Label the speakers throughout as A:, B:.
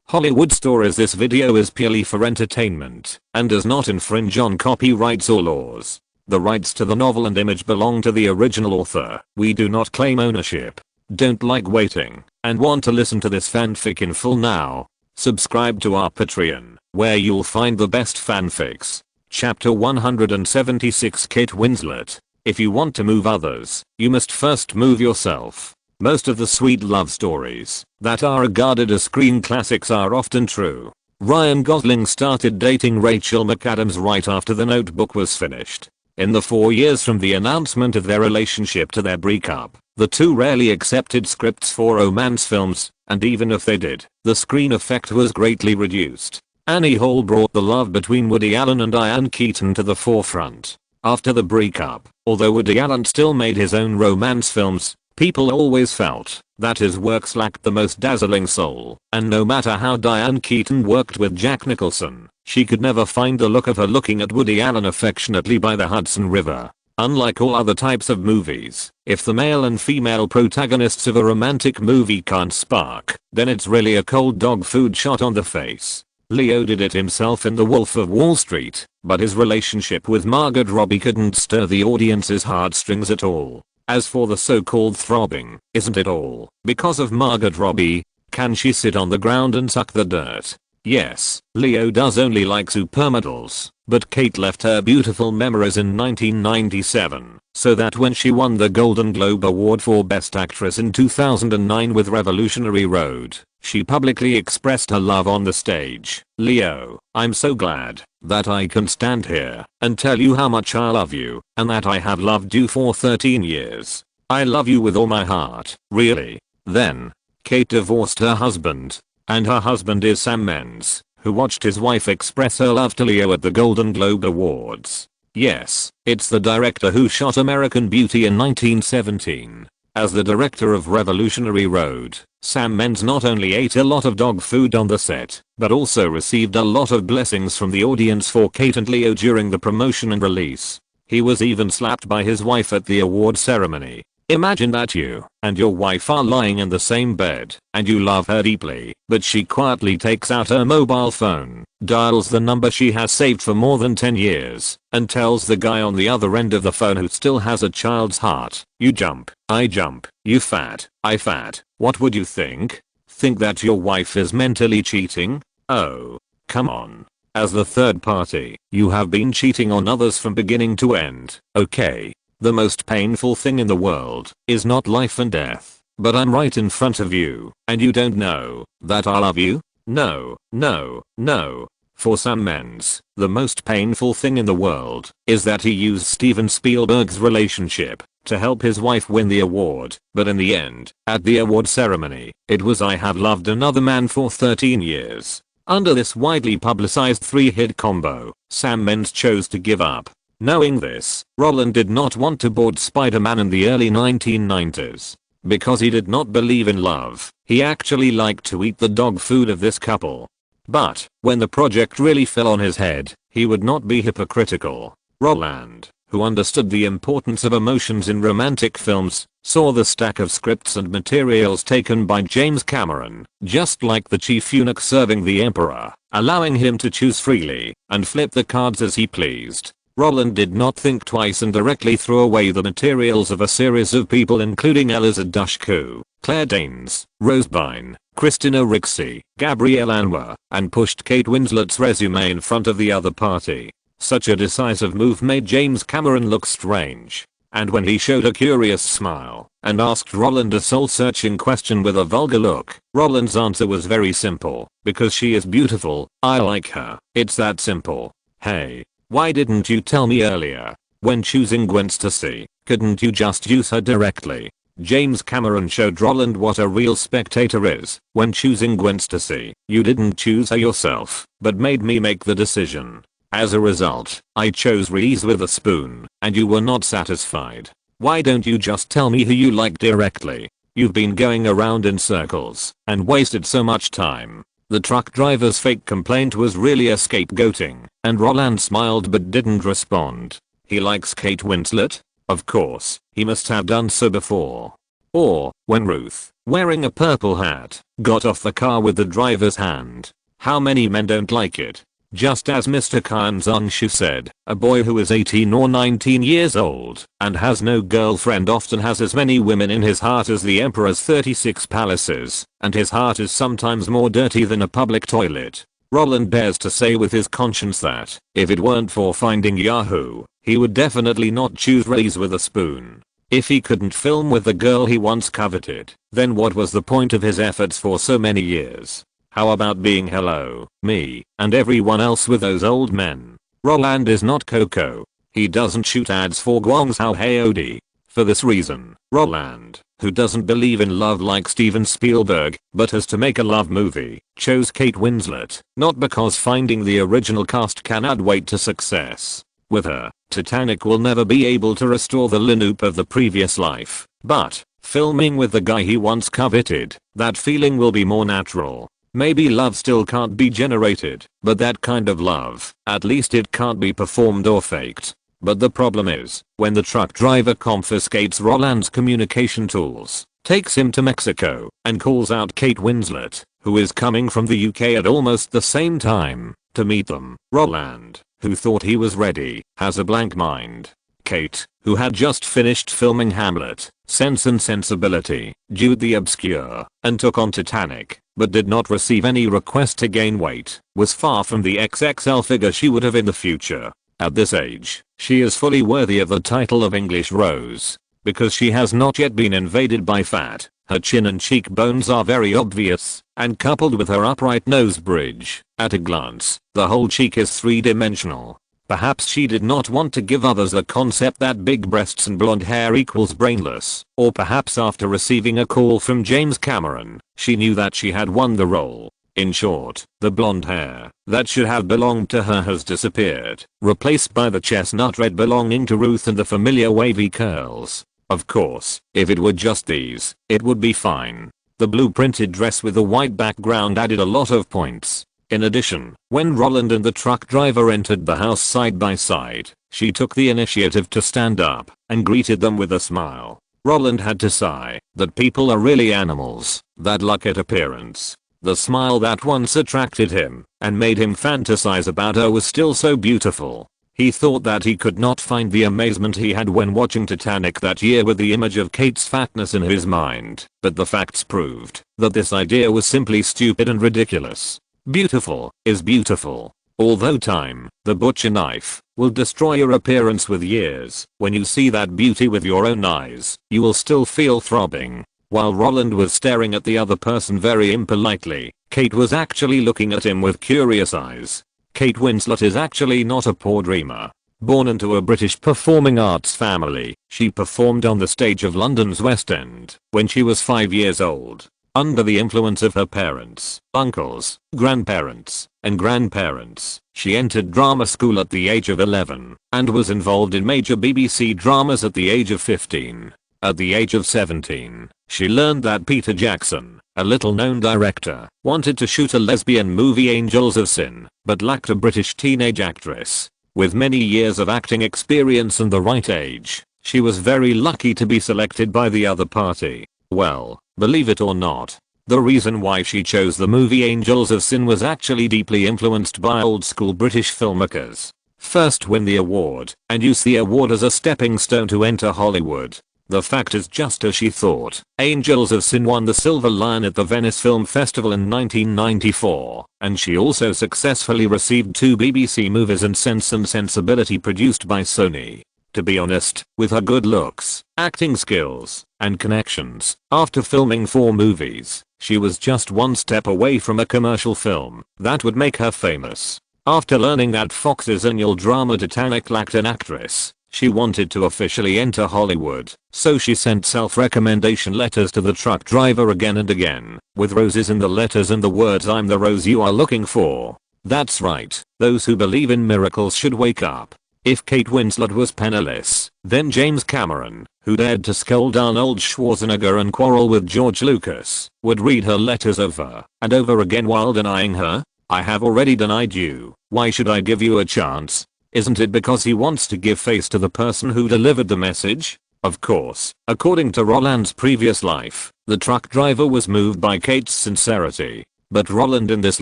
A: Hollywood Stories. This video is purely for entertainment and does not infringe on copyrights or laws. The rights to the novel and image belong to the original author. We do not claim ownership. Don't like waiting and want to listen to this fanfic in full now? Subscribe to our Patreon, where you'll find the best fanfics. Chapter 176. Kate Winslet. If you want to move others, you must first move yourself. Most of the sweet love stories that are regarded as screen classics are often true. Ryan Gosling started dating Rachel McAdams right after The Notebook was finished. In the 4 years from the announcement of their relationship to their breakup, the two rarely accepted scripts for romance films, and even if they did, the screen effect was greatly reduced. Annie Hall brought the love between Woody Allen and Diane Keaton to the forefront. After the breakup, although Woody Allen still made his own romance films, people always felt that his works lacked the most dazzling soul, and no matter how Diane Keaton worked with Jack Nicholson, she could never find the look of her looking at Woody Allen affectionately by the Hudson River. Unlike all other types of movies, if the male and female protagonists of a romantic movie can't spark, then it's really a cold dog food shot on the face. Leo did it himself in The Wolf of Wall Street, but his relationship with Margot Robbie couldn't stir the audience's heartstrings at all. As for the so-called throbbing, isn't it all because of Margot Robbie? Can she sit on the ground and suck the dirt? Yes, Leo does only like supermodels, but Kate left her beautiful memories in 1997, so that when she won the Golden Globe Award for Best Actress in 2009 with Revolutionary Road, she publicly expressed her love on the stage. Leo, I'm so glad that I can stand here and tell you how much I love you, and that I have loved you for 13 years. I love you with all my heart, really. Then, Kate divorced her husband, and her husband is Sam Mendes, who watched his wife express her love to Leo at the Golden Globe Awards. Yes, it's the director who shot American Beauty in 1917. As the director of Revolutionary Road, Sam Mendes not only ate a lot of dog food on the set, but also received a lot of blessings from the audience for Kate and Leo during the promotion and release. He was even slapped by his wife at the award ceremony. Imagine that you and your wife are lying in the same bed, and you love her deeply, but she quietly takes out her mobile phone, dials the number she has saved for more than 10 years, and tells the guy on the other end of the phone who still has a child's heart, "You jump, I jump, you fat, I fat." What would you think? Think that your wife is mentally cheating? Oh, come on. As the third party, you have been cheating on others from beginning to end, okay? The most painful thing in the world is not life and death, but I'm right in front of you, and you don't know that I love you? No, no, no. For Sam Mendes, the most painful thing in the world is that he used Steven Spielberg's relationship to help his wife win the award, but in the end, at the award ceremony, it was "I have loved another man for 13 years. Under this widely publicized 3-hit combo, Sam Mendes chose to give up. Knowing this, Roland did not want to board Spider-Man in the early 1990s. Because he did not believe in love, he actually liked to eat the dog food of this couple. But, when the project really fell on his head, he would not be hypocritical. Roland, who understood the importance of emotions in romantic films, saw the stack of scripts and materials taken by James Cameron, just like the chief eunuch serving the emperor, allowing him to choose freely and flip the cards as he pleased. Roland did not think twice and directly threw away the materials of a series of people including Eliza Dushku, Claire Danes, Rose Byrne, Christina Ricci, Gabrielle Anwar, and pushed Kate Winslet's resume in front of the other party. Such a decisive move made James Cameron look strange. And when he showed a curious smile and asked Roland a soul-searching question with a vulgar look, Roland's answer was very simple: because she is beautiful, I like her. It's that simple. Hey. Why didn't you tell me earlier? When choosing Gwen Stacy, couldn't you just use her directly? James Cameron showed Roland what a real spectator is. When choosing Gwen Stacy, you didn't choose her yourself, but made me make the decision. As a result, I chose Reese Witherspoon, and you were not satisfied. Why don't you just tell me who you like directly? You've been going around in circles and wasted so much time. The truck driver's fake complaint was really a scapegoating, and Roland smiled but didn't respond. He likes Kate Winslet? Of course, he must have done so before. Or, when Ruth, wearing a purple hat, got off the car with the driver's hand. How many men don't like it? Just as Mr. Khan Zong-shu said, a boy who is 18 or 19 years old and has no girlfriend often has as many women in his heart as the emperor's 36 palaces, and his heart is sometimes more dirty than a public toilet. Roland dares to say with his conscience that, if it weren't for finding Yahoo, he would definitely not choose raise with a spoon. If he couldn't film with the girl he once coveted, then what was the point of his efforts for so many years? How about being hello, me, and everyone else with those old men? Roland is not Coco. He doesn't shoot ads for Guangzhou Haodi. For this reason, Roland, who doesn't believe in love like Steven Spielberg, but has to make a love movie, chose Kate Winslet, not because finding the original cast can add weight to success. With her, Titanic will never be able to restore the Linoop of the previous life, but, filming with the guy he once coveted, that feeling will be more natural. Maybe love still can't be generated, but that kind of love, at least it can't be performed or faked. But the problem is, when the truck driver confiscates Roland's communication tools, takes him to Mexico, and calls out Kate Winslet, who is coming from the UK at almost the same time, to meet them, Roland, who thought he was ready, has a blank mind. Kate, who had just finished filming Hamlet, Sense and Sensibility, Jude the Obscure, and took on Titanic, but did not receive any request to gain weight, was far from the XXL figure she would have in the future. At this age, she is fully worthy of the title of English Rose. Because she has not yet been invaded by fat, her chin and cheekbones are very obvious, and coupled with her upright nose bridge, at a glance, the whole cheek is three-dimensional. Perhaps she did not want to give others the concept that big breasts and blonde hair equals brainless, or perhaps after receiving a call from James Cameron, she knew that she had won the role. In short, the blonde hair that should have belonged to her has disappeared, replaced by the chestnut red belonging to Ruth and the familiar wavy curls. Of course, if it were just these, it would be fine. The blue printed dress with the white background added a lot of points. In addition, when Roland and the truck driver entered the house side by side, she took the initiative to stand up and greeted them with a smile. Roland had to sigh that people are really animals that look at appearance. The smile that once attracted him and made him fantasize about her was still so beautiful. He thought that he could not find the amazement he had when watching Titanic that year with the image of Kate's fatness in his mind, but the facts proved that this idea was simply stupid and ridiculous. Beautiful is beautiful. Although time, the butcher knife, will destroy your appearance with years, when you see that beauty with your own eyes, you will still feel throbbing. While Roland was staring at the other person very impolitely, Kate was actually looking at him with curious eyes. Kate Winslet is actually not a poor dreamer. Born into a British performing arts family, she performed on the stage of London's West End when she was 5 years old. Under the influence of her parents, uncles, grandparents, and grandparents, she entered drama school at the age of 11 and was involved in major BBC dramas at the age of 15. At the age of 17, she learned that Peter Jackson, a little-known director, wanted to shoot a lesbian movie Angels of Sin, but lacked a British teenage actress. With many years of acting experience and the right age, she was very lucky to be selected by the other party. Well, believe it or not, the reason why she chose the movie Angels of Sin was actually deeply influenced by old-school British filmmakers. First win the award, and use the award as a stepping stone to enter Hollywood. The fact is just as she thought. Angels of Sin won the Silver Lion at the Venice Film Festival in 1994, and she also successfully received 2 BBC movies and Sense and Sensibility produced by Sony. To be honest, with her good looks, acting skills, and connections, after filming 4 movies, she was just one step away from a commercial film that would make her famous. After learning that Fox's annual drama Titanic lacked an actress, she wanted to officially enter Hollywood, so she sent self-recommendation letters to the truck driver again and again, with roses in the letters and the words "I'm the rose you are looking for." That's right, those who believe in miracles should wake up. If Kate Winslet was penniless, then James Cameron, who dared to scold Arnold Schwarzenegger and quarrel with George Lucas, would read her letters over and over again while denying her. "I have already denied you, why should I give you a chance?" Isn't it because he wants to give face to the person who delivered the message? Of course, according to Roland's previous life, the truck driver was moved by Kate's sincerity. But Roland in this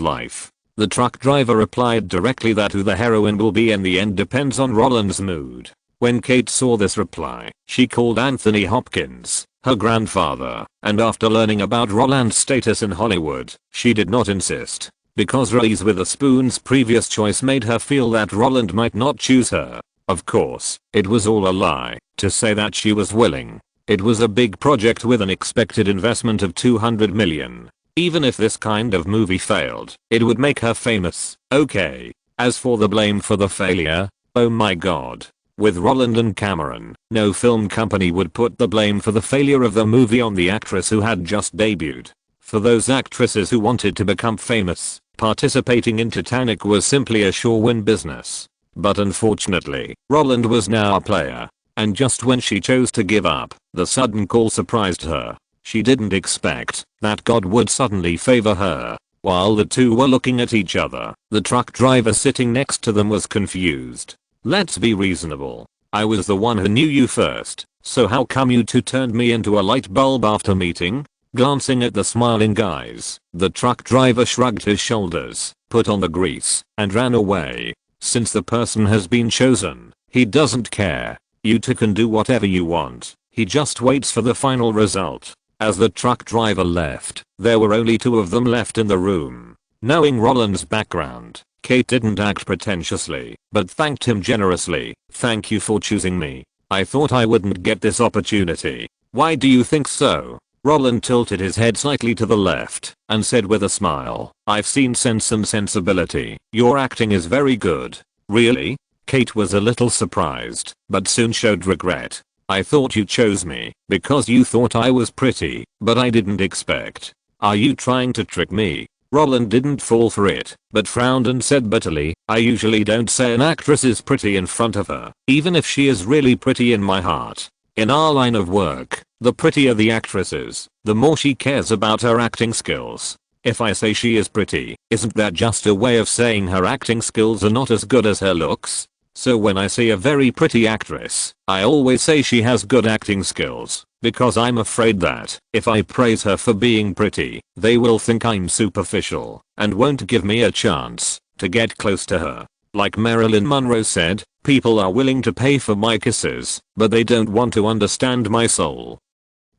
A: life, the truck driver replied directly that who the heroine will be in the end depends on Roland's mood. When Kate saw this reply, she called Anthony Hopkins, her grandfather, and after learning about Roland's status in Hollywood, she did not insist. Because Reese Witherspoon's previous choice made her feel that Roland might not choose her. Of course, it was all a lie to say that she was willing. It was a big project with an expected investment of $200 million. Even if this kind of movie failed, it would make her famous. Okay. As for the blame for the failure, oh my god. With Roland and Cameron, no film company would put the blame for the failure of the movie on the actress who had just debuted. For those actresses who wanted to become famous, participating in Titanic was simply a sure win business. But unfortunately, Roland was now a player. And just when she chose to give up, the sudden call surprised her. She didn't expect that God would suddenly favor her. While the two were looking at each other, the truck driver sitting next to them was confused. Let's be reasonable. I was the one who knew you first, so how come you two turned me into a light bulb after meeting? Glancing at the smiling guys, the truck driver shrugged his shoulders, put on the grease, and ran away. Since the person has been chosen, he doesn't care. You two can do whatever you want. He just waits for the final result. As the truck driver left, there were only two of them left in the room. Knowing Roland's background, Kate didn't act pretentiously, but thanked him generously. Thank you for choosing me. I thought I wouldn't get this opportunity. Why do you think so? Roland tilted his head slightly to the left and said with a smile, I've seen Sense and Sensibility. Your acting is very good. Really? Kate was a little surprised, but soon showed regret. I thought you chose me because you thought I was pretty, but I didn't expect. Are you trying to trick me? Roland didn't fall for it, but frowned and said bitterly, I usually don't say an actress is pretty in front of her, even if she is really pretty in my heart. In our line of work, the prettier the actress is, the more she cares about her acting skills. If I say she is pretty, isn't that just a way of saying her acting skills are not as good as her looks? So when I see a very pretty actress, I always say she has good acting skills, because I'm afraid that if I praise her for being pretty, they will think I'm superficial and won't give me a chance to get close to her. Like Marilyn Monroe said, people are willing to pay for my kisses, but they don't want to understand my soul.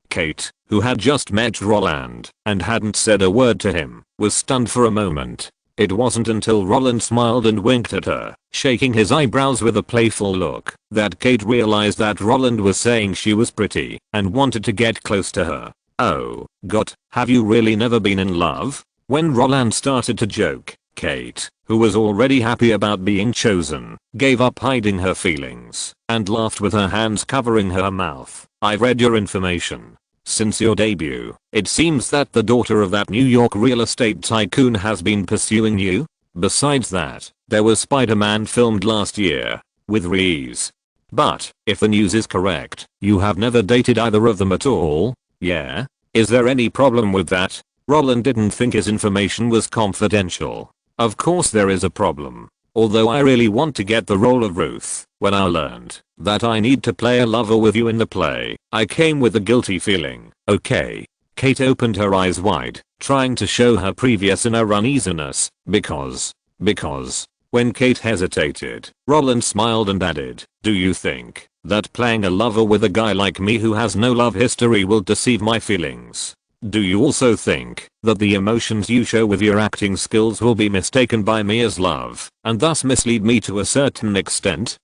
A: Kate, who had just met Roland and hadn't said a word to him, was stunned for a moment. It wasn't until Roland smiled and winked at her, shaking his eyebrows with a playful look, that Kate realized that Roland was saying she was pretty and wanted to get close to her. Oh, God, have you really never been in love? When Roland started to joke, Kate, who was already happy about being chosen, gave up hiding her feelings and laughed with her hands covering her mouth. I've read your information. Since your debut, it seems that the daughter of that New York real estate tycoon has been pursuing you. Besides that, there was Spider-Man filmed last year with Reese. But, if the news is correct, you have never dated either of them at all? Yeah? Is there any problem with that? Roland didn't think his information was confidential. Of course there is a problem. Although I really want to get the role of Ruth, when I learned that I need to play a lover with you in the play, I came with a guilty feeling. Okay. Kate opened her eyes wide, trying to show her previous inner uneasiness, because. When Kate hesitated, Roland smiled and added, do you think that playing a lover with a guy like me who has no love history will deceive my feelings? Do you also think that the emotions you show with your acting skills will be mistaken by me as love, and thus mislead me to a certain extent?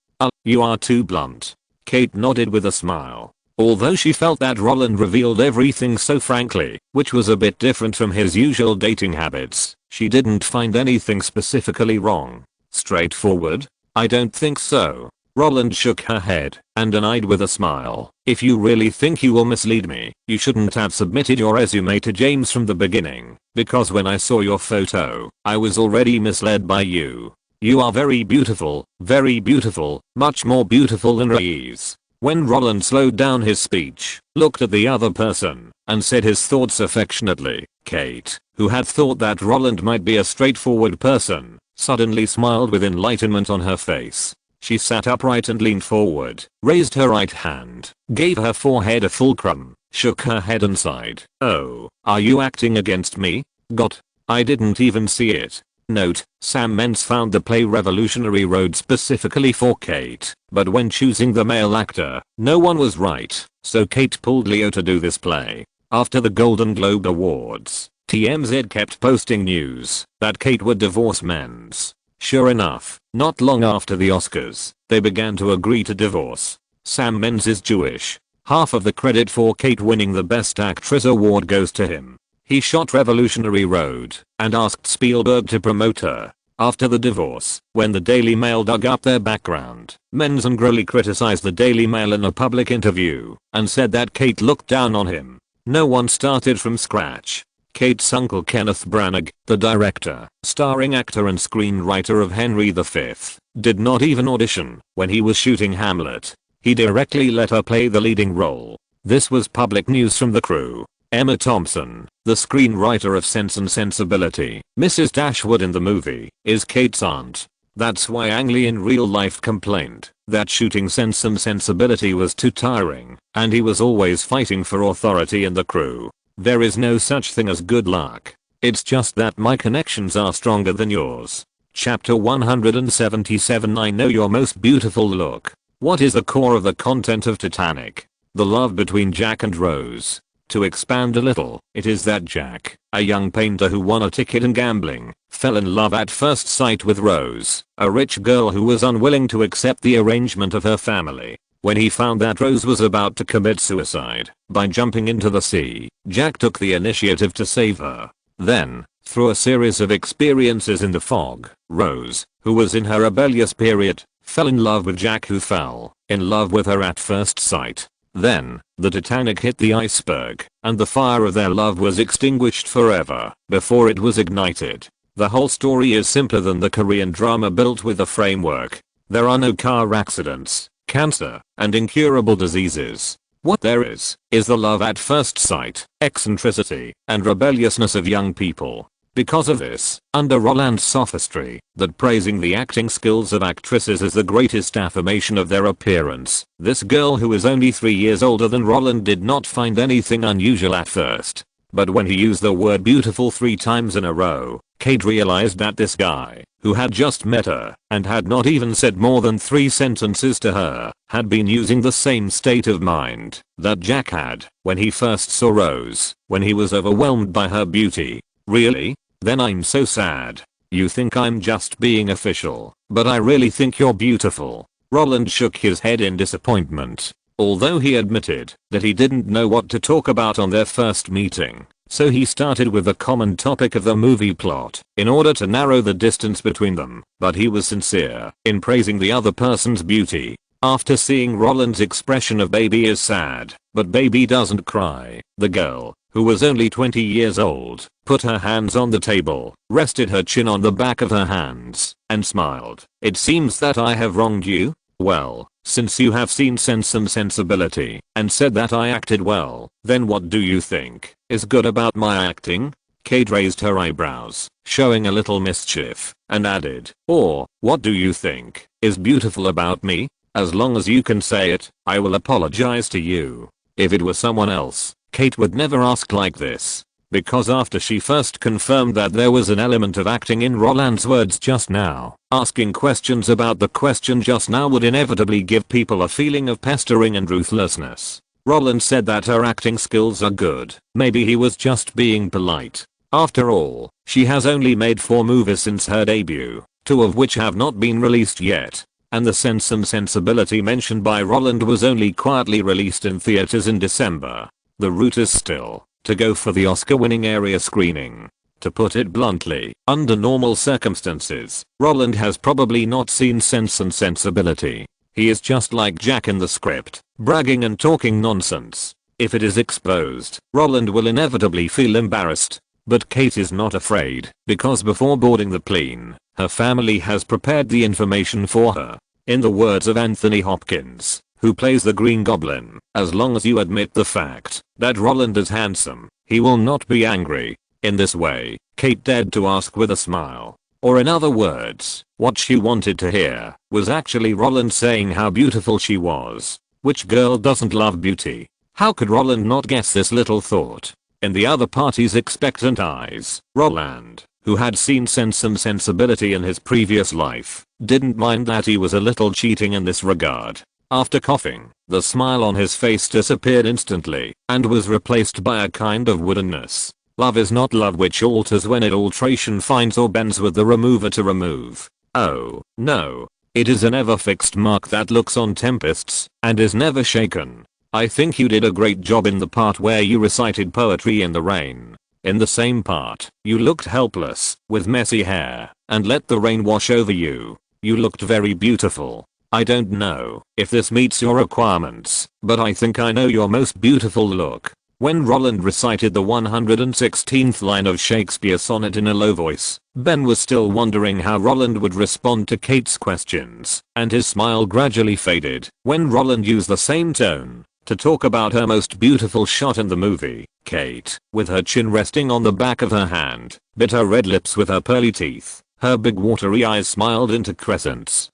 A: You are too blunt. Kate nodded with a smile. Although she felt that Roland revealed everything so frankly, which was a bit different from his usual dating habits, she didn't find anything specifically wrong. Straightforward? I don't think so. Roland shook her head and denied with a smile. If you really think you will mislead me, you shouldn't have submitted your resume to James from the beginning, because when I saw your photo, I was already misled by you. You are very beautiful, much more beautiful than Reese. When Roland slowed down his speech, looked at the other person, and said his thoughts affectionately, Kate, who had thought that Roland might be a straightforward person, suddenly smiled with enlightenment on her face. She sat upright and leaned forward, raised her right hand, gave her forehead a fulcrum, shook her head and sighed. "Oh, are you acting against me? God, I didn't even see it." Note: Sam Mendes found the play Revolutionary Road specifically for Kate, but when choosing the male actor, no one was right, so Kate pulled Leo to do this play. After the Golden Globe Awards, TMZ kept posting news that Kate would divorce Mendes. Sure enough, not long after the Oscars, they began to agree to divorce. Sam Mendes is Jewish. Half of the credit for Kate winning the Best Actress award goes to him. He shot Revolutionary Road and asked Spielberg to promote her. After the divorce, when the Daily Mail dug up their background, Mendes angrily criticized the Daily Mail in a public interview and said that Kate looked down on him. No one started from scratch. Kate's uncle Kenneth Branagh, the director, starring actor and screenwriter of Henry V, did not even audition when he was shooting Hamlet. He directly let her play the leading role. This was public news from the crew. Emma Thompson, the screenwriter of Sense and Sensibility, Mrs. Dashwood in the movie, is Kate's aunt. That's why Ang Lee in real life complained that shooting Sense and Sensibility was too tiring, and he was always fighting for authority in the crew. There is no such thing as good luck. It's just that my connections are stronger than yours. Chapter 177. I know your most beautiful look. What is the core of the content of Titanic? The love between Jack and Rose. To expand a little, it is that Jack, a young painter who won a ticket in gambling, fell in love at first sight with Rose, a rich girl who was unwilling to accept the arrangement of her family. When he found that Rose was about to commit suicide by jumping into the sea, Jack took the initiative to save her. Then, through a series of experiences in the fog, Rose, who was in her rebellious period, fell in love with Jack, who fell in love with her at first sight. Then, the Titanic hit the iceberg, and the fire of their love was extinguished forever before it was ignited. The whole story is simpler than the Korean drama built with a framework. There are no car accidents, cancer, and incurable diseases. What there is the love at first sight, eccentricity, and rebelliousness of young people. Because of this, under Roland's sophistry, that praising the acting skills of actresses is the greatest affirmation of their appearance, this girl, who is only 3 years older than Roland, did not find anything unusual at first. But when he used the word beautiful 3 times in a row, Kate realized that this guy, who had just met her and had not even said more than 3 sentences to her, had been using the same state of mind that Jack had when he first saw Rose, when he was overwhelmed by her beauty. Really? Then I'm so sad. You think I'm just being official, but I really think you're beautiful. Roland shook his head in disappointment. Although he admitted that he didn't know what to talk about on their first meeting, so he started with the common topic of the movie plot in order to narrow the distance between them, but he was sincere in praising the other person's beauty. After seeing Roland's expression of "baby is sad, but baby doesn't cry," the girl, who was only 20 years old, put her hands on the table, rested her chin on the back of her hands, and smiled. "It seems that I have wronged you? Well, since you have seen Sense and Sensibility and said that I acted well, then what do you think is good about my acting?" Kate raised her eyebrows, showing a little mischief, and added, "Or, what do you think is beautiful about me? As long as you can say it, I will apologize to you." If it was someone else, Kate would never ask like this, because after she first confirmed that there was an element of acting in Roland's words just now, asking questions about the question just now would inevitably give people a feeling of pestering and ruthlessness. Roland said that her acting skills are good. Maybe he was just being polite. After all, she has only made 4 movies since her debut, 2 of which have not been released yet. And the Sense and Sensibility mentioned by Roland was only quietly released in theaters in December. The route is still to go for the Oscar-winning area screening. To put it bluntly, under normal circumstances, Roland has probably not seen Sense and Sensibility. He is just like Jack in the script, bragging and talking nonsense. If it is exposed, Roland will inevitably feel embarrassed. But Kate is not afraid, because before boarding the plane, her family has prepared the information for her. In the words of Anthony Hopkins, who plays the Green Goblin, as long as you admit the fact that Roland is handsome, he will not be angry. In this way, Kate dared to ask with a smile, Or in other words, what she wanted to hear was actually Roland saying how beautiful she was. Which girl doesn't love beauty? How could Roland not guess this little thought? In the other party's expectant eyes, Roland, who had seen Sense and Sensibility in his previous life, didn't mind that he was a little cheating in this regard. After coughing, the smile on his face disappeared instantly and was replaced by a kind of woodenness. Love is not love, which alters when alteration finds or bends with the remover to remove. Oh, no. It is an ever fixed mark that looks on tempests and is never shaken. I think you did a great job in the part where you recited poetry in the rain. In the same part, you looked helpless, with messy hair, and let the rain wash over you. You looked very beautiful. I don't know if this meets your requirements, but I think I know your most beautiful look. When Roland recited the 116th line of Shakespeare's sonnet in a low voice, Ben was still wondering how Roland would respond to Kate's questions, and his smile gradually faded when Roland used the same tone to talk about her most beautiful shot in the movie. Kate, with her chin resting on the back of her hand, bit her red lips with her pearly teeth. Her big watery eyes smiled into crescents.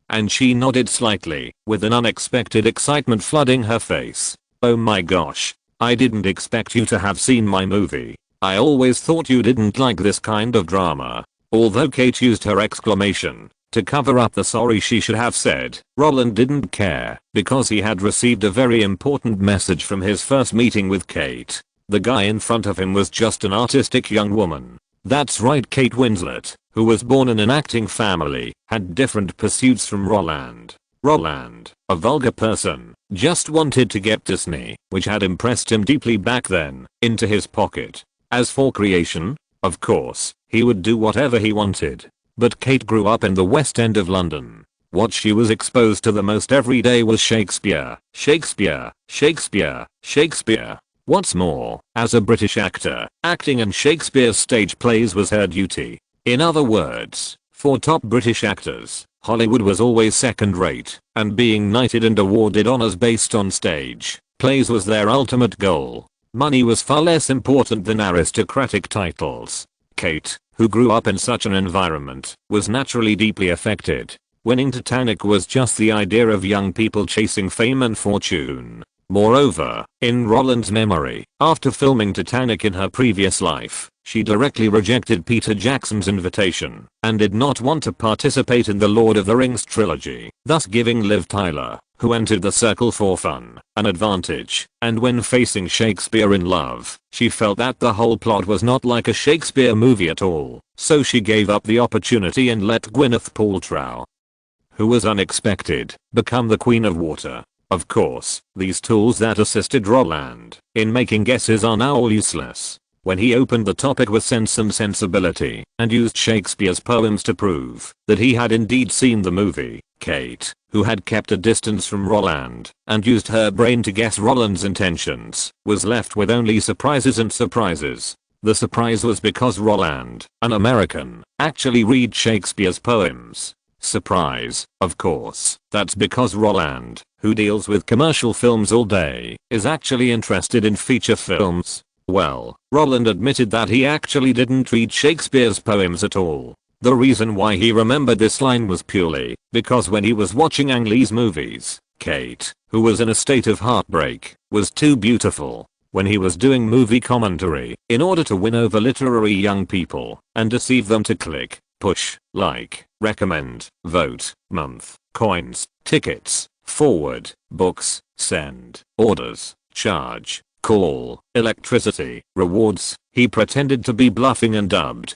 A: And she nodded slightly, with an unexpected excitement flooding her face. Oh my gosh. I didn't expect you to have seen my movie. I always thought you didn't like this kind of drama. Although Kate used her exclamation to cover up the sorry she should have said, Roland didn't care because he had received a very important message from his first meeting with Kate. The guy in front of him was just an artistic young woman. That's right, Kate Winslet, who was born in an acting family, had different pursuits from Roland. Roland, a vulgar person, just wanted to get Disney, which had impressed him deeply back then, into his pocket. As for creation, of course, he would do whatever he wanted. But Kate grew up in the West End of London. What she was exposed to the most every day was Shakespeare, Shakespeare, Shakespeare, Shakespeare. What's more, as a British actor, acting in Shakespeare's stage plays was her duty. In other words, for top British actors, Hollywood was always second rate, and being knighted and awarded honors based on stage plays was their ultimate goal. Money was far less important than aristocratic titles. Kate, who grew up in such an environment, was naturally deeply affected. Winning Titanic was just the idea of young people chasing fame and fortune. Moreover, in Roland's memory, after filming Titanic in her previous life, she directly rejected Peter Jackson's invitation and did not want to participate in the Lord of the Rings trilogy, thus giving Liv Tyler, who entered the circle for fun, an advantage. And when facing Shakespeare in Love, she felt that the whole plot was not like a Shakespeare movie at all, so she gave up the opportunity and let Gwyneth Paltrow, who was unexpected, become the Queen of Water. Of course, these tools that assisted Roland in making guesses are now all useless. When he opened the topic with Sense and Sensibility and used Shakespeare's poems to prove that he had indeed seen the movie, Kate, who had kept a distance from Roland and used her brain to guess Roland's intentions, was left with only surprises and surprises. The surprise was because Roland, an American, actually read Shakespeare's poems. Surprise, of course, that's because Roland, who deals with commercial films all day, is actually interested in feature films. Well, Roland admitted that he actually didn't read Shakespeare's poems at all. The reason why he remembered this line was purely because when he was watching Ang Lee's movies, Kate, who was in a state of heartbreak, was too beautiful. When he was doing movie commentary, in order to win over literary young people and deceive them to click, push, like, recommend, vote, month, coins, tickets, forward, books, send, orders, charge, call, electricity, rewards, he pretended to be bluffing and dubbed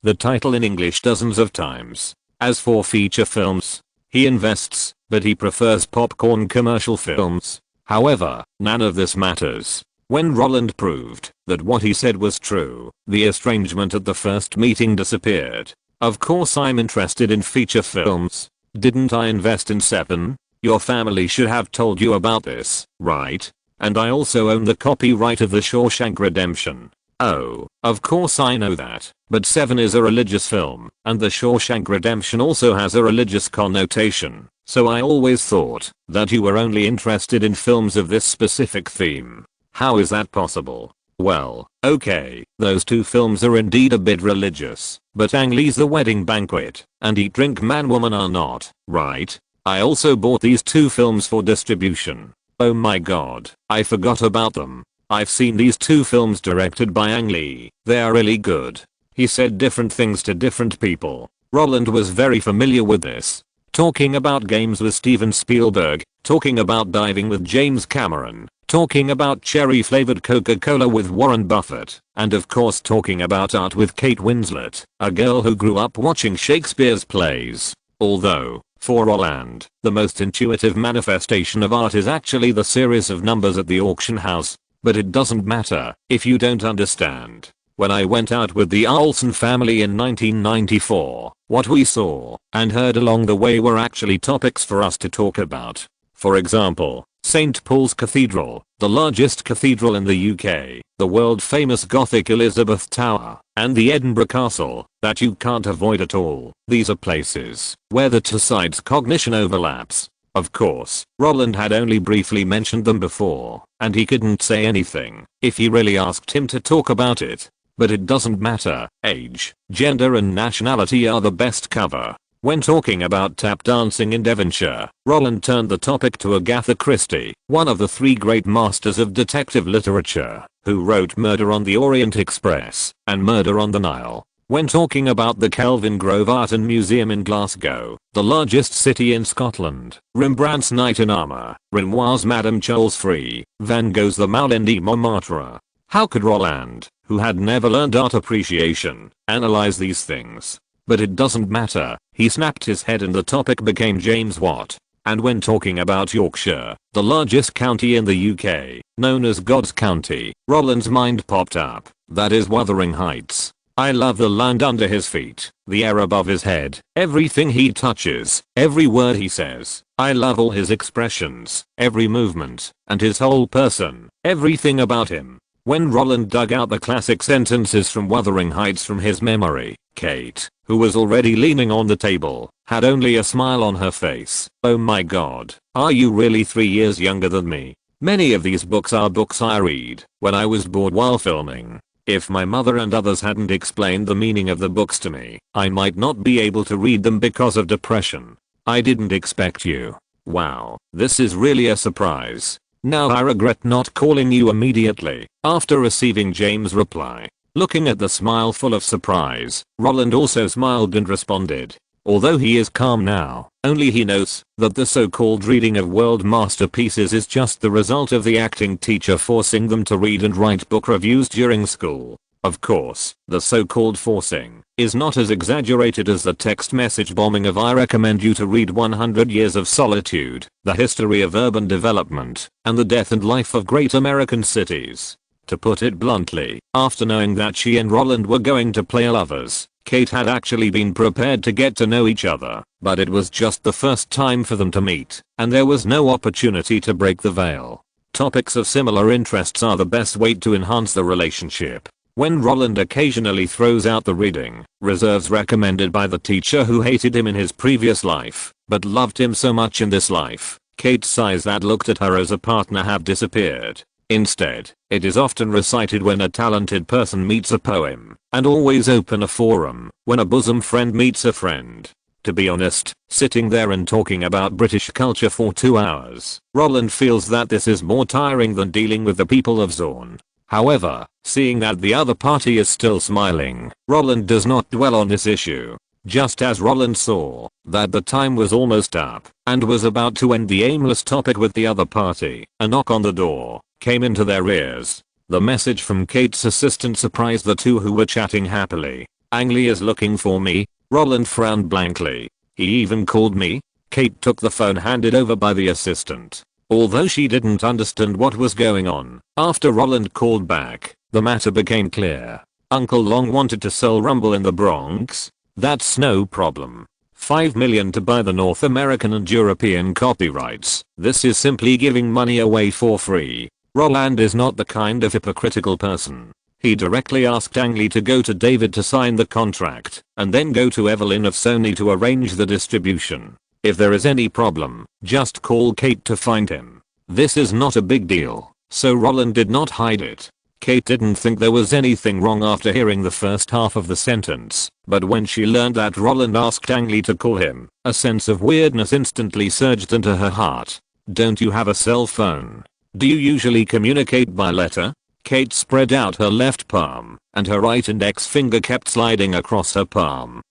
A: the title in English dozens of times. As for feature films, he invests, but he prefers popcorn commercial films. However, none of this matters. When Roland proved that what he said was true, the estrangement at the first meeting disappeared. Of course I'm interested in feature films. Didn't I invest in 7? Your family should have told you about this, right? And I also own the copyright of The Shawshank Redemption. Oh, of course I know that, but 7 is a religious film, and The Shawshank Redemption also has a religious connotation, so I always thought that you were only interested in films of this specific theme. How is that possible? Well, okay, those 2 films are indeed a bit religious, but Ang Lee's The Wedding Banquet and Eat Drink Man Woman are not, right? I also bought these two films for distribution. Oh my god, I forgot about them. I've seen these two films directed by Ang Lee. They are really good. He said different things to different people. Roland was very familiar with this. Talking about games with Steven Spielberg, talking about diving with James Cameron, talking about cherry flavored Coca-Cola with Warren Buffett, and of course talking about art with Kate Winslet, a girl who grew up watching Shakespeare's plays. Although, for Roland, the most intuitive manifestation of art is actually the series of numbers at the auction house. But it doesn't matter if you don't understand. When I went out with the Olsen family in 1994, what we saw and heard along the way were actually topics for us to talk about. For example, St. Paul's Cathedral, the largest cathedral in the UK, the world famous Gothic Elizabeth Tower, and the Edinburgh Castle, that you can't avoid at all. These are places where the two sides' cognition overlaps. Of course, Roland had only briefly mentioned them before, and he couldn't say anything if he really asked him to talk about it. But it doesn't matter, age, gender and nationality are the best cover. When talking about tap dancing in Devonshire, Roland turned the topic to Agatha Christie, one of the three great masters of detective literature, who wrote Murder on the Orient Express and Murder on the Nile. When talking about the Kelvin Grove Art and Museum in Glasgow, the largest city in Scotland, Rembrandt's Knight in Armour, Renoir's Madame Charles-Free, Van Gogh's The Moulin de Montmartre. How could Roland, who had never learned art appreciation, analyze these things? But it doesn't matter, he snapped his head and the topic became James Watt. And when talking about Yorkshire, the largest county in the UK, known as God's County, Roland's mind popped up. That is Wuthering Heights. I love the land under his feet, the air above his head, everything he touches, every word he says. I love all his expressions, every movement, and his whole person, everything about him. When Roland dug out the classic sentences from Wuthering Heights from his memory, Kate, who was already leaning on the table, had only a smile on her face. Oh my god, are you really 3 years younger than me? Many of these books are books I read when I was bored while filming. If my mother and others hadn't explained the meaning of the books to me, I might not be able to read them because of depression. I didn't expect you. Wow, this is really a surprise. Now I regret not calling you immediately after receiving James' reply. Looking at the smile full of surprise, Roland also smiled and responded. Although he is calm now, only he knows that the so-called reading of world masterpieces is just the result of the acting teacher forcing them to read and write book reviews during school. Of course, the so-called forcing is not as exaggerated as the text message bombing of I recommend you to read 100 Years of Solitude, The History of Urban Development, and the Death and Life of Great American Cities. To put it bluntly, after knowing that she and Roland were going to play lovers, Kate had actually been prepared to get to know each other, but it was just the first time for them to meet, and there was no opportunity to break the veil. Topics of similar interests are the best way to enhance the relationship. When Roland occasionally throws out the reading reserves recommended by the teacher who hated him in his previous life, but loved him so much in this life, Kate's eyes that looked at her as a partner have disappeared. Instead, it is often recited when a talented person meets a poem, and always open a forum when a bosom friend meets a friend. To be honest, sitting there and talking about British culture for 2 hours, Roland feels that this is more tiring than dealing with the people of Zorn. However, seeing that the other party is still smiling, Roland does not dwell on this issue. Just as Roland saw that the time was almost up and was about to end the aimless topic with the other party, a knock on the door came into their ears. The message from Kate's assistant surprised the two who were chatting happily. Ang Lee is looking for me. Roland frowned blankly. He even called me? Kate took the phone handed over by the assistant. Although she didn't understand what was going on, after Roland called back, the matter became clear. Uncle Long wanted to sell Rumble in the Bronx. That's no problem. $5 million to buy the North American and European copyrights. This is simply giving money away for free. Roland is not the kind of hypocritical person. He directly asked Ang Lee to go to David to sign the contract, and then go to Evelyn of Sony to arrange the distribution. If there is any problem, just call Kate to find him. This is not a big deal, so Roland did not hide it. Kate didn't think there was anything wrong after hearing the first half of the sentence, but when she learned that Roland asked Ang to call him, a sense of weirdness instantly surged into her heart. Don't you have a cell phone? Do you usually communicate by letter? Kate spread out her left palm, and her right index finger kept sliding across her palm.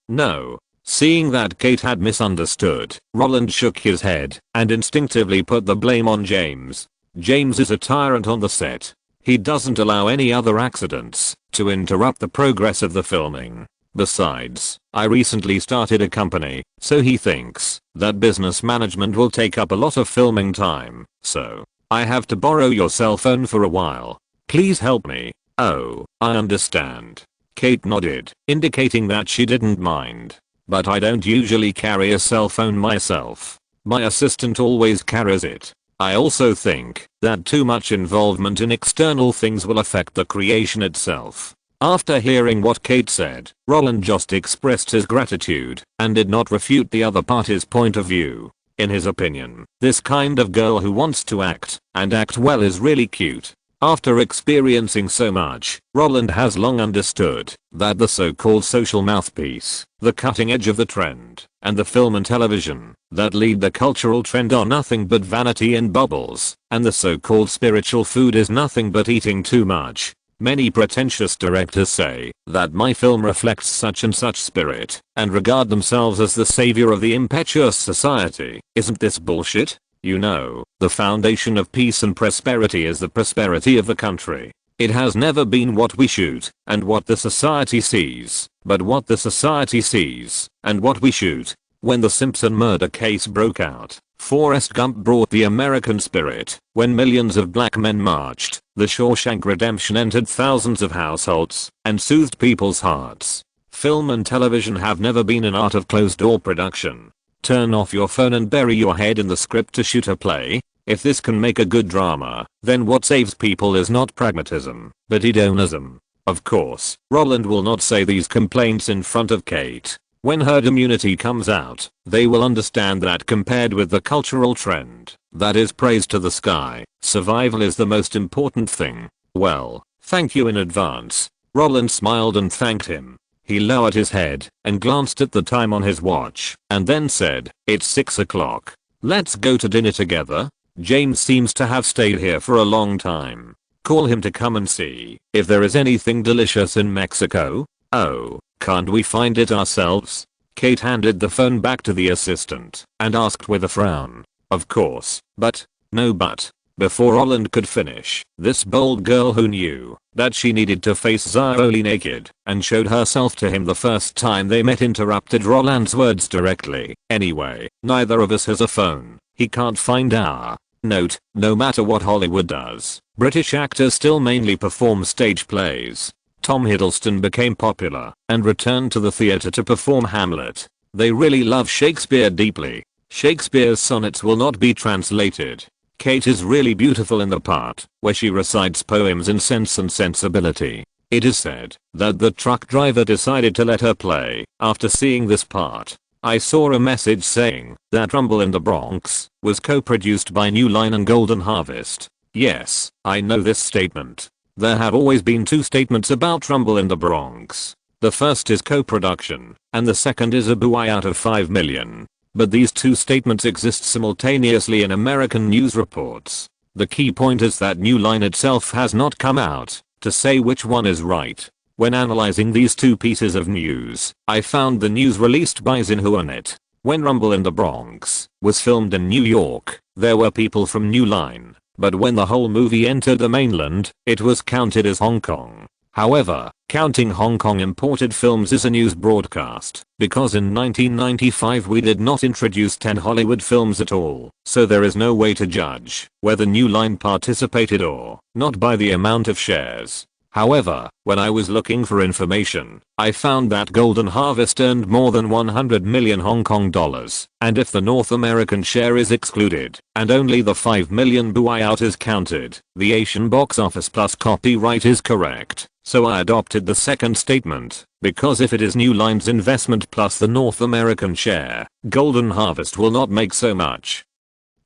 A: No. Seeing that Kate had misunderstood, Roland shook his head and instinctively put the blame on James. James is a tyrant on the set. He doesn't allow any other accidents to interrupt the progress of the filming. Besides, I recently started a company, so he thinks that business management will take up a lot of filming time, so I have to borrow your cell phone for a while. Please help me. Oh, I understand. Kate nodded, indicating that she didn't mind. But I don't usually carry a cell phone myself. My assistant always carries it. I also think that too much involvement in external things will affect the creation itself. After hearing what Kate said, Roland just expressed his gratitude and did not refute the other party's point of view. In his opinion, this kind of girl who wants to act and act well is really cute. After experiencing so much, Roland has long understood that the so-called social mouthpiece, the cutting edge of the trend, and the film and television that lead the cultural trend are nothing but vanity and bubbles, and the so-called spiritual food is nothing but eating too much. Many pretentious directors say that my film reflects such and such spirit, and regard themselves as the savior of the impetuous society. Isn't this bullshit? You know, the foundation of peace and prosperity is the prosperity of the country. It has never been what we shoot and what the society sees, but what the society sees and what we shoot. When the Simpson murder case broke out, Forrest Gump brought the American spirit. When millions of black men marched, The Shawshank Redemption entered thousands of households and soothed people's hearts. Film and television have never been an art of closed-door production. Turn off your phone and bury your head in the script to shoot a play. If this can make a good drama, then what saves people is not pragmatism, but hedonism. Of course, Roland will not say these complaints in front of Kate. When herd immunity comes out, they will understand that compared with the cultural trend that is praised to the sky, survival is the most important thing. Well, thank you in advance. Roland smiled and thanked him. He lowered his head and glanced at the time on his watch and then said, "It's 6 o'clock. Let's go to dinner together." James seems to have stayed here for a long time. Call him to come and see if there is anything delicious in Mexico. Oh, can't we find it ourselves? Kate handed the phone back to the assistant and asked with a frown. Of course, but, no but. Before Roland could finish, this bold girl who knew that she needed to face Zioli naked and showed herself to him the first time they met interrupted Roland's words directly. Anyway, neither of us has a phone. He can't find our. Note, no matter what Hollywood does, British actors still mainly perform stage plays. Tom Hiddleston became popular and returned to the theatre to perform Hamlet. They really love Shakespeare deeply. Shakespeare's sonnets will not be translated. Kate is really beautiful in the part where she recites poems in Sense and Sensibility. It is said that the truck driver decided to let her play after seeing this part. I saw a message saying that Rumble in the Bronx was co-produced by New Line and Golden Harvest. Yes, I know this statement. There have always been two statements about Rumble in the Bronx. The first is co-production, and the second is a buy out of $5 million. But these two statements exist simultaneously in American news reports. The key point is that New Line itself has not come out to say which one is right. When analyzing these two pieces of news, I found the news released by Xinhua. When Rumble in the Bronx was filmed in New York, there were people from New Line, but when the whole movie entered the mainland, it was counted as Hong Kong. However, counting Hong Kong imported films is a news broadcast, because in 1995 we did not introduce 10 Hollywood films at all, so there is no way to judge whether New Line participated or not by the amount of shares. However, when I was looking for information, I found that Golden Harvest earned more than 100 million Hong Kong dollars, and if the North American share is excluded, and only the 5 million buyout is counted, the Asian box office plus copyright is correct. So I adopted the second statement, because if it is New Line's investment plus the North American share, Golden Harvest will not make so much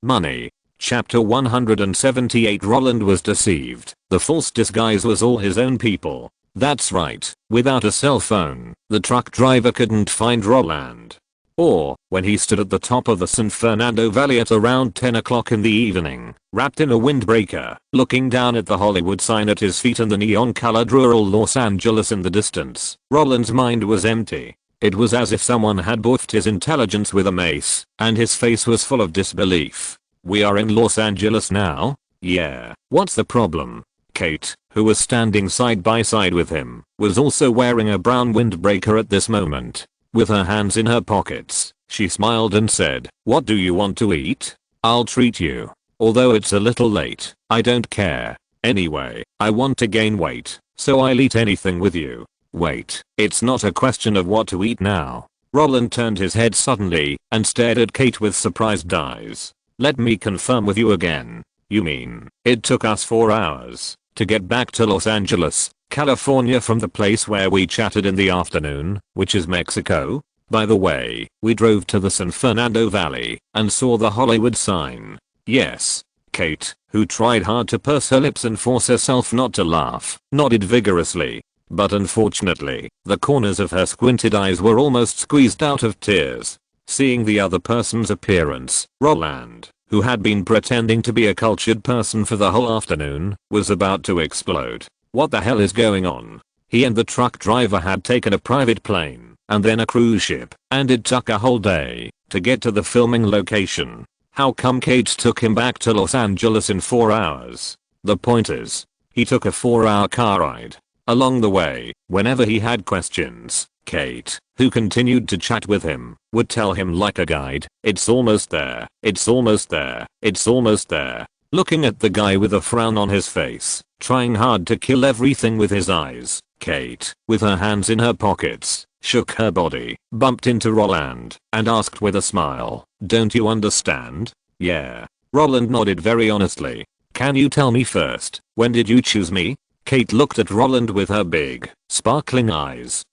A: money. Chapter 178 Roland was deceived. The false disguise was all his own people. That's right, without a cell phone, the truck driver couldn't find Roland. Or, when he stood at the top of the San Fernando Valley at around 10 o'clock in the evening, wrapped in a windbreaker, looking down at the Hollywood sign at his feet and the neon-colored rural Los Angeles in the distance, Roland's mind was empty. It was as if someone had buffed his intelligence with a mace, and his face was full of disbelief. We are in Los Angeles now? Yeah. What's the problem? Kate, who was standing side by side with him, was also wearing a brown windbreaker at this moment. With her hands in her pockets, she smiled and said, "What do you want to eat? I'll treat you. Although it's a little late, I don't care. Anyway, I want to gain weight, so I'll eat anything with you." Wait, it's not a question of what to eat now. Roland turned his head suddenly and stared at Kate with surprised eyes. "Let me confirm with you again. You mean, it took us 4 hours to get back to Los Angeles, California from the place where we chatted in the afternoon, which is Mexico? By the way, we drove to the San Fernando Valley and saw the Hollywood sign." "Yes." Kate, who tried hard to purse her lips and force herself not to laugh, nodded vigorously. But unfortunately, the corners of her squinted eyes were almost squeezed out of tears. Seeing the other person's appearance, Roland, who had been pretending to be a cultured person for the whole afternoon, was about to explode. What the hell is going on? He and the truck driver had taken a private plane, and then a cruise ship, and it took a whole day to get to the filming location. How come Kate took him back to Los Angeles in 4 hours? The point is, he took a 4-hour car ride. Along the way, whenever he had questions, Kate, who continued to chat with him, would tell him like a guide, "It's almost there, it's almost there, it's almost there." Looking at the guy with a frown on his face, trying hard to kill everything with his eyes, Kate, with her hands in her pockets, shook her body, bumped into Roland, and asked with a smile, "Don't you understand?" "Yeah." Roland nodded very honestly. "Can you tell me first, when did you choose me?" Kate looked at Roland with her big, sparkling eyes.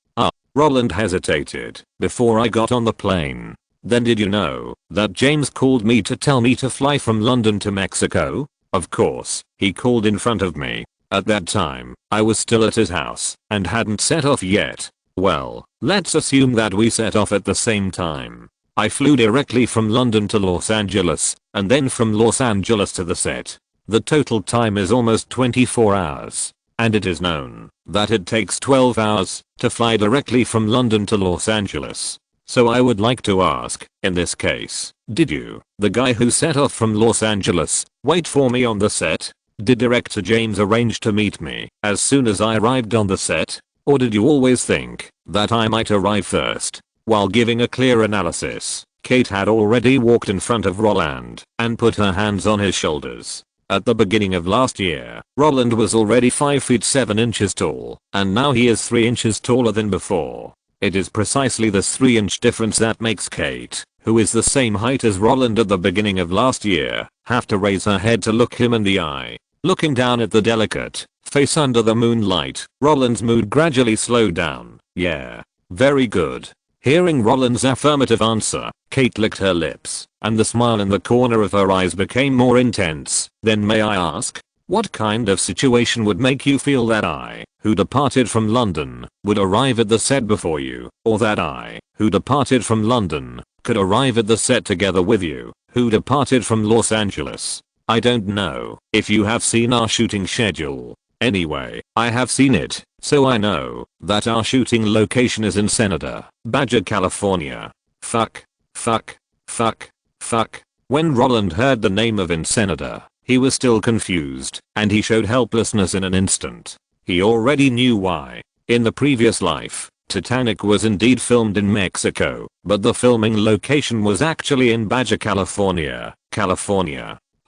A: Roland hesitated. "Before I got on the plane." "Then did you know that James called me to tell me to fly from London to Mexico?" "Of course, he called in front of me. At that time, I was still at his house and hadn't set off yet." "Well, let's assume that we set off at the same time. I flew directly from London to Los Angeles, and then from Los Angeles to the set. The total time is almost 24 hours. And it is known that it takes 12 hours to fly directly from London to Los Angeles. So I would like to ask, in this case, did you, the guy who set off from Los Angeles, wait for me on the set? Did director James arrange to meet me as soon as I arrived on the set? Or did you always think that I might arrive first?" While giving a clear analysis, Kate had already walked in front of Roland and put her hands on his shoulders. At the beginning of last year, Roland was already 5 feet 7 inches tall, and now he is 3 inches taller than before. It is precisely this 3-inch difference that makes Kate, who is the same height as Roland at the beginning of last year, have to raise her head to look him in the eye. Looking down at the delicate face under the moonlight, Roland's mood gradually slowed down. "Yeah. Very good." Hearing Roland's affirmative answer, Kate licked her lips, and the smile in the corner of her eyes became more intense. "Then may I ask, what kind of situation would make you feel that I, who departed from London, would arrive at the set before you, or that I, who departed from London, could arrive at the set together with you, who departed from Los Angeles? I don't know if you have seen our shooting schedule. Anyway, I have seen it, so I know that our shooting location is in Badger, California." Fuck. When Roland heard the name of Ensenada, he was still confused, and he showed helplessness in an instant. He already knew why. In the previous life, Titanic was indeed filmed in Mexico, but the filming location was actually in Badger, California.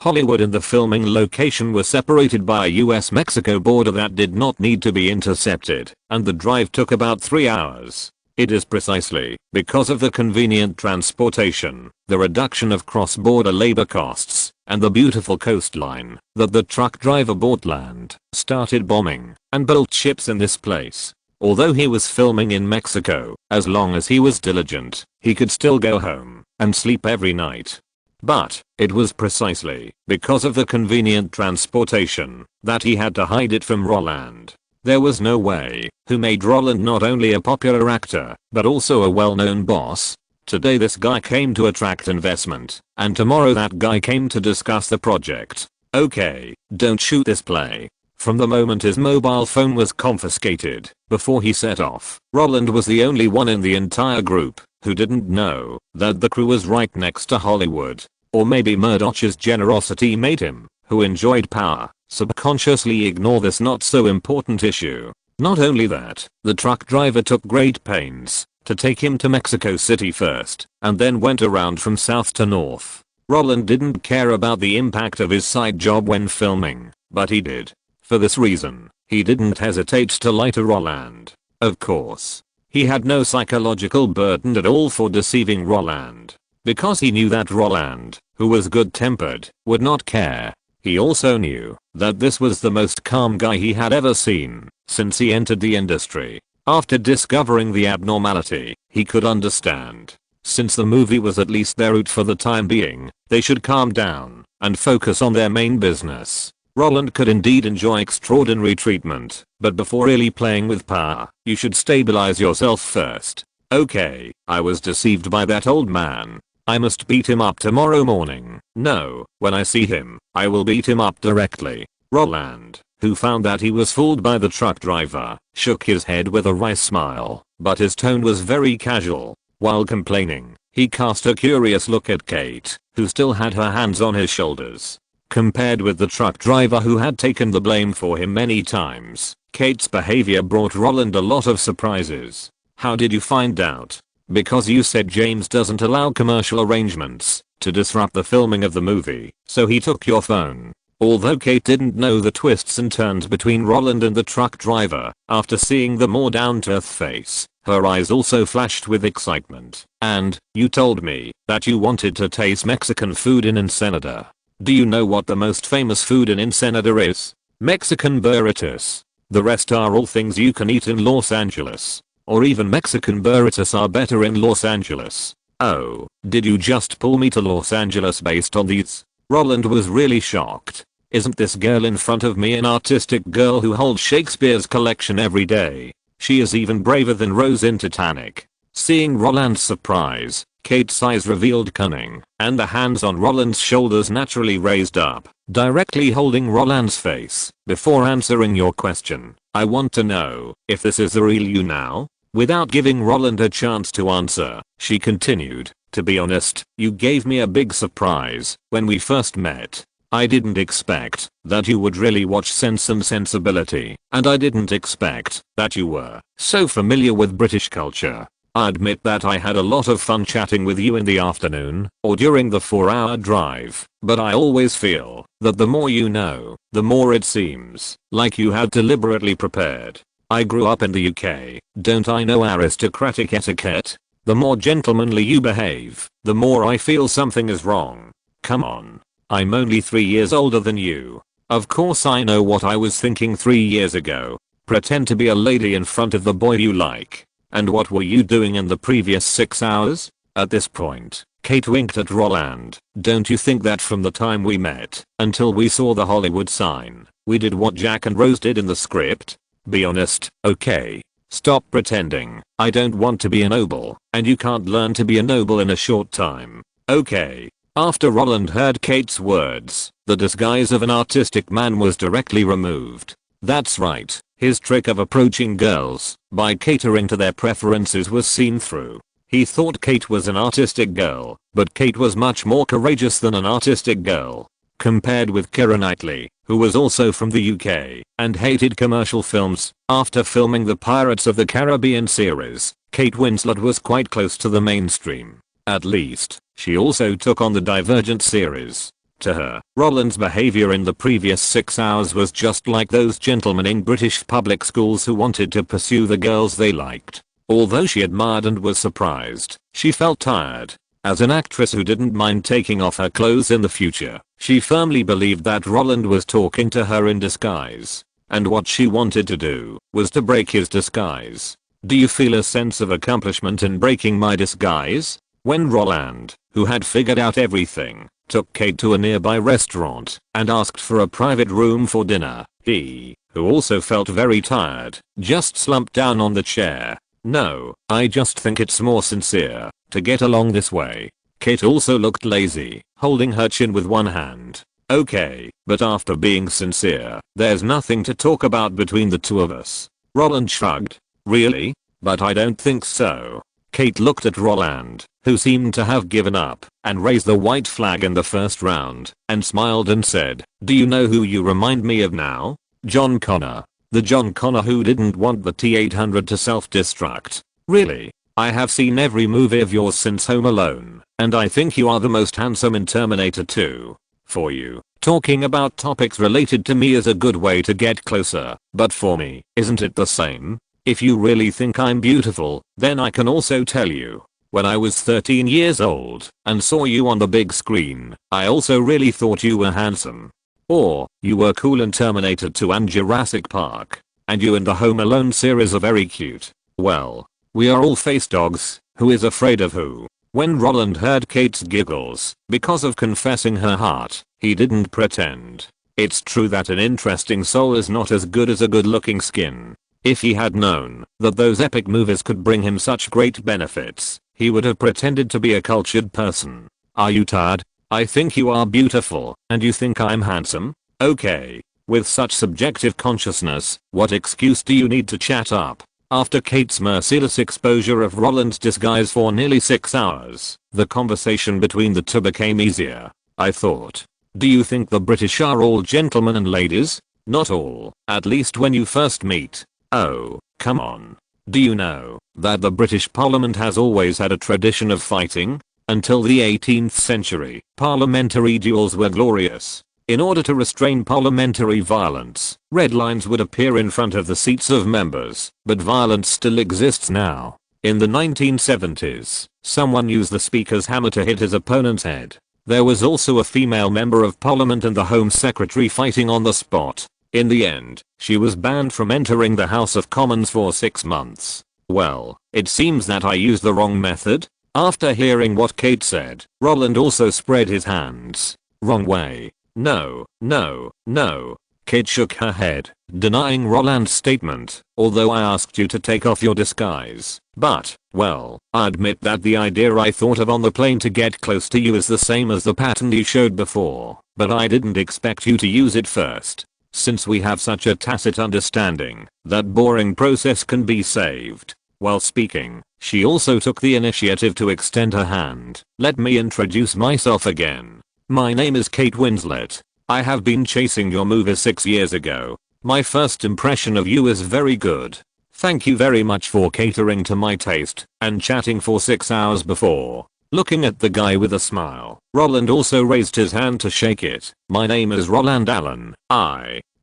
A: Hollywood and the filming location were separated by a US-Mexico border that did not need to be intercepted, and the drive took about 3 hours. It is precisely because of the convenient transportation, the reduction of cross-border labor costs, and the beautiful coastline that the truck driver bought land, started bombing, and built ships in this place. Although he was filming in Mexico, as long as he was diligent, he could still go home and sleep every night. But it was precisely because of the convenient transportation that he had to hide it from Roland. There was no way, who made Roland not only a popular actor, but also a well-known boss. Today this guy came to attract investment, and tomorrow that guy came to discuss the project. Okay, don't shoot this play. From the moment his mobile phone was confiscated, before he set off, Roland was the only one in the entire group who didn't know that the crew was right next to Hollywood. Or maybe Murdoch's generosity made him, who enjoyed power, subconsciously ignore this not so important issue. Not only that, the truck driver took great pains to take him to Mexico City first, and then went around from south to north. Roland didn't care about the impact of his side job when filming, but he did. For this reason, he didn't hesitate to lie to Roland. Of course, he had no psychological burden at all for deceiving Roland, because he knew that Roland, who was good-tempered, would not care. He also knew that this was the most calm guy he had ever seen since he entered the industry. After discovering the abnormality, he could understand. Since the movie was at least their route for the time being, they should calm down and focus on their main business. Roland could indeed enjoy extraordinary treatment, but before really playing with power, you should stabilize yourself first. Okay, I was deceived by that old man. I must beat him up tomorrow morning. No, when I see him, I will beat him up directly. Roland, who found that he was fooled by the truck driver, shook his head with a wry smile, but his tone was very casual. While complaining, he cast a curious look at Kate, who still had her hands on his shoulders. Compared with the truck driver who had taken the blame for him many times, Kate's behavior brought Roland a lot of surprises. How did you find out? Because you said James doesn't allow commercial arrangements to disrupt the filming of the movie, so he took your phone. Although Kate didn't know the twists and turns between Roland and the truck driver, after seeing the more down-to-earth face, her eyes also flashed with excitement. And, you told me that you wanted to taste Mexican food in Ensenada. Do you know what the most famous food in Ensenada is? Mexican burritos. The rest are all things you can eat in Los Angeles. Or even Mexican burritos are better in Los Angeles. Oh, did you just pull me to Los Angeles based on these? Roland was really shocked. Isn't this girl in front of me an artistic girl who holds Shakespeare's collection every day? She is even braver than Rose in Titanic. Seeing Roland's surprise, Kate's eyes revealed cunning, and the hands on Roland's shoulders naturally raised up, directly holding Roland's face. Before answering your question, I want to know if this is the real you now? Without giving Roland a chance to answer, she continued, to be honest, you gave me a big surprise when we first met. I didn't expect that you would really watch Sense and Sensibility, and I didn't expect that you were so familiar with British culture. I admit that I had a lot of fun chatting with you in the afternoon or during the 4-hour drive, but I always feel that the more you know, the more it seems like you had deliberately prepared. I grew up in the UK, don't I know aristocratic etiquette? The more gentlemanly you behave, the more I feel something is wrong. Come on. I'm only 3 years older than you. Of course I know what I was thinking 3 years ago. Pretend to be a lady in front of the boy you like. And what were you doing in the previous 6 hours? At this point, Kate winked at Roland. Don't you think that from the time we met until we saw the Hollywood sign, we did what Jack and Rose did in the script? Be honest, okay? Stop pretending. I don't want to be a noble, and you can't learn to be a noble in a short time. Okay. After Roland heard Kate's words, the disguise of an artistic man was directly removed. That's right, his trick of approaching girls by catering to their preferences was seen through. He thought Kate was an artistic girl, but Kate was much more courageous than an artistic girl. Compared with Keira Knightley, who was also from the UK and hated commercial films, after filming the Pirates of the Caribbean series, Kate Winslet was quite close to the mainstream. At least, she also took on the Divergent series. To her, Roland's behavior in the previous 6 hours was just like those gentlemen in British public schools who wanted to pursue the girls they liked. Although she admired and was surprised, she felt tired. As an actress who didn't mind taking off her clothes in the future, she firmly believed that Roland was talking to her in disguise. And what she wanted to do was to break his disguise. Do you feel a sense of accomplishment in breaking my disguise? When Roland who had figured out everything, took Kate to a nearby restaurant and asked for a private room for dinner. He, who also felt very tired, just slumped down on the chair. No, I just think it's more sincere to get along this way. Kate also looked lazy, holding her chin with one hand. Okay, but after being sincere, there's nothing to talk about between the two of us. Roland shrugged. Really? But I don't think so. Kate looked at Roland, who seemed to have given up, and raised the white flag in the first round, and smiled and said, "Do you know who you remind me of now? John Connor. The John Connor who didn't want the T-800 to self-destruct. Really? I have seen every movie of yours since Home Alone, and I think you are the most handsome in Terminator 2. For you, talking about topics related to me is a good way to get closer, but for me, isn't it the same? If you really think I'm beautiful, then I can also tell you. When I was 13 years old and saw you on the big screen, I also really thought you were handsome. Or, you were cool in Terminator 2 and Jurassic Park. And you in the Home Alone series are very cute. Well, we are all face dogs. Who is afraid of who?" When Roland heard Kate's giggles, because of confessing her heart, he didn't pretend. It's true that an interesting soul is not as good as a good-looking skin. If he had known that those epic movies could bring him such great benefits, he would have pretended to be a cultured person. Are you tired? I think you are beautiful, and you think I'm handsome? Okay. With such subjective consciousness, what excuse do you need to chat up? After Kate's merciless exposure of Roland's disguise for nearly 6 hours, the conversation between the two became easier. I thought. Do you think the British are all gentlemen and ladies? Not all, at least when you first meet. Oh, come on. Do you know that the British Parliament has always had a tradition of fighting? Until the 18th century, parliamentary duels were glorious. In order to restrain parliamentary violence, red lines would appear in front of the seats of members, but violence still exists now. In the 1970s, someone used the speaker's hammer to hit his opponent's head. There was also a female member of parliament and the Home Secretary fighting on the spot. In the end, she was banned from entering the House of Commons for 6 months. Well, it seems that I used the wrong method. After hearing what Kate said, Roland also spread his hands. Wrong way. No, no, no. Kate shook her head, denying Roland's statement, although I asked you to take off your disguise. But, well, I admit that the idea I thought of on the plane to get close to you is the same as the pattern you showed before, but I didn't expect you to use it first. Since we have such a tacit understanding, that boring process can be saved. While speaking, she also took the initiative to extend her hand. Let me introduce myself again. My name is Kate Winslet. I have been chasing your movie 6 years ago. My first impression of you is very good. Thank you very much for catering to my taste and chatting for 6 hours before. Looking at the guy with a smile, Roland also raised his hand to shake it. My name is Roland Allen.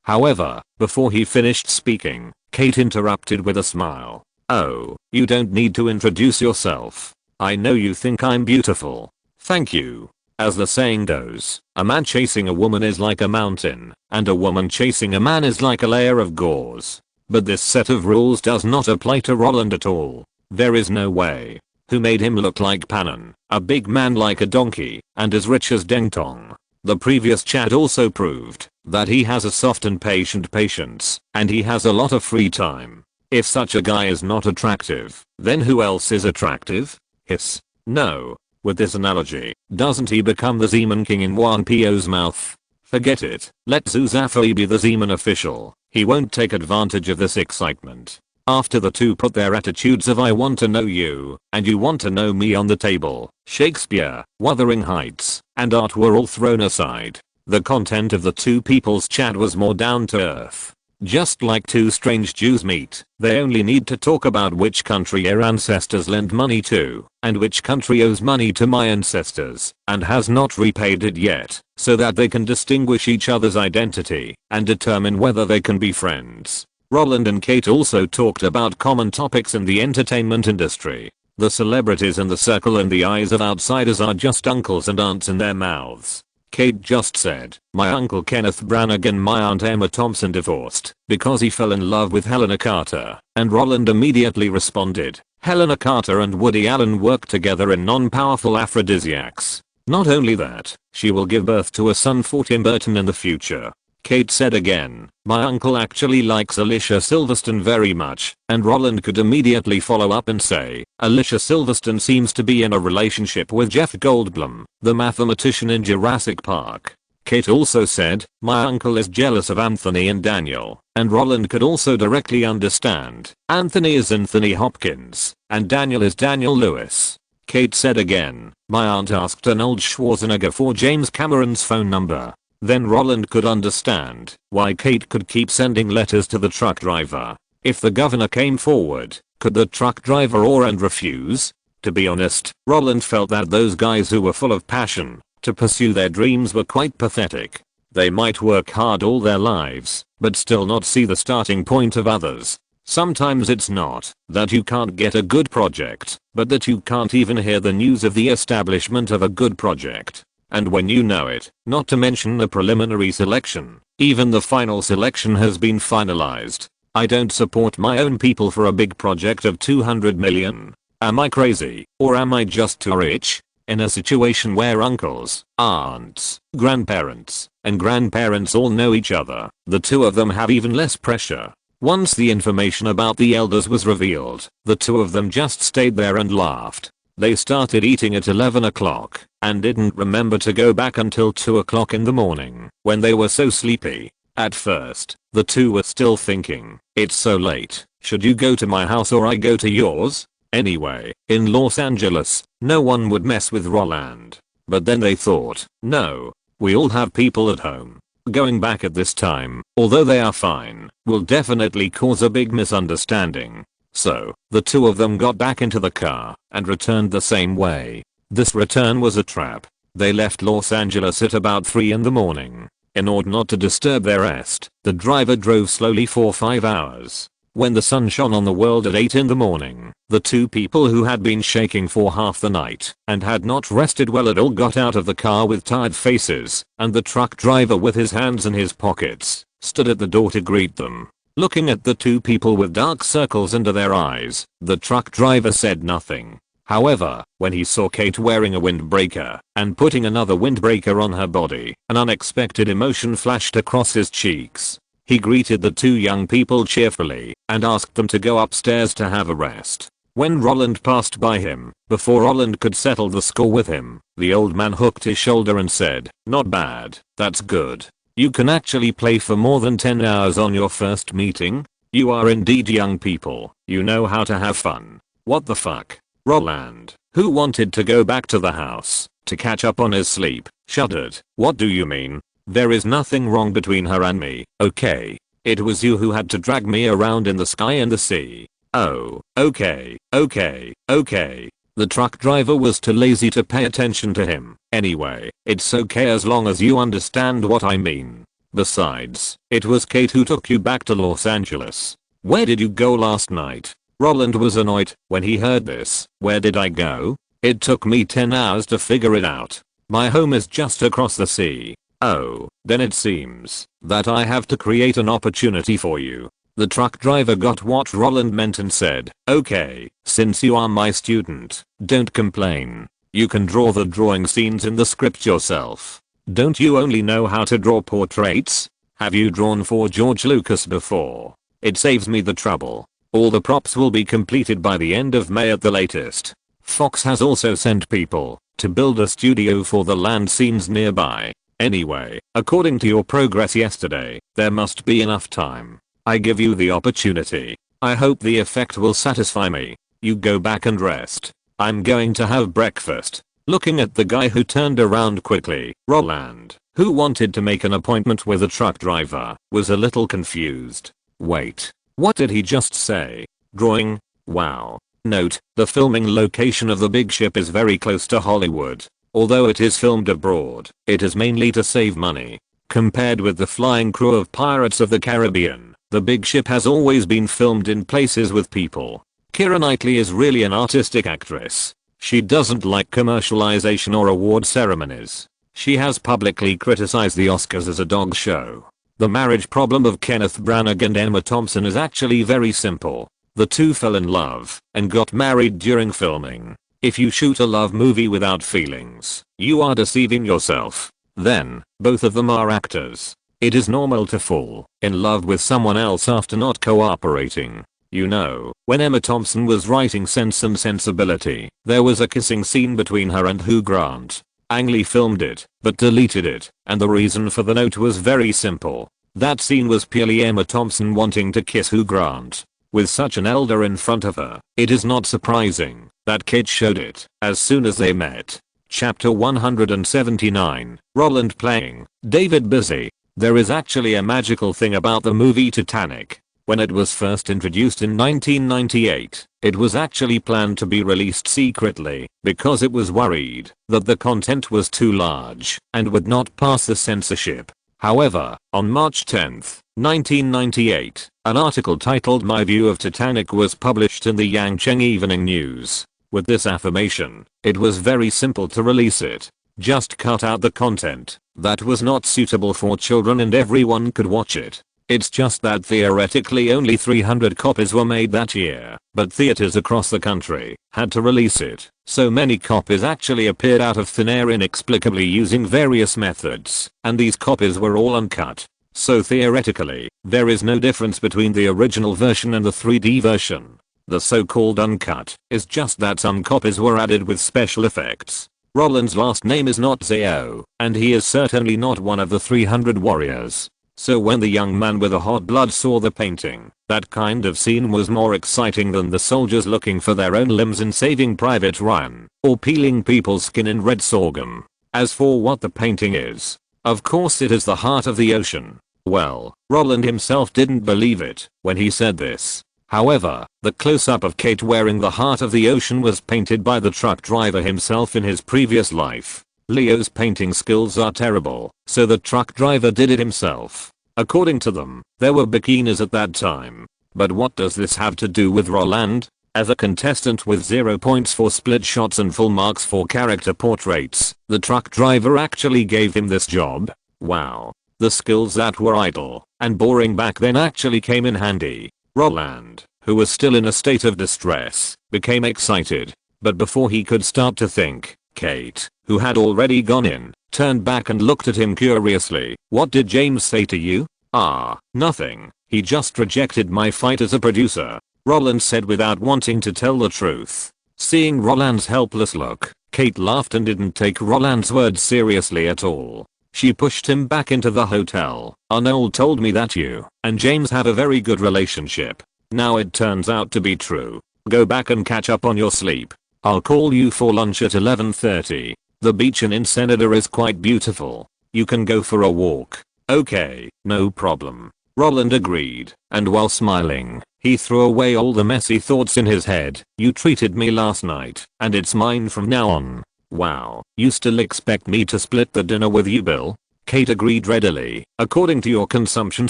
A: However, before he finished speaking, Kate interrupted with a smile. Oh, you don't need to introduce yourself. I know you think I'm beautiful. Thank you. As the saying goes, a man chasing a woman is like a mountain, and a woman chasing a man is like a layer of gauze. But this set of rules does not apply to Roland at all. There is no way. Who made him look like Pannon, a big man like a donkey, and as rich as Deng Tong. The previous chat also proved that he has a soft and patient patience, and he has a lot of free time. If such a guy is not attractive, then who else is attractive? Hiss. No. With this analogy, doesn't he become the Zeman King in Juan Pio's mouth? Forget it. Let Zuzafoi be the Zeman official. He won't take advantage of this excitement. After the two put their attitudes of I want to know you, and you want to know me on the table, Shakespeare, Wuthering Heights, and art were all thrown aside. The content of the two people's chat was more down to earth. Just like two strange Jews meet, they only need to talk about which country their ancestors lent money to, and which country owes money to my ancestors, and has not repaid it yet, so that they can distinguish each other's identity, and determine whether they can be friends. Roland and Kate also talked about common topics in the entertainment industry. The celebrities in the circle and the eyes of outsiders are just uncles and aunts in their mouths. Kate just said, my uncle Kenneth Branagh and my aunt Emma Thompson divorced because he fell in love with Helena Carter, and Roland immediately responded, Helena Carter and Woody Allen work together in non-powerful aphrodisiacs. Not only that, she will give birth to a son for Tim Burton in the future. Kate said again, my uncle actually likes Alicia Silverstone very much, and Roland could immediately follow up and say, Alicia Silverstone seems to be in a relationship with Jeff Goldblum, the mathematician in Jurassic Park. Kate also said, my uncle is jealous of Anthony and Daniel, and Roland could also directly understand, Anthony is Anthony Hopkins, and Daniel is Daniel Lewis. Kate said again, my aunt asked Arnold Schwarzenegger for James Cameron's phone number. Then Roland could understand why Kate could keep sending letters to the truck driver. If the governor came forward, could the truck driver and refuse? To be honest, Roland felt that those guys who were full of passion to pursue their dreams were quite pathetic. They might work hard all their lives, but still not see the starting point of others. Sometimes it's not that you can't get a good project, but that you can't even hear the news of the establishment of a good project. And when you know it, not to mention the preliminary selection, even the final selection has been finalized. I don't support my own people for a big project of 200 million. Am I crazy, or am I just too rich? In a situation where uncles, aunts, grandparents, and grandparents all know each other, the two of them have even less pressure. Once the information about the elders was revealed, the two of them just stayed there and laughed. They started eating at 11 o'clock and didn't remember to go back until 2 o'clock in the morning when they were so sleepy. At first, the two were still thinking, it's so late, should you go to my house or I go to yours? Anyway, in Los Angeles, no one would mess with Roland. But then they thought, no, we all have people at home. Going back at this time, although they are fine, will definitely cause a big misunderstanding. So, the two of them got back into the car and returned the same way. This return was a trap. They left Los Angeles at about 3 in the morning. In order not to disturb their rest, the driver drove slowly for 5 hours. When the sun shone on the world at 8 in the morning, the two people who had been shaking for half the night and had not rested well at all got out of the car with tired faces, and the truck driver with his hands in his pockets stood at the door to greet them. Looking at the two people with dark circles under their eyes, the truck driver said nothing. However, when he saw Kate wearing a windbreaker and putting another windbreaker on her body, an unexpected emotion flashed across his cheeks. He greeted the two young people cheerfully and asked them to go upstairs to have a rest. When Roland passed by him, before Roland could settle the score with him, the old man hooked his shoulder and said, not bad, that's good. You can actually play for more than 10 hours on your first meeting? You are indeed young people, you know how to have fun. What the fuck? Roland, who wanted to go back to the house to catch up on his sleep, shuddered. What do you mean? There is nothing wrong between her and me, okay? It was you who had to drag me around in the sky and the sea. Oh, okay. The truck driver was too lazy to pay attention to him. Anyway, it's okay as long as you understand what I mean. Besides, it was Kate who took you back to Los Angeles. Where did you go last night? Roland was annoyed when he heard this. Where did I go? It took me 10 hours to figure it out. My home is just across the sea. Oh, then it seems that I have to create an opportunity for you. The truck driver got what Roland meant and said, okay, since you are my student, don't complain. You can draw the drawing scenes in the script yourself. Don't you only know how to draw portraits? Have you drawn for George Lucas before? It saves me the trouble. All the props will be completed by the end of May at the latest. Fox has also sent people to build a studio for the land scenes nearby. Anyway, according to your progress yesterday, there must be enough time. I give you the opportunity. I hope the effect will satisfy me. You go back and rest. I'm going to have breakfast. Looking at the guy who turned around quickly, Roland, who wanted to make an appointment with a truck driver, was a little confused. Wait, what did he just say? Drawing? Wow. Note, the filming location of The Big Ship is very close to Hollywood. Although it is filmed abroad, it is mainly to save money. Compared with the flying crew of Pirates of the Caribbean, The Big Ship has always been filmed in places with people. Keira Knightley is really an artistic actress. She doesn't like commercialization or award ceremonies. She has publicly criticized the Oscars as a dog show. The marriage problem of Kenneth Branagh and Emma Thompson is actually very simple. The two fell in love and got married during filming. If you shoot a love movie without feelings, you are deceiving yourself. Then, both of them are actors. It is normal to fall in love with someone else after not cooperating. You know, when Emma Thompson was writing Sense and Sensibility, there was a kissing scene between her and Hugh Grant. Ang Lee filmed it, but deleted it, and the reason for the note was very simple. That scene was purely Emma Thompson wanting to kiss Hugh Grant. With such an elder in front of her, it is not surprising that Kate showed it as soon as they met. Chapter 179, Roland playing David Busy. There is actually a magical thing about the movie Titanic. When it was first introduced in 1998, it was actually planned to be released secretly because it was worried that the content was too large and would not pass the censorship. However, on March 10, 1998, an article titled My View of Titanic was published in the Yangcheng Evening News. With this affirmation, it was very simple to release it. Just cut out the content that was not suitable for children and everyone could watch it. It's just that theoretically only 300 copies were made that year, but theaters across the country had to release it. So many copies actually appeared out of thin air inexplicably using various methods, and these copies were all uncut. So theoretically, there is no difference between the original version and the 3D version. The so-called uncut is just that some copies were added with special effects. Roland's last name is not Zhao, and he is certainly not one of the 300 warriors. So when the young man with the hot blood saw the painting, that kind of scene was more exciting than the soldiers looking for their own limbs in Saving Private Ryan, or peeling people's skin in Red Sorghum. As for what the painting is, of course it is the heart of the ocean. Well, Roland himself didn't believe it when he said this. However, the close-up of Kate wearing the heart of the ocean was painted by the truck driver himself in his previous life. Leo's painting skills are terrible, so the truck driver did it himself. According to them, there were bikinis at that time. But what does this have to do with Roland? As a contestant with 0 points for split shots and full marks for character portraits, the truck driver actually gave him this job. Wow. The skills that were idle and boring back then actually came in handy. Roland, who was still in a state of distress, became excited. But before he could start to think, Kate, who had already gone in, turned back and looked at him curiously. What did James say to you? Ah, nothing. He just rejected my fight as a producer, Roland said without wanting to tell the truth. Seeing Roland's helpless look, Kate laughed and didn't take Roland's words seriously at all. She pushed him back into the hotel. Arnold told me that you and James have a very good relationship. Now it turns out to be true. Go back and catch up on your sleep. I'll call you for lunch at 11:30. The beach in Ensenada is quite beautiful. You can go for a walk. Okay, no problem. Roland agreed, and while smiling, he threw away all the messy thoughts in his head. You treated me last night, and it's mine from now on. Wow, you still expect me to split the dinner with you, Bill? Kate agreed readily. According to your consumption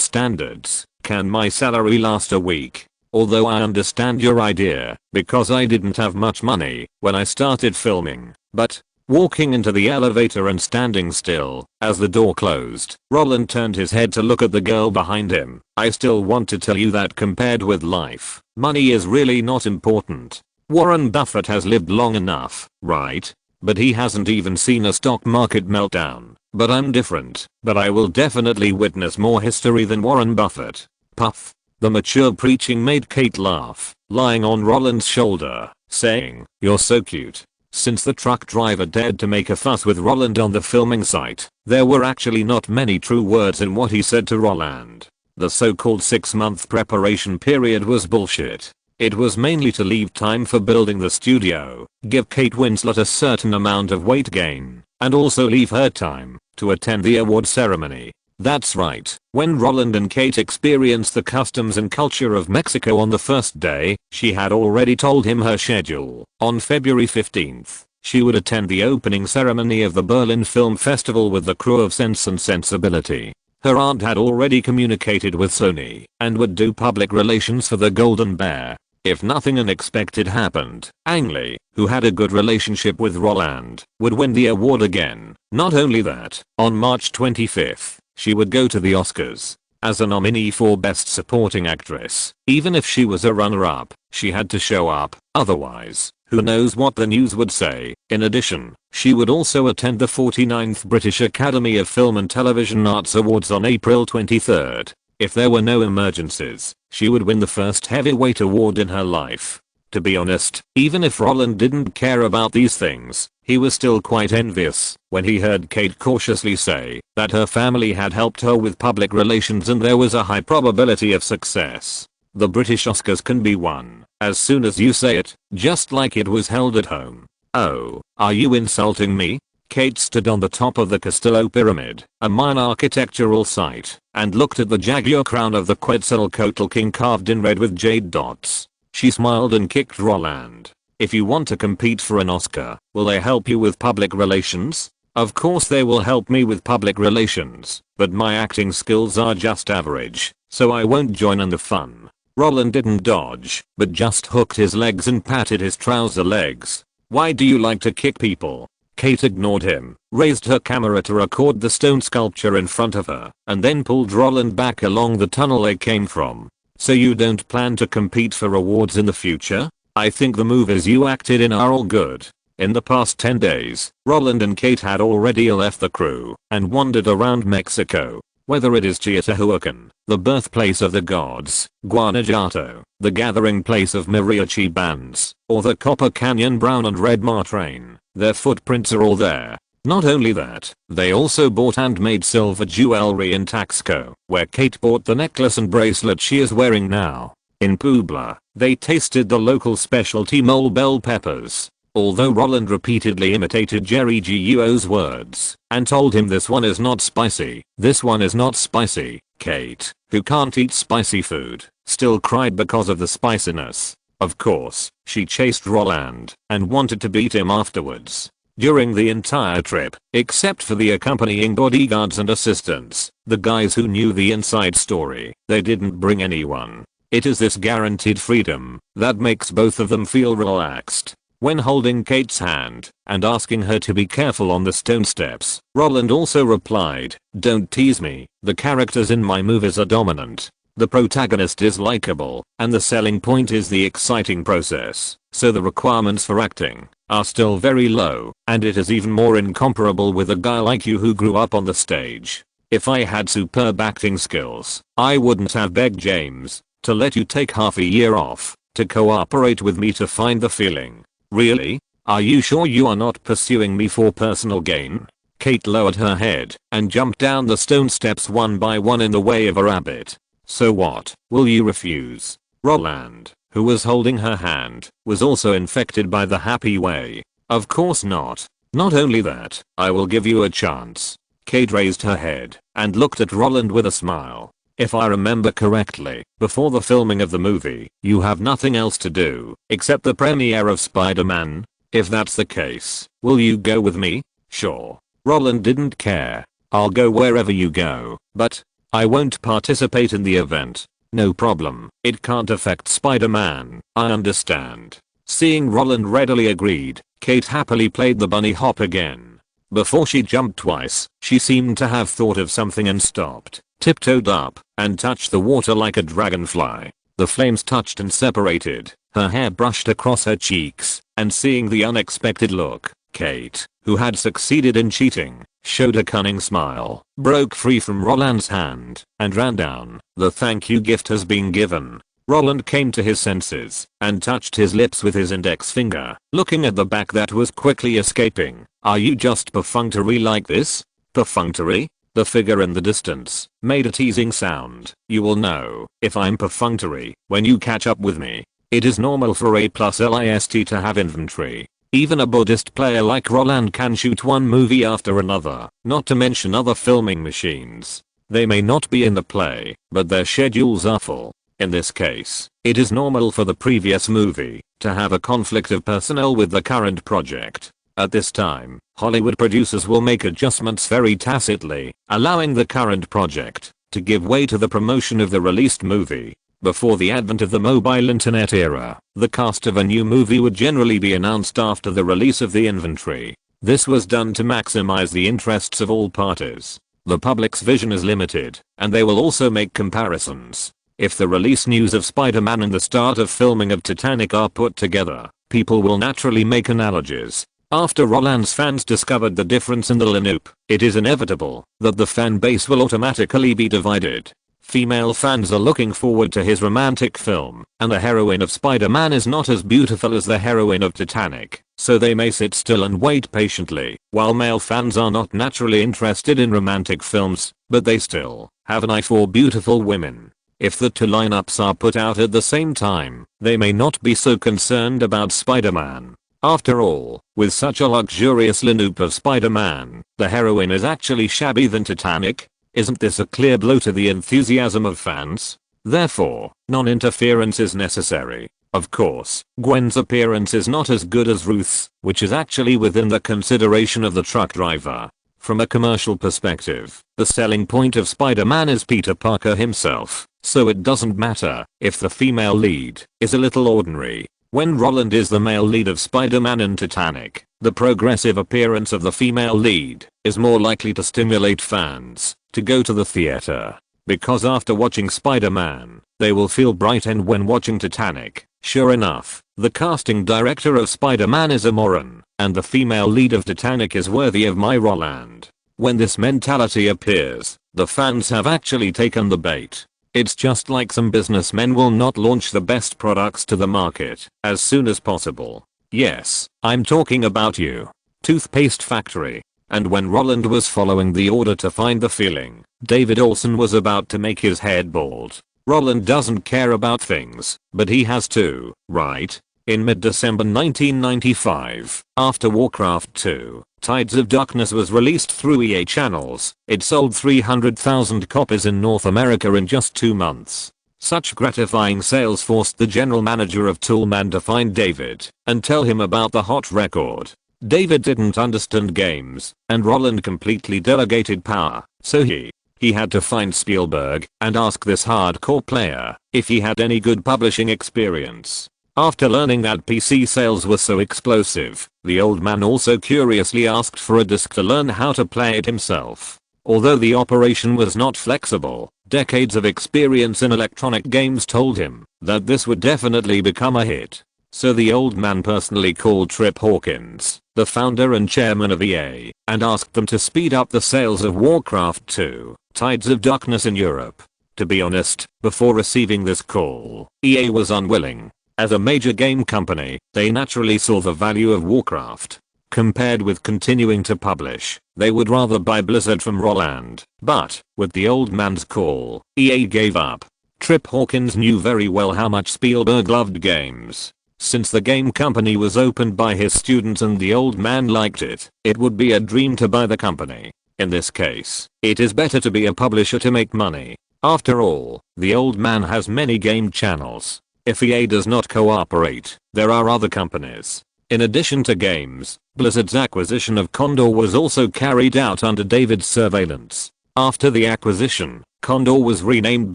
A: standards, can my salary last a week? Although I understand your idea, because I didn't have much money when I started filming. But, walking into the elevator and standing still as the door closed, Roland turned his head to look at the girl behind him. I still want to tell you that compared with life, money is really not important. Warren Buffett has lived long enough, right? But he hasn't even seen a stock market meltdown. But I'm different. But I will definitely witness more history than Warren Buffett. Puff. The mature preaching made Kate laugh, lying on Roland's shoulder, saying, "You're so cute." Since the truck driver dared to make a fuss with Roland on the filming site, there were actually not many true words in what he said to Roland. The so-called 6-month preparation period was bullshit. It was mainly to leave time for building the studio, give Kate Winslet a certain amount of weight gain, and also leave her time to attend the award ceremony. That's right, when Roland and Kate experienced the customs and culture of Mexico on the first day, she had already told him her schedule. On February 15th, she would attend the opening ceremony of the Berlin Film Festival with the crew of Sense and Sensibility. Her aunt had already communicated with Sony and would do public relations for the Golden Bear. If nothing unexpected happened, Ang Lee, who had a good relationship with Roland, would win the award again. Not only that, on March 25th, she would go to the Oscars. as a nominee for Best Supporting Actress. Even if she was a runner-up, she had to show up, otherwise, who knows what the news would say. In addition, she would also attend the 49th British Academy of Film and Television Arts Awards on April 23rd. If there were no emergencies, she would win the first heavyweight award in her life. To be honest, even if Roland didn't care about these things, he was still quite envious when he heard Kate cautiously say that her family had helped her with public relations and there was a high probability of success. The British Oscars can be won as soon as you say it, just like it was held at home. Oh, are you insulting me? Kate stood on the top of the Castello Pyramid, a Mayan architectural site, and looked at the jaguar crown of the Quetzalcoatl King carved in red with jade dots. She smiled and kicked Roland. If you want to compete for an Oscar, will they help you with public relations? Of course they will help me with public relations, but my acting skills are just average, so I won't join in the fun. Roland didn't dodge, but just hooked his legs and patted his trouser legs. Why do you like to kick people? Kate ignored him, raised her camera to record the stone sculpture in front of her, and then pulled Roland back along the tunnel they came from. So you don't plan to compete for awards in the future? I think the movies you acted in are all good. In the past 10 days, Roland and Kate had already left the crew and wandered around Mexico. Whether it is Teotihuacan, the birthplace of the gods, Guanajuato, the gathering place of mariachi bands, or the Copper Canyon Brown and Red Mar Train, their footprints are all there. Not only that, they also bought and made silver jewelry in Taxco, where Kate bought the necklace and bracelet she is wearing now. In Puebla, they tasted the local specialty mole bell peppers. Although Roland repeatedly imitated Jerry Guo's words and told him this one is not spicy, this one is not spicy, Kate, who can't eat spicy food, still cried because of the spiciness. Of course, she chased Roland and wanted to beat him afterwards. During the entire trip, except for the accompanying bodyguards and assistants, the guys who knew the inside story, they didn't bring anyone. It is this guaranteed freedom that makes both of them feel relaxed. When holding Kate's hand and asking her to be careful on the stone steps, Roland also replied, "Don't tease me, the characters in my movies are dominant. The protagonist is likable, and the selling point is the exciting process, so the requirements for acting are still very low, and it is even more incomparable with a guy like you who grew up on the stage. If I had superb acting skills, I wouldn't have begged James to let you take half a year off to cooperate with me to find the feeling. Really? Are you sure you are not pursuing me for personal gain?" Kate lowered her head and jumped down the stone steps one by one in the way of a rabbit. "So what, will you refuse?" Roland, who was holding her hand, was also infected by the happy way. "Of course not. Not only that, I will give you a chance." Kate raised her head and looked at Roland with a smile. "If I remember correctly, before the filming of the movie, you have nothing else to do except the premiere of Spider-Man. If that's the case, will you go with me?" "Sure." Roland didn't care. "I'll go wherever you go, but I won't participate in the event." "No problem. It can't affect Spider-Man, I understand." Seeing Roland readily agreed, Kate happily played the bunny hop again. Before she jumped twice, she seemed to have thought of something and stopped, tiptoed up, and touched the water like a dragonfly. The flames touched and separated, her hair brushed across her cheeks, and seeing the unexpected look, Kate, who had succeeded in cheating, showed a cunning smile, broke free from Roland's hand, and ran down. "The thank you gift has been given." Roland came to his senses and touched his lips with his index finger, looking at the back that was quickly escaping. "Are you just perfunctory like this?" "Perfunctory?" The figure in the distance made a teasing sound. "You will know if I'm perfunctory when you catch up with me. It is normal for A+list to have inventory. Even a Buddhist player like Roland can shoot one movie after another, not to mention other filming machines. They may not be in the play, but their schedules are full. In this case, it is normal for the previous movie to have a conflict of personnel with the current project. At this time, Hollywood producers will make adjustments very tacitly, allowing the current project to give way to the promotion of the released movie. Before the advent of the mobile internet era, the cast of a new movie would generally be announced after the release of the inventory. This was done to maximize the interests of all parties. the public's vision is limited, and they will also make comparisons. If the release news of Spider-Man and the start of filming of Titanic are put together, people will naturally make analogies. After Roland's fans discovered the difference in the lineup, it is inevitable that the fan base will automatically be divided. Female fans are looking forward to his romantic film, and the heroine of Spider-Man is not as beautiful as the heroine of Titanic, so they may sit still and wait patiently, while male fans are not naturally interested in romantic films, but they still have an eye for beautiful women. If the two lineups are put out at the same time, they may not be so concerned about Spider-Man. After all, with such a luxurious lineup of Spider-Man, the heroine is actually shabby than Titanic. Isn't this a clear blow to the enthusiasm of fans? Therefore, non-interference is necessary. Of course, Gwen's appearance is not as good as Ruth's, which is actually within the consideration of the truck driver. From a commercial perspective, the selling point of Spider-Man is Peter Parker himself, so it doesn't matter if the female lead is a little ordinary. When Roland is the male lead of Spider-Man and Titanic, the progressive appearance of the female lead is more likely to stimulate fans to go to the theater. Because after watching Spider-Man, they will feel brightened when watching Titanic. Sure enough, the casting director of Spider-Man is a moron, and the female lead of Titanic is worthy of my Roland. When this mentality appears, the fans have actually taken the bait. It's just like some businessmen will not launch the best products to the market as soon as possible. Yes, I'm talking about you. Toothpaste Factory. And when Roland was following the order to find the filling, David Olsen was about to make his head bald. Roland doesn't care about things, but he has to, right? In mid-December 1995, after Warcraft 2, Tides of Darkness was released through EA channels, it sold 300,000 copies in North America in just 2 months. Such gratifying sales forced the general manager of Toolman to find David and tell him about the hot record. David didn't understand games, and Roland completely delegated power, so he had to find Spielberg and ask this hardcore player if he had any good publishing experience. After learning that PC sales were so explosive, the old man also curiously asked for a disc to learn how to play it himself. Although the operation was not flexible, decades of experience in electronic games told him that this would definitely become a hit. So the old man personally called Trip Hawkins, the founder and chairman of EA, and asked them to speed up the sales of Warcraft 2, Tides of Darkness in Europe. To be honest, before receiving this call, EA was unwilling. As a major game company, they naturally saw the value of Warcraft. Compared with continuing to publish, they would rather buy Blizzard from Roland. But, with the old man's call, EA gave up. Trip Hawkins knew very well how much Spielberg loved games. Since the game company was opened by his students and the old man liked it, it would be a dream to buy the company. In this case, it is better to be a publisher to make money. After all, the old man has many game channels. If EA does not cooperate, there are other companies. In addition to games, Blizzard's acquisition of Condor was also carried out under David's surveillance. After the acquisition, Condor was renamed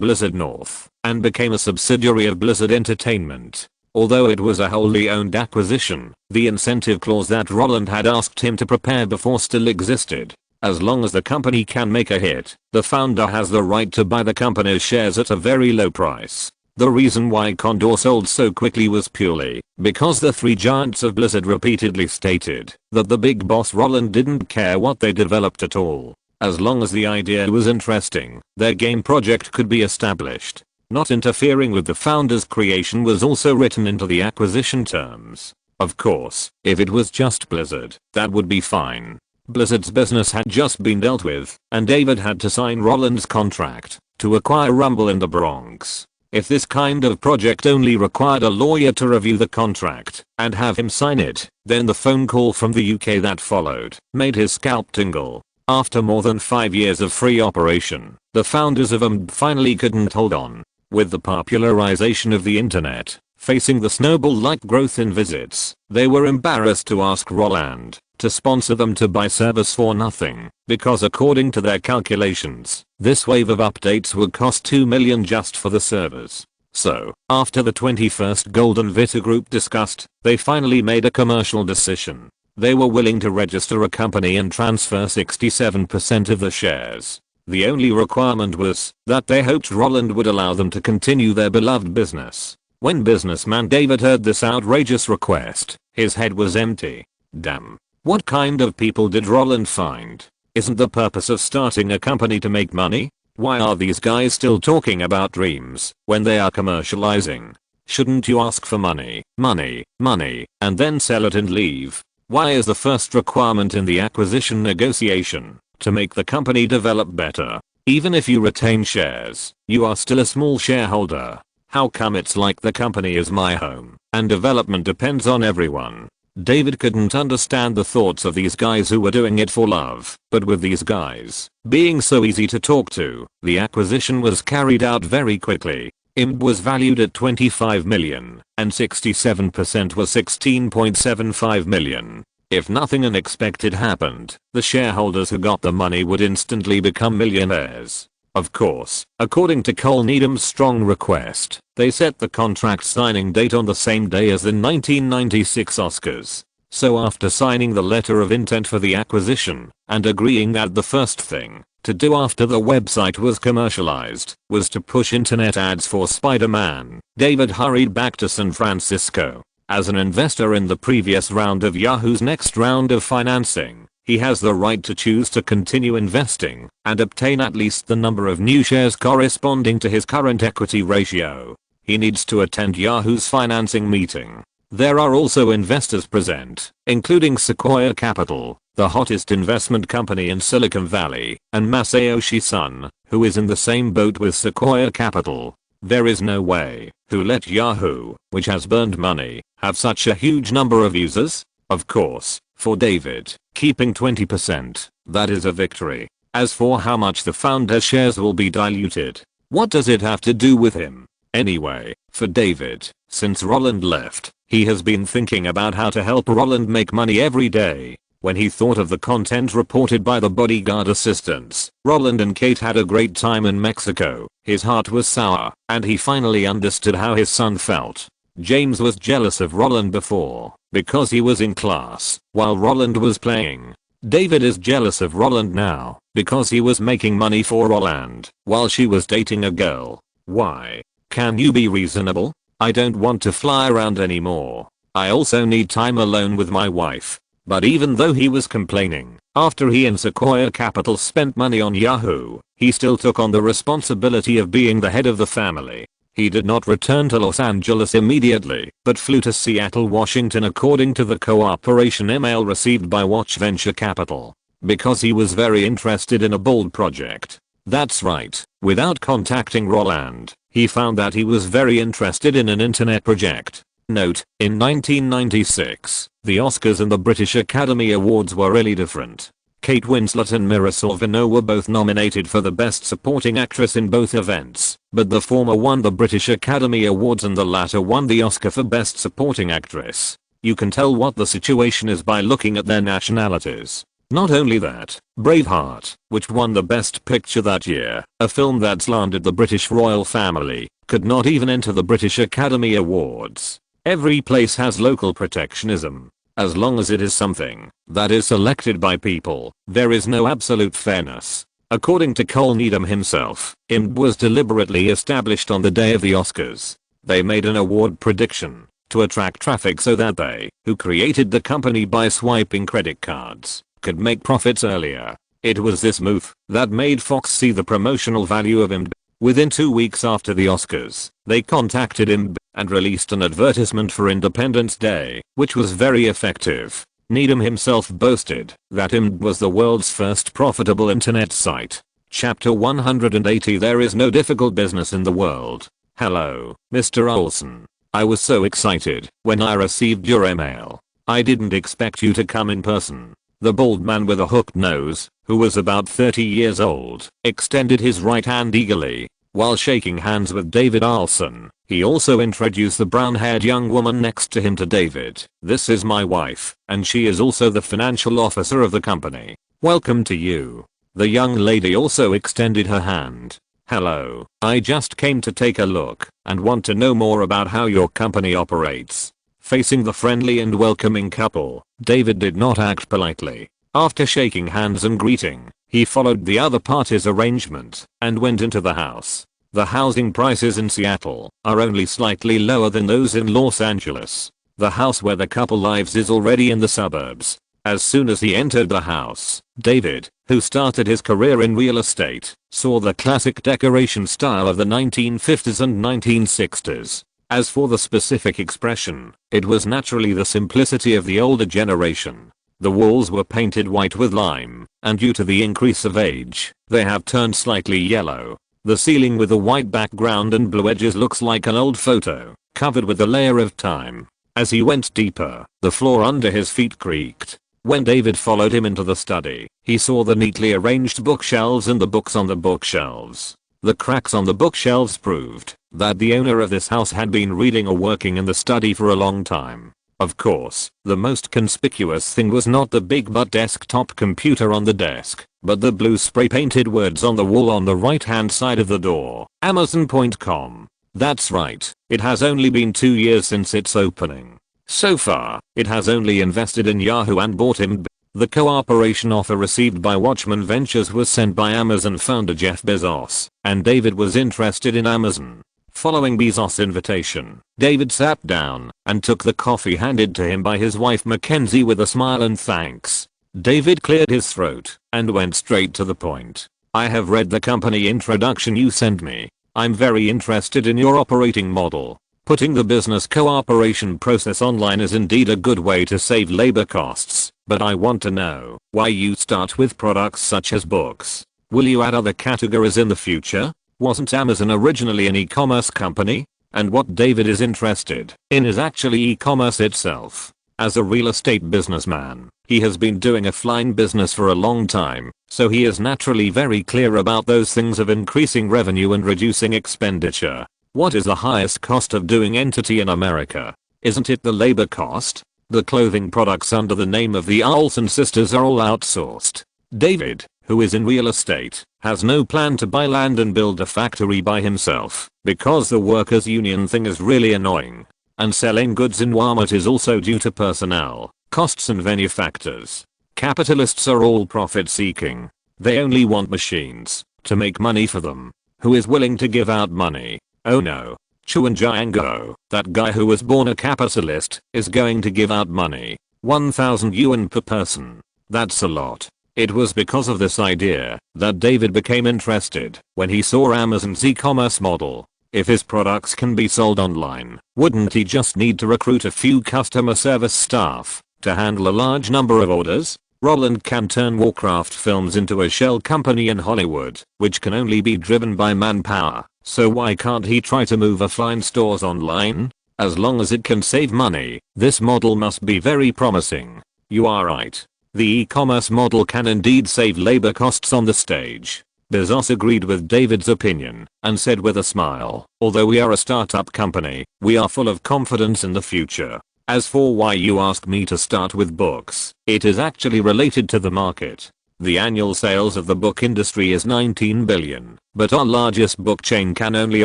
A: Blizzard North and became a subsidiary of Blizzard Entertainment. Although it was a wholly owned acquisition, the incentive clause that Roland had asked him to prepare before still existed. As long as the company can make a hit, the founder has the right to buy the company's shares at a very low price. The reason why Condor sold so quickly was purely because the three giants of Blizzard repeatedly stated that the big boss Roland didn't care what they developed at all. As long as the idea was interesting, their game project could be established. Not interfering with the founder's creation was also written into the acquisition terms. Of course, if it was just Blizzard, that would be fine. Blizzard's business had just been dealt with, and David had to sign Roland's contract to acquire Rumble in the Bronx. If this kind of project only required a lawyer to review the contract and have him sign it, then the phone call from the UK that followed made his scalp tingle. After more than 5 years of free operation, the founders of AMD finally couldn't hold on. With the popularization of the internet facing the snowball-like growth in visits, they were embarrassed to ask Roland to sponsor them to buy service for nothing, because according to their calculations, this wave of updates would cost $2 million just for the servers. So, after the 21st Golden Vita Group discussed, they finally made a commercial decision. They were willing to register a company and transfer 67% of the shares. The only requirement was that they hoped Roland would allow them to continue their beloved business. When businessman David heard this outrageous request, his head was empty. Damn. What kind of people did Roland find? Isn't the purpose of starting a company to make money? Why are these guys still talking about dreams when they are commercializing? Shouldn't you ask for money, money, money, and then sell it and leave? Why is the first requirement in the acquisition negotiation to make the company develop better? Even if you retain shares, you are still a small shareholder. How come it's like the company is my home and development depends on everyone? David couldn't understand the thoughts of these guys who were doing it for love, but with these guys being so easy to talk to, the acquisition was carried out very quickly. IMB was valued at 25 million, and 67% was 16.75 million. If nothing unexpected happened, the shareholders who got the money would instantly become millionaires. Of course, according to Cole Needham's strong request, they set the contract signing date on the same day as the 1996 Oscars. So after signing the letter of intent for the acquisition, and agreeing that the first thing to do after the website was commercialized was to push internet ads for Spider-Man, David hurried back to San Francisco. As an investor in the previous round of Yahoo's next round of financing, he has the right to choose to continue investing and obtain at least the number of new shares corresponding to his current equity ratio. He needs to attend Yahoo's financing meeting. There are also investors present, including Sequoia Capital, the hottest investment company in Silicon Valley, and Masayoshi Son, who is in the same boat with Sequoia Capital. There is no way who let Yahoo, which has burned money, have such a huge number of users. Of course, for David, keeping 20%, that is a victory. As for how much the founder's shares will be diluted, what does it have to do with him? Anyway, for David, since Roland left, he has been thinking about how to help Roland make money every day. When he thought of the content reported by the bodyguard assistants, Roland and Kate had a great time in Mexico. His heart was sour, and he finally understood how his son felt. James was jealous of Roland before, because he was in class, while Roland was playing. David is jealous of Roland now, because he was making money for Roland, while she was dating a girl. Why? Can you be reasonable? I don't want to fly around anymore. I also need time alone with my wife. But even though he was complaining, after he and Sequoia Capital spent money on Yahoo, he still took on the responsibility of being the head of the family. He did not return to Los Angeles immediately, but flew to Seattle, Washington according to the cooperation email received by Watch Venture Capital, because he was very interested in a bold project. That's right, without contacting Roland, he found that he was very interested in an internet project. Note, in 1996, the Oscars and the British Academy Awards were really different. Kate Winslet and Mira Sorvino were both nominated for the Best Supporting Actress in both events, but the former won the British Academy Awards and the latter won the Oscar for Best Supporting Actress. You can tell what the situation is by looking at their nationalities. Not only that, Braveheart, which won the Best Picture that year, a film that slandered the British royal family, could not even enter the British Academy Awards. Every place has local protectionism. As long as it is something that is selected by people, there is no absolute fairness. According to Cole Needham himself, IMB was deliberately established on the day of the Oscars. They made an award prediction to attract traffic so that they, who created the company by swiping credit cards, could make profits earlier. It was this move that made Fox see the promotional value of IMB. Within 2 weeks after the Oscars, they contacted IMB and released an advertisement for Independence Day, which was very effective. Needham himself boasted that IMB was the world's first profitable internet site. Chapter 180. There is no difficult business in the world. Hello, Mr. Olsen. I was so excited when I received your email. I didn't expect you to come in person. The bald man with a hooked nose, who was about 30 years old, extended his right hand eagerly. While shaking hands with David Olsen, he also introduced the brown-haired young woman next to him to David. This is my wife, and she is also the financial officer of the company. Welcome to you. The young lady also extended her hand. Hello, I just came to take a look and want to know more about how your company operates. Facing the friendly and welcoming couple, David did not act politely. After shaking hands and greeting, he followed the other party's arrangement and went into the house. The housing prices in Seattle are only slightly lower than those in Los Angeles. The house where the couple lives is already in the suburbs. As soon as he entered the house, David, who started his career in real estate, saw the classic decoration style of the 1950s and 1960s. As for the specific expression, it was naturally the simplicity of the older generation. The walls were painted white with lime, and due to the increase of age, they have turned slightly yellow. The ceiling with a white background and blue edges looks like an old photo, covered with a layer of time. As he went deeper, the floor under his feet creaked. When David followed him into the study, he saw the neatly arranged bookshelves and the books on the bookshelves. The cracks on the bookshelves proved that the owner of this house had been reading or working in the study for a long time. Of course, the most conspicuous thing was not the big butt desktop computer on the desk, but the blue spray painted words on the wall on the right hand side of the door. Amazon.com. That's right, it has only been 2 years since its opening. So far, it has only invested in Yahoo and bought him. The cooperation offer received by Watchman Ventures was sent by Amazon founder Jeff Bezos, and David was interested in Amazon. Following Bezos' invitation, David sat down and took the coffee handed to him by his wife Mackenzie with a smile and thanks. David cleared his throat and went straight to the point. I have read the company introduction you sent me. I'm very interested in your operating model. Putting the business cooperation process online is indeed a good way to save labor costs, but I want to know why you start with products such as books. Will you add other categories in the future? Wasn't Amazon originally an e-commerce company? And what David is interested in is actually e-commerce itself. As a real estate businessman, he has been doing offline business for a long time, so he is naturally very clear about those things of increasing revenue and reducing expenditure. What is the highest cost of doing entity in America? Isn't it the labor cost? The clothing products under the name of the Olsen sisters are all outsourced. David, who is in real estate, has no plan to buy land and build a factory by himself, because the workers union thing is really annoying. And selling goods in Walmart is also due to personnel, costs and venue factors. Capitalists are all profit seeking. They only want machines to make money for them. Who is willing to give out money? Oh no. Chuan Jiango, that guy who was born a capitalist, is going to give out money. 1,000 yuan per person. That's a lot. It was because of this idea that David became interested when he saw Amazon's e-commerce model. If his products can be sold online, wouldn't he just need to recruit a few customer service staff to handle a large number of orders? Roland can turn Warcraft films into a shell company in Hollywood, which can only be driven by manpower. So why can't he try to move offline stores online? As long as it can save money, this model must be very promising. You are right. The e-commerce model can indeed save labor costs on the stage. Bezos agreed with David's opinion and said with a smile, although we are a startup company, we are full of confidence in the future. As for why you ask me to start with books, it is actually related to the market. The annual sales of the book industry is 19 billion, but our largest book chain can only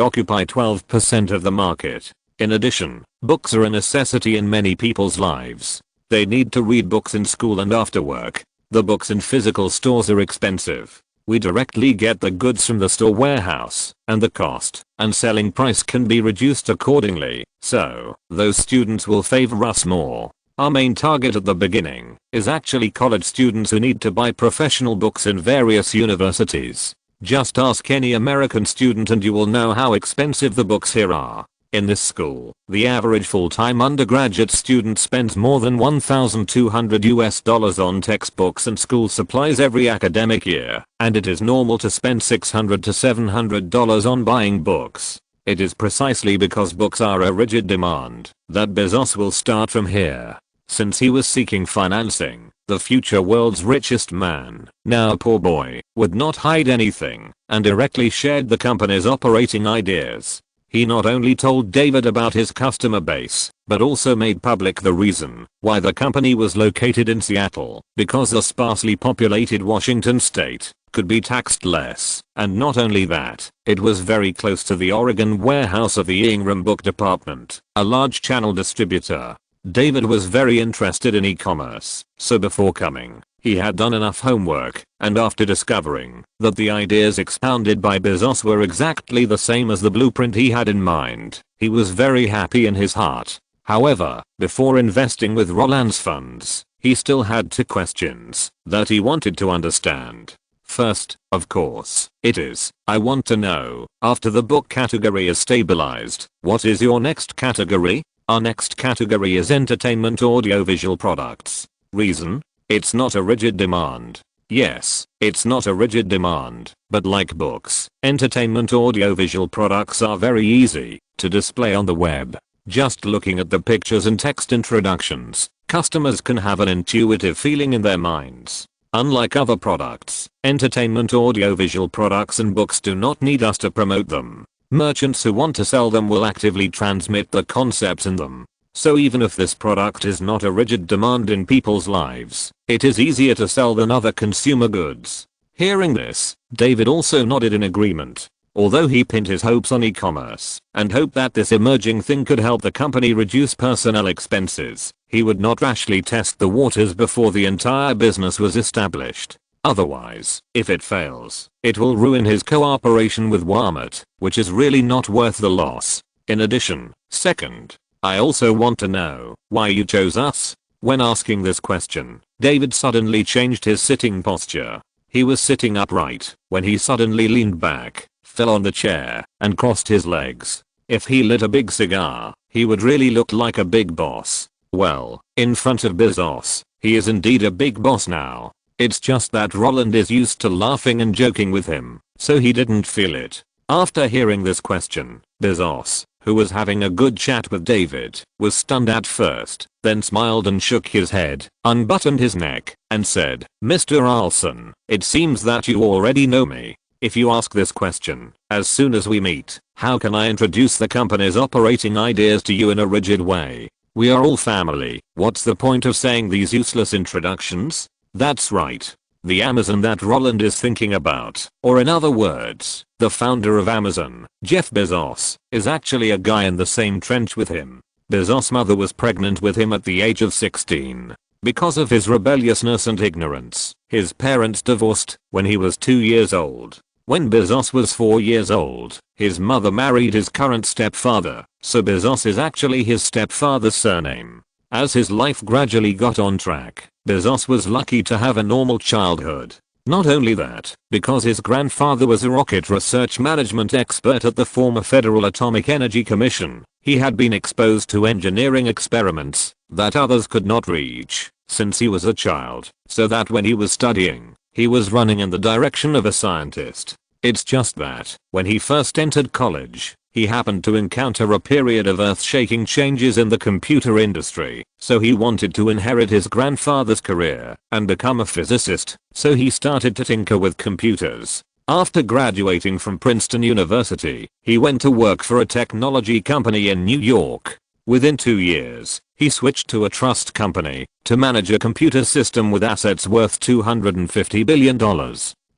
A: occupy 12% of the market. In addition, books are a necessity in many people's lives. They need to read books in school and after work. The books in physical stores are expensive. We directly get the goods from the store warehouse, and the cost and selling price can be reduced accordingly, so those students will favor us more. Our main target at the beginning is actually college students who need to buy professional books in various universities. Just ask any American student and you will know how expensive the books here are. In this school, the average full-time undergraduate student spends more than $1,200 on textbooks and school supplies every academic year, and it is normal to spend $600 to $700 on buying books. It is precisely because books are a rigid demand that Bezos will start from here. Since he was seeking financing, the future world's richest man, now a poor boy, would not hide anything and directly shared the company's operating ideas. He not only told David about his customer base, but also made public the reason why the company was located in Seattle, because the sparsely populated Washington state could be taxed less, and not only that, it was very close to the Oregon warehouse of the Ingram Book Department, a large channel distributor. David was very interested in e-commerce, so before coming, he had done enough homework, and after discovering that the ideas expounded by Bezos were exactly the same as the blueprint he had in mind, he was very happy in his heart. However, before investing with Roland's funds, he still had two questions that he wanted to understand. First, of course, it is, I want to know, after the book category is stabilized, what is your next category? Our next category is entertainment audiovisual products. Reason? It's not a rigid demand. Yes, it's not a rigid demand, but like books, entertainment audiovisual products are very easy to display on the web. Just looking at the pictures and text introductions, customers can have an intuitive feeling in their minds. Unlike other products, entertainment audiovisual products and books do not need us to promote them. Merchants who want to sell them will actively transmit the concepts in them. So even if this product is not a rigid demand in people's lives, it is easier to sell than other consumer goods. Hearing this, David also nodded in agreement. Although he pinned his hopes on e-commerce and hoped that this emerging thing could help the company reduce personnel expenses, he would not rashly test the waters before the entire business was established. Otherwise, if it fails, it will ruin his cooperation with Walmart, which is really not worth the loss. In addition, second, I also want to know why you chose us. When asking this question, David suddenly changed his sitting posture. He was sitting upright when he suddenly leaned back, fell on the chair, and crossed his legs. If he lit a big cigar, he would really look like a big boss. Well, in front of Bezos, he is indeed a big boss now. It's just that Roland is used to laughing and joking with him, so he didn't feel it. After hearing this question, Bezos, who was having a good chat with David, was stunned at first, then smiled and shook his head, unbuttoned his neck, and said, "Mr. Olsen, it seems that you already know me. If you ask this question as soon as we meet, how can I introduce the company's operating ideas to you in a rigid way? We are all family. What's the point of saying these useless introductions?" That's right. The Amazon that Roland is thinking about, or in other words, the founder of Amazon, Jeff Bezos, is actually a guy in the same trench with him. Bezos' mother was pregnant with him at the age of 16. Because of his rebelliousness and ignorance, his parents divorced when he was 2 years old. When Bezos was 4 years old, his mother married his current stepfather, so Bezos is actually his stepfather's surname. As his life gradually got on track, Bezos was lucky to have a normal childhood. Not only that, because his grandfather was a rocket research management expert at the former Federal Atomic Energy Commission, he had been exposed to engineering experiments that others could not reach since he was a child, so that when he was studying, he was running in the direction of a scientist. It's just that, when he first entered college, he happened to encounter a period of earth-shaking changes in the computer industry, so he wanted to inherit his grandfather's career and become a physicist, so he started to tinker with computers. After graduating from Princeton University, he went to work for a technology company in New York. Within 2 years, he switched to a trust company to manage a computer system with assets worth $250 billion.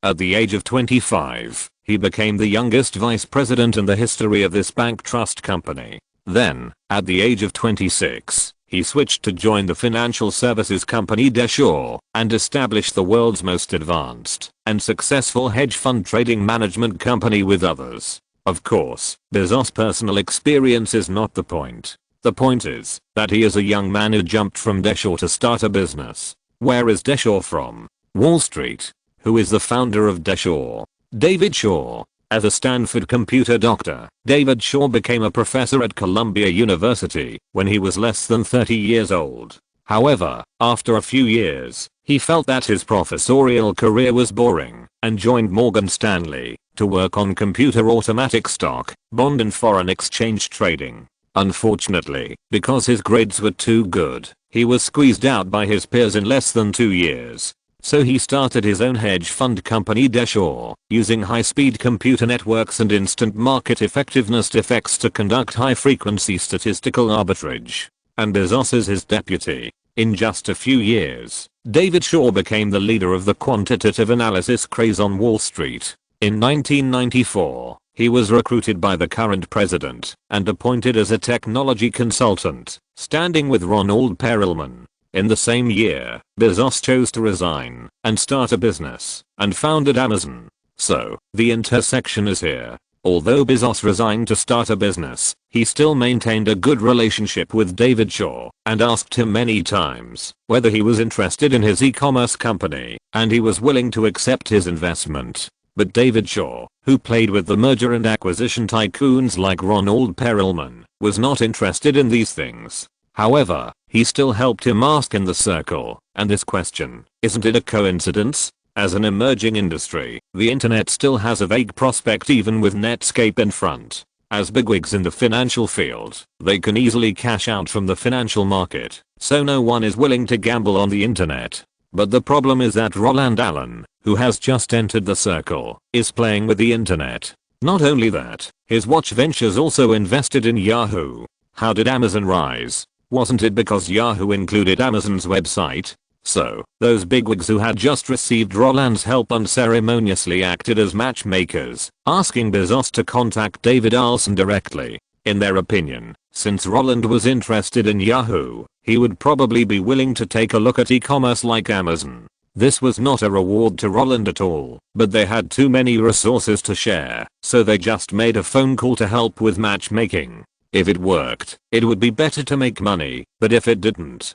A: At the age of 25, he became the youngest vice president in the history of this bank trust company. Then, at the age of 26, he switched to join the financial services company Deshaw and established the world's most advanced and successful hedge fund trading management company with others. Of course, Bezos' personal experience is not the point. The point is that he is a young man who jumped from Deshaw to start a business. Where is Deshaw from? Wall Street. Who is the founder of Deshaw? David Shaw. As a Stanford computer doctor, David Shaw became a professor at Columbia University when he was less than 30 years old. However, after a few years, he felt that his professorial career was boring and joined Morgan Stanley to work on computer automatic stock, bond and foreign exchange trading. Unfortunately, because his grades were too good, he was squeezed out by his peers in less than 2 years. So he started his own hedge fund company Deshaw, using high-speed computer networks and instant market effectiveness effects to conduct high-frequency statistical arbitrage. And Bezos is his deputy. In just a few years, David Shaw became the leader of the quantitative analysis craze on Wall Street. In 1994, He was recruited by the current president and appointed as a technology consultant, standing with Ronald Perelman. In the same year, Bezos chose to resign and start a business and founded Amazon. So, the intersection is here. Although Bezos resigned to start a business, he still maintained a good relationship with David Shaw and asked him many times whether he was interested in his e-commerce company, and he was willing to accept his investment. But David Shaw, who played with the merger and acquisition tycoons like Ronald Perelman, was not interested in these things. However, he still helped him ask in the circle, and this question, isn't it a coincidence? As an emerging industry, the internet still has a vague prospect even with Netscape in front. As bigwigs in the financial field, they can easily cash out from the financial market, so no one is willing to gamble on the internet. But the problem is that Roland Allen, who has just entered the circle, is playing with the internet. Not only that, his watch ventures also invested in Yahoo. How did Amazon rise? Wasn't it because Yahoo included Amazon's website? So, those bigwigs who had just received Roland's help unceremoniously acted as matchmakers, asking Bezos to contact David Olsen directly. In their opinion, since Roland was interested in Yahoo, he would probably be willing to take a look at e-commerce like Amazon. This was not a reward to Roland at all, but they had too many resources to share, so they just made a phone call to help with matchmaking. If it worked, it would be better to make money, but if it didn't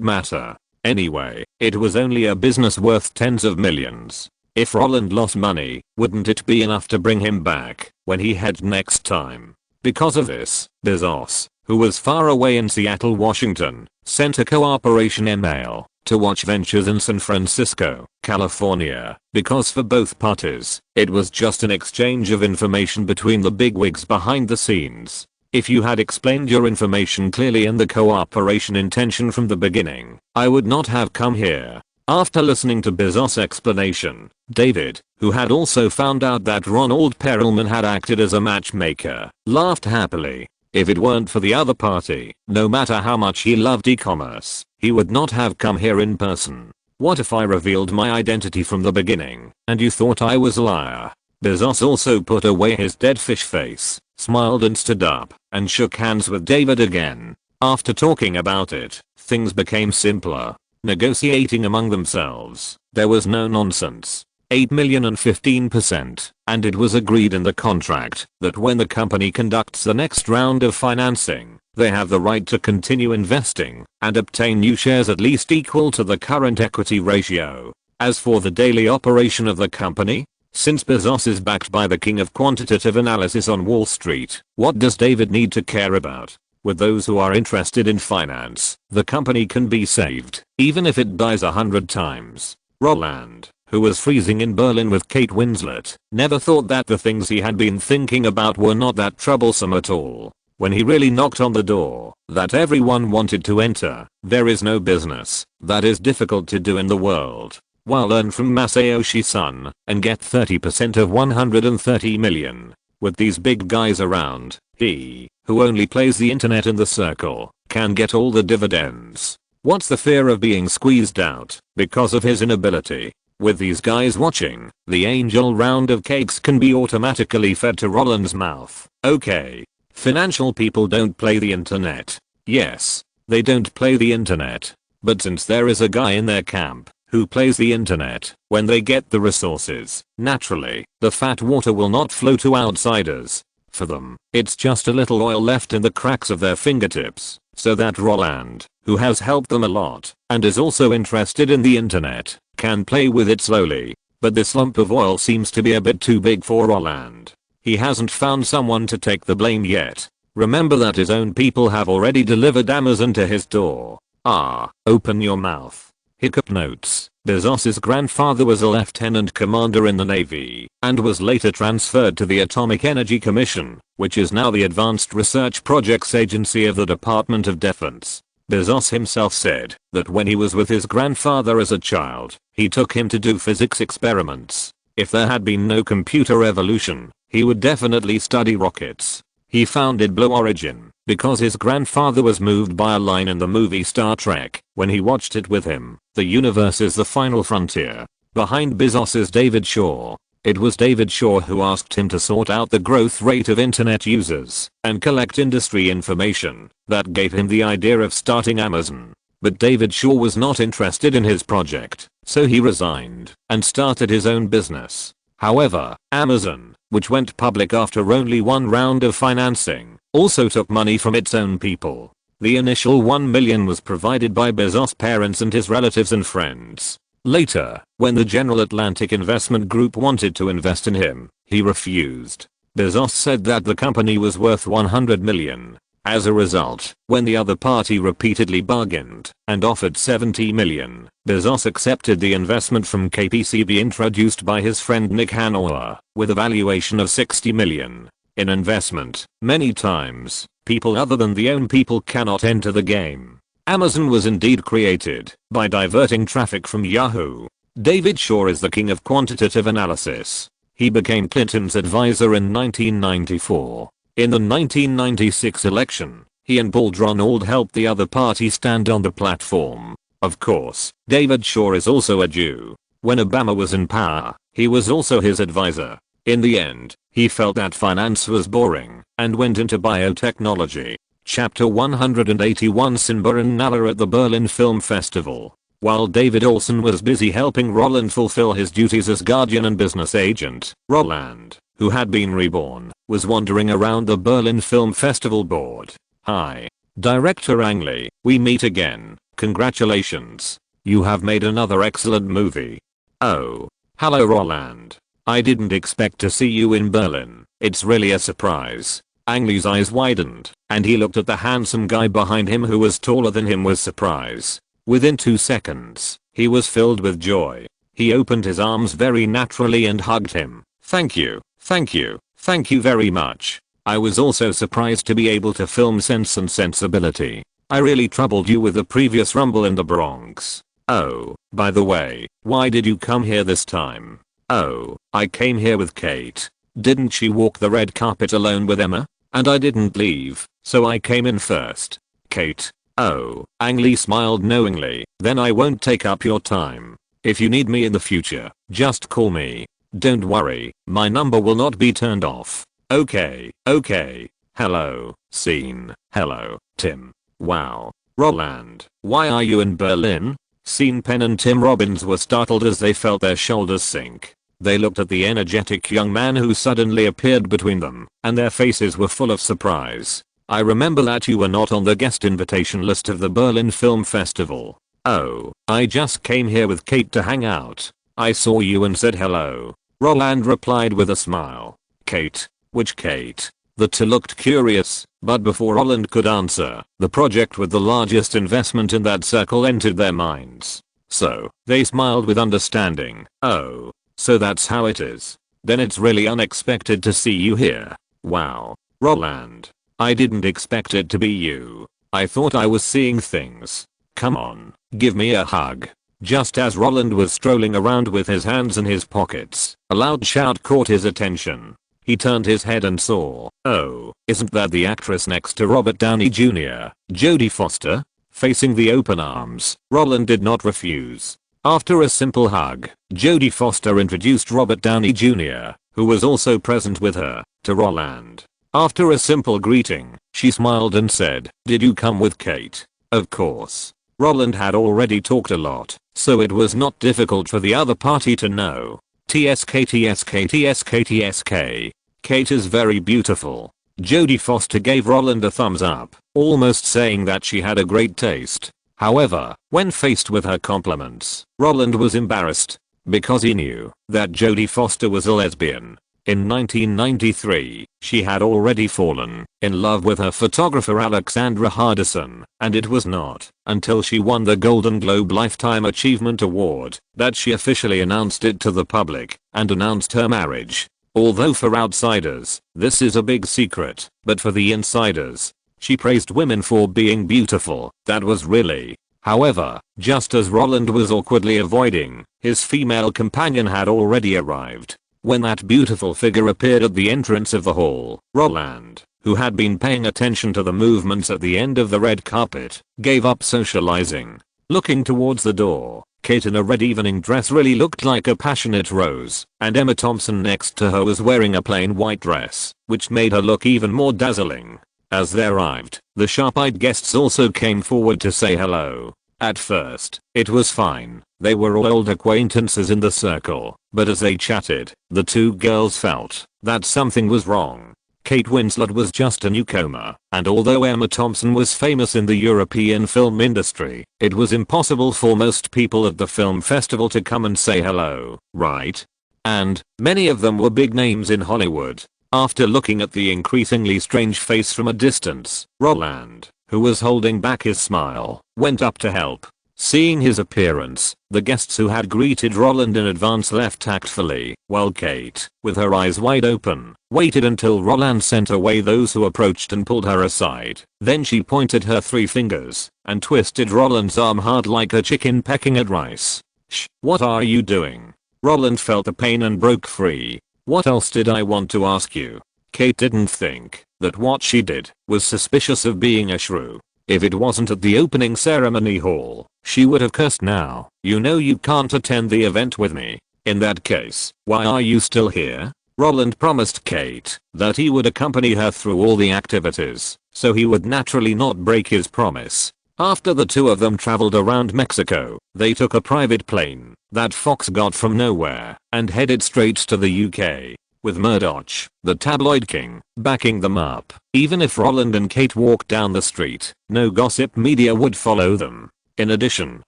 A: matter. Anyway, it was only a business worth tens of millions. If Roland lost money, wouldn't it be enough to bring him back when he had next time? Because of this, Bezos, who was far away in Seattle, Washington, sent a cooperation email to Watch Ventures in San Francisco, California, because for both parties, it was just an exchange of information between the bigwigs behind the scenes. If you had explained your information clearly in the cooperation intention from the beginning, I would not have come here. After listening to Bezos' explanation, David, who had also found out that Ronald Perelman had acted as a matchmaker, laughed happily. If it weren't for the other party, no matter how much he loved e-commerce, he would not have come here in person. What if I revealed my identity from the beginning, and you thought I was a liar? Bezos also put away his dead fish face, smiled and stood up, and shook hands with David again. After talking about it, things became simpler. Negotiating among themselves, there was no nonsense. 8 million and 15%, and it was agreed in the contract that when the company conducts the next round of financing, they have the right to continue investing and obtain new shares at least equal to the current equity ratio. As for the daily operation of the company, since Bezos is backed by the king of quantitative analysis on Wall Street, what does David need to care about? With those who are interested in finance, the company can be saved, even if it dies 100 times. Roland, who was freezing in Berlin with Kate Winslet, never thought that the things he had been thinking about were not that troublesome at all. When he really knocked on the door that everyone wanted to enter, there is no business that is difficult to do in the world. While learn from Masayoshi Son and get 30% of 130 million. With these big guys around, he, who only plays the internet in the circle, can get all the dividends. What's the fear of being squeezed out because of his inability? With these guys watching, the angel round of cakes can be automatically fed to Roland's mouth. Okay. Financial people don't play the internet. Yes, they don't play the internet. But since there is a guy in their camp who plays the internet, when they get the resources, naturally, the fat water will not flow to outsiders. For them, it's just a little oil left in the cracks of their fingertips, so that Roland, who has helped them a lot, and is also interested in the internet, can play with it slowly. But this lump of oil seems to be a bit too big for Roland. He hasn't found someone to take the blame yet. Remember that his own people have already delivered Amazon to his door. Open your mouth. Hiccup notes. Bezos's grandfather was a lieutenant commander in the Navy and was later transferred to the Atomic Energy Commission, which is now the Advanced Research Projects Agency of the Department of Defense. Bezos himself said that when he was with his grandfather as a child, he took him to do physics experiments. If there had been no computer revolution, he would definitely study rockets. He founded Blue Origin because his grandfather was moved by a line in the movie Star Trek when he watched it with him. The universe is the final frontier. Behind Bezos is David Shaw. It was David Shaw who asked him to sort out the growth rate of internet users and collect industry information that gave him the idea of starting Amazon. But David Shaw was not interested in his project, so he resigned and started his own business. However, Amazon, which went public after only one round of financing, also took money from its own people. The initial $1 million was provided by Bezos' parents and his relatives and friends. Later, when the General Atlantic Investment Group wanted to invest in him, he refused. Bezos said that the company was worth $100 million. As a result, when the other party repeatedly bargained and offered $70 million, Bezos accepted the investment from KPCB introduced by his friend Nick Hanauer, with a valuation of $60 million. In investment, many times, people other than the own people cannot enter the game. Amazon was indeed created by diverting traffic from Yahoo. David Shaw is the king of quantitative analysis. He became Clinton's advisor in 1994. In the 1996 election, he and Paul Donald helped the other party stand on the platform. Of course, David Shaw is also a Jew. When Obama was in power, he was also his advisor. In the end, he felt that finance was boring and went into biotechnology. Chapter 181 Simba and Nala at the Berlin Film Festival. While David Olsen was busy helping Roland fulfill his duties as guardian and business agent, Roland, who had been reborn, was wandering around the Berlin Film Festival board. Hi. Director Ang Lee, we meet again. Congratulations. You have made another excellent movie. Oh. Hello Roland. I didn't expect to see you in Berlin. It's really a surprise. Ang Lee's eyes widened, and he looked at the handsome guy behind him who was taller than him with surprise. Within 2 seconds, he was filled with joy. He opened his arms very naturally and hugged him. Thank you, thank you, thank you very much. I was also surprised to be able to film Sense and Sensibility. I really troubled you with the previous Rumble in the Bronx. Oh, by the way, why did you come here this time? Oh, I came here with Kate. Didn't she walk the red carpet alone with Emma? And I didn't leave, so I came in first. Kate. Oh, Ang Lee smiled knowingly. Then I won't take up your time. If you need me in the future, just call me. Don't worry, my number will not be turned off. Okay, okay. Hello, Scene. Hello, Tim. Wow. Roland, why are you in Berlin? Scene Penn and Tim Robbins were startled as they felt their shoulders sink. They looked at the energetic young man who suddenly appeared between them, and their faces were full of surprise. I remember that you were not on the guest invitation list of the Berlin Film Festival. Oh, I just came here with Kate to hang out. I saw you and said hello. Roland replied with a smile. Kate? Which Kate? The two looked curious, but before Roland could answer, the project with the largest investment in that circle entered their minds. So, they smiled with understanding. Oh. So that's how it is. Then it's really unexpected to see you here. Wow. Roland. I didn't expect it to be you. I thought I was seeing things. Come on, give me a hug. Just as Roland was strolling around with his hands in his pockets, a loud shout caught his attention. He turned his head and saw, oh, isn't that the actress next to Robert Downey Jr., Jodie Foster? Facing the open arms, Roland did not refuse. After a simple hug, Jodie Foster introduced Robert Downey Jr., who was also present with her, to Roland. After a simple greeting, she smiled and said, "Did you come with Kate?" Of course. Roland had already talked a lot, so it was not difficult for the other party to know. TSK TSK TSK TSK. Kate is very beautiful. Jodie Foster gave Roland a thumbs up, almost saying that she had a great taste. However, when faced with her compliments, Roland was embarrassed, because he knew that Jodie Foster was a lesbian. In 1993, she had already fallen in love with her photographer Alexandra Hardison, and it was not until she won the Golden Globe Lifetime Achievement Award that she officially announced it to the public and announced her marriage. Although for outsiders, this is a big secret, but for the insiders, she praised women for being beautiful. That was really. However, just as Roland was awkwardly avoiding, his female companion had already arrived. When that beautiful figure appeared at the entrance of the hall, Roland, who had been paying attention to the movements at the end of the red carpet, gave up socializing. Looking towards the door, Kate in a red evening dress really looked like a passionate rose, and Emma Thompson next to her was wearing a plain white dress, which made her look even more dazzling. As they arrived, the sharp-eyed guests also came forward to say hello. At first, it was fine. They were all old acquaintances in the circle, but as they chatted, the two girls felt that something was wrong. Kate Winslet was just a newcomer, and although Emma Thompson was famous in the European film industry, it was impossible for most people at the film festival to come and say hello, right? And many of them were big names in Hollywood. After looking at the increasingly strange face from a distance, Roland, who was holding back his smile, went up to help. Seeing his appearance, the guests who had greeted Roland in advance left tactfully, while Kate, with her eyes wide open, waited until Roland sent away those who approached and pulled her aside. Then she pointed her 3 fingers and twisted Roland's arm hard like a chicken pecking at rice. "Shh, what are you doing?" Roland felt the pain and broke free. "What else did I want to ask you?" Kate didn't think that what she did was suspicious of being a shrew. If it wasn't at the opening ceremony hall, she would have cursed now. "You know you can't attend the event with me. In that case, why are you still here?" Roland promised Kate that he would accompany her through all the activities, so he would naturally not break his promise. After the two of them traveled around Mexico, they took a private plane that Fox got from nowhere and headed straight to the UK. With Murdoch, the tabloid king, backing them up. Even if Roland and Kate walked down the street, no gossip media would follow them. In addition,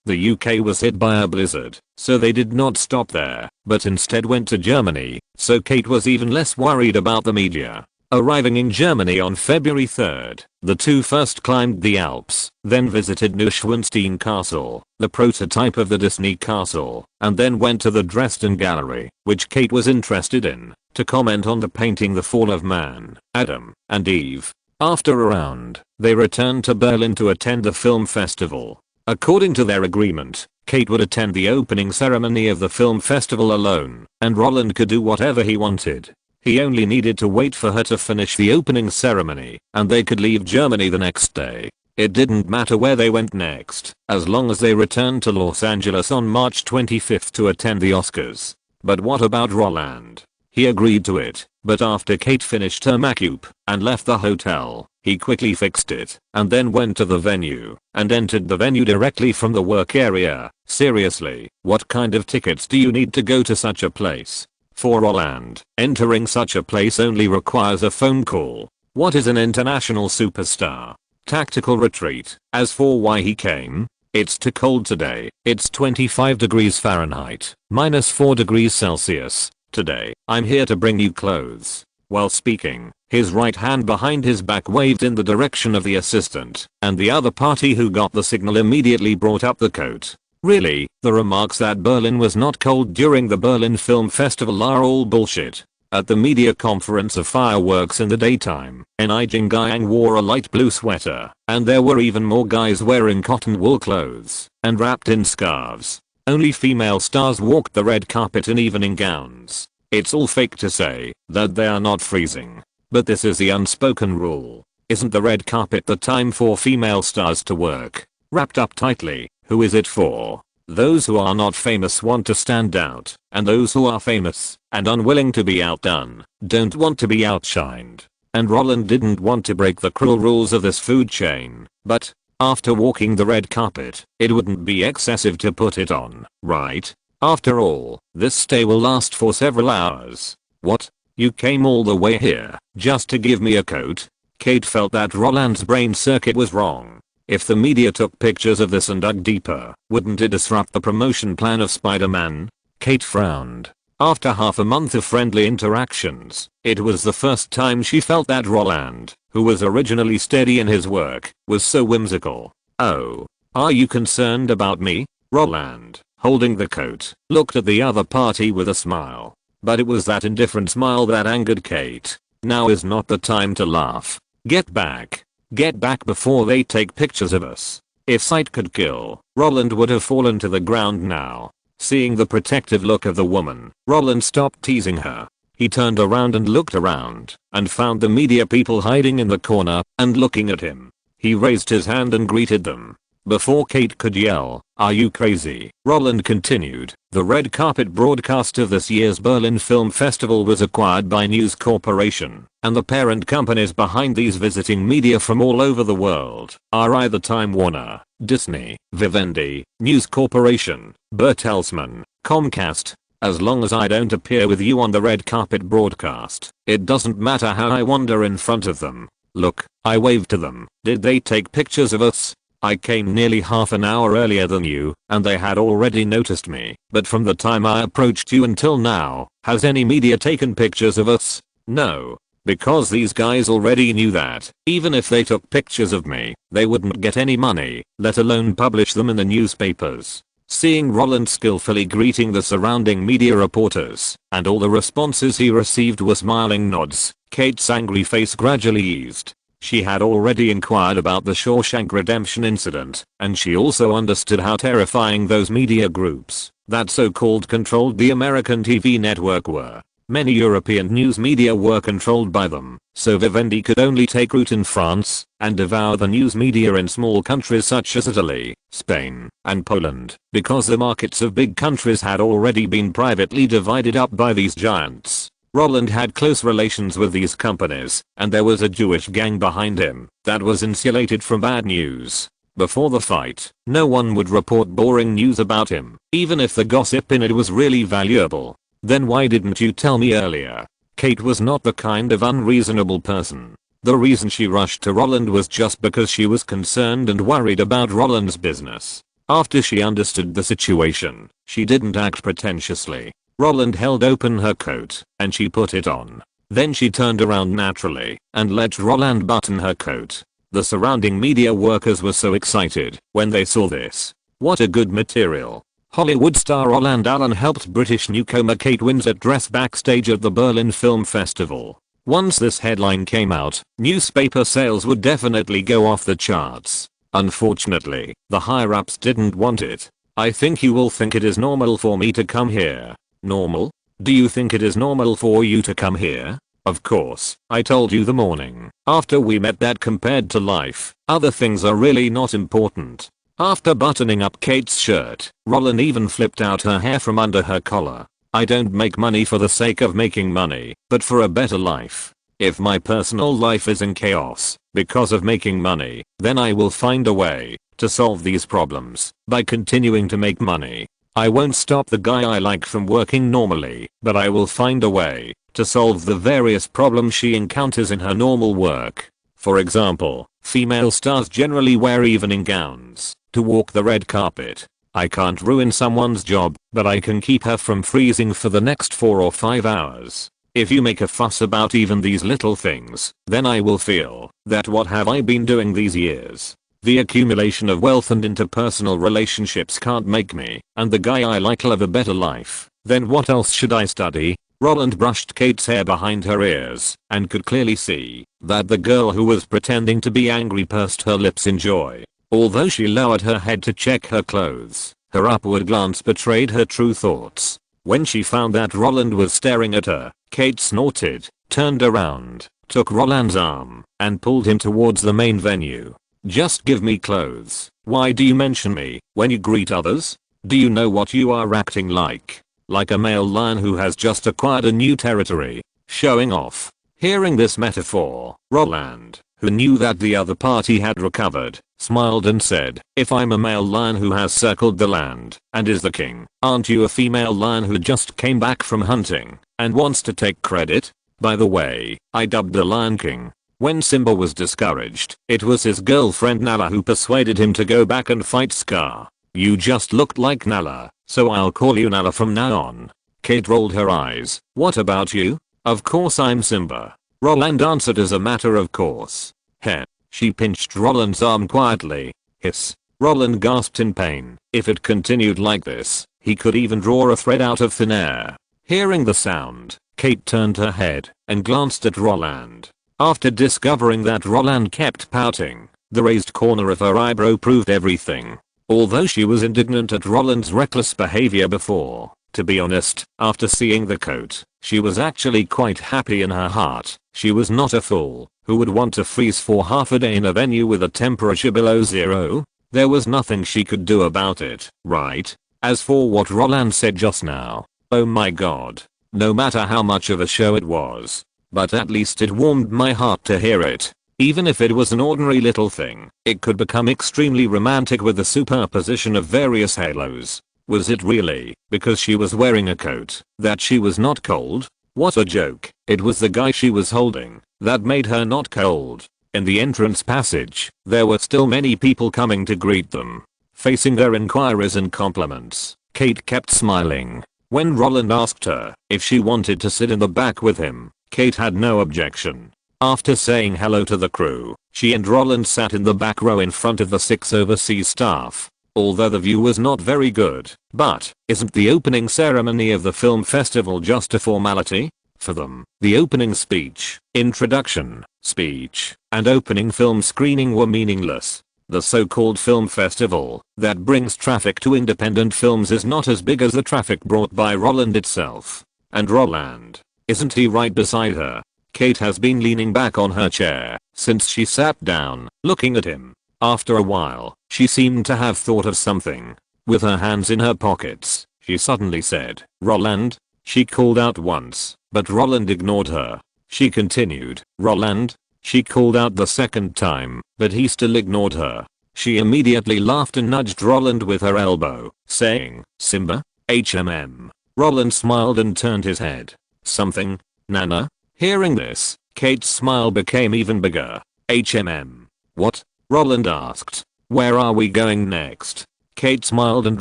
A: the UK was hit by a blizzard, so they did not stop there, but instead went to Germany, so Kate was even less worried about the media. Arriving in Germany on February 3rd, the two first climbed the Alps, then visited Neuschwanstein Castle, the prototype of the Disney castle, and then went to the Dresden Gallery, which Kate was interested in, to comment on the painting The Fall of Man, Adam and Eve. After a round, they returned to Berlin to attend the film festival. According to their agreement, Kate would attend the opening ceremony of the film festival alone, and Roland could do whatever he wanted. He only needed to wait for her to finish the opening ceremony, and they could leave Germany the next day. It didn't matter where they went next, as long as they returned to Los Angeles on March 25th to attend the Oscars. But what about Roland? He agreed to it, but after Kate finished her makeup and left the hotel, he quickly fixed it, and then went to the venue, and entered the venue directly from the work area. Seriously, what kind of tickets do you need to go to such a place? For Roland, entering such a place only requires a phone call. What is an international superstar? Tactical retreat. As for why he came, it's too cold today. It's 25 degrees Fahrenheit, -4 degrees Celsius. Today, I'm here to bring you clothes. While speaking, his right hand behind his back waved in the direction of the assistant, and the other party who got the signal immediately brought up the coat. Really, the remarks that Berlin was not cold during the Berlin Film Festival are all bullshit. At the media conference of fireworks in the daytime, N.I. Jinggyang wore a light blue sweater, and there were even more guys wearing cotton wool clothes and wrapped in scarves. Only female stars walked the red carpet in evening gowns. It's all fake to say that they are not freezing, but this is the unspoken rule. Isn't the red carpet the time for female stars to work wrapped up tightly? Who is it for? Those who are not famous want to stand out, and those who are famous and unwilling to be outdone don't want to be outshined. And Roland didn't want to break the cruel rules of this food chain, but after walking the red carpet, it wouldn't be excessive to put it on, right? After all, this stay will last for several hours. What? You came all the way here just to give me a coat? Kate felt that Roland's brain circuit was wrong. If the media took pictures of this and dug deeper, wouldn't it disrupt the promotion plan of Spider-Man? Kate frowned. After half a month of friendly interactions, it was the first time she felt that Roland, who was originally steady in his work, was so whimsical. "Oh, are you concerned about me?" Roland, holding the coat, looked at the other party with a smile. But it was that indifferent smile that angered Kate. Now is not the time to laugh. Get back. Get back before they take pictures of us. If sight could kill, Roland would have fallen to the ground now. Seeing the protective look of the woman, Roland stopped teasing her. He turned around and looked around, and found the media people hiding in the corner and looking at him. He raised his hand and greeted them. Before Kate could yell, "Are you crazy?" Roland continued, "The red carpet broadcast of this year's Berlin Film Festival was acquired by News Corporation, and the parent companies behind these visiting media from all over the world are either Time Warner, Disney, Vivendi, News Corporation, Bertelsmann, Comcast. As long as I don't appear with you on the red carpet broadcast, it doesn't matter how I wander in front of them. Look, I waved to them. Did they take pictures of us? I came nearly half an hour earlier than you, and they had already noticed me. But from the time I approached you until now, has any media taken pictures of us? No. Because these guys already knew that, even if they took pictures of me, they wouldn't get any money, let alone publish them in the newspapers." Seeing Roland skillfully greeting the surrounding media reporters, and all the responses he received were smiling nods, Kate's angry face gradually eased. She had already inquired about the Shawshank Redemption incident, and she also understood how terrifying those media groups that so-called controlled the American TV network were. Many European news media were controlled by them, so Vivendi could only take root in France and devour the news media in small countries such as Italy, Spain, and Poland, because the markets of big countries had already been privately divided up by these giants. Roland had close relations with these companies, and there was a Jewish gang behind him that was insulated from bad news. Before the fight, no one would report boring news about him, even if the gossip in it was really valuable. Then why didn't you tell me earlier? Kate was not the kind of unreasonable person. The reason she rushed to Roland was just because she was concerned and worried about Roland's business. After she understood the situation, she didn't act pretentiously. Roland held open her coat, and she put it on. Then she turned around naturally, and let Roland button her coat. The surrounding media workers were so excited when they saw this. What a good material. Hollywood star Roland Allen helped British newcomer Kate Winslet dress backstage at the Berlin Film Festival. Once this headline came out, newspaper sales would definitely go off the charts. Unfortunately, the higher-ups didn't want it. "I think you will think it is normal for me to come here." Normal? Do you think it is normal for you to come here? Of course, I told you the morning after we met that compared to life, other things are really not important. After buttoning up Kate's shirt, Roland even flipped out her hair from under her collar. "I don't make money for the sake of making money, but for a better life. If my personal life is in chaos because of making money, then I will find a way to solve these problems by continuing to make money. I won't stop the guy I like from working normally, but I will find a way to solve the various problems she encounters in her normal work. For example, female stars generally wear evening gowns to walk the red carpet. I can't ruin someone's job, but I can keep her from freezing for the next 4 or 5 hours. If you make a fuss about even these little things, then I will feel that what have I been doing these years? The accumulation of wealth and interpersonal relationships can't make me and the guy I like live a better life. Then what else should I study?" Roland brushed Kate's hair behind her ears and could clearly see that the girl who was pretending to be angry pursed her lips in joy. Although she lowered her head to check her clothes, her upward glance betrayed her true thoughts. When she found that Roland was staring at her, Kate snorted, turned around, took Roland's arm, and pulled him towards the main venue. "Just give me clothes. Why do you mention me when you greet others? Do you know what you are acting like? Like a male lion who has just acquired a new territory. Showing off." Hearing this metaphor, Roland, who knew that the other party had recovered, smiled and said, "If I'm a male lion who has circled the land and is the king, aren't you a female lion who just came back from hunting and wants to take credit? By the way, I dubbed the Lion King. When Simba was discouraged, it was his girlfriend Nala who persuaded him to go back and fight Scar. You just looked like Nala, so I'll call you Nala from now on." Kate rolled her eyes. "What about you?" "Of course I'm Simba," Roland answered as a matter of course. Heh. She pinched Roland's arm quietly. Hiss. Roland gasped in pain. If it continued like this, he could even draw a thread out of thin air. Hearing the sound, Kate turned her head and glanced at Roland. After discovering that Roland kept pouting, the raised corner of her eyebrow proved everything. Although she was indignant at Roland's reckless behavior before, to be honest, after seeing the coat, she was actually quite happy in her heart. She was not a fool who would want to freeze for half a day in a venue with a temperature below zero. There was nothing she could do about it, right? As for what Roland said just now, oh my god. No matter how much of a show it was. But at least it warmed my heart to hear it. Even if it was an ordinary little thing, it could become extremely romantic with the superposition of various halos. Was it really because she was wearing a coat that she was not cold? What a joke. It was the guy she was holding that made her not cold. In the entrance passage, there were still many people coming to greet them. Facing their inquiries and compliments, Kate kept smiling. When Roland asked her if she wanted to sit in the back with him, Kate had no objection. After saying hello to the crew, she and Roland sat in the back row in front of the 6 overseas staff. Although the view was not very good, but isn't the opening ceremony of the film festival just a formality? For them, the opening speech, introduction, speech, and opening film screening were meaningless. The so-called film festival that brings traffic to independent films is not as big as the traffic brought by Roland itself. And Roland, isn't he right beside her? Kate has been leaning back on her chair since she sat down, looking at him. After a while, she seemed to have thought of something. With her hands in her pockets, she suddenly said, "Roland?" She called out once, but Roland ignored her. She continued, "Roland?" She called out the second time, but he still ignored her. She immediately laughed and nudged Roland with her elbow, saying, "Simba? HMM." Roland smiled and turned his head. "Something? Nana?" Hearing this, Kate's smile became even bigger. "HMM. What?" Roland asked. "Where are we going next?" Kate smiled and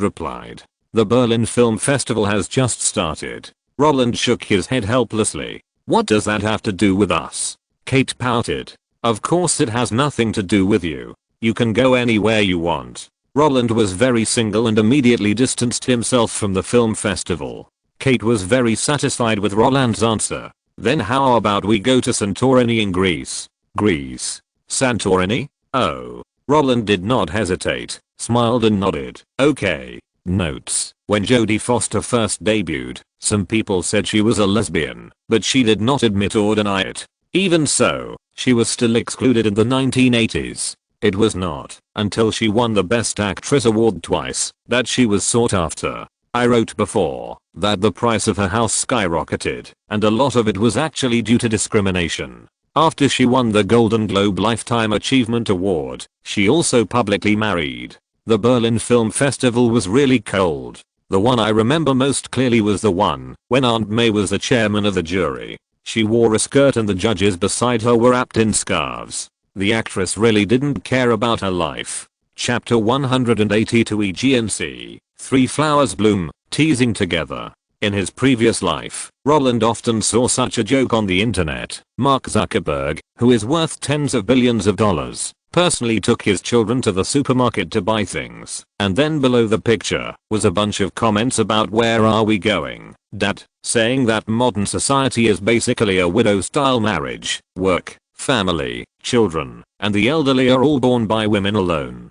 A: replied, "The Berlin Film Festival has just started." Roland shook his head helplessly. "What does that have to do with us?" Kate pouted. "Of course it has nothing to do with you. You can go anywhere you want." Roland was very single and immediately distanced himself from the film festival. Kate was very satisfied with Roland's answer. "Then how about we go to Santorini in Greece?" "Greece? Santorini? Oh." Roland did not hesitate, smiled and nodded. "Okay." Notes: when Jodie Foster first debuted, some people said she was a lesbian, but she did not admit or deny it. Even so, she was still excluded in the 1980s. It was not until she won the Best Actress award twice that she was sought after. I wrote before that the price of her house skyrocketed, and a lot of it was actually due to discrimination. After she won the Golden Globe Lifetime Achievement Award, she also publicly married. The Berlin Film Festival was really cold. The one I remember most clearly was the one when Aunt May was the chairman of the jury. She wore a skirt and the judges beside her were wrapped in scarves. The actress really didn't care about her life. Chapter 182 EGNC, 3 flowers bloom, teasing together. In his previous life, Roland often saw such a joke on the internet. Mark Zuckerberg, who is worth tens of billions of dollars, personally took his children to the supermarket to buy things, and then below the picture was a bunch of comments about "Where are we going, Dad?" saying that modern society is basically a widow-style marriage, work, family, children, and the elderly are all borne by women alone.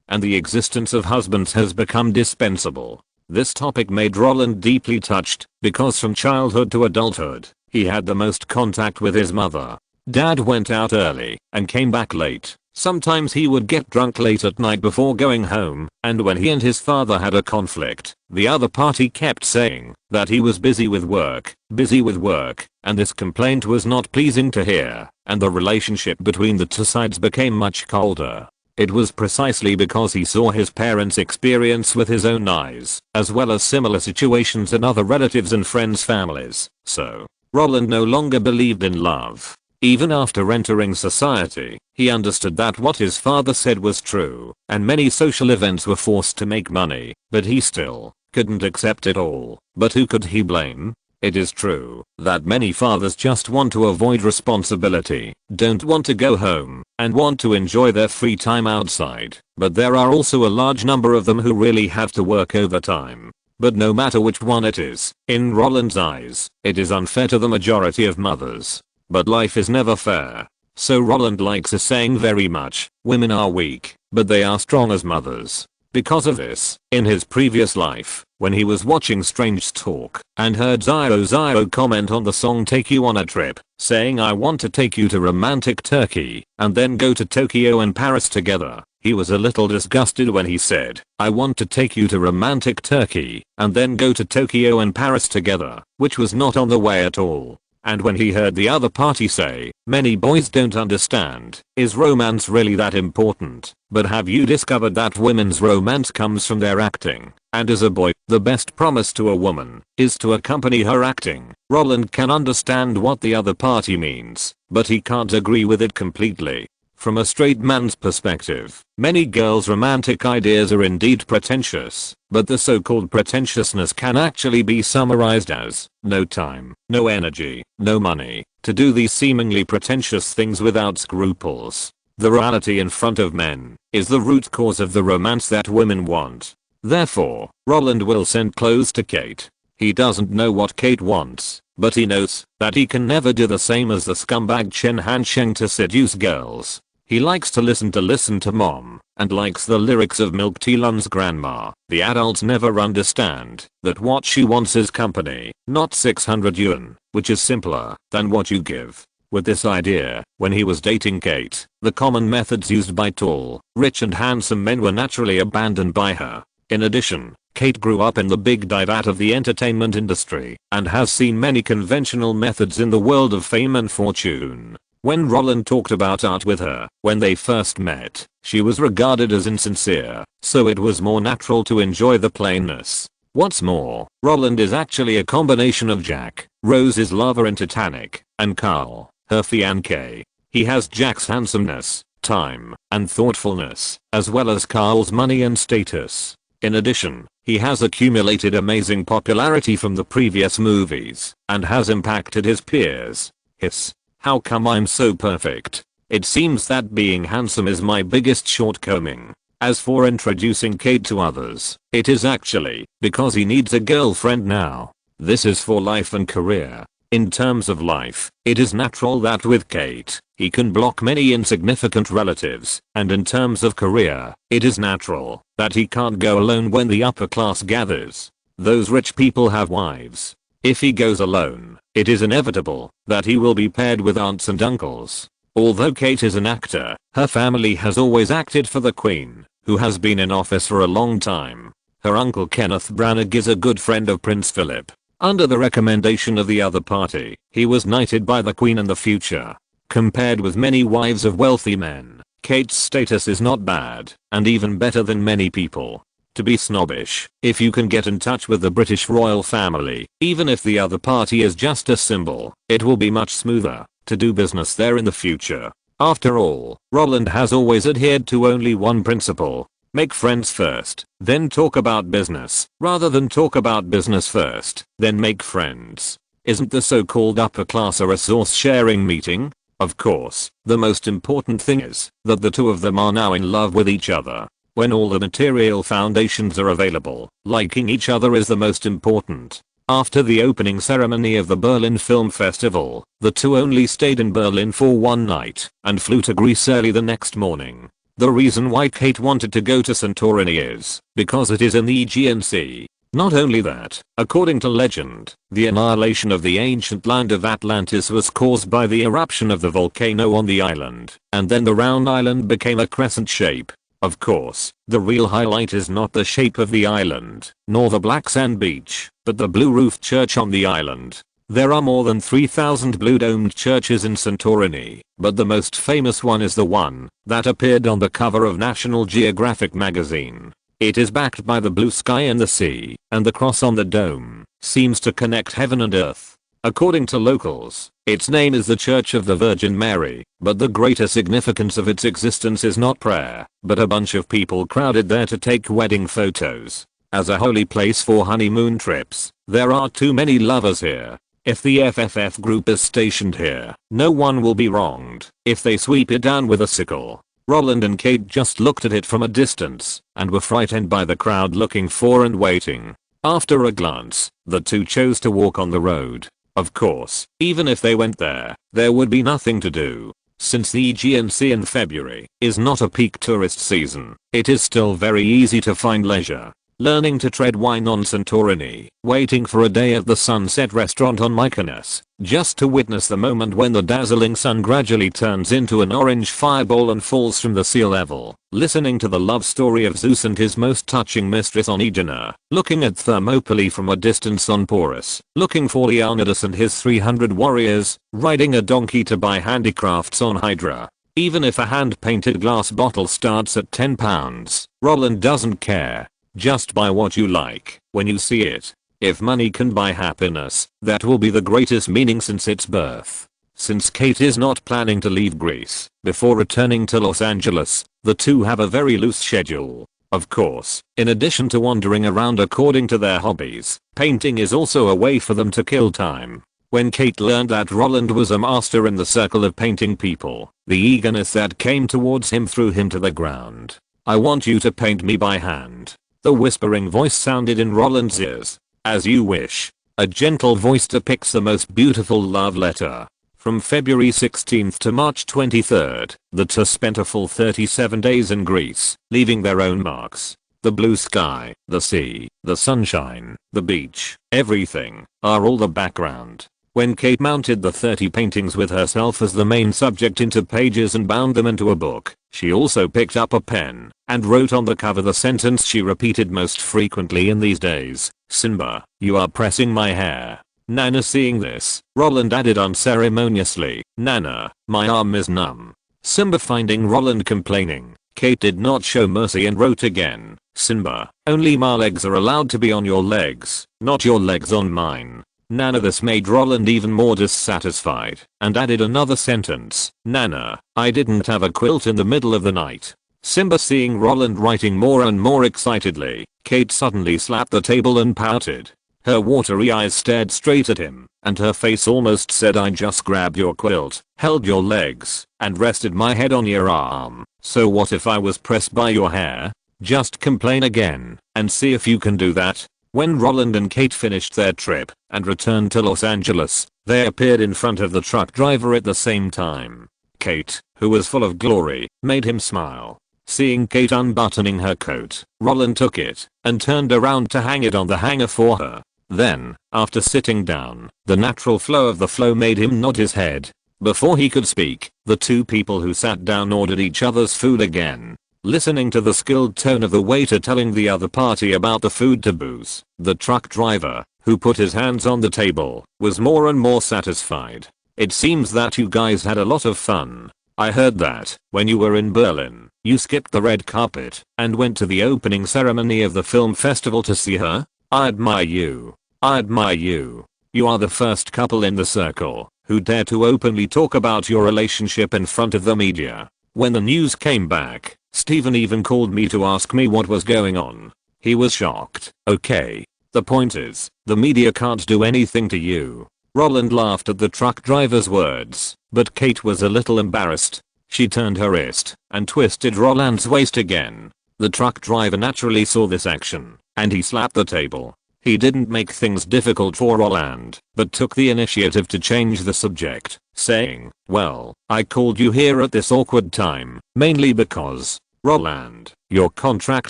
A: And the existence of husbands has become dispensable. This topic made Roland deeply touched, because from childhood to adulthood, he had the most contact with his mother. Dad went out early and came back late. Sometimes he would get drunk late at night before going home, and when he and his father had a conflict, the other party kept saying that he was busy with work, and this complaint was not pleasing to hear, and the relationship between the two sides became much colder. It was precisely because he saw his parents' experience with his own eyes, as well as similar situations in other relatives and friends' families. So, Roland no longer believed in love. Even after entering society, he understood that what his father said was true, and many social events were forced to make money, but he still couldn't accept it all. But who could he blame? It is true that many fathers just want to avoid responsibility, don't want to go home, and want to enjoy their free time outside, but there are also a large number of them who really have to work overtime. But no matter which one it is, in Roland's eyes, it is unfair to the majority of mothers. But life is never fair. So Roland likes a saying very much: women are weak, but they are strong as mothers. Because of this, in his previous life, when he was watching Strange Talk and heard Zio comment on the song Take You on a Trip, saying "I want to take you to romantic Turkey and then go to Tokyo and Paris together," He was a little disgusted when he said, "I want to take you to romantic Turkey and then go to Tokyo and Paris together," which was not on the way at all. And when he heard the other party say, "Many boys don't understand, is romance really that important? But have you discovered that women's romance comes from their acting? And as a boy, the best promise to a woman is to accompany her acting." Roland can understand what the other party means, but he can't agree with it completely. From a straight man's perspective, many girls' romantic ideas are indeed pretentious, but the so-called pretentiousness can actually be summarized as no time, no energy, no money to do these seemingly pretentious things without scruples. The reality in front of men is the root cause of the romance that women want. Therefore, Roland will send clothes to Kate. He doesn't know what Kate wants, but he knows that he can never do the same as the scumbag Chen Hansheng to seduce girls. He likes to listen to mom, and likes the lyrics of Milk Tea Lun's grandma. The adults never understand that what she wants is company, not 600 yuan, which is simpler than what you give. With this idea, when he was dating Kate, the common methods used by tall, rich and handsome men were naturally abandoned by her. In addition, Kate grew up in the big divat of the entertainment industry and has seen many conventional methods in the world of fame and fortune. When Roland talked about art with her when they first met, she was regarded as insincere, so it was more natural to enjoy the plainness. What's more, Roland is actually a combination of Jack, Rose's lover in Titanic, and Carl, her fiancé. He has Jack's handsomeness, time, and thoughtfulness, as well as Carl's money and status. In addition, he has accumulated amazing popularity from the previous movies and has impacted his peers. Hiss. How come I'm so perfect? It seems that being handsome is my biggest shortcoming. As for introducing Kate to others, it is actually because he needs a girlfriend now. This is for life and career. In terms of life, it is natural that with Kate, he can block many insignificant relatives, and in terms of career, it is natural that he can't go alone when the upper class gathers. Those rich people have wives. If he goes alone, it is inevitable that he will be paired with aunts and uncles. Although Kate is an actor, her family has always acted for the Queen, who has been in office for a long time. Her uncle Kenneth Branagh is a good friend of Prince Philip. Under the recommendation of the other party, he was knighted by the Queen in the future. Compared with many wives of wealthy men, Kate's status is not bad, and even better than many people. To be snobbish, if you can get in touch with the British royal family, even if the other party is just a symbol, it will be much smoother to do business there in the future. After all, Roland has always adhered to only one principle: make friends first, then talk about business, rather than talk about business first, then make friends. Isn't the so-called upper class a resource sharing meeting? Of course, the most important thing is that the two of them are now in love with each other. When all the material foundations are available, liking each other is the most important. After the opening ceremony of the Berlin Film Festival, the two only stayed in Berlin for one night and flew to Greece early the next morning. The reason why Kate wanted to go to Santorini is because it is in the Aegean Sea. Not only that, according to legend, the annihilation of the ancient land of Atlantis was caused by the eruption of the volcano on the island, and then the round island became a crescent shape. Of course, the real highlight is not the shape of the island, nor the black sand beach, but the blue-roofed church on the island. There are more than 3,000 blue-domed churches in Santorini, but the most famous one is the one that appeared on the cover of National Geographic magazine. It is backed by the blue sky and the sea, and the cross on the dome seems to connect heaven and earth. According to locals, its name is the Church of the Virgin Mary, but the greater significance of its existence is not prayer, but a bunch of people crowded there to take wedding photos. As a holy place for honeymoon trips, there are too many lovers here. If the FFF group is stationed here, no one will be wronged if they sweep it down with a sickle. Roland and Kate just looked at it from a distance and were frightened by the crowd looking for and waiting. After a glance, the two chose to walk on the road. Of course, even if they went there would be nothing to do. Since the Aegean Sea in February is not a peak tourist season, it is still very easy to find leisure. learning to tread wine on Santorini, waiting for a day at the Sunset restaurant on Mykonos, just to witness the moment when the dazzling sun gradually turns into an orange fireball and falls from the sea level, listening to the love story of Zeus and his most touching mistress on Aegina, looking at Thermopylae from a distance on Porus, looking for Leonidas and his 300 warriors, riding a donkey to buy handicrafts on Hydra. Even if a hand-painted glass bottle starts at £10, Roland doesn't care. Just buy what you like when you see it. If money can buy happiness, that will be the greatest meaning since its birth. Since Kate is not planning to leave Greece before returning to Los Angeles, the two have a very loose schedule. Of course, in addition to wandering around according to their hobbies, painting is also a way for them to kill time. When Kate learned that Roland was a master in the circle of painting people, the eagerness that came towards him threw him to the ground. "I want you to paint me by hand." The whispering voice sounded in Roland's ears. "As you wish." A gentle voice depicts the most beautiful love letter. From February 16th to March 23rd, the two spent a full 37 days in Greece, leaving their own marks. The blue sky, the sea, the sunshine, the beach, everything, are all the background. When Kate mounted the 30 paintings with herself as the main subject into pages and bound them into a book, she also picked up a pen and wrote on the cover the sentence she repeated most frequently in these days: "Simba, you are pressing my hair." Nana seeing this, Roland added unceremoniously, "Nana, my arm is numb." Simba finding Roland complaining, Kate did not show mercy and wrote again, "Simba, only my legs are allowed to be on your legs, not your legs on mine." Nana this made Roland even more dissatisfied, and added another sentence, "Nana, I didn't have a quilt in the middle of the night." Simba seeing Roland writing more and more excitedly, Kate suddenly slapped the table and pouted. Her watery eyes stared straight at him, and her face almost said, "I just grabbed your quilt, held your legs, and rested my head on your arm, so what if I was pressed by your hair? Just complain again, and see if you can do that." When Roland and Kate finished their trip and returned to Los Angeles, they appeared in front of the truck driver at the same time. Kate, who was full of glory, made him smile. Seeing Kate unbuttoning her coat, Roland took it and turned around to hang it on the hanger for her. Then, after sitting down, the natural flow of the flow made him nod his head. Before he could speak, the two people who sat down ordered each other's food again. Listening to the skilled tone of the waiter telling the other party about the food taboos, the truck driver, who put his hands on the table, was more and more satisfied. "It seems that you guys had a lot of fun. I heard that, when you were in Berlin, you skipped the red carpet and went to the opening ceremony of the film festival to see her. I admire you. I admire you. You are the first couple in the circle who dare to openly talk about your relationship in front of the media." When the news came back, Steven even called me to ask me what was going on. He was shocked. "Okay. The point is, the media can't do anything to you." Roland laughed at the truck driver's words, but Kate was a little embarrassed. She turned her wrist and twisted Roland's waist again. The truck driver naturally saw this action, and he slapped the table. He didn't make things difficult for Roland, but took the initiative to change the subject, saying, "Well, I called you here at this awkward time, mainly because, Roland, your contract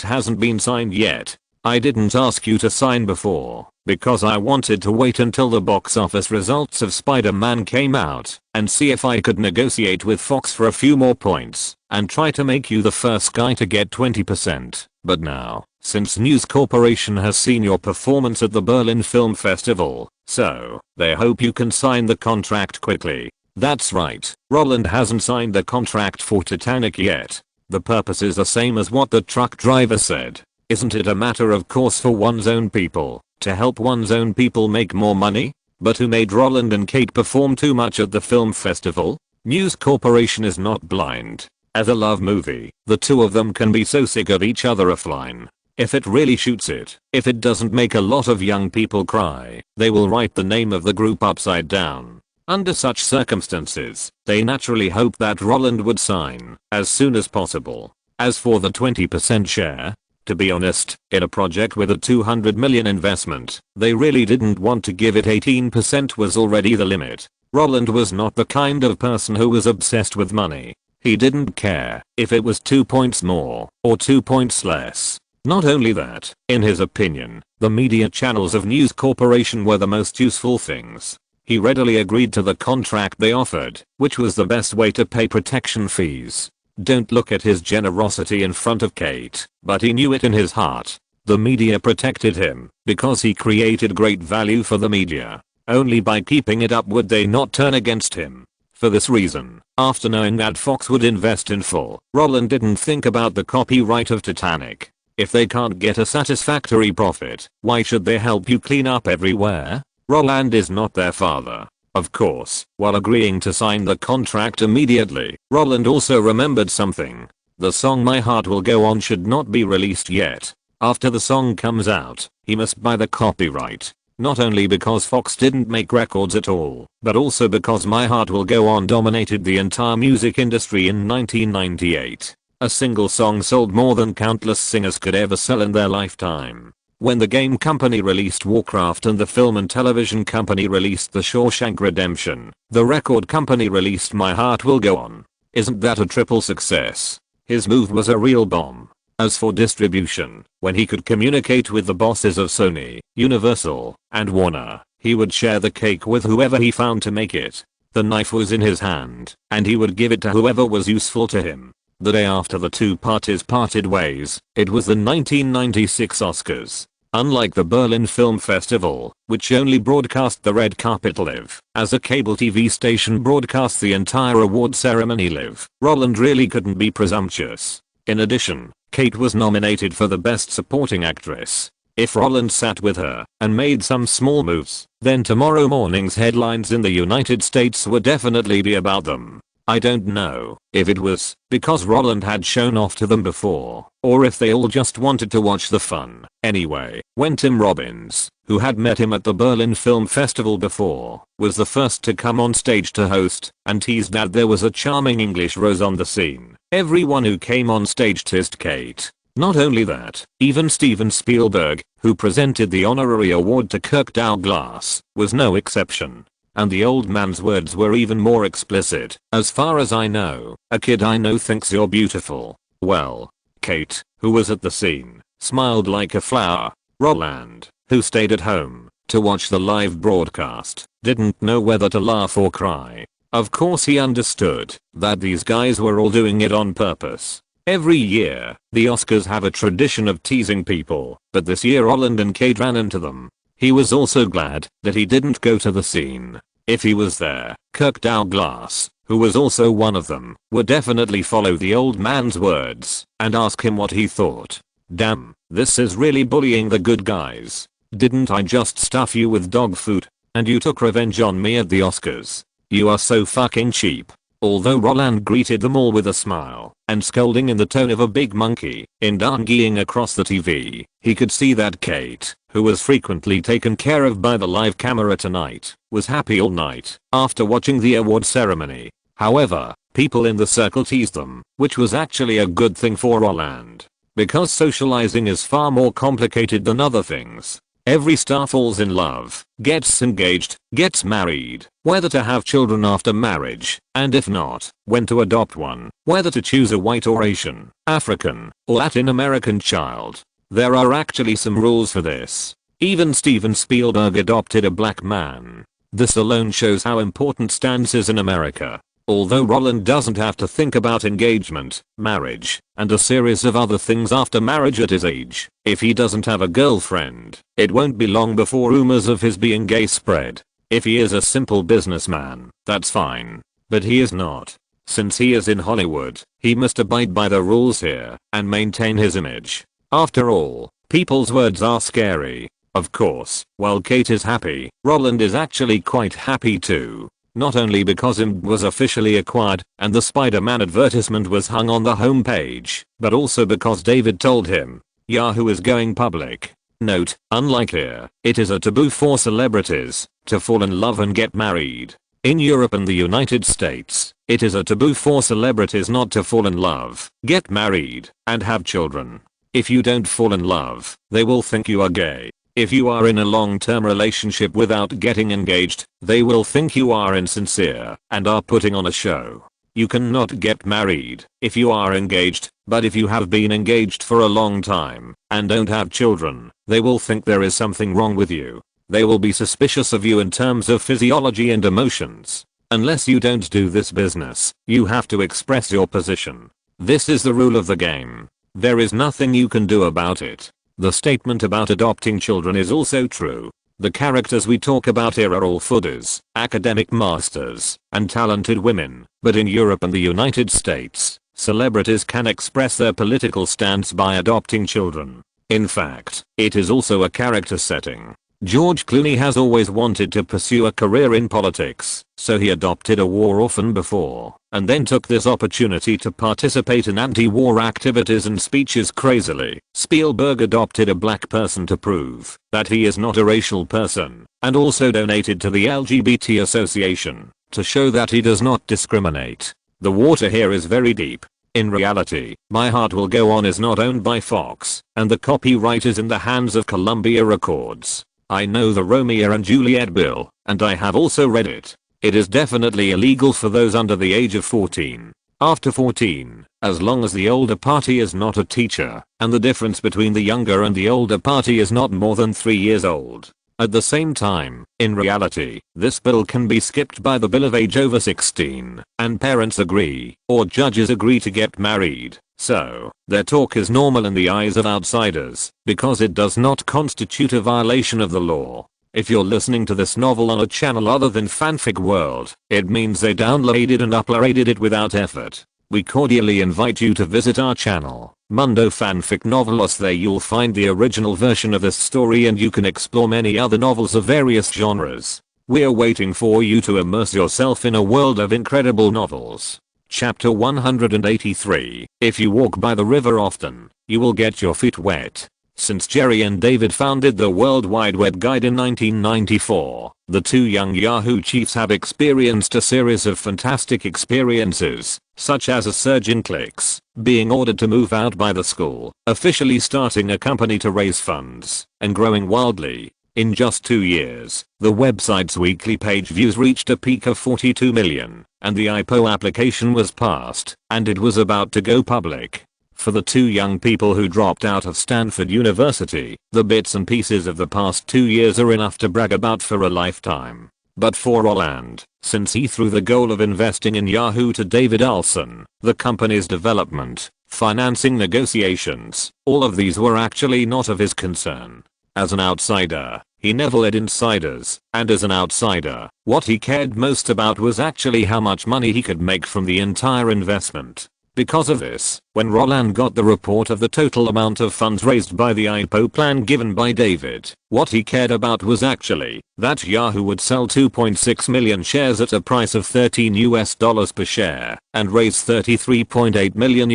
A: hasn't been signed yet. I didn't ask you to sign before, because I wanted to wait until the box office results of Spider-Man came out, and see if I could negotiate with Fox for a few more points, and try to make you the first guy to get 20%. But now, since News Corporation has seen your performance at the Berlin Film Festival, so, they hope you can sign the contract quickly." That's right, Roland hasn't signed the contract for Titanic yet. The purpose is the same as what the truck driver said. Isn't it a matter of course for one's own people, to help one's own people make more money? But who made Roland and Kate perform too much at the film festival? News Corporation is not blind. As a love movie, the two of them can be so sick of each other offline. If it really shoots it, if it doesn't make a lot of young people cry, they will write the name of the group upside down. Under such circumstances, they naturally hope that Roland would sign as soon as possible. As for the 20% share, to be honest, in a project with a $200 million investment, they really didn't want to give it. 18% was already the limit. Roland was not the kind of person who was obsessed with money. He didn't care if it was 2 points more or 2 points less. Not only that, in his opinion, the media channels of News Corporation were the most useful things. He readily agreed to the contract they offered, which was the best way to pay protection fees. Don't look at his generosity in front of Kate, but he knew it in his heart. The media protected him because he created great value for the media. Only by keeping it up would they not turn against him. For this reason, after knowing that Fox would invest in full, Roland didn't think about the copyright of Titanic. If they can't get a satisfactory profit, why should they help you clean up everywhere? Roland is not their father. Of course, while agreeing to sign the contract immediately, Roland also remembered something. The song My Heart Will Go On should not be released yet. After the song comes out, he must buy the copyright. Not only because Fox didn't make records at all, but also because My Heart Will Go On dominated the entire music industry in 1998. A single song sold more than countless singers could ever sell in their lifetime. When the game company released Warcraft and the film and television company released The Shawshank Redemption, the record company released My Heart Will Go On. Isn't that a triple success? His move was a real bomb. As for distribution, when he could communicate with the bosses of Sony, Universal, and Warner, he would share the cake with whoever he found to make it. The knife was in his hand, and he would give it to whoever was useful to him. The day after the two parties parted ways, it was the 1996 Oscars. Unlike the Berlin Film Festival, which only broadcast the red carpet live, as a cable TV station broadcasts the entire award ceremony live, Roland really couldn't be presumptuous. In addition, Kate was nominated for the Best Supporting Actress. If Roland sat with her and made some small moves, then tomorrow morning's headlines in the United States would definitely be about them. I don't know if it was because Roland had shown off to them before, or if they all just wanted to watch the fun. Anyway, when Tim Robbins, who had met him at the Berlin Film Festival before, was the first to come on stage to host, and teased that there was a charming English rose on the scene, everyone who came on stage teased Kate. Not only that, even Steven Spielberg, who presented the honorary award to Kirk Douglas, was no exception. And the old man's words were even more explicit. As far as I know, a kid I know thinks you're beautiful. Well, Kate, who was at the scene, smiled like a flower. Roland, who stayed at home to watch the live broadcast, didn't know whether to laugh or cry. Of course he understood that these guys were all doing it on purpose. Every year, the Oscars have a tradition of teasing people, but this year Roland and Kate ran into them. He was also glad that he didn't go to the scene. If he was there, Kirk Douglas, who was also one of them, would definitely follow the old man's words and ask him what he thought. Damn, this is really bullying the good guys. Didn't I just stuff you with dog food, and you took revenge on me at the Oscars? You are so fucking cheap. Although Roland greeted them all with a smile and scolding in the tone of a big monkey, in dangling across the TV, he could see that Kate, who was frequently taken care of by the live camera tonight, was happy all night after watching the award ceremony. However, people in the circle teased them, which was actually a good thing for Roland. Because socializing is far more complicated than other things. Every star falls in love, gets engaged, gets married, whether to have children after marriage, and if not, when to adopt one, whether to choose a white or Asian, African, or Latin American child. There are actually some rules for this. Even Steven Spielberg adopted a black man. This alone shows how important stance is in America. Although Roland doesn't have to think about engagement, marriage, and a series of other things after marriage at his age, if he doesn't have a girlfriend, it won't be long before rumors of his being gay spread. If he is a simple businessman, that's fine. But he is not. Since he is in Hollywood, he must abide by the rules here and maintain his image. After all, people's words are scary. Of course, while Kate is happy, Roland is actually quite happy too. Not only because IMDb was officially acquired and the Spider-Man advertisement was hung on the homepage, but also because David told him Yahoo is going public. Note, unlike here, it is a taboo for celebrities to fall in love and get married. In Europe and the United States, it is a taboo for celebrities not to fall in love, get married, and have children. If you don't fall in love, they will think you are gay. If you are in a long-term relationship without getting engaged, they will think you are insincere and are putting on a show. You cannot get married if you are engaged, but if you have been engaged for a long time and don't have children, they will think there is something wrong with you. They will be suspicious of you in terms of physiology and emotions. Unless you don't do this business, you have to express your position. This is the rule of the game. There is nothing you can do about it. The statement about adopting children is also true. The characters we talk about here are all foodies, academic masters, and talented women, but in Europe and the United States, celebrities can express their political stance by adopting children. In fact, it is also a character setting. George Clooney has always wanted to pursue a career in politics, so he adopted a war orphan before, and then took this opportunity to participate in anti-war activities and speeches crazily. Spielberg adopted a black person to prove that he is not a racial person, and also donated to the LGBT Association to show that he does not discriminate. The water here is very deep. In reality, My Heart Will Go On is not owned by Fox, and the copyright is in the hands of Columbia Records. I know the Romeo and Juliet bill, and I have also read it. It is definitely illegal for those under the age of 14. After 14, as long as the older party is not a teacher, and the difference between the younger and the older party is not more than 3 years old. At the same time, in reality, this bill can be skipped by the bill of age over 16, and parents agree, or judges agree to get married. So, their talk is normal in the eyes of outsiders, because it does not constitute a violation of the law. If you're listening to this novel on a channel other than Fanfic World, it means they downloaded and uploaded it without effort. We cordially invite you to visit our channel, Mundo Fanfic Novelos. There you'll find the original version of this story and you can explore many other novels of various genres. We're waiting for you to immerse yourself in a world of incredible novels. Chapter 183. If you walk by the river often, you will get your feet wet. Since Jerry and David founded the World Wide Web Guide in 1994, the two young Yahoo chiefs have experienced a series of fantastic experiences, such as a surge in clicks, being ordered to move out by the school, officially starting a company to raise funds, and growing wildly. In just 2 years, the website's weekly page views reached a peak of 42 million, and the IPO application was passed, and it was about to go public. For the two young people who dropped out of Stanford University, the bits and pieces of the past 2 years are enough to brag about for a lifetime. But for Roland, since he threw the goal of investing in Yahoo to David Olsen, the company's development, financing negotiations, all of these were actually not of his concern. As an outsider, he never led insiders, and as an outsider, what he cared most about was actually how much money he could make from the entire investment. Because of this, when Roland got the report of the total amount of funds raised by the IPO plan given by David, what he cared about was actually that Yahoo would sell 2.6 million shares at a price of $13 per share and raise $33.8 million.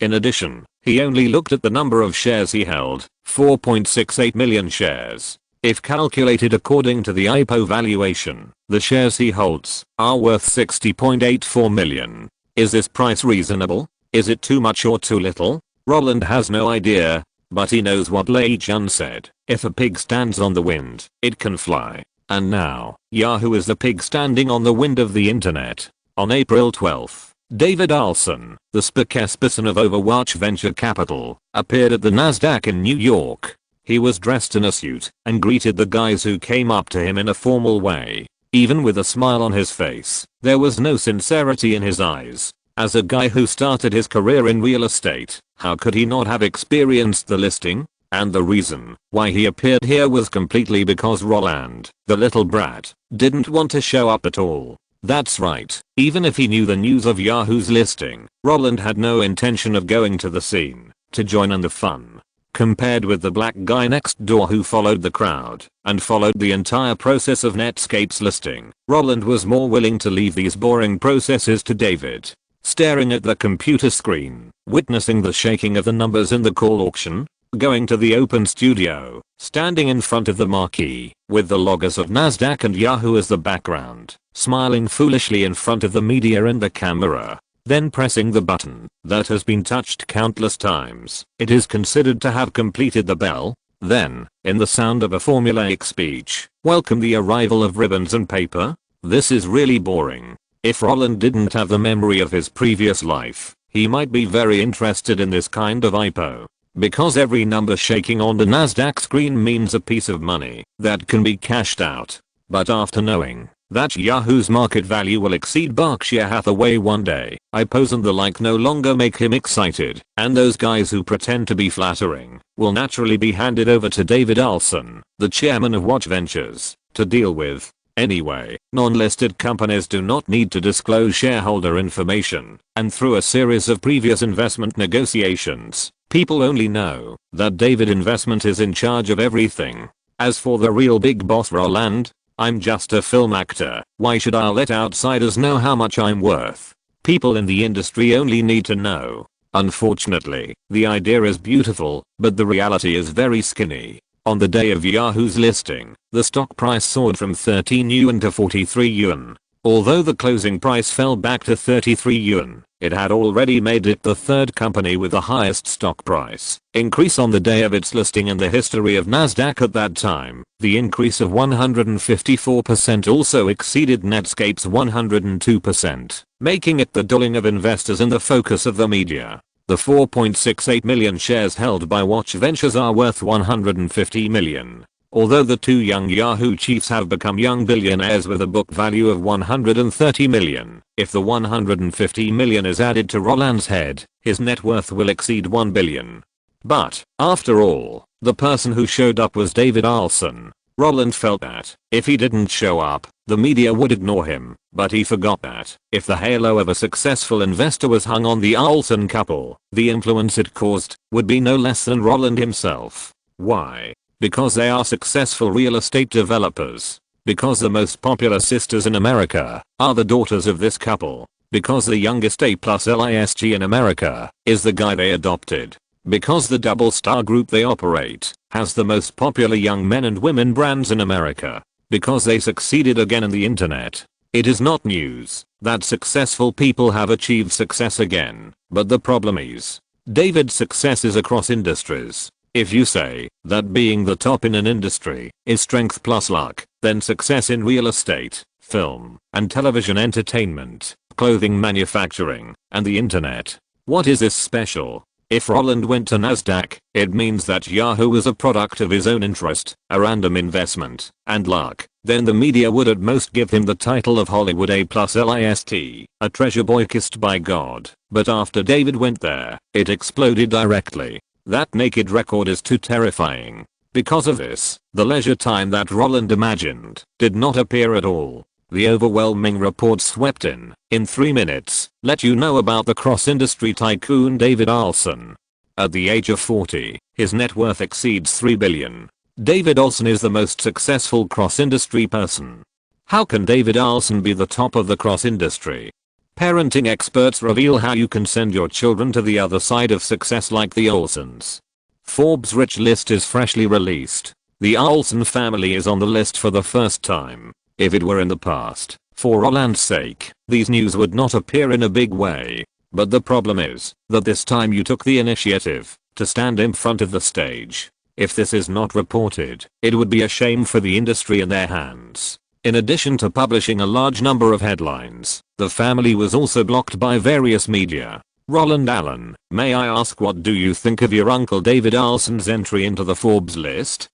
A: In addition, he only looked at the number of shares he held, 4.68 million shares. If calculated according to the IPO valuation, the shares he holds are worth 60.84 million. Is this price reasonable? Is it too much or too little? Roland has no idea, but he knows what Lei Jun said. If a pig stands on the wind, it can fly. And now, Yahoo is the pig standing on the wind of the internet. On April 12th, David Olsen, the spokesperson of Overwatch Venture Capital, appeared at the Nasdaq in New York. He was dressed in a suit and greeted the guys who came up to him in a formal way. Even with a smile on his face, there was no sincerity in his eyes. As a guy who started his career in real estate, how could he not have experienced the listing? And the reason why he appeared here was completely because Roland, the little brat, didn't want to show up at all. That's right, even if he knew the news of Yahoo's listing, Roland had no intention of going to the scene to join in the fun. Compared with the black guy next door who followed the crowd and followed the entire process of Netscape's listing, Roland was more willing to leave these boring processes to David. Staring at the computer screen, witnessing the shaking of the numbers in the call auction, going to the open studio, standing in front of the marquee with the logos of Nasdaq and Yahoo as the background, smiling foolishly in front of the media and the camera. Then pressing the button that has been touched countless times, it is considered to have completed the bell. Then, in the sound of a formulaic speech, welcome the arrival of ribbons and paper. This is really boring. If Roland didn't have the memory of his previous life, he might be very interested in this kind of IPO. Because every number shaking on the Nasdaq screen means a piece of money that can be cashed out. But after knowing that Yahoo's market value will exceed Berkshire Hathaway one day, IPOs and the like no longer make him excited, and those guys who pretend to be flattering will naturally be handed over to David Olsen, the chairman of Watch Ventures, to deal with. Anyway, non-listed companies do not need to disclose shareholder information, and through a series of previous investment negotiations, people only know that David Investment is in charge of everything. As for the real big boss Roland, I'm just a film actor. Why should I let outsiders know how much I'm worth? People in the industry only need to know. Unfortunately, the idea is beautiful, but the reality is very skinny. On the day of Yahoo's listing, the stock price soared from 13 yuan to 43 yuan. Although the closing price fell back to 33 yuan, it had already made it the third company with the highest stock price increase on the day of its listing in the history of Nasdaq at that time. The increase of 154% also exceeded Netscape's 102%, making it the darling of investors and the focus of the media. The 4.68 million shares held by Watch Ventures are worth 150 million. Although the two young Yahoo chiefs have become young billionaires with a book value of 130 million, if the 150 million is added to Roland's head, his net worth will exceed 1 billion. But, after all, the person who showed up was David Olsen. Roland felt that, if he didn't show up, the media would ignore him, but he forgot that, if the halo of a successful investor was hung on the Olsen couple, the influence it caused would be no less than Roland himself. Why? Because they are successful real estate developers. Because the most popular sisters in America are the daughters of this couple. Because the youngest A+list in America is the guy they adopted. Because the double star group they operate has the most popular young men and women brands in America. Because they succeeded again in the internet. It is not news that successful people have achieved success again, but the problem is, David's success is across industries. If you say that being the top in an industry is strength plus luck, then success in real estate, film, and television entertainment, clothing manufacturing, and the internet. What is this special? If Roland went to Nasdaq, it means that Yahoo was a product of his own interest, a random investment, and luck. Then the media would at most give him the title of Hollywood A+list, a treasure boy kissed by God. But after David went there, it exploded directly. That naked record is too terrifying. Because of this, the leisure time that Roland imagined did not appear at all. The overwhelming reports swept in 3 minutes, let you know about the cross-industry tycoon David Olsen. At the age of 40, his net worth exceeds 3 billion. David Olsen is the most successful cross-industry person. How can David Olsen be the top of the cross-industry? Parenting experts reveal how you can send your children to the other side of success like the Olsens. Forbes' rich list is freshly released. The Olsen family is on the list for the first time. If it were in the past, for Roland's sake, these news would not appear in a big way. But the problem is that this time you took the initiative to stand in front of the stage. If this is not reported, it would be a shame for the industry in their hands. In addition to publishing a large number of headlines, the family was also blocked by various media. Roland Allen, may I ask what do you think of your uncle David Olsen's entry into the Forbes list?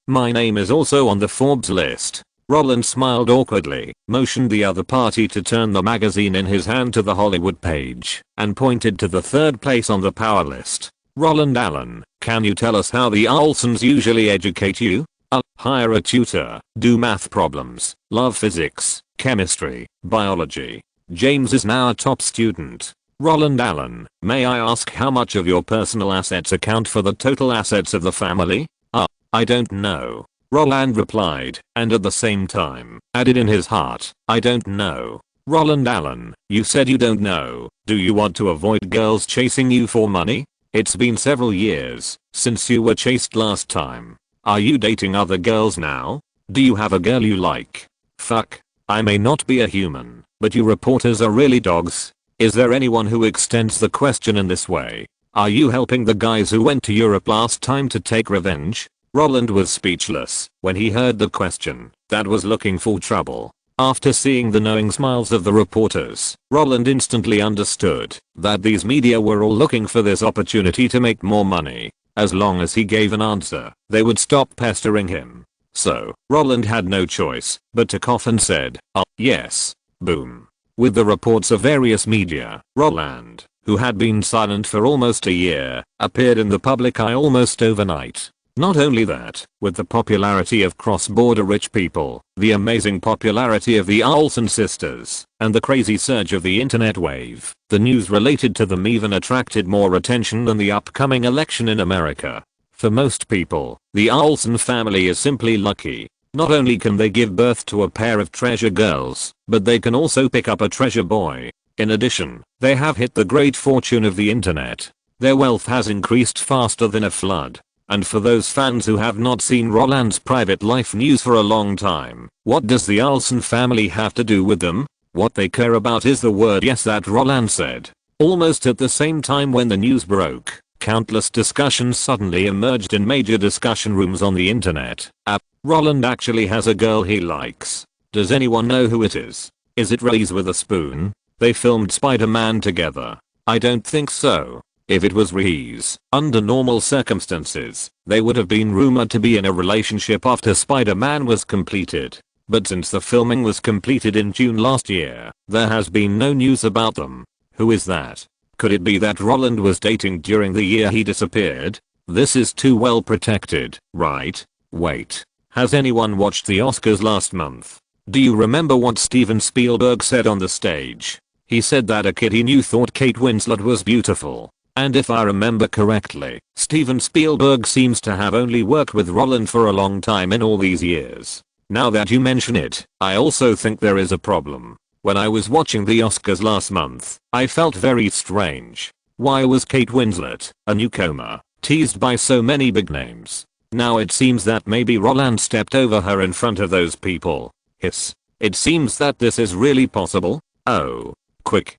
A: My name is also on the Forbes list. Roland smiled awkwardly, motioned the other party to turn the magazine in his hand to the Hollywood page, and pointed to the third place on the power list. Roland Allen, can you tell us how the Olsens usually educate you? Hire a tutor, do math problems, love physics, chemistry, biology. James is now a top student. Roland Allen, may I ask how much of your personal assets account for the total assets of the family? I don't know. Roland replied, and at the same time, added in his heart, I don't know. Roland Allen, you said you don't know. Do you want to avoid girls chasing you for money? It's been several years since you were chased last time. Are you dating other girls now? Do you have a girl you like? Fuck. I may not be a human, but you reporters are really dogs. Is there anyone who extends the question in this way? Are you helping the guys who went to Europe last time to take revenge? Roland was speechless when he heard the question that was looking for trouble. After seeing the knowing smiles of the reporters, Roland instantly understood that these media were all looking for this opportunity to make more money. As long as he gave an answer, they would stop pestering him. So, Roland had no choice but to cough and said, "Oh, yes." Boom. With the reports of various media, Roland, who had been silent for almost a year, appeared in the public eye almost overnight. Not only that, with the popularity of cross-border rich people, the amazing popularity of the Olsen sisters, and the crazy surge of the internet wave, the news related to them even attracted more attention than the upcoming election in America. For most people, the Olsen family is simply lucky. Not only can they give birth to a pair of treasure girls, but they can also pick up a treasure boy. In addition, they have hit the great fortune of the internet. Their wealth has increased faster than a flood. And for those fans who have not seen Roland's private life news for a long time, what does the Olsen family have to do with them? What they care about is the word yes that Roland said. Almost at the same time when the news broke, countless discussions suddenly emerged in major discussion rooms on the internet. Roland actually has a girl he likes. Does anyone know who it is? Is it Reese Witherspoon? They filmed Spider-Man together. I don't think so. If it was Reese, under normal circumstances, they would have been rumored to be in a relationship after Spider-Man was completed. But since the filming was completed in June last year, there has been no news about them. Who is that? Could it be that Roland was dating during the year he disappeared? This is too well protected, right? Wait. Has anyone watched the Oscars last month? Do you remember what Steven Spielberg said on the stage? He said that a kid he knew thought Kate Winslet was beautiful. And if I remember correctly, Steven Spielberg seems to have only worked with Roland for a long time in all these years. Now that you mention it, I also think there is a problem. When I was watching the Oscars last month, I felt very strange. Why was Kate Winslet, a newcomer, teased by so many big names? Now it seems that maybe Roland stepped over her in front of those people. Hiss. It seems that this is really possible. Oh. Quick.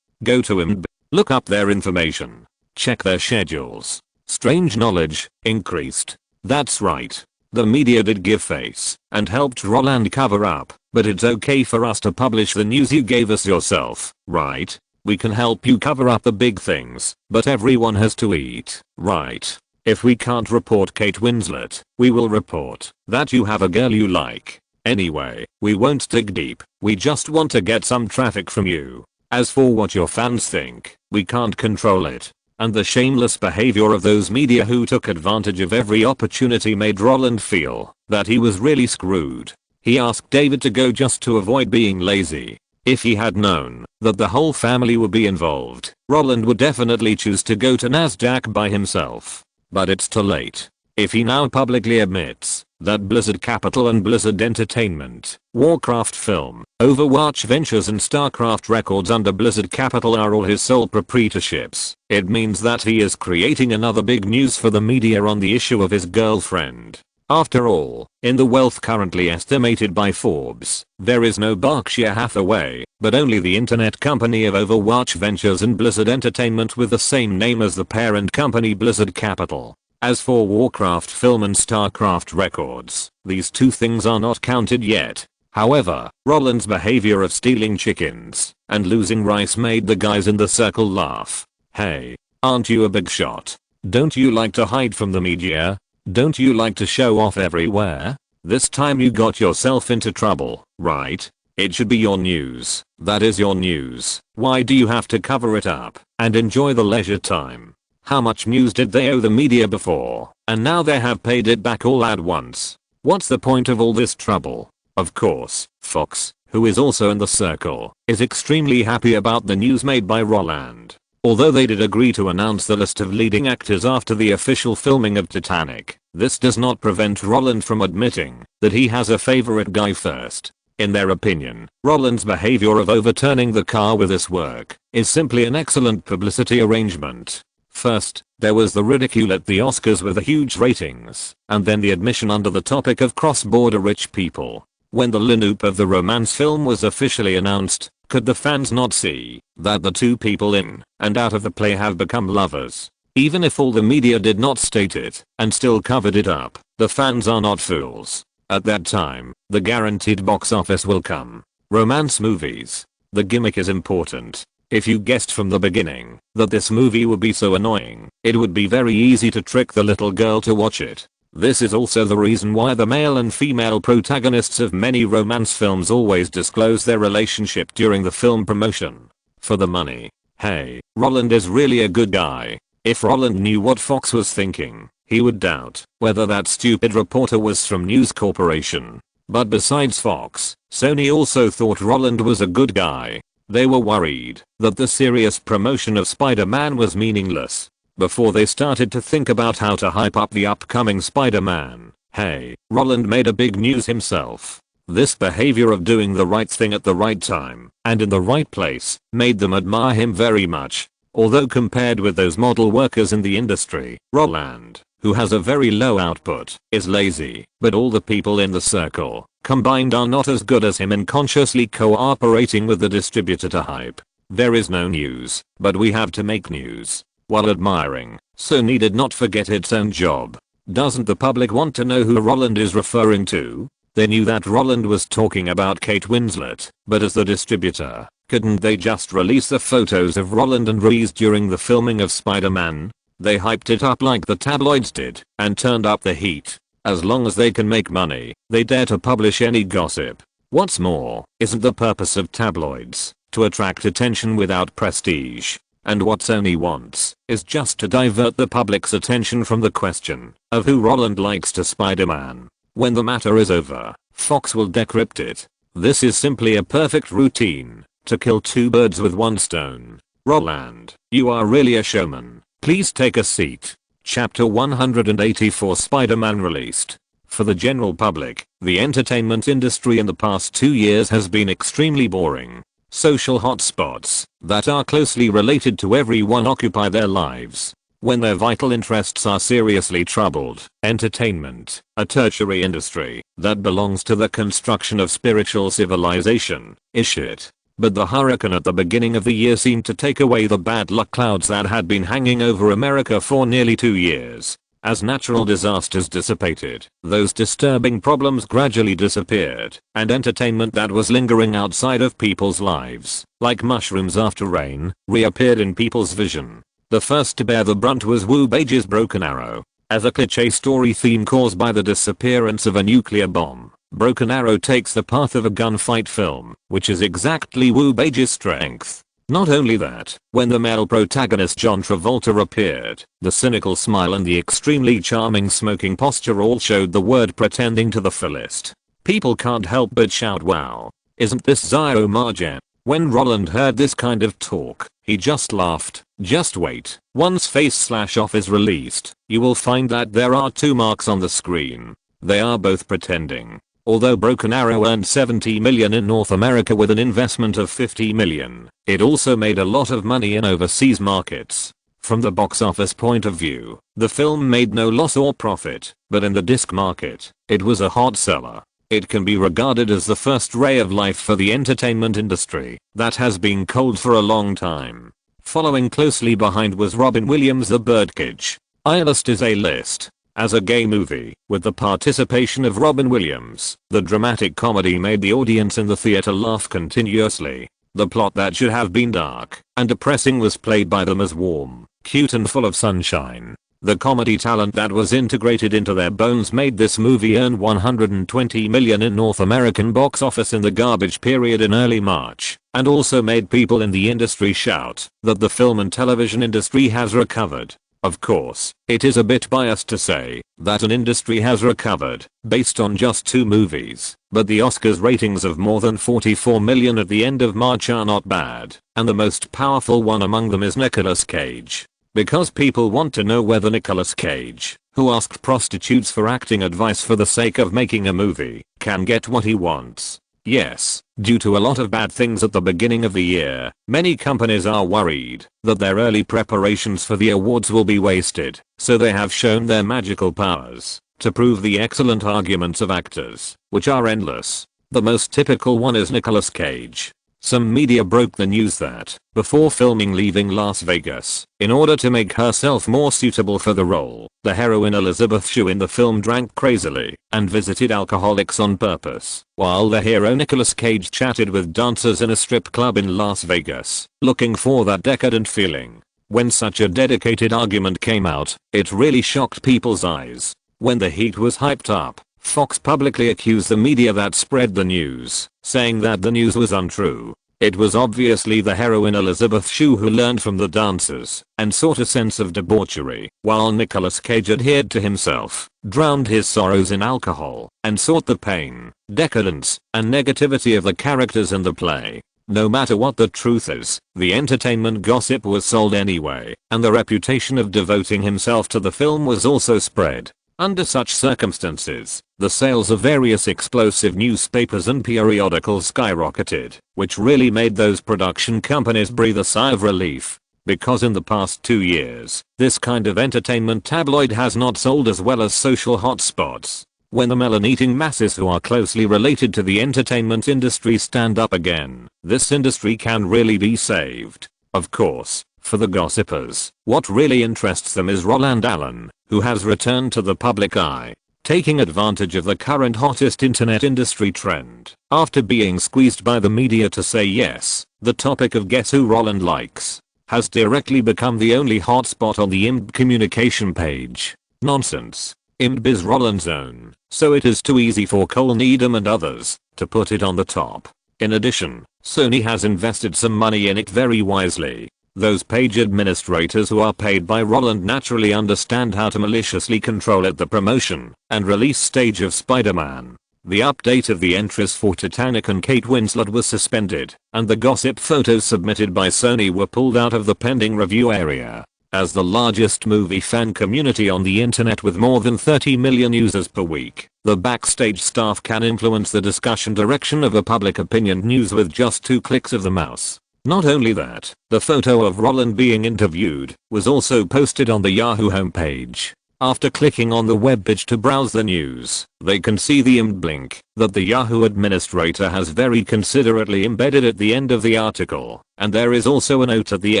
A: Go to him. Look up their information. Check their schedules. Strange knowledge, increased. That's right. The media did give face and helped Roland cover up, but it's okay for us to publish the news you gave us yourself, right? We can help you cover up the big things, but everyone has to eat, right? If we can't report Kate Winslet, we will report that you have a girl you like. Anyway, we won't dig deep, we just want to get some traffic from you. As for what your fans think, we can't control it. And the shameless behavior of those media who took advantage of every opportunity made Roland feel that he was really screwed. He asked David to go just to avoid being lazy. If he had known that the whole family would be involved, Roland would definitely choose to go to Nasdaq by himself. But it's too late. If he now publicly admits that Blizzard Capital and Blizzard Entertainment, Warcraft Film, Overwatch Ventures and StarCraft Records under Blizzard Capital are all his sole proprietorships, it means that he is creating another big news for the media on the issue of his girlfriend. After all, in the wealth currently estimated by Forbes, there is no Berkshire Hathaway, but only the internet company of Overwatch Ventures and Blizzard Entertainment with the same name as the parent company Blizzard Capital. As for Warcraft Film and StarCraft Records, these two things are not counted yet. However, Roland's behavior of stealing chickens and losing rice made the guys in the circle laugh. Hey, aren't you a big shot? Don't you like to hide from the media? Don't you like to show off everywhere? This time you got yourself into trouble, right? It should be your news. That is your news. Why do you have to cover it up and enjoy the leisure time? How much news did they owe the media before, and now they have paid it back all at once? What's the point of all this trouble? Of course, Fox, who is also in the circle, is extremely happy about the news made by Roland. Although they did agree to announce the list of leading actors after the official filming of Titanic, this does not prevent Roland from admitting that he has a favorite guy first. In their opinion, Roland's behavior of overturning the car with this work is simply an excellent publicity arrangement. First, there was the ridicule at the Oscars with the huge ratings, and then the admission under the topic of cross-border rich people. When the lineup of the romance film was officially announced, could the fans not see that the two people in and out of the play have become lovers? Even if all the media did not state it and still covered it up, the fans are not fools. At that time, the guaranteed box office will come. Romance movies. The gimmick is important. If you guessed from the beginning that this movie would be so annoying, it would be very easy to trick the little girl to watch it. This is also the reason why the male and female protagonists of many romance films always disclose their relationship during the film promotion. For the money. Hey, Roland is really a good guy. If Roland knew what Fox was thinking, he would doubt whether that stupid reporter was from News Corporation. But besides Fox, Sony also thought Roland was a good guy. They were worried that the serious promotion of Spider-Man was meaningless before they started to think about how to hype up the upcoming Spider-Man. Hey, Roland made a big news himself. This behavior of doing the right thing at the right time and in the right place made them admire him very much. Although compared with those model workers in the industry, Roland, who has a very low output, is lazy, but all the people in the circle combined are not as good as him in consciously cooperating with the distributor to hype. There is no news, but we have to make news. While admiring, Sony did not forget its own job. Doesn't the public want to know who Roland is referring to? They knew that Roland was talking about Kate Winslet, but as the distributor, couldn't they just release the photos of Roland and Reese during the filming of Spider-Man? They hyped it up like the tabloids did and turned up the heat. As long as they can make money, they dare to publish any gossip. What's more, isn't the purpose of tabloids to attract attention without prestige? And what Sony wants is just to divert the public's attention from the question of who Roland likes to Spider-Man. When the matter is over, Fox will decrypt it. This is simply a perfect routine to kill two birds with one stone. Roland, you are really a showman. Please take a seat. Chapter 184 Spider-Man released. For the general public, the entertainment industry in the past 2 years has been extremely boring. Social hotspots that are closely related to everyone occupy their lives when their vital interests are seriously troubled. Entertainment, a tertiary industry that belongs to the construction of spiritual civilization, is shit. But the hurricane at the beginning of the year seemed to take away the bad luck clouds that had been hanging over America for nearly 2 years. As natural disasters dissipated, those disturbing problems gradually disappeared, and entertainment that was lingering outside of people's lives, like mushrooms after rain, reappeared in people's vision. The first to bear the brunt was Wu Beige's Broken Arrow. As a cliché story theme caused by the disappearance of a nuclear bomb, Broken Arrow takes the path of a gunfight film, which is exactly Wu Beige's strength. Not only that, when the male protagonist John Travolta appeared, the cynical smile and the extremely charming smoking posture all showed the word pretending to the fullest. People can't help but shout wow. Isn't this Zio Marjan? When Roland heard this kind of talk, he just laughed. Just wait. Once Face/Off is released, you will find that there are 2 marks on the screen. They are both pretending. Although Broken Arrow earned $70 million in North America with an investment of $50 million, it also made a lot of money in overseas markets. From the box office point of view, the film made no loss or profit, but in the disc market, it was a hot seller. It can be regarded as the first ray of life for the entertainment industry that has been cold for a long time. Following closely behind was Robin Williams' The Birdcage. A-list is A-list. As a gay movie, with the participation of Robin Williams, the dramatic comedy made the audience in the theater laugh continuously. The plot that should have been dark and depressing was played by them as warm, cute and full of sunshine. The comedy talent that was integrated into their bones made this movie earn $120 million in North American box office in the garbage period in early March, and also made people in the industry shout that the film and television industry has recovered. Of course, it is a bit biased to say that an industry has recovered based on just 2 movies, but the Oscars ratings of more than 44 million at the end of March are not bad, and the most powerful one among them is Nicolas Cage. Because people want to know whether Nicolas Cage, who asked prostitutes for acting advice for the sake of making a movie, can get what he wants. Yes, due to a lot of bad things at the beginning of the year, many companies are worried that their early preparations for the awards will be wasted, so they have shown their magical powers to prove the excellent arguments of actors, which are endless. The most typical one is Nicolas Cage. Some media broke the news that, before filming Leaving Las Vegas, in order to make herself more suitable for the role, the heroine Elizabeth Shue in the film drank crazily and visited alcoholics on purpose, while the hero Nicolas Cage chatted with dancers in a strip club in Las Vegas, looking for that decadent feeling. When such a dedicated argument came out, it really shocked people's eyes. When the heat was hyped up, Fox publicly accused the media that spread the news, saying that the news was untrue. It was obviously the heroine Elizabeth Shue who learned from the dancers and sought a sense of debauchery, while Nicolas Cage adhered to himself, drowned his sorrows in alcohol, and sought the pain, decadence, and negativity of the characters in the play. No matter what the truth is, the entertainment gossip was sold anyway, and the reputation of devoting himself to the film was also spread. Under such circumstances, the sales of various explosive newspapers and periodicals skyrocketed, which really made those production companies breathe a sigh of relief. Because in the past 2 years, this kind of entertainment tabloid has not sold as well as social hotspots. When the melon-eating masses who are closely related to the entertainment industry stand up again, this industry can really be saved. Of course, for the gossipers, what really interests them is Roland Allen, who has returned to the public eye, taking advantage of the current hottest internet industry trend. After being squeezed by the media to say yes, the topic of Guess Who Roland Likes has directly become the only hotspot on the IMDb communication page. Nonsense. IMDb is Roland's own, so it is too easy for Cole Needham and others to put it on the top. In addition, Sony has invested some money in it very wisely. Those page administrators who are paid by Roland naturally understand how to maliciously control at the promotion and release stage of Spider-Man. The update of the entries for Titanic and Kate Winslet was suspended, and the gossip photos submitted by Sony were pulled out of the pending review area. As the largest movie fan community on the internet with more than 30 million users per week, the backstage staff can influence the discussion direction of a public opinion news with just 2 clicks of the mouse. Not only that, the photo of Roland being interviewed was also posted on the Yahoo homepage. After clicking on the webpage to browse the news, they can see the IMDb link that the Yahoo administrator has very considerately embedded at the end of the article, and there is also a note at the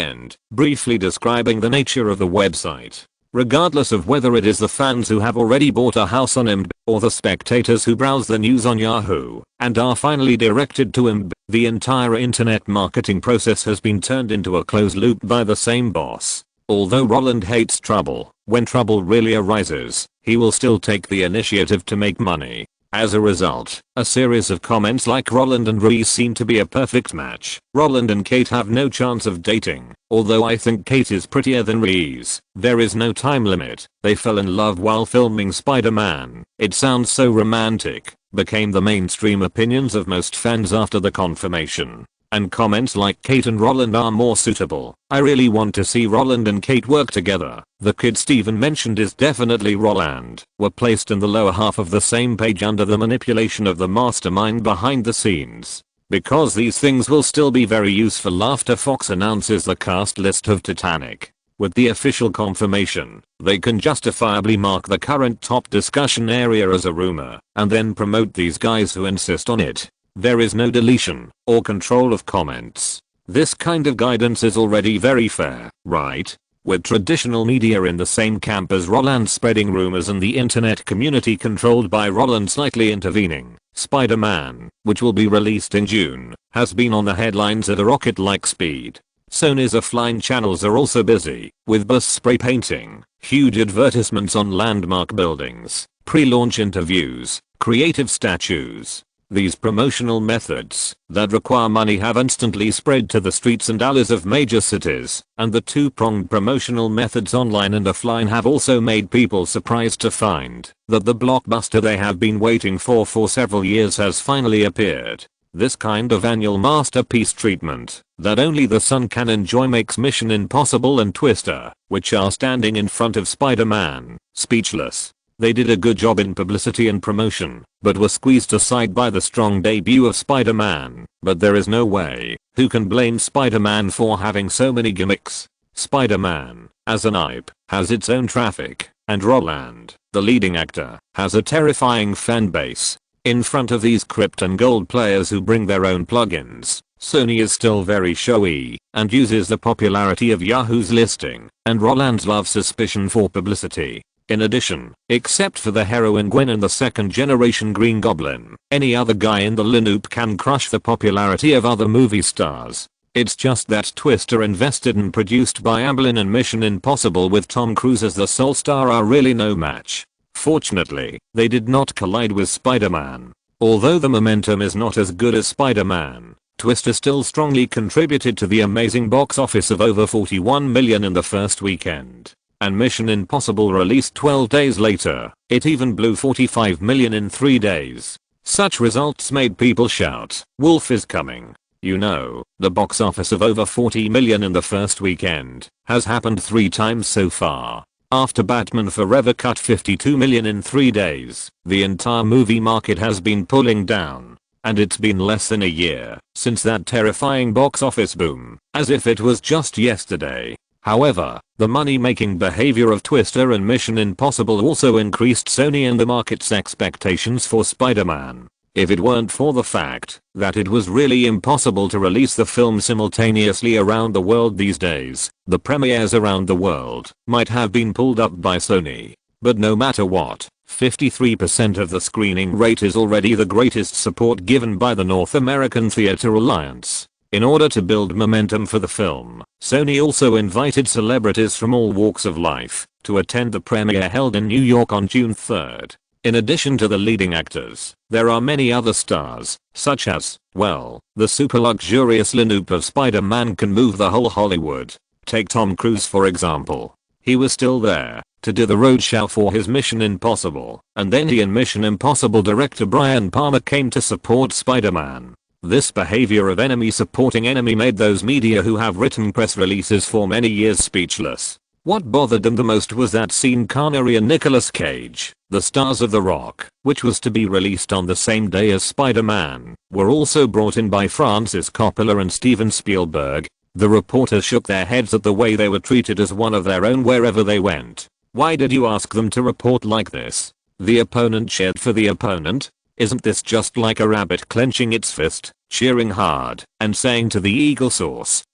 A: end, briefly describing the nature of the website. Regardless of whether it is the fans who have already bought a house on IMDb or the spectators who browse the news on Yahoo and are finally directed to IMDb, the entire internet marketing process has been turned into a closed loop by the same boss. Although Roland hates trouble, when trouble really arises, he will still take the initiative to make money. As a result, a series of comments like Roland and Reese seem to be a perfect match. Roland and Kate have no chance of dating, although I think Kate is prettier than Reese. There is no time limit. They fell in love while filming Spider-Man. It sounds so romantic, became the mainstream opinions of most fans after the confirmation. And comments like Kate and Roland are more suitable. I really want to see Roland and Kate work together. The kid Steven mentioned is definitely Roland. Were placed in the lower half of the same page under the manipulation of the mastermind behind the scenes. Because these things will still be very useful after Fox announces the cast list of Titanic. With the official confirmation, they can justifiably mark the current top discussion area as a rumor, and then promote these guys who insist on it. There is no deletion or control of comments. This kind of guidance is already very fair, right? With traditional media in the same camp as Roland spreading rumors and the internet community controlled by Roland slightly intervening, Spider-Man, which will be released in June, has been on the headlines at a rocket-like speed. Sony's offline channels are also busy, with bus spray painting, huge advertisements on landmark buildings, pre-launch interviews, creative statues. These promotional methods that require money have instantly spread to the streets and alleys of major cities, and the two-pronged promotional methods online and offline have also made people surprised to find that the blockbuster they have been waiting for several years has finally appeared. This kind of annual masterpiece treatment that only the sun can enjoy makes Mission Impossible and Twister, which are standing in front of Spider-Man, speechless. They did a good job in publicity and promotion, but were squeezed aside by the strong debut of Spider-Man. But there is no way who can blame Spider-Man for having so many gimmicks. Spider-Man, as an IP, has its own traffic, and Roland, the leading actor, has a terrifying fan base. In front of these Krypton Gold players who bring their own plugins, Sony is still very showy and uses the popularity of Yahoo's listing and Roland's love suspicion for publicity. In addition, except for the heroine Gwen and the second generation Green Goblin, any other guy in the lineup can crush the popularity of other movie stars. It's just that Twister invested and produced by Amblin and Mission Impossible with Tom Cruise as the sole star are really no match. Fortunately, they did not collide with Spider-Man. Although the momentum is not as good as Spider-Man, Twister still strongly contributed to the amazing box office of over 41 million in the first weekend. And Mission Impossible released 12 days later, it even blew 45 million in 3 days. Such results made people shout, "Wolf is coming." You know, the box office of over 40 million in the first weekend has happened 3 times so far. After Batman Forever cut 52 million in 3 days, the entire movie market has been pulling down. And it's been less than a year since that terrifying box office boom, as if it was just yesterday. However, the money-making behavior of Twister and Mission Impossible also increased Sony and the market's expectations for Spider-Man. If it weren't for the fact that it was really impossible to release the film simultaneously around the world these days, the premieres around the world might have been pulled up by Sony. But no matter what, 53% of the screening rate is already the greatest support given by the North American Theatre Alliance. In order to build momentum for the film, Sony also invited celebrities from all walks of life to attend the premiere held in New York on June 3rd. In addition to the leading actors, there are many other stars, such as, well, the super luxurious lineup of Spider-Man can move the whole Hollywood. Take Tom Cruise for example. He was still there to do the roadshow for his Mission Impossible, and then he and Mission Impossible director Brian Palmer came to support Spider-Man. This behavior of enemy supporting enemy made those media who have written press releases for many years speechless. What bothered them the most was that Sean Connery and Nicolas Cage, the stars of The Rock, which was to be released on the same day as Spider-Man, were also brought in by Francis Coppola and Steven Spielberg. The reporters shook their heads at the way they were treated as one of their own wherever they went. Why did you ask them to report like this? The opponent cheered for the opponent? Isn't this just like a rabbit clenching its fist, cheering hard, and saying to the Eagle Source,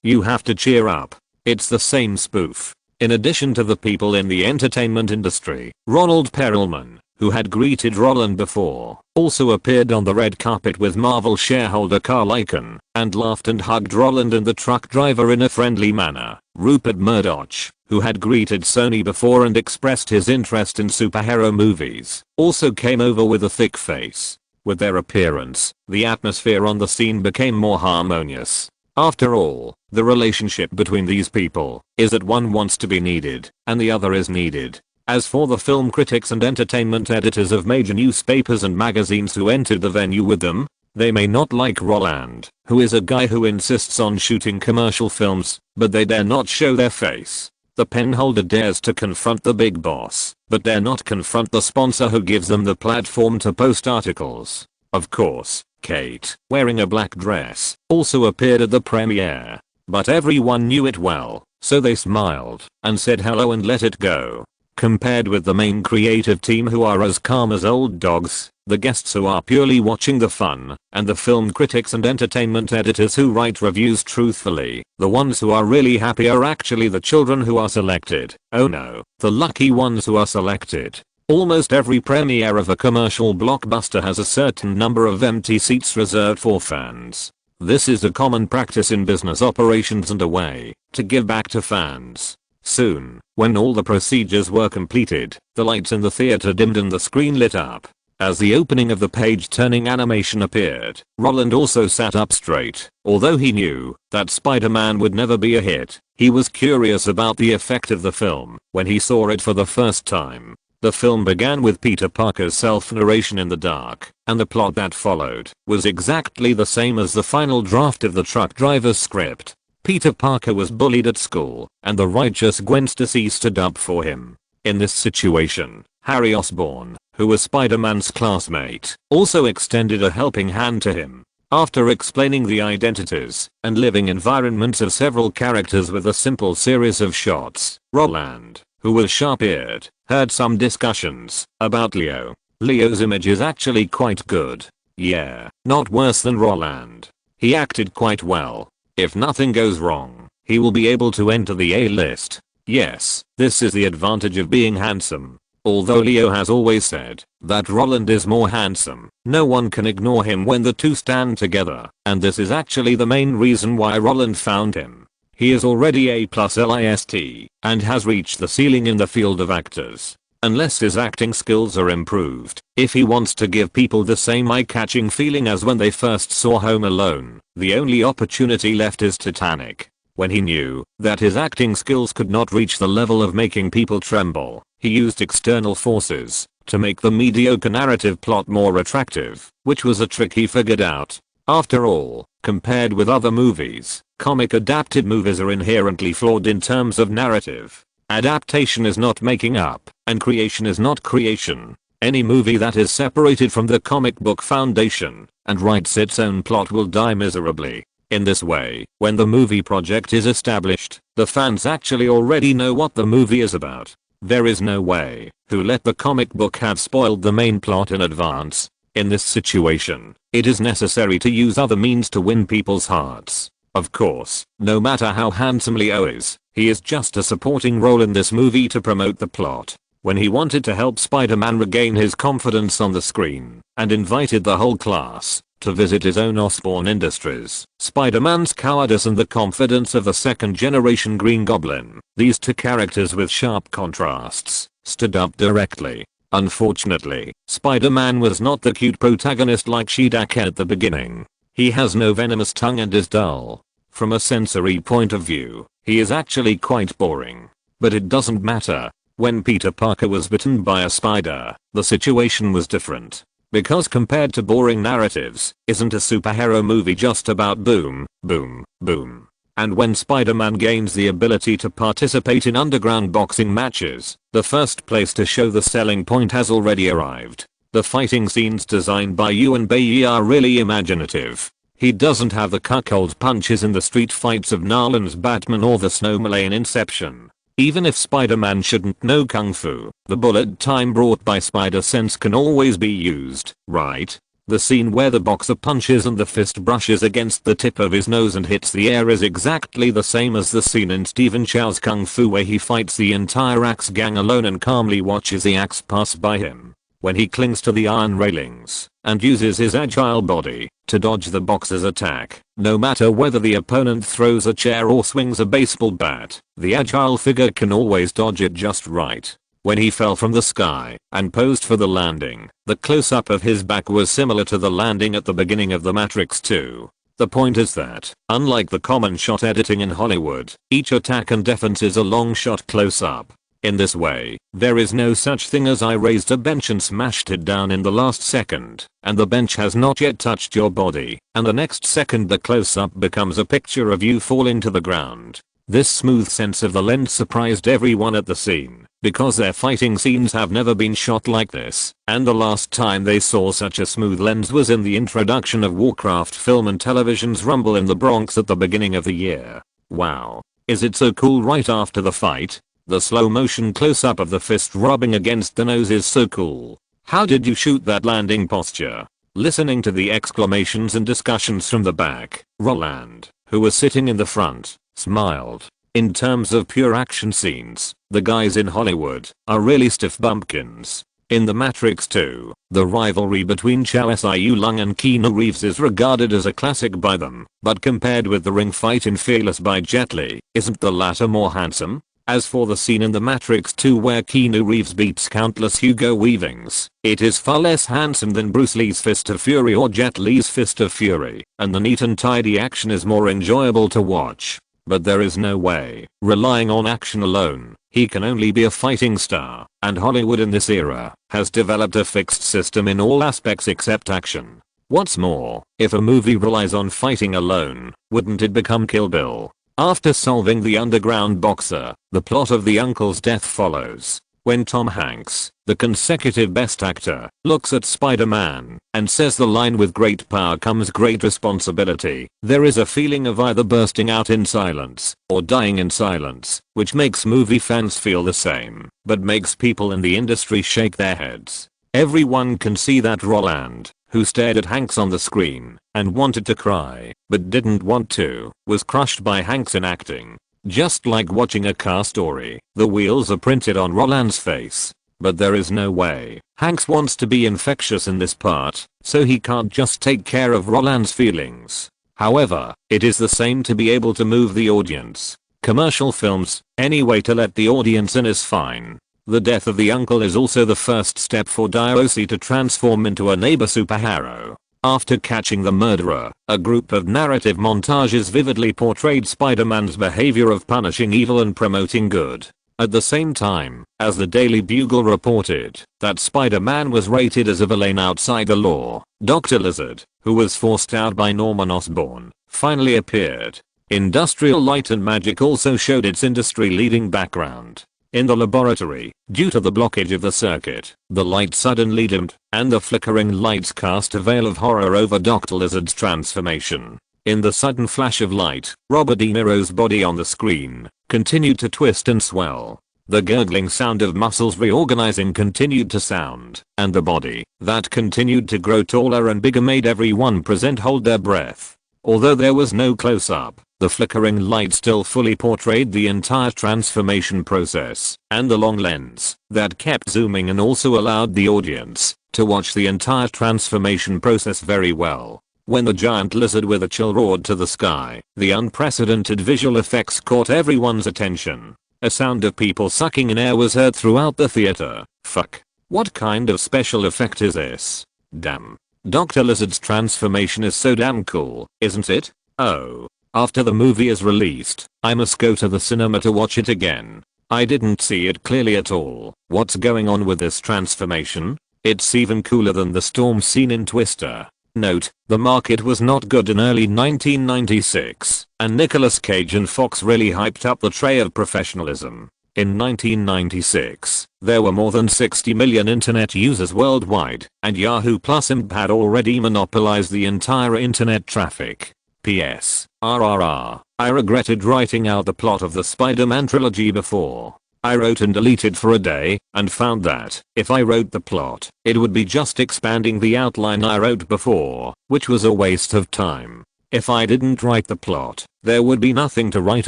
A: you have to cheer up? It's the same spoof. In addition to the people in the entertainment industry, Ronald Perelman, who had greeted Roland before, also appeared on the red carpet with Marvel shareholder Carl Icahn, and laughed and hugged Roland and the truck driver in a friendly manner. Rupert Murdoch, who had greeted Sony before and expressed his interest in superhero movies, also came over with a thick face. With their appearance, the atmosphere on the scene became more harmonious. After all, the relationship between these people is that one wants to be needed, and the other is needed. As for the film critics and entertainment editors of major newspapers and magazines who entered the venue with them, they may not like Roland, who is a guy who insists on shooting commercial films, but they dare not show their face. The penholder dares to confront the big boss, but dare not confront the sponsor who gives them the platform to post articles. Of course, Kate, wearing a black dress, also appeared at the premiere. But everyone knew it well, so they smiled and said hello and let it go. Compared with the main creative team who are as calm as old dogs, the guests who are purely watching the fun, and the film critics and entertainment editors who write reviews truthfully, the ones who are really happy are actually the children who are selected. Oh no, the lucky ones who are selected. Almost every premiere of a commercial blockbuster has a certain number of empty seats reserved for fans. This is a common practice in business operations and a way to give back to fans. Soon, when all the procedures were completed, the lights in the theater dimmed and the screen lit up. As the opening of the page-turning animation appeared, Roland also sat up straight. Although he knew that Spider-Man would never be a hit, he was curious about the effect of the film when he saw it for the first time. The film began with Peter Parker's self-narration in the dark, and the plot that followed was exactly the same as the final draft of the truck driver's script. Peter Parker was bullied at school, and the righteous Gwen Stacy stood up for him. In this situation, Harry Osborn, who was Spider-Man's classmate, also extended a helping hand to him. After explaining the identities and living environments of several characters with a simple series of shots, Roland, who was sharp-eared, heard some discussions about Leo. Leo's image is actually quite good. Yeah, not worse than Roland. He acted quite well. If nothing goes wrong, he will be able to enter the A-list. Yes, this is the advantage of being handsome. Although Leo has always said that Roland is more handsome, no one can ignore him when the two stand together, and this is actually the main reason why Roland found him. He is already A+ list and has reached the ceiling in the field of actors. Unless his acting skills are improved, if he wants to give people the same eye-catching feeling as when they first saw Home Alone, the only opportunity left is Titanic. When he knew that his acting skills could not reach the level of making people tremble, he used external forces to make the mediocre narrative plot more attractive, which was a trick he figured out. After all, compared with other movies, comic adapted movies are inherently flawed in terms of narrative. Adaptation is not making up, and creation is not creation. Any movie that is separated from the comic book foundation and writes its own plot will die miserably. In this way, when the movie project is established, the fans actually already know what the movie is about. There is no way to let the comic book have spoiled the main plot in advance. In this situation, it is necessary to use other means to win people's hearts. Of course, no matter how handsome Leo is, he is just a supporting role in this movie to promote the plot. When he wanted to help Spider-Man regain his confidence on the screen and invited the whole class to visit his own Osborn Industries, Spider-Man's cowardice and the confidence of the second-generation Green Goblin, these two characters with sharp contrasts, stood up directly. Unfortunately, Spider-Man was not the cute protagonist like Shedak at the beginning. He has no venomous tongue and is dull. From a sensory point of view, he is actually quite boring. But it doesn't matter. When Peter Parker was bitten by a spider, the situation was different. Because compared to boring narratives, isn't a superhero movie just about boom, boom, boom? And when Spider-Man gains the ability to participate in underground boxing matches, the first place to show the selling point has already arrived. The fighting scenes designed by Ewan Bayes are really imaginative. He doesn't have the cuckold punches in the street fights of Nolan's Batman or the Snowman in Inception. Even if Spider-Man shouldn't know Kung Fu, the bullet time brought by Spider-Sense can always be used, right? The scene where the boxer punches and the fist brushes against the tip of his nose and hits the air is exactly the same as the scene in Stephen Chow's Kung Fu where he fights the entire axe gang alone and calmly watches the axe pass by him. When he clings to the iron railings and uses his agile body to dodge the boxer's attack, no matter whether the opponent throws a chair or swings a baseball bat, the agile figure can always dodge it just right. When he fell from the sky and posed for the landing, the close-up of his back was similar to the landing at the beginning of The Matrix 2. The point is that, unlike the common shot editing in Hollywood, each attack and defense is a long shot close-up. In this way, there is no such thing as I raised a bench and smashed it down in the last second, and the bench has not yet touched your body, and the next second the close-up becomes a picture of you falling to the ground. This smooth sense of the lens surprised everyone at the scene, because their fighting scenes have never been shot like this, and the last time they saw such a smooth lens was in the introduction of Warcraft Film and Television's Rumble in the Bronx at the beginning of the year. Wow. Is it so cool right after the fight? The slow motion close-up of the fist rubbing against the nose is so cool. How did you shoot that landing posture? Listening to the exclamations and discussions from the back, Roland, who was sitting in the front, smiled. In terms of pure action scenes, the guys in Hollywood are really stiff bumpkins. In The Matrix 2, the rivalry between Chow Siu-Lung and Keanu Reeves is regarded as a classic by them, but compared with the ring fight in Fearless by Jet Li, isn't the latter more handsome? As for the scene in The Matrix 2 where Keanu Reeves beats countless Hugo Weavings, it is far less handsome than Bruce Lee's Fist of Fury or Jet Li's Fist of Fury, and the neat and tidy action is more enjoyable to watch. But there is no way, relying on action alone, he can only be a fighting star, and Hollywood in this era has developed a fixed system in all aspects except action. What's more, if a movie relies on fighting alone, wouldn't it become Kill Bill? After solving the underground boxer, the plot of the uncle's death follows. When Tom Hanks, the consecutive best actor, looks at Spider-Man and says the line "with great power comes great responsibility," there is a feeling of either bursting out in silence or dying in silence, which makes movie fans feel the same, but makes people in the industry shake their heads. Everyone can see that Roland, who stared at Hanks on the screen and wanted to cry but didn't want to, was crushed by Hanks in acting. Just like watching a car story, the wheels are printed on Roland's face. But there is no way Hanks wants to be infectious in this part, so he can't just take care of Roland's feelings. However, it is the same to be able to move the audience. Commercial films, any way to let the audience in is fine. The death of the uncle is also the first step for DOC to transform into a neighbor superhero. After catching the murderer, a group of narrative montages vividly portrayed Spider-Man's behavior of punishing evil and promoting good. At the same time, as the Daily Bugle reported that Spider-Man was rated as a villain outside the law, Dr. Lizard, who was forced out by Norman Osborn, finally appeared. Industrial Light and Magic also showed its industry-leading background. In the laboratory, due to the blockage of the circuit, the light suddenly dimmed, and the flickering lights cast a veil of horror over Dr. Lizard's transformation. In the sudden flash of light, Robert De Niro's body on the screen continued to twist and swell. The gurgling sound of muscles reorganizing continued to sound, and the body that continued to grow taller and bigger made everyone present hold their breath. Although there was no close-up, the flickering light still fully portrayed the entire transformation process, and the long lens that kept zooming and also allowed the audience to watch the entire transformation process very well. When the giant lizard with a chill roared to the sky, the unprecedented visual effects caught everyone's attention. A sound of people sucking in air was heard throughout the theater. Fuck. What kind of special effect is this? Damn. Dr. Lizard's transformation is so damn cool, isn't it? Oh. After the movie is released, I must go to the cinema to watch it again. I didn't see it clearly at all. What's going on with this transformation? It's even cooler than the storm scene in Twister. Note, the market was not good in early 1996, and Nicolas Cage and Fox really hyped up the tray of professionalism. In 1996, there were more than 60 million internet users worldwide, and Yahoo Plus Imp had already monopolized the entire internet traffic. P.S. RRR. I regretted writing out the plot of the Spider-Man trilogy before. I wrote and deleted for a day, and found that, if I wrote the plot, it would be just expanding the outline I wrote before, which was a waste of time. If I didn't write the plot, there would be nothing to write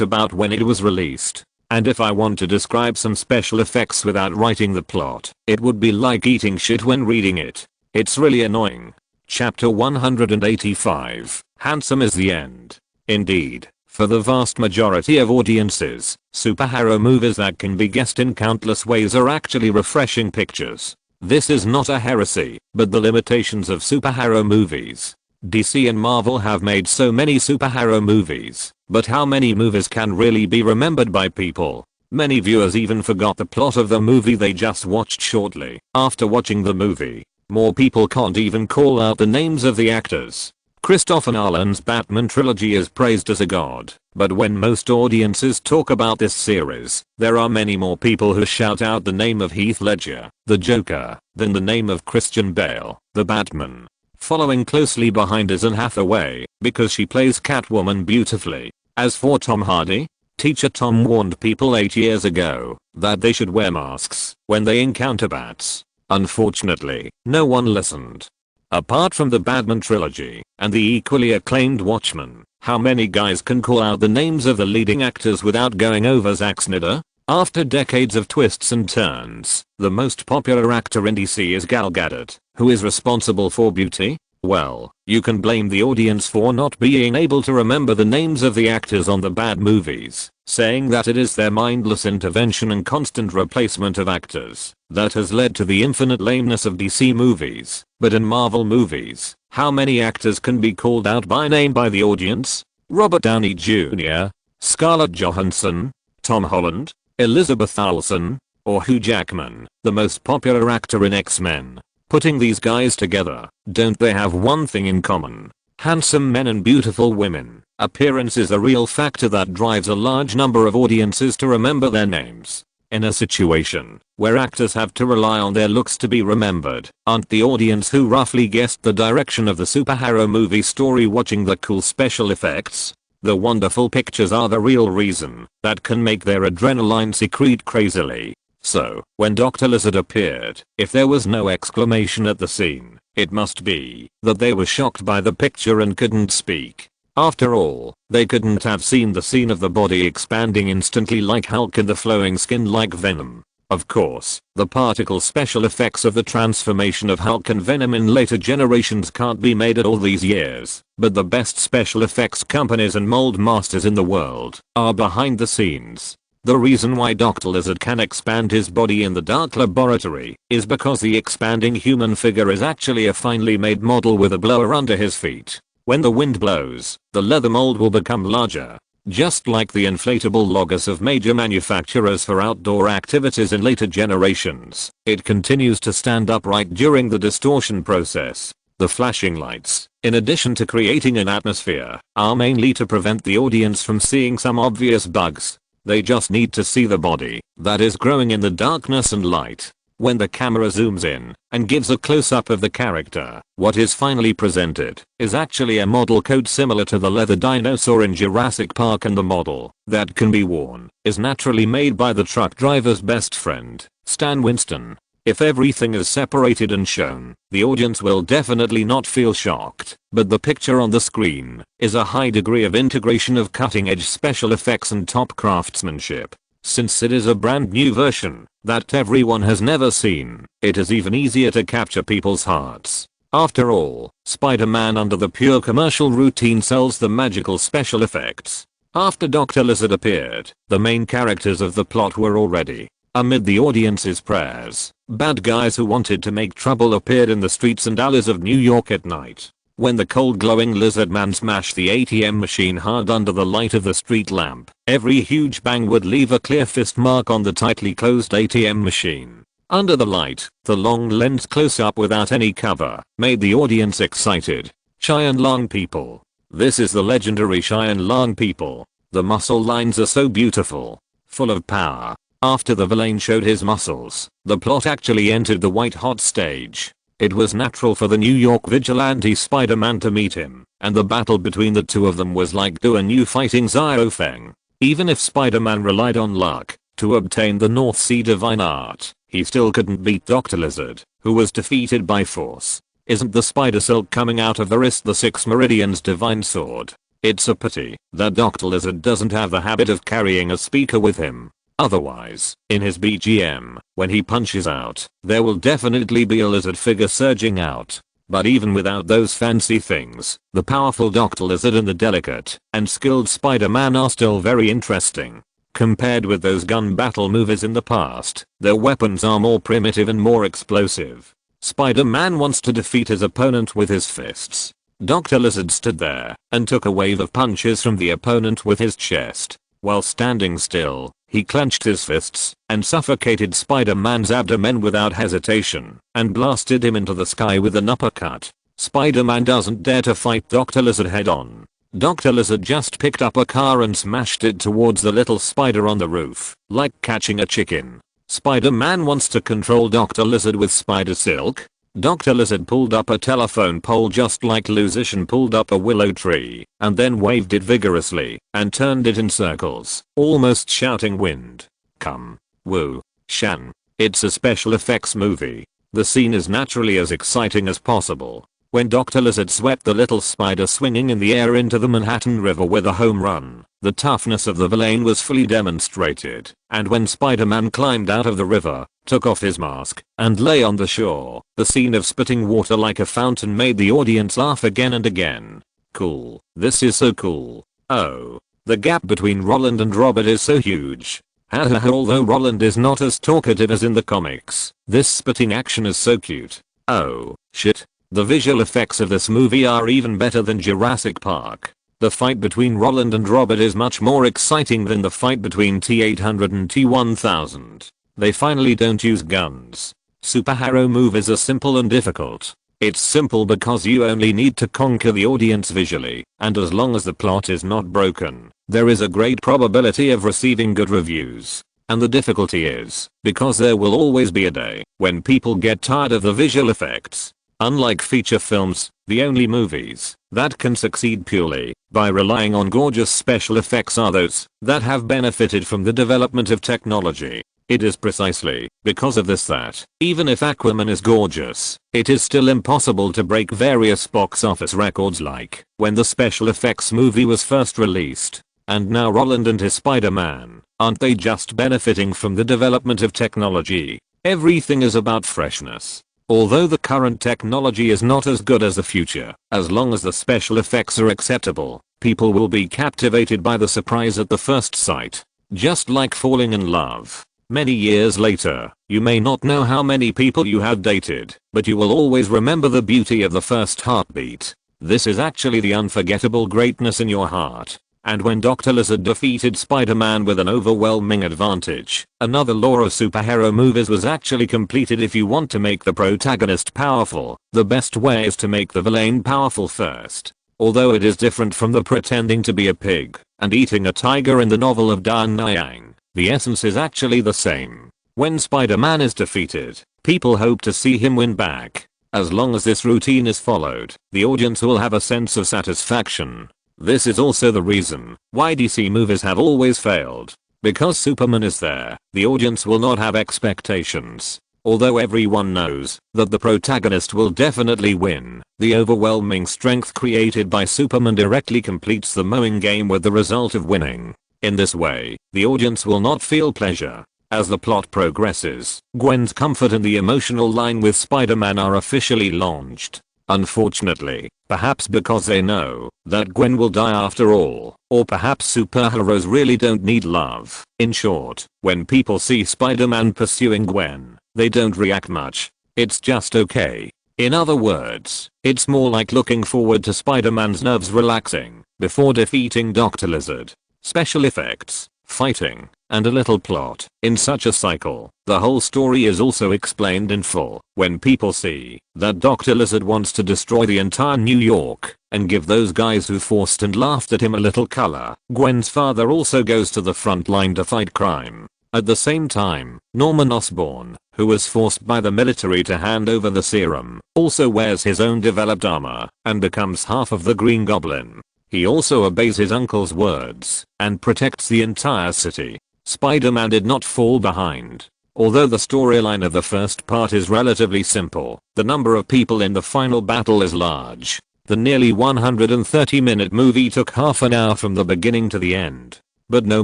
A: about when it was released. And if I want to describe some special effects without writing the plot, it would be like eating shit when reading it. It's really annoying. Chapter 185. Handsome is the end. Indeed. For the vast majority of audiences, superhero movies that can be guessed in countless ways are actually refreshing pictures. This is not a heresy, but the limitations of superhero movies. DC and Marvel have made so many superhero movies, but how many movies can really be remembered by people? Many viewers even forgot the plot of the movie they just watched shortly after watching the movie. More people can't even call out the names of the actors. Christopher Nolan's Batman trilogy is praised as a god, but when most audiences talk about this series, there are many more people who shout out the name of Heath Ledger, the Joker, than the name of Christian Bale, the Batman. Following closely behind is Anne Hathaway, because she plays Catwoman beautifully. As for Tom Hardy, Teacher Tom warned people 8 years ago that they should wear masks when they encounter bats. Unfortunately, no one listened. Apart from the Batman trilogy and the equally acclaimed Watchmen, how many guys can call out the names of the leading actors without going over Zack Snyder? After decades of twists and turns, the most popular actor in DC is Gal Gadot, who is responsible for Beauty. Well, you can blame the audience for not being able to remember the names of the actors on the bad movies, saying that it is their mindless intervention and constant replacement of actors that has led to the infinite lameness of DC movies. But in Marvel movies, how many actors can be called out by name by the audience? Robert Downey Jr., Scarlett Johansson, Tom Holland, Elizabeth Olsen, or Hugh Jackman, the most popular actor in X-Men. Putting these guys together, don't they have one thing in common? Handsome men and beautiful women. Appearance is a real factor that drives a large number of audiences to remember their names. In a situation where actors have to rely on their looks to be remembered, aren't the audience who roughly guessed the direction of the superhero movie story watching the cool special effects? The wonderful pictures are the real reason that can make their adrenaline secrete crazily. So, when Dr. Lizard appeared, if there was no exclamation at the scene, it must be that they were shocked by the picture and couldn't speak. After all, they couldn't have seen the scene of the body expanding instantly like Hulk and the flowing skin like Venom. Of course, the particle special effects of the transformation of Hulk and Venom in later generations can't be made at all these years, but the best special effects companies and mold masters in the world are behind the scenes. The reason why Dr. Lizard can expand his body in the dark laboratory is because the expanding human figure is actually a finely made model with a blower under his feet. When the wind blows, the leather mold will become larger. Just like the inflatable logos of major manufacturers for outdoor activities in later generations, it continues to stand upright during the distortion process. The flashing lights, in addition to creating an atmosphere, are mainly to prevent the audience from seeing some obvious bugs. They just need to see the body that is growing in the darkness and light. When the camera zooms in and gives a close-up of the character, what is finally presented is actually a model coat similar to the leather dinosaur in Jurassic Park, and the model that can be worn is naturally made by the truck driver's best friend, Stan Winston. If everything is separated and shown, the audience will definitely not feel shocked, but the picture on the screen is a high degree of integration of cutting-edge special effects and top craftsmanship. Since it is a brand new version that everyone has never seen, it is even easier to capture people's hearts. After all, Spider-Man under the pure commercial routine sells the magical special effects. After Dr. Lizard appeared, the main characters of the plot were already amid the audience's prayers. Bad guys who wanted to make trouble appeared in the streets and alleys of New York at night. When the cold glowing lizard man smashed the ATM machine hard under the light of the street lamp, every huge bang would leave a clear fist mark on the tightly closed ATM machine. Under the light, the long lens close-up without any cover made the audience excited. Cheyenne Long people. This is the legendary Cheyenne Long people. The muscle lines are so beautiful, full of power. After the villain showed his muscles, the plot actually entered the white-hot stage. It was natural for the New York vigilante Spider-Man to meet him, and the battle between the two of them was like Do and You fighting Xiao Feng. Even if Spider-Man relied on luck to obtain the North Sea divine art, he still couldn't beat Dr. Lizard, who was defeated by force. Isn't the spider silk coming out of the wrist the Six Meridians divine sword? It's a pity that Dr. Lizard doesn't have the habit of carrying a speaker with him. Otherwise, in his BGM, when he punches out, there will definitely be a lizard figure surging out. But even without those fancy things, the powerful Dr. Lizard and the delicate and skilled Spider-Man are still very interesting. Compared with those gun battle movies in the past, their weapons are more primitive and more explosive. Spider-Man wants to defeat his opponent with his fists. Dr. Lizard stood there and took a wave of punches from the opponent with his chest. While standing still, he clenched his fists and suffocated Spider-Man's abdomen without hesitation and blasted him into the sky with an uppercut. Spider-Man doesn't dare to fight Dr. Lizard head on. Dr. Lizard just picked up a car and smashed it towards the little spider on the roof, like catching a chicken. Spider-Man wants to control Dr. Lizard with spider silk. Dr. Lizard pulled up a telephone pole just like Lucian pulled up a willow tree, and then waved it vigorously, and turned it in circles, almost shouting wind. Come. Woo. Shan. It's a special effects movie. The scene is naturally as exciting as possible. When Dr. Lizard swept the little spider swinging in the air into the Manhattan River with a home run, the toughness of the villain was fully demonstrated, and when Spider-Man climbed out of the river, took off his mask, and lay on the shore, the scene of spitting water like a fountain made the audience laugh again and again. Cool. This is so cool. Oh. The gap between Roland and Robert is so huge. Hahaha, although Roland is not as talkative as in the comics, this spitting action is so cute. Oh, shit. The visual effects of this movie are even better than Jurassic Park. The fight between Roland and Robert is much more exciting than the fight between T-800 and T-1000. They finally don't use guns. Superhero movies are simple and difficult. It's simple because you only need to conquer the audience visually, and as long as the plot is not broken, there is a great probability of receiving good reviews. And the difficulty is, because there will always be a day when people get tired of the visual effects. Unlike feature films, the only movies that can succeed purely by relying on gorgeous special effects are those that have benefited from the development of technology. It is precisely because of this that, even if Aquaman is gorgeous, it is still impossible to break various box office records like when the special effects movie was first released. And now Roland and his Spider-Man, aren't they just benefiting from the development of technology? Everything is about freshness. Although the current technology is not as good as the future, as long as the special effects are acceptable, people will be captivated by the surprise at the first sight. Just like falling in love. Many years later, you may not know how many people you have dated, but you will always remember the beauty of the first heartbeat. This is actually the unforgettable greatness in your heart. And when Dr. Lizard defeated Spider-Man with an overwhelming advantage, another law of superhero movies was actually completed. If you want to make the protagonist powerful, the best way is to make the villain powerful first. Although it is different from the pretending to be a pig and eating a tiger in the novel of Dan Nyang, the essence is actually the same. When Spider-Man is defeated, people hope to see him win back. As long as this routine is followed, the audience will have a sense of satisfaction. This is also the reason why DC movies have always failed. Because Superman is there, the audience will not have expectations. Although everyone knows that the protagonist will definitely win, the overwhelming strength created by Superman directly completes the mowing game with the result of winning. In this way, the audience will not feel pleasure. As the plot progresses, Gwen's comfort and the emotional line with Spider-Man are officially launched. Unfortunately, perhaps because they know that Gwen will die after all, or perhaps superheroes really don't need love. In short, when people see Spider-Man pursuing Gwen, they don't react much. It's just okay. In other words, it's more like looking forward to Spider-Man's nerves relaxing before defeating Dr. Lizard. Special effects, fighting, and a little plot. In such a cycle, the whole story is also explained in full. When people see that Dr. Lizard wants to destroy the entire New York and give those guys who forced and laughed at him a little color, Gwen's father also goes to the front line to fight crime. At the same time, Norman Osborn, who was forced by the military to hand over the serum, also wears his own developed armor and becomes half of the Green Goblin. He also obeys his uncle's words and protects the entire city. Spider-Man did not fall behind. Although the storyline of the first part is relatively simple, the number of people in the final battle is large. The nearly 130-minute movie took half an hour from the beginning to the end. But no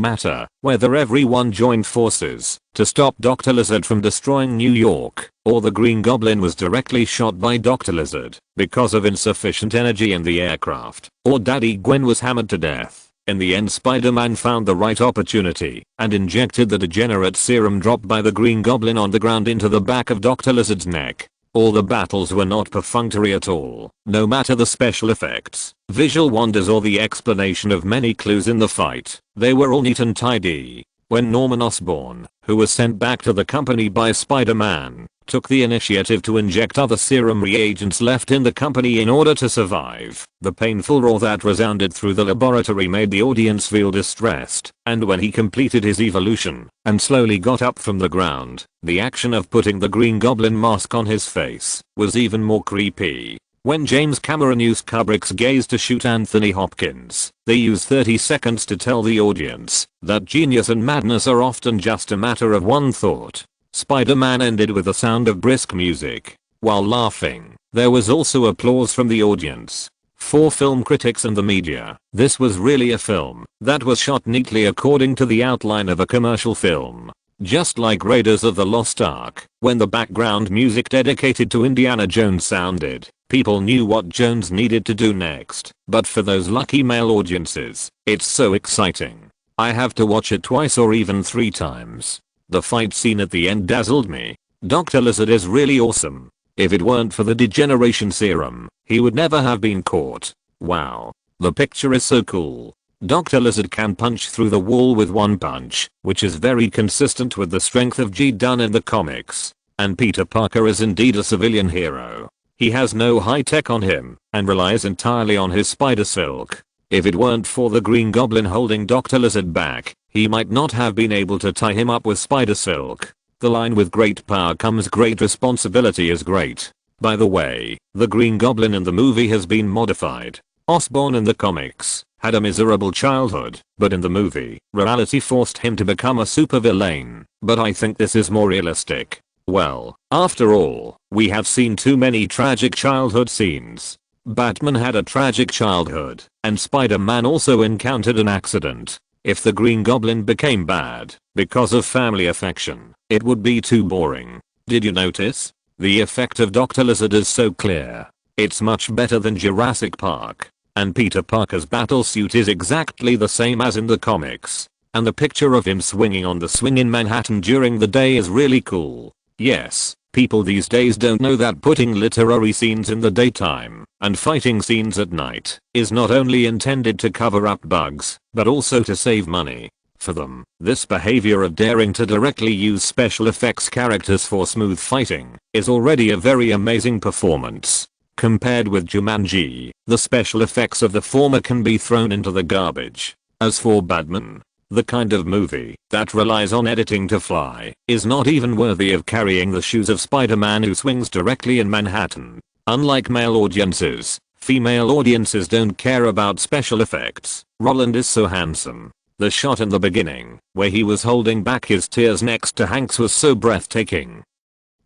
A: matter whether everyone joined forces to stop Dr. Lizard from destroying New York, or the Green Goblin was directly shot by Dr. Lizard because of insufficient energy in the aircraft, or Daddy Gwen was hammered to death, in the end Spider-Man found the right opportunity and injected the degenerate serum dropped by the Green Goblin on the ground into the back of Dr. Lizard's neck. All the battles were not perfunctory at all, no matter the special effects, visual wonders or the explanation of many clues in the fight. They were all neat and tidy. When Norman Osborn, who was sent back to the company by Spider-Man, took the initiative to inject other serum reagents left in the company in order to survive, the painful roar that resounded through the laboratory made the audience feel distressed, and when he completed his evolution and slowly got up from the ground, the action of putting the Green Goblin mask on his face was even more creepy. When James Cameron used Kubrick's gaze to shoot Anthony Hopkins, they used 30 seconds to tell the audience that genius and madness are often just a matter of one thought. Spider-Man ended with the sound of brisk music. While laughing, there was also applause from the audience. For film critics and the media, this was really a film that was shot neatly according to the outline of a commercial film. Just like Raiders of the Lost Ark, when the background music dedicated to Indiana Jones sounded, people knew what Jones needed to do next. But for those lucky male audiences, it's so exciting. I have to watch it twice or even 3 times. The fight scene at the end dazzled me. Dr. Lizard is really awesome. If it weren't for the degeneration serum, he would never have been caught. Wow. The picture is so cool. Dr. Lizard can punch through the wall with one punch, which is very consistent with the strength of G. Dunn in the comics. And Peter Parker is indeed a civilian hero. He has no high tech on him and relies entirely on his spider silk. If it weren't for the Green Goblin holding Dr. Lizard back, he might not have been able to tie him up with spider silk. The line with great power comes great responsibility is great. By the way, the Green Goblin in the movie has been modified. Osborn in the comics had a miserable childhood, but in the movie, reality forced him to become a supervillain. But I think this is more realistic. Well, after all, we have seen too many tragic childhood scenes. Batman had a tragic childhood, and Spider-Man also encountered an accident. If the Green Goblin became bad because of family affection, it would be too boring. Did you notice? The effect of Dr. Lizard is so clear. It's much better than Jurassic Park. And Peter Parker's battlesuit is exactly the same as in the comics. And the picture of him swinging on the swing in Manhattan during the day is really cool. Yes, people these days don't know that putting literary scenes in the daytime and fighting scenes at night is not only intended to cover up bugs, but also to save money. For them, this behavior of daring to directly use special effects characters for smooth fighting is already a very amazing performance. Compared with Jumanji, the special effects of the former can be thrown into the garbage. As for Batman, the kind of movie that relies on editing to fly is not even worthy of carrying the shoes of Spider-Man who swings directly in Manhattan. Unlike male audiences, female audiences don't care about special effects. Roland is so handsome. The shot in the beginning, where he was holding back his tears next to Hanks, was so breathtaking.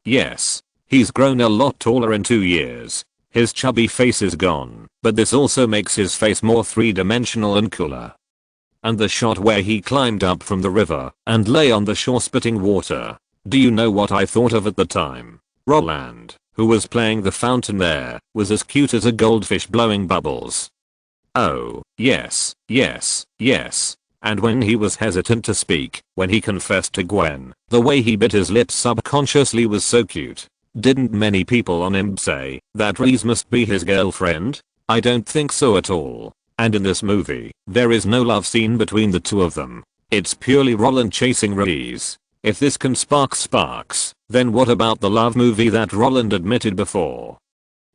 A: Yes, he's grown a lot taller in 2 years. His chubby face is gone, but this also makes his face more three-dimensional and cooler. And the shot where he climbed up from the river and lay on the shore spitting water. Do you know what I thought of at the time? Roland, who was playing the fountain there, was as cute as a goldfish blowing bubbles. Oh, yes, yes, yes. And when he was hesitant to speak, when he confessed to Gwen, the way he bit his lips subconsciously was so cute. Didn't many people on IMDb say that Reese must be his girlfriend? I don't think so at all. And in this movie, there is no love scene between the two of them. It's purely Roland chasing Reese. If this can spark sparks, then what about the love movie that Roland admitted before?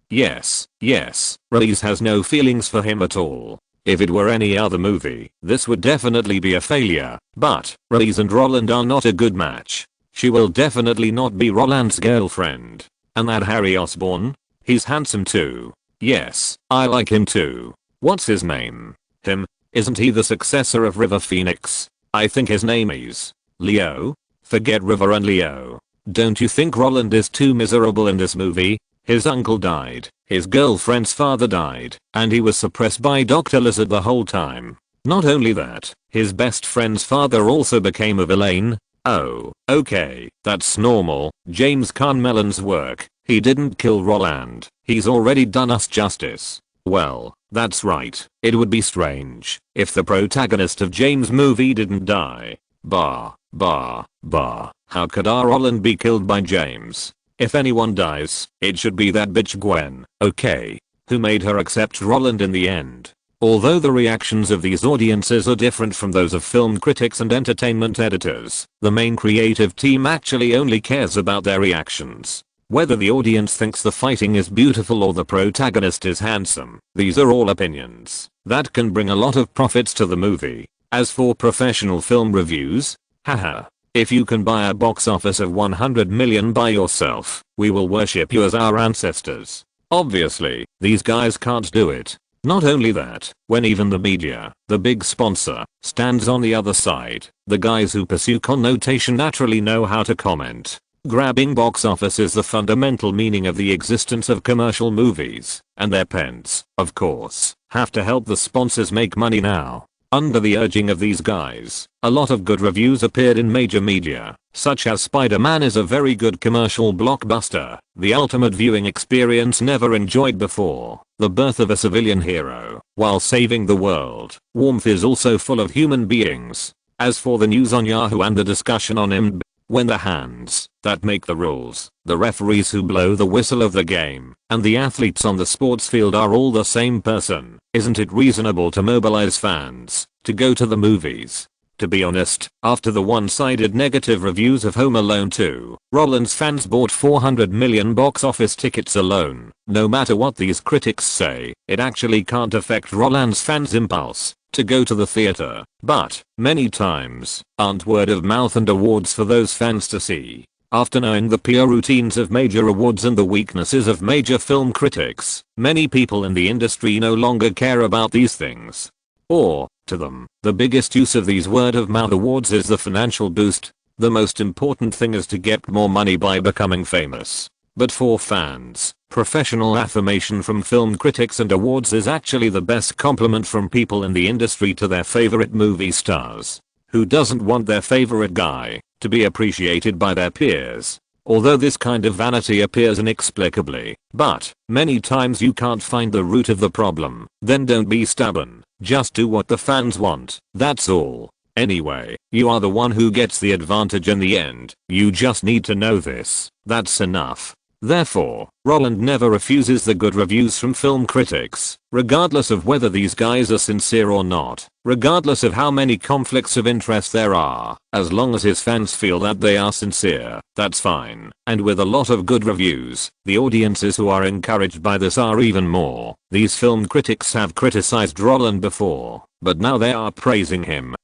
A: Yes, Reese has no feelings for him at all. If it were any other movie, this would definitely be a failure, but Reese and Roland are not a good match. She will definitely not be Roland's girlfriend. And that Harry Osborn? He's handsome too. Yes, I like him too. What's his name? Him? Isn't he the successor of River Phoenix? I think his name is Leo? Forget River and Leo. Don't you think Roland is too miserable in this movie? His uncle died, his girlfriend's father died, and he was suppressed by Dr. Lizard the whole time. Not only that, his best friend's father also became a villain. Oh, okay, that's normal. James Carmelon's work. He didn't kill Roland. He's already done us justice. Well, that's right. It would be strange if the protagonist of James' movie didn't die. How could our Roland be killed by James? If anyone dies, it should be that bitch Gwen, okay? Who made her accept Roland in the end. Although the reactions of these audiences are different from those of film critics and entertainment editors, the main creative team actually only cares about their reactions. Whether the audience thinks the fighting is beautiful or the protagonist is handsome, these are all opinions. That can bring a lot of profits to the movie. As for professional film reviews, haha. If you can buy a box office of 100 million by yourself, we will worship you as our ancestors. Obviously, these guys can't do it. Not only that, when even the media, the big sponsor, stands on the other side, the guys who pursue connotation naturally know how to comment. Grabbing box office is the fundamental meaning of the existence of commercial movies, and their pens, of course, have to help the sponsors make money now. Under the urging of these guys, a lot of good reviews appeared in major media, such as Spider-Man is a very good commercial blockbuster, the ultimate viewing experience never enjoyed before, the birth of a civilian hero, while saving the world, Warmth is also full of human beings. As for the news on Yahoo and the discussion on IMDb, when the hands that make the rules, the referees who blow the whistle of the game, and the athletes on the sports field are all the same person, isn't it reasonable to mobilize fans to go to the movies? To be honest, after the one-sided negative reviews of Home Alone 2, Roland's fans bought 400 million box office tickets alone. No matter what these critics say, it actually can't affect Roland's fans' impulse to go to the theater, but, many times, aren't word of mouth and awards for those fans to see. After knowing the PR routines of major awards and the weaknesses of major film critics, many people in the industry no longer care about these things. Or, to them, the biggest use of these word of mouth awards is the financial boost. The most important thing is to get more money by becoming famous. But for fans, professional affirmation from film critics and awards is actually the best compliment from people in the industry to their favorite movie stars. Who doesn't want their favorite guy to be appreciated by their peers? Although this kind of vanity appears inexplicably, but many times you can't find the root of the problem, then don't be stubborn. Just do what the fans want, that's all. Anyway, you are the one who gets the advantage in the end. You just need to know this. That's enough. Therefore, Roland never refuses the good reviews from film critics, regardless of whether these guys are sincere or not, regardless of how many conflicts of interest there are. As long as his fans feel that they are sincere, that's fine. And with a lot of good reviews, the audiences who are encouraged by this are even more. These film critics have criticized Roland before, but now they are praising him,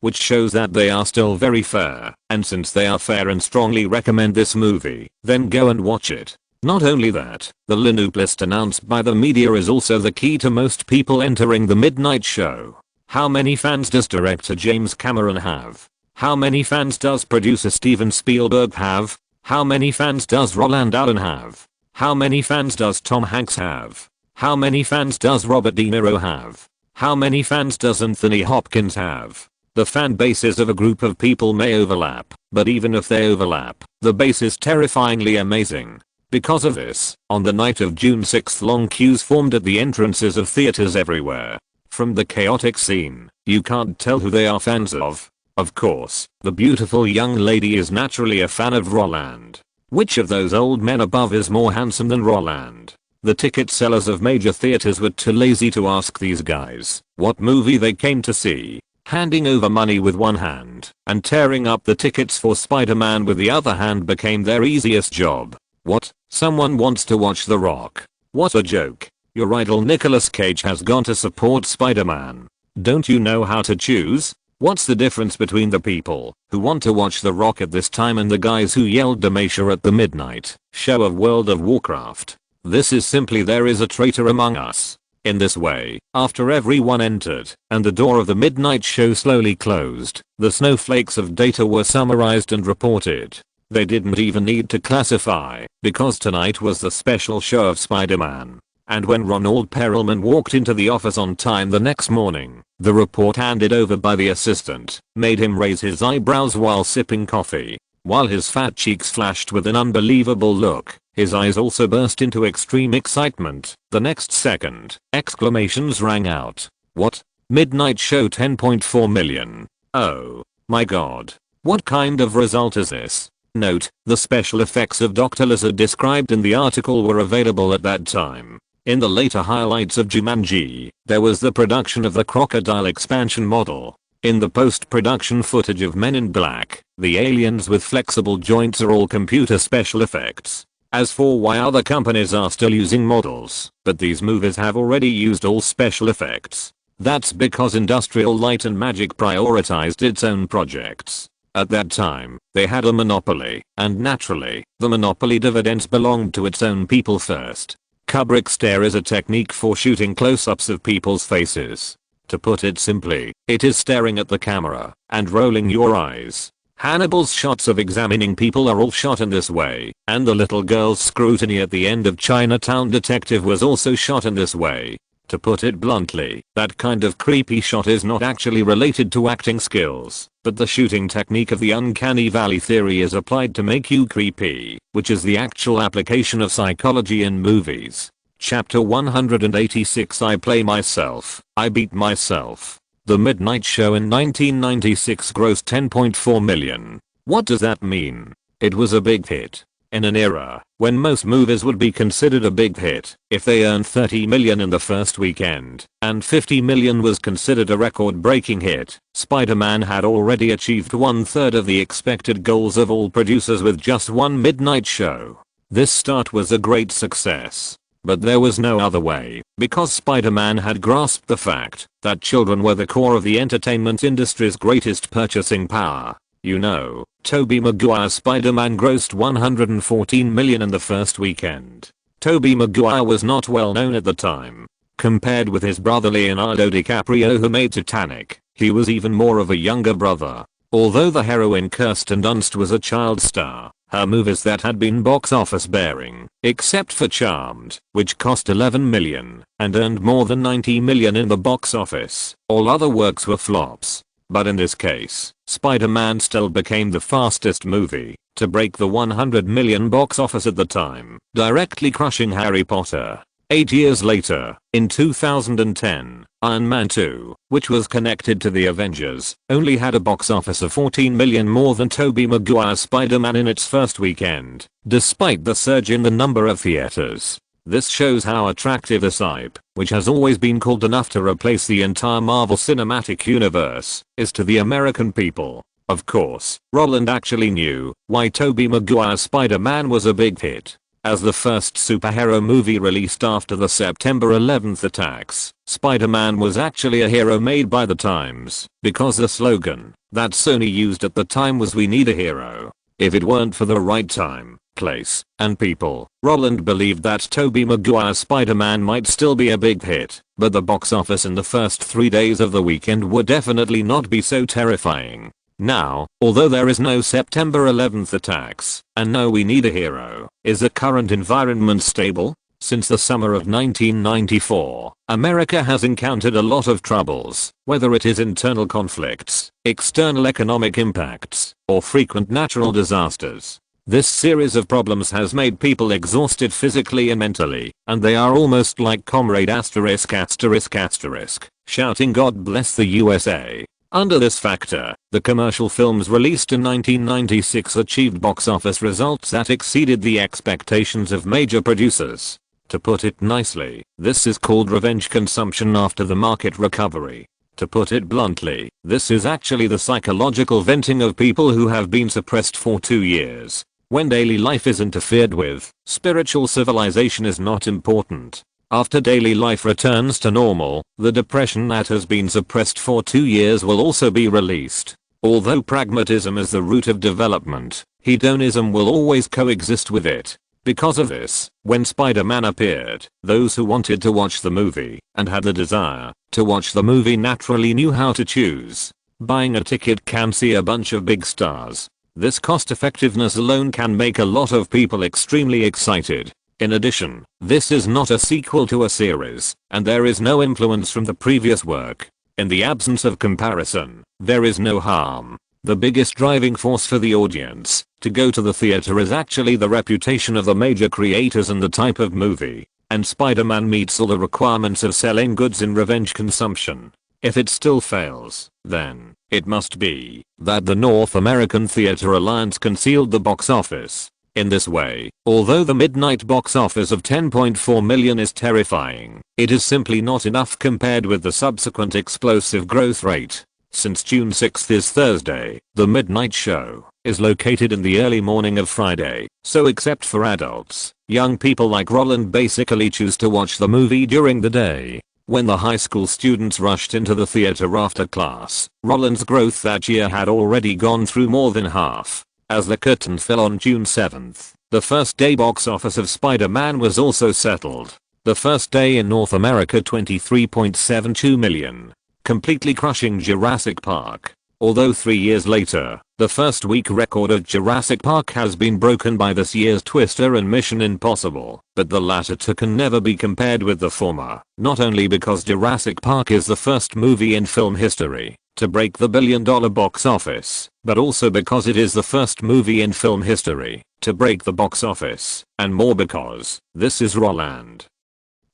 A: which shows that they are still very fair, and since they are fair and strongly recommend this movie, then go and watch it. Not only that, the lineup list announced by the media is also the key to most people entering the midnight show. How many fans does director James Cameron have? How many fans does producer Steven Spielberg have? How many fans does Roland Allen have? How many fans does Tom Hanks have? How many fans does Robert De Niro have? How many fans does Anthony Hopkins have? The fan bases of a group of people may overlap, but even if they overlap, the base is terrifyingly amazing. Because of this, on the night of June 6th, long queues formed at the entrances of theaters everywhere. From the chaotic scene, you can't tell who they are fans of. Of course, the beautiful young lady is naturally a fan of Roland. Which of those old men above is more handsome than Roland? The ticket sellers of major theaters were too lazy to ask these guys what movie they came to see. Handing over money with one hand and tearing up the tickets for Spider-Man with the other hand became their easiest job. What? Someone wants to watch The Rock? What a joke. Your idol Nicolas Cage has gone to support Spider-Man. Don't you know how to choose? What's the difference between the people who want to watch The Rock at this time and the guys who yelled Demacia at the midnight show of World of Warcraft? This is simply there is a traitor among us. In this way, after everyone entered and the door of the midnight show slowly closed, the snowflakes of data were summarized and reported. They didn't even need to classify, because tonight was the special show of Spider-Man. And when Ronald Perelman walked into the office on time the next morning, the report handed over by the assistant made him raise his eyebrows while sipping coffee. While his fat cheeks flashed with an unbelievable look, his eyes also burst into extreme excitement. The next second, exclamations rang out. What? Midnight show 10.4 million. Oh my god. What kind of result is this? Note, the special effects of Dr. Lizard described in the article were available at that time. In the later highlights of Jumanji, there was the production of the crocodile expansion model. In the post-production footage of Men in Black, the aliens with flexible joints are all computer special effects. As for why other companies are still using models, but these movies have already used all special effects, that's because Industrial Light and Magic prioritized its own projects. At that time, they had a monopoly, and naturally, the monopoly dividends belonged to its own people first. Kubrick stare is a technique for shooting close-ups of people's faces. To put it simply, it is staring at the camera and rolling your eyes. Hannibal's shots of examining people are all shot in this way, and the little girl's scrutiny at the end of Chinatown Detective was also shot in this way. To put it bluntly, that kind of creepy shot is not actually related to acting skills, but the shooting technique of the uncanny valley theory is applied to make you creepy, which is the actual application of psychology in movies. Chapter 186 I play myself, I beat myself. The Midnight Show in 1996 grossed 10.4 million. What does that mean? It was a big hit. In an era when most movies would be considered a big hit if they earned 30 million in the first weekend, and 50 million was considered a record-breaking hit, Spider-Man had already achieved 1/3 of the expected goals of all producers with just one midnight show. This start was a great success. But there was no other way, because Spider-Man had grasped the fact that children were the core of the entertainment industry's greatest purchasing power. You know, Tobey Maguire's Spider-Man grossed 114 million in the first weekend. Tobey Maguire was not well known at the time. Compared with his brother Leonardo DiCaprio who made Titanic, he was even more of a younger brother. Although the heroine Kirsten Dunst was a child star, her movies that had been box office bearing, except for Charmed, which cost 11 million and earned more than 90 million in the box office, all other works were flops. But in this case, Spider-Man still became the fastest movie to break the 100 million box office at the time, directly crushing Harry Potter. 8 years later, in 2010, Iron Man 2, which was connected to the Avengers, only had a box office of 14 million more than Tobey Maguire's Spider-Man in its first weekend, despite the surge in the number of theaters. This shows how attractive this hype, which has always been called enough to replace the entire Marvel Cinematic Universe, is to the American people. Of course, Roland actually knew why Tobey Maguire's Spider-Man was a big hit. As the first superhero movie released after the September 11th attacks, Spider-Man was actually a hero made by the times, because the slogan that Sony used at the time was "We need a hero." If it weren't for the right time, place, and people, Roland believed that Tobey Maguire's Spider-Man might still be a big hit, but the box office in the first 3 days of the weekend would definitely not be so terrifying. Now, although there is no September 11th attacks, and no "We need a hero," is the current environment stable? Since the summer of 1994, America has encountered a lot of troubles, whether it is internal conflicts, external economic impacts, or frequent natural disasters. This series of problems has made people exhausted physically and mentally, and they are almost like Comrade ****, shouting "God bless the USA." Under this factor, the commercial films released in 1996 achieved box office results that exceeded the expectations of major producers. To put it nicely, this is called revenge consumption after the market recovery. To put it bluntly, this is actually the psychological venting of people who have been suppressed for 2 years. When daily life is interfered with, spiritual civilization is not important. After daily life returns to normal, the depression that has been suppressed for 2 years will also be released. Although pragmatism is the root of development, hedonism will always coexist with it. Because of this, when Spider-Man appeared, those who wanted to watch the movie and had the desire to watch the movie naturally knew how to choose. Buying a ticket can see a bunch of big stars. This cost effectiveness alone can make a lot of people extremely excited. In addition, this is not a sequel to a series, and there is no influence from the previous work. In the absence of comparison, there is no harm. The biggest driving force for the audience to go to the theater is actually the reputation of the major creators and the type of movie, and Spider-Man meets all the requirements of selling goods in revenge consumption. If it still fails, then it must be that the North American Theater Alliance concealed the box office. In this way, although the midnight box office of 10.4 million is terrifying, it is simply not enough compared with the subsequent explosive growth rate. Since June 6th is Thursday, the midnight show is located in the early morning of Friday, so except for adults, young people like Roland basically choose to watch the movie during the day. When the high school students rushed into the theater after class, Roland's growth that year had already gone through more than half. As the curtain fell on June 7th, the first day box office of Spider-Man was also settled. The first day in North America 23.72 million, completely crushing Jurassic Park. Although 3 years later, the first week record of Jurassic Park has been broken by this year's Twister and Mission Impossible, but the latter two can never be compared with the former, not only because Jurassic Park is the first movie in film history to break the billion-dollar box office, but also because it is the first movie in film history to break the box office, and more because this is Roland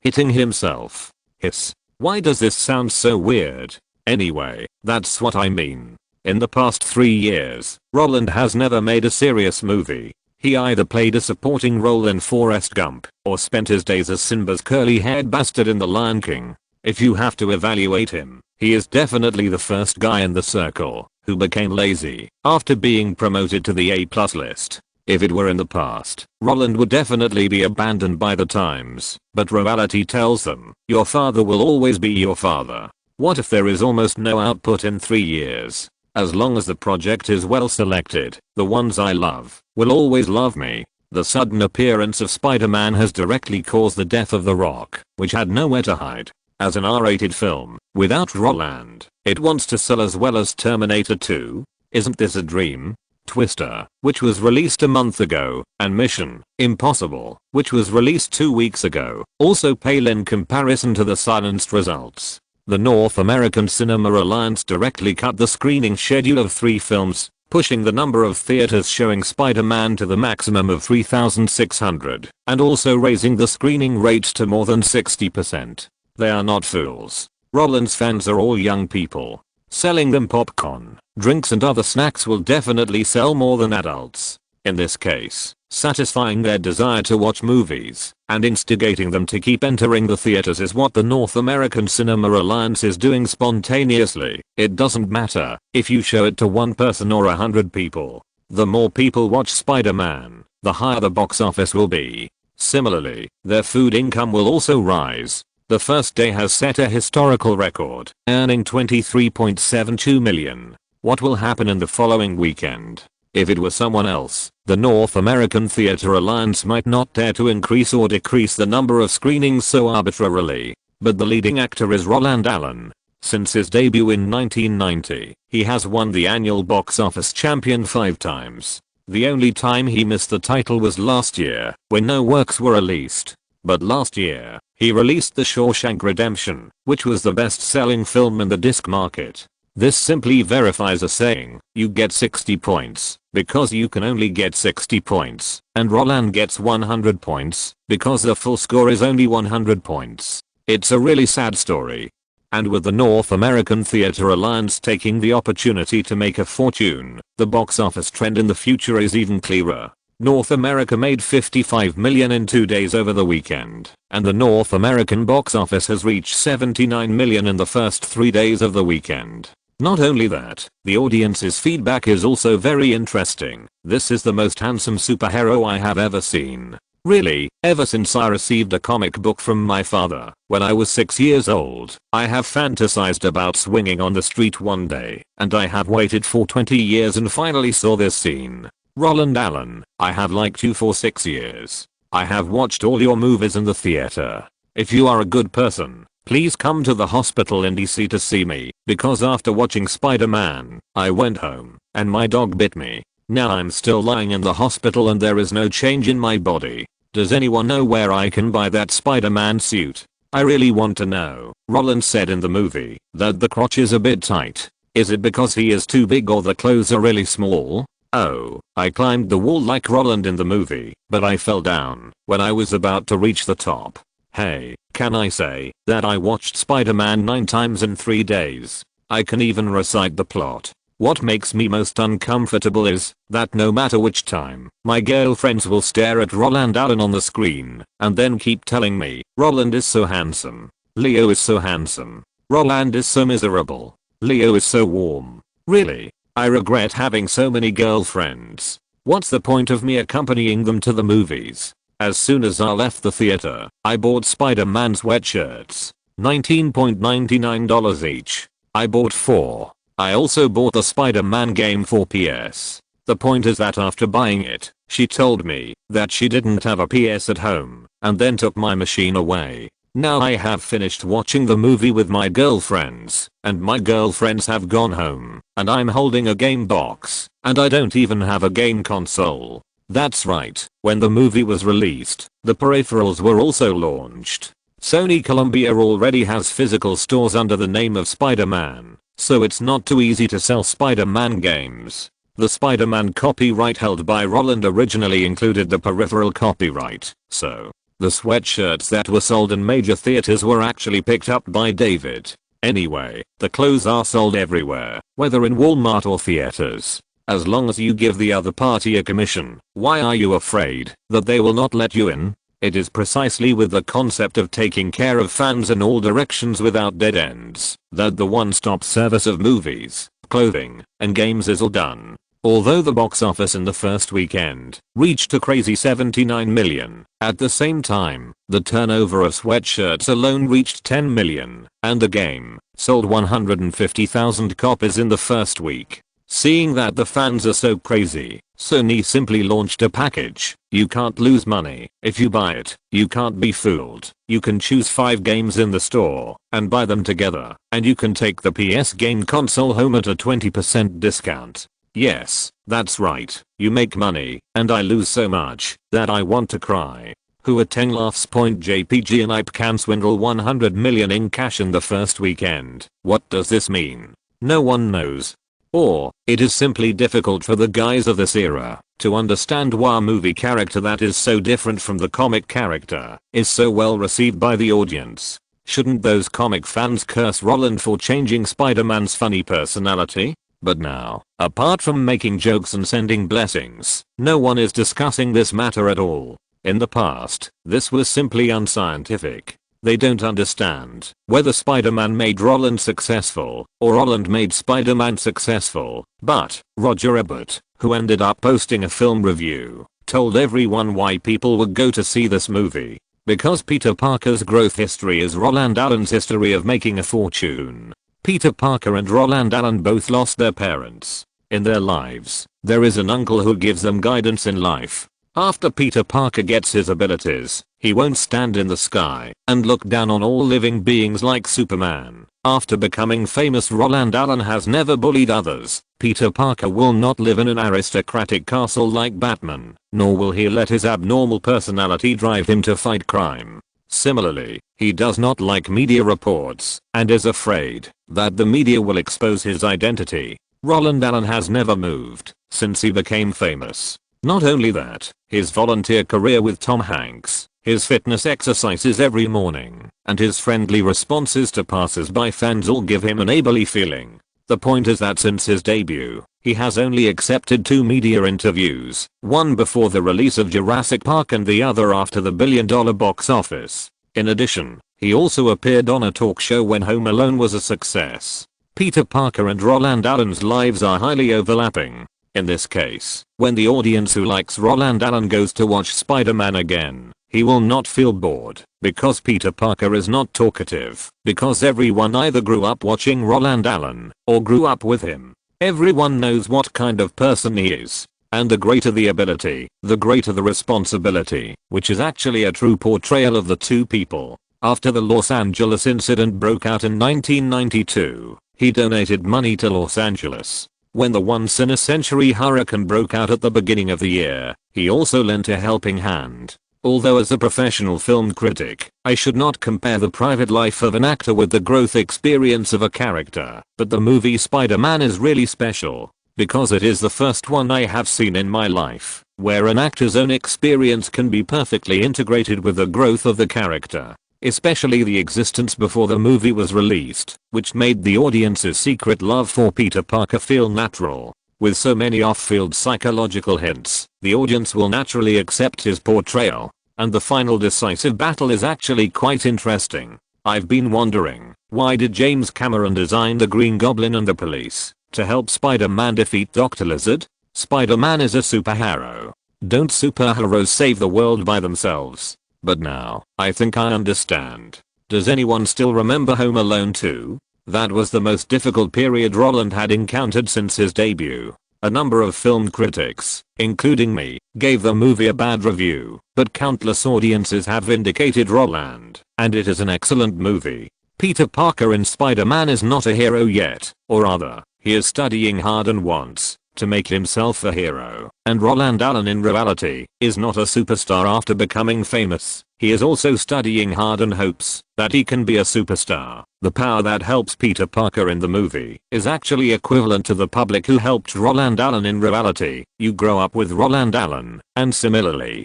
A: hitting himself. Hiss. Why does this sound so weird? Anyway, that's what I mean. In the past 3 years, Roland has never made a serious movie. He either played a supporting role in Forrest Gump, or spent his days as Simba's curly-haired bastard in The Lion King. If you have to evaluate him, he is definitely the first guy in the circle who became lazy after being promoted to the A+ list. If it were in the past, Roland would definitely be abandoned by the times, but reality tells them, your father will always be your father. What if there is almost no output in 3 years? As long as the project is well selected, the ones I love will always love me. The sudden appearance of Spider-Man has directly caused the death of The Rock, which had nowhere to hide. As an R-rated film, without Roland, it wants to sell as well as Terminator 2. Isn't this a dream? Twister, which was released a month ago, and Mission Impossible, which was released 2 weeks ago, also pale in comparison to the silenced results. The North American Cinema Alliance directly cut the screening schedule of 3 films, pushing the number of theaters showing Spider-Man to the maximum of 3,600, and also raising the screening rate to more than 60%. They are not fools. Roland's fans are all young people. Selling them popcorn, drinks and other snacks will definitely sell more than adults. In this case, satisfying their desire to watch movies and instigating them to keep entering the theaters is what the North American Cinema Alliance is doing spontaneously. It doesn't matter if you show it to 1 person or 100 people. The more people watch Spider-Man, the higher the box office will be. Similarly, their food income will also rise. The first day has set a historical record, earning $23.72 million. What will happen in the following weekend? If it were someone else, the North American Theatre Alliance might not dare to increase or decrease the number of screenings so arbitrarily. But the leading actor is Roland Allen. Since his debut in 1990, he has won the annual box office champion 5 times. The only time he missed the title was last year, when no works were released. But last year, he released The Shawshank Redemption, which was the best-selling film in the disc market. This simply verifies a saying, you get 60 points, because you can only get 60 points, and Roland gets 100 points, because the full score is only 100 points. It's a really sad story. And with the North American Theatre Alliance taking the opportunity to make a fortune, the box office trend in the future is even clearer. North America made $55 million in 2 days over the weekend, and the North American box office has reached $79 million in the first 3 days of the weekend. Not only that, the audience's feedback is also very interesting. This is the most handsome superhero I have ever seen. Really, ever since I received a comic book from my father, when I was 6 years old, I have fantasized about swinging on the street one day, and I have waited for 20 years and finally saw this scene. Roland Allen, I have liked you for 6 years. I have watched all your movies in the theater. If you are a good person, please come to the hospital in DC to see me, because after watching Spider-Man, I went home, and my dog bit me. Now I'm still lying in the hospital and there is no change in my body. Does anyone know where I can buy that Spider-Man suit? I really want to know. Roland said in the movie that the crotch is a bit tight. Is it because he is too big or the clothes are really small? Oh, I climbed the wall like Roland in the movie, but I fell down when I was about to reach the top. Hey, can I say that I watched Spider-Man 9 times in 3 days? I can even recite the plot. What makes me most uncomfortable is that no matter which time, my girlfriends will stare at Roland Allen on the screen and then keep telling me, Roland is so handsome. Leo is so handsome. Roland is so miserable. Leo is so warm. Really? I regret having so many girlfriends. What's the point of me accompanying them to the movies? As soon as I left the theater, I bought Spider-Man sweatshirts. $19.99 each. I bought 4. I also bought the Spider-Man game for PS. The point is that after buying it, she told me that she didn't have a PS at home, and then took my machine away. Now I have finished watching the movie with my girlfriends, and my girlfriends have gone home, and I'm holding a game box, and I don't even have a game console. That's right, when the movie was released, the peripherals were also launched. Sony Columbia already has physical stores under the name of Spider-Man, so it's not too easy to sell Spider-Man games. The Spider-Man copyright held by Roland originally included the peripheral copyright, so the sweatshirts that were sold in major theaters were actually picked up by David. Anyway, the clothes are sold everywhere, whether in Walmart or theaters. As long as you give the other party a commission, why are you afraid that they will not let you in? It is precisely with the concept of taking care of fans in all directions without dead ends that the one-stop service of movies, clothing, and games is all done. Although the box office in the first weekend reached a crazy $79 million, at the same time, the turnover of sweatshirts alone reached $10 million, and the game sold 150,000 copies in the first week. Seeing that the fans are so crazy, Sony simply launched a package. You can't lose money. If you buy it, you can't be fooled. You can choose 5 games in the store and buy them together, and you can take the PS game console home at a 20% discount. Yes, that's right. You make money, and I lose so much that I want to cry. Who at 10 laughs point JPG and IP can swindle 100 million in cash in the first weekend? What does this mean? No one knows. Or, it is simply difficult for the guys of this era to understand why a movie character that is so different from the comic character is so well received by the audience. Shouldn't those comic fans curse Roland for changing Spider-Man's funny personality? But now, apart from making jokes and sending blessings, no one is discussing this matter at all. In the past, this was simply unscientific. They don't understand whether Spider-Man made Roland successful or Roland made Spider-Man successful. But Roger Ebert, who ended up posting a film review, told everyone why people would go to see this movie. Because Peter Parker's growth history is Roland Allen's history of making a fortune. Peter Parker and Roland Allen both lost their parents. In their lives, there is an uncle who gives them guidance in life. After Peter Parker gets his abilities, he won't stand in the sky and look down on all living beings like Superman. After becoming famous, Roland Allen has never bullied others. Peter Parker will not live in an aristocratic castle like Batman, nor will he let his abnormal personality drive him to fight crime. Similarly, he does not like media reports and is afraid that the media will expose his identity. Roland Allen has never moved since he became famous. Not only that, his volunteer career with Tom Hanks, his fitness exercises every morning, and his friendly responses to passers-by fans all give him an neighborly feeling. The point is that since his debut, he has only accepted 2 media interviews, one before the release of Jurassic Park and the other after the billion-dollar box office. In addition, he also appeared on a talk show when Home Alone was a success. Peter Parker and Roland Allen's lives are highly overlapping. In this case, when the audience who likes Roland Allen goes to watch Spider-Man again, he will not feel bored, because Peter Parker is not talkative, because everyone either grew up watching Roland Allen, or grew up with him. Everyone knows what kind of person he is. And the greater the ability, the greater the responsibility, which is actually a true portrayal of the two people. After the Los Angeles incident broke out in 1992, he donated money to Los Angeles. When the once-in-a-century hurricane broke out at the beginning of the year, he also lent a helping hand. Although as a professional film critic, I should not compare the private life of an actor with the growth experience of a character, but the movie Spider-Man is really special, because it is the first one I have seen in my life, where an actor's own experience can be perfectly integrated with the growth of the character. Especially the existence before the movie was released, which made the audience's secret love for Peter Parker feel natural. With so many off-field psychological hints, the audience will naturally accept his portrayal, and the final decisive battle is actually quite interesting. I've been wondering, why did James Cameron design the Green Goblin and the police to help Spider-Man defeat Dr. Lizard? Spider-Man is a superhero. Don't superheroes save the world by themselves? But now, I think I understand. Does anyone still remember Home Alone 2? That was the most difficult period Roland had encountered since his debut. A number of film critics, including me, gave the movie a bad review, but countless audiences have vindicated Roland, and it is an excellent movie. Peter Parker in Spider-Man is not a hero yet, or rather, he is studying hard and wants to make himself a hero. And Roland Allen in reality is not a superstar after becoming famous. He is also studying hard and hopes that he can be a superstar. The power that helps Peter Parker in the movie is actually equivalent to the public who helped Roland Allen in reality. You grow up with Roland Allen, and similarly,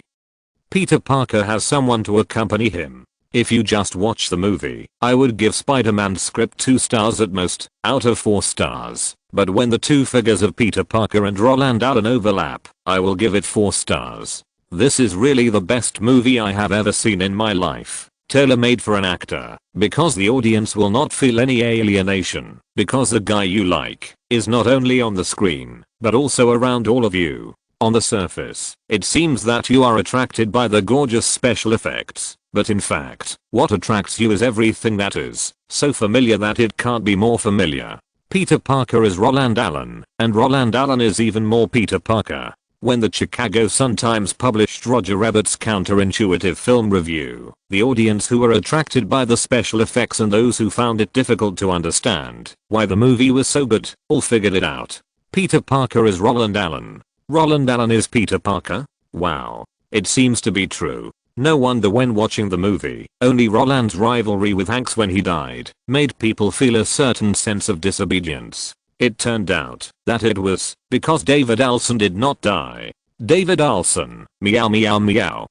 A: Peter Parker has someone to accompany him. If you just watch the movie, I would give Spider-Man's script 2 stars at most, out of 4 stars. But when the two figures of Peter Parker and Roland Allen overlap, I will give it 4 stars. This is really the best movie I have ever seen in my life. Tailor-made for an actor, because the audience will not feel any alienation, because the guy you like is not only on the screen, but also around all of you. On the surface, it seems that you are attracted by the gorgeous special effects, but in fact, what attracts you is everything that is so familiar that it can't be more familiar. Peter Parker is Roland Allen, and Roland Allen is even more Peter Parker. When the Chicago Sun-Times published Roger Rabbit's counterintuitive film review, the audience who were attracted by the special effects and those who found it difficult to understand why the movie was so good, all figured it out. Peter Parker is Roland Allen. Roland Allen is Peter Parker? Wow. It seems to be true. No wonder when watching the movie, only Roland's rivalry with Hanks when he died made people feel a certain sense of disobedience. It turned out that it was because David Olsen did not die. David Olsen, meow meow meow.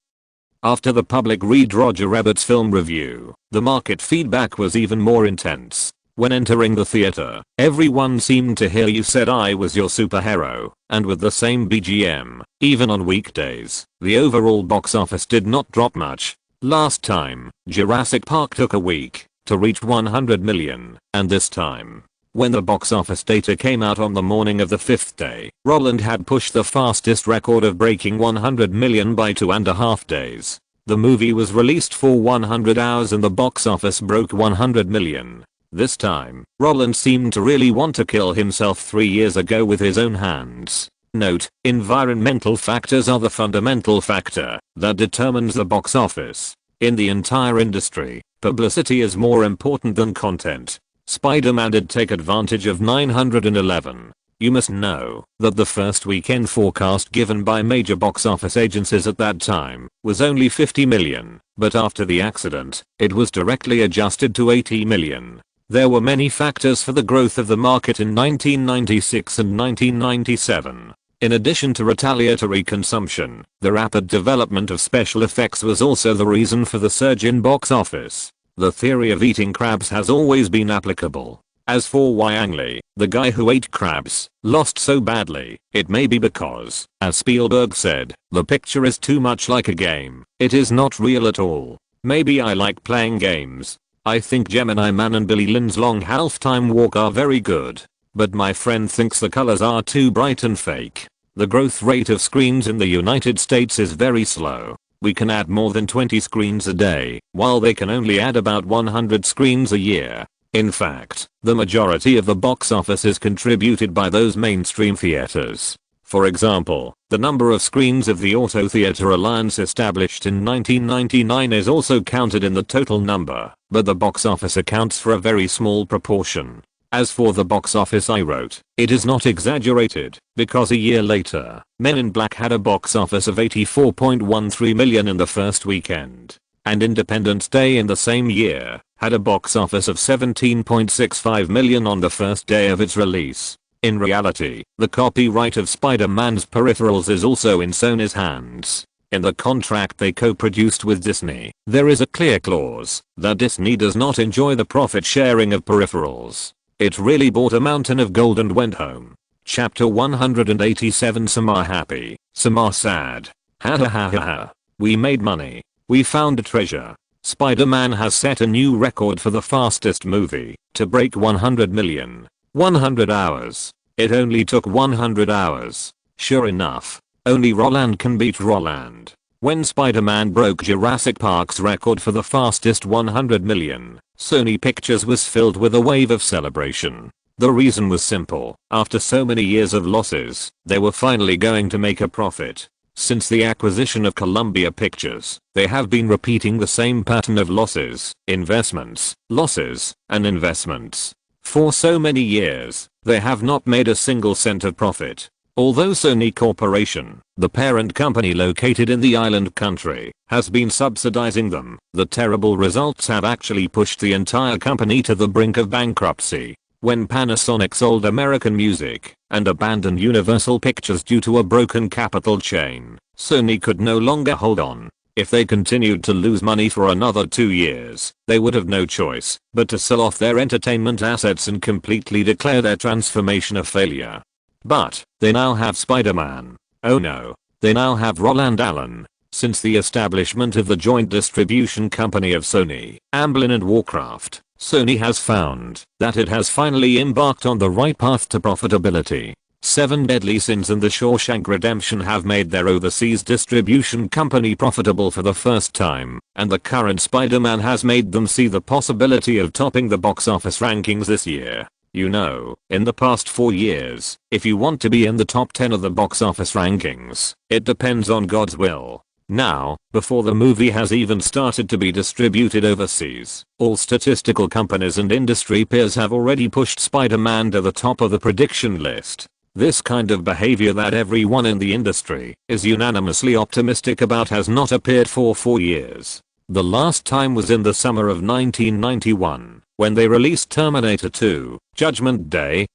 A: After the public read Roger Rabbit's film review, the market feedback was even more intense. When entering the theater, everyone seemed to hear "You Said I Was Your Superhero," and with the same BGM, even on weekdays, the overall box office did not drop much. Last time, Jurassic Park took a week to reach 100 million, and this time, when the box office data came out on the morning of the 5th day, Roland had pushed the fastest record of breaking 100 million by 2.5 days. The movie was released for 100 hours and the box office broke 100 million. This time, Roland seemed to really want to kill himself 3 years ago with his own hands. Note, environmental factors are the fundamental factor that determines the box office. In the entire industry, publicity is more important than content. Spider-Man did take advantage of 911. You must know that the first weekend forecast given by major box office agencies at that time was only 50 million, but after the accident, it was directly adjusted to 80 million. There were many factors for the growth of the market in 1996 and 1997. In addition to retaliatory consumption, the rapid development of special effects was also the reason for the surge in box office. The theory of eating crabs has always been applicable. As for why Ang Lee, the guy who ate crabs, lost so badly, it may be because, as Spielberg said, the picture is too much like a game. It is not real at all. Maybe I like playing games. I think Gemini Man and Billy Lynn's Long Halftime Walk are very good. But my friend thinks the colors are too bright and fake. The growth rate of screens in the United States is very slow. We can add more than 20 screens a day, while they can only add about 100 screens a year. In fact, the majority of the box office is contributed by those mainstream theaters. For example, the number of screens of the Auto Theater Alliance established in 1999 is also counted in the total number, but the box office accounts for a very small proportion. As for the box office, I wrote, it is not exaggerated, because a year later, Men in Black had a box office of 84.13 million in the first weekend, and Independence Day in the same year had a box office of 17.65 million on the first day of its release. In reality, the copyright of Spider-Man's peripherals is also in Sony's hands. In the contract they co-produced with Disney, there is a clear clause that Disney does not enjoy the profit sharing of peripherals. It really bought a mountain of gold and went home. Chapter 187. Some are happy, some are sad. Ha ha ha ha ha. We made money. We found a treasure. Spider-Man has set a new record for the fastest movie to break 100 million. 100 hours. It only took 100 hours. Sure enough, only Roland can beat Roland. When Spider-Man broke Jurassic Park's record for the fastest 100 million, Sony Pictures was filled with a wave of celebration. The reason was simple. After so many years of losses, they were finally going to make a profit. Since the acquisition of Columbia Pictures, they have been repeating the same pattern of losses, investments, losses, and investments. For so many years, they have not made a single cent of profit. Although Sony Corporation, the parent company located in the island country, has been subsidizing them, the terrible results have actually pushed the entire company to the brink of bankruptcy. When Panasonic sold American Music and abandoned Universal Pictures due to a broken capital chain, Sony could no longer hold on. If they continued to lose money for another 2 years, they would have no choice but to sell off their entertainment assets and completely declare their transformation a failure. But they now have Spider-Man. Oh no, they now have Roland Allen. Since the establishment of the joint distribution company of Sony, Amblin and Warcraft, Sony has found that it has finally embarked on the right path to profitability. Seven Deadly Sins and The Shawshank Redemption have made their overseas distribution company profitable for the first time, and the current Spider-Man has made them see the possibility of topping the box office rankings this year. You know, in the past 4 years, if you want to be in the top 10 of the box office rankings, it depends on God's will. Now, before the movie has even started to be distributed overseas, all statistical companies and industry peers have already pushed Spider-Man to the top of the prediction list. This kind of behavior that everyone in the industry is unanimously optimistic about has not appeared for 4 years. The last time was in the summer of 1991, when they released Terminator 2, Judgment Day.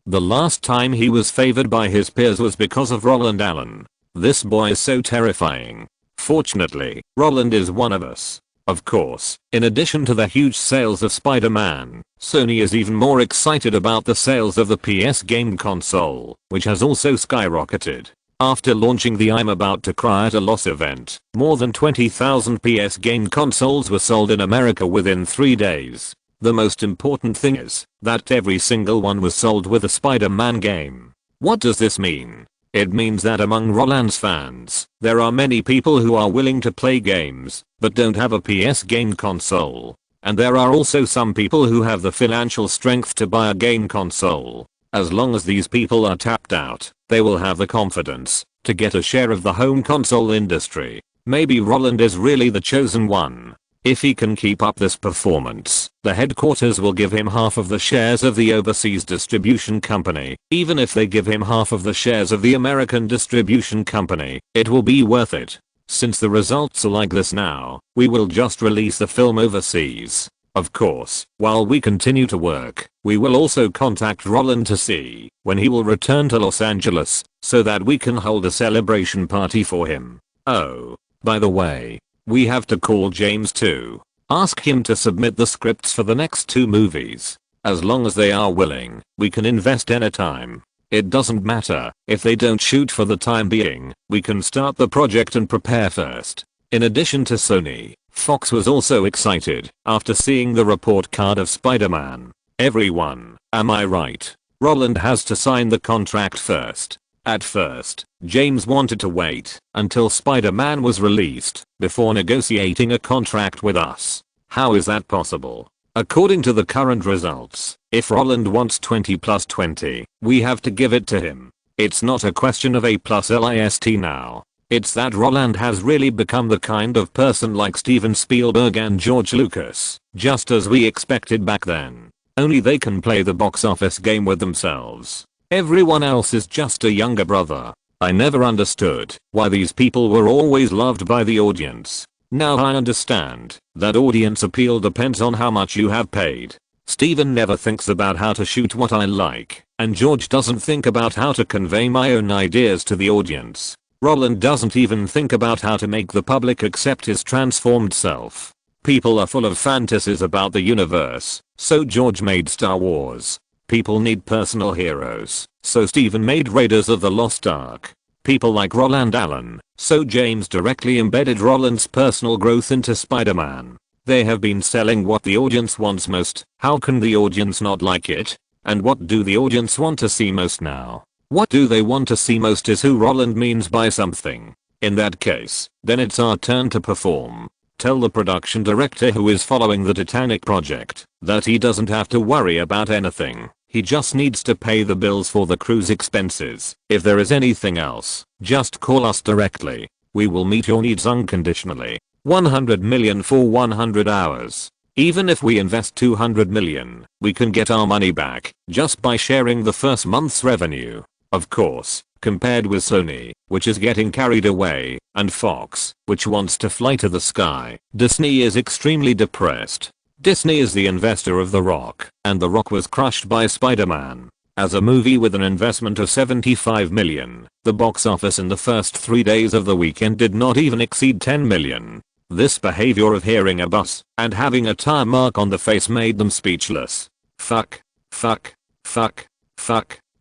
A: The last time he was favored by his peers was because of Roland Allen. This boy is so terrifying. Fortunately, Roland is one of us. Of course, in addition to the huge sales of Spider-Man, Sony is even more excited about the sales of the PS game console, which has also skyrocketed. After launching the I'm About to Cry at a Loss event, more than 20,000 PS game consoles were sold in America within 3 days. The most important thing is that every single one was sold with a Spider-Man game. What does this mean? It means that among Roland's fans, there are many people who are willing to play games, but don't have a PS game console. And there are also some people who have the financial strength to buy a game console. As long as these people are tapped out, they will have the confidence to get a share of the home console industry. Maybe Roland is really the chosen one. If he can keep up this performance, the headquarters will give him half of the shares of the overseas distribution company. Even if they give him half of the shares of the American distribution company, it will be worth it. Since the results are like this now, we will just release the film overseas. Of course, while we continue to work, we will also contact Roland to see when he will return to Los Angeles, so that we can hold a celebration party for him. Oh, by the way, we have to call James too. Ask him to submit the scripts for the next 2 movies. As long as they are willing, we can invest anytime. It doesn't matter if they don't shoot for the time being, we can start the project and prepare first. In addition to Sony, Fox was also excited after seeing the report card of Spider-Man. Everyone, am I right? Roland has to sign the contract first. At first, James wanted to wait until Spider-Man was released before negotiating a contract with us. How is that possible? According to the current results, if Roland wants 20 plus 20, we have to give it to him. It's not a question of A plus list now. It's that Roland has really become the kind of person like Steven Spielberg and George Lucas, just as we expected back then. Only they can play the box office game with themselves. Everyone else is just a younger brother. I never understood why these people were always loved by the audience. Now I understand that audience appeal depends on how much you have paid. Steven never thinks about how to shoot what I like, and George doesn't think about how to convey my own ideas to the audience. Roland doesn't even think about how to make the public accept his transformed self. People are full of fantasies about the universe, so George made Star Wars. People need personal heroes, so Steven made Raiders of the Lost Ark. People like Roland Allen, so James directly embedded Roland's personal growth into Spider-Man. They have been selling what the audience wants most. How can the audience not like it? And what do the audience want to see most now? What do they want to see most is who Roland means by something. In that case, then it's our turn to perform. Tell the production director who is following the Titanic project that he doesn't have to worry about anything. He just needs to pay the bills for the crew's expenses. If there is anything else, just call us directly. We will meet your needs unconditionally. 100 million for 100 hours. Even if we invest 200 million, we can get our money back just by sharing the first month's revenue. Of course, compared with Sony, which is getting carried away, and Fox, which wants to fly to the sky, Disney is extremely depressed. Disney is the investor of The Rock, and The Rock was crushed by Spider-Man. As a movie with an investment of 75 million, the box office in the first 3 days of the weekend did not even exceed 10 million. This behavior of hearing a bus and having a tire mark on the face made them speechless. Fuck.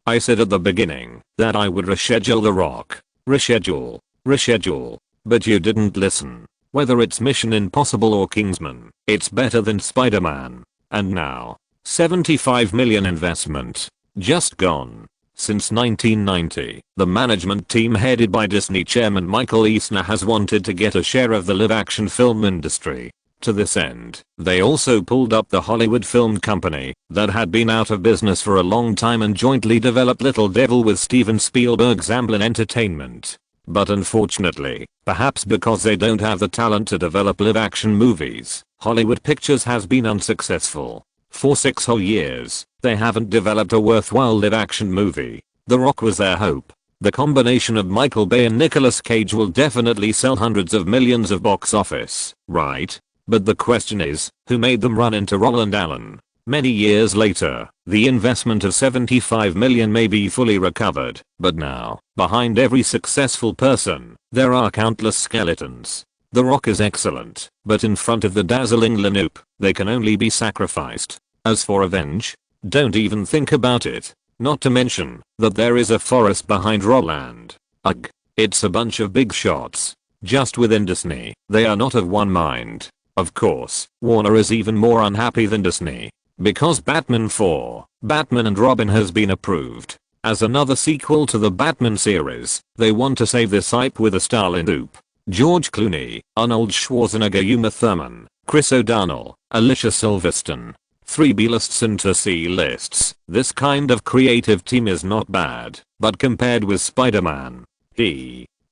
A: I said at the beginning that I would reschedule The Rock. Reschedule. But you didn't listen. Whether it's Mission Impossible or Kingsman, it's better than Spider-Man. And now, 75 million investment. Just gone. Since 1990, the management team headed by Disney chairman Michael Eisner has wanted to get a share of the live-action film industry. To this end, they also pulled up the Hollywood Film Company that had been out of business for a long time and jointly developed Little Devil with Steven Spielberg's Amblin Entertainment. But unfortunately, perhaps because they don't have the talent to develop live-action movies, Hollywood Pictures has been unsuccessful. For 6 whole years, they haven't developed a worthwhile live-action movie. The Rock was their hope. The combination of Michael Bay and Nicolas Cage will definitely sell hundreds of millions of box office, right? But the question is, who made them run into Roland Allen? Many years later, the investment of $75 million may be fully recovered, but now, behind every successful person, there are countless skeletons. The Rock is excellent, but in front of the dazzling Lanoop, they can only be sacrificed. As for revenge, don't even think about it. Not to mention that there is a forest behind Roland. Ugh, it's a bunch of big shots. Just within Disney, they are not of one mind. Of course, Warner is even more unhappy than Disney. Because Batman 4, Batman and Robin has been approved as another sequel to the Batman series, they want to save this hype with a Starlin loop. George Clooney, Arnold Schwarzenegger, Uma Thurman, Chris O'Donnell, Alicia Silverstone. 3 B-lists and 2 C-lists. This kind of creative team is not bad, but compared with Spider-Man,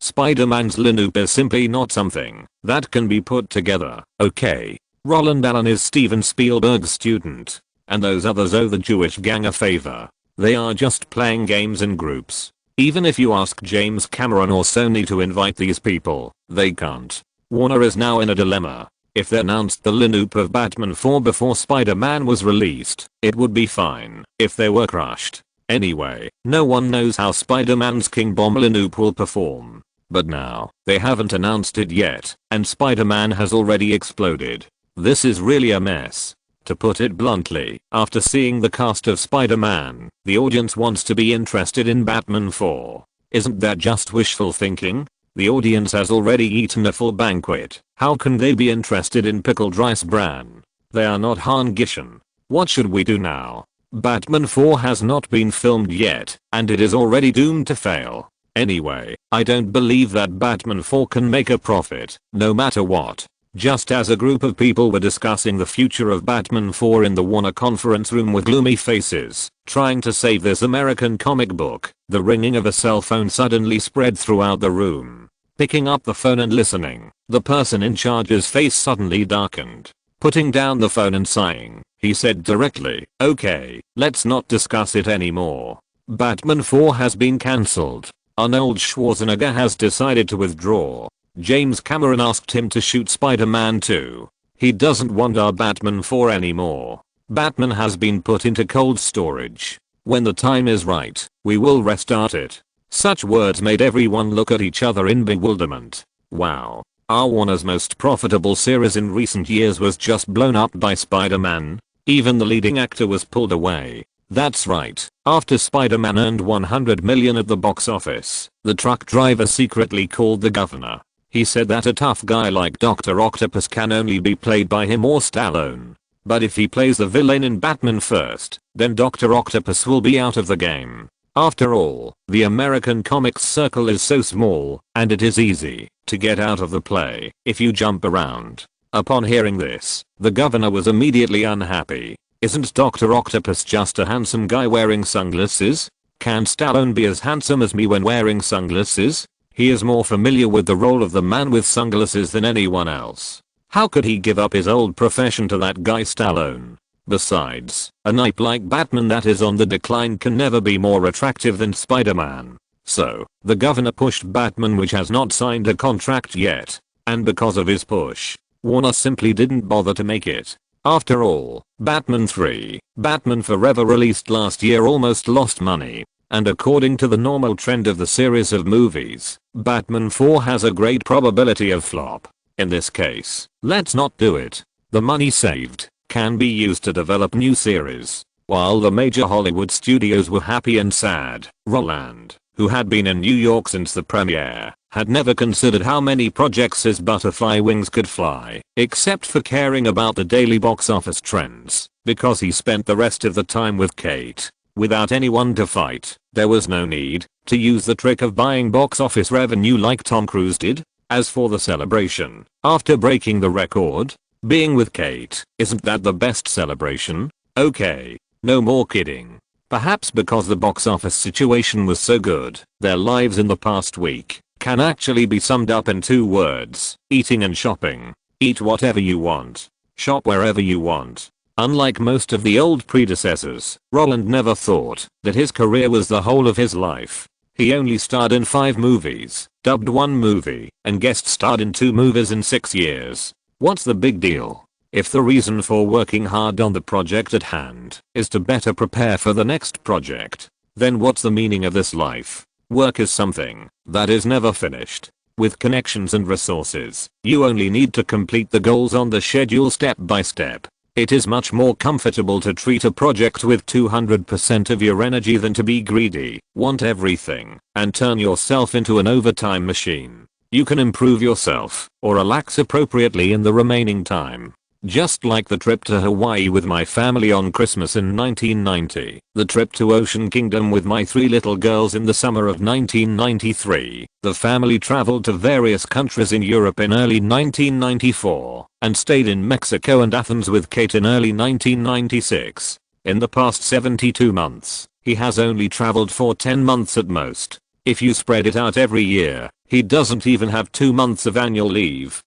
A: Spider-Man's Lanoop is simply not something that can be put together. Okay, Roland Allen is Steven Spielberg's student, and those others owe the Jewish gang a favor. They are just playing games in groups. Even if you ask James Cameron or Sony to invite these people, they can't. Warner is now in a dilemma. If they announced the Lanoop of Batman 4 before Spider-Man was released, it would be fine if they were crushed. Anyway, no one knows how Spider-Man's King Bomb Lanoop will perform. But now, they haven't announced it yet, and Spider-Man has already exploded. This is really a mess. To put it bluntly, after seeing the cast of Spider-Man, the audience wants to be interested in Batman 4. Isn't that just wishful thinking? The audience has already eaten a full banquet. How can they be interested in pickled rice bran? They are not Han Gishan. What should we do now? Batman 4 has not been filmed yet, and it is already doomed to fail. Anyway, I don't believe that Batman 4 can make a profit, no matter what. Just as a group of people were discussing the future of Batman 4 in the Warner conference room with gloomy faces, trying to save this American comic book, the ringing of a cell phone suddenly spread throughout the room. Picking up the phone and listening, the person in charge's face suddenly darkened. Putting down the phone and sighing, he said directly, "Okay, let's not discuss it anymore. Batman 4 has been cancelled. Arnold Schwarzenegger has decided to withdraw. James Cameron asked him to shoot Spider-Man 2. He doesn't want our Batman 4 anymore. Batman has been put into cold storage. When the time is right, we will restart it." Such words made everyone look at each other in bewilderment. Wow. Our Warner's most profitable series in recent years was just blown up by Spider-Man. Even the leading actor was pulled away. That's right. After Spider-Man earned $100 million at the box office, the truck driver secretly called the governor. He said that a tough guy like Dr. Octopus can only be played by him or Stallone. But if he plays the villain in Batman first, then Dr. Octopus will be out of the game. After all, the American comics circle is so small, and it is easy to get out of the play if you jump around. Upon hearing this, the governor was immediately unhappy. Isn't Dr. Octopus just a handsome guy wearing sunglasses? Can Stallone be as handsome as me when wearing sunglasses? He is more familiar with the role of the man with sunglasses than anyone else. How could he give up his old profession to that guy Stallone? Besides, a knight like Batman that is on the decline can never be more attractive than Spider-Man. So, the governor pushed Batman, which has not signed a contract yet. And because of his push, Warner simply didn't bother to make it. After all, Batman 3, Batman Forever released last year almost lost money. And according to the normal trend of the series of movies, Batman 4 has a great probability of flop. In this case, let's not do it. The money saved can be used to develop new series. While the major Hollywood studios were happy and sad, Roland, who had been in New York since the premiere, had never considered how many projects his butterfly wings could fly, except for caring about the daily box office trends, because he spent the rest of the time with Kate. Without anyone to fight, there was no need to use the trick of buying box office revenue like Tom Cruise did. As for the celebration, after breaking the record, Being with Kate, isn't that the best celebration? Okay, no more kidding. Perhaps because the box office situation was so good, their lives in the past week can actually be summed up in 2 words: eating and shopping. Eat whatever you want. Shop wherever you want. Unlike most of the old predecessors, Roland never thought that his career was the whole of his life. He only starred in 5 movies, dubbed 1 movie, and guest starred in 2 movies in 6 years. What's the big deal? If the reason for working hard on the project at hand is to better prepare for the next project, then what's the meaning of this life? Work is something that is never finished. With connections and resources, you only need to complete the goals on the schedule step by step. It is much more comfortable to treat a project with 200% of your energy than to be greedy, want everything, and turn yourself into an overtime machine. You can improve yourself or relax appropriately in the remaining time. Just like the trip to Hawaii with my family on Christmas in 1990, the trip to Ocean Kingdom with my 3 little girls in the summer of 1993, the family traveled to various countries in Europe in early 1994, and stayed in Mexico and Athens with Kate in early 1996. In the past 72 months, he has only traveled for 10 months at most. If you spread it out every year, he doesn't even have 2 months of annual leave.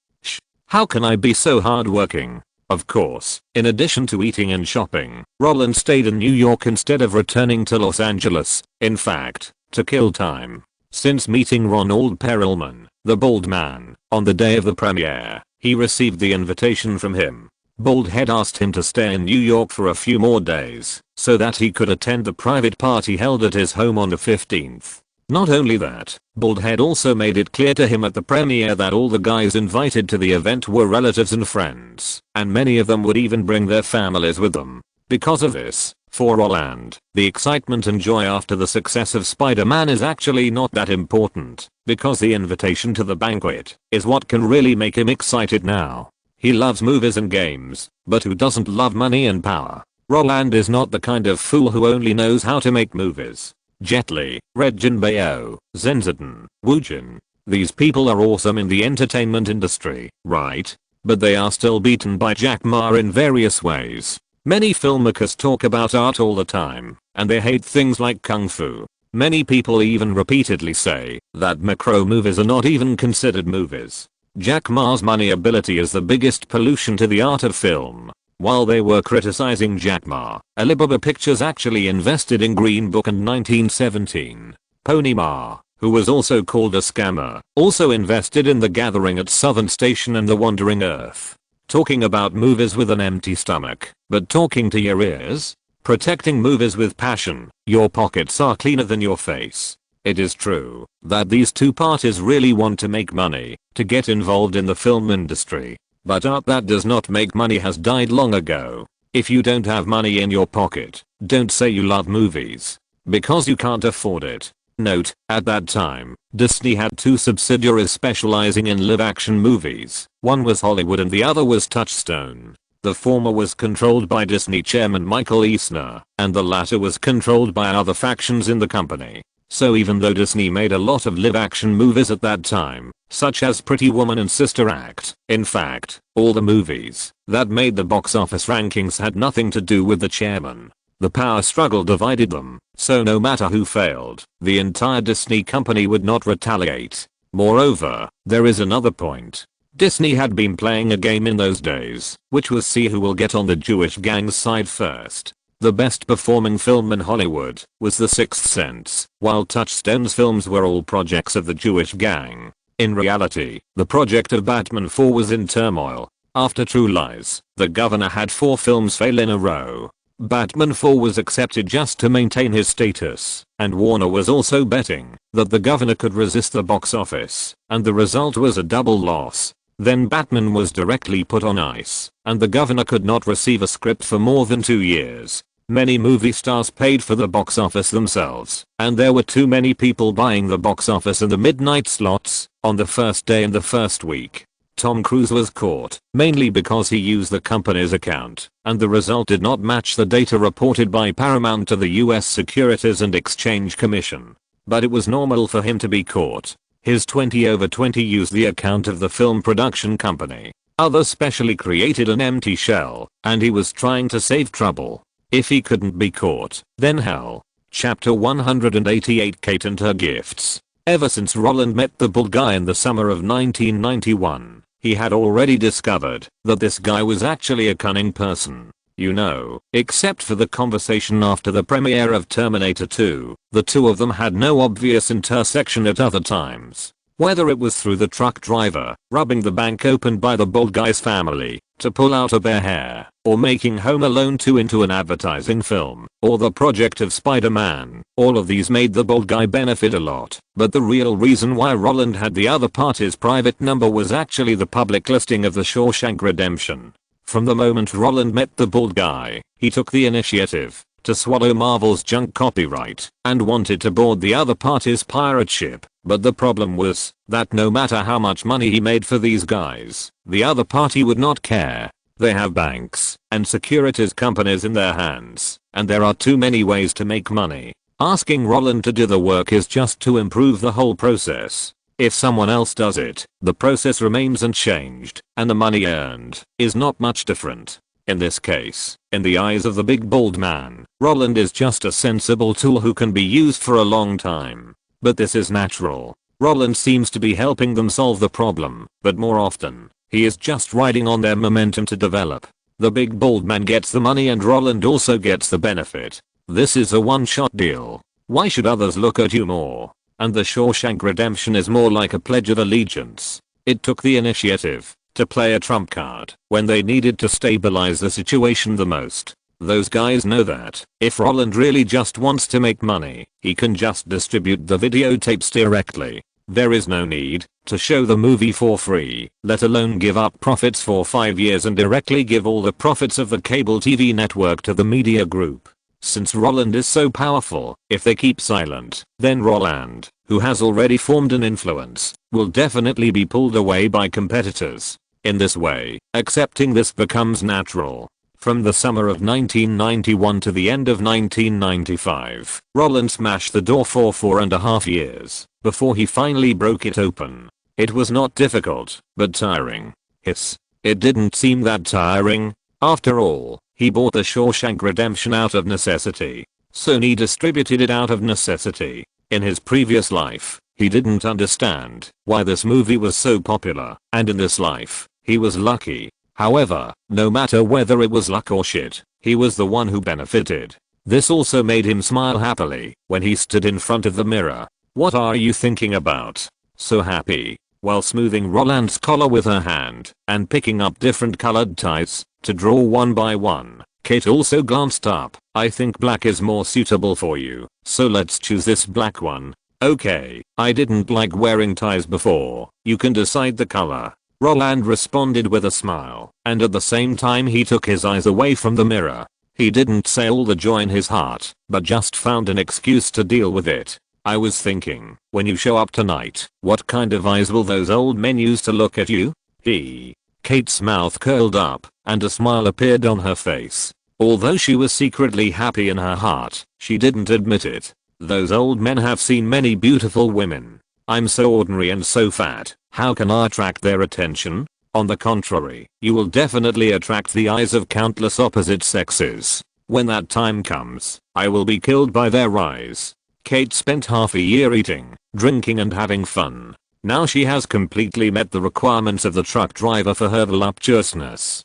A: How can I be so hardworking? Of course, in addition to eating and shopping, Roland stayed in New York instead of returning to Los Angeles, in fact, to kill time. Since meeting Ronald Perelman, the bald man, on the day of the premiere, he received the invitation from him. Bald had asked him to stay in New York for a few more days, so that he could attend the private party held at his home on the 15th. Not only that, Baldhead also made it clear to him at the premiere that all the guys invited to the event were relatives and friends, and many of them would even bring their families with them. Because of this, for Roland, the excitement and joy after the success of Spider-Man is actually not that important, because the invitation to the banquet is what can really make him excited now. He loves movies and games, but who doesn't love money and power? Roland is not the kind of fool who only knows how to make movies. Jet Li, Regin Bayo, Zenzatan, Woojin. These people are awesome in the entertainment industry, right? But they are still beaten by Jack Ma in various ways. Many filmmakers talk about art all the time, and they hate things like kung fu. Many people even repeatedly say that macro movies are not even considered movies. Jack Ma's money ability is the biggest pollution to the art of film. While they were criticizing Jack Ma, Alibaba Pictures actually invested in Green Book in 1917. Pony Ma, who was also called a scammer, also invested in The Gathering at Southern Station and The Wandering Earth. Talking about movies with an empty stomach, but talking to your ears? Protecting movies with passion. Your pockets are cleaner than your face. It is true that these 2 parties really want to make money to get involved in the film industry. But art that does not make money has died long ago. If you don't have money in your pocket, don't say you love movies. Because you can't afford it. Note, at that time, Disney had 2 subsidiaries specializing in live-action movies. One was Hollywood and the other was Touchstone. The former was controlled by Disney chairman Michael Eisner, and the latter was controlled by other factions in the company. So even though Disney made a lot of live-action movies at that time, such as Pretty Woman and Sister Act, in fact, all the movies that made the box office rankings had nothing to do with the chairman. The power struggle divided them, so no matter who failed, the entire Disney company would not retaliate. Moreover, there is another point. Disney had been playing a game in those days, which was see who will get on the Jewish gang's side first. The best performing film in Hollywood was The Sixth Sense, while Touchstone's films were all projects of the Jewish gang. In reality, the project of Batman 4 was in turmoil. After True Lies, the governor had 4 films fail in a row. Batman 4 was accepted just to maintain his status, and Warner was also betting that the governor could resist the box office, and the result was a double loss. Then Batman was directly put on ice, and the governor could not receive a script for more than 2 years. Many movie stars paid for the box office themselves, and there were too many people buying the box office in the midnight slots on the first day and the first week. Tom Cruise was caught, mainly because he used the company's account, and the result did not match the data reported by Paramount to the US Securities and Exchange Commission. But it was normal for him to be caught. His 20/20 used the account of the film production company. Others specially created an empty shell, and he was trying to save trouble. If he couldn't be caught, then hell. Chapter 188, Kate and her gifts. Ever since Roland met the bald guy in the summer of 1991, he had already discovered that this guy was actually a cunning person. You know, except for the conversation after the premiere of Terminator 2, the two of them had no obvious intersection at other times. Whether it was through the truck driver, robbing the bank opened by the bald guy's family, to pull out a bare hair, or making Home Alone 2 into an advertising film, or the project of Spider-Man, all of these made the bald guy benefit a lot. But the real reason why Roland had the other party's private number was actually the public listing of the Shawshank Redemption. From the moment Roland met the bald guy, he took the initiative to swallow Marvel's junk copyright and wanted to board the other party's pirate ship. But the problem was that no matter how much money he made for these guys, the other party would not care. They have banks and securities companies in their hands, and there are too many ways to make money. Asking Roland to do the work is just to improve the whole process. If someone else does it, the process remains unchanged, and the money earned is not much different. In this case, in the eyes of the big bald man, Roland is just a sensible tool who can be used for a long time. But this is natural. Roland seems to be helping them solve the problem, but more often, he is just riding on their momentum to develop. The big bald man gets the money and Roland also gets the benefit. This is a one-shot deal. Why should others look at you more? And the Shawshank Redemption is more like a pledge of allegiance. It took the initiative to play a trump card when they needed to stabilize the situation the most. Those guys know that if Roland really just wants to make money, he can just distribute the videotapes directly. There is no need to show the movie for free, let alone give up profits for 5 years and directly give all the profits of the cable TV network to the media group. Since Roland is so powerful, if they keep silent, then Roland, who has already formed an influence, will definitely be pulled away by competitors. In this way, accepting this becomes natural. From the summer of 1991 to the end of 1995, Roland smashed the door for 4.5 years before he finally broke it open. It was not difficult, but tiring. Hiss. It didn't seem that tiring. After all, he bought the Shawshank Redemption out of necessity. Sony distributed it out of necessity. In his previous life, he didn't understand why this movie was so popular, and in this life, he was lucky. However, no matter whether it was luck or shit, he was the one who benefited. This also made him smile happily when he stood in front of the mirror. What are you thinking about? So happy. While smoothing Roland's collar with her hand and picking up different colored ties to draw one by one, Kate also glanced up. I think black is more suitable for you, so let's choose this black one. Okay, I didn't like wearing ties before. You can decide the color. Roland responded with a smile, and at the same time he took his eyes away from the mirror. He didn't say all the joy in his heart, but just found an excuse to deal with it. I was thinking, when you show up tonight, what kind of eyes will those old men use to look at you? Kate's mouth curled up, and a smile appeared on her face. Although she was secretly happy in her heart, she didn't admit it. Those old men have seen many beautiful women. I'm so ordinary and so fat, how can I attract their attention? On the contrary, you will definitely attract the eyes of countless opposite sexes. When that time comes, I will be killed by their eyes. Kate spent half a year eating, drinking and having fun. Now she has completely met the requirements of the truck driver for her voluptuousness.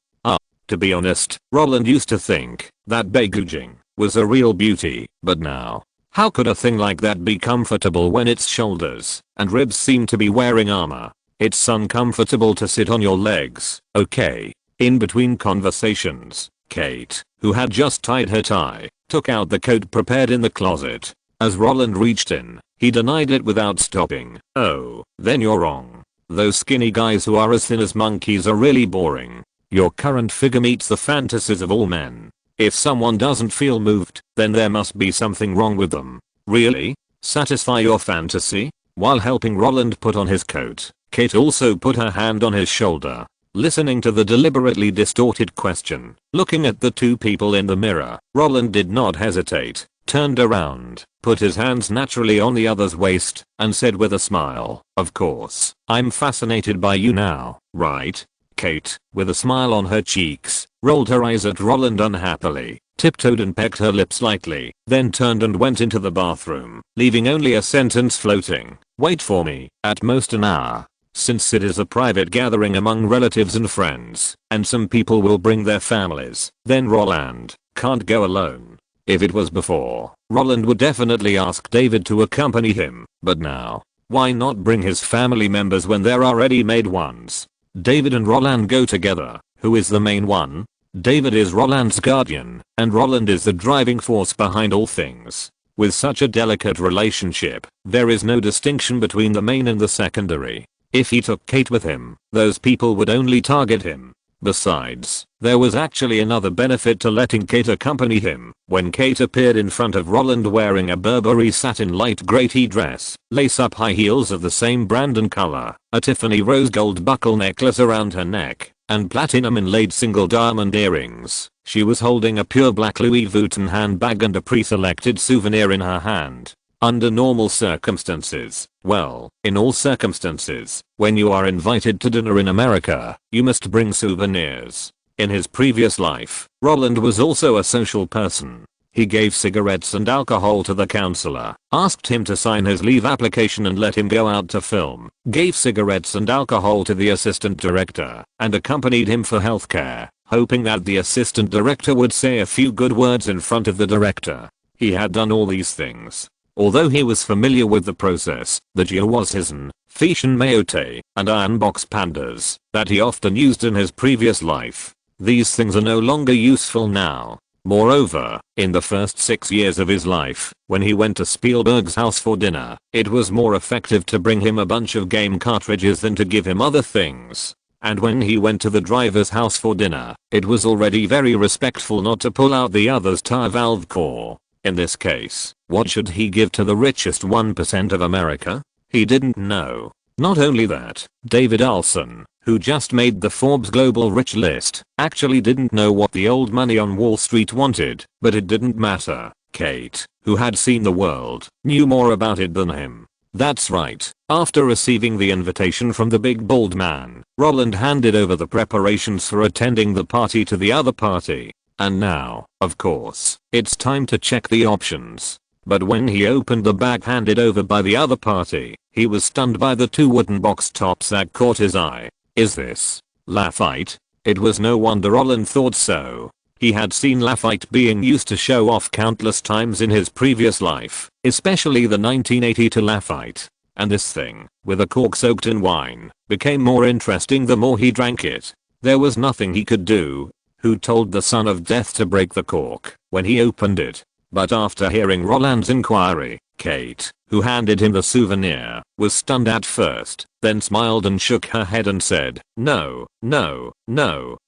A: To be honest, Roland used to think that bagooging was a real beauty, but now, how could a thing like that be comfortable when its shoulders and ribs seem to be wearing armor? It's uncomfortable to sit on your legs, okay? In between conversations, Kate, who had just tied her tie, took out the coat prepared in the closet. As Roland reached in, he denied it without stopping. Oh, then you're wrong. Those skinny guys who are as thin as monkeys are really boring. Your current figure meets the fantasies of all men. If someone doesn't feel moved, then there must be something wrong with them. Really? Satisfy your fantasy? While helping Roland put on his coat, Kate also put her hand on his shoulder. Listening to the deliberately distorted question, looking at the two people in the mirror, Roland did not hesitate, turned around, put his hands naturally on the other's waist, and said with a smile, of course, I'm fascinated by you now, right? Kate, with a smile on her cheeks, rolled her eyes at Roland unhappily, tiptoed and pecked her lips lightly, then turned and went into the bathroom, leaving only a sentence floating. Wait for me, at most an hour. Since it is a private gathering among relatives and friends, and some people will bring their families, then Roland can't go alone. If it was before, Roland would definitely ask David to accompany him, but now, why not bring his family members when there are ready-made ones? David and Roland go together. Who is the main one? David is Roland's guardian, and Roland is the driving force behind all things. With such a delicate relationship, there is no distinction between the main and the secondary. If he took Kate with him, those people would only target him. Besides, there was actually another benefit to letting Kate accompany him. When Kate appeared in front of Roland wearing a Burberry satin light grey tea dress, lace-up high heels of the same brand and color, a Tiffany rose gold buckle necklace around her neck, and platinum inlaid single diamond earrings, she was holding a pure black Louis Vuitton handbag and a pre-selected souvenir in her hand. Under normal circumstances, well, in all circumstances, when you are invited to dinner in America, you must bring souvenirs. In his previous life, Roland was also a social person. He gave cigarettes and alcohol to the counselor, asked him to sign his leave application and let him go out to film, gave cigarettes and alcohol to the assistant director, and accompanied him for healthcare, hoping that the assistant director would say a few good words in front of the director. He had done all these things. Although he was familiar with the process, the Jiawazhisan, Fishan Mayotte, and Iron Box Pandas that he often used in his previous life. These things are no longer useful now. Moreover, in the first 6 years of his life, when he went to Spielberg's house for dinner, it was more effective to bring him a bunch of game cartridges than to give him other things. And when he went to the driver's house for dinner, it was already very respectful not to pull out the other's tire valve core. In this case, what should he give to the richest 1% of America? He didn't know. Not only that, David Olsen, who just made the Forbes Global Rich list, actually didn't know what the old money on Wall Street wanted, but it didn't matter. Kate, who had seen the world, knew more about it than him. That's right. After receiving the invitation from the big bald man, Roland handed over the preparations for attending the party to the other party. And now, of course, it's time to check the options. But when he opened the bag handed over by the other party, he was stunned by the 2 wooden box tops that caught his eye. Is this Lafite? It was no wonder Roland thought so. He had seen Lafite being used to show off countless times in his previous life, especially the 1982 Lafite. And this thing, with a cork soaked in wine, became more interesting the more he drank it. There was nothing he could do. Who told the son of death to break the cork when he opened it? But after hearing Roland's inquiry, Kate, who handed him the souvenir, was stunned at first, then smiled and shook her head and said, No,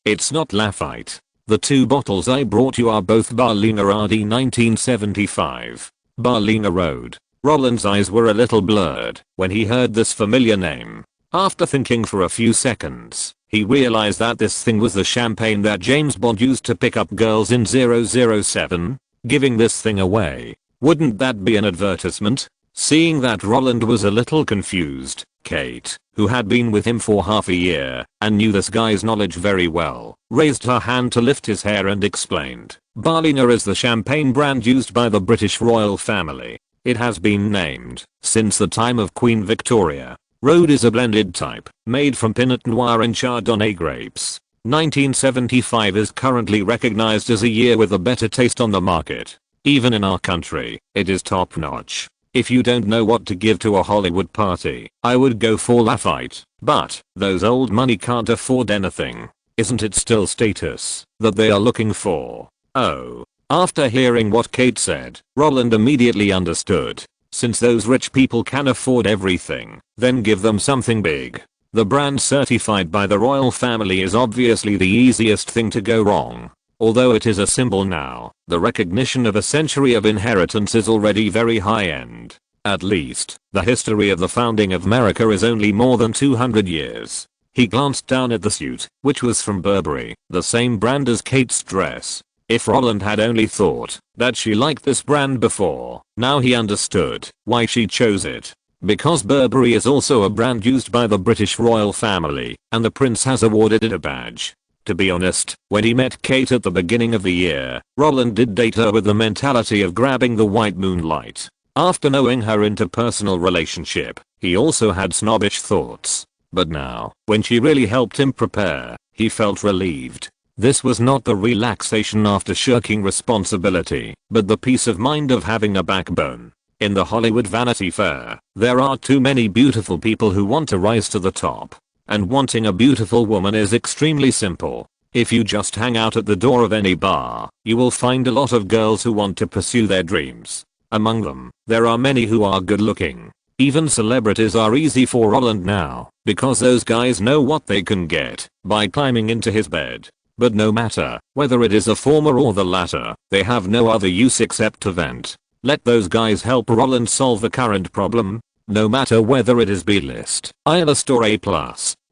A: it's not Lafite. The 2 bottles I brought you are both Berliner AD 1975. Berliner Road. Roland's eyes were a little blurred when he heard this familiar name. After thinking for a few seconds, he realized that this thing was the champagne that James Bond used to pick up girls in 007. Giving this thing away. Wouldn't that be an advertisement? Seeing that Roland was a little confused, Kate, who had been with him for half a year and knew this guy's knowledge very well, raised her hand to lift his hair and explained. Berliner is the champagne brand used by the British royal family. It has been named since the time of Queen Victoria. Rode is a blended type, made from Pinot Noir and Chardonnay grapes. 1975 is currently recognized as a year with a better taste on the market. Even in our country, it is top notch. If you don't know what to give to a Hollywood party, I would go for Lafite. But, those old money can't afford anything. Isn't it still status that they are looking for? Oh. After hearing what Kate said, Roland immediately understood. Since those rich people can afford everything, then give them something big. The brand certified by the royal family is obviously the easiest thing to go wrong. Although it is a symbol now, the recognition of a century of inheritance is already very high-end. At least, the history of the founding of America is only more than 200 years. He glanced down at the suit, which was from Burberry, the same brand as Kate's dress. If Roland had only thought that she liked this brand before, now he understood why she chose it. Because Burberry is also a brand used by the British royal family, and the prince has awarded it a badge. To be honest, when he met Kate at the beginning of the year, Roland did date her with the mentality of grabbing the white moonlight. After knowing her interpersonal relationship, he also had snobbish thoughts. But now, when she really helped him prepare, he felt relieved. This was not the relaxation after shirking responsibility, but the peace of mind of having a backbone. In the Hollywood Vanity Fair, there are too many beautiful people who want to rise to the top. And wanting a beautiful woman is extremely simple. If you just hang out at the door of any bar, you will find a lot of girls who want to pursue their dreams. Among them, there are many who are good looking. Even celebrities are easy for Roland now, because those guys know what they can get by climbing into his bed. But no matter whether it is the former or the latter, they have no other use except to vent. Let those guys help Roland solve the current problem. No matter whether it is B-list, A-list or A+.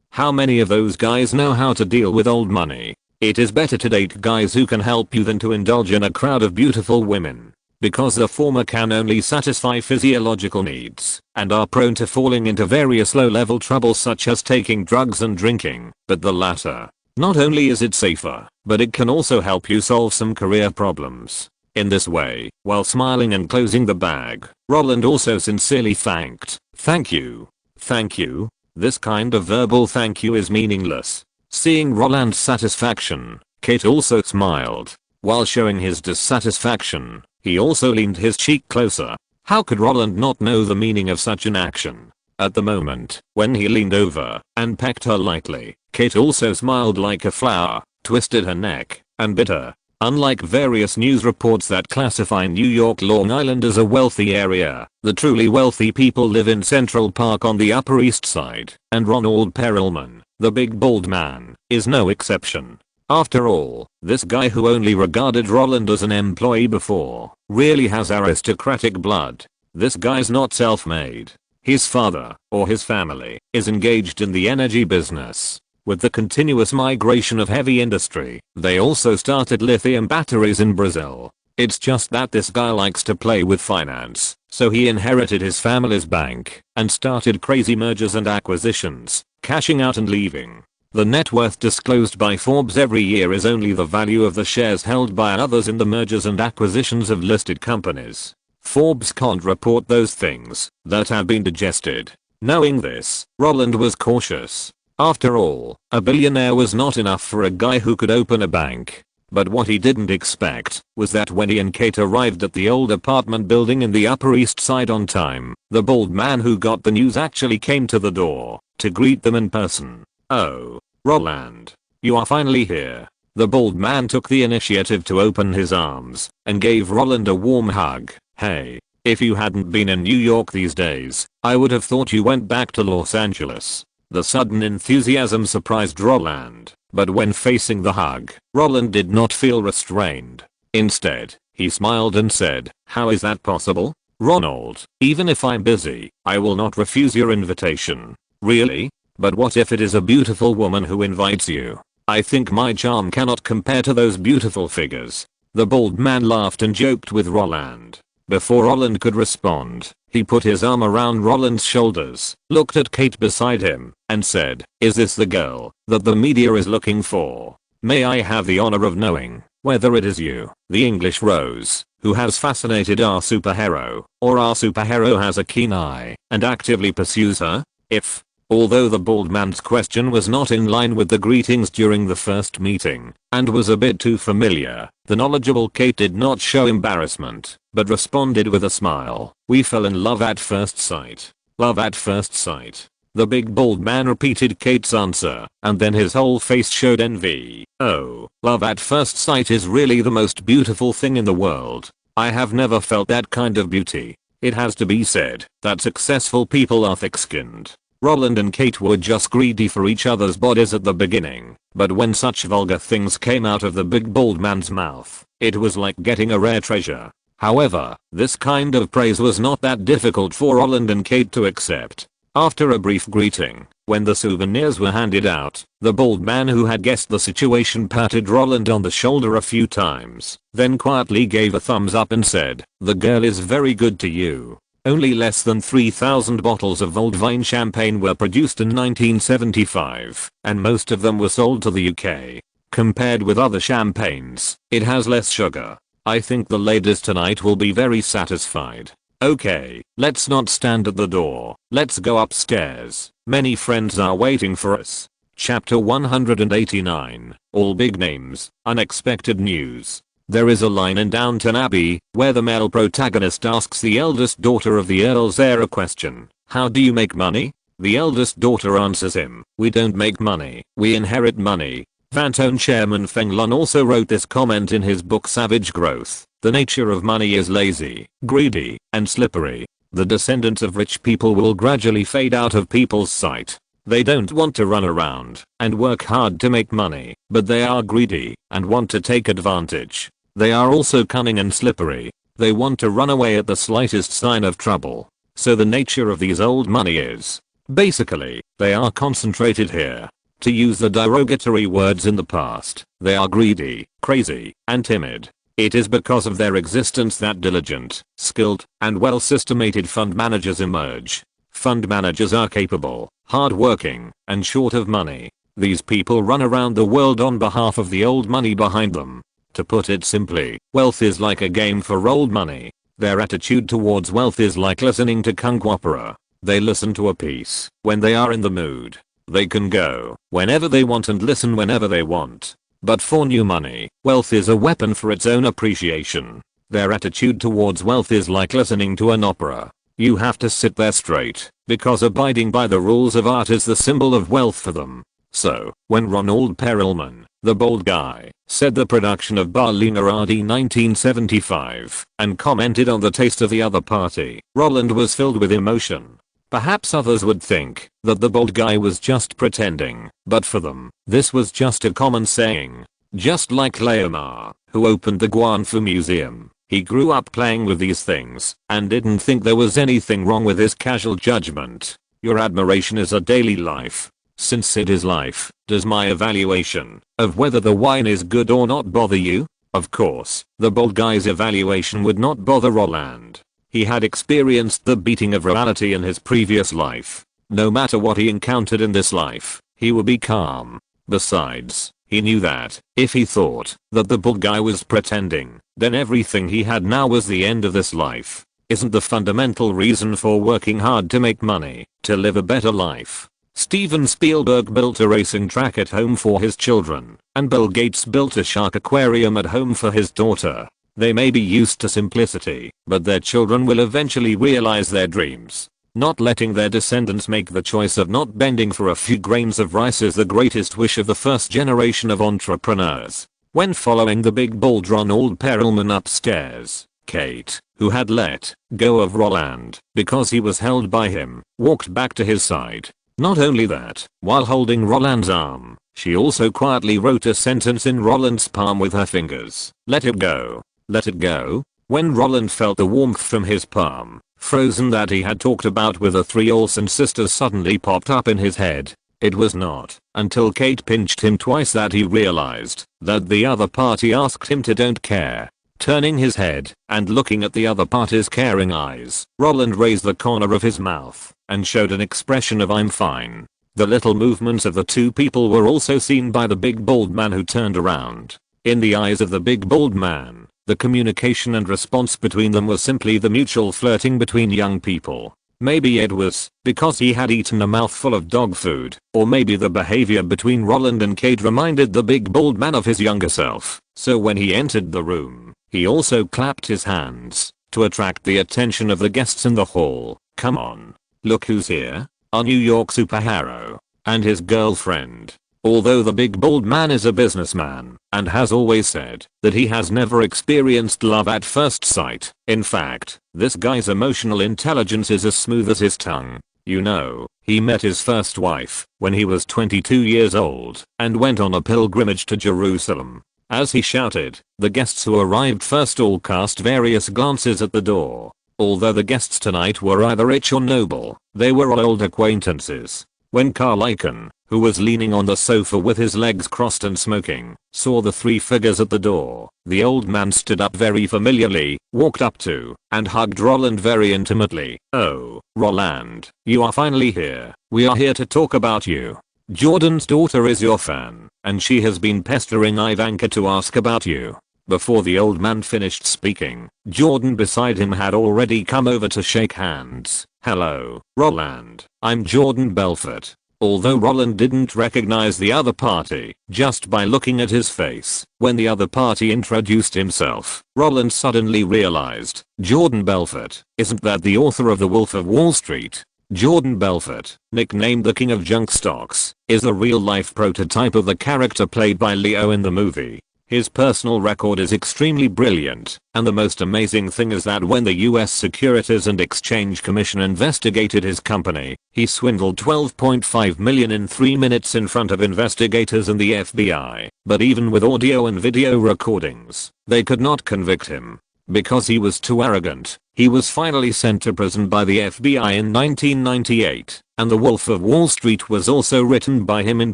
A: How many of those guys know how to deal with old money? It is better to date guys who can help you than to indulge in a crowd of beautiful women. Because the former can only satisfy physiological needs and are prone to falling into various low-level troubles such as taking drugs and drinking, but the latter, not only is it safer, but it can also help you solve some career problems. In this way, while smiling and closing the bag, Roland also sincerely thanked. Thank you. Thank you. This kind of verbal thank you is meaningless. Seeing Roland's satisfaction, Kate also smiled. While showing his dissatisfaction, he also leaned his cheek closer. How could Roland not know the meaning of such an action? At the moment, when he leaned over and pecked her lightly, Kate also smiled like a flower, twisted her neck, and bit her. Unlike various news reports that classify New York Long Island as a wealthy area, the truly wealthy people live in Central Park on the Upper East Side, and Ronald Perelman, the big bald man, is no exception. After all, this guy who only regarded Roland as an employee before, really has aristocratic blood. This guy's not self-made. His father, or his family, is engaged in the energy business. With the continuous migration of heavy industry, they also started lithium batteries in Brazil. It's just that this guy likes to play with finance, so he inherited his family's bank and started crazy mergers and acquisitions, cashing out and leaving. The net worth disclosed by Forbes every year is only the value of the shares held by others in the mergers and acquisitions of listed companies. Forbes can't report those things that have been digested. Knowing this, Roland was cautious. After all, a billionaire was not enough for a guy who could open a bank. But what he didn't expect was that when he and Kate arrived at the old apartment building in the Upper East Side on time, the bald man who got the news actually came to the door to greet them in person. Oh, Roland. You are finally here. The bald man took the initiative to open his arms and gave Roland a warm hug. Hey, if you hadn't been in New York these days, I would have thought you went back to Los Angeles. The sudden enthusiasm surprised Roland, but when facing the hug, Roland did not feel restrained. Instead, he smiled and said, "How is that possible? Ronald, even if I'm busy, I will not refuse your invitation." "Really? But what if it is a beautiful woman who invites you?" "I think my charm cannot compare to those beautiful figures." The bald man laughed and joked with Roland. Before Roland could respond, he put his arm around Roland's shoulders, looked at Kate beside him, and said, "Is this the girl that the media is looking for? May I have the honor of knowing whether it is you, the English Rose, who has fascinated our superhero, or our superhero has a keen eye and actively pursues her?" If, although the bald man's question was not in line with the greetings during the first meeting, and was a bit too familiar, the knowledgeable Kate did not show embarrassment, but responded with a smile. "We fell in love at first sight." "Love at first sight?" The big bald man repeated Kate's answer, and then his whole face showed envy. "Oh, love at first sight is really the most beautiful thing in the world. I have never felt that kind of beauty." It has to be said that successful people are thick-skinned. Roland and Kate were just greedy for each other's bodies at the beginning, but when such vulgar things came out of the big bald man's mouth, it was like getting a rare treasure. However, this kind of praise was not that difficult for Roland and Kate to accept. After a brief greeting, when the souvenirs were handed out, the bald man who had guessed the situation patted Roland on the shoulder a few times, then quietly gave a thumbs up and said, "The girl is very good to you." Only less than 3,000 bottles of old vine champagne were produced in 1975, and most of them were sold to the UK. Compared with other champagnes, it has less sugar. I think the ladies tonight will be very satisfied. Okay, let's not stand at the door. Let's go upstairs. Many friends are waiting for us. Chapter 189. All big names, unexpected news. There is a line in Downton Abbey where the male protagonist asks the eldest daughter of the Earl's heir a question. How do you make money? The eldest daughter answers him, we don't make money, we inherit money. Vantone chairman Feng Lun also wrote this comment in his book Savage Growth. The nature of money is lazy, greedy, and slippery. The descendants of rich people will gradually fade out of people's sight. They don't want to run around and work hard to make money, but they are greedy and want to take advantage. They are also cunning and slippery. They want to run away at the slightest sign of trouble. So the nature of these old money is, basically, they are concentrated here. To use the derogatory words in the past, they are greedy, crazy, and timid. It is because of their existence that diligent, skilled, and well-systemated fund managers emerge. Fund managers are capable, hard-working, and short of money. These people run around the world on behalf of the old money behind them. To put it simply, wealth is like a game for old money. Their attitude towards wealth is like listening to kung opera. They listen to a piece when they are in the mood. They can go whenever they want and listen whenever they want. But for new money, wealth is a weapon for its own appreciation. Their attitude towards wealth is like listening to an opera. You have to sit there straight, because abiding by the rules of art is the symbol of wealth for them. So, when Ronald Perelman, the bold guy, said the production of Berliner AD 1975, and commented on the taste of the other party, Roland was filled with emotion. Perhaps others would think that the bold guy was just pretending, but for them, this was just a common saying. Just like Leomar, who opened the Guanfu Museum, he grew up playing with these things and didn't think there was anything wrong with his casual judgment. Your admiration is a daily life. Since it is life, does my evaluation of whether the wine is good or not bother you? Of course, the bold guy's evaluation would not bother Roland. He had experienced the beating of reality in his previous life. No matter what he encountered in this life, he would be calm. Besides, he knew that if he thought that the bold guy was pretending, then everything he had now was the end of this life. Isn't the fundamental reason for working hard to make money, to live a better life? Steven Spielberg built a racing track at home for his children, and Bill Gates built a shark aquarium at home for his daughter. They may be used to simplicity, but their children will eventually realize their dreams. Not letting their descendants make the choice of not bending for a few grains of rice is the greatest wish of the first generation of entrepreneurs. When following the big bold Ronald Perelman upstairs, Kate, who had let go of Roland because he was held by him, walked back to his side. Not only that, while holding Roland's arm, she also quietly wrote a sentence in Roland's palm with her fingers. Let it go. Let it go. When Roland felt the warmth from his palm, frozen that he had talked about with the three Olsen sisters suddenly popped up in his head. It was not until Kate pinched him twice that he realized that the other party asked him to don't care. Turning his head and looking at the other party's caring eyes, Roland raised the corner of his mouth and showed an expression of I'm fine. The little movements of the two people were also seen by the big bald man who turned around. In the eyes of the big bald man, the communication and response between them was simply the mutual flirting between young people. Maybe it was because he had eaten a mouthful of dog food, or maybe the behavior between Roland and Kate reminded the big bald man of his younger self. So when he entered the room, he also clapped his hands to attract the attention of the guests in the hall. Come on. Look who's here. Our New York superhero and his girlfriend. Although the big bald man is a businessman and has always said that he has never experienced love at first sight. In fact, this guy's emotional intelligence is as smooth as his tongue. You know, he met his first wife when he was 22 years old and went on a pilgrimage to Jerusalem. As he shouted, the guests who arrived first all cast various glances at the door. Although the guests tonight were either rich or noble, they were all old acquaintances. When Carl Icahn, who was leaning on the sofa with his legs crossed and smoking, saw the three figures at the door, the old man stood up very familiarly, walked up to, and hugged Roland very intimately. "Oh, Roland, you are finally here. We are here to talk about you. Jordan's daughter is your fan, and she has been pestering Ivanka to ask about you." Before the old man finished speaking, Jordan beside him had already come over to shake hands. "Hello, Roland. I'm Jordan Belfort." Although Roland didn't recognize the other party, just by looking at his face, when the other party introduced himself, Roland suddenly realized, Jordan Belfort, isn't that the author of The Wolf of Wall Street? Jordan Belfort, nicknamed the King of Junk Stocks, is a real-life prototype of the character played by Leo in the movie. His personal record is extremely brilliant, and the most amazing thing is that when the US Securities and Exchange Commission investigated his company, he swindled $12.5 million in 3 minutes in front of investigators and the FBI. But even with audio and video recordings, they could not convict him. Because he was too arrogant, he was finally sent to prison by the FBI in 1998, and The Wolf of Wall Street was also written by him in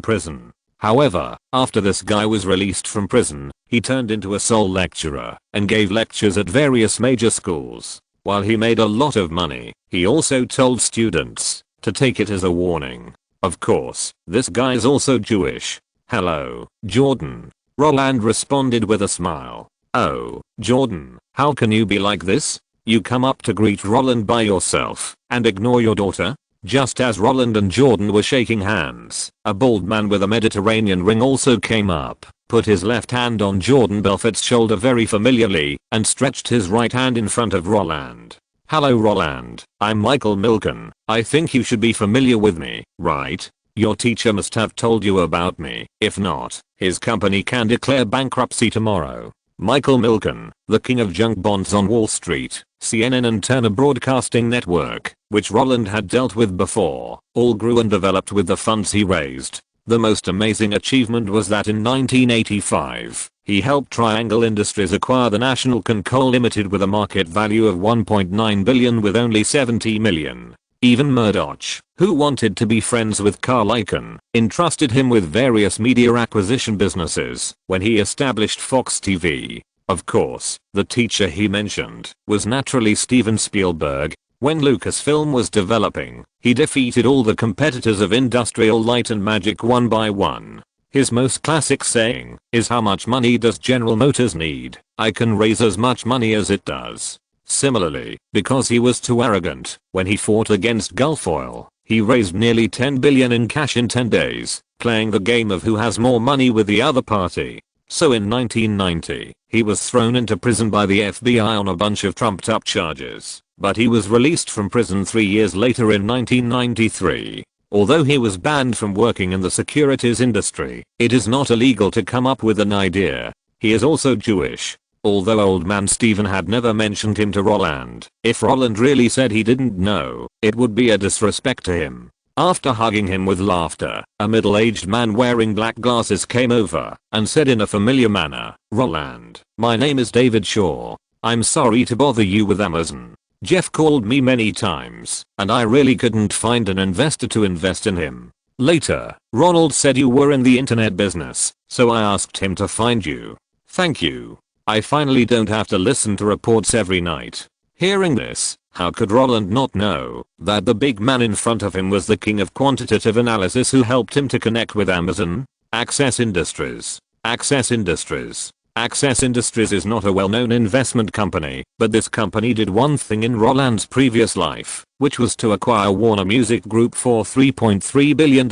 A: prison. However, after this guy was released from prison, he turned into a soul lecturer and gave lectures at various major schools. While he made a lot of money, he also told students to take it as a warning. Of course, this guy is also Jewish. "Hello, Jordan." Roland responded with a smile. "Oh, Jordan, how can you be like this? You come up to greet Roland by yourself and ignore your daughter?" Just as Roland and Jordan were shaking hands, a bald man with a Mediterranean ring also came up, put his left hand on Jordan Belfort's shoulder very familiarly, and stretched his right hand in front of Roland. "Hello Roland, I'm Michael Milken. I think you should be familiar with me, right? Your teacher must have told you about me. If not, his company can declare bankruptcy tomorrow." Michael Milken, the king of junk bonds on Wall Street, CNN and Turner Broadcasting Network, which Roland had dealt with before, all grew and developed with the funds he raised. The most amazing achievement was that in 1985, he helped Triangle Industries acquire the National Can Coal Limited with a market value of $1.9 billion with only $70 million. Even Murdoch, who wanted to be friends with Carl Icahn, entrusted him with various media acquisition businesses when he established Fox TV. Of course, the teacher he mentioned was naturally Steven Spielberg. When Lucasfilm was developing, he defeated all the competitors of Industrial Light and Magic one by one. His most classic saying is, "How much money does General Motors need? I can raise as much money as it does." Similarly, because he was too arrogant, when he fought against Gulf Oil, he raised nearly $10 billion in cash in 10 days, playing the game of who has more money with the other party. So in 1990, he was thrown into prison by the FBI on a bunch of trumped up charges, but he was released from prison 3 years later in 1993. Although he was banned from working in the securities industry, it is not illegal to come up with an idea. He is also Jewish. Although old man Steven had never mentioned him to Roland, if Roland really said he didn't know, it would be a disrespect to him. After hugging him with laughter, a middle-aged man wearing black glasses came over and said in a familiar manner, "Roland, my name is David Shaw. I'm sorry to bother you with Amazon. Jeff called me many times, and I really couldn't find an investor to invest in him. Later, Ronald said you were in the internet business, so I asked him to find you. Thank you. I finally don't have to listen to reports every night." Hearing this, how could Roland not know that the big man in front of him was the king of quantitative analysis who helped him to connect with Amazon? Access Industries. Access Industries. Access Industries is not a well-known investment company, but this company did one thing in Roland's previous life, which was to acquire Warner Music Group for $3.3 billion.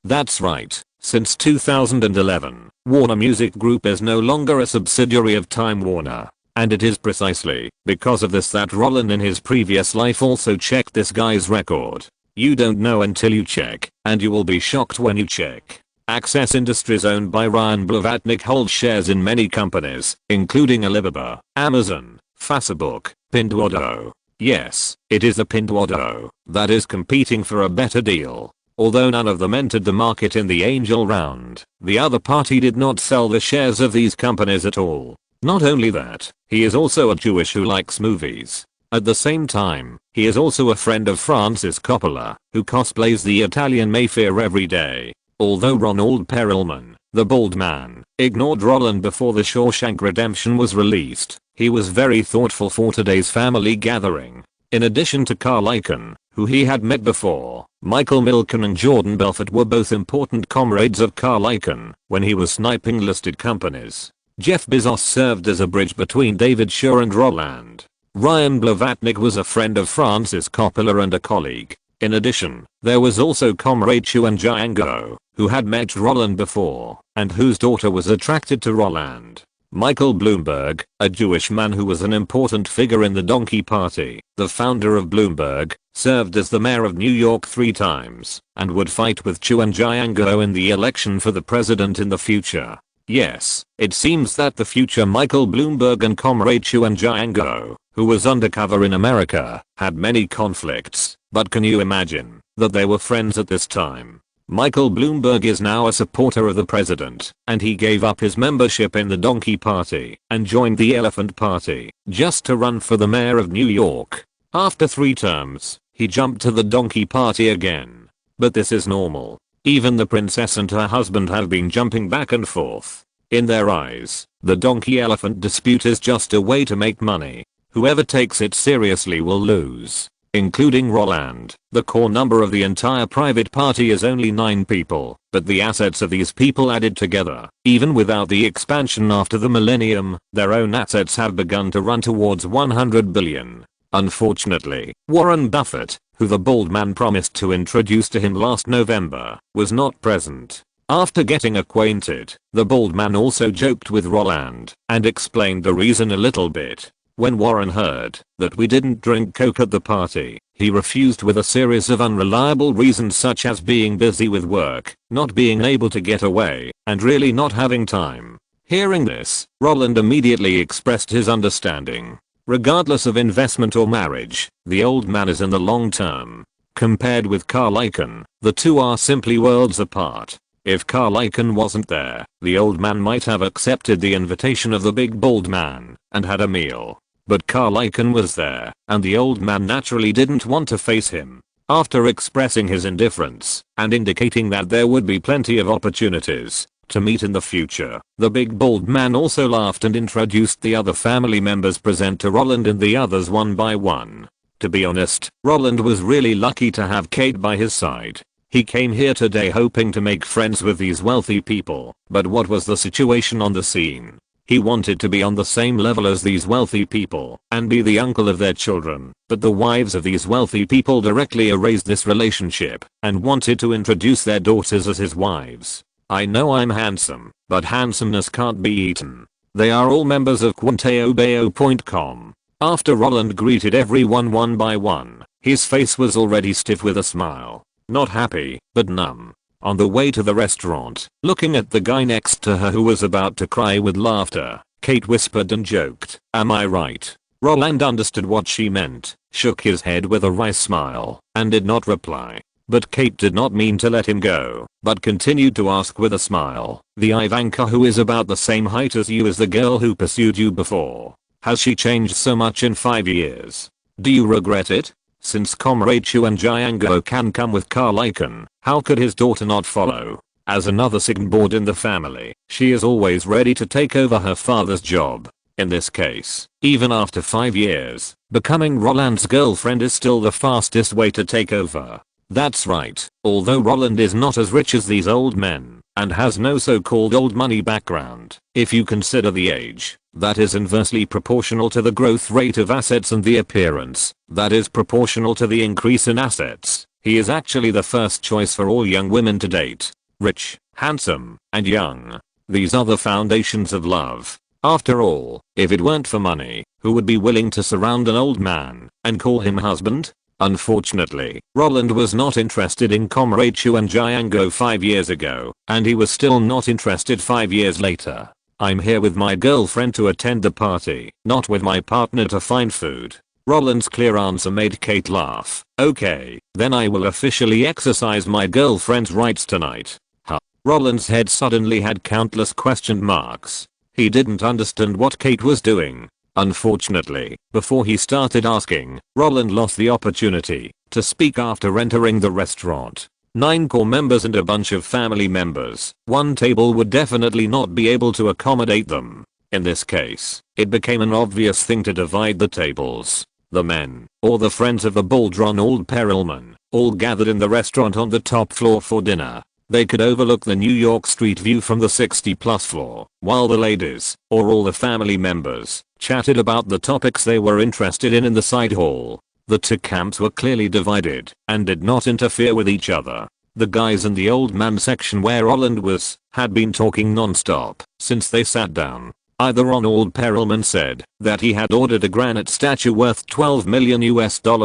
A: That's right. Since 2011, Warner Music Group is no longer a subsidiary of Time Warner. And it is precisely because of this that Roland in his previous life also checked this guy's record. You don't know until you check, and you will be shocked when you check. Access Industries, owned by Ryan Blavatnik, holds shares in many companies, including Alibaba, Amazon, Facebook, Pinduoduo. Yes, it is the Pinduoduo that is competing for a better deal. Although none of them entered the market in the angel round, the other party did not sell the shares of these companies at all. Not only that, he is also a Jewish who likes movies. At the same time, He is also a friend of Francis Coppola, who cosplays the Italian Mayfair every day. Although Ronald Perelman, the bald man, ignored Roland before The Shawshank Redemption was released, he was very thoughtful for today's family gathering. In addition to Carl Icahn, who he had met before, Michael Milken and Jordan Belfort were both important comrades of Carl Icahn when he was sniping listed companies. Jeff Bezos served as a bridge between David Shaw and Roland. Ryan Blavatnik was a friend of Francis Coppola and a colleague. In addition, there was also Comrade Chuan Jiango, who had met Roland before, and whose daughter was attracted to Roland. Michael Bloomberg, a Jewish man who was an important figure in the Donkey Party, the founder of Bloomberg, served as the mayor of New York 3 times, and would fight with Chuan Jiango in the election for the president in the future. Yes, it seems that the future Michael Bloomberg and Comrade Chuan Jiango, who was undercover in America, had many conflicts, but can you imagine that they were friends at this time? Michael Bloomberg is now a supporter of the president, and he gave up his membership in the Donkey Party and joined the Elephant Party just to run for the mayor of New York. After 3 terms, he jumped to the Donkey Party again. But this is normal. Even the princess and her husband have been jumping back and forth. In their eyes, the donkey-elephant dispute is just a way to make money. Whoever takes it seriously will lose. Including Roland, the core number of the entire private party is only 9 people, but the assets of these people added together, even without the expansion after the millennium, their own assets have begun to run towards 100 billion. Unfortunately, Warren Buffett, who the bald man promised to introduce to him last November, was not present. After getting acquainted, the bald man also joked with Roland and explained the reason a little bit. When Warren heard that we didn't drink Coke at the party, he refused with a series of unreliable reasons such as being busy with work, not being able to get away, and really not having time. Hearing this, Roland immediately expressed his understanding. Regardless of investment or marriage, the old man is in the long term. Compared with Carl Icahn, the two are simply worlds apart. If Carl Icahn wasn't there, the old man might have accepted the invitation of the big bald man and had a meal. But Carl Icahn was there, and the old man naturally didn't want to face him. After expressing his indifference and indicating that there would be plenty of opportunities to meet in the future, the big bald man also laughed and introduced the other family members present to Roland and the others one by one. To be honest, Roland was really lucky to have Kate by his side. He came here today hoping to make friends with these wealthy people, but what was the situation on the scene? He wanted to be on the same level as these wealthy people and be the uncle of their children, but the wives of these wealthy people directly erased this relationship and wanted to introduce their daughters as his wives. I know I'm handsome, but handsomeness can't be eaten. They are all members of QuanteoBeo.com. After Roland greeted everyone one by one, his face was already stiff with a smile. Not happy, but numb. On the way to the restaurant, looking at the guy next to her who was about to cry with laughter, Kate whispered and joked, "Am I right?" Roland understood what she meant, shook his head with a wry smile, and did not reply. But Kate did not mean to let him go, but continued to ask with a smile, "The Ivanka who is about the same height as you is the girl who pursued you before. Has she changed so much in 5 years? Do you regret it? Since Comrade Chuan Jiango can come with Carl Icahn, how could his daughter not follow? As another signboard in the family, she is always ready to take over her father's job. In this case, even after 5 years, becoming Roland's girlfriend is still the fastest way to take over. That's right, although Roland is not as rich as these old men, and has no so-called old money background, if you consider the age, that is inversely proportional to the growth rate of assets and the appearance, that is proportional to the increase in assets, he is actually the first choice for all young women to date. Rich, handsome, and young. These are the foundations of love. After all, if it weren't for money, who would be willing to surround an old man and call him husband? Unfortunately, Roland was not interested in Comrade Chuan Jiango 5 years ago, and he was still not interested 5 years later. I'm here with my girlfriend to attend the party, not with my partner to find food. Roland's clear answer made Kate laugh. Okay, then I will officially exercise my girlfriend's rights tonight. Huh. Roland's head suddenly had countless question marks. He didn't understand what Kate was doing. Unfortunately, before he started asking, Roland lost the opportunity to speak after entering the restaurant. 9 core members and a bunch of family members. One table would definitely not be able to accommodate them. In this case, it became an obvious thing to divide the tables. The men, or the friends of the Baldron Old Perelman, all gathered in the restaurant on the top floor for dinner. They could overlook the New York Street view from the 60+ floor, while the ladies, or all the family members, chatted about the topics they were interested in the side hall. The two camps were clearly divided and did not interfere with each other. The guys in the old man section where Roland was had been talking non-stop since they sat down. Either on Old Perelman said that he had ordered a granite statue worth $12 million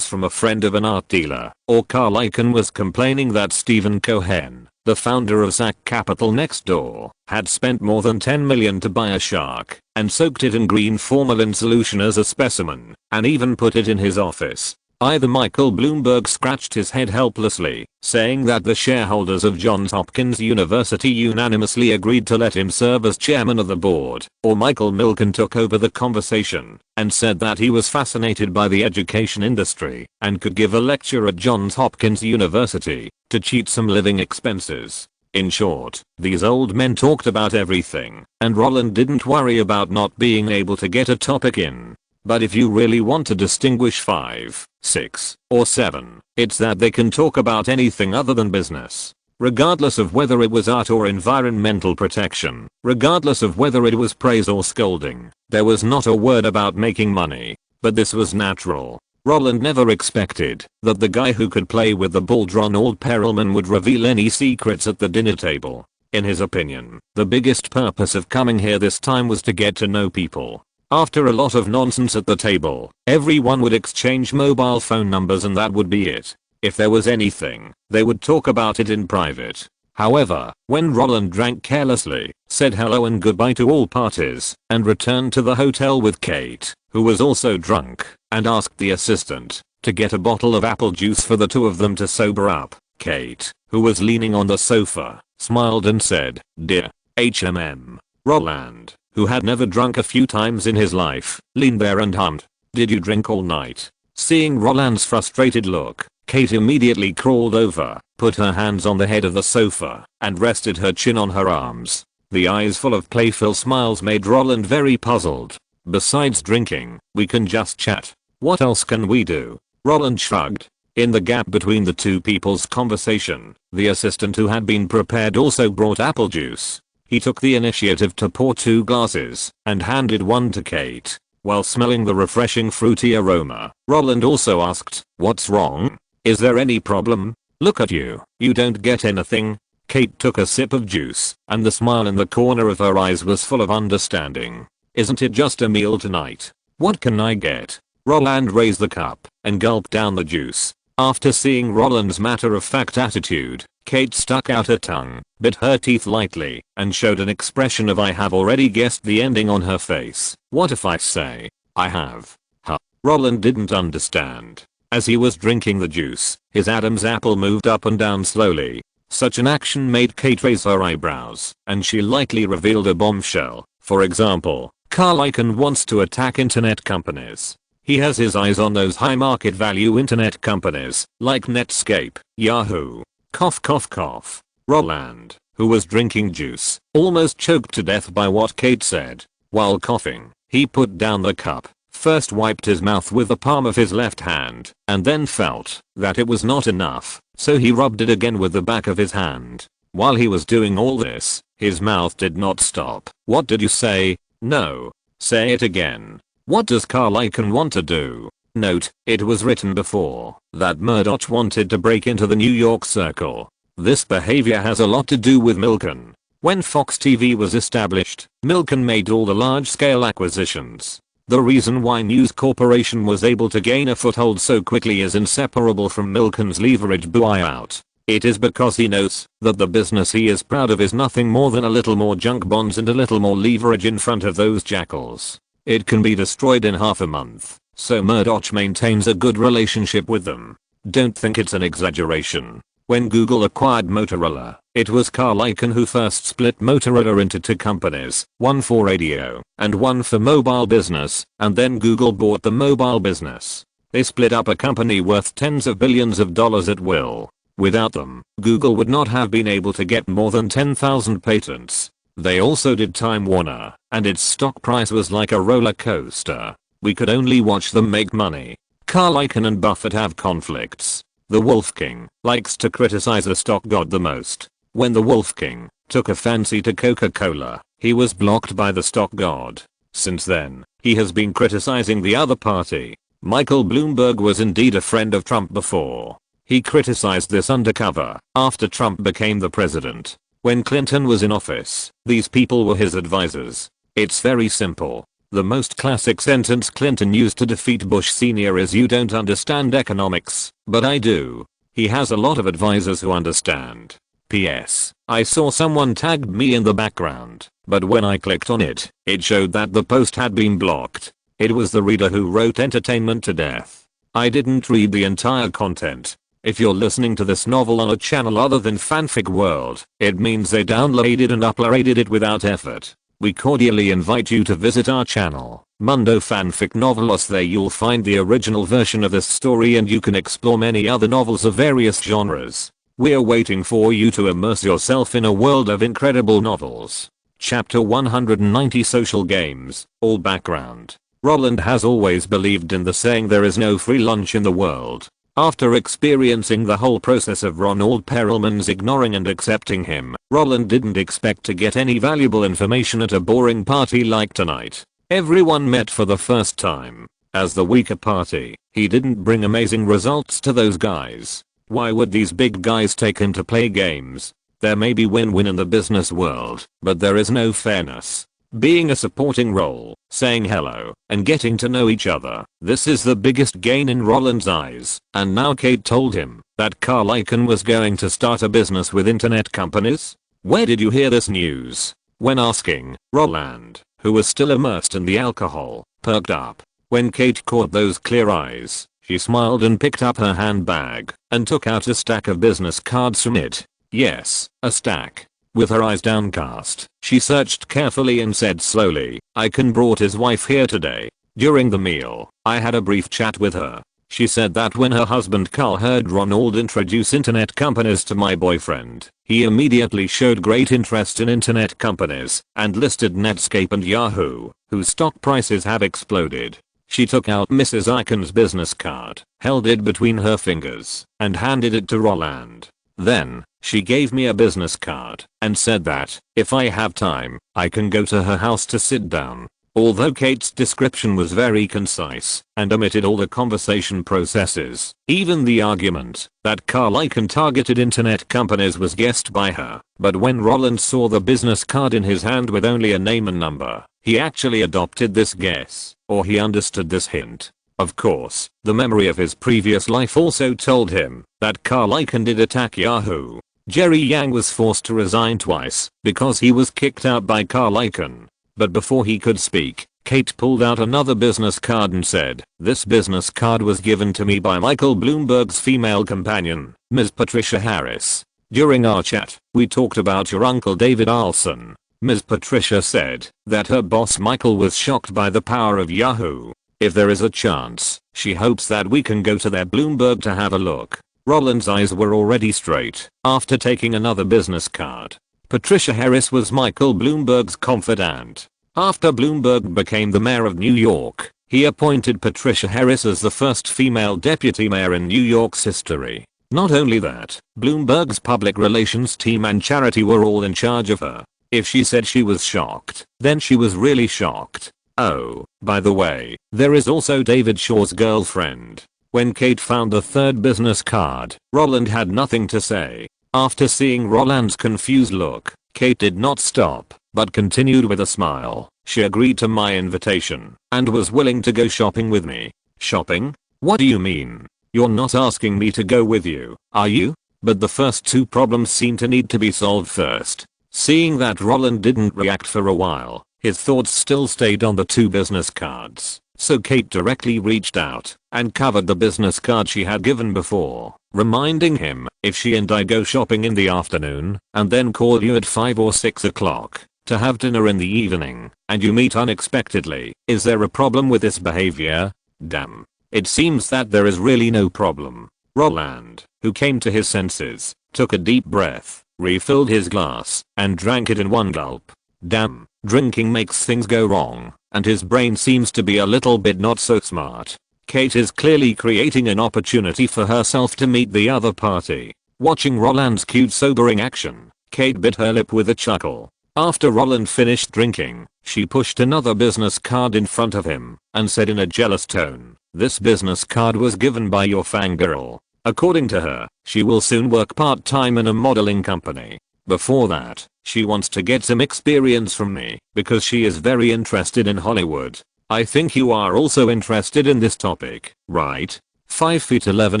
A: from a friend of an art dealer, or Carl Icahn was complaining that Stephen Cohen, the founder of Zach Capital next door, had spent more than $10 million to buy a shark and soaked it in green formalin solution as a specimen and even put it in his office. Either Michael Bloomberg scratched his head helplessly, saying that the shareholders of Johns Hopkins University unanimously agreed to let him serve as chairman of the board, or Michael Milken took over the conversation and said that he was fascinated by the education industry and could give a lecture at Johns Hopkins University to cheat some living expenses. In short, these old men talked about everything, and Roland didn't worry about not being able to get a topic in. But if you really want to distinguish 5, 6, or 7, it's that they can talk about anything other than business. Regardless of whether it was art or environmental protection, regardless of whether it was praise or scolding, there was not a word about making money. But this was natural. Roland never expected that the guy who could play with the Baldron Old Perelman would reveal any secrets at the dinner table. In his opinion, the biggest purpose of coming here this time was to get to know people. After a lot of nonsense at the table, everyone would exchange mobile phone numbers and that would be it. If there was anything, they would talk about it in private. However, when Roland drank carelessly, said hello and goodbye to all parties, and returned to the hotel with Kate, who was also drunk, and asked the assistant to get a bottle of apple juice for the two of them to sober up, Kate, who was leaning on the sofa, smiled and said, "Dear HMM." Roland, who had never drunk a few times in his life, leaned there and hummed, "Did you drink all night?" Seeing Roland's frustrated look, Kate immediately crawled over, put her hands on the head of the sofa, and rested her chin on her arms. The eyes full of playful smiles made Roland very puzzled. "Besides drinking, we can just chat. What else can we do?" Roland shrugged. In the gap between the two people's conversation, the assistant who had been prepared also brought apple juice. He took the initiative to pour 2 glasses and handed one to Kate. While smelling the refreshing fruity aroma, Roland also asked, "What's wrong? Is there any problem? Look at you, you don't get anything." Kate took a sip of juice, and the smile in the corner of her eyes was full of understanding. "Isn't it just a meal tonight? What can I get?" Roland raised the cup and gulped down the juice. After seeing Roland's matter-of-fact attitude, Kate stuck out her tongue, bit her teeth lightly, and showed an expression of "I have already guessed the ending" on her face. "What if I say, I have?" Huh. Roland didn't understand. As he was drinking the juice, his Adam's apple moved up and down slowly. Such an action made Kate raise her eyebrows, and she lightly revealed a bombshell. For example, Carl Icahn wants to attack internet companies. He has his eyes on those high market value internet companies, like Netscape, Yahoo. Cough cough cough. Roland, who was drinking juice, almost choked to death by what Kate said. While coughing, he put down the cup, first wiped his mouth with the palm of his left hand, and then felt that it was not enough, so he rubbed it again with the back of his hand. While he was doing all this, his mouth did not stop. "What did you say?" "No. Say it again." "What does Carl Icahn want to do?" Note, it was written before that Murdoch wanted to break into the New York Circle. This behavior has a lot to do with Milken. When Fox TV was established, Milken made all the large-scale acquisitions. The reason why News Corporation was able to gain a foothold so quickly is inseparable from Milken's leverage buyout. It is because he knows that the business he is proud of is nothing more than a little more junk bonds and a little more leverage in front of those jackals. It can be destroyed in half a month, so Murdoch maintains a good relationship with them. Don't think it's an exaggeration. When Google acquired Motorola, It was Carl Icahn who first split Motorola into two companies, one for radio and one for mobile business, and then Google bought the mobile business. They split up a company worth tens of billions of dollars at will. Without them, Google would not have been able to get more than 10,000 patents. They also did Time Warner, and its stock price was like a roller coaster. We could only watch them make money. Carl Icahn and Buffett have conflicts. The Wolf King likes to criticize the stock god the most. When the Wolf King took a fancy to Coca-Cola, he was blocked by the stock god. Since then, he has been criticizing the other party. Michael Bloomberg was indeed a friend of Trump before. He criticized this undercover after Trump became the president. When Clinton was in office, these people were his advisors. It's very simple. The most classic sentence Clinton used to defeat Bush Sr. is, "You don't understand economics, but I do." He has a lot of advisors who understand. P.S. I saw someone tagged me in the background, but when I clicked on it, it showed that the post had been blocked. It was the reader who wrote entertainment to death. I didn't read the entire content. If you're listening to this novel on a channel other than Fanfic World, it means they downloaded and uploaded it without effort. We cordially invite you to visit our channel, Mundo Fanfic Novelos. There you'll find the original version of this story and you can explore many other novels of various genres. We're waiting for you to immerse yourself in a world of incredible novels. Chapter 190, Social Games. All background. Roland has always believed in the saying there is no free lunch in the world. After experiencing the whole process of Ronald Perelman's ignoring and accepting him, Roland didn't expect to get any valuable information at a boring party like tonight. Everyone met for the first time. As the weaker party, he didn't bring amazing results to those guys. Why would these big guys take him to play games? There may be win-win in the business world, but there is no fairness. Being a supporting role, saying hello, and getting to know each other, this is the biggest gain in Roland's eyes. And now Kate told him that Carl Icahn was going to start a business with internet companies? Where did you hear this news? When asking, Roland, who was still immersed in the alcohol, perked up. When Kate caught those clear eyes, she smiled and picked up her handbag and took out a stack of business cards from it. Yes, a stack. With her eyes downcast, she searched carefully and said slowly, "Icahn brought his wife here today. During the meal, I had a brief chat with her. She said that when her husband Carl heard Ronald introduce internet companies to my boyfriend, he immediately showed great interest in internet companies and listed Netscape and Yahoo, whose stock prices have exploded." She took out Mrs. Icahn's business card, held it between her fingers, and handed it to Roland. Then, she gave me a business card and said that, if I have time, I can go to her house to sit down. Although Kate's description was very concise and omitted all the conversation processes, even the argument that Carl Icahn targeted internet companies was guessed by her. But when Roland saw the business card in his hand with only a name and number, he actually adopted this guess, or he understood this hint. Of course, the memory of his previous life also told him that Carl Icahn did attack Yahoo. Jerry Yang was forced to resign twice because he was kicked out by Carl Icahn. But before he could speak, Kate pulled out another business card and said, "This business card was given to me by Michael Bloomberg's female companion, Ms. Patricia Harris. During our chat, we talked about your uncle David Olsen. Ms. Patricia said that her boss Michael was shocked by the power of Yahoo. If there is a chance, she hopes that we can go to their Bloomberg to have a look." Roland's eyes were already straight after taking another business card. Patricia Harris was Michael Bloomberg's confidant. After Bloomberg became the mayor of New York, he appointed Patricia Harris as the first female deputy mayor in New York's history. Not only that, Bloomberg's public relations team and charity were all in charge of her. If she said she was shocked, then she was really shocked. Oh, by the way, there is also David Shaw's girlfriend. When Kate found the third business card, Roland had nothing to say. After seeing Roland's confused look, Kate did not stop, but continued with a smile. She agreed to my invitation and was willing to go shopping with me. Shopping? What do you mean? You're not asking me to go with you, are you? But the first two problems seem to need to be solved first. Seeing that Roland didn't react for a while, his thoughts still stayed on the two business cards. So Kate directly reached out and covered the business card she had given before, reminding him, if she and I go shopping in the afternoon and then call you at 5 or 6 o'clock to have dinner in the evening and you meet unexpectedly, is there a problem with this behavior? Damn. It seems that there is really no problem. Roland, who came to his senses, took a deep breath, refilled his glass, and drank it in one gulp. Damn, drinking makes things go wrong, and his brain seems to be a little bit not so smart. Kate is clearly creating an opportunity for herself to meet the other party. Watching Roland's cute sobering action, Kate bit her lip with a chuckle. After Roland finished drinking, she pushed another business card in front of him and said in a jealous tone, "This business card was given by your fangirl. According to her, she will soon work part-time in a modeling company. Before that, she wants to get some experience from me because she is very interested in Hollywood. I think you are also interested in this topic, right? 5 feet 11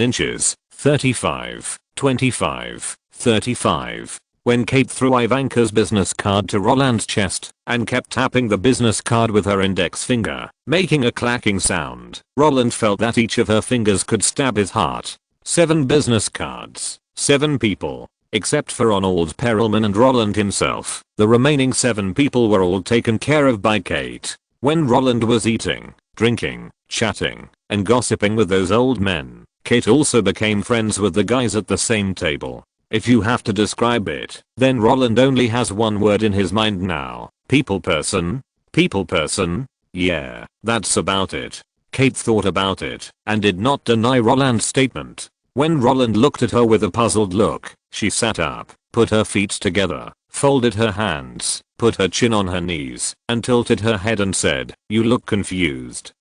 A: inches, 35, 25, 35. When Kate threw Ivanka's business card to Roland's chest and kept tapping the business card with her index finger, making a clacking sound, Roland felt that each of her fingers could stab his heart. 7 business cards, 7 people. Except for Ronald Perelman and Roland himself, the remaining 7 people were all taken care of by Kate. When Roland was eating, drinking, chatting, and gossiping with those old men, Kate also became friends with the guys at the same table. If you have to describe it, then Roland only has one word in his mind now. People person? People person? Yeah, that's about it. Kate thought about it and did not deny Roland's statement. When Roland looked at her with a puzzled look, she sat up, put her feet together, folded her hands, put her chin on her knees, and tilted her head and said, "You look confused."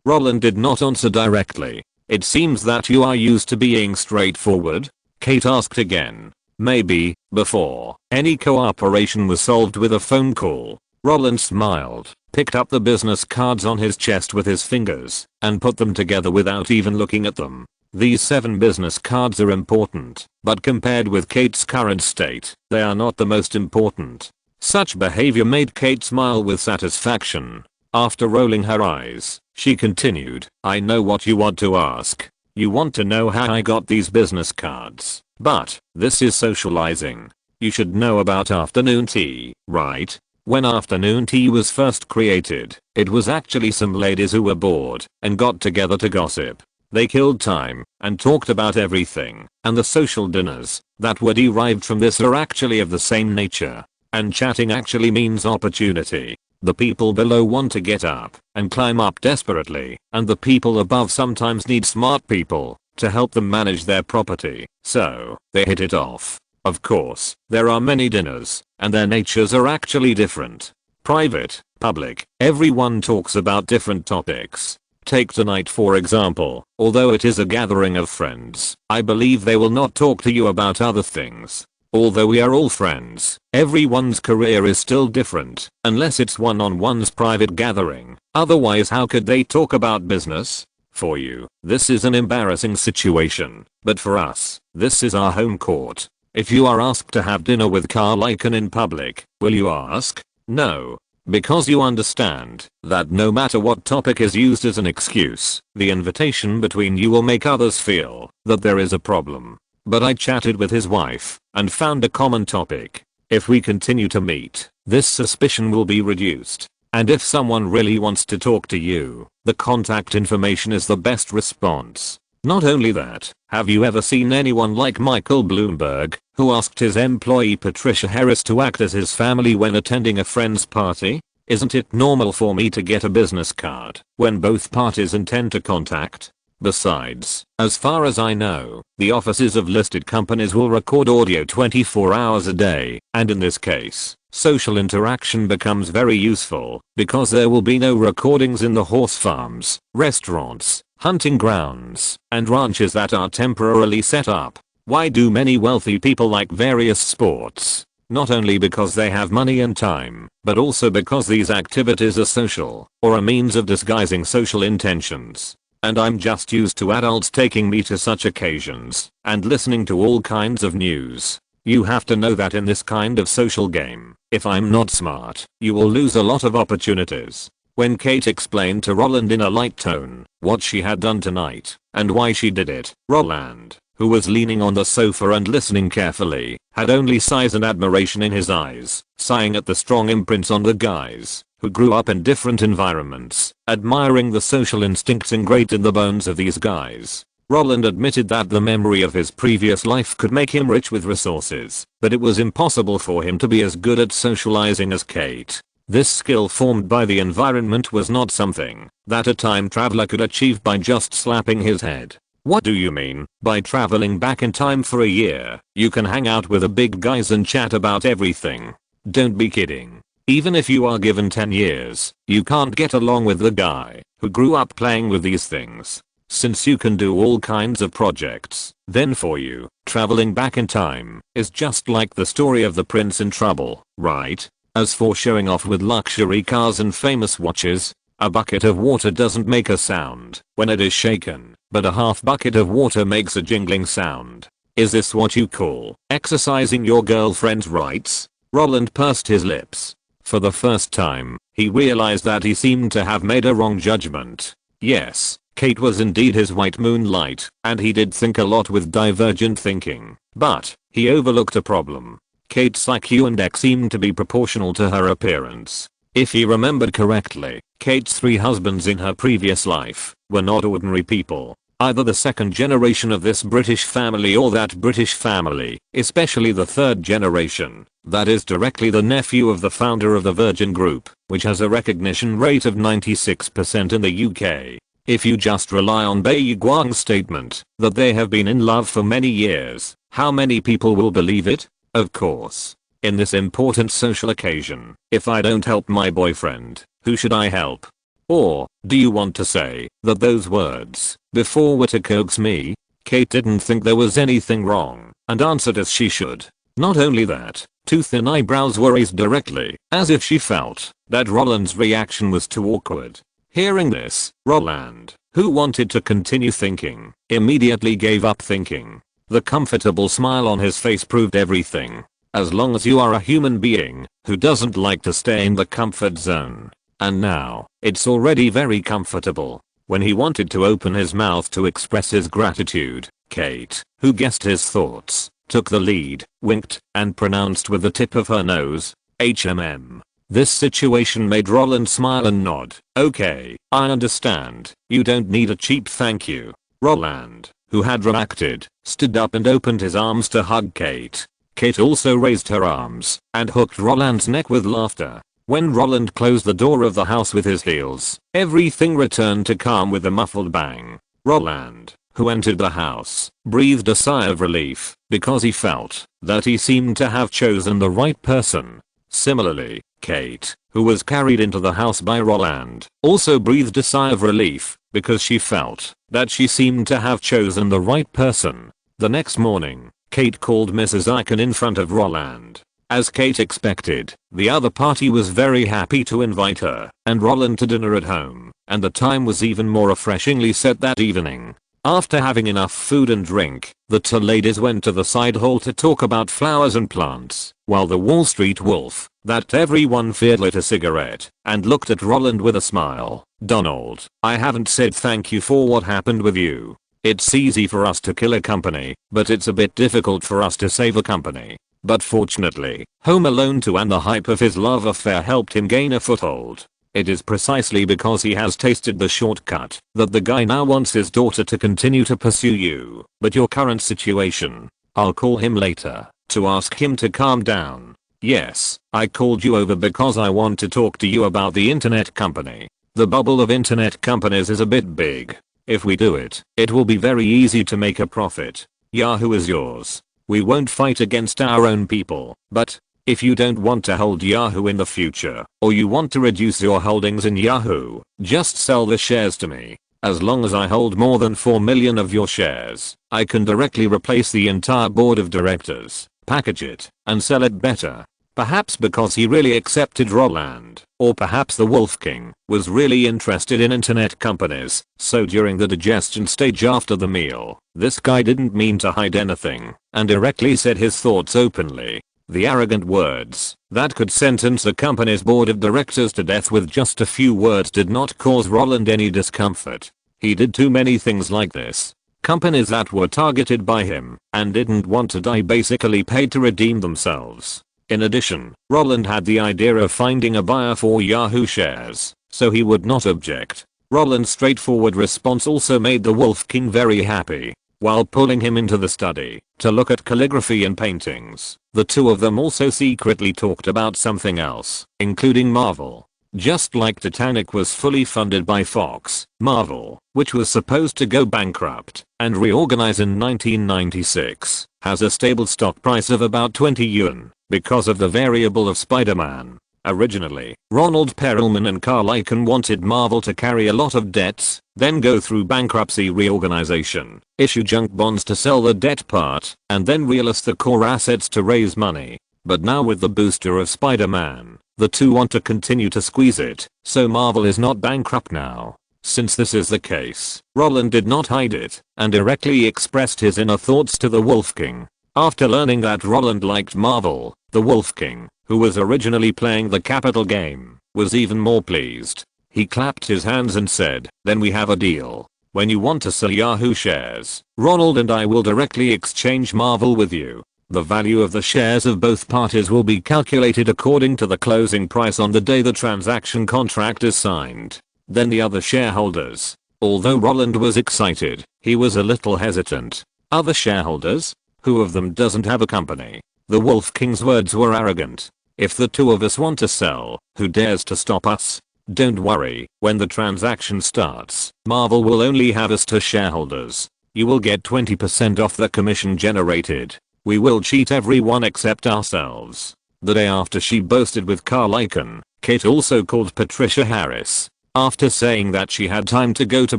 A: Roland did not answer directly. "It seems that you are used to being straightforward?" Kate asked again. "Maybe, before any cooperation was solved with a phone call." Roland smiled, picked up the business cards on his chest with his fingers, and put them together without even looking at them. These 7 business cards are important, but compared with Kate's current state, they are not the most important. Such behavior made Kate smile with satisfaction. After rolling her eyes, she continued, "I know what you want to ask. You want to know how I got these business cards. But, this is socializing. You should know about afternoon tea, right? When afternoon tea was first created, it was actually some ladies who were bored and got together to gossip. They killed time and talked about everything, and the social dinners that were derived from this are actually of the same nature. And chatting actually means opportunity. The people below want to get up and climb up desperately, and the people above sometimes need smart people to help them manage their property, so they hit it off. Of course, there are many dinners, and their natures are actually different. Private, public, everyone talks about different topics. Take tonight for example, although it is a gathering of friends, I believe they will not talk to you about other things. Although we are all friends, everyone's career is still different, unless it's one-on-one's private gathering. Otherwise, how could they talk about business? For you, this is an embarrassing situation, but for us, this is our home court. If you are asked to have dinner with Carl Icahn in public, will you ask? No. Because you understand that no matter what topic is used as an excuse, the invitation between you will make others feel that there is a problem. But I chatted with his wife and found a common topic. If we continue to meet, this suspicion will be reduced. And if someone really wants to talk to you, the contact information is the best response. Not only that, have you ever seen anyone like Michael Bloomberg, who asked his employee Patricia Harris to act as his family when attending a friend's party? Isn't it normal for me to get a business card when both parties intend to contact? Besides, as far as I know, the offices of listed companies will record audio 24 hours a day, and in this case, social interaction becomes very useful because there will be no recordings in the horse farms, restaurants, hunting grounds, and ranches that are temporarily set up. Why do many wealthy people like various sports? Not only because they have money and time, but also because these activities are social, or a means of disguising social intentions. And I'm just used to adults taking me to such occasions, and listening to all kinds of news. You have to know that in this kind of social game, if I'm not smart, you will lose a lot of opportunities. When Kate explained to Roland in a light tone what she had done tonight and why she did it, Roland, who was leaning on the sofa and listening carefully, had only sighs and admiration in his eyes, sighing at the strong imprints on the guys who grew up in different environments, admiring the social instincts ingrained in the bones of these guys. Roland admitted that the memory of his previous life could make him rich with resources, but it was impossible for him to be as good at socializing as Kate. This skill formed by the environment was not something that a time traveler could achieve by just slapping his head. What do you mean? By traveling back in time for a year, you can hang out with the big guys and chat about everything? Don't be kidding. Even if you are given 10 years, you can't get along with the guy who grew up playing with these things. Since you can do all kinds of projects, then for you, traveling back in time is just like the story of the prince in trouble, right? As for showing off with luxury cars and famous watches, a bucket of water doesn't make a sound when it is shaken, but a half bucket of water makes a jingling sound. Is this what you call exercising your girlfriend's rights? Roland pursed his lips. For the first time, he realized that he seemed to have made a wrong judgment. Yes, Kate was indeed his white moonlight, and he did think a lot with divergent thinking, but he overlooked a problem. Kate's IQ index seemed to be proportional to her appearance. If he remembered correctly, Kate's 3 husbands in her previous life were not ordinary people. Either the second generation of this British family or that British family, especially the third generation, that is directly the nephew of the founder of the Virgin Group, which has a recognition rate of 96% in the UK. If you just rely on Bai Guang's statement that they have been in love for many years, how many people will believe it? Of course. In this important social occasion, if I don't help my boyfriend, who should I help? Or, do you want to say that those words before were to coax me? Kate didn't think there was anything wrong and answered as she should. Not only that, 2 thin eyebrows were raised directly, as if she felt that Roland's reaction was too awkward. Hearing this, Roland, who wanted to continue thinking, immediately gave up thinking. The comfortable smile on his face proved everything. As long as you are a human being who doesn't like to stay in the comfort zone. And now, it's already very comfortable. When he wanted to open his mouth to express his gratitude, Kate, who guessed his thoughts, took the lead, winked, and pronounced with the tip of her nose, HMM. This situation made Roland smile and nod. Okay, I understand. You don't need a cheap thank you. Roland, who had reacted, stood up and opened his arms to hug Kate. Kate also raised her arms and hooked Roland's neck with laughter. When Roland closed the door of the house with his heels, everything returned to calm with a muffled bang. Roland, who entered the house, breathed a sigh of relief because he felt that he seemed to have chosen the right person. Similarly, Kate, who was carried into the house by Roland, also breathed a sigh of relief because she felt that she seemed to have chosen the right person. The next morning, Kate called Mrs. Icon in front of Roland. As Kate expected, the other party was very happy to invite her and Roland to dinner at home, and the time was even more refreshingly set that evening. After having enough food and drink, the 2 ladies went to the side hall to talk about flowers and plants, while the Wall Street wolf, that everyone feared, lit a cigarette and looked at Roland with a smile. Donald, I haven't said thank you for what happened with you. It's easy for us to kill a company, but it's a bit difficult for us to save a company. But fortunately, Home Alone 2 and the hype of his love affair helped him gain a foothold. It is precisely because he has tasted the shortcut that the guy now wants his daughter to continue to pursue you. But your current situation, I'll call him later to ask him to calm down. Yes, I called you over because I want to talk to you about the internet company. The bubble of internet companies is a bit big. If we do it, it will be very easy to make a profit. Yahoo is yours. We won't fight against our own people, but if you don't want to hold Yahoo in the future, or you want to reduce your holdings in Yahoo, just sell the shares to me. As long as I hold more than 4 million of your shares, I can directly replace the entire board of directors, package it, and sell it better. Perhaps because he really accepted Roland, or perhaps the Wolf King was really interested in internet companies, so during the digestion stage after the meal, this guy didn't mean to hide anything, and directly said his thoughts openly. The arrogant words that could sentence a company's board of directors to death with just a few words did not cause Roland any discomfort. He did too many things like this. Companies that were targeted by him and didn't want to die basically paid to redeem themselves. In addition, Roland had the idea of finding a buyer for Yahoo shares, so he would not object. Roland's straightforward response also made the Wolf King very happy. While pulling him into the study to look at calligraphy and paintings, the two of them also secretly talked about something else, including Marvel. Just like Titanic was fully funded by Fox, Marvel, which was supposed to go bankrupt and reorganize in 1996, has a stable stock price of about 20 yuan because of the variable of Spider-Man. Originally, Ronald Perelman and Carl Icahn wanted Marvel to carry a lot of debts, then go through bankruptcy reorganization, issue junk bonds to sell the debt part, and then relist the core assets to raise money. But now with the booster of Spider-Man, the two want to continue to squeeze it, so Marvel is not bankrupt now. Since this is the case, Roland did not hide it and directly expressed his inner thoughts to the Wolf King. After learning that Roland liked Marvel, the Wolf King, who was originally playing the capital game, was even more pleased. He clapped his hands and said, "Then we have a deal. When you want to sell Yahoo shares, Ronald and I will directly exchange Marvel with you. The value of the shares of both parties will be calculated according to the closing price on the day the transaction contract is signed." Then the other shareholders. Although Roland was excited, he was a little hesitant. Other shareholders? Who of them doesn't have a company? The Wolf King's words were arrogant. If the two of us want to sell, who dares to stop us? Don't worry, when the transaction starts, Marvel will only have us to shareholders. You will get 20% off the commission generated. We will cheat everyone except ourselves. The day after she boasted with Carl Icahn, Kate also called Patricia Harris. After saying that she had time to go to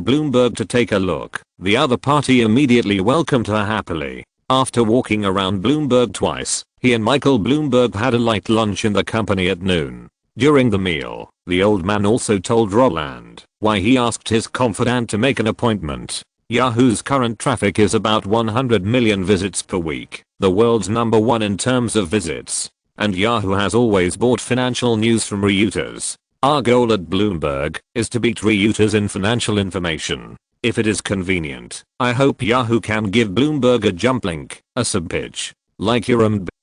A: Bloomberg to take a look, the other party immediately welcomed her happily. After walking around Bloomberg twice, he and Michael Bloomberg had a light lunch in the company at noon. During the meal, the old man also told Roland why he asked his confidant to make an appointment. Yahoo's current traffic is about 100 million visits per week, the world's #1 in terms of visits. And Yahoo has always bought financial news from Reuters. Our goal at Bloomberg is to beat Reuters in financial information. If it is convenient, I hope Yahoo can give Bloomberg a jump link, a sub-pitch. Like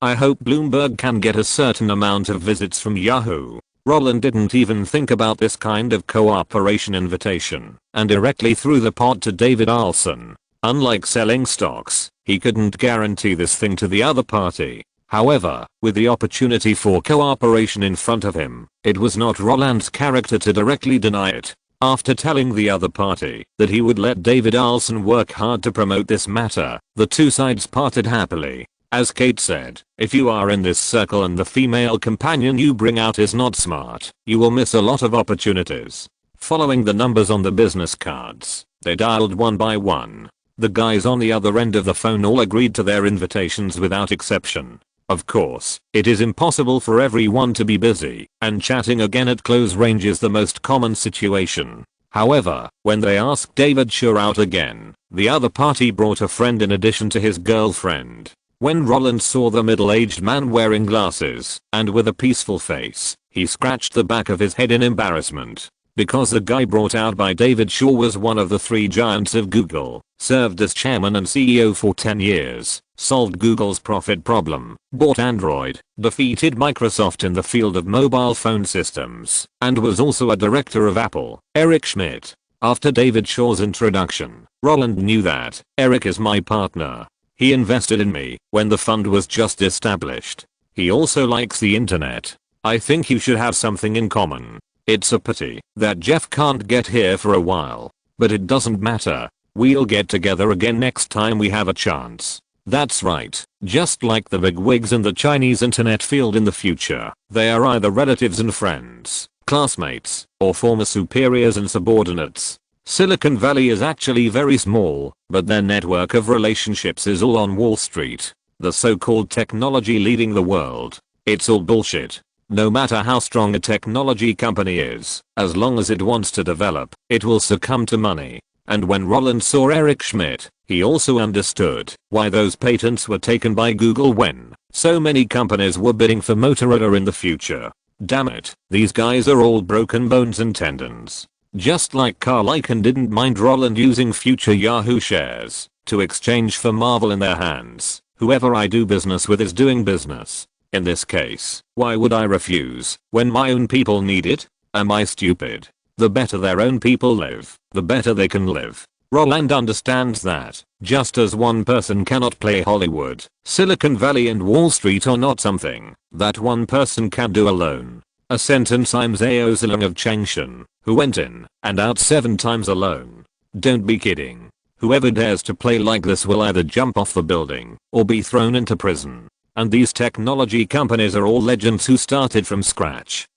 A: I hope Bloomberg can get a certain amount of visits from Yahoo. Roland didn't even think about this kind of cooperation invitation and directly threw the pot to David Olsen. Unlike selling stocks, he couldn't guarantee this thing to the other party. However, with the opportunity for cooperation in front of him, it was not Roland's character to directly deny it. After telling the other party that he would let David Olsen work hard to promote this matter, the two sides parted happily. As Kate said, if you are in this circle and the female companion you bring out is not smart, you will miss a lot of opportunities. Following the numbers on the business cards, they dialed one by one. The guys on the other end of the phone all agreed to their invitations without exception. Of course, it is impossible for everyone to be busy, and chatting again at close range is the most common situation. However, when they asked David Shaw out again, the other party brought a friend in addition to his girlfriend. When Roland saw the middle-aged man wearing glasses and with a peaceful face, he scratched the back of his head in embarrassment. Because the guy brought out by David Shaw was one of the three giants of Google, served as chairman and CEO for 10 years, solved Google's profit problem, bought Android, defeated Microsoft in the field of mobile phone systems, and was also a director of Apple, Eric Schmidt. After David Shaw's introduction, Roland knew that Eric is my partner. He invested in me when the fund was just established. He also likes the internet. I think you should have something in common. It's a pity that Jeff can't get here for a while, but it doesn't matter. We'll get together again next time we have a chance. That's right, just like the bigwigs in the Chinese internet field in the future, they are either relatives and friends, classmates, or former superiors and subordinates. Silicon Valley is actually very small, but their network of relationships is all on Wall Street. The so-called technology leading the world. It's all bullshit. No matter how strong a technology company is, as long as it wants to develop, it will succumb to money. And when Roland saw Eric Schmidt, he also understood why those patents were taken by Google when So many companies were bidding for Motorola in the future. Damn it, these guys are all broken bones and tendons. Just like Carl Icahn didn't mind Roland using future Yahoo shares to exchange for Marvel in their hands. Whoever I do business with is doing business. In this case, why would I refuse when my own people need it? Am I stupid? The better their own people live, the better they can live. Roland understands that, just as one person cannot play Hollywood, Silicon Valley and Wall Street are not something that one person can do alone. A sentence I'm Zhao Zilang of Changshan, who went in and out 7 times alone. Don't be kidding. Whoever dares to play like this will either jump off the building or be thrown into prison. And these technology companies are all legends who started from scratch.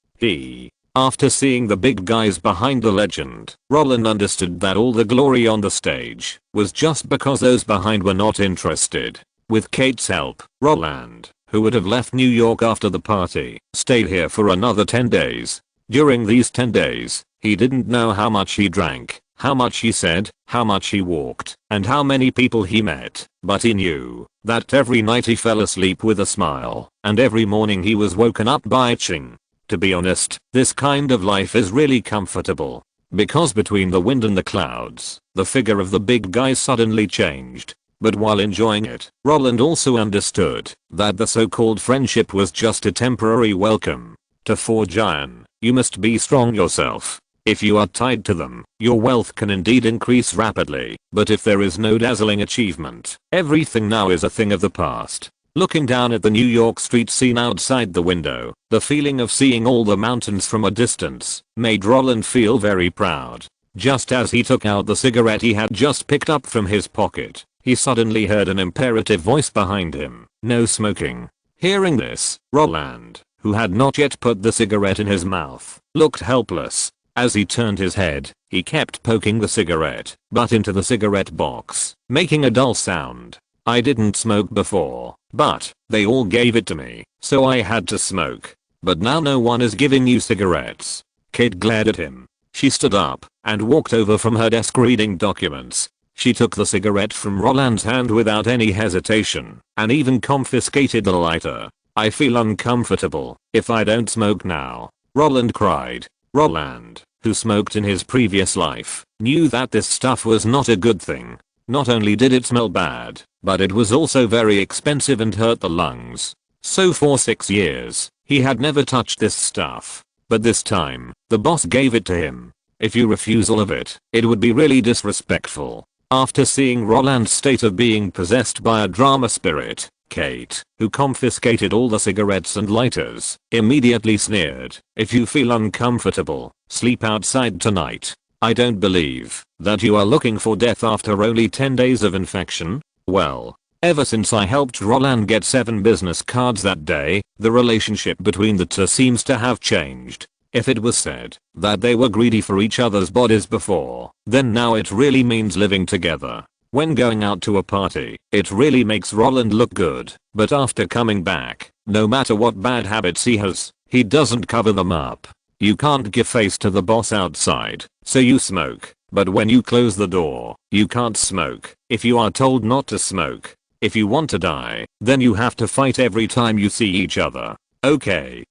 A: After seeing the big guys behind the legend, Roland understood that all the glory on the stage was just because those behind were not interested. With Kate's help, Roland, who would have left New York after the party, stayed here for another 10 days. During these 10 days, he didn't know how much he drank, how much he said, how much he walked, and how many people he met, but he knew that every night he fell asleep with a smile, and every morning he was woken up by itching. To be honest, this kind of life is really comfortable. Because between the wind and the clouds, the figure of the big guy suddenly changed. But while enjoying it, Roland also understood that the so-called friendship was just a temporary welcome. To forge iron, you must be strong yourself. If you are tied to them, your wealth can indeed increase rapidly, but if there is no dazzling achievement, everything now is a thing of the past. Looking down at the New York street scene outside the window, the feeling of seeing all the mountains from a distance made Roland feel very proud. Just as he took out the cigarette he had just picked up from his pocket, he suddenly heard an imperative voice behind him, "No smoking." Hearing this, Roland, who had not yet put the cigarette in his mouth, looked helpless. As he turned his head, he kept poking the cigarette butt into the cigarette box, making a dull sound. "I didn't smoke before, but they all gave it to me, so I had to smoke. But now no one is giving you cigarettes." Kate glared at him. She stood up and walked over from her desk reading documents. She took the cigarette from Roland's hand without any hesitation and even confiscated the lighter. "I feel uncomfortable if I don't smoke now," Roland cried. Roland, who smoked in his previous life, knew that this stuff was not a good thing. Not only did it smell bad, but it was also very expensive and hurt the lungs. So for 6 years, he had never touched this stuff. But this time, the boss gave it to him. If you refuse all of it, it would be really disrespectful. After seeing Roland's state of being possessed by a drama spirit, Kate, who confiscated all the cigarettes and lighters, immediately sneered, "If you feel uncomfortable, sleep outside tonight. I don't believe that you are looking for death after only 10 days of infection." Well, ever since I helped Roland get 7 business cards that day, the relationship between the two seems to have changed. If it was said that they were greedy for each other's bodies before, then now it really means living together. When going out to a party, it really makes Roland look good, but after coming back, no matter what bad habits he has, he doesn't cover them up. You can't give face to the boss outside, so you smoke, but when you close the door, you can't smoke if you are told not to smoke. If you want to die, then you have to fight every time you see each other. Okay,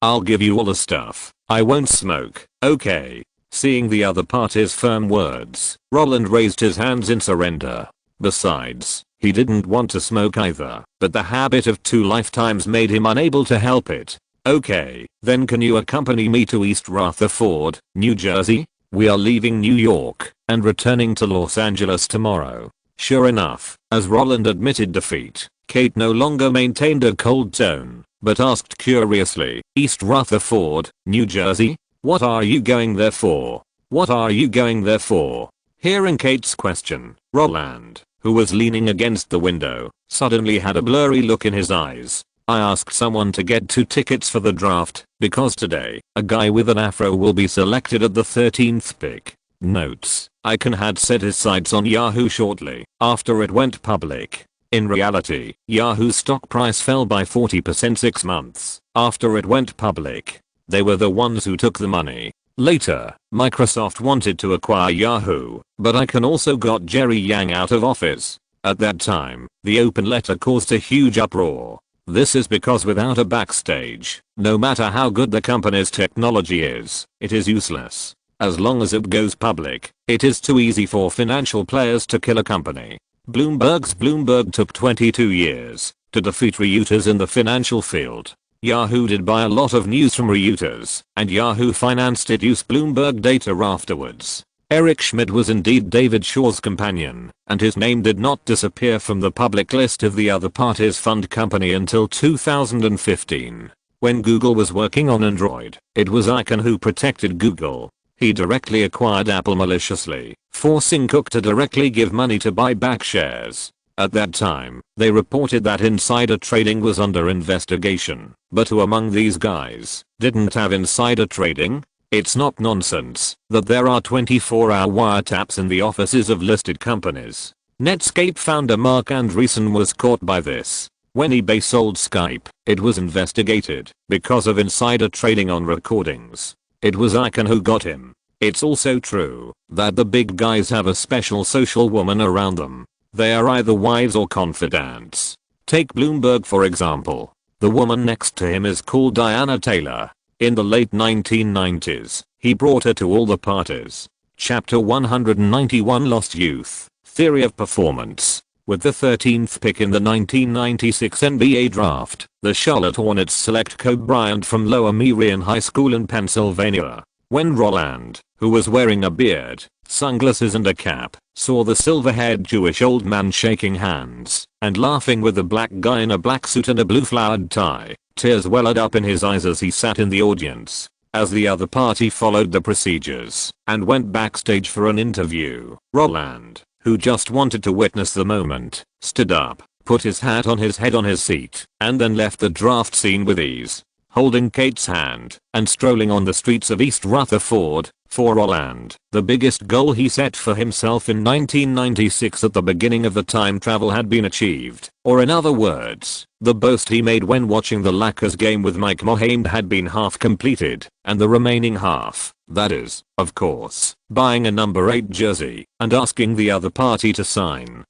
A: I'll give you all the stuff. I won't smoke, okay. Seeing the other party's firm words, Roland raised his hands in surrender. Besides, he didn't want to smoke either, but the habit of 2 lifetimes made him unable to help it. "Okay, then can you accompany me to East Rutherford, New Jersey? We are leaving New York and returning to Los Angeles tomorrow." Sure enough, as Roland admitted defeat, Kate no longer maintained a cold tone, but asked curiously, "East Rutherford, New Jersey? What are you going there for? What are you going there for?" Hearing Kate's question, Roland, who was leaning against the window, suddenly had a blurry look in his eyes. "I asked someone to get 2 tickets for the draft, because today, a guy with an afro will be selected at the 13th pick." Notes: Icahn had set his sights on Yahoo shortly after it went public. In reality, Yahoo's stock price fell by 40% 6 months after it went public. They were the ones who took the money. Later, Microsoft wanted to acquire Yahoo, but Icahn also got Jerry Yang out of office. At that time, the open letter caused a huge uproar. This is because without a backstage, no matter how good the company's technology is, it is useless. As long as it goes public, it is too easy for financial players to kill a company. Bloomberg took 22 years to defeat Reuters in the financial field. Yahoo did buy a lot of news from Reuters, and Yahoo Finance did use Bloomberg data afterwards. Eric Schmidt was indeed David Shaw's companion, and his name did not disappear from the public list of the other party's fund company until 2015. When Google was working on Android, it was Icahn who protected Google. He directly acquired Apple maliciously, forcing Cook to directly give money to buy back shares. At that time, they reported that insider trading was under investigation, but who among these guys didn't have insider trading? It's not nonsense that there are 24-hour wiretaps in the offices of listed companies. Netscape founder Mark Andreessen was caught by this. When eBay sold Skype, it was investigated because of insider trading on recordings. It was Icahn who got him. It's also true that the big guys have a special social woman around them. They are either wives or confidants. Take Bloomberg for example. The woman next to him is called Diana Taylor. In the late 1990s, he brought her to all the parties. Chapter 191 Lost Youth, Theory of Performance. With the 13th pick in the 1996 NBA draft, the Charlotte Hornets select Kobe Bryant from Lower Merion High School in Pennsylvania. When Roland, who was wearing a beard, sunglasses and a cap, saw the silver-haired Jewish old man shaking hands and laughing with a black guy in a black suit and a blue flowered tie, tears welled up in his eyes as he sat in the audience. As the other party followed the procedures and went backstage for an interview, Roland, who just wanted to witness the moment, stood up, put his hat on his head on his seat, and then left the draft scene with ease, holding Kate's hand and strolling on the streets of East Rutherford. For Roland, the biggest goal he set for himself in 1996 at the beginning of the time travel had been achieved, or in other words, the boast he made when watching the Lakers game with Mike Mohame had been half completed, and the remaining half, that is, of course, buying a number 8 jersey and asking the other party to sign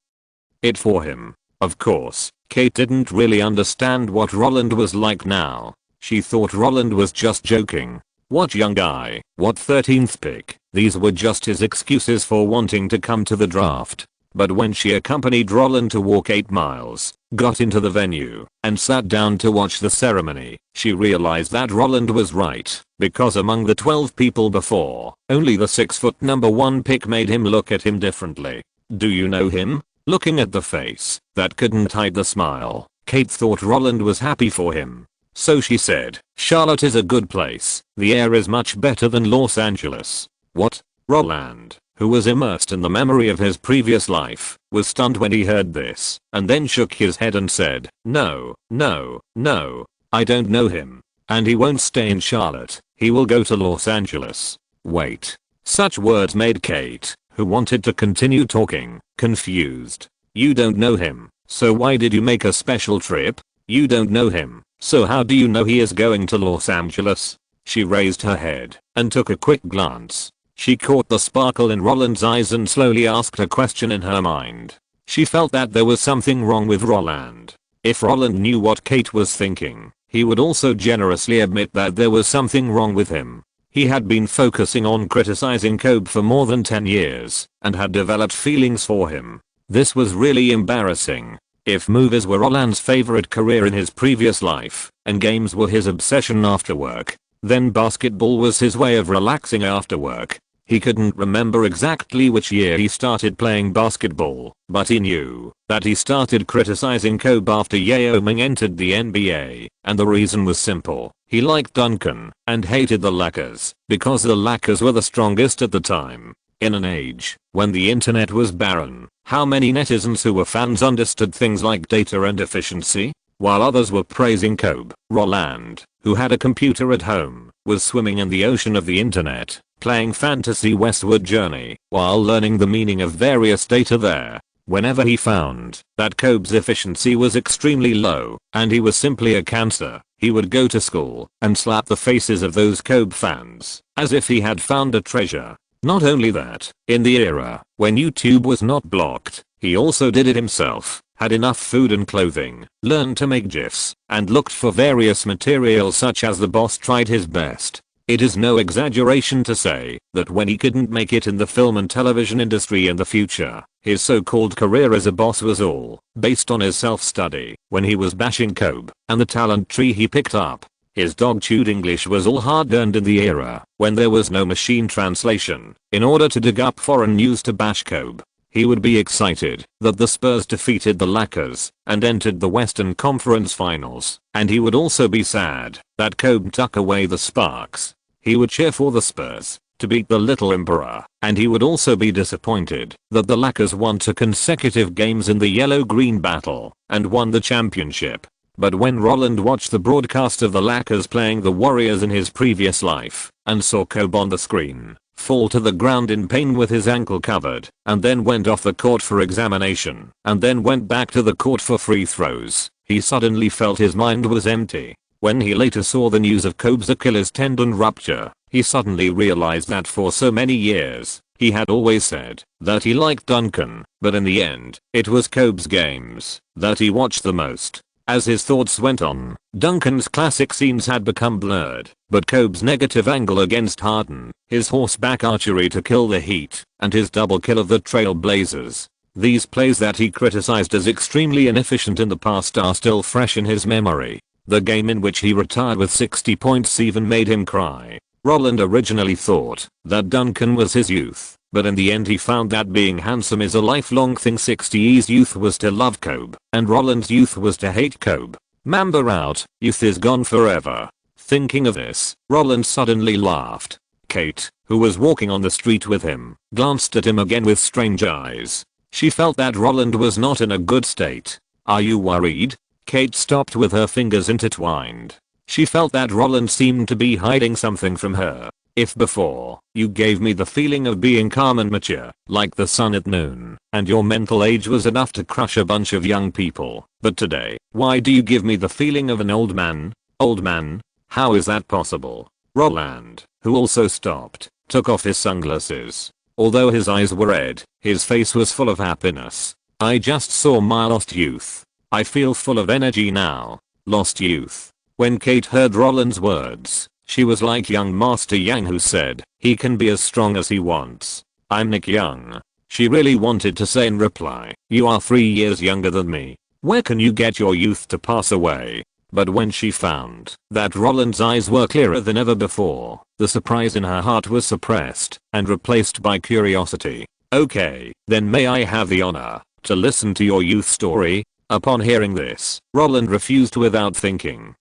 A: it for him. Of course, Kate didn't really understand what Roland was like now. She thought Roland was just joking. What young guy, what 13th pick, these were just his excuses for wanting to come to the draft. But when she accompanied Roland to walk 8 miles, got into the venue, and sat down to watch the ceremony, she realized that Roland was right, because among the 12 people before, only the 6-foot number 1 pick made him look at him differently. Do you know him? Looking at the face that couldn't hide the smile, Kate thought Roland was happy for him. So she said, "Charlotte is a good place. The air is much better than Los Angeles." What? Roland, who was immersed in the memory of his previous life, was stunned when he heard this, and then shook his head and said, "No, no, no. I don't know him. And he won't stay in Charlotte. He will go to Los Angeles." Wait. Such words made Kate, who wanted to continue talking, confused. You don't know him, so why did you make a special trip? You don't know him, so how do you know he is going to Los Angeles? She raised her head and took a quick glance. She caught the sparkle in Roland's eyes and slowly asked a question in her mind. She felt that there was something wrong with Roland. If Roland knew what Kate was thinking, he would also generously admit that there was something wrong with him. He had been focusing on criticizing Kobe for more than 10 years and had developed feelings for him. This was really embarrassing. If movies were Roland's favorite career in his previous life, and games were his obsession after work, then basketball was his way of relaxing after work. He couldn't remember exactly which year he started playing basketball, but he knew that he started criticizing Kobe after Yao Ming entered the NBA, and the reason was simple. He liked Duncan and hated the Lakers because the Lakers were the strongest at the time. In an age when the internet was barren, how many netizens who were fans understood things like data and efficiency? While others were praising Kobe, Roland, who had a computer at home, was swimming in the ocean of the internet, playing fantasy westward journey, while learning the meaning of various data there. Whenever he found that Kobe's efficiency was extremely low, and he was simply a cancer, he would go to school and slap the faces of those Kobe fans, as if he had found a treasure. Not only that, in the era when YouTube was not blocked, he also did it himself, had enough food and clothing, learned to make gifs, and looked for various materials such as the boss tried his best. It is no exaggeration to say that when he couldn't make it in the film and television industry in the future, his so-called career as a boss was all based on his self-study when he was bashing Kobe and the talent tree he picked up. His dog-chewed English was all hard-earned in the era when there was no machine translation. In order to dig up foreign news to bash Kobe, he would be excited that the Spurs defeated the Lakers and entered the Western Conference Finals, and he would also be sad that Kobe took away the Sparks. He would cheer for the Spurs to beat the Little Emperor, and he would also be disappointed that the Lakers won 2 consecutive games in the yellow-green battle and won the championship. But when Roland watched the broadcast of the Lakers playing the Warriors in his previous life and saw Kobe on the screen fall to the ground in pain with his ankle covered, and then went off the court for examination, and then went back to the court for free throws, he suddenly felt his mind was empty. When he later saw the news of Kobe's Achilles tendon rupture, he suddenly realized that for so many years, he had always said that he liked Duncan, but in the end, it was Kobe's games that he watched the most. As his thoughts went on, Duncan's classic scenes had become blurred, but Kobe's negative angle against Harden, his horseback archery to kill the Heat, and his double kill of the Trail Blazers, these plays that he criticized as extremely inefficient in the past are still fresh in his memory. The game in which he retired with 60 points even made him cry. Roland originally thought that Duncan was his youth, but in the end he found that being handsome is a lifelong thing. 60's youth was to love Kobe, and Roland's youth was to hate Kobe. Mamba out, youth is gone forever. Thinking of this, Roland suddenly laughed. Kate, who was walking on the street with him, glanced at him again with strange eyes. She felt that Roland was not in a good state. Are you worried? Kate stopped with her fingers intertwined. She felt that Roland seemed to be hiding something from her. If before, you gave me the feeling of being calm and mature, like the sun at noon, and your mental age was enough to crush a bunch of young people, but today, why do you give me the feeling of an old man? Old man? How is that possible? Roland, who also stopped, took off his sunglasses. Although his eyes were red, his face was full of happiness. I just saw my lost youth. I feel full of energy now. Lost youth. When Kate heard Roland's words, she was like young Master Yang who said, he can be as strong as he wants. I'm Nick Young. She really wanted to say in reply, you are 3 years younger than me. Where can you get your youth to pass away? But when she found that Roland's eyes were clearer than ever before, the surprise in her heart was suppressed and replaced by curiosity. Okay, then may I have the honor to listen to your youth story? Upon hearing this, Roland refused without thinking.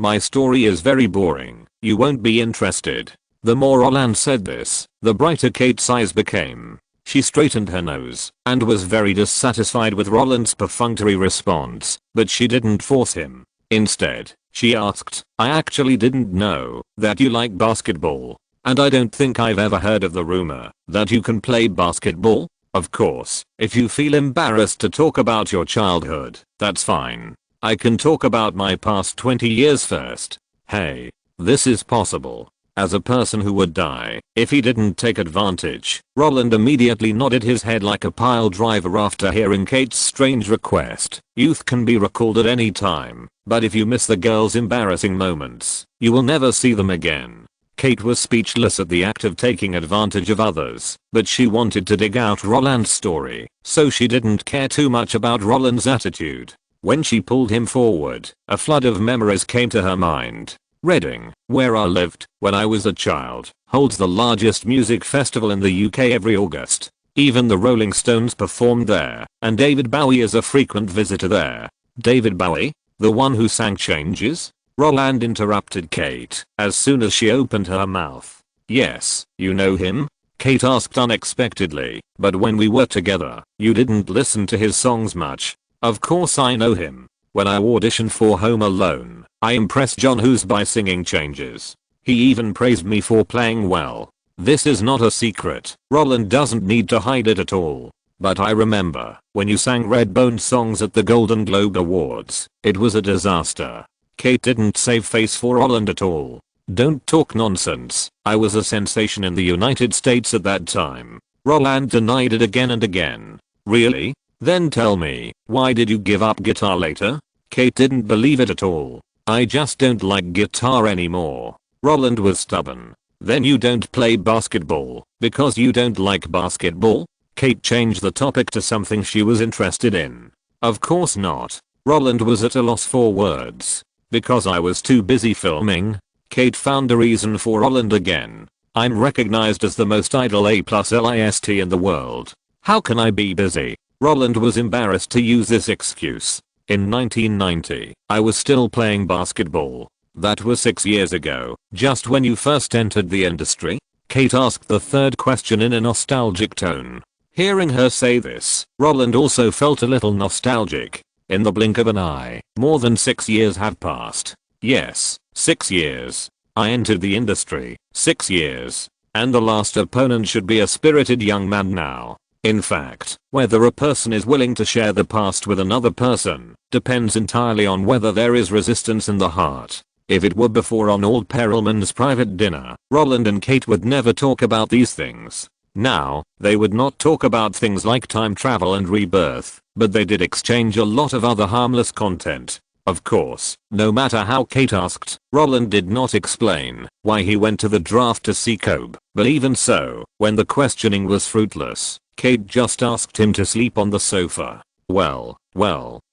A: My story is very boring. You won't be interested. The more Roland said this, the brighter Kate's eyes became. She straightened her nose and was very dissatisfied with Roland's perfunctory response, but she didn't force him. Instead, she asked, I actually didn't know that you like basketball, and I don't think I've ever heard of the rumor that you can play basketball. Of course, if you feel embarrassed to talk about your childhood, that's fine. I can talk about my past 20 years first. Hey, this is possible. As a person who would die if he didn't take advantage, Roland immediately nodded his head like a pile driver after hearing Kate's strange request. Youth can be recalled at any time, but if you miss the girl's embarrassing moments, you will never see them again. Kate was speechless at the act of taking advantage of others, but she wanted to dig out Roland's story, so she didn't care too much about Roland's attitude. When she pulled him forward, a flood of memories came to her mind. Reading, where I lived when I was a child, holds the largest music festival in the UK every August. Even the Rolling Stones performed there, and David Bowie is a frequent visitor there. David Bowie? The one who sang Changes? Roland interrupted Kate as soon as she opened her mouth. Yes, you know him? Kate asked unexpectedly, but when we were together, you didn't listen to his songs much. Of course I know him. When I auditioned for Home Alone, I impressed John Hughes by singing Changes. He even praised me for playing well. This is not a secret. Roland doesn't need to hide it at all. But I remember when you sang Redbone songs at the Golden Globe Awards, it was a disaster. Kate didn't save face for Roland at all. Don't talk nonsense. I was a sensation in the United States at that time. Roland denied it again and again. Really? Then tell me, why did you give up guitar later? Kate didn't believe it at all. I just don't like guitar anymore. Roland was stubborn. Then you don't play basketball because you don't like basketball? Kate changed the topic to something she was interested in. Of course not. Roland was at a loss for words. Because I was too busy filming. Kate found a reason for Roland again. I'm recognized as the most idle A+list in the world. How can I be busy? Roland was embarrassed to use this excuse. In 1990, I was still playing basketball. That was 6 years ago, just when you first entered the industry? Kate asked the third question in a nostalgic tone. Hearing her say this, Roland also felt a little nostalgic. In the blink of an eye, more than 6 years had passed. Yes, 6 years. I entered the industry, 6 years. And the last opponent should be a spirited young man now. In fact, whether a person is willing to share the past with another person depends entirely on whether there is resistance in the heart. If it were before Arnold Perelman's private dinner, Roland and Kate would never talk about these things. Now, they would not talk about things like time travel and rebirth, but they did exchange a lot of other harmless content. Of course, no matter how Kate asked, Roland did not explain why he went to the draft to see Kobe, but even so, when the questioning was fruitless, Kate just asked him to sleep on the sofa. Well,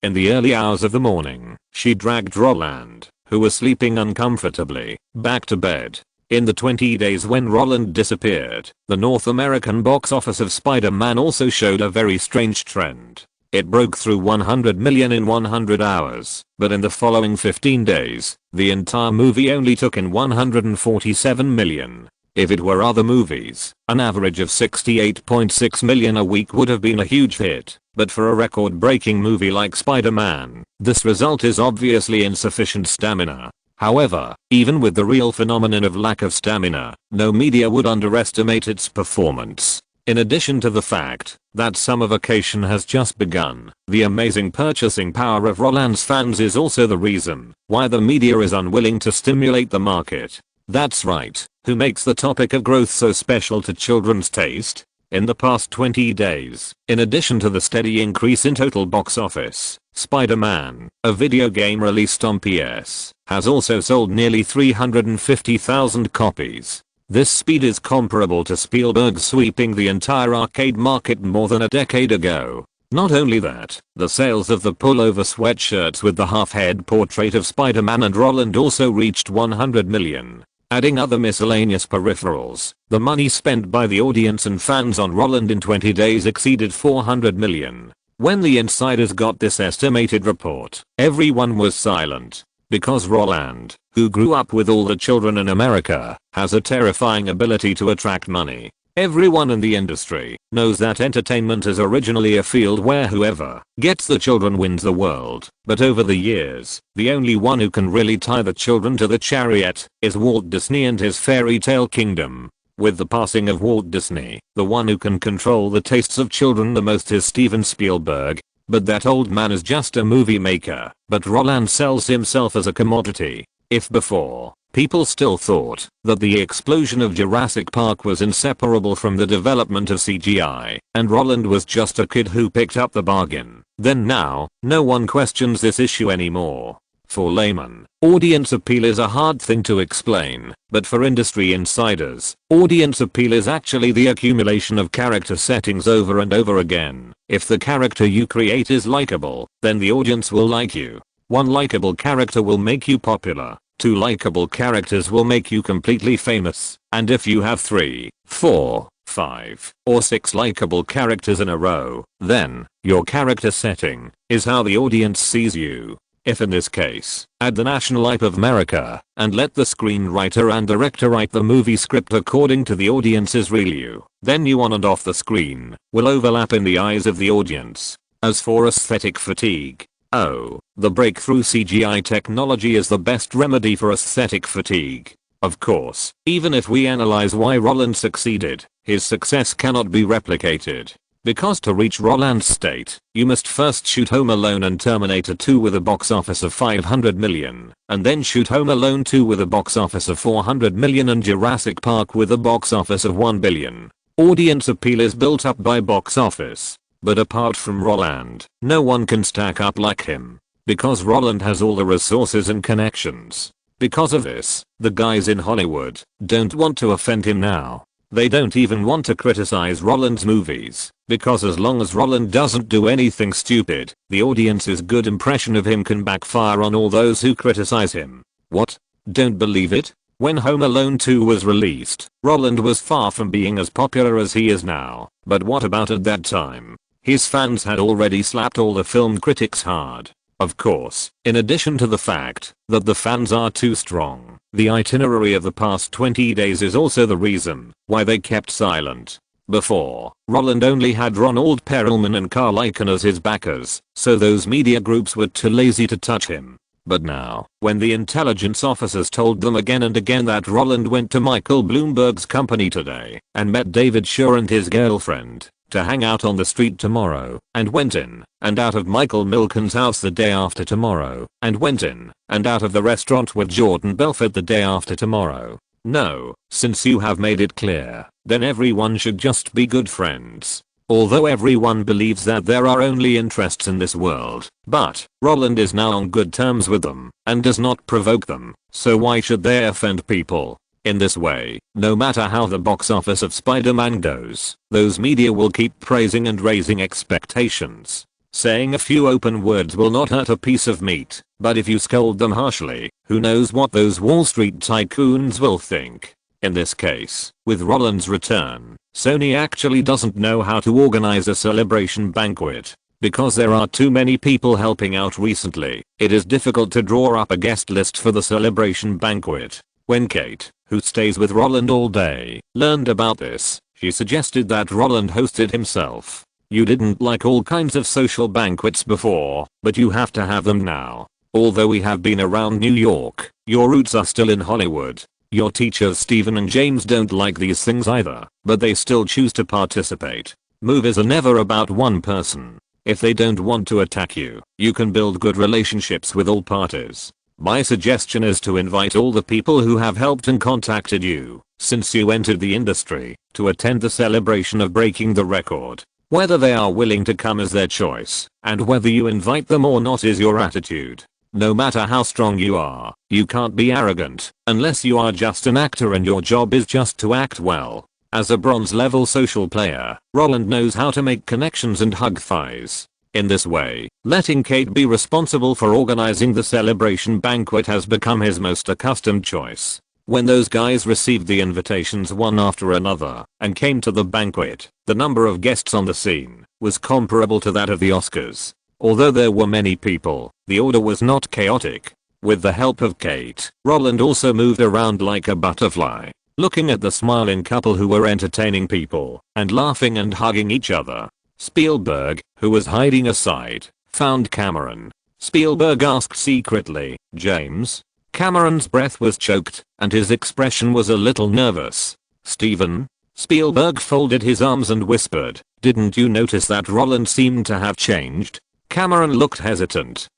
A: in the early hours of the morning, she dragged Roland, who was sleeping uncomfortably, back to bed. In the 20 days when Roland disappeared, the North American box office of Spider-Man also showed a very strange trend. It broke through 100 million in 100 hours, but in the following 15 days, the entire movie only took in 147 million. If it were other movies, an average of 68.6 million a week would have been a huge hit, but for a record-breaking movie like Spider-Man, this result is obviously insufficient stamina. However, even with the real phenomenon of lack of stamina, no media would underestimate its performance. In addition to the fact that summer vacation has just begun, the amazing purchasing power of Roland's fans is also the reason why the media is unwilling to stimulate the market. That's right. Who makes the topic of growth so special to children's taste? In the past 20 days, in addition to the steady increase in total box office, Spider-Man, a video game released on PS, has also sold nearly 350,000 copies. This speed is comparable to Spielberg sweeping the entire arcade market more than a decade ago. Not only that, the sales of the pullover sweatshirts with the half-head portrait of Spider-Man and Roland also reached 100 million. Adding other miscellaneous peripherals, the money spent by the audience and fans on Roland in 20 days exceeded 400 million. When the insiders got this estimated report, everyone was silent. Because Roland, who grew up with all the children in America, has a terrifying ability to attract money. Everyone in the industry knows that entertainment is originally a field where whoever gets the children wins the world, but over the years, the only one who can really tie the children to the chariot is Walt Disney and his fairy tale kingdom. With the passing of Walt Disney, the one who can control the tastes of children the most is Steven Spielberg. But that old man is just a movie maker, but Roland sells himself as a commodity. If before, people still thought that the explosion of Jurassic Park was inseparable from the development of CGI, and Roland was just a kid who picked up the bargain, then now, no one questions this issue anymore. For laymen, audience appeal is a hard thing to explain, but for industry insiders, audience appeal is actually the accumulation of character settings over and over again. If the character you create is likable, then the audience will like you. One likable character will make you popular. 2 likable characters will make you completely famous. And if you have 3, 4, 5, or 6 likable characters in a row, then your character setting is how the audience sees you. If in this case, add the national IP of America, and let the screenwriter and director write the movie script according to the audience's real you, then you on and off the screen will overlap in the eyes of the audience. As for aesthetic fatigue, oh, the breakthrough CGI technology is the best remedy for aesthetic fatigue. Of course, even if we analyze why Roland succeeded, his success cannot be replicated. Because to reach Roland's state, you must first shoot Home Alone and Terminator 2 with a box office of 500 million, and then shoot Home Alone 2 with a box office of 400 million and Jurassic Park with a box office of 1 billion. Audience appeal is built up by box office. But apart from Roland, no one can stack up like him. Because Roland has all the resources and connections. Because of this, the guys in Hollywood don't want to offend him now. They don't even want to criticize Roland's movies, because as long as Roland doesn't do anything stupid, the audience's good impression of him can backfire on all those who criticize him. What? Don't believe it? When Home Alone 2 was released, Roland was far from being as popular as he is now. But what about at that time? His fans had already slapped all the film critics hard. Of course, in addition to the fact that the fans are too strong, the itinerary of the past 20 days is also the reason why they kept silent. Before, Roland only had Ronald Perelman and Carl Icahn as his backers, so those media groups were too lazy to touch him. But now, when the intelligence officers told them again and again that Roland went to Michael Bloomberg's company today and met David Schur and his girlfriend to hang out on the street tomorrow, and went in and out of Michael Milken's house the day after tomorrow, and went in and out of the restaurant with Jordan Belfort the day after tomorrow. No, since you have made it clear, then everyone should just be good friends. Although everyone believes that there are only interests in this world, but Roland is now on good terms with them and does not provoke them, so why should they offend people? In this way, no matter how the box office of Spider-Man goes, those media will keep praising and raising expectations. Saying a few open words will not hurt a piece of meat, but if you scold them harshly, who knows what those Wall Street tycoons will think. In this case, with Roland's return, Sony actually doesn't know how to organize a celebration banquet. Because there are too many people helping out recently, it is difficult to draw up a guest list for the celebration banquet. When Kate, who stays with Roland all day, learned about this, she suggested that Roland hosted himself. You didn't like all kinds of social banquets before, but you have to have them now. Although we have been around New York, your roots are still in Hollywood. Your teachers Stephen and James don't like these things either, but they still choose to participate. Movies are never about one person. If they don't want to attack you, you can build good relationships with all parties. My suggestion is to invite all the people who have helped and contacted you since you entered the industry to attend the celebration of breaking the record. Whether they are willing to come is their choice, and whether you invite them or not is your attitude. No matter how strong you are, you can't be arrogant unless you are just an actor and your job is just to act well. As a bronze level social player, Roland knows how to make connections and hug thighs. In this way, letting Kate be responsible for organizing the celebration banquet has become his most accustomed choice. When those guys received the invitations one after another and came to the banquet, the number of guests on the scene was comparable to that of the Oscars. Although there were many people, the order was not chaotic. With the help of Kate, Roland also moved around like a butterfly, looking at the smiling couple who were entertaining people and laughing and hugging each other. Spielberg, who was hiding aside, found Cameron. Spielberg asked secretly, "James?" Cameron's breath was choked, and his expression was a little nervous. "Steven?" Spielberg folded his arms and whispered, "Didn't you notice that Roland seemed to have changed?" Cameron looked hesitant.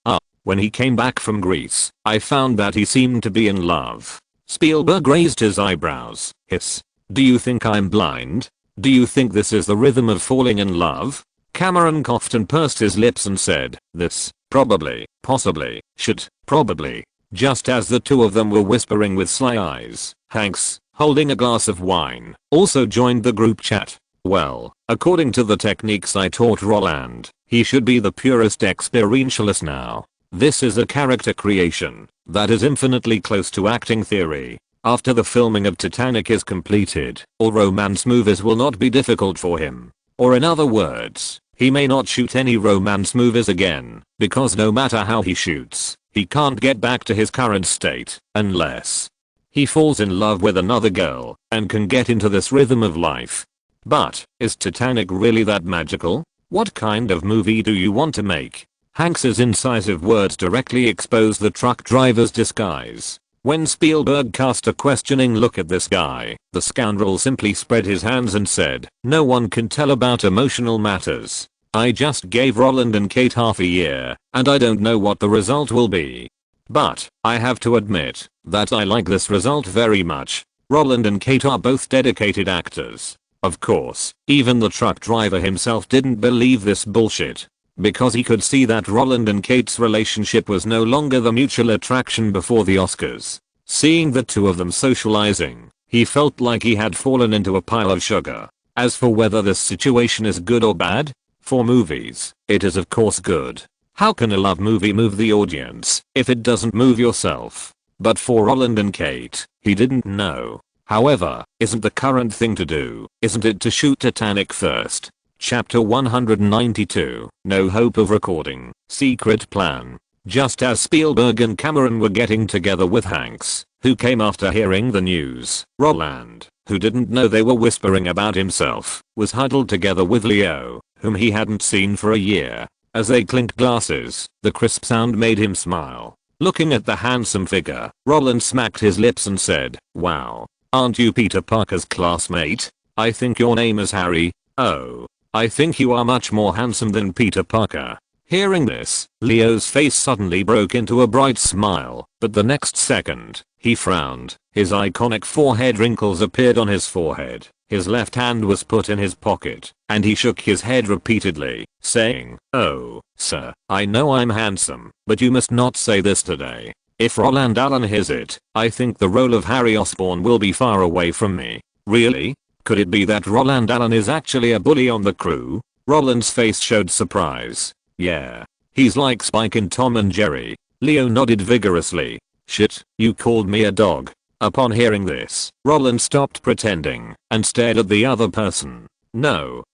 A: When he came back from Greece, I found that he seemed to be in love." Spielberg raised his eyebrows. "Hiss. Do you think I'm blind? Do you think this is the rhythm of falling in love?" Cameron coughed and pursed his lips and said, "This, probably, possibly, should, probably." Just as the two of them were whispering with sly eyes, Hanks, holding a glass of wine, also joined the group chat. "Well, according to the techniques I taught Roland, he should be the purest experientialist now. This is a character creation that is infinitely close to acting theory. After the filming of Titanic is completed, all romance movies will not be difficult for him. Or in other words, he may not shoot any romance movies again, because no matter how he shoots, he can't get back to his current state unless he falls in love with another girl and can get into this rhythm of life." But, is Titanic really that magical? What kind of movie do you want to make? Hanks's incisive words directly exposed the truck driver's disguise. When Spielberg cast a questioning look at this guy, the scoundrel simply spread his hands and said, "No one can tell about emotional matters. I just gave Roland and Kate half a year, and I don't know what the result will be. But, I have to admit, that I like this result very much. Roland and Kate are both dedicated actors. Of course, even the truck driver himself didn't believe this bullshit. Because he could see that Roland and Kate's relationship was no longer the mutual attraction before the Oscars. Seeing the two of them socializing, he felt like he had fallen into a pile of sugar. As for whether this situation is good or bad, for movies, it is of course good. How can a love movie move the audience if it doesn't move yourself? But for Roland and Kate, he didn't know. However, isn't the current thing to do, isn't it to shoot Titanic first? Chapter 192, No Hope of Recording, Secret Plan. Just as Spielberg and Cameron were getting together with Hanks, who came after hearing the news, Roland, who didn't know they were whispering about himself, was huddled together with Leo, whom he hadn't seen for a year. As they clinked glasses, the crisp sound made him smile. Looking at the handsome figure, Roland smacked his lips and said, "Wow, aren't you Peter Parker's classmate? I think your name is Harry." "Oh, I think you are much more handsome than Peter Parker." Hearing this, Leo's face suddenly broke into a bright smile, but the next second, he frowned. His iconic forehead wrinkles appeared on his forehead. His left hand was put in his pocket, and he shook his head repeatedly, saying, "Oh, sir, I know I'm handsome, but you must not say this today. If Roland Allen hears it, I think the role of Harry Osborn will be far away from me." "Really? Could it be that Roland Allen is actually a bully on the crew?" Roland's face showed surprise. "Yeah. He's like Spike in Tom and Jerry." Leo nodded vigorously. "Shit, you called me a dog." Upon hearing this, Roland stopped pretending and stared at the other person. No,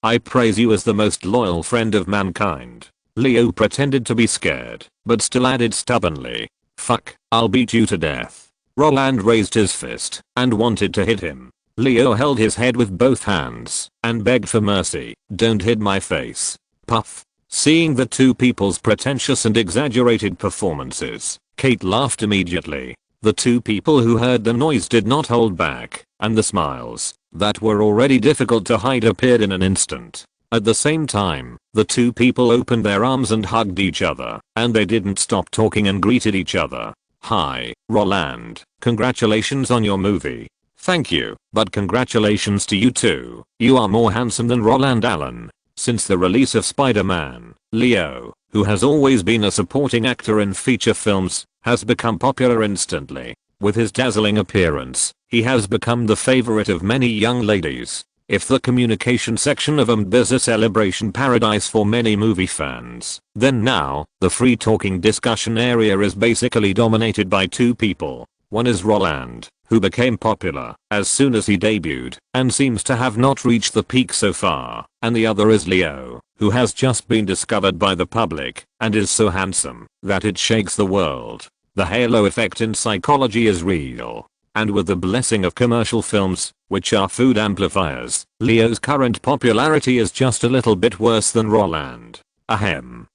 A: I praise you as the most loyal friend of mankind." Leo pretended to be scared, but still added stubbornly, "Fuck, I'll beat you to death." Roland raised his fist and wanted to hit him. Leo held his head with both hands and begged for mercy. "Don't hit my face." Puff. Seeing the two people's pretentious and exaggerated performances, Kate laughed immediately. The two people who heard the noise did not hold back, and the smiles that were already difficult to hide appeared in an instant. At the same time, the two people opened their arms and hugged each other, and they didn't stop talking and greeted each other. "Hi, Roland, congratulations on your movie." "Thank you, but congratulations to you too. You are more handsome than Roland Allen." Since the release of Spider-Man, Leo, who has always been a supporting actor in feature films, has become popular instantly. With his dazzling appearance, he has become the favorite of many young ladies. If the communication section of MB is a celebration paradise for many movie fans, then now, the free talking discussion area is basically dominated by two people. One is Roland, who became popular as soon as he debuted and seems to have not reached the peak so far, and the other is Leo, who has just been discovered by the public and is so handsome that it shakes the world. The halo effect in psychology is real, and with the blessing of commercial films, which are food amplifiers, Leo's current popularity is just a little bit worse than Roland. Ahem.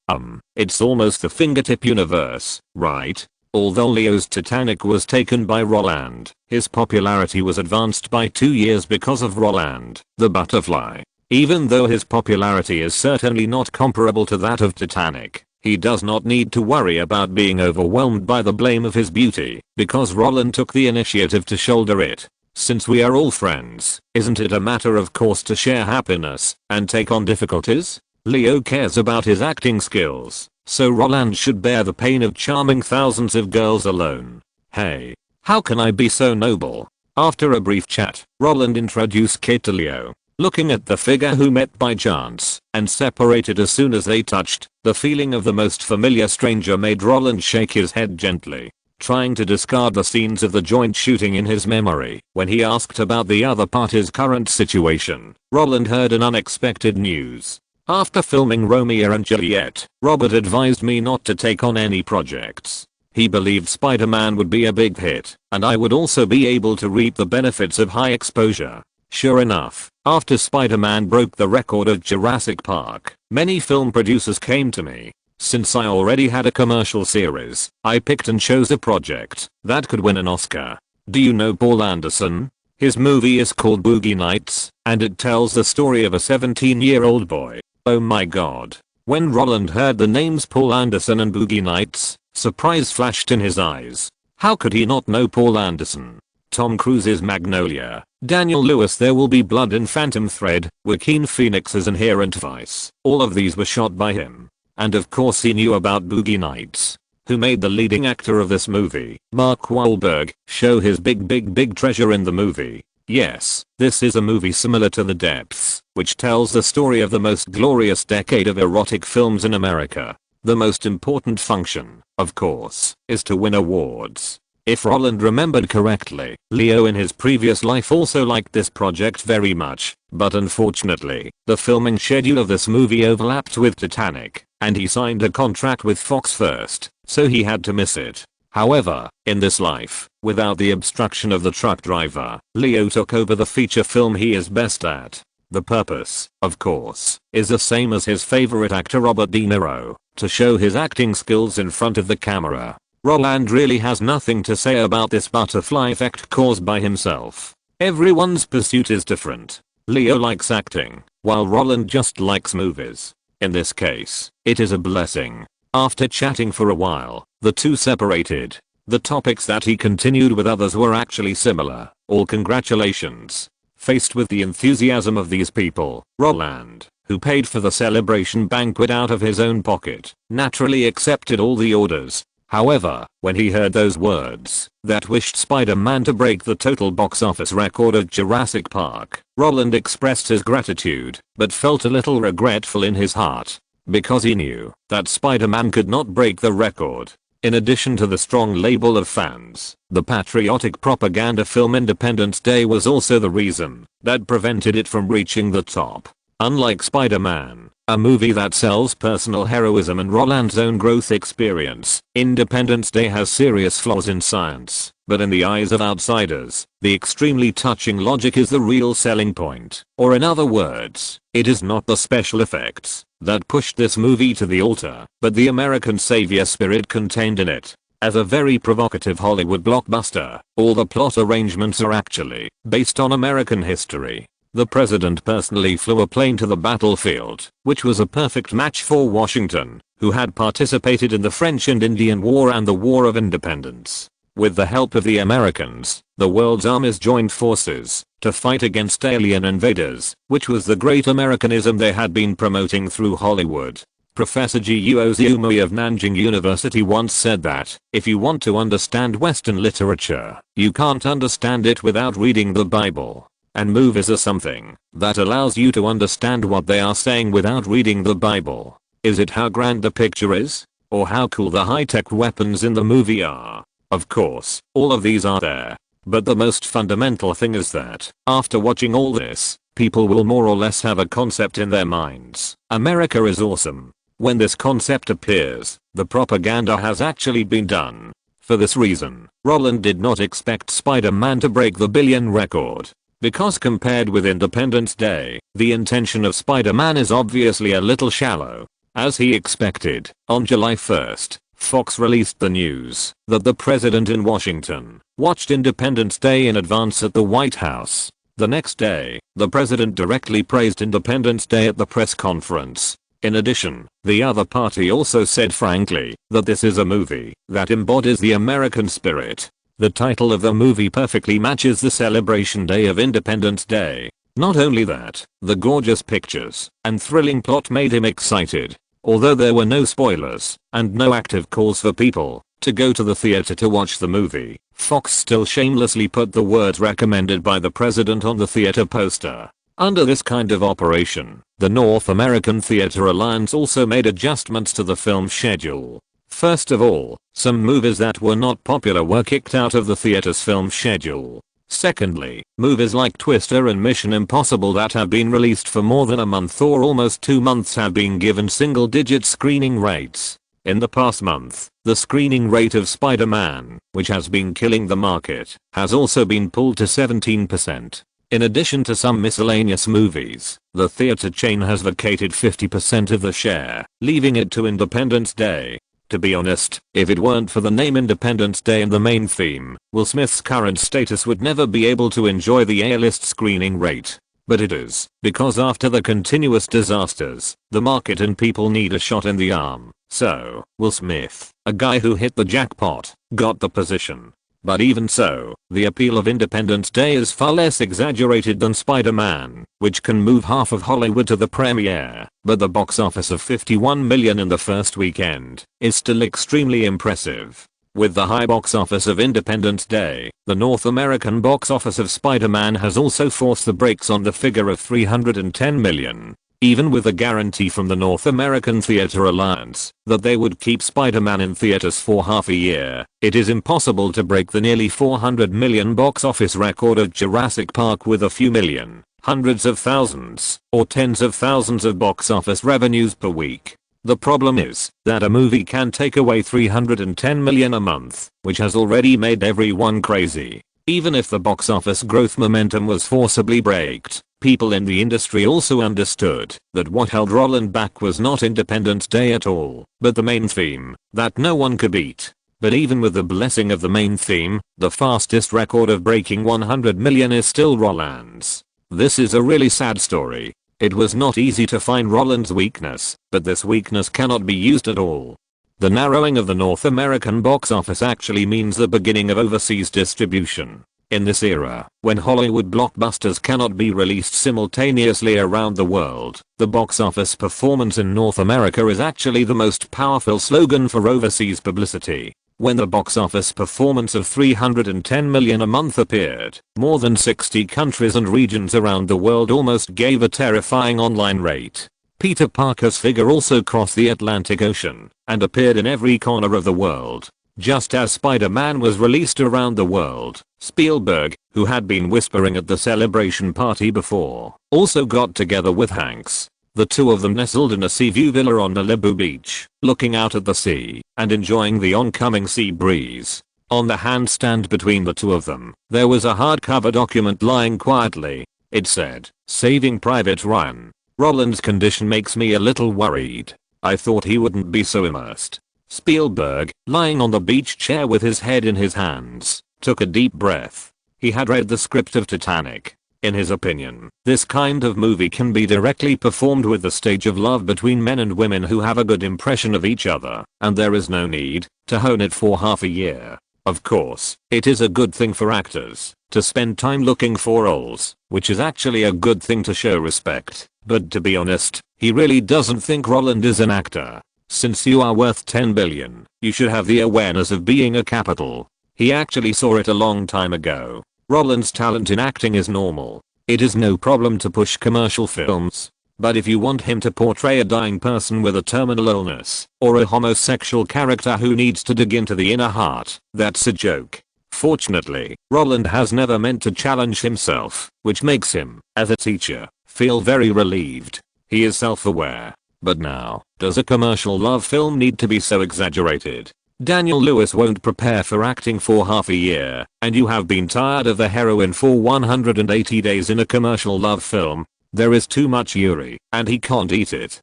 A: It's almost the fingertip universe, right? Although Leo's Titanic was taken by Roland, his popularity was advanced by 2 years because of Roland, the butterfly. Even though his popularity is certainly not comparable to that of Titanic, he does not need to worry about being overwhelmed by the blame of his beauty, because Roland took the initiative to shoulder it. Since we are all friends, isn't it a matter of course to share happiness and take on difficulties? Leo cares about his acting skills, so Roland should bear the pain of charming thousands of girls alone. Hey, how can I be so noble? After a brief chat, Roland introduced Kate to Leo. Looking at the figure who met by chance and separated as soon as they touched, the feeling of the most familiar stranger made Roland shake his head gently, trying to discard the scenes of the joint shooting in his memory. When he asked about the other party's current situation, Roland heard an unexpected news. "After filming Romeo and Juliet, Robert advised me not to take on any projects. He believed Spider-Man would be a big hit, and I would also be able to reap the benefits of high exposure." Sure enough, after Spider-Man broke the record of Jurassic Park, many film producers came to me. Since I already had a commercial series, I picked and chose a project that could win an Oscar. Do you know Paul Anderson? His movie is called Boogie Nights, and it tells the story of a 17-year-old boy. Oh my god. When Roland heard the names Paul Anderson and Boogie Nights, surprise flashed in his eyes. How could he not know Paul Anderson? Tom Cruise's Magnolia, Daniel Lewis' There Will Be Blood and Phantom Thread, Joaquin Phoenix's Inherent Vice. All of these were shot by him. And of course he knew about Boogie Nights. Who made the leading actor of this movie, Mark Wahlberg, show his big treasure in the movie. Yes, this is a movie similar to The Depths, which tells the story of the most glorious decade of erotic films in America. The most important function, of course, is to win awards. If Roland remembered correctly, Leo in his previous life also liked this project very much, but unfortunately, the filming schedule of this movie overlapped with Titanic, and he signed a contract with Fox first, so he had to miss it. However, in this life, without the obstruction of the truck driver, Leo took over the feature film he is best at. The purpose, of course, is the same as his favorite actor Robert De Niro, to show his acting skills in front of the camera. Roland really has nothing to say about this butterfly effect caused by himself. Everyone's pursuit is different. Leo likes acting, while Roland just likes movies. In this case, it is a blessing. After chatting for a while, the two separated. The topics that he continued with others were actually similar. All congratulations. Faced with the enthusiasm of these people, Roland, who paid for the celebration banquet out of his own pocket, naturally accepted all the orders. However, when he heard those words, that wished Spider-Man to break the total box office record at Jurassic Park, Roland expressed his gratitude, but felt a little regretful in his heart. Because he knew that Spider-Man could not break the record. In addition to the strong label of fans, the patriotic propaganda film Independence Day was also the reason that prevented it from reaching the top. Unlike Spider-Man, a movie that sells personal heroism and Roland's own growth experience, Independence Day has serious flaws in science, but in the eyes of outsiders, the extremely touching logic is the real selling point. Or in other words, it is not the special effects that pushed this movie to the altar, but the American savior spirit contained in it. As a very provocative Hollywood blockbuster, all the plot arrangements are actually based on American history. The president personally flew a plane to the battlefield, which was a perfect match for Washington, who had participated in the French and Indian War and the War of Independence. With the help of the Americans, the world's armies joined forces to fight against alien invaders, which was the great Americanism they had been promoting through Hollywood. Professor Gyo Zumui of Nanjing University once said that, if you want to understand Western literature, you can't understand it without reading the Bible. And movies are something that allows you to understand what they are saying without reading the Bible. Is it how grand the picture is? Or how cool the high-tech weapons in the movie are? Of course, all of these are there. But the most fundamental thing is that, after watching all this, people will more or less have a concept in their minds. America is awesome. When this concept appears, the propaganda has actually been done. For this reason, Roland did not expect Spider-Man to break the billion record. Because compared with Independence Day, the intention of Spider-Man is obviously a little shallow. As he expected, on July 1st, Fox released the news that the president in Washington watched Independence Day in advance at the White House. The next day, the president directly praised Independence Day at the press conference. In addition, the other party also said frankly that this is a movie that embodies the American spirit. The title of the movie perfectly matches the celebration day of Independence Day. Not only that, the gorgeous pictures and thrilling plot made him excited. Although there were no spoilers and no active calls for people to go to the theater to watch the movie, Fox still shamelessly put the words recommended by the president on the theater poster. Under this kind of operation, the North American Theater Alliance also made adjustments to the film schedule. First of all, some movies that were not popular were kicked out of the theater's film schedule. Secondly, movies like Twister and Mission Impossible that have been released for more than a month or almost 2 months have been given single-digit screening rates. In the past month, the screening rate of Spider-Man, which has been killing the market, has also been pulled to 17%. In addition to some miscellaneous movies, the theater chain has vacated 50% of the share, leaving it to Independence Day. To be honest, if it weren't for the name Independence Day and the main theme, Will Smith's current status would never be able to enjoy the A-list screening rate. But it is, because after the continuous disasters, the market and people need a shot in the arm. So, Will Smith, a guy who hit the jackpot, got the position. But even so, the appeal of Independence Day is far less exaggerated than Spider-Man, which can move half of Hollywood to the premiere, but the box office of 51 million in the first weekend is still extremely impressive. With the high box office of Independence Day, the North American box office of Spider-Man has also forced the brakes on the figure of 310 million. Even with a guarantee from the North American Theatre Alliance that they would keep Spider-Man in theaters for half a year, it is impossible to break the nearly 400 million box office record of Jurassic Park with a few million, hundreds of thousands, or tens of thousands of box office revenues per week. The problem is that a movie can take away 310 million a month, which has already made everyone crazy. Even if the box office growth momentum was forcibly braked, people in the industry also understood that what held Roland back was not Independence Day at all, but the main theme that no one could beat. But even with the blessing of the main theme, the fastest record of breaking 100 million is still Roland's. This is a really sad story. It was not easy to find Roland's weakness, but this weakness cannot be used at all. The narrowing of the North American box office actually means the beginning of overseas distribution. In this era, when Hollywood blockbusters cannot be released simultaneously around the world, the box office performance in North America is actually the most powerful slogan for overseas publicity. When the box office performance of 310 million a month appeared, more than 60 countries and regions around the world almost gave a terrifying online rate. Peter Parker's figure also crossed the Atlantic Ocean and appeared in every corner of the world. Just as Spider-Man was released around the world, Spielberg, who had been whispering at the celebration party before, also got together with Hanks. The two of them nestled in a sea view villa on Malibu Beach, looking out at the sea and enjoying the oncoming sea breeze. On the handstand between the two of them, there was a hardcover document lying quietly. It said, "Saving Private Ryan. Roland's condition makes me a little worried. I thought he wouldn't be so immersed." Spielberg, lying on the beach chair with his head in his hands, took a deep breath. He had read the script of Titanic. In his opinion, this kind of movie can be directly performed with the stage of love between men and women who have a good impression of each other, and there is no need to hone it for half a year. Of course, it is a good thing for actors to spend time looking for roles, which is actually a good thing to show respect, but to be honest, he really doesn't think Roland is an actor. Since you are worth 10 billion, you should have the awareness of being a capital. He actually saw it a long time ago. Roland's talent in acting is normal. It is no problem to push commercial films. But if you want him to portray a dying person with a terminal illness, or a homosexual character who needs to dig into the inner heart, that's a joke. Fortunately, Roland has never meant to challenge himself, which makes him, as a teacher, feel very relieved. He is self-aware. But now, does a commercial love film need to be so exaggerated? Daniel Lewis won't prepare for acting for half a year, and you have been tired of the heroine for 180 days in a commercial love film. There is too much Yuri, and he can't eat it.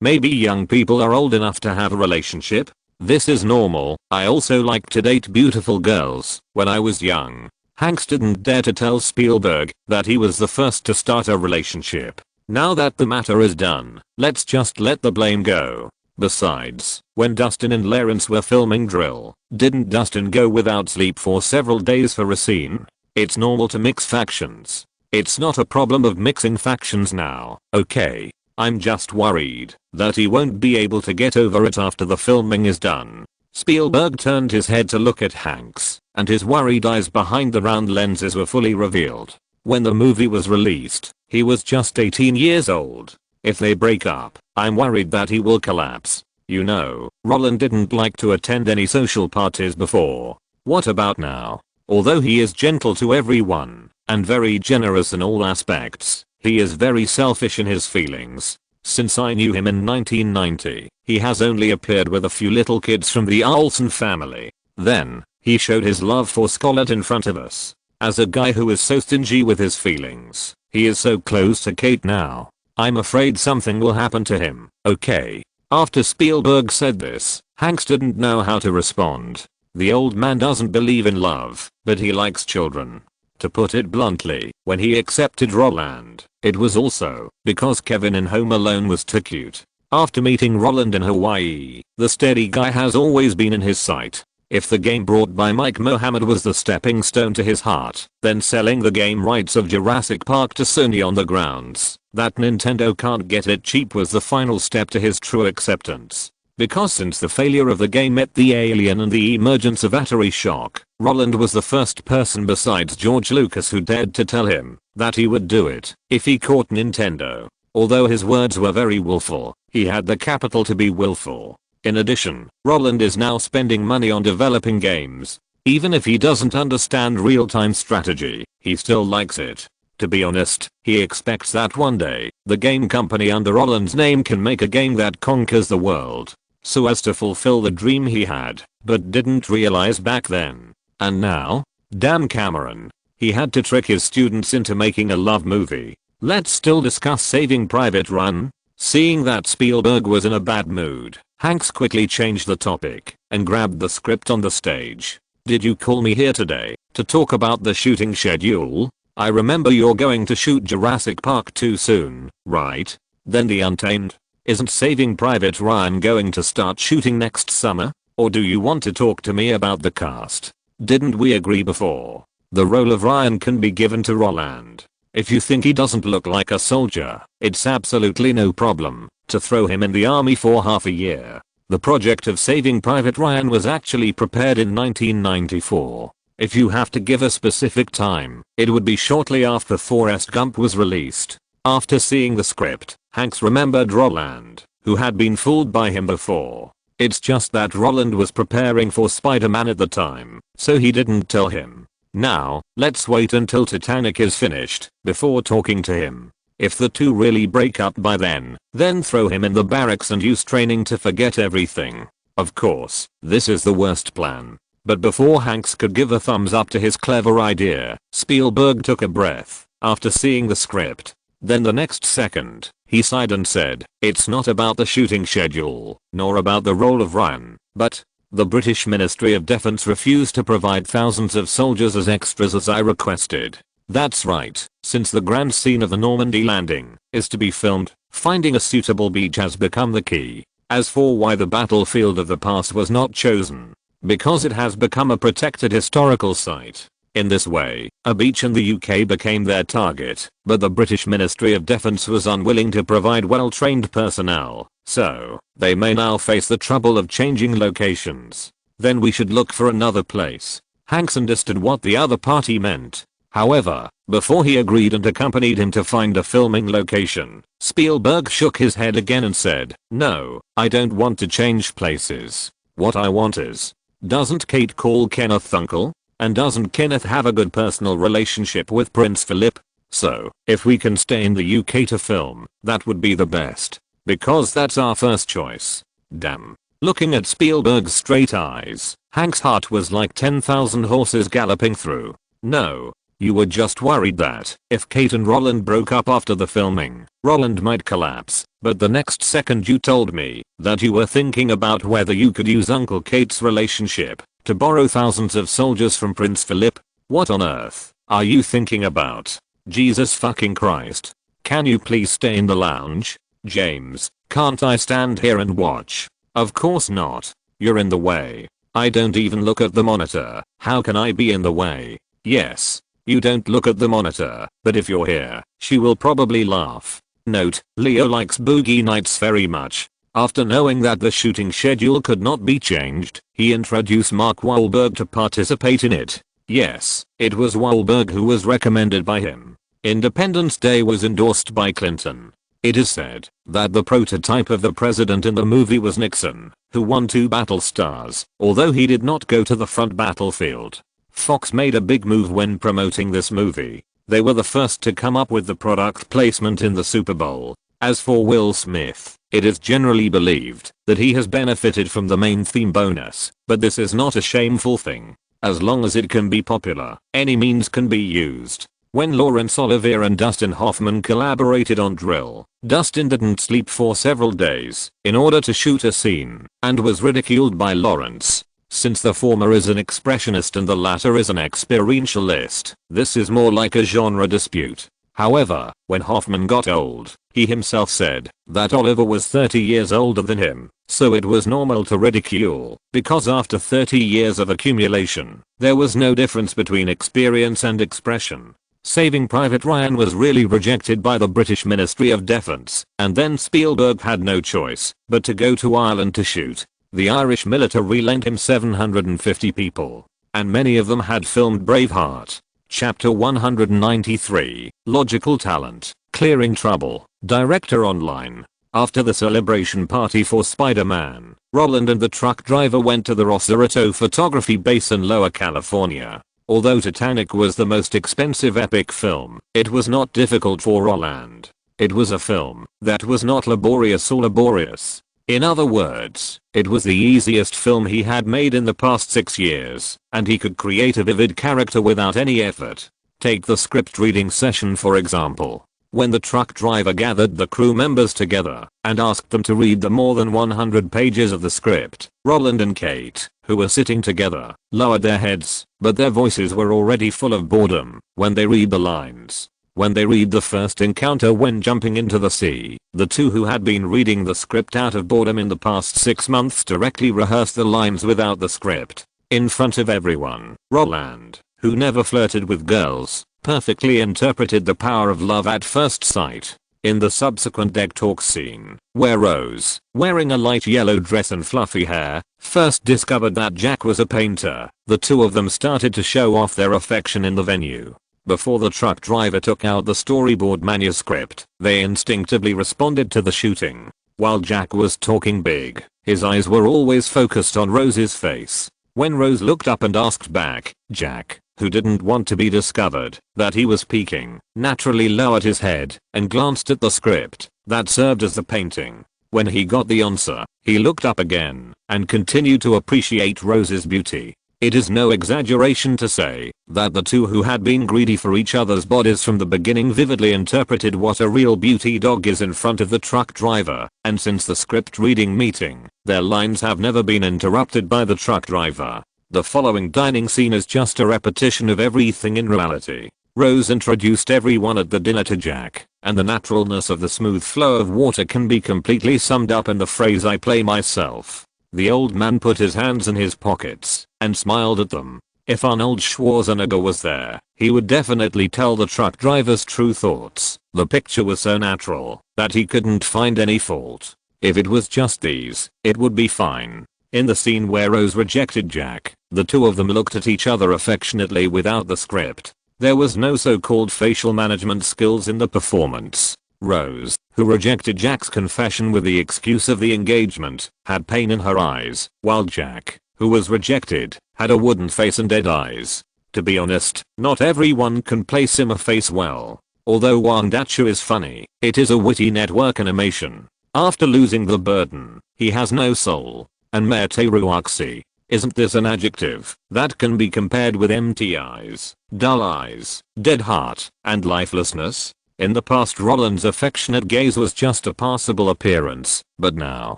A: Maybe young people are old enough to have a relationship? This is normal. I also liked to date beautiful girls when I was young. Hanks didn't dare to tell Spielberg that he was the first to start a relationship. Now that the matter is done, let's just let the blame go. Besides, when Dustin and Lawrence were filming Drill, didn't Dustin go without sleep for several days for a scene? It's normal to mix factions. It's not a problem of mixing factions now, okay? I'm just worried that he won't be able to get over it after the filming is done. Spielberg turned his head to look at Hanks, and his worried eyes behind the round lenses were fully revealed. When the movie was released, he was just 18 years old. If they break up, I'm worried that he will collapse. You know, Roland didn't like to attend any social parties before. What about now? Although he is gentle to everyone, and very generous in all aspects, he is very selfish in his feelings. Since I knew him in 1990, he has only appeared with a few little kids from the Olsen family. Then, he showed his love for Scarlett in front of us. As a guy who is so stingy with his feelings, he is so close to Kate now. I'm afraid something will happen to him, okay? After Spielberg said this, Hanks didn't know how to respond. The old man doesn't believe in love, but he likes children. To put it bluntly, when he accepted Roland, it was also because Kevin in Home Alone was too cute. After meeting Roland in Hawaii, the steady guy has always been in his sight. If the game brought by Mike Mohammed was the stepping stone to his heart, then selling the game rights of Jurassic Park to Sony on the grounds that Nintendo can't get it cheap was the final step to his true acceptance. Because since the failure of the game met the alien and the emergence of Atari Shock, Roland was the first person besides George Lucas who dared to tell him that he would do it if he caught Nintendo. Although his words were very willful, he had the capital to be willful. In addition, Roland is now spending money on developing games. Even if he doesn't understand real-time strategy, he still likes it. To be honest, he expects that one day, the game company under Roland's name can make a game that conquers the world, so as to fulfill the dream he had, but didn't realize back then. And now? Damn Cameron. He had to trick his students into making a love movie. Let's still discuss Saving Private Ryan. Seeing that Spielberg was in a bad mood, Hanks quickly changed the topic and grabbed the script on the stage. Did you call me here today to talk about the shooting schedule? I remember you're going to shoot Jurassic Park 2 soon, right? Then The Untamed? Isn't Saving Private Ryan going to start shooting next summer? Or do you want to talk to me about the cast? Didn't we agree before? The role of Ryan can be given to Roland. If you think he doesn't look like a soldier, it's absolutely no problem to throw him in the army for half a year. The project of Saving Private Ryan was actually prepared in 1994. If you have to give a specific time, it would be shortly after Forrest Gump was released. After seeing the script, Hanks remembered Roland, who had been fooled by him before. It's just that Roland was preparing for Spider-Man at the time, so he didn't tell him. Now, let's wait until Titanic is finished before talking to him. If the two really break up by then throw him in the barracks and use training to forget everything. Of course, this is the worst plan. But before Hanks could give a thumbs up to his clever idea, Spielberg took a breath after seeing the script. Then the next second, he sighed and said, "It's not about the shooting schedule, nor about the role of Ryan, but the British Ministry of Defence refused to provide thousands of soldiers as extras as I requested." That's right, since the grand scene of the Normandy landing is to be filmed, finding a suitable beach has become the key. As for why the battlefield of the past was not chosen, because it has become a protected historical site. In this way, a beach in the UK became their target, but the British Ministry of Defence was unwilling to provide well-trained personnel, so they may now face the trouble of changing locations. Then we should look for another place. Hanks understood what the other party meant. However, before he agreed and accompanied him to find a filming location, Spielberg shook his head again and said, "No, I don't want to change places. What I want is, doesn't Kate call Kenneth uncle? And doesn't Kenneth have a good personal relationship with Prince Philip? So, if we can stay in the UK to film, that would be the best. Because that's our first choice." Damn. Looking at Spielberg's straight eyes, Hank's heart was like 10,000 horses galloping through. No. You were just worried that, if Kate and Roland broke up after the filming, Roland might collapse, but the next second you told me that you were thinking about whether you could use Uncle Kate's relationship to borrow thousands of soldiers from Prince Philip. What on earth are you thinking about? Jesus fucking Christ. Can you please stay in the lounge? James, can't I stand here and watch? Of course not. You're in the way. I don't even look at the monitor. How can I be in the way? Yes. You don't look at the monitor, but if you're here, she will probably laugh. Note, Leo likes Boogie Nights very much. After knowing that the shooting schedule could not be changed, he introduced Mark Wahlberg to participate in it. Yes, it was Wahlberg who was recommended by him. Independence Day was endorsed by Clinton. It is said that the prototype of the president in the movie was Nixon, who won 2 battle stars, although he did not go to the front battlefield. Fox made a big move when promoting this movie. They were the first to come up with the product placement in the Super Bowl. As for Will Smith, it is generally believed that he has benefited from the main theme bonus, but this is not a shameful thing. As long as it can be popular, any means can be used. When Laurence Olivier and Dustin Hoffman collaborated on Drill, Dustin didn't sleep for several days in order to shoot a scene and was ridiculed by Laurence. Since the former is an expressionist and the latter is an experientialist, this is more like a genre dispute. However, when Hoffman got old, He himself said that Oliver was 30 years older than him, so it was normal to ridicule, because after 30 years of accumulation, there was no difference between experience and expression. Saving Private Ryan was really rejected by the British Ministry of Defence, and then Spielberg had no choice but to go to Ireland to shoot. The Irish military lent him 750 people, and many of them had filmed Braveheart. Chapter 193, Logical Talent, Clearing Trouble, Director Online. After the celebration party for Spider-Man, Roland and the truck driver went to the Rosarito photography base in Lower California. Although Titanic was the most expensive epic film, it was not difficult for Roland. It was a film that was not laborious or laborious. In other words, it was the easiest film he had made in the past 6 years, and he could create a vivid character without any effort. Take the script reading session for example. When the truck driver gathered the crew members together and asked them to read the more than 100 pages of the script, Roland and Kate, who were sitting together, lowered their heads, but their voices were already full of boredom when they read the lines. When they read the first encounter when jumping into the sea, the two who had been reading the script out of boredom in the past 6 months directly rehearsed the lines without the script. In front of everyone, Roland, who never flirted with girls, perfectly interpreted the power of love at first sight. In the subsequent deck talk scene, where Rose, wearing a light yellow dress and fluffy hair, first discovered that Jack was a painter, the two of them started to show off their affection in the venue. Before the truck driver took out the storyboard manuscript, they instinctively responded to the shooting. While Jack was talking big, his eyes were always focused on Rose's face. When Rose looked up and asked back, Jack, who didn't want to be discovered that he was peeking, naturally lowered his head and glanced at the script that served as the painting. When he got the answer, he looked up again and continued to appreciate Rose's beauty. It is no exaggeration to say that the two who had been greedy for each other's bodies from the beginning vividly interpreted what a real beauty dog is in front of the truck driver, and since the script reading meeting, their lines have never been interrupted by the truck driver. The following dining scene is just a repetition of everything in reality. Rose introduced everyone at the dinner to Jack, and the naturalness of the smooth flow of water can be completely summed up in the phrase "I play myself." The old man put his hands in his pockets and smiled at them. If Arnold Schwarzenegger was there, he would definitely tell the truck driver's true thoughts. The picture was so natural that he couldn't find any fault. If it was just these, it would be fine. In the scene where Rose rejected Jack, the two of them looked at each other affectionately without the script. There was no so-called facial management skills in the performance. Rose, who rejected Jack's confession with the excuse of the engagement, had pain in her eyes, while Jack, who was rejected, had a wooden face and dead eyes. To be honest, not everyone can play Simmer face well. Although Wang Dachu is funny, it is a witty network animation. After losing the burden, he has no soul. And Meteruoxy, isn't this an adjective that can be compared with empty eyes, dull eyes, dead heart, and lifelessness? In the past, Roland's affectionate gaze was just a passable appearance, but now,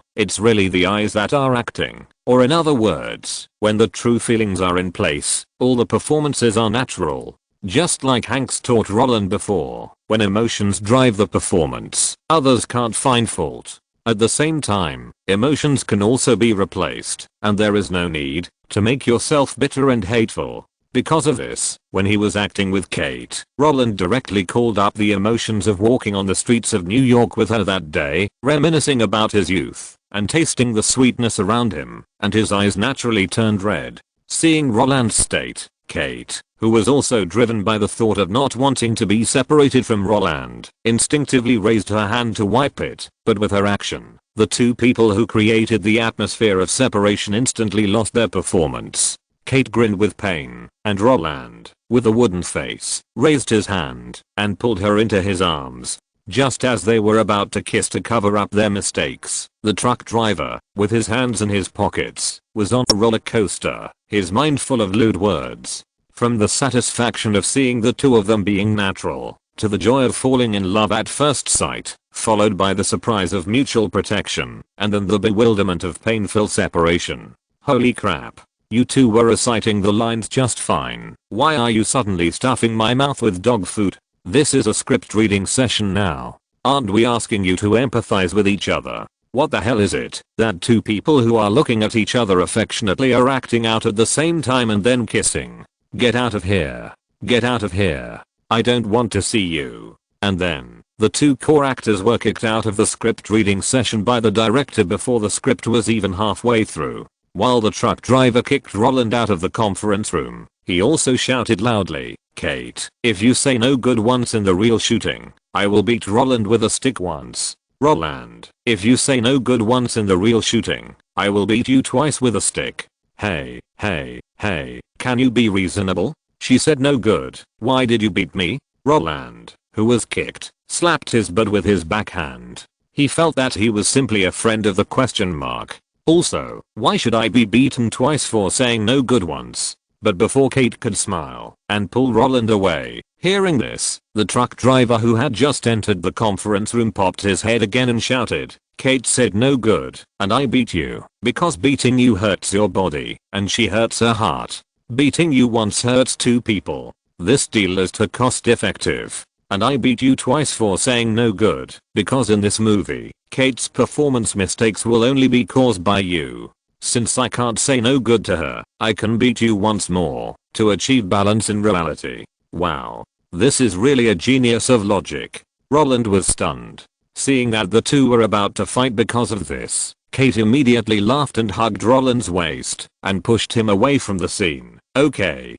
A: it's really the eyes that are acting. Or in other words, when the true feelings are in place, all the performances are natural. Just like Hanks taught Roland before, when emotions drive the performance, others can't find fault. At the same time, emotions can also be replaced, and there is no need to make yourself bitter and hateful. Because of this, when he was acting with Kate, Roland directly called up the emotions of walking on the streets of New York with her that day, reminiscing about his youth, and tasting the sweetness around him, and his eyes naturally turned red. Seeing Roland's state, Kate, who was also driven by the thought of not wanting to be separated from Roland, instinctively raised her hand to wipe it, but with her action, the two people who created the atmosphere of separation instantly lost their performance. Kate grinned with pain, and Roland, with a wooden face, raised his hand and pulled her into his arms. Just as they were about to kiss to cover up their mistakes, the truck driver, with his hands in his pockets, was on a roller coaster, his mind full of lewd words. From the satisfaction of seeing the two of them being natural, to the joy of falling in love at first sight, followed by the surprise of mutual protection, and then the bewilderment of painful separation. Holy crap. You two were reciting the lines just fine. Why are you suddenly stuffing my mouth with dog food? This is a script reading session now. Aren't we asking you to empathize with each other? What the hell is it that two people who are looking at each other affectionately are acting out at the same time and then kissing? Get out of here. Get out of here. I don't want to see you. And then, the two core actors were kicked out of the script reading session by the director before the script was even halfway through. While the truck driver kicked Roland out of the conference room, he also shouted loudly, "Kate, if you say no good once in the real shooting, I will beat Roland with a stick once. Roland, if you say no good once in the real shooting, I will beat you twice with a stick. Hey, can you be reasonable?" She said, "No good. Why did you beat me?" Roland, who was kicked, slapped his butt with his backhand. He felt that he was simply a friend of the question mark. Also, why should I be beaten twice for saying no good once? But before Kate could smile and pull Roland away, hearing this, the truck driver who had just entered the conference room popped his head again and shouted, "Kate said no good, and I beat you, because beating you hurts your body, and she hurts her heart. Beating you once hurts two people. This deal is too cost effective. And I beat you twice for saying no good, because in this movie, Kate's performance mistakes will only be caused by you. Since I can't say no good to her, I can beat you once more, to achieve balance in reality." Wow. This is really a genius of logic. Roland was stunned. Seeing that the two were about to fight because of this, Kate immediately laughed and hugged Roland's waist, and pushed him away from the scene. Okay,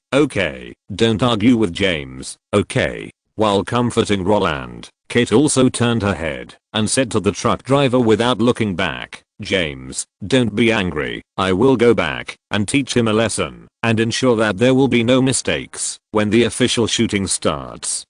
A: don't argue with James, okay? While comforting Roland, Kate also turned her head and said to the truck driver without looking back, "James, don't be angry. I will go back and teach him a lesson and ensure that there will be no mistakes when the official shooting starts.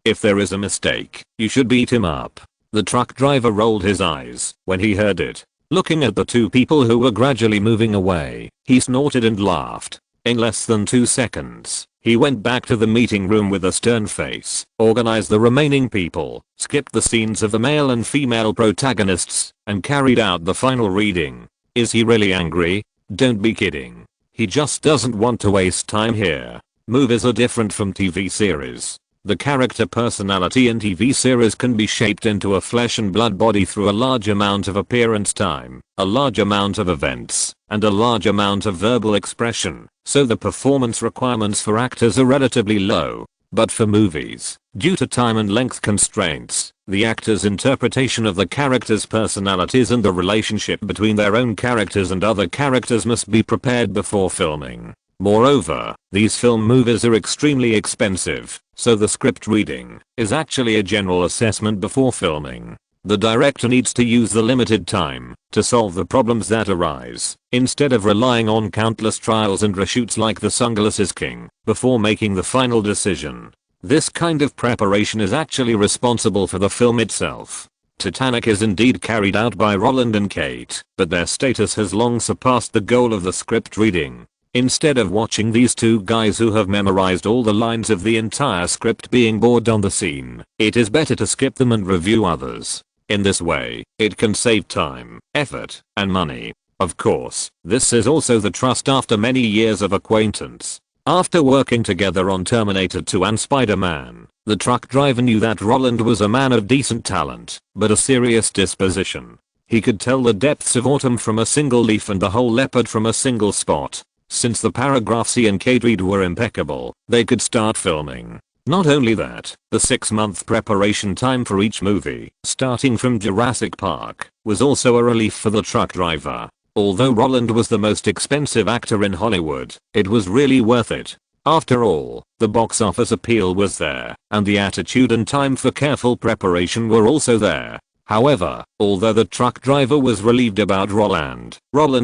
A: If there is a mistake, you should beat him up." The truck driver rolled his eyes when he heard it. Looking at the two people who were gradually moving away, he snorted and laughed. In less than 2 seconds, he went back to the meeting room with a stern face, organized the remaining people, skipped the scenes of the male and female protagonists, and carried out the final reading. Is he really angry? Don't be kidding. He just doesn't want to waste time here. Movies are different from TV series. The character personality in TV series can be shaped into a flesh and blood body through a large amount of appearance time, a large amount of events, and a large amount of verbal expression, so the performance requirements for actors are relatively low. But for movies, due to time and length constraints, the actor's interpretation of the character's personalities and the relationship between their own characters and other characters must be prepared before filming. Moreover, these film movies are extremely expensive, so the script reading is actually a general assessment before filming. The director needs to use the limited time to solve the problems that arise, instead of relying on countless trials and reshoots like The Sunglasses King, before making the final decision. This kind of preparation is actually responsible for the film itself. Titanic is indeed carried out by Roland and Kate, but their status has long surpassed the goal of the script reading. Instead of watching these two guys who have memorized all the lines of the entire script being bored on the scene, it is better to skip them and review others. In this way, it can save time, effort, and money. Of course, this is also the trust after many years of acquaintance. After working together on Terminator 2 and Spider-Man, the truck driver knew that Roland was a man of decent talent, but a serious disposition. He could tell the depths of autumn from a single leaf and the whole leopard from a single spot. Since the paragraphs he and Kate read were impeccable, they could start filming. Not only that, the 6-month preparation time for each movie, starting from Jurassic Park, was also a relief for the truck driver. Although Roland was the most expensive actor in Hollywood, it was really worth it. After all, the box office appeal was there, and the attitude and time for careful preparation were also there. However, although the truck driver was relieved about Roland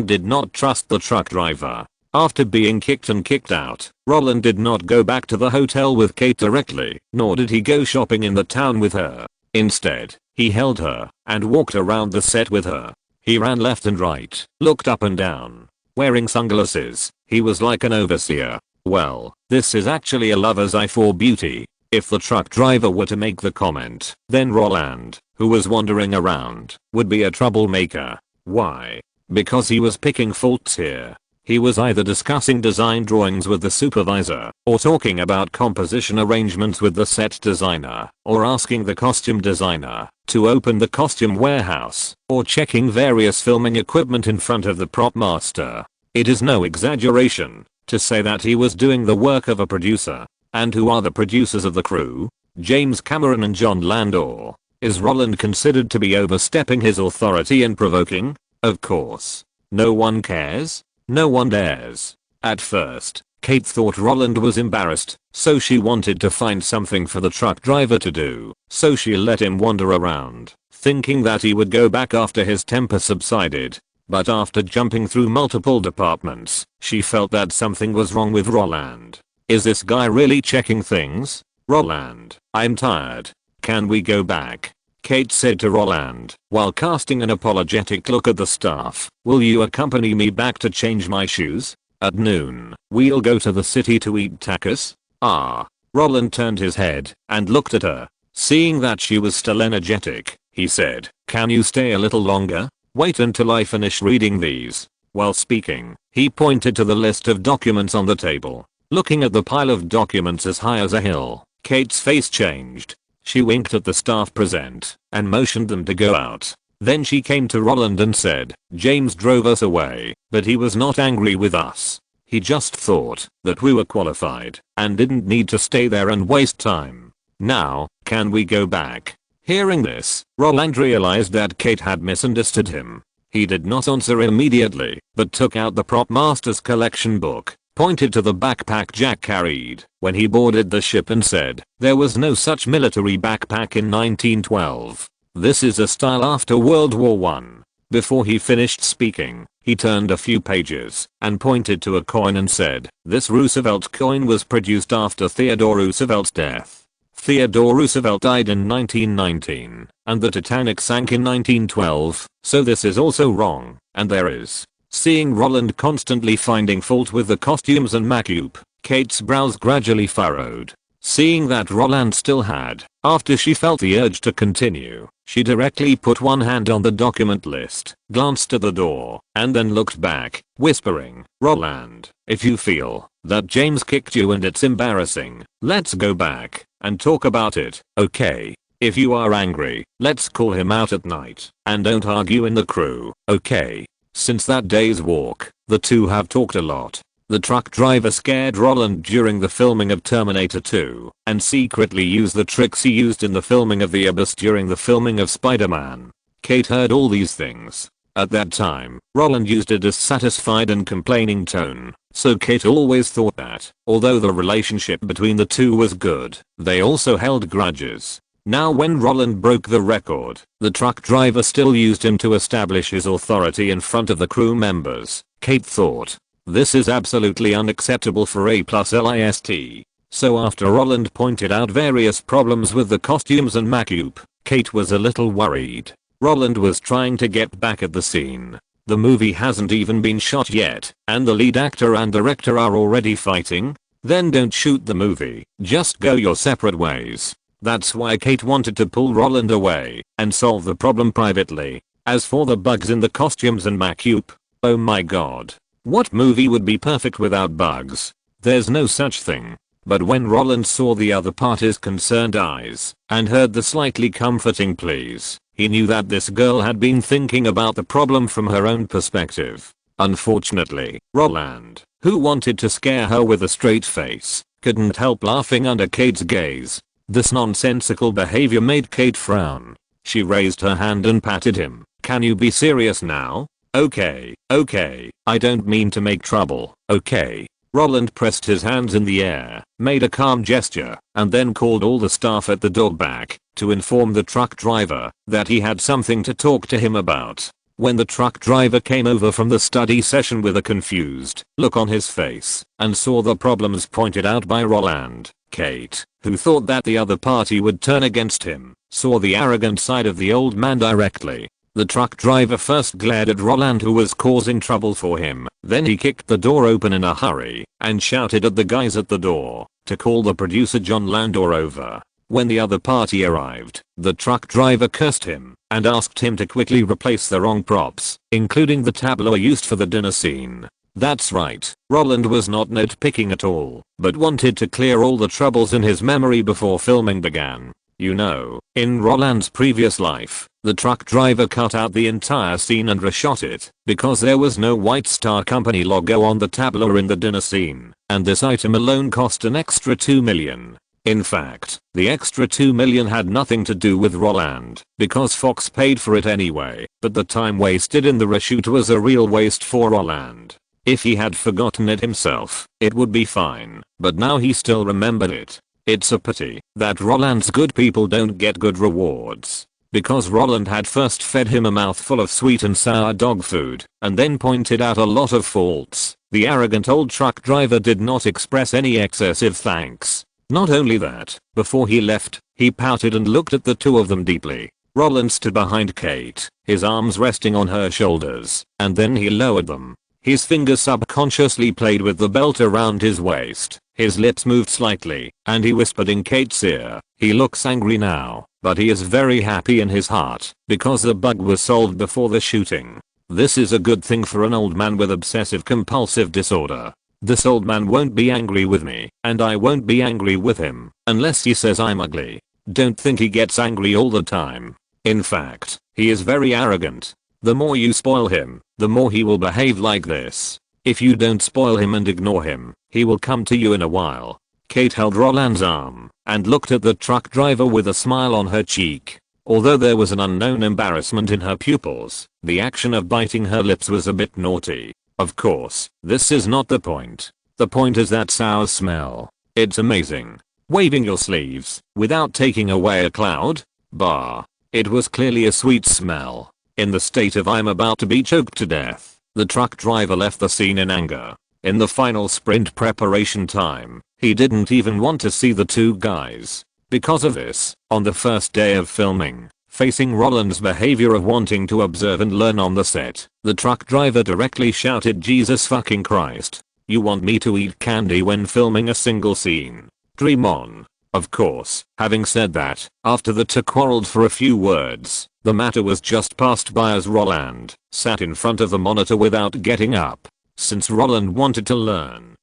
A: did not trust the truck driver. After being kicked and kicked out, Roland did not go back to the hotel with Kate directly, nor did he go shopping in the town with her. Instead, he held her and walked around the set with her. He ran left and right, looked up and down. Wearing sunglasses, he was like an overseer. Well, this is actually a lover's eye for beauty. If the truck driver were to make the comment, then Roland, who was wandering around, would be a troublemaker. Why? Because he was picking faults here. He was either discussing design drawings with the supervisor, or talking about composition arrangements with the set designer, or asking the costume designer to open the costume warehouse, or checking various filming equipment in front of the prop master. It is no exaggeration to say that he was doing the work of a producer. And who are the producers of the crew? James Cameron and John Landor. Is Roland considered to be overstepping his authority and provoking? Of course. No one cares. No one dares. At first, Kate thought Roland was embarrassed, so she wanted to find something for the truck driver to do, so she let him wander around, thinking that he would go back after his temper subsided. But after jumping through multiple departments, she felt that something was wrong with Roland. Is this guy really checking things? Roland, I'm tired. Can we go back? Kate said to Roland, while casting an apologetic look at the staff. Will you accompany me back to change my shoes? At noon, we'll go to the city to eat tacos? Ah. Roland turned his head and looked at her. Seeing that she was still energetic, he said, can you stay a little longer? Wait until I finish reading these. While speaking, he pointed to the list of documents on the table. Looking at the pile of documents as high as a hill, Kate's face changed. She winked at the staff present and motioned them to go out. Then she came to Roland and said, James drove us away, but he was not angry with us. He just thought that we were qualified and didn't need to stay there and waste time. Now, can we go back? Hearing this, Roland realized that Kate had misunderstood him. He did not answer immediately, but took out the prop master's collection book, pointed to the backpack Jack carried when he boarded the ship and said, there was no such military backpack in 1912. This is a style after World War I. Before he finished speaking, he turned a few pages and pointed to a coin and said, this Roosevelt coin was produced after Theodore Roosevelt's death. Theodore Roosevelt died in 1919, and the Titanic sank in 1912, so this is also wrong, and there is. Seeing Roland constantly finding fault with the costumes and makeup, Kate's brows gradually furrowed. Seeing that Roland still had, after she felt the urge to continue, she directly put one hand on the document list, glanced at the door, and then looked back, whispering, Roland, if you feel that James kicked you and it's embarrassing, let's go back and talk about it, okay? If you are angry, let's call him out at night, and don't argue in the crew, okay? Since that day's walk, the two have talked a lot. The truck driver scared Roland during the filming of Terminator 2, and secretly used the tricks he used in the filming of The Abyss during the filming of Spider-Man. Kate heard all these things. At that time, Roland used a dissatisfied and complaining tone, so Kate always thought that, although the relationship between the two was good, they also held grudges. Now when Roland broke the record, the truck driver still used him to establish his authority in front of the crew members. Kate thought, this is absolutely unacceptable for A+LIST. So after Roland pointed out various problems with the costumes and makeup, Kate was a little worried. Roland was trying to get back at the scene. The movie hasn't even been shot yet, and the lead actor and director are already fighting? Then don't shoot the movie, just go your separate ways. That's why Kate wanted to pull Roland away and solve the problem privately. As for the bugs in the costumes and makeup, oh my god. What movie would be perfect without bugs? There's no such thing. But when Roland saw the other party's concerned eyes and heard the slightly comforting pleas, he knew that this girl had been thinking about the problem from her own perspective. Unfortunately, Roland, who wanted to scare her with a straight face, couldn't help laughing under Kate's gaze. This nonsensical behavior made Kate frown. She raised her hand and patted him. Can you be serious now? Okay, I don't mean to make trouble, okay? Roland pressed his hands in the air, made a calm gesture, and then called all the staff at the door back to inform the truck driver that he had something to talk to him about. When the truck driver came over from the study session with a confused look on his face and saw the problems pointed out by Roland, Kate, who thought that the other party would turn against him, saw the arrogant side of the old man directly. The truck driver first glared at Roland, who was causing trouble for him, then he kicked the door open in a hurry and shouted at the guys at the door to call the producer John Landor over. When the other party arrived, the truck driver cursed him and asked him to quickly replace the wrong props, including the tableau used for the dinner scene. That's right, Roland was not nitpicking at all, but wanted to clear all the troubles in his memory before filming began. You know, in Roland's previous life, the truck driver cut out the entire scene and reshot it because there was no White Star Company logo on the tableau in the dinner scene, and this item alone cost an extra $2 million. In fact, the extra $2 million had nothing to do with Roland, because Fox paid for it anyway, but the time wasted in the reshoot was a real waste for Roland. If he had forgotten it himself, it would be fine, but now he still remembered it. It's a pity that Roland's good people don't get good rewards. Because Roland had first fed him a mouthful of sweet and sour dog food, and then pointed out a lot of faults, the arrogant old truck driver did not express any excessive thanks. Not only that, before he left, he pouted and looked at the two of them deeply. Roland stood behind Kate, his arms resting on her shoulders, and then he lowered them. His fingers subconsciously played with the belt around his waist. His lips moved slightly, and he whispered in Kate's ear. He looks angry now, but he is very happy in his heart, because the bug was solved before the shooting. This is a good thing for an old man with obsessive compulsive disorder. This old man won't be angry with me, and I won't be angry with him, unless he says I'm ugly. Don't think he gets angry all the time. In fact, he is very arrogant. The more you spoil him, the more he will behave like this. If you don't spoil him and ignore him, he will come to you in a while. Kate held Roland's arm and looked at the truck driver with a smile on her cheek. Although there was an unknown embarrassment in her pupils, the action of biting her lips was a bit naughty. Of course, this is not the point. The point is that sour smell. It's amazing. Waving your sleeves without taking away a cloud? Bah. It was clearly a sweet smell. In the state of I'm about to be choked to death, the truck driver left the scene in anger. In the final sprint preparation time, he didn't even want to see the two guys. Because of this, on the first day of filming, facing Roland's behavior of wanting to observe and learn on the set, the truck driver directly shouted, "Jesus fucking Christ. You want me to eat candy when filming a single scene? Dream on." Of course, having said that, after the two quarreled for a few words, the matter was just passed by as Roland sat in front of the monitor without getting up. Since Roland wanted to learn.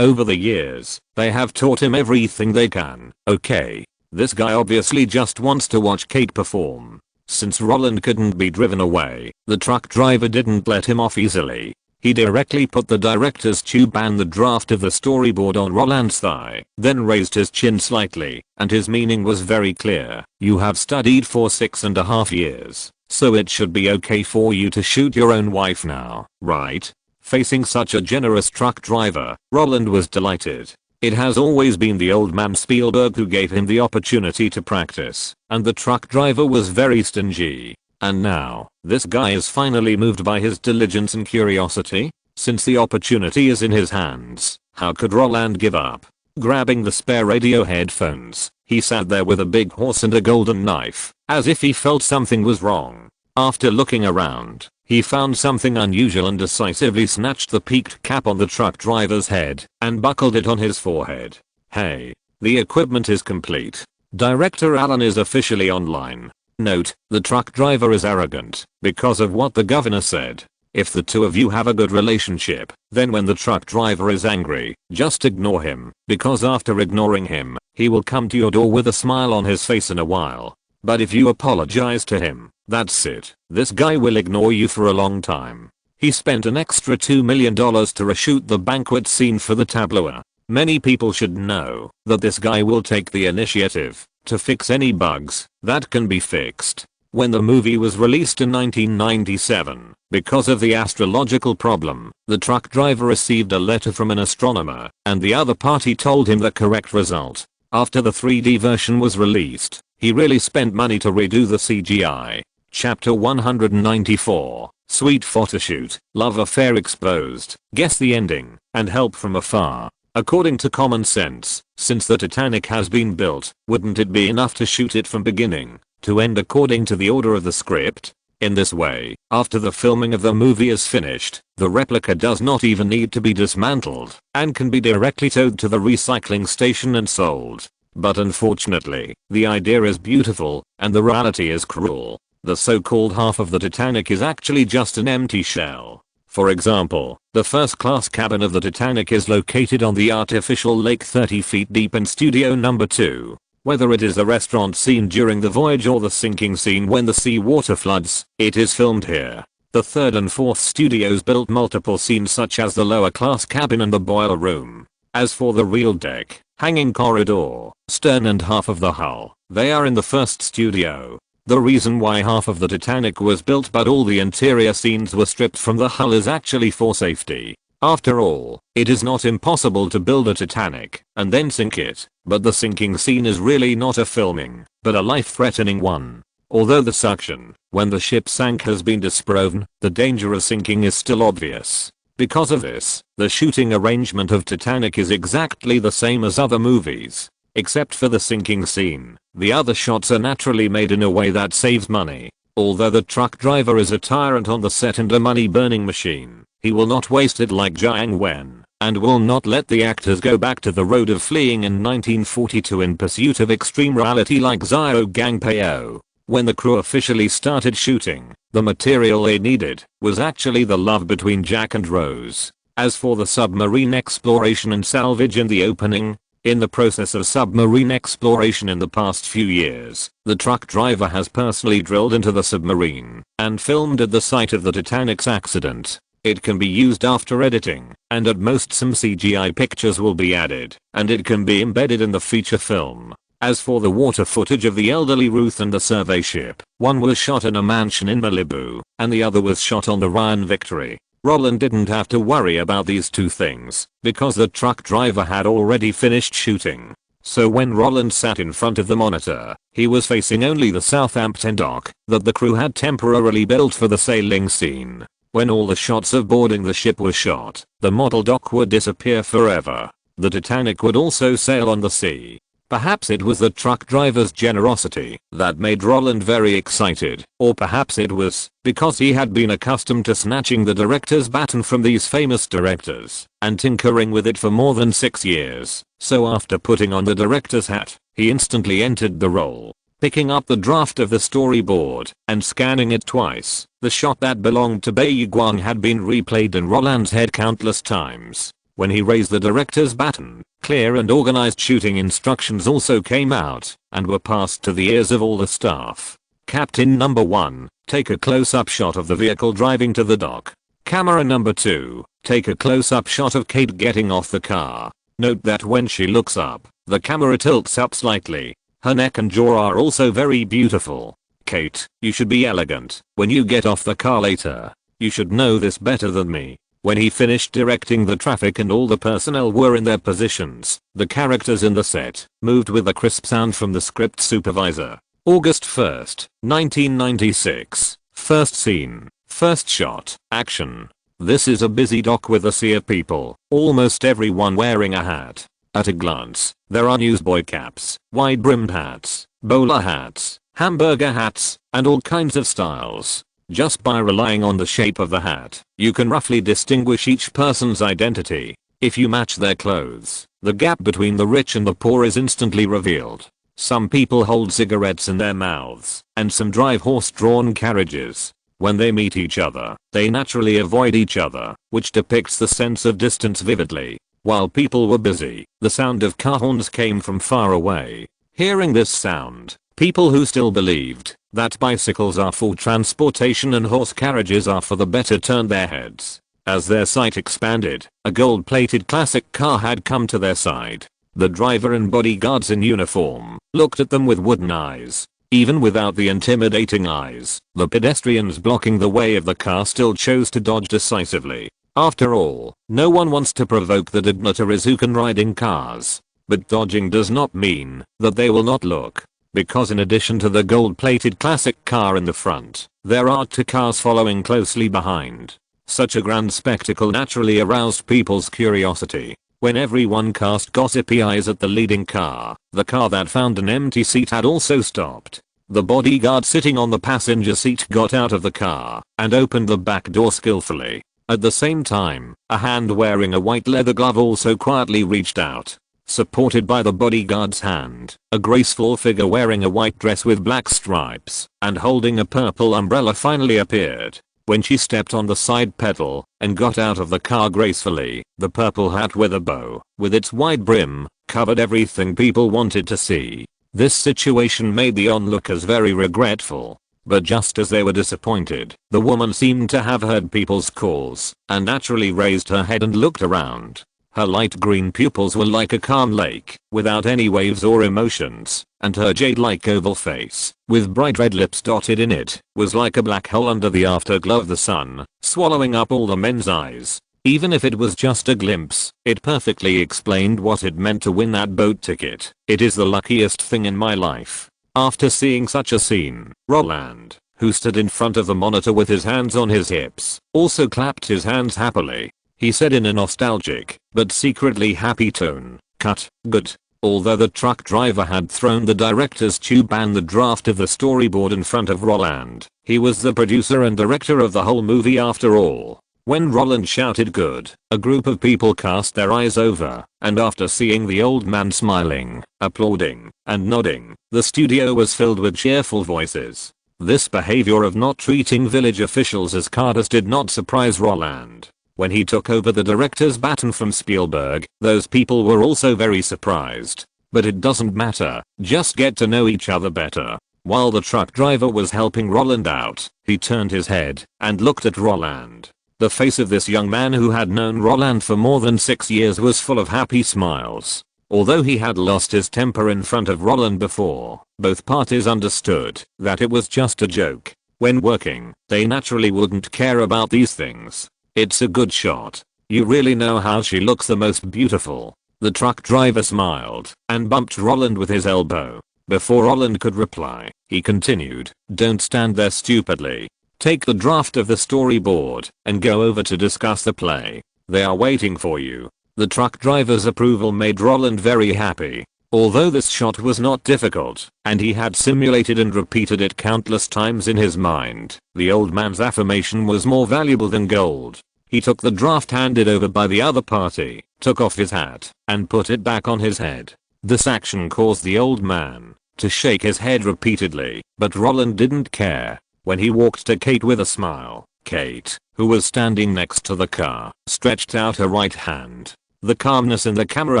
A: Over the years, they have taught him everything they can. Okay. This guy obviously just wants to watch Kate perform. Since Roland couldn't be driven away, the truck driver didn't let him off easily. He directly put the director's tube and the draft of the storyboard on Roland's thigh, then raised his chin slightly, and his meaning was very clear. You have studied for 6.5 years, so it should be okay for you to shoot your own wife now, right? Facing such a generous truck driver, Roland was delighted. It has always been the old man Spielberg who gave him the opportunity to practice, and the truck driver was very stingy. And now, this guy is finally moved by his diligence and curiosity? Since the opportunity is in his hands, how could Roland give up? Grabbing the spare radio headphones, he sat there with a big horse and a golden knife, as if he felt something was wrong. After looking around, he found something unusual and decisively snatched the peaked cap on the truck driver's head and buckled it on his forehead. Hey, the equipment is complete. Director Allen is officially online. Note, the truck driver is arrogant because of what the governor said. If the two of you have a good relationship, then when the truck driver is angry, just ignore him, because after ignoring him, he will come to your door with a smile on his face in a while. But if you apologize to him, that's it. This guy will ignore you for a long time. He spent an extra $2 million to reshoot the banquet scene for the tableau. Many people should know that this guy will take the initiative to fix any bugs that can be fixed. When the movie was released in 1997, because of the astrological problem, the truck driver received a letter from an astronomer, and the other party told him the correct result. After the 3D version was released, he really spent money to redo the CGI. Chapter 194, Sweet Photoshoot, Love Affair Exposed, Guess the Ending, and Help from Afar. According to common sense, since the Titanic has been built, wouldn't it be enough to shoot it from beginning to end according to the order of the script? In this way, after the filming of the movie is finished, the replica does not even need to be dismantled and can be directly towed to the recycling station and sold. But unfortunately, the idea is beautiful and the reality is cruel. The so-called half of the Titanic is actually just an empty shell. For example, the first-class cabin of the Titanic is located on the artificial lake 30 feet deep in Studio Number 2. Whether it is the restaurant scene during the voyage or the sinking scene when the sea water floods, it is filmed here. The third and fourth studios built multiple scenes such as the lower class cabin and the boiler room. As for the real deck, hanging corridor, stern and half of the hull, they are in the first studio. The reason why half of the Titanic was built but all the interior scenes were stripped from the hull is actually for safety. After all, it is not impossible to build a Titanic and then sink it, but the sinking scene is really not a filming, but a life-threatening one. Although the suction, when the ship sank, has been disproven, the danger of sinking is still obvious. Because of this, the shooting arrangement of Titanic is exactly the same as other movies. Except for the sinking scene, the other shots are naturally made in a way that saves money. Although the truck driver is a tyrant on the set and a money-burning machine, he will not waste it like Jiang Wen, and will not let the actors go back to the road of fleeing in 1942 in pursuit of extreme reality like Xiao Gangpeo. When the crew officially started shooting, the material they needed was actually the love between Jack and Rose. As for the submarine exploration and salvage in the opening, in the process of submarine exploration in the past few years, the truck driver has personally drilled into the submarine and filmed at the site of the Titanic's accident. It can be used after editing, and at most some CGI pictures will be added, and it can be embedded in the feature film. As for the water footage of the elderly Ruth and the survey ship, one was shot in a mansion in Malibu, and the other was shot on the Ryan Victory. Roland didn't have to worry about these two things, because the truck driver had already finished shooting. So when Roland sat in front of the monitor, he was facing only the Southampton dock that the crew had temporarily built for the sailing scene. When all the shots of boarding the ship were shot, the model dock would disappear forever. The Titanic would also sail on the sea. Perhaps it was the truck driver's generosity that made Roland very excited, or perhaps it was because he had been accustomed to snatching the director's baton from these famous directors and tinkering with it for more than 6 years. So after putting on the director's hat, he instantly entered the role. Picking up the draft of the storyboard and scanning it twice, the shot that belonged to Bai Guang had been replayed in Roland's head countless times. When he raised the director's baton, clear and organized shooting instructions also came out and were passed to the ears of all the staff. Captain number 1, take a close-up shot of the vehicle driving to the dock. Camera number 2, take a close-up shot of Kate getting off the car. Note that when she looks up, the camera tilts up slightly. Her neck and jaw are also very beautiful. Kate, you should be elegant when you get off the car later. You should know this better than me. When he finished directing the traffic and all the personnel were in their positions, the characters in the set moved with a crisp sound from the script supervisor. August 1st, 1996. First scene. First shot. Action. This is a busy dock with a sea of people, almost everyone wearing a hat. At a glance, there are newsboy caps, wide-brimmed hats, bowler hats, hamburger hats, and all kinds of styles. Just by relying on the shape of the hat, you can roughly distinguish each person's identity. If you match their clothes, the gap between the rich and the poor is instantly revealed. Some people hold cigarettes in their mouths, and some drive horse-drawn carriages. When they meet each other, they naturally avoid each other, which depicts the sense of distance vividly. While people were busy, the sound of car horns came from far away. Hearing this sound, people who still believed that bicycles are for transportation and horse carriages are for the better turned their heads. As their sight expanded, a gold-plated classic car had come to their side. The driver and bodyguards in uniform looked at them with wooden eyes. Even without the intimidating eyes, the pedestrians blocking the way of the car still chose to dodge decisively. After all, no one wants to provoke the dignitaries who can ride in cars. But dodging does not mean that they will not look. Because in addition to the gold-plated classic car in the front, there are 2 cars following closely behind. Such a grand spectacle naturally aroused people's curiosity. When everyone cast gossipy eyes at the leading car, the car that found an empty seat had also stopped. The bodyguard sitting on the passenger seat got out of the car and opened the back door skillfully. At the same time, a hand wearing a white leather glove also quietly reached out. Supported by the bodyguard's hand, a graceful figure wearing a white dress with black stripes and holding a purple umbrella finally appeared. When she stepped on the side pedal and got out of the car gracefully, the purple hat with a bow, with its wide brim, covered everything people wanted to see. This situation made the onlookers very regretful. But just as they were disappointed, the woman seemed to have heard people's calls and naturally raised her head and looked around. Her light green pupils were like a calm lake, without any waves or emotions, and her jade-like oval face, with bright red lips dotted in it, was like a black hole under the afterglow of the sun, swallowing up all the men's eyes. Even if it was just a glimpse, it perfectly explained what it meant to win that boat ticket. It is the luckiest thing in my life. After seeing such a scene, Roland, who stood in front of the monitor with his hands on his hips, also clapped his hands happily. He said in a nostalgic, but secretly happy tone, "Cut, good." Although the truck driver had thrown the director's tube and the draft of the storyboard in front of Roland, he was the producer and director of the whole movie after all. When Roland shouted good, a group of people cast their eyes over, and after seeing the old man smiling, applauding, and nodding, the studio was filled with cheerful voices. This behavior of not treating village officials as cadres did not surprise Roland. When he took over the director's baton from Spielberg, those people were also very surprised. But it doesn't matter, just get to know each other better. While the truck driver was helping Roland out, he turned his head and looked at Roland. The face of this young man who had known Roland for more than 6 years was full of happy smiles. Although he had lost his temper in front of Roland before, both parties understood that it was just a joke. When working, they naturally wouldn't care about these things. It's a good shot. You really know how she looks the most beautiful. The truck driver smiled and bumped Roland with his elbow. Before Roland could reply, he continued, "Don't stand there stupidly. Take the draft of the storyboard and go over to discuss the play. They are waiting for you." The truck driver's approval made Roland very happy. Although this shot was not difficult, and he had simulated and repeated it countless times in his mind, the old man's affirmation was more valuable than gold. He took the draft handed over by the other party, took off his hat, and put it back on his head. This action caused the old man to shake his head repeatedly, but Roland didn't care. When he walked to Kate with a smile, Kate, who was standing next to the car, stretched out her right hand. The calmness in the camera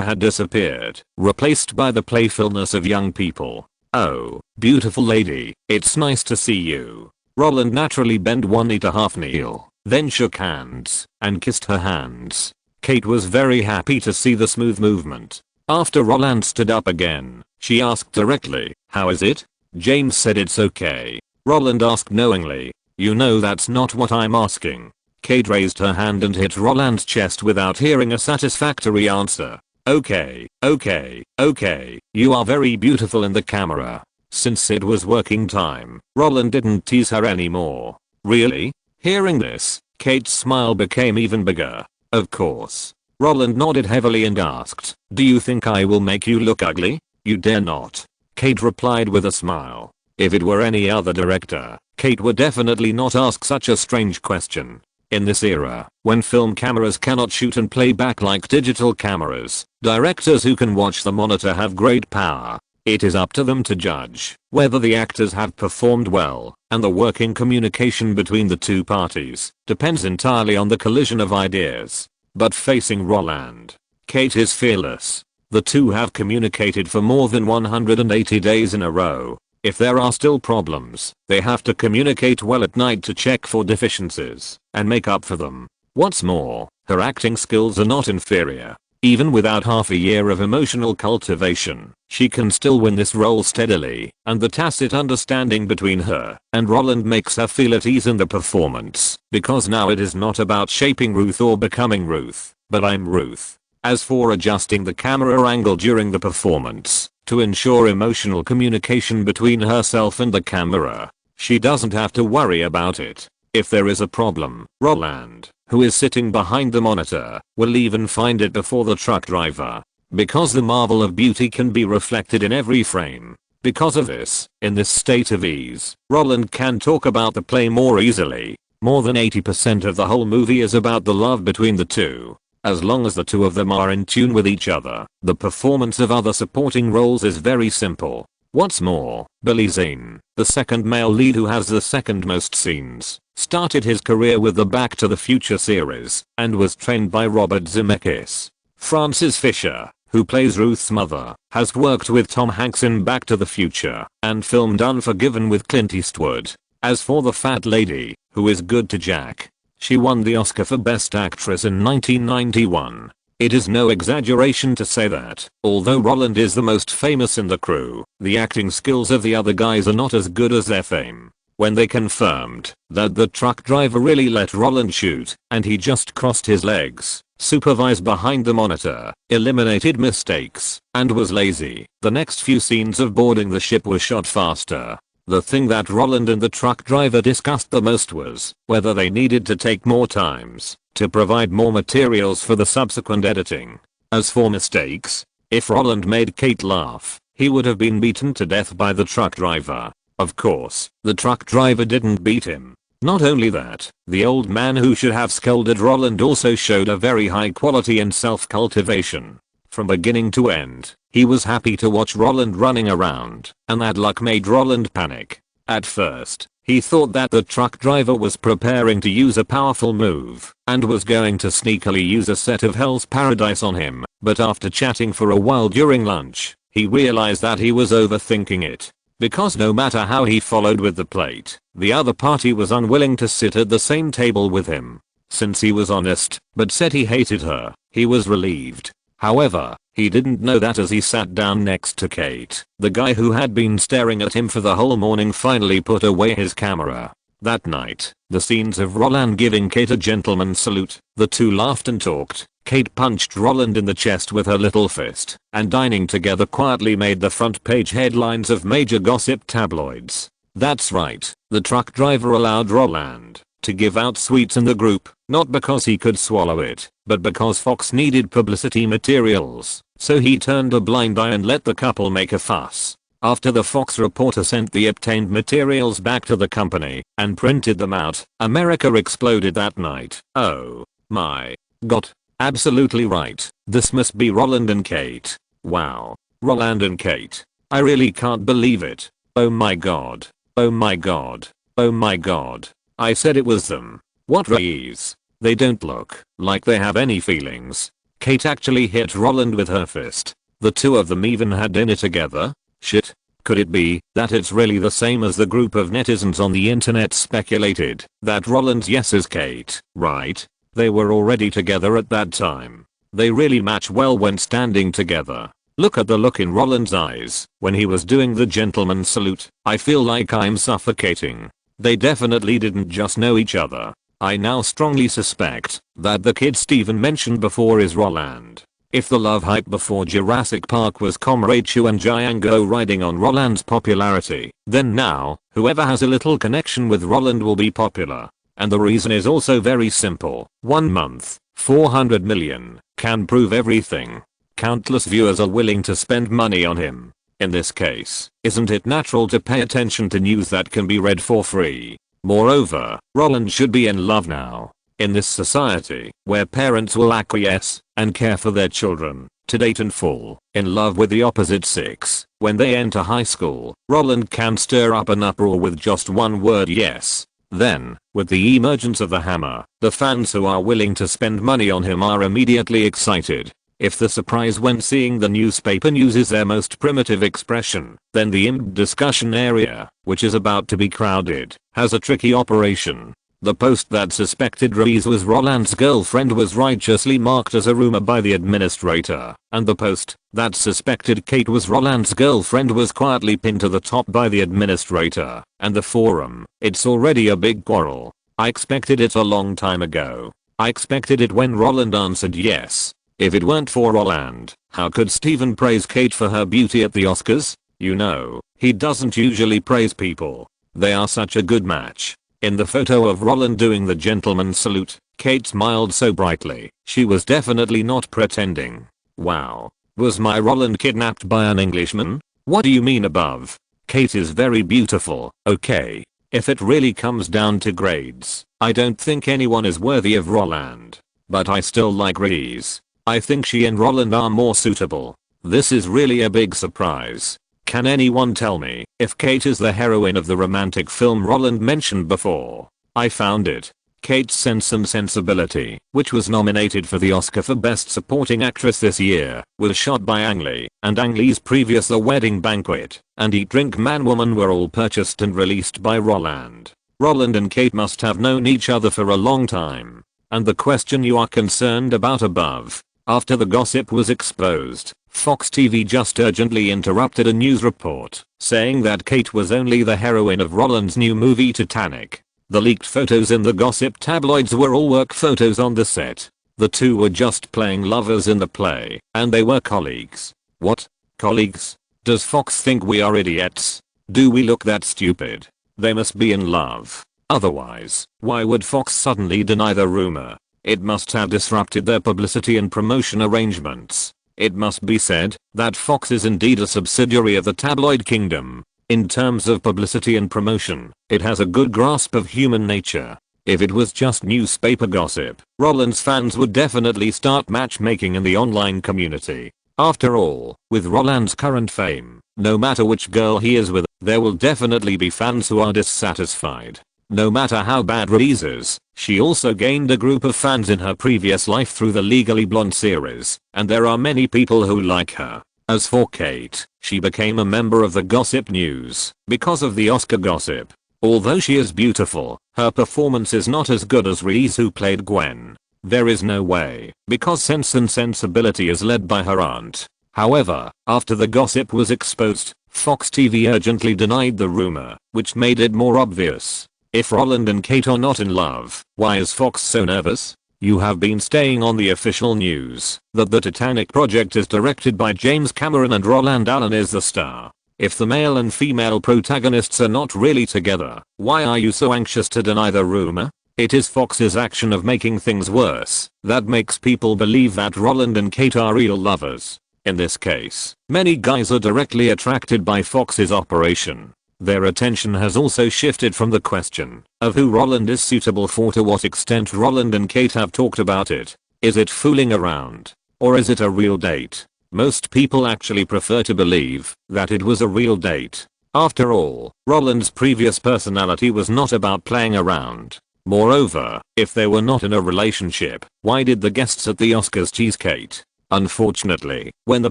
A: had disappeared, replaced by the playfulness of young people. "Oh, beautiful lady, it's nice to see you." Roland naturally bent one knee to half kneel, then shook hands and kissed her hands. Kate was very happy to see the smooth movement. After Roland stood up again, she asked directly, "How is it?" James said it's okay. Roland asked knowingly, "You know that's not what I'm asking." Kate raised her hand and hit Roland's chest without hearing a satisfactory answer. "Okay, okay, okay, you are very beautiful in the camera." Since it was working time, Roland didn't tease her anymore. "Really?" Hearing this, Kate's smile became even bigger. "Of course." Roland nodded heavily and asked, "Do you think I will make you look ugly?" "You dare not." Kate replied with a smile. If it were any other director, Kate would definitely not ask such a strange question. In this era, when film cameras cannot shoot and play back like digital cameras, directors who can watch the monitor have great power. It is up to them to judge whether the actors have performed well, and the working communication between the two parties depends entirely on the collision of ideas. But facing Roland, Kate is fearless. The two have communicated for more than 180 days in a row. If there are still problems, they have to communicate well at night to check for deficiencies and make up for them. What's more, her acting skills are not inferior. Even without half a year of emotional cultivation, she can still win this role steadily, and the tacit understanding between her and Roland makes her feel at ease in the performance, because now it is not about shaping Ruth or becoming Ruth, but I'm Ruth. As for adjusting the camera angle during the performance, to ensure emotional communication between herself and the camera, she doesn't have to worry about it. If there is a problem, Roland, who is sitting behind the monitor, will even find it before the truck driver. Because the marvel of beauty can be reflected in every frame. Because of this, in this state of ease, Roland can talk about the play more easily. More than 80% of the whole movie is about the love between the two. As long as the two of them are in tune with each other, the performance of other supporting roles is very simple. What's more, Billy Zane, the second male lead who has the second most scenes, started his career with the Back to the Future series, and was trained by Robert Zemeckis. Frances Fisher, who plays Ruth's mother, has worked with Tom Hanks in Back to the Future, and filmed Unforgiven with Clint Eastwood. As for the fat lady, who is good to Jack, she won the Oscar for Best Actress in 1991. It is no exaggeration to say that, although Roland is the most famous in the crew, the acting skills of the other guys are not as good as their fame. When they confirmed that the truck driver really let Roland shoot, and he just crossed his legs, supervised behind the monitor, eliminated mistakes, and was lazy, the next few scenes of boarding the ship were shot faster. The thing that Roland and the truck driver discussed the most was whether they needed to take more times to provide more materials for the subsequent editing. As for mistakes, if Roland made Kate laugh, he would have been beaten to death by the truck driver. Of course, the truck driver didn't beat him. Not only that, the old man who should have scolded Roland also showed a very high quality in self-cultivation. From beginning to end, he was happy to watch Roland running around, and that luck made Roland panic. At first, he thought that the truck driver was preparing to use a powerful move, and was going to sneakily use a set of Hell's Paradise on him, but after chatting for a while during lunch, he realized that he was overthinking it. Because no matter how he followed with the plate, the other party was unwilling to sit at the same table with him. Since he was honest, but said he hated her, he was relieved. However, he didn't know that as he sat down next to Kate, the guy who had been staring at him for the whole morning finally put away his camera. That night, the scenes of Roland giving Kate a gentleman's salute, the two laughed and talked. Kate punched Roland in the chest with her little fist, and dining together quietly made the front page headlines of major gossip tabloids. That's right, the truck driver allowed Roland to give out sweets in the group, not because he could swallow it, but because Fox needed publicity materials, so he turned a blind eye and let the couple make a fuss. After the Fox reporter sent the obtained materials back to the company and printed them out, America exploded that night. Oh my god. Absolutely right. This must be Roland and Kate. Wow. Roland and Kate. I really can't believe it. Oh my god. Oh my god. Oh my god. I said it was them. What rays? They don't look like they have any feelings. Kate actually hit Roland with her fist. The two of them even had dinner together? Shit. Could it be that it's really the same as the group of netizens on the internet speculated that Roland's yes is Kate, right? They were already together at that time. They really match well when standing together. Look at the look in Roland's eyes when he was doing the gentleman's salute. I feel like I'm suffocating. They definitely didn't just know each other. I now strongly suspect that the kid Steven mentioned before is Roland. If the love hype before Jurassic Park was Comrade Chew and Django riding on Roland's popularity, then now, whoever has a little connection with Roland will be popular. And the reason is also very simple. 1 month, 400 million, can prove everything. Countless viewers are willing to spend money on him. In this case, isn't it natural to pay attention to news that can be read for free? Moreover, Roland should be in love now. In this society, where parents will acquiesce and care for their children, to date and fall in love with the opposite sex, when they enter high school, Roland can stir up an uproar with just one word yes. Then, with the emergence of the hammer, the fans who are willing to spend money on him are immediately excited. If the surprise when seeing the newspaper news is their most primitive expression, then the discussion area, which is about to be crowded, has a tricky operation. The post that suspected Reese was Roland's girlfriend was righteously marked as a rumor by the administrator, and the post that suspected Kate was Roland's girlfriend was quietly pinned to the top by the administrator and the forum. It's already a big quarrel. I expected it a long time ago. I expected it when Roland answered yes. If it weren't for Roland, how could Steven praise Kate for her beauty at the Oscars? You know, he doesn't usually praise people. They are such a good match. In the photo of Roland doing the gentleman's salute, Kate smiled so brightly, she was definitely not pretending. Wow. Was my Roland kidnapped by an Englishman? What do you mean above? Kate is very beautiful, okay. If it really comes down to grades, I don't think anyone is worthy of Roland. But I still like Reese. I think she and Roland are more suitable. This is really a big surprise. Can anyone tell me if Kate is the heroine of the romantic film Roland mentioned before? I found it. Kate's Sense and Sensibility, which was nominated for the Oscar for Best Supporting Actress this year, was shot by Ang Lee, and Ang Lee's previous The Wedding Banquet and Eat Drink Man Woman were all purchased and released by Roland. Roland and Kate must have known each other for a long time. And the question you are concerned about above. After the gossip was exposed, Fox TV just urgently interrupted a news report, saying that Kate was only the heroine of Roland's new movie Titanic. The leaked photos in the gossip tabloids were all work photos on the set. The two were just playing lovers in the play, and they were colleagues. What? Colleagues? Does Fox think we are idiots? Do we look that stupid? They must be in love. Otherwise, why would Fox suddenly deny the rumor? It must have disrupted their publicity and promotion arrangements. It must be said that Fox is indeed a subsidiary of the tabloid kingdom. In terms of publicity and promotion, it has a good grasp of human nature. If it was just newspaper gossip, Roland's fans would definitely start matchmaking in the online community. After all, with Roland's current fame, no matter which girl he is with, there will definitely be fans who are dissatisfied. No matter how bad Release is, she also gained a group of fans in her previous life through the Legally Blonde series, and there are many people who like her. As for Kate, she became a member of the gossip news because of the Oscar gossip. Although she is beautiful, her performance is not as good as Reese, who played Gwen. There is no way, because Sense and Sensibility is led by her aunt. However, after the gossip was exposed, Fox TV urgently denied the rumor, which made it more obvious. If Roland and Kate are not in love, why is Fox so nervous? You have been staying on the official news that the Titanic project is directed by James Cameron and Roland Allen is the star. If the male and female protagonists are not really together, why are you so anxious to deny the rumor? It is Fox's action of making things worse that makes people believe that Roland and Kate are real lovers. In this case, many guys are directly attracted by Fox's operation. Their attention has also shifted from the question of who Roland is suitable for to what extent Roland and Kate have talked about it. Is it fooling around? Or is it a real date? Most people actually prefer to believe that it was a real date. After all, Roland's previous personality was not about playing around. Moreover, if they were not in a relationship, why did the guests at the Oscars tease Kate? Unfortunately, when the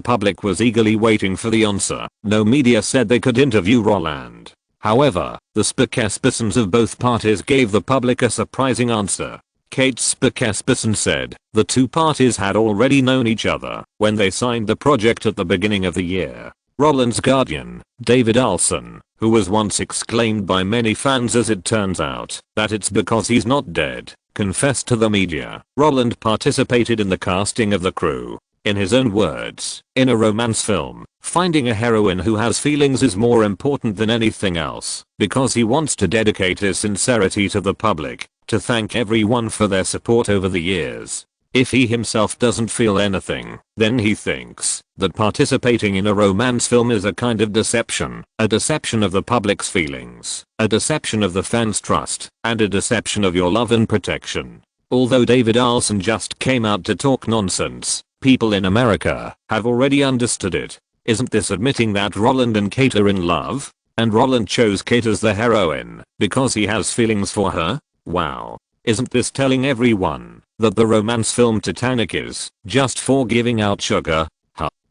A: public was eagerly waiting for the answer, no media said they could interview Roland. However, the spokespersons of both parties gave the public a surprising answer. Kate's spokesperson said the two parties had already known each other when they signed the project at the beginning of the year. Roland's guardian, David Olsen, who was once exclaimed by many fans as it turns out that it's because he's not dead, confessed to the media Roland participated in the casting of the crew. In his own words, in a romance film, finding a heroine who has feelings is more important than anything else, because he wants to dedicate his sincerity to the public, to thank everyone for their support over the years. If he himself doesn't feel anything, then he thinks that participating in a romance film is a kind of deception, a deception of the public's feelings, a deception of the fans' trust, and a deception of your love and protection. Although David Olsen just came out to talk nonsense, people in America have already understood it. Isn't this admitting that Roland and Kate are in love? And Roland chose Kate as the heroine because he has feelings for her? Wow. Isn't this telling everyone that the romance film Titanic is just for giving out sugar?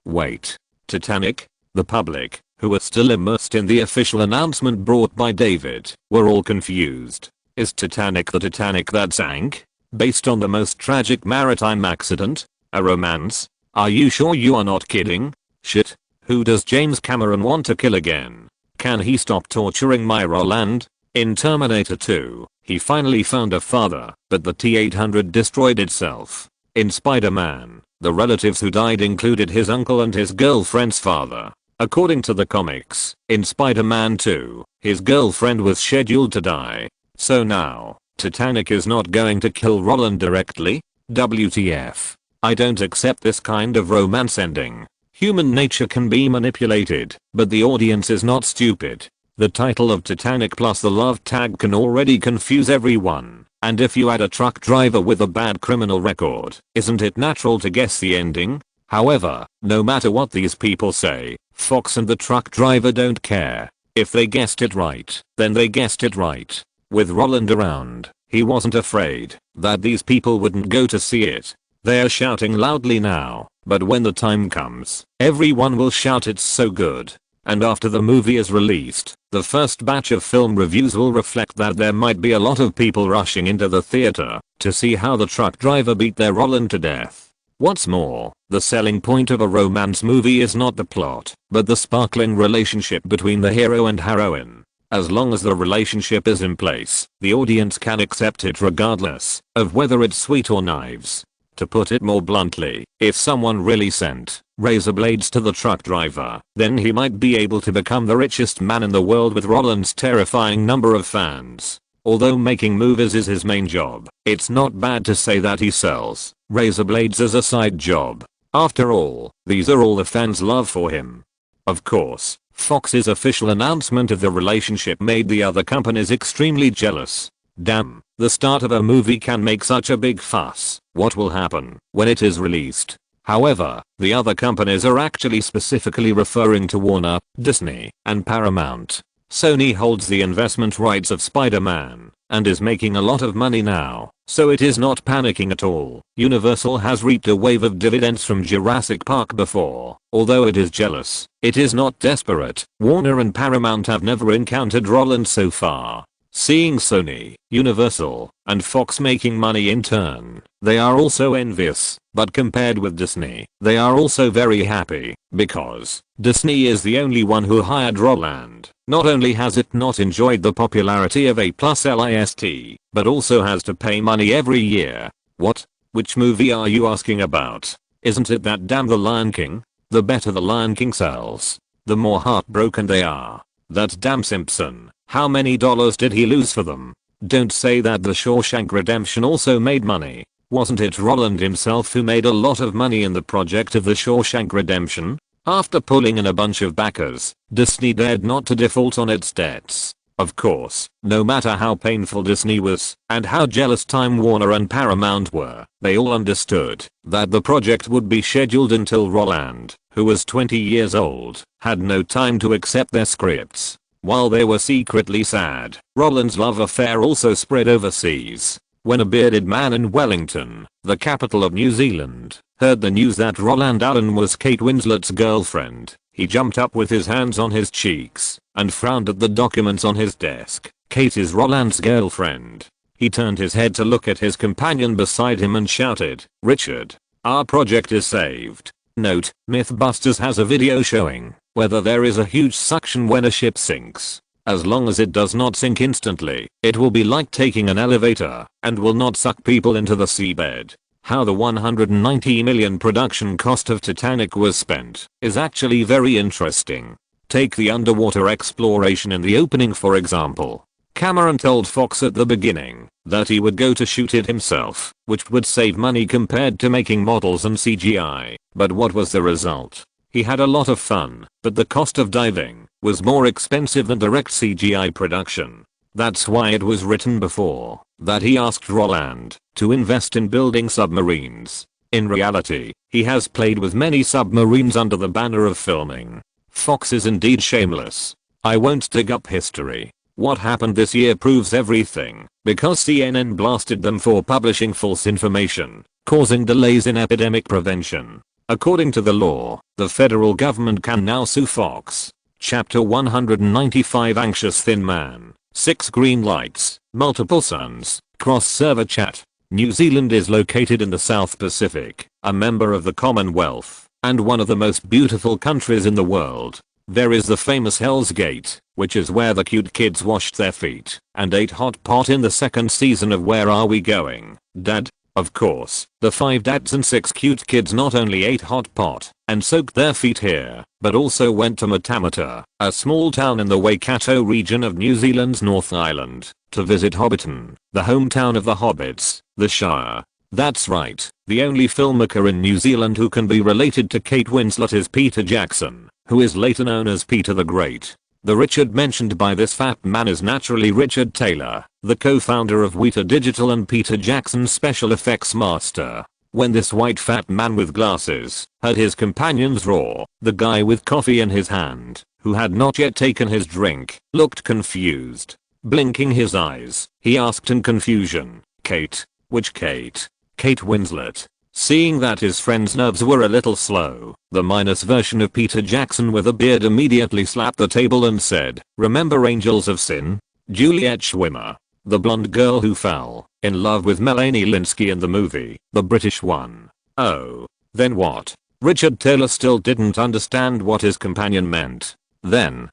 A: Wait. Titanic? The public, who are still immersed in the official announcement brought by David, were all confused. Is Titanic the Titanic that sank? Based on the most tragic maritime accident? A romance? Are you sure you are not kidding? Shit. Who does James Cameron want to kill again? Can he stop torturing my Roland? In Terminator 2, he finally found a father, but the T-800 destroyed itself. In Spider-Man, the relatives who died included his uncle and his girlfriend's father. According to the comics, in Spider-Man 2, his girlfriend was scheduled to die. So now, Titanic is not going to kill Roland directly? WTF. I don't accept this kind of romance ending. Human nature can be manipulated, but the audience is not stupid. The title of Titanic plus the love tag can already confuse everyone, and if you add a truck driver with a bad criminal record, isn't it natural to guess the ending? However, no matter what these people say, Fox and the truck driver don't care. If they guessed it right, then they guessed it right. With Roland around, he wasn't afraid that these people wouldn't go to see it. They're shouting loudly now, but when the time comes, everyone will shout it's so good. And after the movie is released, the first batch of film reviews will reflect that there might be a lot of people rushing into the theater to see how the truck driver beat their Roland to death. What's more, the selling point of a romance movie is not the plot, but the sparkling relationship between the hero and heroine. As long as the relationship is in place, the audience can accept it regardless of whether it's sweet or knives. To put it more bluntly, if someone really sent razor blades to the truck driver, then he might be able to become the richest man in the world with Roland's terrifying number of fans. Although making movies is his main job, it's not bad to say that he sells razor blades as a side job. After all, these are all the fans' love for him. Of course, Fox's official announcement of the relationship made the other companies extremely jealous. Damn, the start of a movie can make such a big fuss. What will happen when it is released? However, the other companies are actually specifically referring to Warner, Disney, and Paramount. Sony holds the investment rights of Spider-Man and is making a lot of money now, so it is not panicking at all. Universal has reaped a wave of dividends from Jurassic Park before. Although it is jealous, it is not desperate. Warner and Paramount have never encountered Roland so far. Seeing Sony, Universal, and Fox making money in turn, they are also envious, but compared with Disney, they are also very happy, because Disney is the only one who hired Roland. Not only has it not enjoyed the popularity of A+ list, but also has to pay money every year. What? Which movie are you asking about? Isn't it that damn The Lion King? The better The Lion King sells, the more heartbroken they are. That damn Simpson. How many dollars did he lose for them? Don't say that The Shawshank Redemption also made money. Wasn't it Roland himself who made a lot of money in the project of The Shawshank Redemption? After pulling in a bunch of backers, Disney dared not to default on its debts. Of course, no matter how painful Disney was, and how jealous Time Warner and Paramount were, they all understood that the project would be scheduled until Roland, who was 20 years old, had no time to accept their scripts. While they were secretly sad, Roland's love affair also spread overseas. When a bearded man in Wellington, the capital of New Zealand, heard the news that Roland Allen was Kate Winslet's girlfriend, he jumped up with his hands on his cheeks and frowned at the documents on his desk. Kate is Roland's girlfriend. He turned his head to look at his companion beside him and shouted, "Richard, our project is saved." Note, Mythbusters has a video showing whether there is a huge suction when a ship sinks. As long as it does not sink instantly, it will be like taking an elevator and will not suck people into the seabed. How the $190 million production cost of Titanic was spent is actually very interesting. Take the underwater exploration in the opening for example. Cameron told Fox at the beginning that he would go to shoot it himself, which would save money compared to making models and CGI. But what was the result? He had a lot of fun, but the cost of diving was more expensive than direct CGI production. That's why it was written before that he asked Roland to invest in building submarines. In reality, he has played with many submarines under the banner of filming. Fox is indeed shameless. I won't dig up history. What happened this year proves everything, because CNN blasted them for publishing false information, causing delays in epidemic prevention. According to the law, the federal government can now sue Fox. Chapter 195 Anxious Thin Man, 6 green lights, multiple suns, cross-server chat. New Zealand is located in the South Pacific, a member of the Commonwealth, and one of the most beautiful countries in the world. There is the famous Hell's Gate, which is where the cute kids washed their feet and ate hot pot in the second season of Where Are We Going, Dad? Of course, the 5 dads and 6 cute kids not only ate hot pot and soaked their feet here, but also went to Matamata, a small town in the Waikato region of New Zealand's North Island, to visit Hobbiton, the hometown of the Hobbits, the Shire. That's right, the only filmmaker in New Zealand who can be related to Kate Winslet is Peter Jackson, who is later known as Peter the Great. The Richard mentioned by this fat man is naturally Richard Taylor, the co-founder of Weta Digital and Peter Jackson's special effects master. When this white fat man with glasses heard his companion's roar, the guy with coffee in his hand, who had not yet taken his drink, looked confused. Blinking his eyes, he asked in confusion, "Kate? Which Kate?" "Kate Winslet." Seeing that his friend's nerves were a little slow, the minus version of Peter Jackson with a beard immediately slapped the table and said, "Remember Angels of Sin? Juliet Schwimmer. The blonde girl who fell in love with Melanie Lynskey in the movie, the British one." "Oh. Then what?" Richard Taylor still didn't understand what his companion meant. Then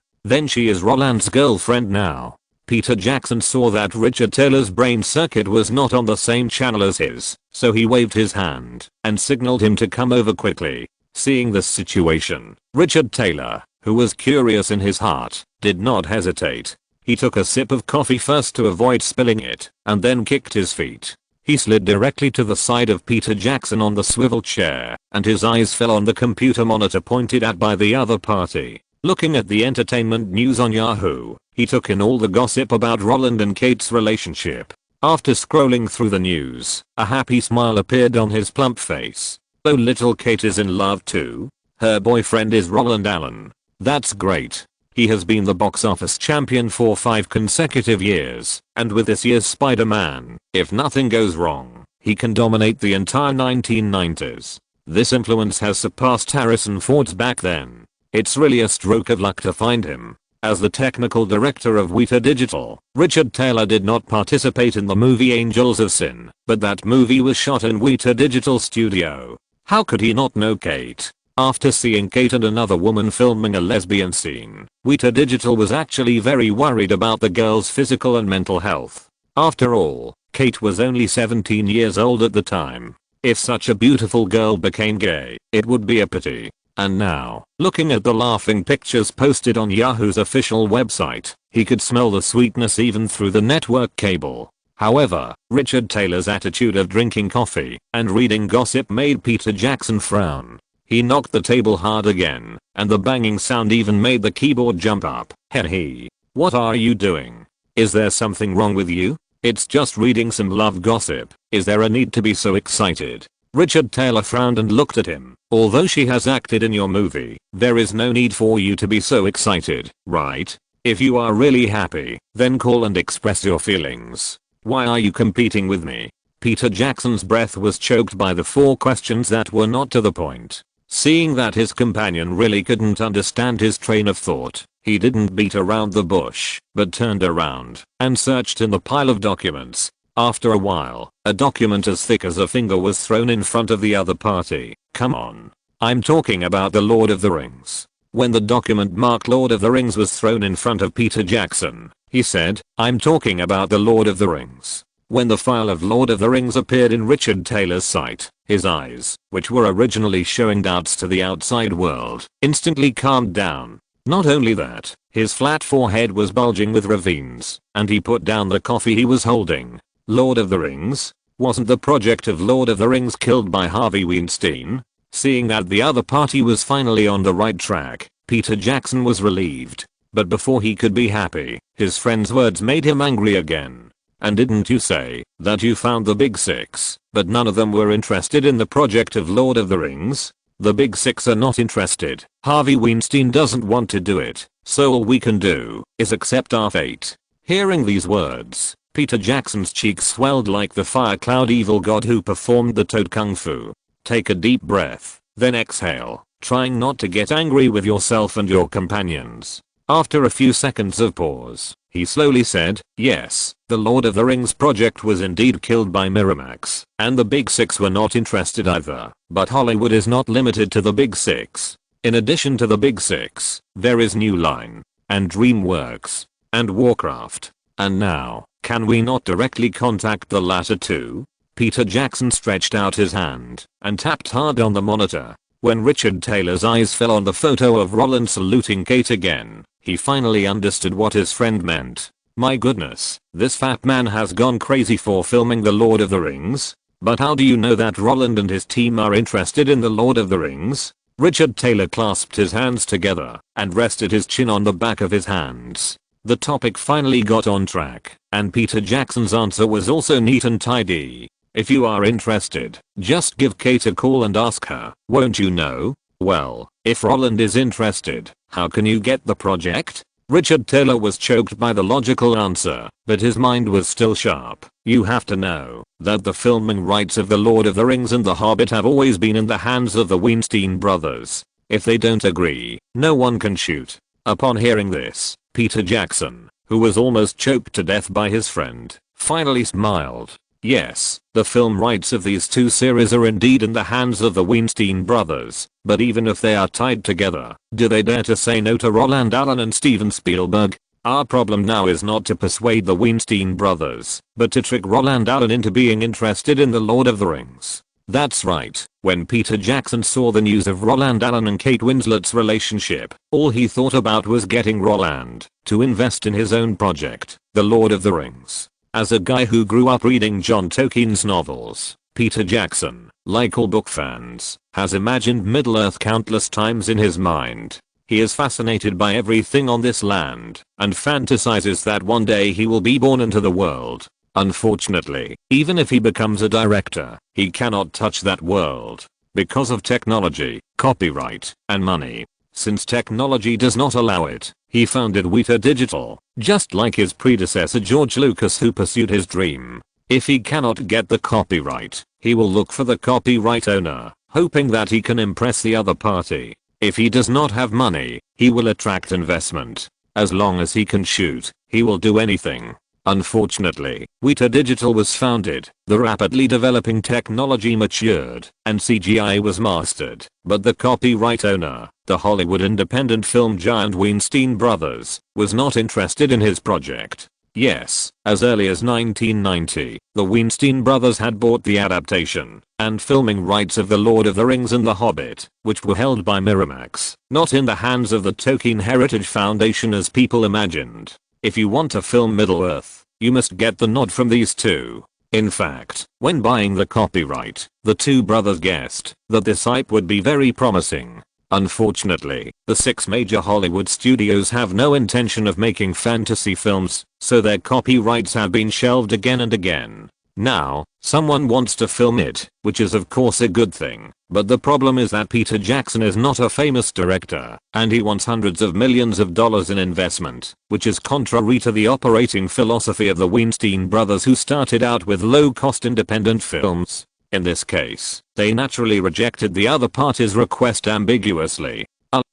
A: she is Roland's girlfriend now." Peter Jackson saw that Richard Taylor's brain circuit was not on the same channel as his, so he waved his hand and signaled him to come over quickly. Seeing this situation, Richard Taylor, who was curious in his heart, did not hesitate. He took a sip of coffee first to avoid spilling it, and then kicked his feet. He slid directly to the side of Peter Jackson on the swivel chair, and his eyes fell on the computer monitor pointed at by the other party. Looking at the entertainment news on Yahoo, he took in all the gossip about Roland and Kate's relationship. After scrolling through the news, a happy smile appeared on his plump face. "Oh, little Kate is in love too? Her boyfriend is Roland Allen. That's great. He has been the box office champion for 5 consecutive years, and with this year's Spider-Man, if nothing goes wrong, he can dominate the entire 1990s. This influence has surpassed Harrison Ford's back then. It's really a stroke of luck to find him." As the technical director of Weta Digital, Richard Taylor did not participate in the movie Angels of Sin, but that movie was shot in Weta Digital Studio. How could he not know Kate? After seeing Kate and another woman filming a lesbian scene, Weta Digital was actually very worried about the girl's physical and mental health. After all, Kate was only 17 years old at the time. If such a beautiful girl became gay, it would be a pity. And now, looking at the laughing pictures posted on Yahoo's official website, he could smell the sweetness even through the network cable. However, Richard Taylor's attitude of drinking coffee and reading gossip made Peter Jackson frown. He knocked the table hard again, and the banging sound even made the keyboard jump up. "Hey, what are you doing? Is there something wrong with you? It's just reading some love gossip. Is there a need to be so excited?" Richard Taylor frowned and looked at him. "Although she has acted in your movie, there is no need for you to be so excited, right? If you are really happy, then call and express your feelings. Why are you competing with me?" Peter Jackson's breath was choked by the 4 questions that were not to the point. Seeing that his companion really couldn't understand his train of thought, he didn't beat around the bush, but turned around and searched in the pile of documents. After a while, a document as thick as a finger was thrown in front of the other party. "Come on. I'm talking about the Lord of the Rings." When the document marked Lord of the Rings was thrown in front of Peter Jackson, he said, "I'm talking about the Lord of the Rings." When the file of Lord of the Rings appeared in Richard Taylor's sight, his eyes, which were originally showing doubts to the outside world, instantly calmed down. Not only that, his flat forehead was bulging with ravines, and he put down the coffee he was holding. Lord of the Rings? Wasn't the project of Lord of the Rings killed by Harvey Weinstein? Seeing that the other party was finally on the right track, Peter Jackson was relieved. But before he could be happy, his friend's words made him angry again. "And didn't you say that you found the Big Six, but none of them were interested in the project of Lord of the Rings? The Big Six are not interested. Harvey Weinstein doesn't want to do it, so all we can do is accept our fate." Hearing these words, Peter Jackson's cheeks swelled like the fire cloud evil god who performed the Toad Kung Fu. Take a deep breath, then exhale, trying not to get angry with yourself and your companions. After a few seconds of pause, he slowly said, "Yes, the Lord of the Rings project was indeed killed by Miramax, and the Big Six were not interested either. But Hollywood is not limited to the Big Six. In addition to the Big Six, there is New Line, and DreamWorks, and Warcraft. And now, can we not directly contact the latter two?" Peter Jackson stretched out his hand and tapped hard on the monitor. When Richard Taylor's eyes fell on the photo of Roland saluting Kate again, he finally understood what his friend meant. My goodness, this fat man has gone crazy for filming The Lord of the Rings? But how do you know that Roland and his team are interested in The Lord of the Rings? Richard Taylor clasped his hands together and rested his chin on the back of his hands. The topic finally got on track, and Peter Jackson's answer was also neat and tidy. "If you are interested, just give Kate a call and ask her, won't you know? Well, if Roland is interested, how can you get the project?" Richard Taylor was choked by the logical answer, but his mind was still sharp. You have to know that the filming rights of The Lord of the Rings and The Hobbit have always been in the hands of the Weinstein brothers. If they don't agree, no one can shoot. Upon hearing this, Peter Jackson, who was almost choked to death by his friend, finally smiled. Yes, the film rights of these two series are indeed in the hands of the Weinstein brothers, but even if they are tied together, do they dare to say no to Roland Allen and Steven Spielberg? Our problem now is not to persuade the Weinstein brothers, but to trick Roland Allen into being interested in The Lord of the Rings. That's right, when Peter Jackson saw the news of Roland Allen and Kate Winslet's relationship, all he thought about was getting Roland to invest in his own project, The Lord of the Rings. As a guy who grew up reading John Tolkien's novels, Peter Jackson, like all book fans, has imagined Middle-earth countless times in his mind. He is fascinated by everything on this land, and fantasizes that one day he will be born into the world. Unfortunately, even if he becomes a director, he cannot touch that world. Because of technology, copyright, and money. Since technology does not allow it, he founded Weta Digital, just like his predecessor George Lucas, who pursued his dream. If he cannot get the copyright, he will look for the copyright owner, hoping that he can impress the other party. If he does not have money, he will attract investment. As long as he can shoot, he will do anything. Unfortunately, Weta Digital was founded, the rapidly developing technology matured, and CGI was mastered, but the copyright owner, the Hollywood independent film giant Weinstein Brothers, was not interested in his project. Yes, as early as 1990, the Weinstein brothers had bought the adaptation and filming rights of The Lord of the Rings and The Hobbit, which were held by Miramax, not in the hands of the Tolkien Heritage Foundation as people imagined. If you want to film Middle-earth, you must get the nod from these two. In fact, when buying the copyright, the two brothers guessed that this hype would be very promising. Unfortunately, the 6 major Hollywood studios have no intention of making fantasy films, so their copyrights have been shelved again and again. Now, someone wants to film it, which is of course a good thing, but the problem is that Peter Jackson is not a famous director, and he wants hundreds of millions of dollars in investment, which is contrary to the operating philosophy of the Weinstein brothers, who started out with low-cost independent films. In this case, they naturally rejected the other party's request ambiguously.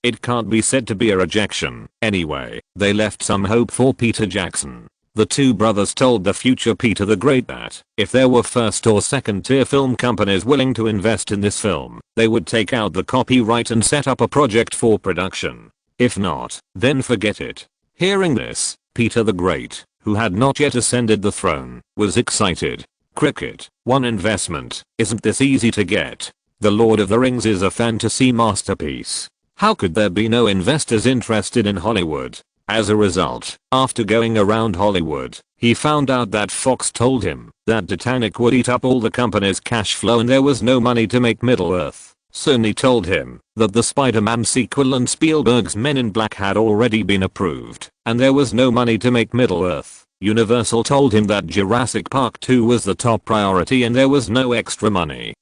A: It can't be said to be a rejection. Anyway, they left some hope for Peter Jackson. The two brothers told the future Peter the Great that if there were first or second tier film companies willing to invest in this film, they would take out the copyright and set up a project for production. If not, then forget it. Hearing this, Peter the Great, who had not yet ascended the throne, was excited. Cricket, one investment, isn't this easy to get? The Lord of the Rings is a fantasy masterpiece. How could there be no investors interested in Hollywood? As a result, after going around Hollywood, he found out that Fox told him that Titanic would eat up all the company's cash flow and there was no money to make Middle-earth. Sony told him that the Spider-Man sequel and Spielberg's Men in Black had already been approved, and there was no money to make Middle-earth. Universal told him that Jurassic Park 2 was the top priority and there was no extra money.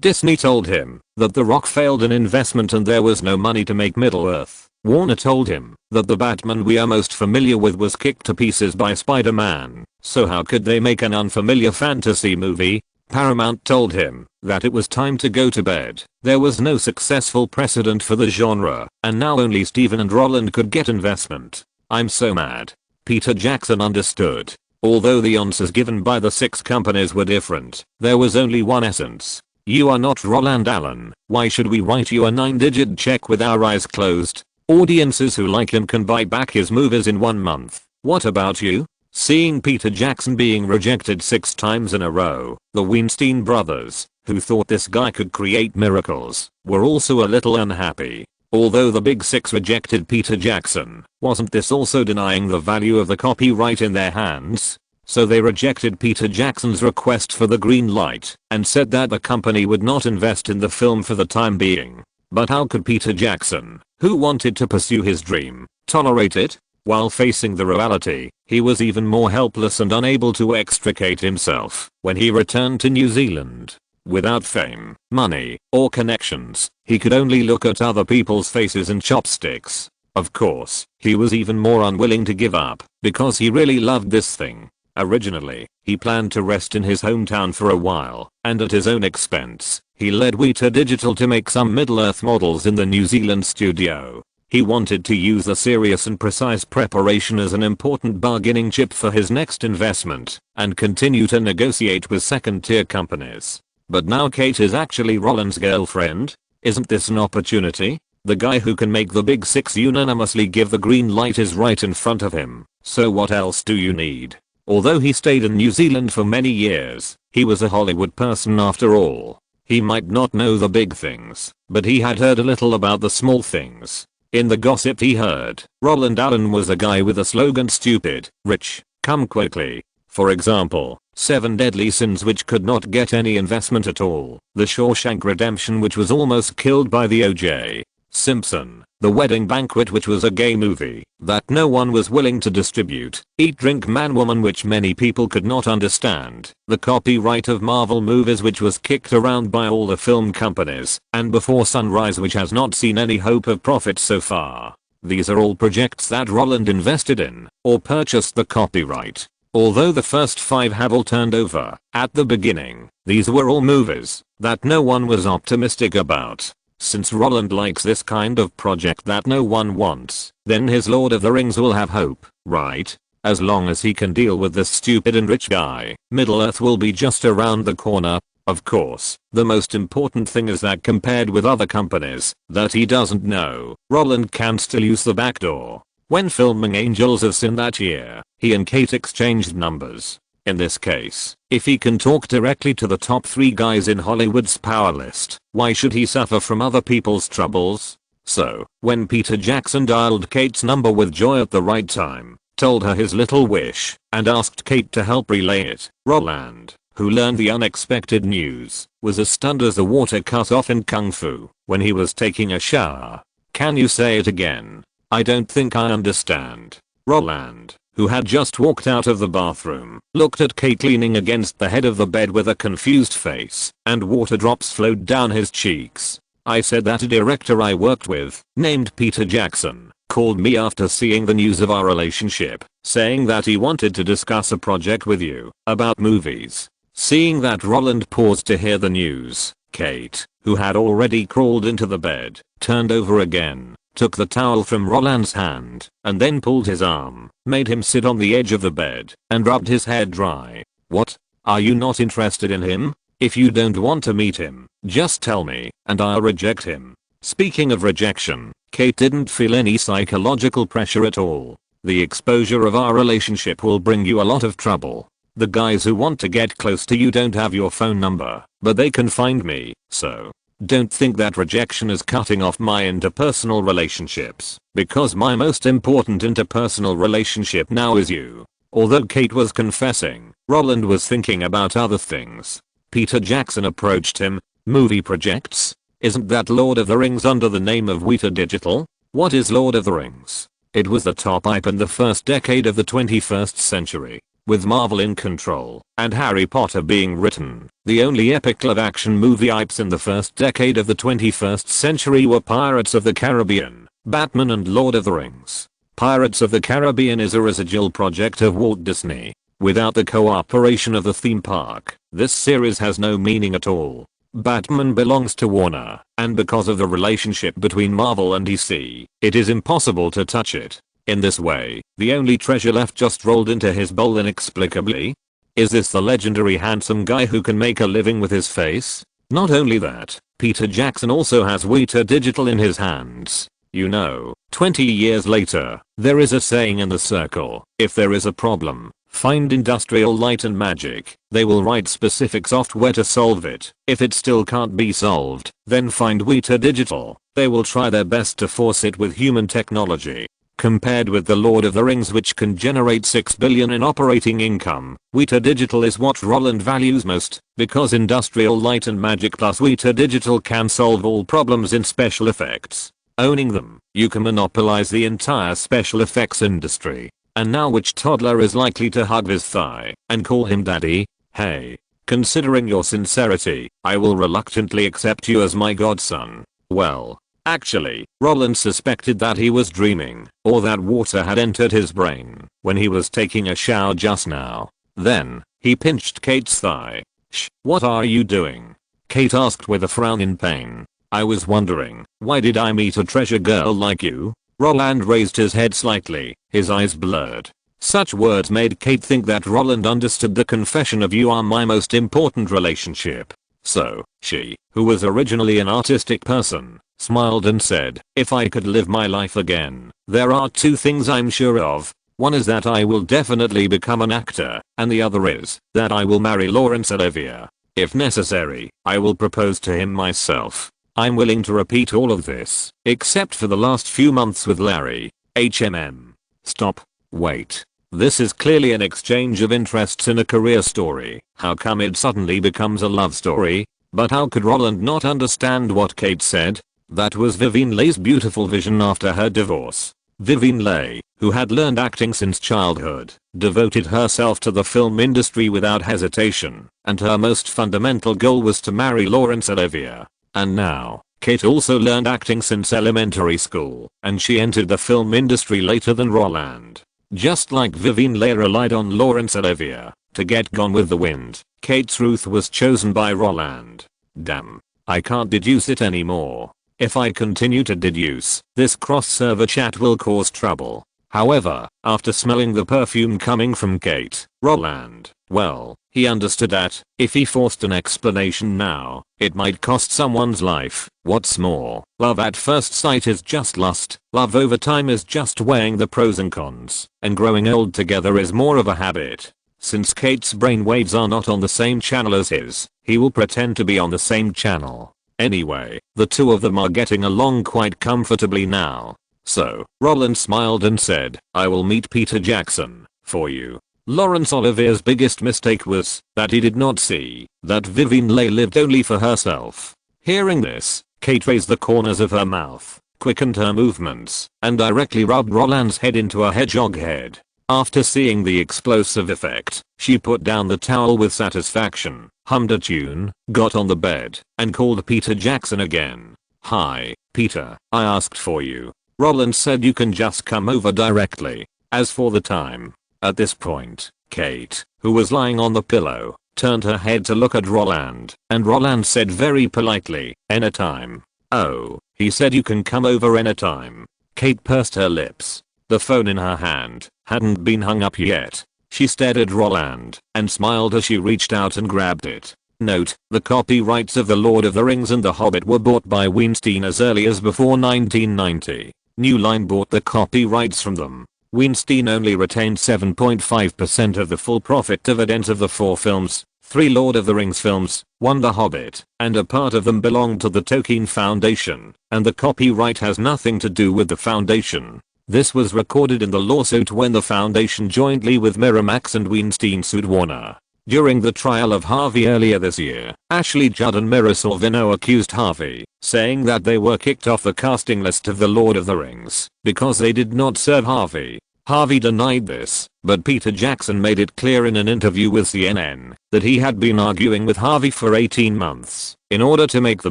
A: Disney told him that The Rock failed in investment and there was no money to make Middle-earth. Warner told him that the Batman we are most familiar with was kicked to pieces by Spider-Man, so how could they make an unfamiliar fantasy movie? Paramount told him that it was time to go to bed. There was no successful precedent for the genre, and now only Steven and Roland could get investment. I'm so mad. Peter Jackson understood. Although the answers given by the 6 companies were different, there was only one essence. You are not Roland Allen. Why should we write you a 9-digit check with our eyes closed? Audiences who like him can buy back his movies in 1 month. What about you? Seeing Peter Jackson being rejected 6 times in a row, the Weinstein brothers, who thought this guy could create miracles, were also a little unhappy. Although the Big 6 rejected Peter Jackson, wasn't this also denying the value of the copyright in their hands? So they rejected Peter Jackson's request for the green light and said that the company would not invest in the film for the time being. But how could Peter Jackson, who wanted to pursue his dream, tolerate it? While facing the reality, he was even more helpless and unable to extricate himself when he returned to New Zealand. Without fame, money, or connections, he could only look at other people's faces and chopsticks. Of course, he was even more unwilling to give up because he really loved this thing. Originally, he planned to rest in his hometown for a while, and at his own expense, he led Weta Digital to make some Middle-earth models in the New Zealand studio. He wanted to use the serious and precise preparation as an important bargaining chip for his next investment, and continue to negotiate with second-tier companies. But now Kate is actually Roland's girlfriend? Isn't this an opportunity? The guy who can make the big six unanimously give the green light is right in front of him, so what else do you need? Although he stayed in New Zealand for many years, he was a Hollywood person after all. He might not know the big things, but he had heard a little about the small things. In the gossip he heard, Roland Allen was a guy with a slogan stupid, rich, come quickly. For example, 7 deadly sins which could not get any investment at all, The Shawshank Redemption which was almost killed by the O.J. Simpson, The Wedding Banquet which was a gay movie that no one was willing to distribute, Eat Drink Man Woman which many people could not understand, the copyright of Marvel movies which was kicked around by all the film companies, and Before Sunrise which has not seen any hope of profit so far. These are all projects that Roland invested in, or purchased the copyright. Although the first 5 have all turned over, at the beginning, these were all movies that no one was optimistic about. Since Roland likes this kind of project that no one wants, then his Lord of the Rings will have hope, right? As long as he can deal with this stupid and rich guy, Middle-earth will be just around the corner. Of course, the most important thing is that compared with other companies that he doesn't know, Roland can still use the back door. When filming Angels of Sin that year, he and Kate exchanged numbers. In this case, if he can talk directly to the top 3 guys in Hollywood's power list, why should he suffer from other people's troubles? So, when Peter Jackson dialed Kate's number with joy at the right time, told her his little wish, and asked Kate to help relay it, Roland, who learned the unexpected news, was as stunned as a water cut off in Kung Fu when he was taking a shower. Can you say it again? I don't think I understand. Roland, who had just walked out of the bathroom, looked at Kate leaning against the head of the bed with a confused face, and water drops flowed down his cheeks. I said that a director I worked with, named Peter Jackson, called me after seeing the news of our relationship, saying that he wanted to discuss a project with you, about movies. Seeing that Roland paused to hear the news, Kate, who had already crawled into the bed, turned over again, took the towel from Roland's hand, and then pulled his arm, made him sit on the edge of the bed, and rubbed his hair dry. What? Are you not interested in him? If you don't want to meet him, just tell me, and I'll reject him. Speaking of rejection, Kate didn't feel any psychological pressure at all. The exposure of our relationship will bring you a lot of trouble. The guys who want to get close to you don't have your phone number, but they can find me, so don't think that rejection is cutting off my interpersonal relationships, because my most important interpersonal relationship now is you. Although Kate was confessing, Roland was thinking about other things. Peter Jackson approached him. Movie projects? Isn't that Lord of the Rings under the name of Weta Digital? What is Lord of the Rings? It was the top IP in the first decade of the 21st century. With Marvel in control, and Harry Potter being written, the only epic live-action movie IPs in the first decade of the 21st century were Pirates of the Caribbean, Batman and Lord of the Rings. Pirates of the Caribbean is a residual project of Walt Disney. Without the cooperation of the theme park, this series has no meaning at all. Batman belongs to Warner, and because of the relationship between Marvel and DC, it is impossible to touch it. In this way, the only treasure left just rolled into his bowl inexplicably. Is this the legendary handsome guy who can make a living with his face? Not only that, Peter Jackson also has Weta Digital in his hands. You know, 20 years later, there is a saying in the circle, if there is a problem, find Industrial Light and Magic. They will write specific software to solve it. If it still can't be solved, then find Weta Digital. They will try their best to force it with human technology. Compared with the Lord of the Rings which can generate $6 billion in operating income, Weta Digital is what Roland values most, because Industrial Light and Magic plus Weta Digital can solve all problems in special effects. Owning them, you can monopolize the entire special effects industry. And now which toddler is likely to hug his thigh and call him daddy? Hey. Considering your sincerity, I will reluctantly accept you as my godson. Well, Actually, Roland suspected that he was dreaming, or that water had entered his brain when he was taking a shower just now. Then, he pinched Kate's thigh. "Shh, what are you doing?" Kate asked with a frown in pain. "I was wondering, why did I meet a treasure girl like you?" Roland raised his head slightly, his eyes blurred. Such words made Kate think that Roland understood the confession of "you are my most important relationship." So, she, who was originally an artistic person, smiled and said, "If I could live my life again, there are two things I'm sure of. One is that I will definitely become an actor, and the other is that I will marry Laurence Olivier. If necessary, I will propose to him myself. I'm willing to repeat all of this, except for the last few months with Larry. HMM. Stop. Wait. This is clearly an exchange of interests in a career story. How come it suddenly becomes a love story?" But how could Roland not understand what Kate said? That was Vivien Leigh's beautiful vision after her divorce. Vivien Leigh, who had learned acting since childhood, devoted herself to the film industry without hesitation, and her most fundamental goal was to marry Laurence Olivier. And now, Kate also learned acting since elementary school, and she entered the film industry later than Roland. Just like Vivien Leigh relied on Laurence Olivier to get Gone with the Wind, Kate's Ruth was chosen by Roland. Damn. I can't deduce it anymore. If I continue to deduce, this cross-server chat will cause trouble. However, after smelling the perfume coming from Kate, Roland, well, he understood that, if he forced an explanation now, it might cost someone's life. What's more, love at first sight is just lust, love over time is just weighing the pros and cons, and growing old together is more of a habit. Since Kate's brainwaves are not on the same channel as his, he will pretend to be on the same channel. Anyway, the two of them are getting along quite comfortably now. So, Roland smiled and said, "I will meet Peter Jackson for you." Laurence Olivier's biggest mistake was that he did not see that Vivien Leigh lived only for herself. Hearing this, Kate raised the corners of her mouth, quickened her movements, and directly rubbed Roland's head into a hedgehog head. After seeing the explosive effect, she put down the towel with satisfaction, hummed a tune, got on the bed, and called Peter Jackson again. "Hi, Peter, I asked for you." Roland said, "You can just come over directly." As for the time, at this point, Kate, who was lying on the pillow, turned her head to look at Roland, and Roland said very politely, "Anytime." "Oh," he said, "you can come over anytime." Kate pursed her lips. The phone in her hand hadn't been hung up yet. She stared at Roland and smiled as she reached out and grabbed it. Note, the copyrights of The Lord of the Rings and The Hobbit were bought by Weinstein as early as before 1990. New Line bought the copyrights from them. Weinstein only retained 7.5% of the full profit dividends of the 4 films, 3 Lord of the Rings films, 1 The Hobbit, and a part of them belonged to the Tolkien Foundation, and the copyright has nothing to do with the foundation. This was recorded in the lawsuit when the foundation jointly with Miramax and Weinstein sued Warner. During the trial of Harvey earlier this year, Ashley Judd and Mira Sorvino accused Harvey, saying that they were kicked off the casting list of The Lord of the Rings because they did not serve Harvey. Harvey denied this, but Peter Jackson made it clear in an interview with CNN that he had been arguing with Harvey for 18 months in order to make the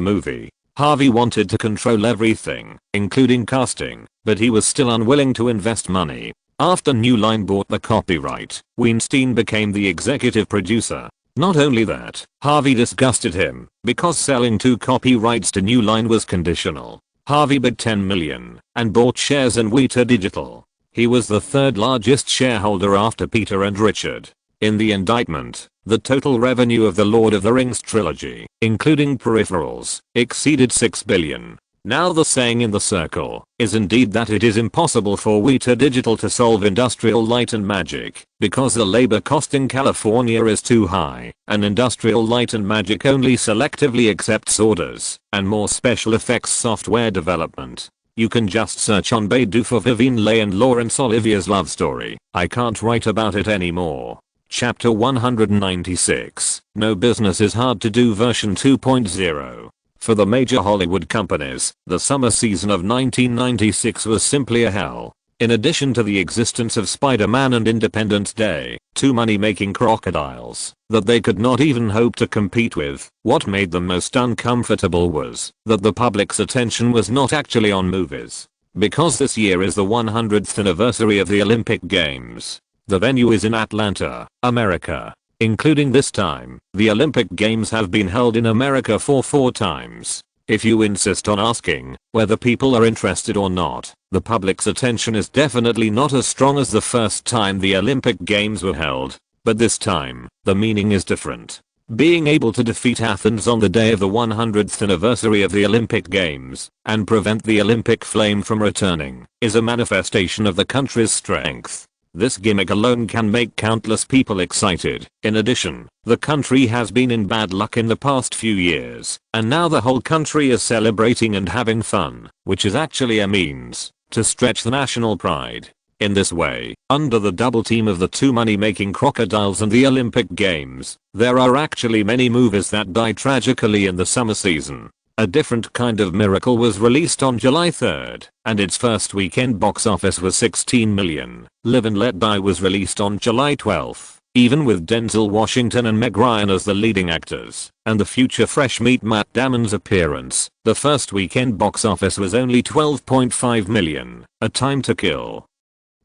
A: movie. Harvey wanted to control everything, including casting, but he was still unwilling to invest money. After New Line bought the copyright, Weinstein became the executive producer. Not only that, Harvey disgusted him because selling 2 copyrights to New Line was conditional. Harvey bid $10 million and bought shares in Weta Digital. He was the 3rd largest shareholder after Peter and Richard. In the indictment, the total revenue of the Lord of the Rings trilogy, including peripherals, exceeded $6 billion. Now the saying in the circle is indeed that it is impossible for Weta Digital to solve industrial light and magic because the labor cost in California is too high, and industrial light and magic only selectively accepts orders, and more special effects software development. You can just search on Baidu for Vivien Leigh and Laurence Olivier's love story. I can't write about it anymore. Chapter 196, No Business is Hard to Do version 2.0. For the major Hollywood companies, the summer season of 1996 was simply a hell. In addition to the existence of Spider-Man and Independence Day, two money-making crocodiles that they could not even hope to compete with, what made them most uncomfortable was that the public's attention was not actually on movies. Because this year is the 100th anniversary of the Olympic Games. The venue is in Atlanta, America. Including this time, the Olympic Games have been held in America for 4 times. If you insist on asking whether people are interested or not, the public's attention is definitely not as strong as the first time the Olympic Games were held. But this time, the meaning is different. Being able to defeat Athens on the day of the 100th anniversary of the Olympic Games and prevent the Olympic flame from returning is a manifestation of the country's strength. This gimmick alone can make countless people excited. In addition, the country has been in bad luck in the past few years, and now the whole country is celebrating and having fun, which is actually a means to stretch the national pride. In this way, under the double team of the two money-making crocodiles and the Olympic Games, there are actually many movies that die tragically in the summer season. A Different Kind of Miracle was released on July 3rd, and its first weekend box office was 16 million. Live and Let Die was released on July 12th, even with Denzel Washington and Meg Ryan as the leading actors, and the future fresh meat Matt Damon's appearance. The first weekend box office was only 12.5 million. A Time to Kill,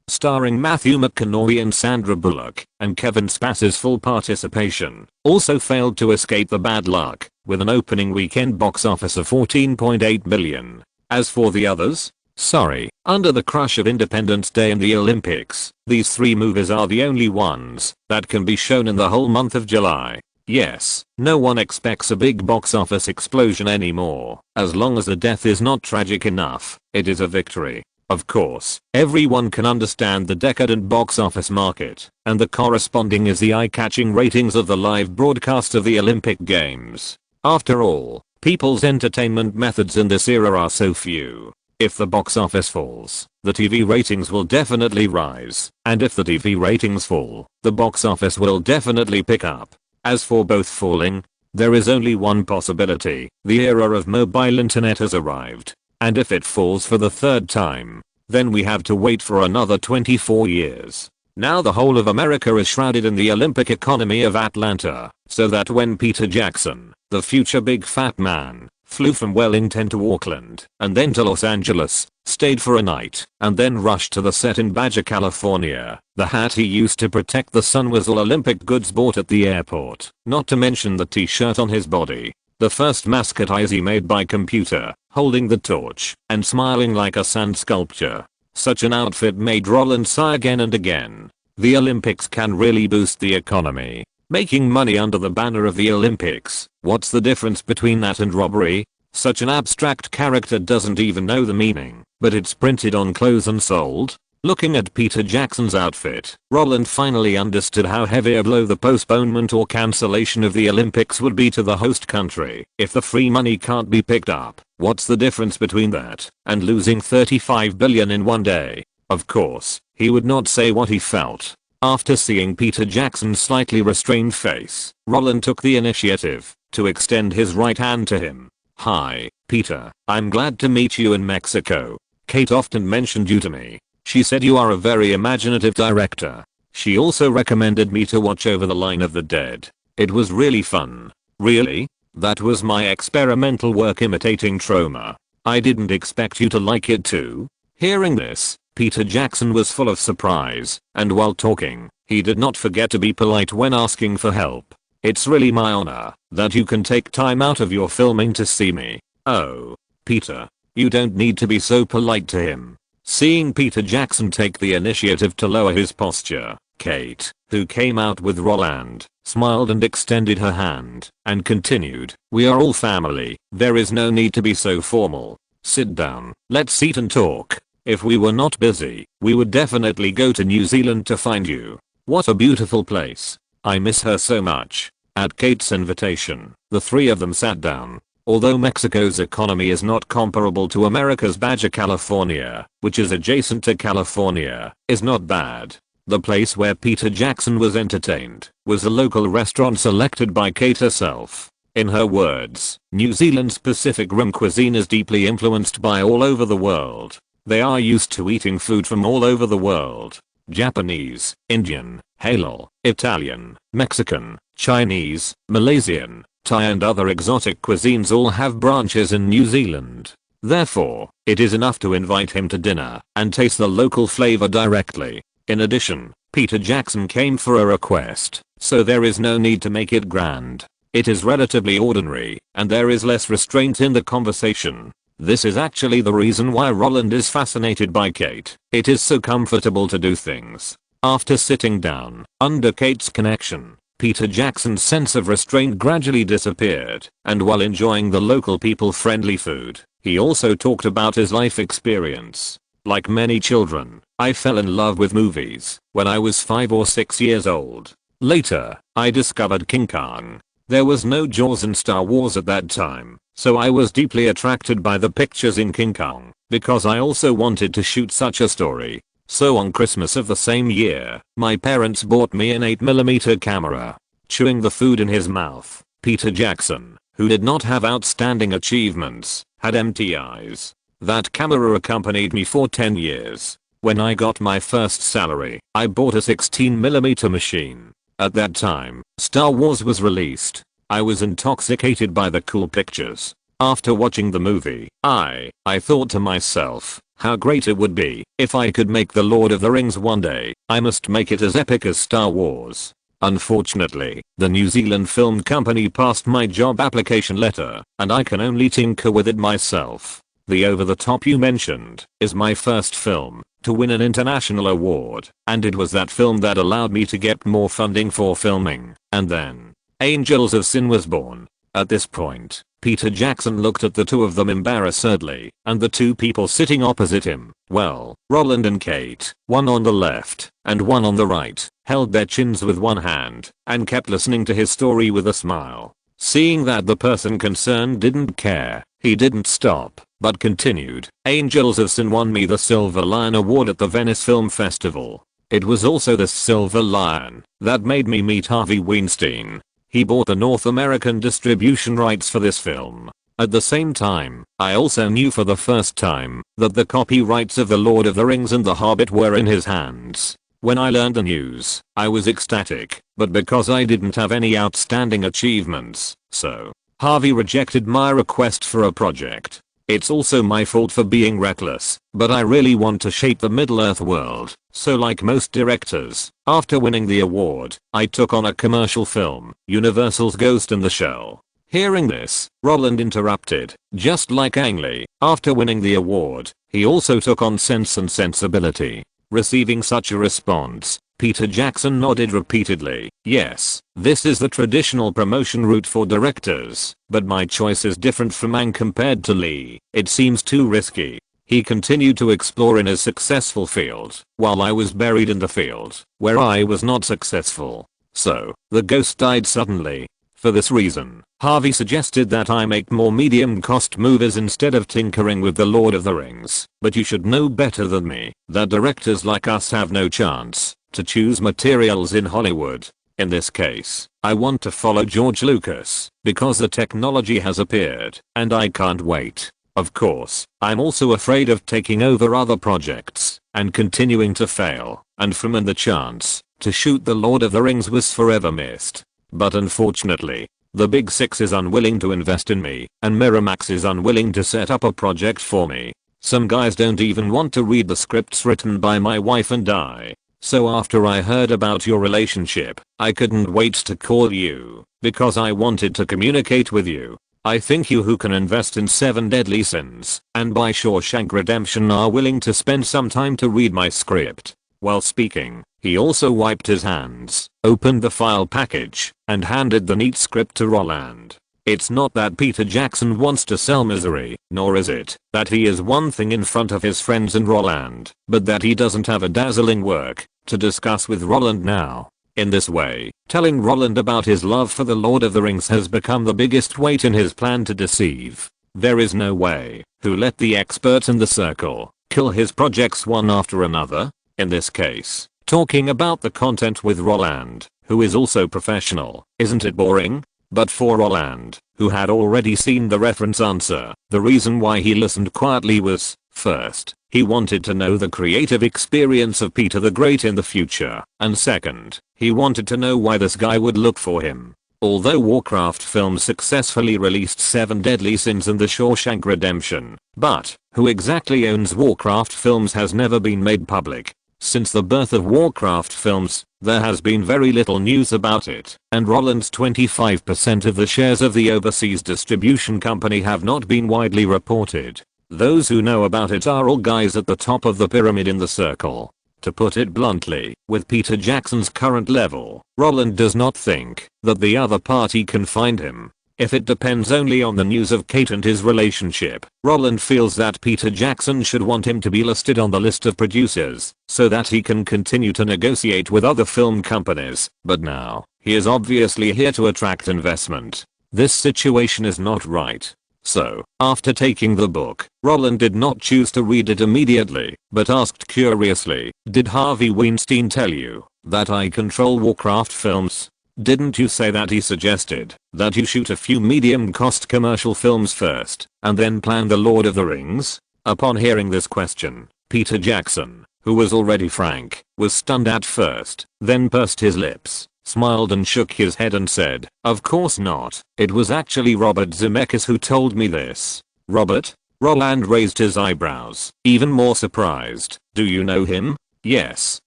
A: starring Matthew McConaughey and Sandra Bullock, and Kevin Spacey's full participation, also failed to escape the bad luck, with an opening weekend box office of 14.8 million. As for the others, sorry, under the crush of Independence Day and the Olympics, these 3 movies are the only ones that can be shown in the whole month of July. Yes, no one expects a big box office explosion anymore. As long as the death is not tragic enough, it is a victory. Of course, everyone can understand the decadent box office market, and the corresponding is the eye-catching ratings of the live broadcast of the Olympic Games. After all, people's entertainment methods in this era are so few. If the box office falls, the TV ratings will definitely rise, and if the TV ratings fall, the box office will definitely pick up. As for both falling, there is only one possibility: the era of mobile internet has arrived. And if it falls for the 3rd time, then we have to wait for another 24 years. Now the whole of America is shrouded in the Olympic economy of Atlanta, so that when Peter Jackson, the future big fat man, flew from Wellington to Auckland, and then to Los Angeles, stayed for a night, and then rushed to the set in Baja California, the hat he used to protect the sun was all Olympic goods bought at the airport, not to mention the t-shirt on his body. The first mascot Izzy made by computer, holding the torch, and smiling like a sand sculpture. Such an outfit made Roland sigh again and again. The Olympics can really boost the economy. Making money under the banner of the Olympics, what's the difference between that and robbery? Such an abstract character doesn't even know the meaning, but it's printed on clothes and sold. Looking at Peter Jackson's outfit, Roland finally understood how heavy a blow the postponement or cancellation of the Olympics would be to the host country. If the free money can't be picked up, what's the difference between that and losing 35 billion in one day? Of course, he would not say what he felt. After seeing Peter Jackson's slightly restrained face, Roland took the initiative to extend his right hand to him. "Hi, Peter, I'm glad to meet you in Mexico. Kate often mentioned you to me. She said you are a very imaginative director. She also recommended me to watch Over the Line of the Dead. It was really fun." "Really? That was my experimental work imitating trauma. I didn't expect you to like it too." Hearing this, Peter Jackson was full of surprise, and while talking, he did not forget to be polite when asking for help. "It's really my honor that you can take time out of your filming to see me." "Oh, Peter, you don't need to be so polite to him." Seeing Peter Jackson take the initiative to lower his posture, Kate, who came out with Roland, smiled and extended her hand, and continued, "We are all family. There is no need to be so formal. Sit down, let's eat and talk. If we were not busy, we would definitely go to New Zealand to find you. What a beautiful place. I miss her so much." At Kate's invitation, the 3 of them sat down. Although Mexico's economy is not comparable to America's, Baja California, which is adjacent to California, is not bad. The place where Peter Jackson was entertained was a local restaurant selected by Kate herself. In her words, New Zealand's Pacific Rim cuisine is deeply influenced by all over the world. They are used to eating food from all over the world. Japanese, Indian, halal, Italian, Mexican, Chinese, Malaysian, Thai and other exotic cuisines all have branches in New Zealand. Therefore, it is enough to invite him to dinner and taste the local flavor directly. In addition, Peter Jackson came for a request, so there is no need to make it grand. It is relatively ordinary, and there is less restraint in the conversation. This is actually the reason why Roland is fascinated by Kate. It is so comfortable to do things. After sitting down, under Kate's connection, Peter Jackson's sense of restraint gradually disappeared, and while enjoying the local people-friendly food, he also talked about his life experience. Like many children, I fell in love with movies when I was 5 or 6 years old. Later, I discovered King Kong. There was no Jaws in Star Wars at that time, so I was deeply attracted by the pictures in King Kong, because I also wanted to shoot such a story. So on Christmas of the same year, my parents bought me an 8mm camera. Chewing the food in his mouth, Peter Jackson, who did not have outstanding achievements, had empty eyes. That camera accompanied me for 10 years. When I got my first salary, I bought a 16mm machine. At that time, Star Wars was released. I was intoxicated by the cool pictures. After watching the movie, I thought to myself, how great it would be if I could make The Lord of the Rings one day. I must make it as epic as Star Wars. Unfortunately, the New Zealand Film Company passed my job application letter, and I can only tinker with it myself. The Over the Top you mentioned is my first film to win an international award, and it was that film that allowed me to get more funding for filming. And then, Angels of Sin was born. At this point, Peter Jackson looked at the two of them embarrassedly, and the two people sitting opposite him, well, Roland and Kate, one on the left and one on the right, held their chins with one hand and kept listening to his story with a smile. Seeing that the person concerned didn't care, he didn't stop, but continued. Angels of Sin won me the Silver Lion Award at the Venice Film Festival. It was also this Silver Lion that made me meet Harvey Weinstein. He bought the North American distribution rights for this film. At the same time, I also knew for the first time that the copyrights of The Lord of the Rings and The Hobbit were in his hands. When I learned the news, I was ecstatic, but because I didn't have any outstanding achievements, so Harvey rejected my request for a project. It's also my fault for being reckless, but I really want to shape the Middle-earth world, so like most directors, after winning the award, I took on a commercial film, Universal's Ghost in the Shell. Hearing this, Roland interrupted. Just like Ang Lee, after winning the award, he also took on Sense and Sensibility. Receiving such a response, Peter Jackson nodded repeatedly. Yes, this is the traditional promotion route for directors, but my choice is different from Ang compared to Lee. It seems too risky. He continued to explore in his successful field, while I was buried in the field, where I was not successful. So, the ghost died suddenly. For this reason, Harvey suggested that I make more medium-cost movies instead of tinkering with The Lord of the Rings. But you should know better than me that directors like us have no chance to choose materials in Hollywood. In this case, I want to follow George Lucas because the technology has appeared and I can't wait. Of course, I'm also afraid of taking over other projects and continuing to fail, and from and the chance to shoot The Lord of the Rings was forever missed. But unfortunately, the Big Six is unwilling to invest in me, and Miramax is unwilling to set up a project for me. Some guys don't even want to read the scripts written by my wife and I. So after I heard about your relationship, I couldn't wait to call you, because I wanted to communicate with you. I think you who can invest in 7 Deadly Sins and by Shawshank Redemption are willing to spend some time to read my script. While speaking, he also wiped his hands, opened the file package, and handed the neat script to Roland. It's not that Peter Jackson wants to sell misery, nor is it that he is one thing in front of his friends and Roland, but that he doesn't have a dazzling work to discuss with Roland now. In this way, telling Roland about his love for The Lord of the Rings has become the biggest weight in his plan to deceive. There is no way to let the experts in the circle kill his projects one after another. In this case, talking about the content with Roland, who is also professional, isn't it boring? But for Roland, who had already seen the reference answer, the reason why he listened quietly was, first, he wanted to know the creative experience of Peter the Great in the future, and second, he wanted to know why this guy would look for him. Although Warcraft Films successfully released 7 Deadly Sins and The Shawshank Redemption, but who exactly owns Warcraft Films has never been made public. Since the birth of Warcraft Films, there has been very little news about it, and Roland's 25% of the shares of the overseas distribution company have not been widely reported. Those who know about it are all guys at the top of the pyramid in the circle. To put it bluntly, with Peter Jackson's current level, Roland does not think that the other party can find him. If it depends only on the news of Kate and his relationship, Roland feels that Peter Jackson should want him to be listed on the list of producers, so that he can continue to negotiate with other film companies, but now, he is obviously here to attract investment. This situation is not right. So, after taking the book, Roland did not choose to read it immediately, but asked curiously, "Did Harvey Weinstein tell you that I control Warcraft Films? Didn't you say that he suggested that you shoot a few medium-cost commercial films first, and then plan the Lord of the Rings?" Upon hearing this question, Peter Jackson, who was already frank, was stunned at first, then pursed his lips, smiled and shook his head and said, "Of course not. It was actually Robert Zemeckis who told me this." "Robert?" Roland raised his eyebrows, even more surprised. "Do you know him?" "Yes,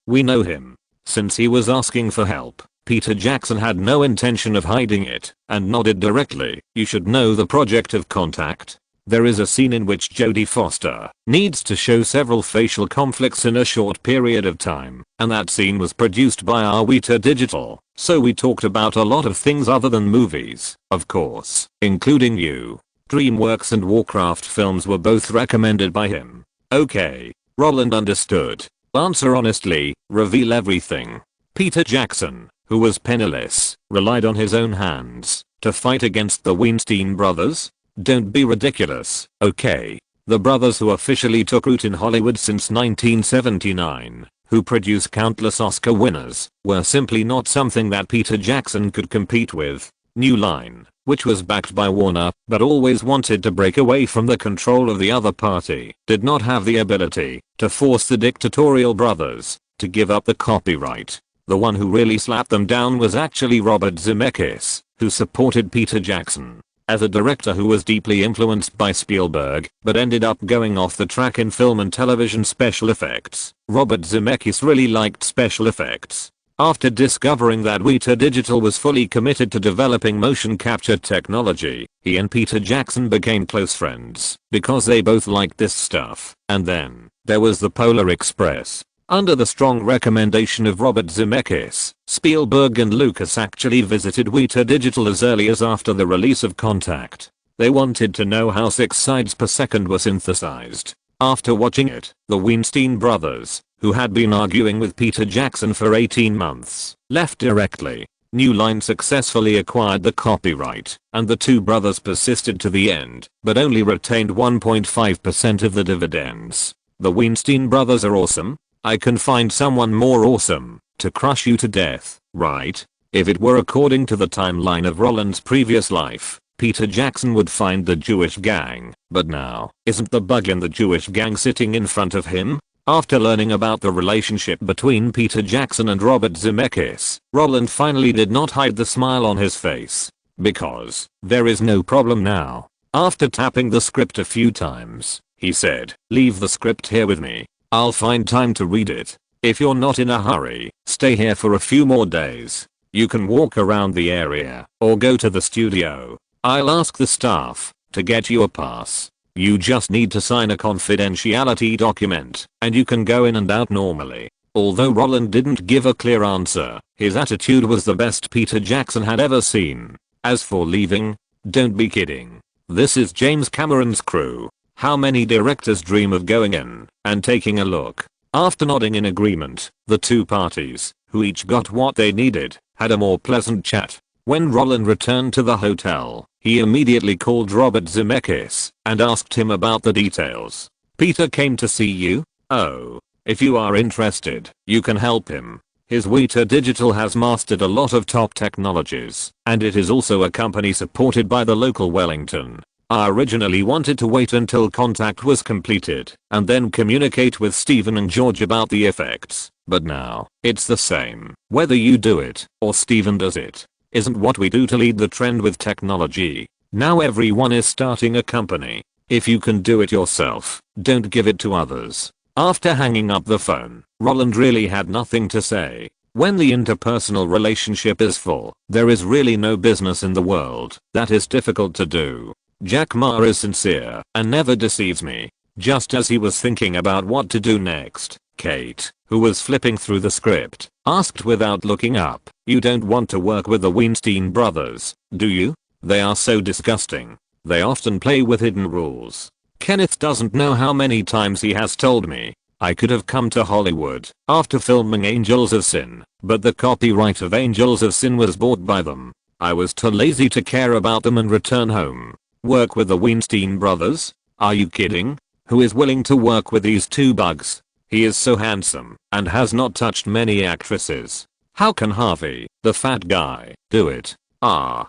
A: we know him." Since he was asking for help, Peter Jackson had no intention of hiding it, and nodded directly. "You should know the project of Contact. There is a scene in which Jodie Foster needs to show several facial conflicts in a short period of time, and that scene was produced by our Weta Digital, so we talked about a lot of things other than movies, of course, including you. DreamWorks and Warcraft Films were both recommended by him." "Okay." Roland understood. "Answer honestly, reveal everything." Peter Jackson, who was penniless, relied on his own hands to fight against the Weinstein brothers? Don't be ridiculous, okay? The brothers who officially took root in Hollywood since 1979, who produced countless Oscar winners, were simply not something that Peter Jackson could compete with. New Line, which was backed by Warner, but always wanted to break away from the control of the other party, did not have the ability to force the dictatorial brothers to give up the copyright. The one who really slapped them down was actually Robert Zemeckis, who supported Peter Jackson. As a director who was deeply influenced by Spielberg, but ended up going off the track in film and television special effects, Robert Zemeckis really liked special effects. After discovering that Weta Digital was fully committed to developing motion capture technology, he and Peter Jackson became close friends, because they both liked this stuff. And then, there was the Polar Express. Under the strong recommendation of Robert Zemeckis, Spielberg and Lucas actually visited Weta Digital as early as after the release of Contact. They wanted to know how 6 sides per second were synthesized. After watching it, the Weinstein brothers, who had been arguing with Peter Jackson for 18 months, left directly. New Line successfully acquired the copyright, and the two brothers persisted to the end, but only retained 1.5% of the dividends. The Weinstein brothers are awesome. I can find someone more awesome to crush you to death, right? If it were according to the timeline of Roland's previous life, Peter Jackson would find the Jewish gang, but now, isn't the bug in the Jewish gang sitting in front of him? After learning about the relationship between Peter Jackson and Robert Zemeckis, Roland finally did not hide the smile on his face. Because, there is no problem now. After tapping the script a few times, he said, "Leave the script here with me. I'll find time to read it. If you're not in a hurry, stay here for a few more days. You can walk around the area, or go to the studio. I'll ask the staff to get you a pass. You just need to sign a confidentiality document, and you can go in and out normally." Although Roland didn't give a clear answer, his attitude was the best Peter Jackson had ever seen. As for leaving, don't be kidding. This is James Cameron's crew. How many directors dream of going in and taking a look? After nodding in agreement, the two parties, who each got what they needed, had a more pleasant chat. When Roland returned to the hotel, he immediately called Robert Zemeckis and asked him about the details. "Peter came to see you? Oh. If you are interested, you can help him. His Weta Digital has mastered a lot of top technologies, and it is also a company supported by the local Wellington I originally wanted to wait until contact was completed and then communicate with Steven and George about the effects, but now, it's the same. Whether you do it or Steven does it. Isn't what we do to lead the trend with technology. Now everyone is starting a company. If you can do it yourself, don't give it to others. After hanging up the phone, Roland really had nothing to say. When the interpersonal relationship is full, there is really no business in the world that is difficult to do. Jack Ma is sincere and never deceives me. Just as he was thinking about what to do next, Kate, who was flipping through the script, asked without looking up, "You don't want to work with the Weinstein brothers, do you? They are so disgusting. They often play with hidden rules." Kenneth doesn't know how many times he has told me, I could have come to Hollywood after filming Angels of Sin, but the copyright of Angels of Sin was bought by them. I was too lazy to care about them and return home. Work with the Weinstein brothers? Are you kidding? Who is willing to work with these two bugs? He is so handsome and has not touched many actresses. How can Harvey, the fat guy, do it? Bah.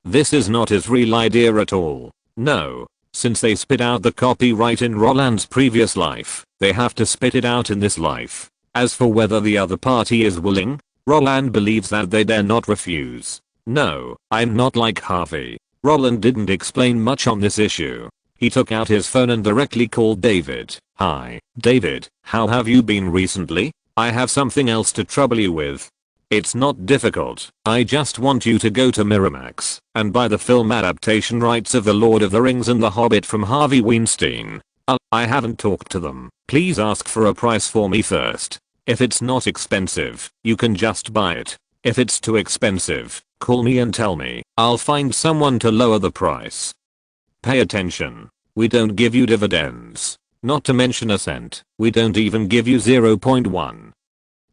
A: This is not his real idea at all. No. Since they spit out the copyright in Roland's previous life, they have to spit it out in this life. As for whether the other party is willing, Roland believes that they dare not refuse. No, I'm not like Harvey. Roland didn't explain much on this issue. He took out his phone and directly called David. "Hi, David, how have you been recently? I have something else to trouble you with." "It's not difficult. I just want you to go to Miramax and buy the film adaptation rights of The Lord of the Rings and The Hobbit from Harvey Weinstein." I haven't talked to them. Please ask for a price for me first. If it's not expensive, you can just buy it. If it's too expensive, call me and tell me. I'll find someone to lower the price. Pay attention. We don't give you dividends. Not to mention a cent. We don't even give you 0.1.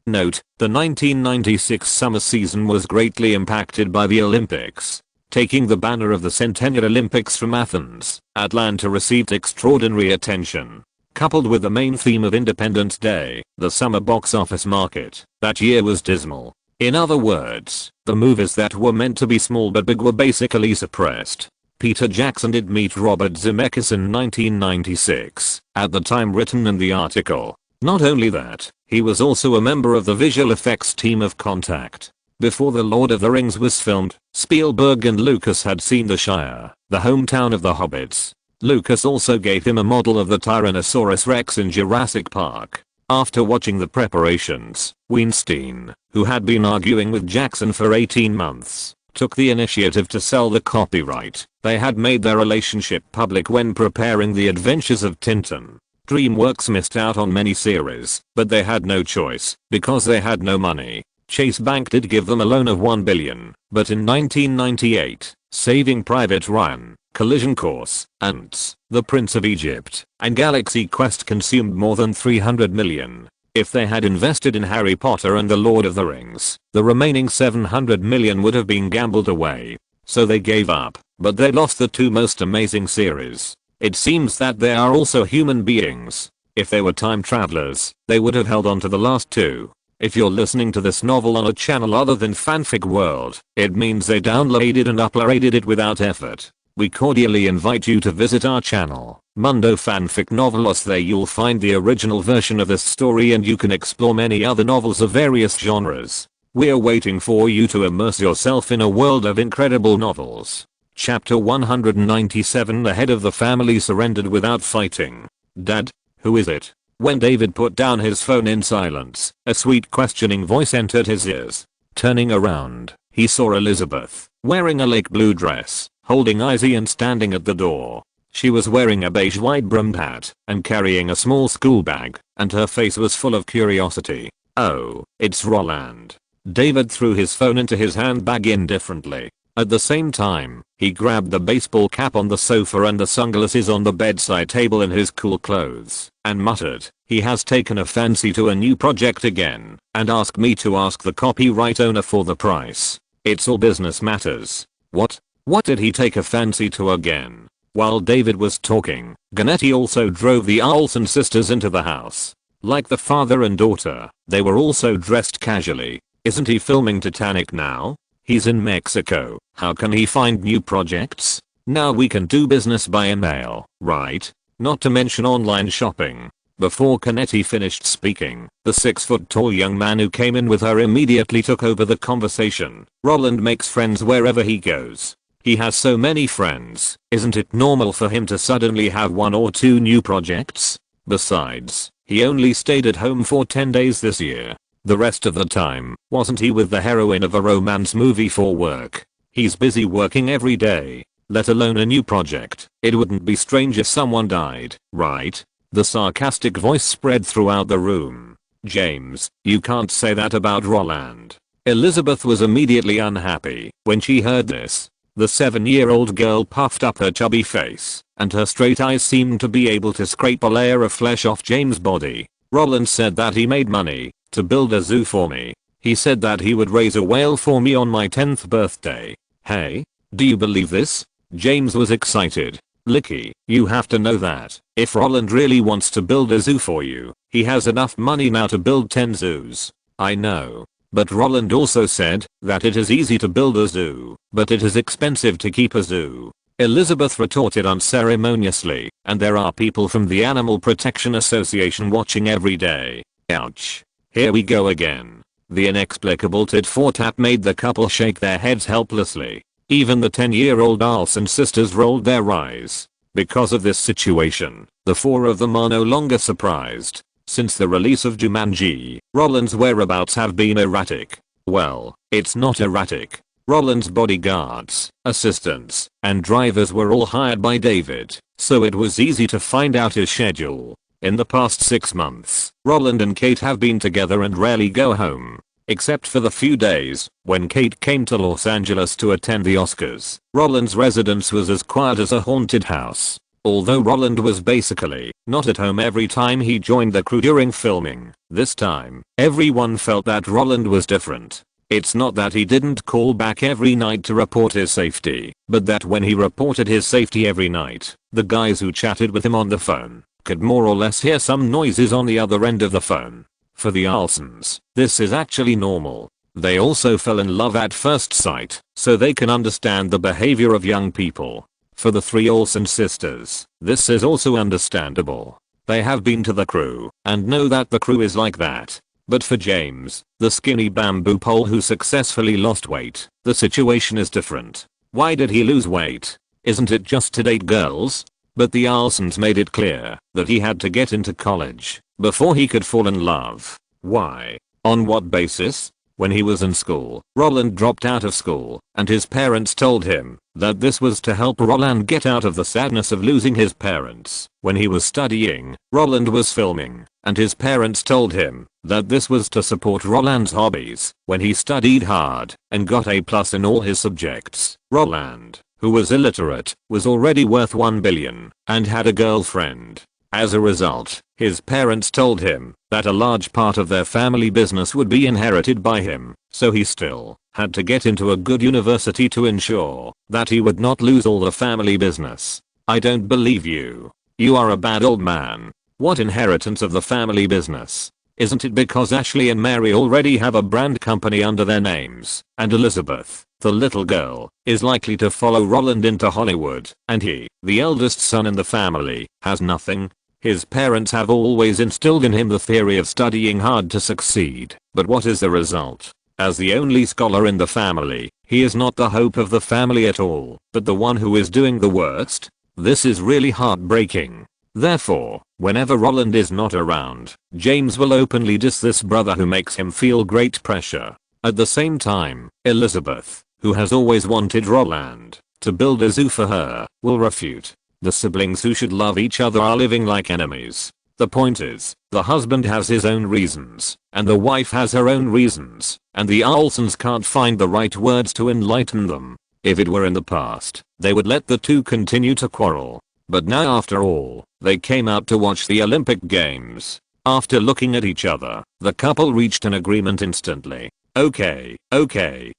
A: Note, the 1996 summer season was greatly impacted by the Olympics. Taking the banner of the Centennial Olympics from Athens, Atlanta received extraordinary attention. Coupled with the main theme of Independence Day, the summer box office market that year was dismal. In other words, the movies that were meant to be small but big were basically suppressed. Peter Jackson did meet Robert Zemeckis in 1996, at the time written in the article. Not only that, he was also a member of the visual effects team of Contact. Before The Lord of the Rings was filmed, Spielberg and Lucas had seen the Shire, the hometown of the Hobbits. Lucas also gave him a model of the Tyrannosaurus Rex in Jurassic Park. After watching the preparations, Weinstein, who had been arguing with Jackson for 18 months, took the initiative to sell the copyright. They had made their relationship public when preparing The Adventures of Tintin. DreamWorks missed out on many series, but they had no choice, because they had no money. Chase Bank did give them a loan of $1 billion, but in 1998, Saving Private Ryan, Collision Course, Ants, The Prince of Egypt, and Galaxy Quest consumed more than $300 million. If they had invested in Harry Potter and The Lord of the Rings, the remaining $700 million would have been gambled away. So they gave up, but they lost the two most amazing series. It seems that they are also human beings. If they were time travelers, they would have held on to the last two. If you're listening to this novel on a channel other than Fanfic World, it means they downloaded and uploaded it without effort. We cordially invite you to visit our channel, Mundo Fanfic Novelos. There you'll find the original version of this story and you can explore many other novels of various genres. We're waiting for you to immerse yourself in a world of incredible novels. Chapter 197. The head of the family surrendered without fighting. "Dad, who is it?" When David put down his phone in silence, a sweet questioning voice entered his ears. Turning around, he saw Elizabeth, wearing a lake blue dress, holding Izzy and standing at the door. She was wearing a beige wide-brimmed hat and carrying a small school bag, and her face was full of curiosity. "Oh, it's Roland." David threw his phone into his handbag indifferently. At the same time, he grabbed the baseball cap on the sofa and the sunglasses on the bedside table in his cool clothes, and muttered, "He has taken a fancy to a new project again, and asked me to ask the copyright owner for the price. It's all business matters." What did he take a fancy to again? While David was talking, Ganetti also drove the Olsen sisters into the house. Like the father and daughter, they were also dressed casually. Isn't he filming Titanic now? He's in Mexico. How can he find new projects? Now we can do business by email, right? Not to mention online shopping. Before Canetti finished speaking, the 6-foot-tall young man who came in with her immediately took over the conversation. Roland makes friends wherever he goes. He has so many friends, isn't it normal for him to suddenly have 1 or 2 new projects? Besides, he only stayed at home for 10 days this year. The rest of the time, wasn't he with the heroine of a romance movie for work? He's busy working every day, let alone a new project. It wouldn't be strange if someone died, right? The sarcastic voice spread throughout the room. James, you can't say that about Roland. Elizabeth was immediately unhappy when she heard this. The 7-year-old girl puffed up her chubby face, and her straight eyes seemed to be able to scrape a layer of flesh off James' body. Roland said that he made money to build a zoo for me. He said that he would raise a whale for me on my 10th birthday. Hey? Do you believe this? James was excited. Licky, you have to know that if Roland really wants to build a zoo for you, he has enough money now to build 10 zoos. I know. But Roland also said that it is easy to build a zoo, but it is expensive to keep a zoo. Elizabeth retorted unceremoniously, and there are people from the Animal Protection Association watching every day. Ouch. Here we go again. The inexplicable tit-for tat made the couple shake their heads helplessly. Even the 10-year-old Olsen sisters rolled their eyes. Because of this situation, the 4 of them are no longer surprised. Since the release of Jumanji, Roland's whereabouts have been erratic. Well, it's not erratic. Roland's bodyguards, assistants, and drivers were all hired by David, so it was easy to find out his schedule. In the past 6 months, Roland and Kate have been together and rarely go home. Except for the few days when Kate came to Los Angeles to attend the Oscars. Roland's residence was as quiet as a haunted house. Although Roland was basically not at home every time he joined the crew during filming, this time, everyone felt that Roland was different. It's not that he didn't call back every night to report his safety, but that when he reported his safety every night, the guys who chatted with him on the phone could more or less hear some noises on the other end of the phone. For the Olsens, this is actually normal. They also fell in love at first sight, so they can understand the behavior of young people. For the 3 Olsen sisters, this is also understandable. They have been to the crew and know that the crew is like that. But for James, the skinny bamboo pole who successfully lost weight, the situation is different. Why did he lose weight? Isn't it just to date girls? But the Olsens made it clear that he had to get into college before he could fall in love. Why? On what basis? When he was in school, Roland dropped out of school, and his parents told him that this was to help Roland get out of the sadness of losing his parents. When he was studying, Roland was filming, and his parents told him that this was to support Roland's hobbies. When he studied hard and got A+ in all his subjects, Roland, who was illiterate, was already worth 1 billion and had a girlfriend. As a result, his parents told him that a large part of their family business would be inherited by him, so he still had to get into a good university to ensure that he would not lose all the family business. I don't believe you. You are a bad old man. What inheritance of the family business? Isn't it because Ashley and Mary already have a brand company under their names, and Elizabeth, the little girl, is likely to follow Roland into Hollywood, and he, the eldest son in the family, has nothing? His parents have always instilled in him the theory of studying hard to succeed, but what is the result? As the only scholar in the family, he is not the hope of the family at all, but the one who is doing the worst. This is really heartbreaking. Therefore, whenever Roland is not around, James will openly diss this brother who makes him feel great pressure. At the same time, Elizabeth, who has always wanted Roland to build a zoo for her, will refute. The siblings who should love each other are living like enemies. The point is, the husband has his own reasons, and the wife has her own reasons, and the Olsens can't find the right words to enlighten them. If it were in the past, they would let the two continue to quarrel. But now after all, they came out to watch the Olympic Games. After looking at each other, the couple reached an agreement instantly. Okay,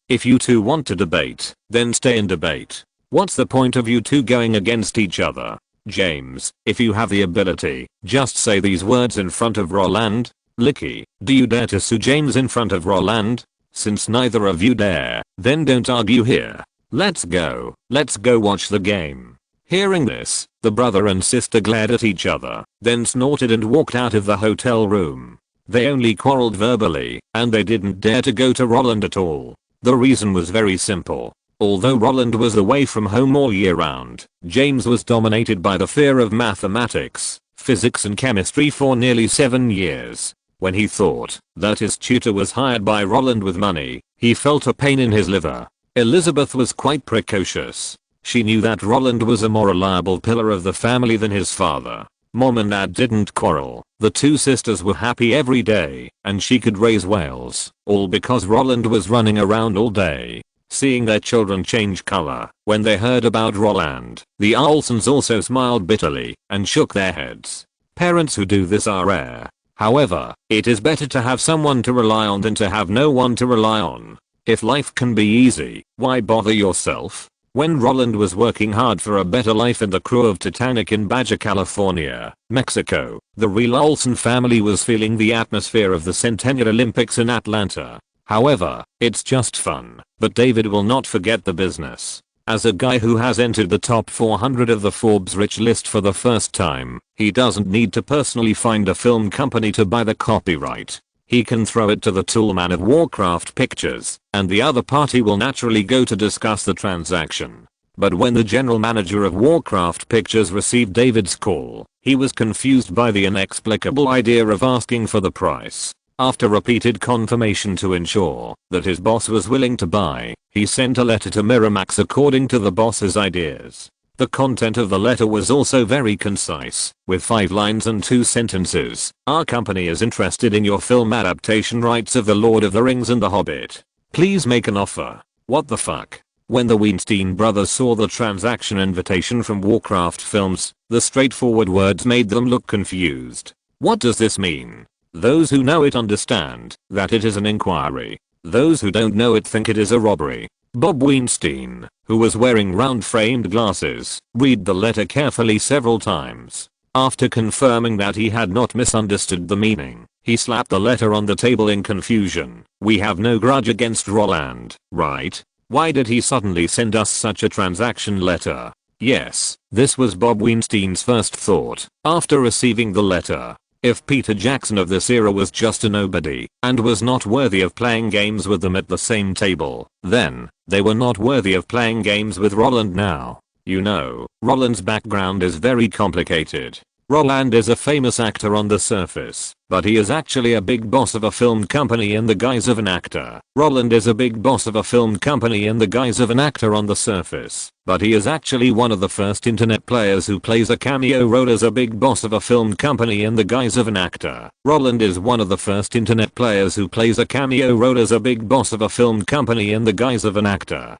A: if you two want to debate, then stay and debate. What's the point of you two going against each other? James, if you have the ability, just say these words in front of Roland. Licky, do you dare to sue James in front of Roland? Since neither of you dare, then don't argue here. Let's go watch the game." Hearing this, the brother and sister glared at each other, then snorted and walked out of the hotel room. They only quarreled verbally, and they didn't dare to go to Roland at all. The reason was very simple. Although Roland was away from home all year round, James was dominated by the fear of mathematics, physics and chemistry for nearly 7 years. When he thought that his tutor was hired by Roland with money, he felt a pain in his liver. Elizabeth was quite precocious. She knew that Roland was a more reliable pillar of the family than his father. Mom and Dad didn't quarrel. The two sisters were happy every day, and she could raise whales, all because Roland was running around all day. Seeing their children change color when they heard about Roland, the Olsens also smiled bitterly and shook their heads. Parents who do this are rare. However, it is better to have someone to rely on than to have no one to rely on. If life can be easy, why bother yourself? When Roland was working hard for a better life in the crew of Titanic in Baja California, Mexico, the real Olsen family was feeling the atmosphere of the Centennial Olympics in Atlanta. However, it's just fun, but David will not forget the business. As a guy who has entered the top 400 of the Forbes rich list for the first time, he doesn't need to personally find a film company to buy the copyright. He can throw it to the toolman of Warcraft Pictures, and the other party will naturally go to discuss the transaction. But when the general manager of Warcraft Pictures received David's call, he was confused by the inexplicable idea of asking for the price. After repeated confirmation to ensure that his boss was willing to buy, he sent a letter to Miramax according to the boss's ideas. The content of the letter was also very concise, with 5 lines and 2 sentences. "Our company is interested in your film adaptation rights of The Lord of the Rings and The Hobbit. Please make an offer." What the fuck? When the Weinstein brothers saw the transaction invitation from Warcraft Films, the straightforward words made them look confused. What does this mean? Those who know it understand that it is an inquiry. Those who don't know it think it is a robbery. Bob Weinstein, who was wearing round-framed glasses, read the letter carefully several times. After confirming that he had not misunderstood the meaning, he slapped the letter on the table in confusion. "We have no grudge against Roland, right? Why did he suddenly send us such a transaction letter?" Yes, this was Bob Weinstein's first thought after receiving the letter. If Peter Jackson of this era was just a nobody and was not worthy of playing games with them at the same table, then they were not worthy of playing games with Roland now. You know, Roland's background is very complicated. Roland is a famous actor on the surface, but he is actually a big boss of a film company in the guise of an actor. Roland is a big boss of a film company in the guise of an actor on the surface, but he is actually one of the first internet players who plays a cameo role as a big boss of a film company in the guise of an actor. Roland is one of the first internet players who plays a cameo role as a big boss of a film company in the guise of an actor.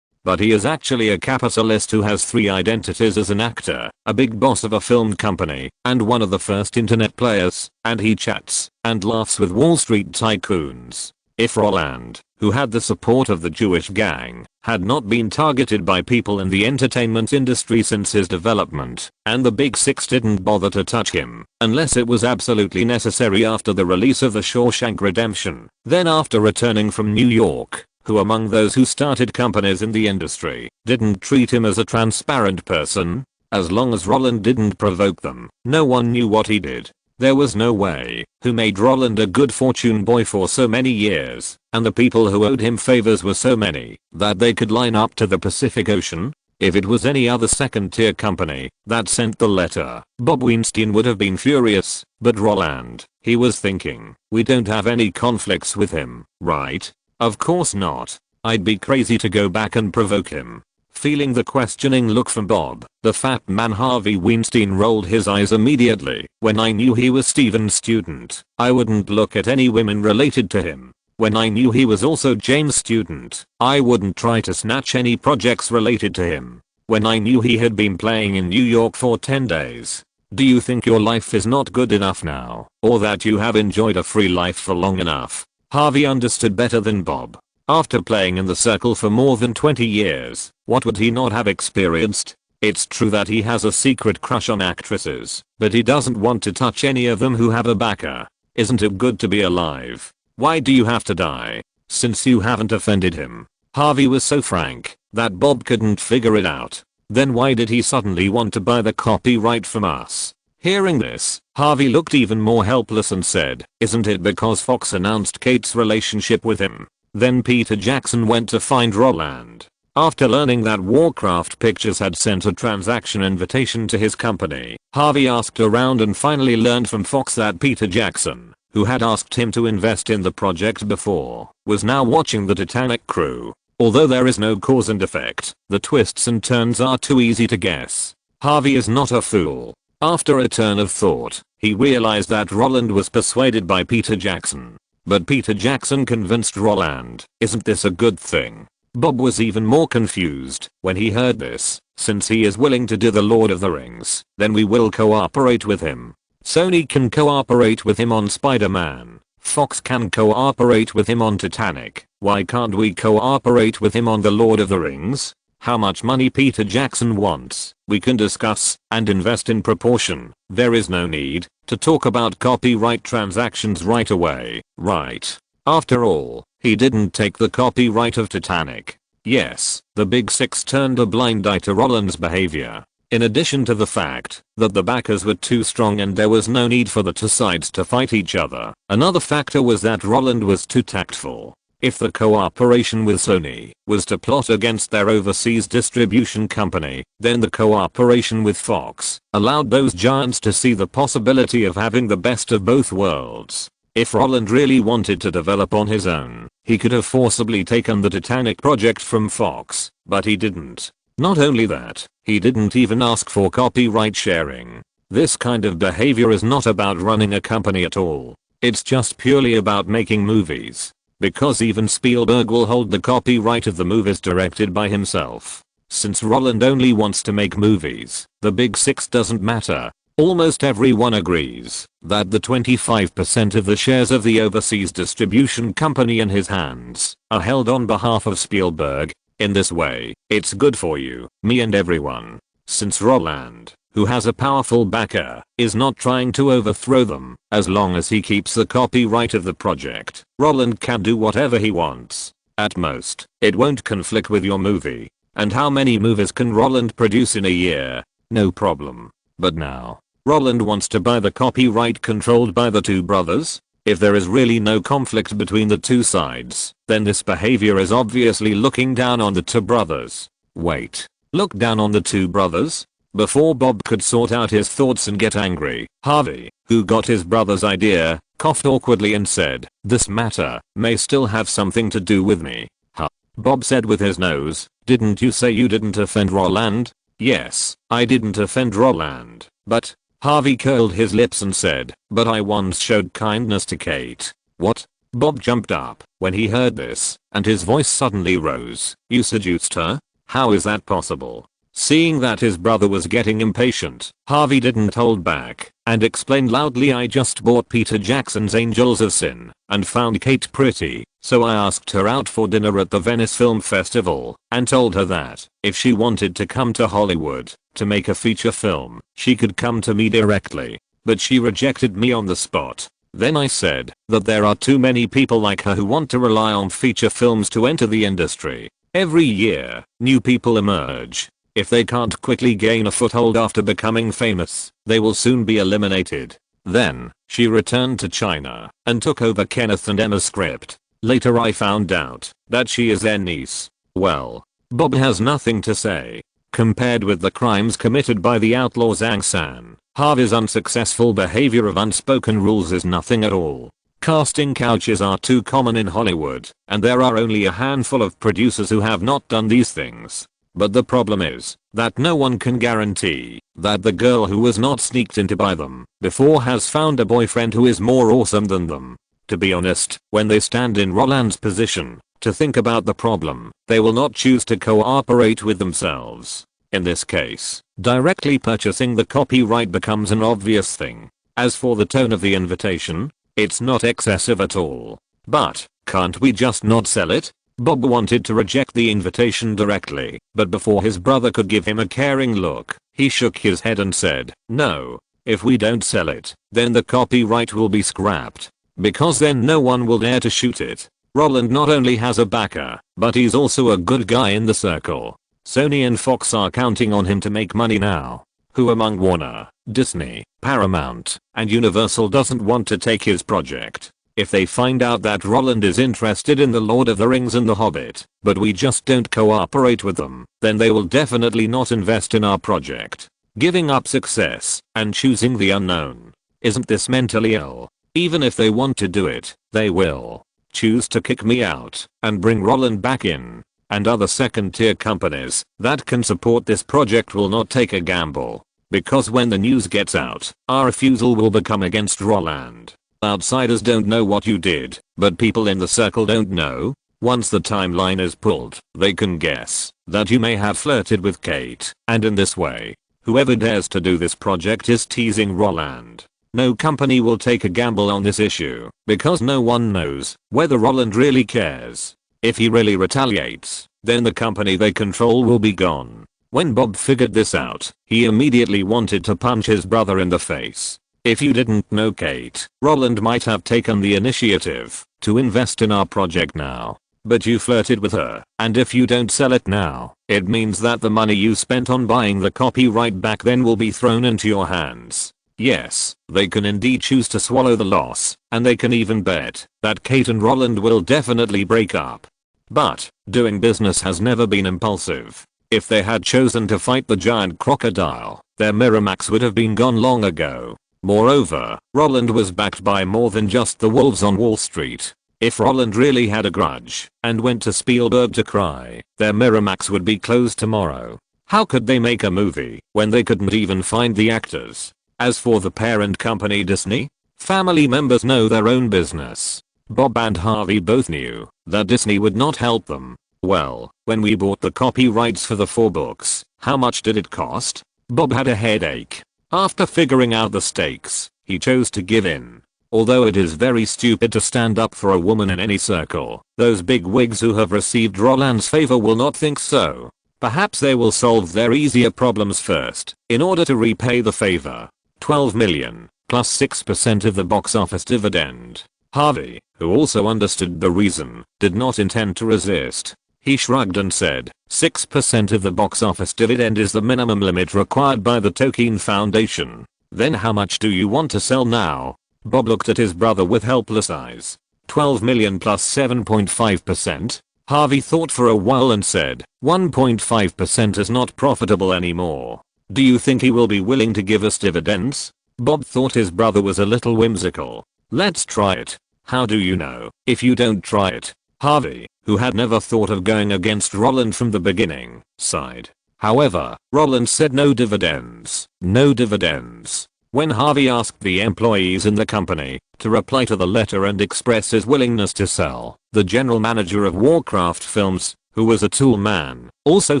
A: But he is actually a capitalist who has 3 identities as an actor, a big boss of a film company, and one of the first internet players, and he chats and laughs with Wall Street tycoons. If Roland, who had the support of the Jewish gang, had not been targeted by people in the entertainment industry since his development, and the Big Six didn't bother to touch him, unless it was absolutely necessary after the release of The Shawshank Redemption, then after returning from New York, who among those who started companies in the industry didn't treat him as a transparent person? As long as Roland didn't provoke them, no one knew what he did. There was no way who made Roland a good fortune boy for so many years, and the people who owed him favors were so many that they could line up to the Pacific Ocean. If it was any other second-tier company that sent the letter, Bob Weinstein would have been furious, but Roland, he was thinking, we don't have any conflicts with him, right? Of course not. I'd be crazy to go back and provoke him. Feeling the questioning look from Bob, the fat man Harvey Weinstein rolled his eyes immediately. When I knew he was Steven's student, I wouldn't look at any women related to him. When I knew he was also James' student, I wouldn't try to snatch any projects related to him. When I knew he had been playing in New York for 10 days. Do you think your life is not good enough now, or that you have enjoyed a free life for long enough? Harvey understood better than Bob. After playing in the circle for more than 20 years, what would he not have experienced? It's true that he has a secret crush on actresses, but he doesn't want to touch any of them who have a backer. Isn't it good to be alive? Why do you have to die? Since you haven't offended him. Harvey was so frank that Bob couldn't figure it out. Then why did he suddenly want to buy the copyright from us? Hearing this, Harvey looked even more helpless and said, "Isn't it because Fox announced Kate's relationship with him?" Then Peter Jackson went to find Roland. After learning that Warcraft Pictures had sent a transaction invitation to his company, Harvey asked around and finally learned from Fox that Peter Jackson, who had asked him to invest in the project before, was now watching the Titanic crew. Although there is no cause and effect, the twists and turns are too easy to guess. Harvey is not a fool. After a turn of thought, he realized that Roland was persuaded by Peter Jackson. But Peter Jackson convinced Roland. Isn't this a good thing? Bob was even more confused when he heard this. Since he is willing to do the Lord of the Rings, then we will cooperate with him. Sony can cooperate with him on Spider-Man. Fox can cooperate with him on Titanic. Why can't we cooperate with him on the Lord of the Rings? How much money Peter Jackson wants, we can discuss and invest in proportion. There is no need to talk about copyright transactions right away, right? After all, he didn't take the copyright of Titanic. Yes, the Big Six turned a blind eye to Roland's behavior. In addition to the fact that the backers were too strong and there was no need for the two sides to fight each other, another factor was that Roland was too tactful. If the cooperation with Sony was to plot against their overseas distribution company, then the cooperation with Fox allowed those giants to see the possibility of having the best of both worlds. If Roland really wanted to develop on his own, he could have forcibly taken the Titanic project from Fox, but he didn't. Not only that, he didn't even ask for copyright sharing. This kind of behavior is not about running a company at all. It's just purely about making movies. Because even Spielberg will hold the copyright of the movies directed by himself. Since Roland only wants to make movies, the Big Six doesn't matter. Almost everyone agrees that the 25% of the shares of the overseas distribution company in his hands are held on behalf of Spielberg. In this way, it's good for you, me and everyone. Since Roland, who has a powerful backer, is not trying to overthrow them, as long as he keeps the copyright of the project, Roland can do whatever he wants. At most, it won't conflict with your movie. And how many movies can Roland produce in a year? No problem. But now, Roland wants to buy the copyright controlled by the two brothers? If there is really no conflict between the two sides, then this behavior is obviously looking down on the two brothers. Wait, look down on the two brothers? Before Bob could sort out his thoughts and get angry, Harvey, who got his brother's idea, coughed awkwardly and said, "This matter may still have something to do with me." Huh? Bob said with his nose, "Didn't you say you didn't offend Roland?" "Yes, I didn't offend Roland, but..." Harvey curled his lips and said, "But I once showed kindness to Kate." "What?" Bob jumped up when he heard this, and his voice suddenly rose. "You seduced her? How is that possible?" Seeing that his brother was getting impatient, Harvey didn't hold back and explained loudly, "I just bought Peter Jackson's Angels of Sin and found Kate pretty, so I asked her out for dinner at the Venice Film Festival and told her that if she wanted to come to Hollywood to make a feature film, she could come to me directly. But she rejected me on the spot. Then I said that there are too many people like her who want to rely on feature films to enter the industry. Every year, new people emerge. If they can't quickly gain a foothold after becoming famous, they will soon be eliminated." Then, she returned to China and took over Kenneth and Emma's script. Later I found out that she is their niece. Well, Bob has nothing to say. Compared with the crimes committed by the outlaw Zhang San, Harvey's unsuccessful behavior of unspoken rules is nothing at all. Casting couches are too common in Hollywood, and there are only a handful of producers who have not done these things. But the problem is that no one can guarantee that the girl who was not sneaked into by them before has found a boyfriend who is more awesome than them. To be honest, when they stand in Roland's position to think about the problem, they will not choose to cooperate with themselves. In this case, directly purchasing the copyright becomes an obvious thing. As for the tone of the invitation, it's not excessive at all. But, can't we just not sell it? Bob wanted to reject the invitation directly, but before his brother could give him a caring look, he shook his head and said, "No. If we don't sell it, then the copyright will be scrapped. Because then no one will dare to shoot it. Roland not only has a backer, but he's also a good guy in the circle. Sony and Fox are counting on him to make money now. Who among Warner, Disney, Paramount, and Universal doesn't want to take his project? If they find out that Roland is interested in The Lord of the Rings and The Hobbit, but we just don't cooperate with them, then they will definitely not invest in our project. Giving up success and choosing the unknown. Isn't this mentally ill? Even if they want to do it, they will choose to kick me out and bring Roland back in. And other second tier companies that can support this project will not take a gamble. Because when the news gets out, our refusal will become against Roland. Outsiders don't know what you did, but people in the circle don't know. Once the timeline is pulled, they can guess that you may have flirted with Kate, and in this way, whoever dares to do this project is teasing Roland. No company will take a gamble on this issue, because no one knows whether Roland really cares. If he really retaliates, then the company they control will be gone. When Bob figured this out, he immediately wanted to punch his brother in the face. If you didn't know Kate, Roland might have taken the initiative to invest in our project now. But you flirted with her, and if you don't sell it now, it means that the money you spent on buying the copyright back then will be thrown into your hands. Yes, they can indeed choose to swallow the loss, and they can even bet that Kate and Roland will definitely break up. But doing business has never been impulsive. If they had chosen to fight the giant crocodile, their Miramax would have been gone long ago. Moreover, Roland was backed by more than just the wolves on Wall Street. If Roland really had a grudge and went to Spielberg to cry, their Miramax would be closed tomorrow. How could they make a movie when they couldn't even find the actors? As for the parent company Disney, family members know their own business. Bob and Harvey both knew that Disney would not help them. Well, when we bought the copyrights for the 4 books, how much did it cost? Bob had a headache. After figuring out the stakes, he chose to give in. Although it is very stupid to stand up for a woman in any circle, those big wigs who have received Roland's favor will not think so. Perhaps they will solve their easier problems first, in order to repay the favor. 12 million, plus 6% of the box office dividend. Harvey, who also understood the reason, did not intend to resist. He shrugged and said, 6% of the box office dividend is the minimum limit required by the Tolkien Foundation. Then how much do you want to sell now? Bob looked at his brother with helpless eyes. 12 million plus 7.5%? Harvey thought for a while and said, 1.5% is not profitable anymore. Do you think he will be willing to give us dividends? Bob thought his brother was a little whimsical. Let's try it. How do you know if you don't try it? Harvey, who had never thought of going against Roland from the beginning, sighed. However, Roland said no dividends. No dividends. When Harvey asked the employees in the company to reply to the letter and express his willingness to sell, the general manager of Warcraft Films, who was a tool man, also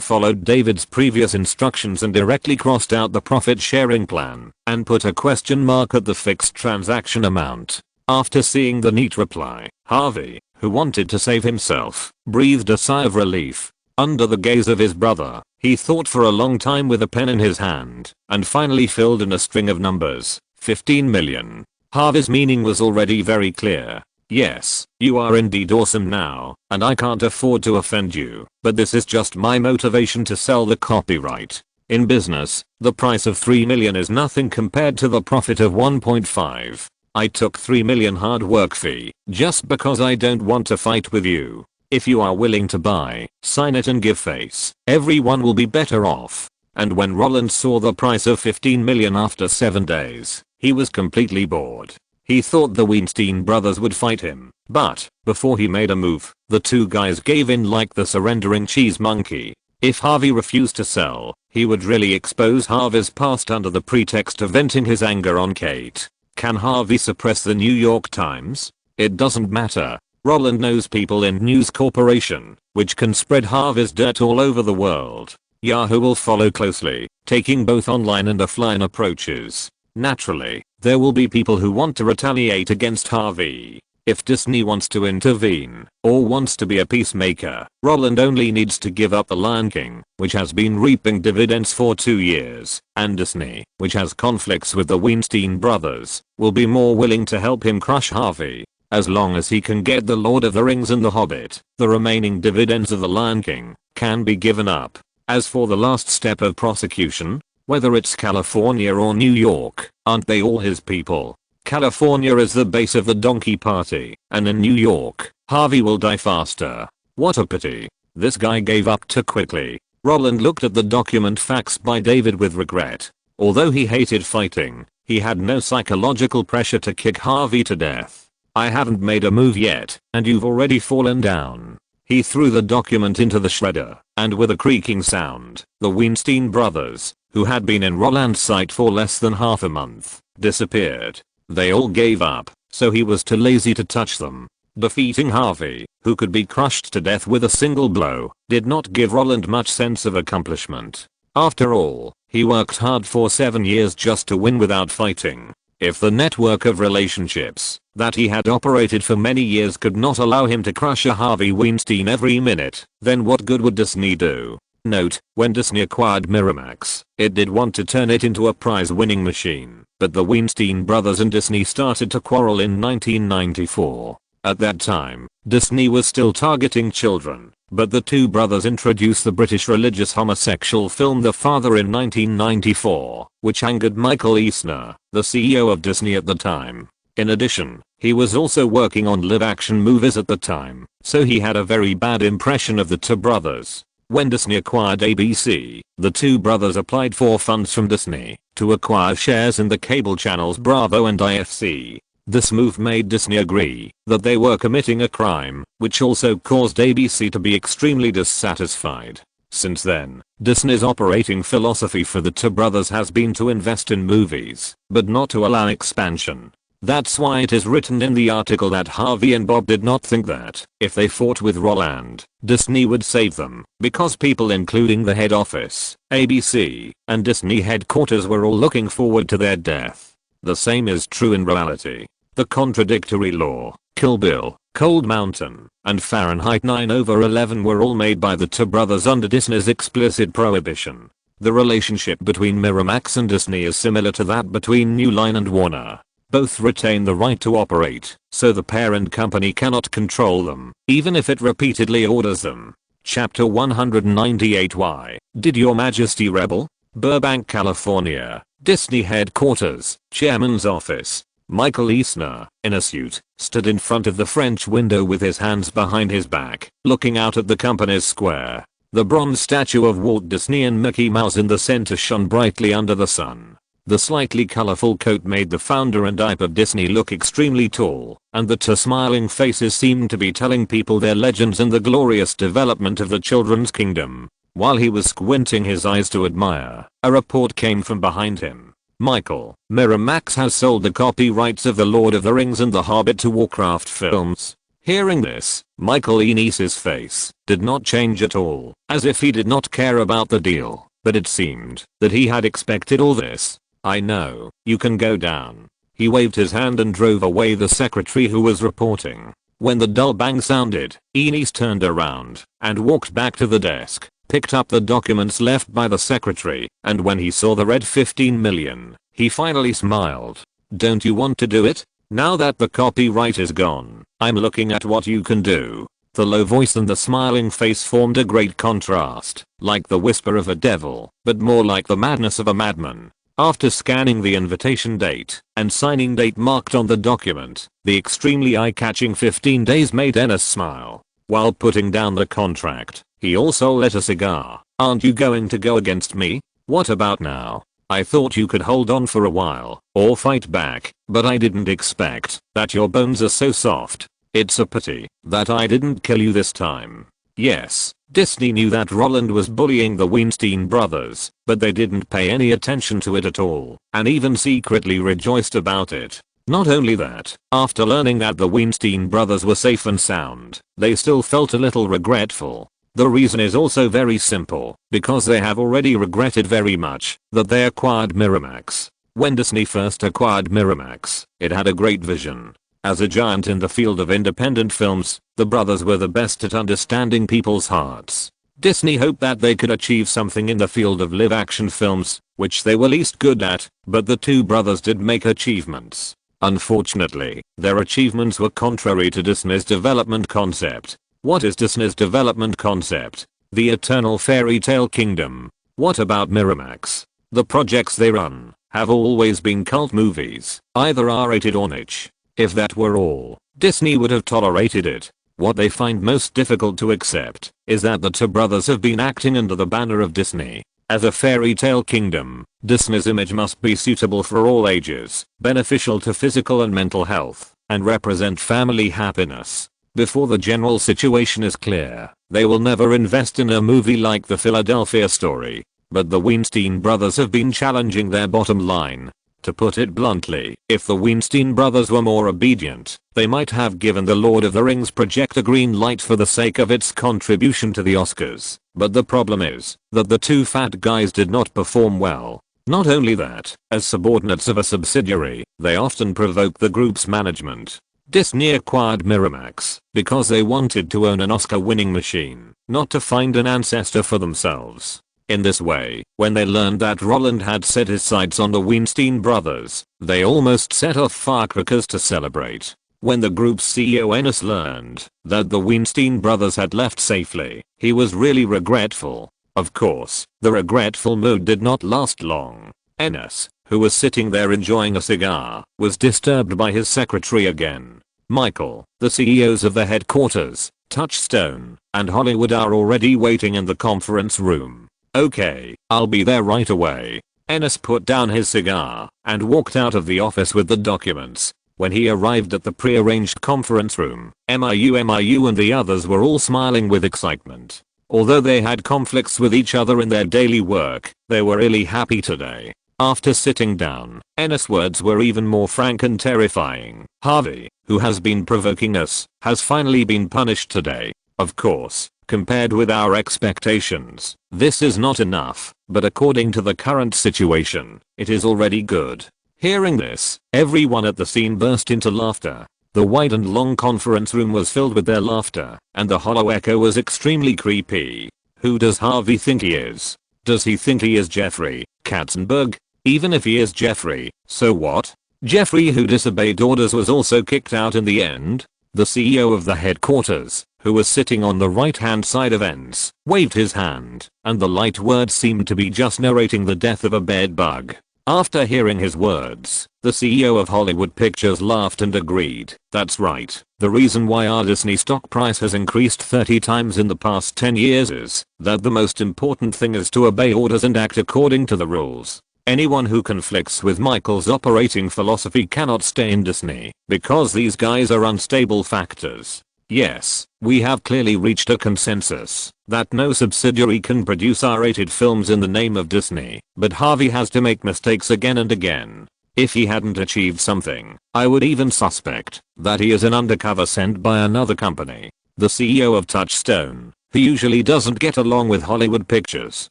A: followed David's previous instructions and directly crossed out the profit sharing plan and put a question mark at the fixed transaction amount. After seeing the neat reply, Harvey, who wanted to save himself, breathed a sigh of relief. Under the gaze of his brother, he thought for a long time with a pen in his hand, and finally filled in a string of numbers. 15 million. Harvey's meaning was already very clear. Yes, you are indeed awesome now, and I can't afford to offend you, but this is just my motivation to sell the copyright. In business, the price of 3 million is nothing compared to the profit of 1.5. I took 3 million hard work fee, just because I don't want to fight with you. If you are willing to buy, sign it and give face. Everyone will be better off. And when Roland saw the price of 15 million after 7 days, he was completely bored. He thought the Weinstein brothers would fight him, but before he made a move, the two guys gave in like the surrendering cheese monkey. If Harvey refused to sell, he would really expose Harvey's past under the pretext of venting his anger on Kate. Can Harvey suppress the New York Times? It doesn't matter. Roland knows people in News Corporation, which can spread Harvey's dirt all over the world. Yahoo will follow closely, taking both online and offline approaches. Naturally, there will be people who want to retaliate against Harvey. If Disney wants to intervene, or wants to be a peacemaker, Roland only needs to give up The Lion King, which has been reaping dividends for 2 years, and Disney, which has conflicts with the Weinstein brothers, will be more willing to help him crush Harvey. As long as he can get The Lord of the Rings and The Hobbit, the remaining dividends of The Lion King can be given up. As for the last step of prosecution, whether it's California or New York, aren't they all his people? California is the base of the Donkey Party, and in New York, Harvey will die faster. What a pity. This guy gave up too quickly. Roland looked at the document faxed by David with regret. Although he hated fighting, he had no psychological pressure to kick Harvey to death. I haven't made a move yet, and you've already fallen down. He threw the document into the shredder, and with a creaking sound, the Weinstein brothers, who had been in Roland's sight for less than half a month, disappeared. They all gave up, so he was too lazy to touch them. Defeating Harvey, who could be crushed to death with a single blow, did not give Roland much sense of accomplishment. After all, he worked hard for 7 years just to win without fighting. If the network of relationships that he had operated for many years could not allow him to crush a Harvey Weinstein every minute, then what good would Disney do? Note, when Disney acquired Miramax, it did want to turn it into a prize-winning machine, but the Weinstein brothers and Disney started to quarrel in 1994. At that time, Disney was still targeting children, but the two brothers introduced the British religious homosexual film The Father in 1994, which angered Michael Eisner, the CEO of Disney at the time. In addition, he was also working on live-action movies at the time, so he had a very bad impression of the two brothers. When Disney acquired ABC, the two brothers applied for funds from Disney to acquire shares in the cable channels Bravo and IFC. This move made Disney agree that they were committing a crime, which also caused ABC to be extremely dissatisfied. Since then, Disney's operating philosophy for the two brothers has been to invest in movies, but not to allow expansion. That's why it is written in the article that Harvey and Bob did not think that, if they fought with Roland, Disney would save them, because people including the head office, ABC, and Disney headquarters were all looking forward to their death. The same is true in reality. The Contradictory Law, Kill Bill, Cold Mountain, and Fahrenheit 9/11 were all made by the two brothers under Disney's explicit prohibition. The relationship between Miramax and Disney is similar to that between New Line and Warner. Both retain the right to operate, so the parent company cannot control them, even if it repeatedly orders them. Chapter 198 Why did Your Majesty rebel? Burbank, California, Disney headquarters, Chairman's office. Michael Eisner, in a suit, stood in front of the French window with his hands behind his back, looking out at the company's square. The bronze statue of Walt Disney and Mickey Mouse in the center shone brightly under the sun. The slightly colorful coat made the founder and type of Disney look extremely tall, and the two smiling faces seemed to be telling people their legends and the glorious development of the children's kingdom. While he was squinting his eyes to admire, a report came from behind him. Michael, Miramax has sold the copyrights of The Lord of the Rings and The Hobbit to Warcraft Films. Hearing this, Michael Eisner's face did not change at all, as if he did not care about the deal, but it seemed that he had expected all this. I know, you can go down. He waved his hand and drove away the secretary who was reporting. When the dull bang sounded, Enes turned around and walked back to the desk, picked up the documents left by the secretary, and when he saw the red 15 million, he finally smiled. Don't you want to do it? Now that the copyright is gone, I'm looking at what you can do. The low voice and the smiling face formed a great contrast, like the whisper of a devil, but more like the madness of a madman. After scanning the invitation date and signing date marked on the document, the extremely eye-catching 15 days made Enes smile. While putting down the contract, he also lit a cigar. Aren't you going to go against me? What about now? I thought you could hold on for a while, or fight back, but I didn't expect that your bones are so soft. It's a pity that I didn't kill you this time. Yes, Disney knew that Roland was bullying the Weinstein brothers, but they didn't pay any attention to it at all, and even secretly rejoiced about it. Not only that, after learning that the Weinstein brothers were safe and sound, they still felt a little regretful. The reason is also very simple, because they have already regretted very much that they acquired Miramax. When Disney first acquired Miramax, it had a great vision. As a giant in the field of independent films, the brothers were the best at understanding people's hearts. Disney hoped that they could achieve something in the field of live-action films, which they were least good at, but the two brothers did make achievements. Unfortunately, their achievements were contrary to Disney's development concept. What is Disney's development concept? The eternal fairy tale kingdom. What about Miramax? The projects they run have always been cult movies, either R-rated or niche. If that were all, Disney would have tolerated it. What they find most difficult to accept is that the two brothers have been acting under the banner of Disney. As a fairy tale kingdom, Disney's image must be suitable for all ages, beneficial to physical and mental health, and represent family happiness. Before the general situation is clear, they will never invest in a movie like The Philadelphia Story. But the Weinstein brothers have been challenging their bottom line. To put it bluntly, if the Weinstein brothers were more obedient, they might have given the Lord of the Rings project a green light for the sake of its contribution to the Oscars. But the problem is that the two fat guys did not perform well. Not only that, as subordinates of a subsidiary, they often provoke the group's management. Disney acquired Miramax because they wanted to own an Oscar-winning machine, not to find an ancestor for themselves. In this way, when they learned that Roland had set his sights on the Weinstein brothers, they almost set off firecrackers to celebrate. When the group's CEO Ennis learned that the Weinstein brothers had left safely, he was really regretful. Of course, the regretful mood did not last long. Ennis, who was sitting there enjoying a cigar, was disturbed by his secretary again. Michael, the CEOs of the headquarters, Touchstone, and Hollywood are already waiting in the conference room. Okay, I'll be there right away. Ennis put down his cigar and walked out of the office with the documents. When he arrived at the pre-arranged conference room, MIU and the others were all smiling with excitement. Although they had conflicts with each other in their daily work, they were really happy today. After sitting down, Ennis' words were even more frank and terrifying. Harvey, who has been provoking us, has finally been punished today. Of course, compared with our expectations, this is not enough, but according to the current situation, it is already good. Hearing this, everyone at the scene burst into laughter. The wide and long conference room was filled with their laughter, and the hollow echo was extremely creepy. Who does Harvey think he is? Does he think he is Jeffrey Katzenberg? Even if he is Jeffrey, so what? Jeffrey, who disobeyed orders, was also kicked out in the end. The CEO of the headquarters, who was sitting on the right hand side of Ennis, waved his hand, and the light words seemed to be just narrating the death of a bed bug. After hearing his words, the CEO of Hollywood Pictures laughed and agreed. That's right. The reason why our Disney stock price has increased 30 times in the past 10 years is that the most important thing is to obey orders and act according to the rules. Anyone who conflicts with Michael's operating philosophy cannot stay in Disney, because these guys are unstable factors. Yes, we have clearly reached a consensus that no subsidiary can produce R-rated films in the name of Disney, but Harvey has to make mistakes again and again. If he hadn't achieved something, I would even suspect that he is an undercover sent by another company. The CEO of Touchstone, who usually doesn't get along with Hollywood Pictures,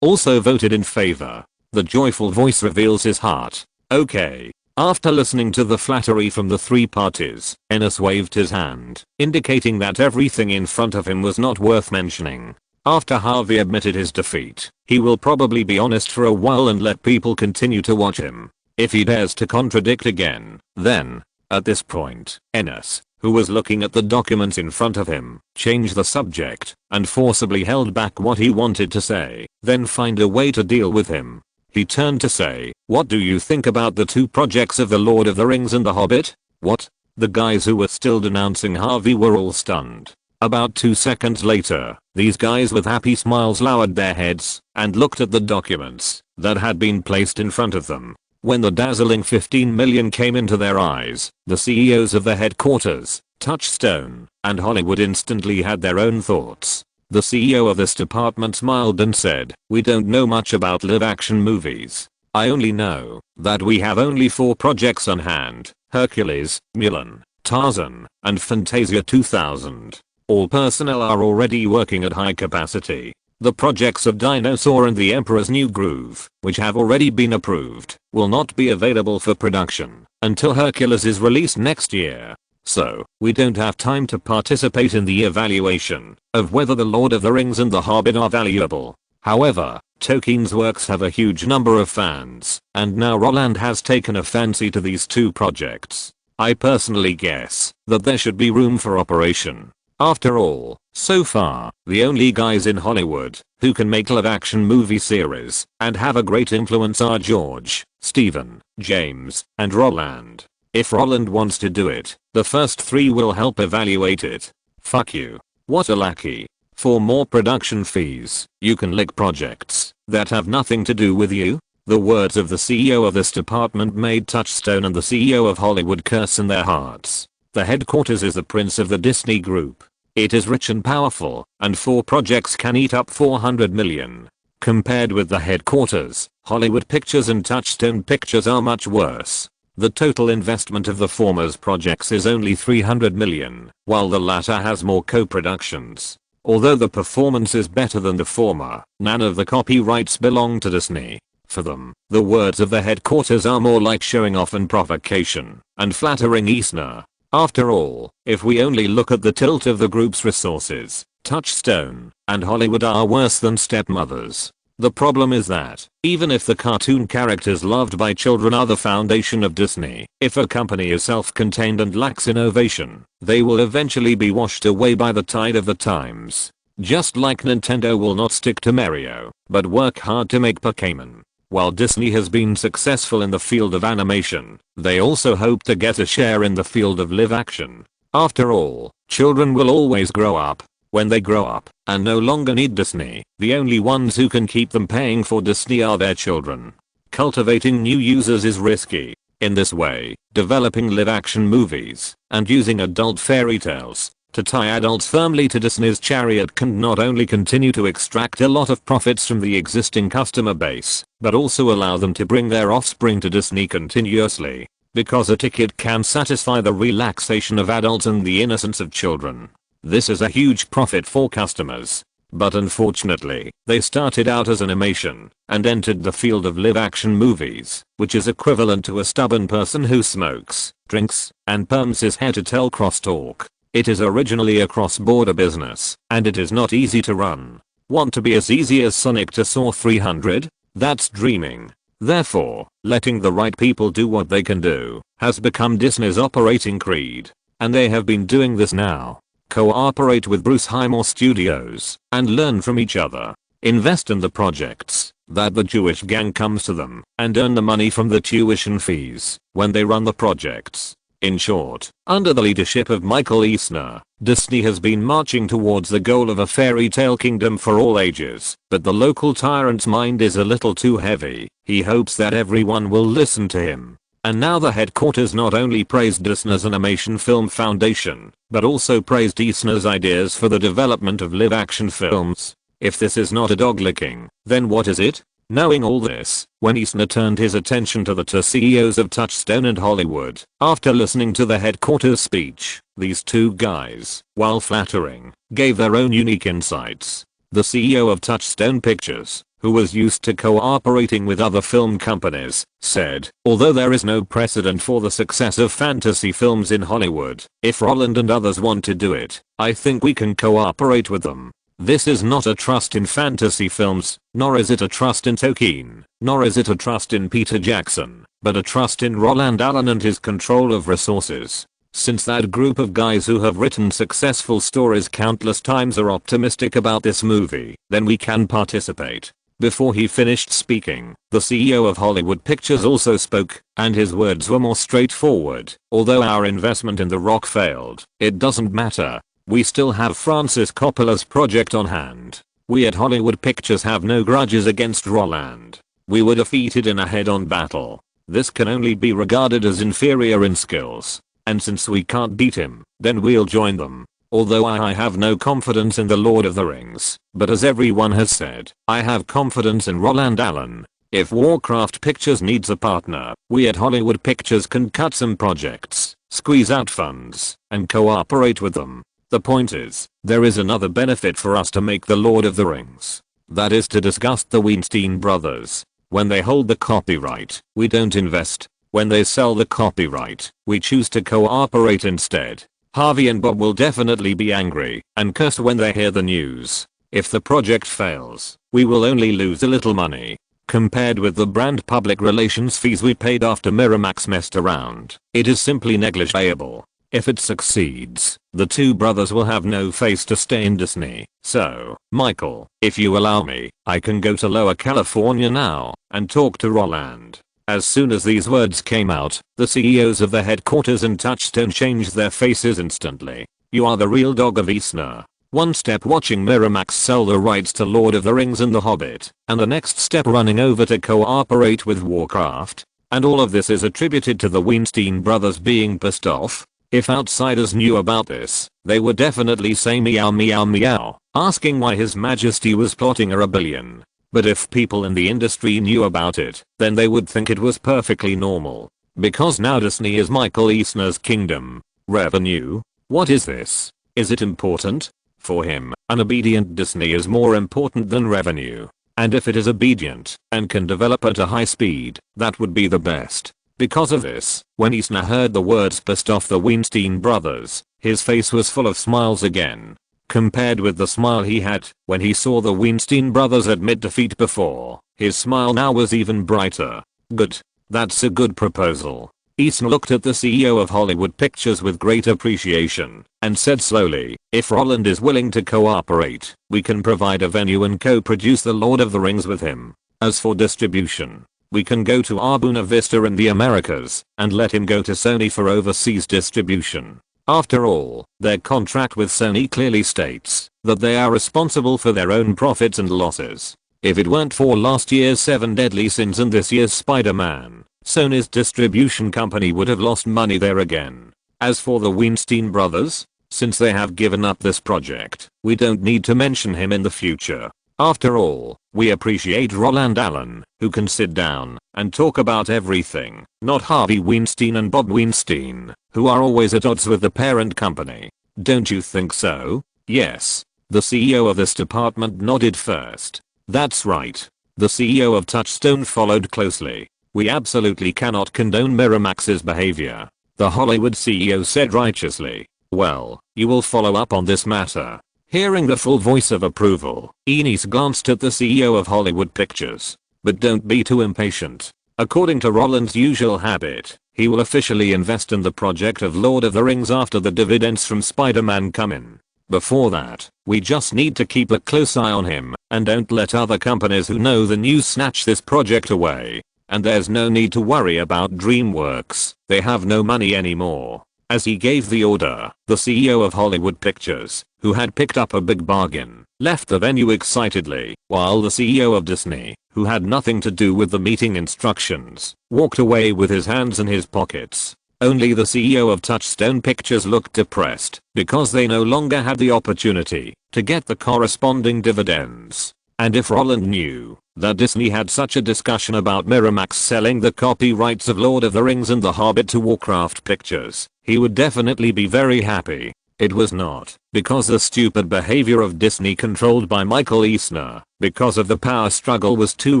A: also voted in favor. The joyful voice reveals his heart. Okay. After listening to the flattery from the three parties, Ennis waved his hand, indicating that everything in front of him was not worth mentioning. After Harvey admitted his defeat, he will probably be honest for a while and let people continue to watch him. If he dares to contradict again, then, at this point, Ennis, who was looking at the documents in front of him, changed the subject and forcibly held back what he wanted to say, then find a way to deal with him. He turned to say, "What do you think about the two projects of The Lord of the Rings and The Hobbit?" What? The guys who were still denouncing Harvey were all stunned. About 2 seconds later, these guys with happy smiles lowered their heads and looked at the documents that had been placed in front of them. When the dazzling 15 million came into their eyes, the CEOs of the headquarters, Touchstone, and Hollywood instantly had their own thoughts. The CEO of this department smiled and said, "We don't know much about live-action movies. I only know that we have only 4 projects on hand: Hercules, Mulan, Tarzan, and Fantasia 2000. All personnel are already working at high capacity. The projects of Dinosaur and The Emperor's New Groove, which have already been approved, will not be available for production until Hercules is released next year. So, we don't have time to participate in the evaluation of whether The Lord of the Rings and The Hobbit are valuable. However, Tolkien's works have a huge number of fans, and now Roland has taken a fancy to these 2 projects. I personally guess that there should be room for operation. After all, so far, the only guys in Hollywood who can make live-action movie series and have a great influence are George, Stephen, James, and Roland. If Roland wants to do it, the first 3 will help evaluate it. Fuck you. What a lackey. For more production fees, you can lick projects that have nothing to do with you. The words of the CEO of this department made Touchstone and the CEO of Hollywood curse in their hearts. The headquarters is the prince of the Disney group. It is rich and powerful, and 4 projects can eat up 400 million. Compared with the headquarters, Hollywood Pictures and Touchstone Pictures are much worse. The total investment of the former's projects is only 300 million, while the latter has more co-productions. Although the performance is better than the former, none of the copyrights belong to Disney. For them, the words of the headquarters are more like showing off and provocation, and flattering Eisner. After all, if we only look at the tilt of the group's resources, Touchstone and Hollywood are worse than stepmothers. The problem is that, even if the cartoon characters loved by children are the foundation of Disney, if a company is self-contained and lacks innovation, they will eventually be washed away by the tide of the times. Just like Nintendo will not stick to Mario, but work hard to make Pokémon. While Disney has been successful in the field of animation, they also hope to get a share in the field of live action. After all, children will always grow up. When they grow up and no longer need Disney, the only ones who can keep them paying for Disney are their children. Cultivating new users is risky. In this way, developing live action movies and using adult fairy tales to tie adults firmly to Disney's chariot can not only continue to extract a lot of profits from the existing customer base, but also allow them to bring their offspring to Disney continuously. Because a ticket can satisfy the relaxation of adults and the innocence of children. This is a huge profit for customers. But unfortunately, they started out as animation and entered the field of live action movies, which is equivalent to a stubborn person who smokes, drinks, and perms his hair to tell crosstalk. It is originally a cross-border business, and it is not easy to run. Want to be as easy as Sonic to Saw 300? That's dreaming. Therefore, letting the right people do what they can do has become Disney's operating creed. And they have been doing this now. Cooperate with Bruce Highmore Studios and learn from each other. Invest in the projects that the Jewish gang comes to them and earn the money from the tuition fees when they run the projects. In short, under the leadership of Michael Eisner, Disney has been marching towards the goal of a fairy tale kingdom for all ages, but the local tyrant's mind is a little too heavy. He hopes that everyone will listen to him. And now the headquarters not only praised Disney's Animation Film Foundation, but also praised Eisner's ideas for the development of live-action films. If this is not a dog-licking, then what is it? Knowing all this, when Eisner turned his attention to the two CEOs of Touchstone and Hollywood, after listening to the headquarters speech, these two guys, while flattering, gave their own unique insights. The CEO of Touchstone Pictures, who was used to cooperating with other film companies, said, although there is no precedent for the success of fantasy films in Hollywood, if Roland and others want to do it, I think we can cooperate with them. This is not a trust in fantasy films, nor is it a trust in Tolkien, nor is it a trust in Peter Jackson, but a trust in Roland Allen and his control of resources. Since that group of guys who have written successful stories countless times are optimistic about this movie, then we can participate. Before he finished speaking, the CEO of Hollywood Pictures also spoke, and his words were more straightforward. Although our investment in The Rock failed, it doesn't matter. We still have Francis Coppola's project on hand. We at Hollywood Pictures have no grudges against Roland. We were defeated in a head-on battle. This can only be regarded as inferior in skills. And since we can't beat him, then we'll join them. Although I have no confidence in The Lord of the Rings, but as everyone has said, I have confidence in Roland Allen. If Warcraft Pictures needs a partner, we at Hollywood Pictures can cut some projects, squeeze out funds, and cooperate with them. The point is, there is another benefit for us to make The Lord of the Rings. That is to disgust the Weinstein brothers. When they hold the copyright, we don't invest. When they sell the copyright, we choose to cooperate instead. Harvey and Bob will definitely be angry and curse when they hear the news. If the project fails, we will only lose a little money. Compared with the brand public relations fees we paid after Miramax messed around, it is simply negligible. If it succeeds, the two brothers will have no face to stay in Disney. So, Michael, if you allow me, I can go to Lower California now and talk to Roland. As soon as these words came out, the CEOs of the headquarters and Touchstone changed their faces instantly. You are the real dog of Eisner. One step watching Miramax sell the rights to Lord of the Rings and The Hobbit, and the next step running over to cooperate with Warcraft. And all of this is attributed to the Weinstein brothers being pissed off. If outsiders knew about this, they would definitely say meow meow meow, asking why His Majesty was plotting a rebellion. But if people in the industry knew about it, then they would think it was perfectly normal. Because now Disney is Michael Eisner's kingdom. Revenue? What is this? Is it important? For him, an obedient Disney is more important than revenue. And if it is obedient and can develop at a high speed, that would be the best. Because of this, when Eisner heard the words pissed off the Weinstein brothers, his face was full of smiles again. Compared with the smile he had when he saw the Weinstein brothers admit defeat before, his smile now was even brighter. Good. That's a good proposal. Eisner looked at the CEO of Hollywood Pictures with great appreciation and said slowly, if Roland is willing to cooperate, we can provide a venue and co-produce The Lord of the Rings with him. As for distribution, we can go to Arbuna Vista in the Americas and let him go to Sony for overseas distribution. After all, their contract with Sony clearly states that they are responsible for their own profits and losses. If it weren't for last year's 7 Deadly Sins and this year's Spider-Man, Sony's distribution company would have lost money there again. As for the Weinstein brothers, since they have given up this project, we don't need to mention him in the future. After all, we appreciate Roland Allen, who can sit down and talk about everything, not Harvey Weinstein and Bob Weinstein, who are always at odds with the parent company. Don't you think so? Yes. The CEO of this department nodded first. That's right. The CEO of Touchstone followed closely. We absolutely cannot condone Miramax's behavior. The Hollywood CEO said righteously. Well, you will follow up on this matter. Hearing the full voice of approval, Enes glanced at the CEO of Hollywood Pictures. But don't be too impatient. According to Roland's usual habit, he will officially invest in the project of Lord of the Rings after the dividends from Spider-Man come in. Before that, we just need to keep a close eye on him and don't let other companies who know the news snatch this project away. And there's no need to worry about DreamWorks, they have no money anymore. As he gave the order, the CEO of Hollywood Pictures, who had picked up a big bargain, left the venue excitedly, while the CEO of Disney, who had nothing to do with the meeting instructions, walked away with his hands in his pockets. Only the CEO of Touchstone Pictures looked depressed, because they no longer had the opportunity to get the corresponding dividends. And if Roland knew that Disney had such a discussion about Miramax selling the copyrights of Lord of the Rings and The Hobbit to Warcraft Pictures, he would definitely be very happy. It was not because the stupid behavior of Disney controlled by Michael Eisner, because of the power struggle was too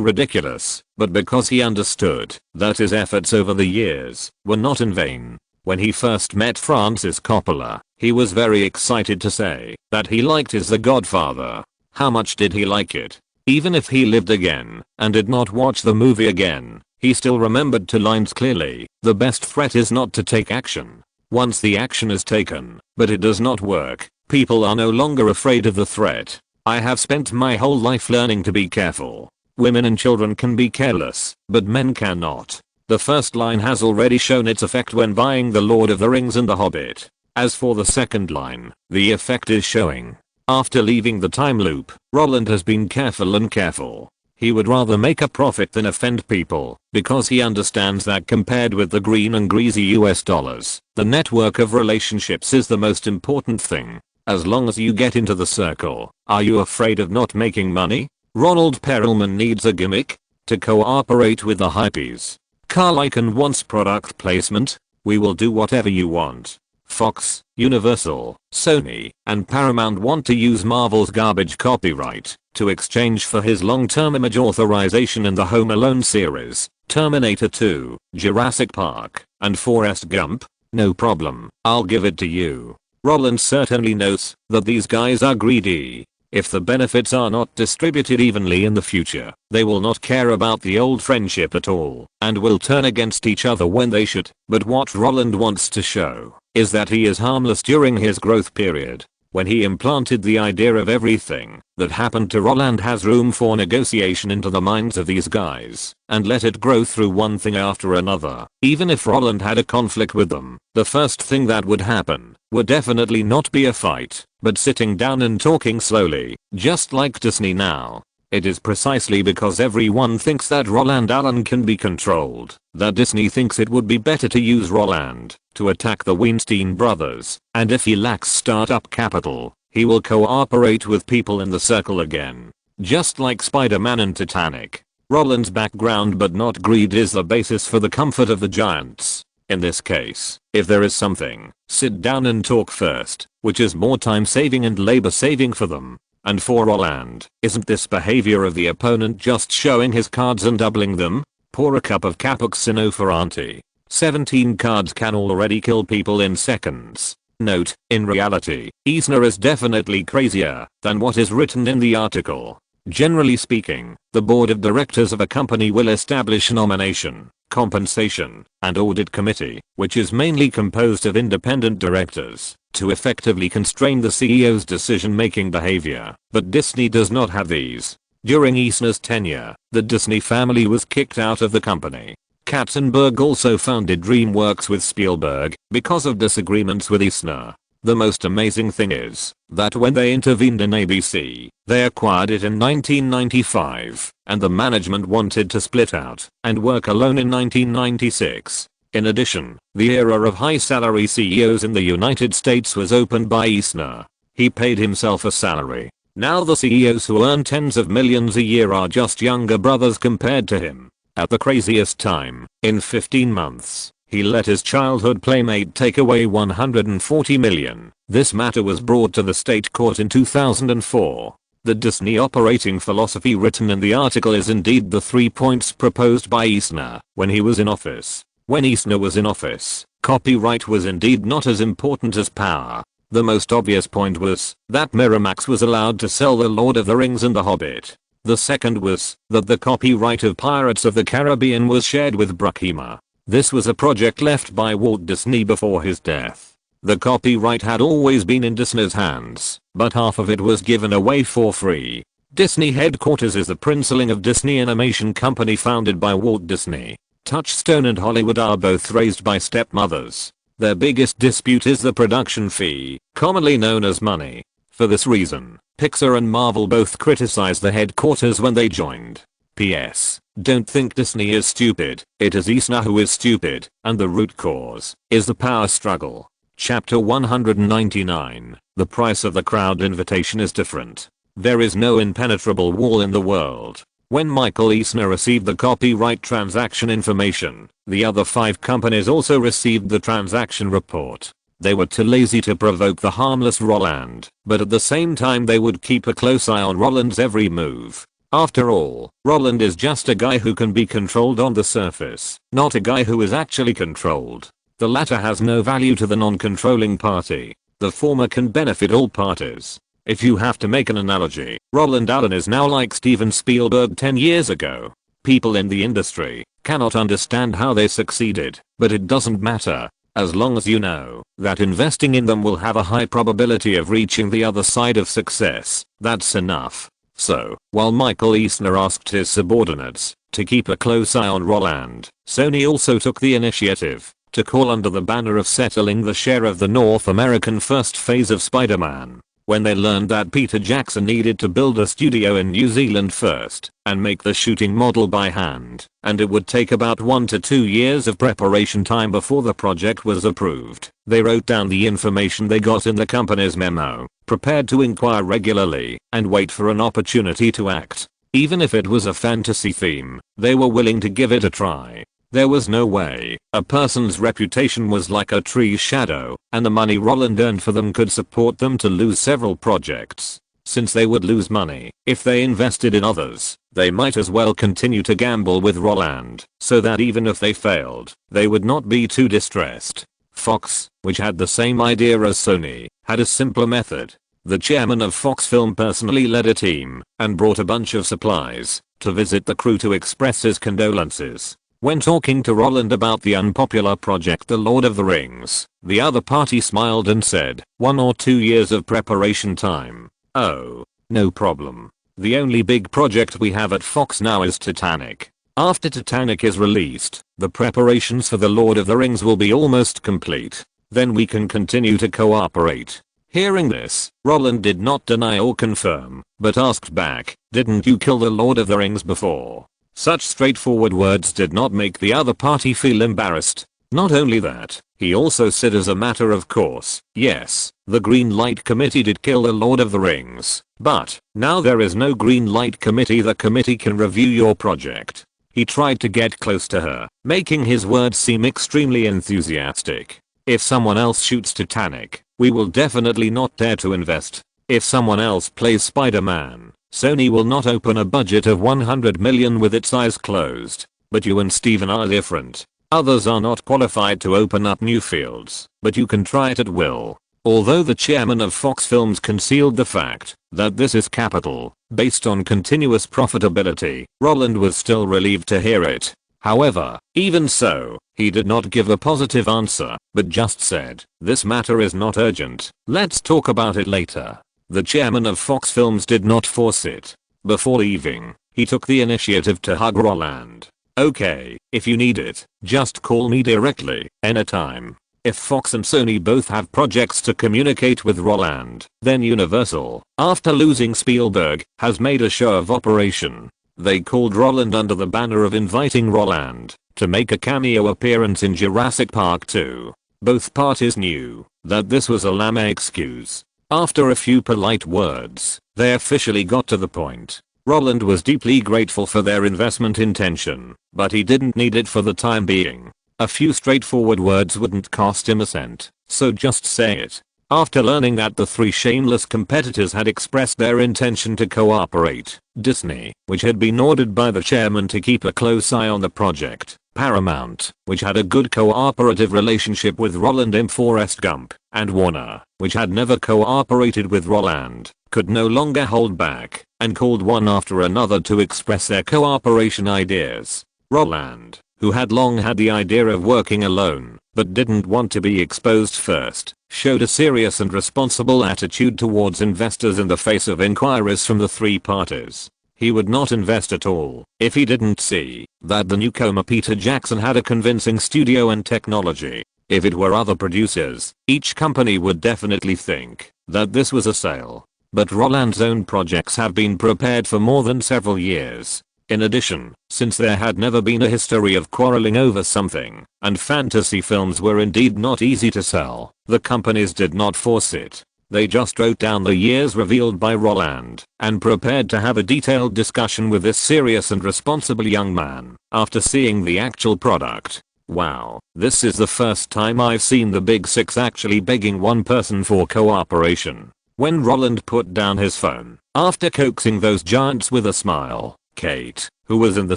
A: ridiculous, but because he understood that his efforts over the years were not in vain. When he first met Francis Coppola, he was very excited to say that he liked his The Godfather. How much did he like it? Even if he lived again and did not watch the movie again, he still remembered 2 lines clearly. The best threat is not to take action. Once the action is taken, but it does not work, people are no longer afraid of the threat. I have spent my whole life learning to be careful. Women and children can be careless, but men cannot. The first line has already shown its effect when buying The Lord of the Rings and The Hobbit. As for the second line, the effect is showing. After leaving the time loop, Roland has been careful and careful. He would rather make a profit than offend people, because he understands that compared with the green and greasy US dollars, the network of relationships is the most important thing. As long as you get into the circle, are you afraid of not making money? Ronald Perelman needs a gimmick to cooperate with the hypees. Carl Icahn wants product placement. We will do whatever you want. Fox, Universal, Sony, and Paramount want to use Marvel's garbage copyright to exchange for his long-term image authorization in the Home Alone series, Terminator 2, Jurassic Park, and Forrest Gump. No problem, I'll give it to you. Roland certainly knows that these guys are greedy. If the benefits are not distributed evenly in the future, they will not care about the old friendship at all, and will turn against each other when they should. But what Roland wants to show is that he is harmless during his growth period. When he implanted the idea of everything that happened to Roland has room for negotiation into the minds of these guys, and let it grow through one thing after another. Even if Roland had a conflict with them, the first thing that would happen would definitely not be a fight, but sitting down and talking slowly, just like Disney now. It is precisely because everyone thinks that Roland Allen can be controlled that Disney thinks it would be better to use Roland to attack the Weinstein brothers, and if he lacks startup capital, he will cooperate with people in the circle again. Just like Spider-Man and Titanic. Roland's background but not greed is the basis for the comfort of the giants. In this case, if there is something, sit down and talk first, which is more time saving and labor saving for them. And for Roland, isn't this behavior of the opponent just showing his cards and doubling them? Pour a cup of cappuccino for auntie. 17 cards can already kill people in seconds. Note, in reality, Eisner is definitely crazier than what is written in the article. Generally speaking, the board of directors of a company will establish a nomination, compensation, and audit committee, which is mainly composed of independent directors, to effectively constrain the CEO's decision-making behavior. But Disney does not have these. During Eisner's tenure, the Disney family was kicked out of the company. Katzenberg also founded DreamWorks with Spielberg because of disagreements with Eisner. The most amazing thing is that when they intervened in ABC, they acquired it in 1995, and the management wanted to split out and work alone in 1996. In addition, the era of high-salary CEOs in the United States was opened by Eisner. He paid himself a salary. Now the CEOs who earn tens of millions a year are just younger brothers compared to him. At the craziest time, in 15 months, he let his childhood playmate take away $140 million. This matter was brought to the state court in 2004. The Disney operating philosophy written in the article is indeed the 3 points proposed by Eisner when he was in office. When Eisner was in office, copyright was indeed not as important as power. The most obvious point was that Miramax was allowed to sell The Lord of the Rings and The Hobbit. The second was that the copyright of Pirates of the Caribbean was shared with Bruckner. This was a project left by Walt Disney before his death. The copyright had always been in Disney's hands, but half of it was given away for free. Disney headquarters is the Princeling of Disney Animation Company founded by Walt Disney. Touchstone and Hollywood are both raised by stepmothers. Their biggest dispute is the production fee, commonly known as money. For this reason, Pixar and Marvel both criticized the headquarters when they joined. P.S. Don't think Disney is stupid, it is Eisner who is stupid, and the root cause is the power struggle. Chapter 199. The price of the crowd invitation is different. There is no impenetrable wall in the world. When Michael Eisner received the copyright transaction information, the other 5 companies also received the transaction report. They were too lazy to provoke the harmless Roland, but at the same time they would keep a close eye on Roland's every move. After all, Roland is just a guy who can be controlled on the surface, not a guy who is actually controlled. The latter has no value to the non-controlling party. The former can benefit all parties. If you have to make an analogy, Roland Allen is now like Steven Spielberg 10 years ago. People in the industry cannot understand how they succeeded, but it doesn't matter. As long as you know that investing in them will have a high probability of reaching the other side of success, that's enough. So, while Michael Eisner asked his subordinates to keep a close eye on Roland, Sony also took the initiative to call under the banner of settling the share of the North American first phase of Spider-Man. When they learned that Peter Jackson needed to build a studio in New Zealand first and make the shooting model by hand, and it would take about 1 to 2 years of preparation time before the project was approved, they wrote down the information they got in the company's memo, prepared to inquire regularly, and wait for an opportunity to act. Even if it was a fantasy theme, they were willing to give it a try. There was no way a person's reputation was like a tree's shadow, and the money Roland earned for them could support them to lose several projects. Since they would lose money if they invested in others, they might as well continue to gamble with Roland, so that even if they failed, they would not be too distressed. Fox, which had the same idea as Sony, had a simpler method. The chairman of Fox Film personally led a team and brought a bunch of supplies to visit the crew to express his condolences. When talking to Roland about the unpopular project The Lord of the Rings, the other party smiled and said, 1 or 2 years of preparation time. Oh, no problem. The only big project we have at Fox now is Titanic. After Titanic is released, the preparations for The Lord of the Rings will be almost complete. Then we can continue to cooperate. Hearing this, Roland did not deny or confirm, but asked back, didn't you kill the Lord of the Rings before? Such straightforward words did not make the other party feel embarrassed. Not only that, he also said as a matter of course, yes, the Green Light Committee did kill the Lord of the Rings, but now there is no Green Light Committee. The committee can review your project. He tried to get close to her, making his words seem extremely enthusiastic. If someone else shoots Titanic, we will definitely not dare to invest. If someone else plays Spider-Man, Sony will not open a budget of 100 million with its eyes closed. But you and Steven are different. Others are not qualified to open up new fields, but you can try it at will. Although the chairman of Fox Films concealed the fact that this is capital, based on continuous profitability, Roland was still relieved to hear it. However, even so, he did not give a positive answer, but just said, this matter is not urgent. Let's talk about it later. The chairman of Fox Films did not force it. Before leaving, he took the initiative to hug Roland. Okay, if you need it, just call me directly, anytime. If Fox and Sony both have projects to communicate with Roland, then Universal, after losing Spielberg, has made a show of operation. They called Roland under the banner of inviting Roland to make a cameo appearance in Jurassic Park 2. Both parties knew that this was a lame excuse. After a few polite words, they officially got to the point. Roland was deeply grateful for their investment intention, but he didn't need it for the time being. A few straightforward words wouldn't cost him a cent, so just say it. After learning that the 3 shameless competitors had expressed their intention to cooperate, Disney, which had been ordered by the chairman to keep a close eye on the project, Paramount, which had a good cooperative relationship with Roland in Forrest Gump, and Warner, which had never cooperated with Roland, could no longer hold back, and called one after another to express their cooperation ideas. Roland, who had long had the idea of working alone, but didn't want to be exposed first, showed a serious and responsible attitude towards investors in the face of inquiries from the 3 parties. He would not invest at all if he didn't see that the newcomer Peter Jackson had a convincing studio and technology. If it were other producers, each company would definitely think that this was a sale. But Roland's own projects have been prepared for more than several years. In addition, since there had never been a history of quarreling over something, and fantasy films were indeed not easy to sell, the companies did not force it. They just wrote down the years revealed by Roland, and prepared to have a detailed discussion with this serious and responsible young man, after seeing the actual product. Wow, this is the first time I've seen the Big Six actually begging one person for cooperation. When Roland put down his phone, after coaxing those giants with a smile, Kate, who was in the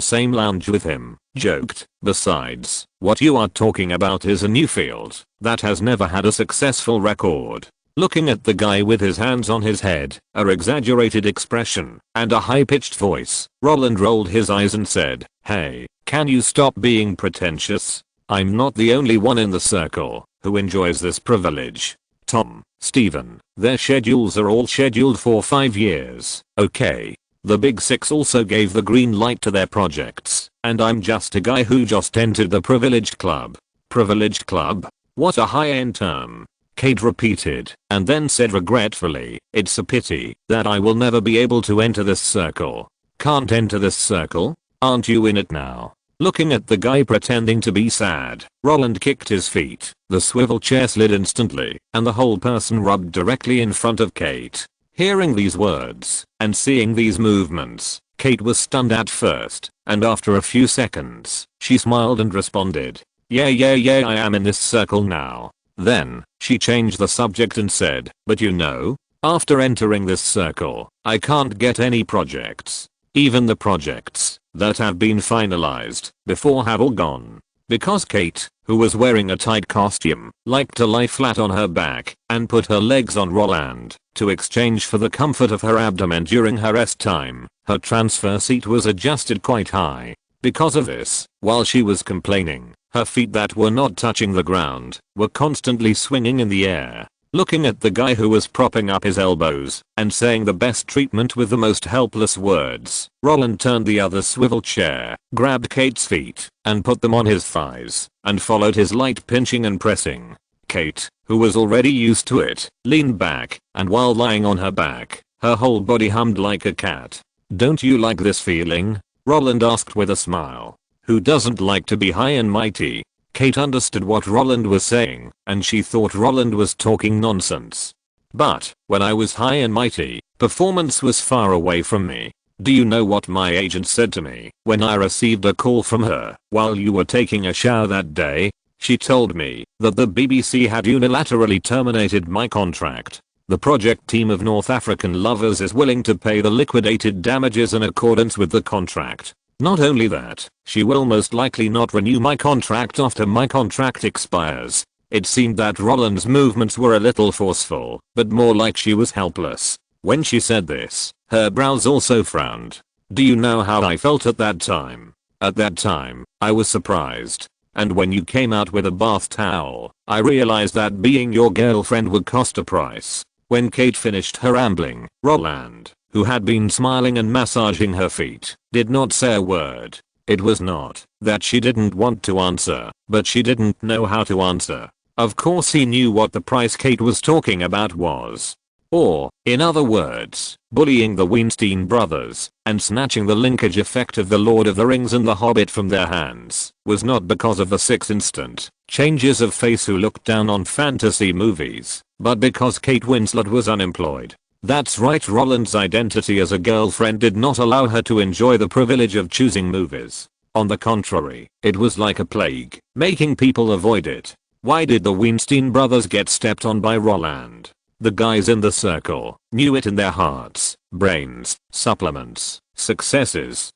A: same lounge with him, joked, besides, what you are talking about is a new field that has never had a successful record. Looking at the guy with his hands on his head, an exaggerated expression, and a high-pitched voice, Roland rolled his eyes and said, hey, can you stop being pretentious? I'm not the only one in the circle who enjoys this privilege. Tom, Steven, their schedules are all scheduled for 5 years, okay? The Big Six also gave the green light to their projects, and I'm just a guy who just entered the privileged club. Privileged club? What a high-end term. Kate repeated, and then said regretfully, it's a pity that I will never be able to enter this circle. Can't enter this circle? Aren't you in it now? Looking at the guy pretending to be sad, Roland kicked his feet, the swivel chair slid instantly, and the whole person rubbed directly in front of Kate. Hearing these words, and seeing these movements, Kate was stunned at first, and after a few seconds, she smiled and responded, yeah I am in this circle now. Then, she changed the subject and said, but you know, after entering this circle, I can't get any projects. Even the projects that have been finalized before have all gone. because Kate, who was wearing a tight costume, liked to lie flat on her back and put her legs on Roland to exchange for the comfort of her abdomen during her rest time. Her transfer seat was adjusted quite high. Because of this, while she was complaining, her feet that were not touching the ground were constantly swinging in the air. Looking at the guy who was propping up his elbows and saying the best treatment with the most helpless words, Roland turned the other swivel chair, grabbed Kate's feet, and put them on his thighs, and followed his light pinching and pressing. Kate, who was already used to it, leaned back, and while lying on her back, her whole body hummed like a cat. "Don't you like this feeling?" Roland asked with a smile. "Who doesn't like to be high and mighty?" Kate understood what Roland was saying, and she thought Roland was talking nonsense. "But, when I was high and mighty, performance was far away from me. Do you know what my agent said to me when I received a call from her while you were taking a shower that day? She told me that the BBC had unilaterally terminated my contract. The project team of North African lovers is willing to pay the liquidated damages in accordance with the contract. Not only that, she will most likely not renew my contract after my contract expires." It seemed that Roland's movements were a little forceful, but more like she was helpless. When she said this, her brows also frowned. "Do you know how I felt at that time? At that time, I was surprised. And when you came out with a bath towel, I realized that being your girlfriend would cost a price." When Kate finished her rambling, Roland, who had been smiling and massaging her feet, did not say a word. It was not that she didn't want to answer, but she didn't know how to answer. Of course he knew what the price Kate was talking about was. Or, in other words, bullying the Weinstein brothers and snatching the linkage effect of The Lord of the Rings and The Hobbit from their hands was not because of the 6 instant changes of face who looked down on fantasy movies, but because Kate Winslet was unemployed. That's right, Roland's identity as a girlfriend did not allow her to enjoy the privilege of choosing movies. On the contrary, it was like a plague, making people avoid it. Why did the Weinstein brothers get stepped on by Roland? The guys in the circle knew it in their hearts, brains, supplements, successes.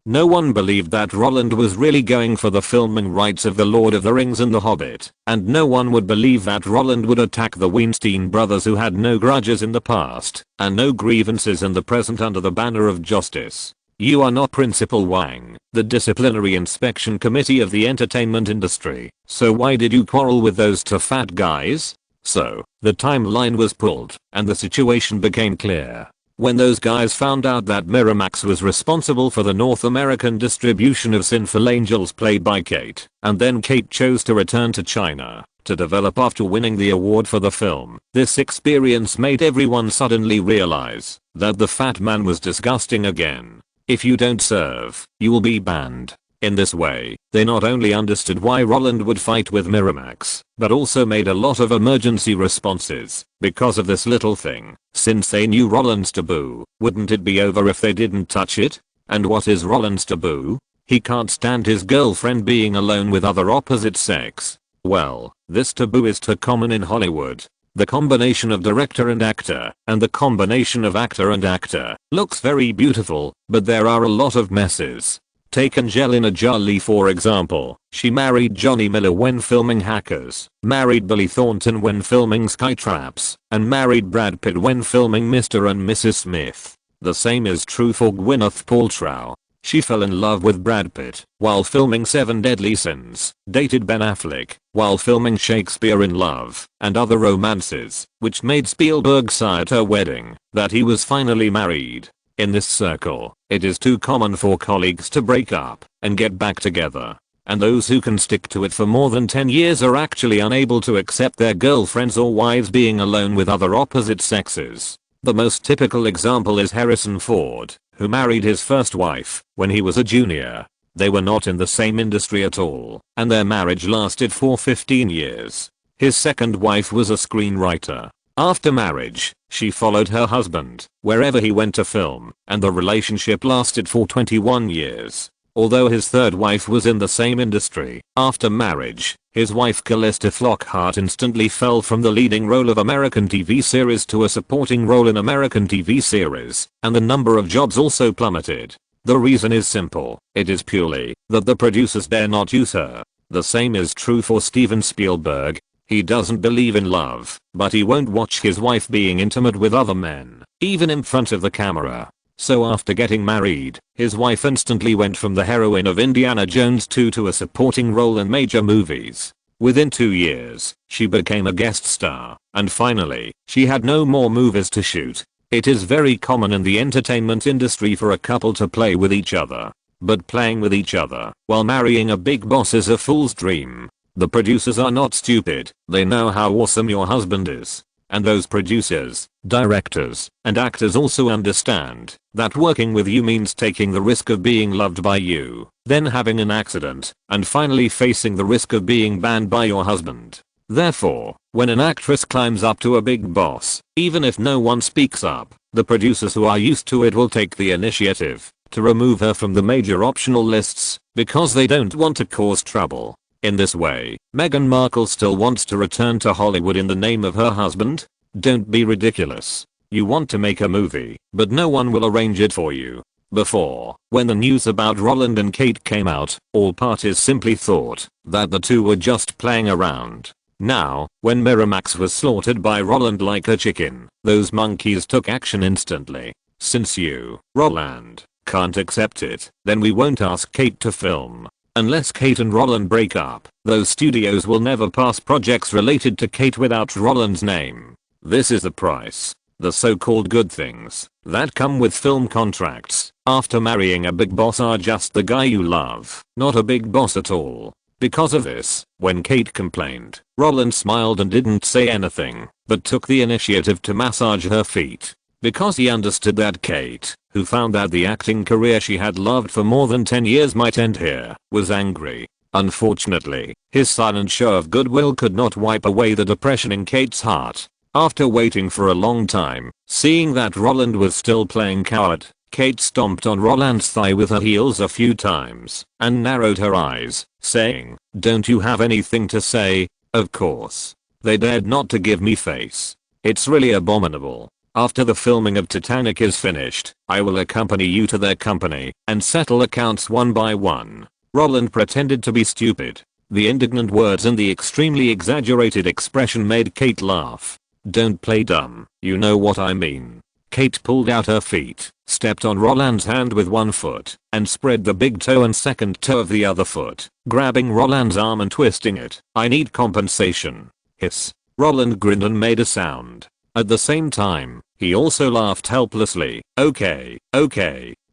A: No one believed that Roland was really going for the filming rights of The Lord of the Rings and The Hobbit, and no one would believe that Roland would attack the Weinstein brothers who had no grudges in the past and no grievances in the present under the banner of justice. You are not Principal Wang, the disciplinary inspection committee of the entertainment industry, so why did you quarrel with those 2 fat guys? So, the timeline was pulled, and the situation became clear. When those guys found out that Miramax was responsible for the North American distribution of Sinful Angels played by Kate, and then Kate chose to return to China to develop after winning the award for the film, this experience made everyone suddenly realize that the fat man was disgusting again. If you don't serve, you will be banned. In this way, they not only understood why Roland would fight with Miramax, but also made a lot of emergency responses because of this little thing. Since they knew Roland's taboo, wouldn't it be over if they didn't touch it? And what is Roland's taboo? He can't stand his girlfriend being alone with other opposite sex. Well, this taboo is too common in Hollywood. The combination of director and actor, and the combination of actor and actor, looks very beautiful, but there are a lot of messes. Take Angelina Jolie for example. She married Johnny Miller when filming Hackers, married Billy Thornton when filming Skytraps, and married Brad Pitt when filming Mr. and Mrs. Smith. The same is true for Gwyneth Paltrow. She fell in love with Brad Pitt while filming 7 Deadly Sins, dated Ben Affleck while filming Shakespeare in Love and other romances, which made Spielberg sigh at her wedding that he was finally married. In this circle, it is too common for colleagues to break up and get back together. And those who can stick to it for more than 10 years are actually unable to accept their girlfriends or wives being alone with other opposite sexes. The most typical example is Harrison Ford, who married his first wife when he was a junior. They were not in the same industry at all, and their marriage lasted for 15 years. His second wife was a screenwriter. After marriage, she followed her husband wherever he went to film, and the relationship lasted for 21 years. Although his third wife was in the same industry, after marriage, his wife Callista Flockhart instantly fell from the leading role of American TV series to a supporting role in American TV series, and the number of jobs also plummeted. The reason is simple. It is purely that the producers dare not use her. The same is true for Steven Spielberg. He doesn't believe in love, but he won't watch his wife being intimate with other men, even in front of the camera. So after getting married, his wife instantly went from the heroine of Indiana Jones 2 to a supporting role in major movies. Within 2 years, she became a guest star, and finally, she had no more movies to shoot. It is very common in the entertainment industry for a couple to play with each other. But playing with each other while marrying a big boss is a fool's dream. The producers are not stupid, they know how awesome your husband is. And those producers, directors, and actors also understand that working with you means taking the risk of being loved by you, then having an accident, and finally facing the risk of being banned by your husband. Therefore, when an actress climbs up to a big boss, even if no one speaks up, the producers who are used to it will take the initiative to remove her from the major optional lists because they don't want to cause trouble. In this way, Meghan Markle still wants to return to Hollywood in the name of her husband? Don't be ridiculous. You want to make a movie, but no one will arrange it for you. Before, when the news about Roland and Kate came out, all parties simply thought that the two were just playing around. Now, when Miramax was slaughtered by Roland like a chicken, those monkeys took action instantly. Since you, Roland, can't accept it, then we won't ask Kate to film. Unless Kate and Roland break up, those studios will never pass projects related to Kate without Roland's name. This is the price. The so-called good things that come with film contracts after marrying a big boss are just the guy you love, not a big boss at all. Because of this, when Kate complained, Roland smiled and didn't say anything, but took the initiative to massage her feet. Because he understood that Kate, who found that the acting career she had loved for more than 10 years might end here, was angry. Unfortunately, his silent show of goodwill could not wipe away the depression in Kate's heart. After waiting for a long time, seeing that Roland was still playing coward, Kate stomped on Roland's thigh with her heels a few times and narrowed her eyes, saying, "Don't you have anything to say?" Of course. They dared not to give me face. It's really abominable. After the filming of Titanic is finished, I will accompany you to their company and settle accounts one by one. Roland pretended to be stupid. The indignant words and the extremely exaggerated expression made Kate laugh. Don't play dumb, you know what I mean. Kate pulled out her feet, stepped on Roland's hand with one foot, and spread the big toe and second toe of the other foot, grabbing Roland's arm and twisting it. "I need compensation." Hiss. Roland grinned and made a sound. At the same time, he also laughed helplessly. Okay.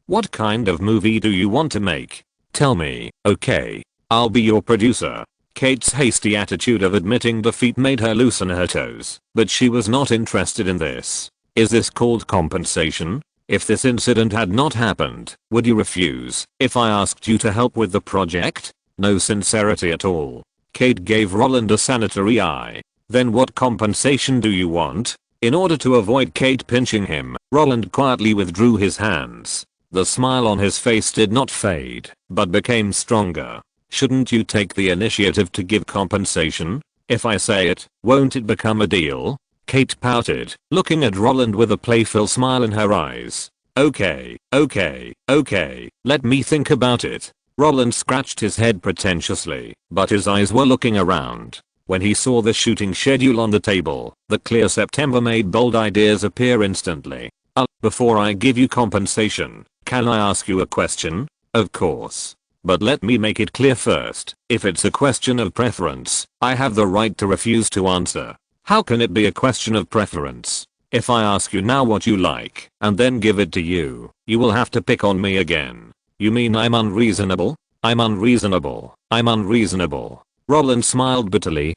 A: What kind of movie do you want to make? Tell me. Okay. I'll be your producer. Kate's hasty attitude of admitting defeat made her loosen her toes, but she was not interested in this. Is this called compensation? If this incident had not happened, would you refuse if I asked you to help with the project? No sincerity at all. Kate gave Roland a sanitary eye. Then what compensation do you want? In order to avoid Kate pinching him, Roland quietly withdrew his hands. The smile on his face did not fade, but became stronger. Shouldn't you take the initiative to give compensation? If I say it, won't it become a deal? Kate pouted, looking at Roland with a playful smile in her eyes. Okay, let me think about it. Roland scratched his head pretentiously, but his eyes were looking around. When he saw the shooting schedule on the table, the clear September made bold ideas appear instantly. Before I give you compensation, can I ask you a question? Of course. But let me make it clear first, if it's a question of preference, I have the right to refuse to answer. How can it be a question of preference? If I ask you now what you like, and then give it to you, you will have to pick on me again. You mean I'm unreasonable? I'm unreasonable. Roland smiled bitterly.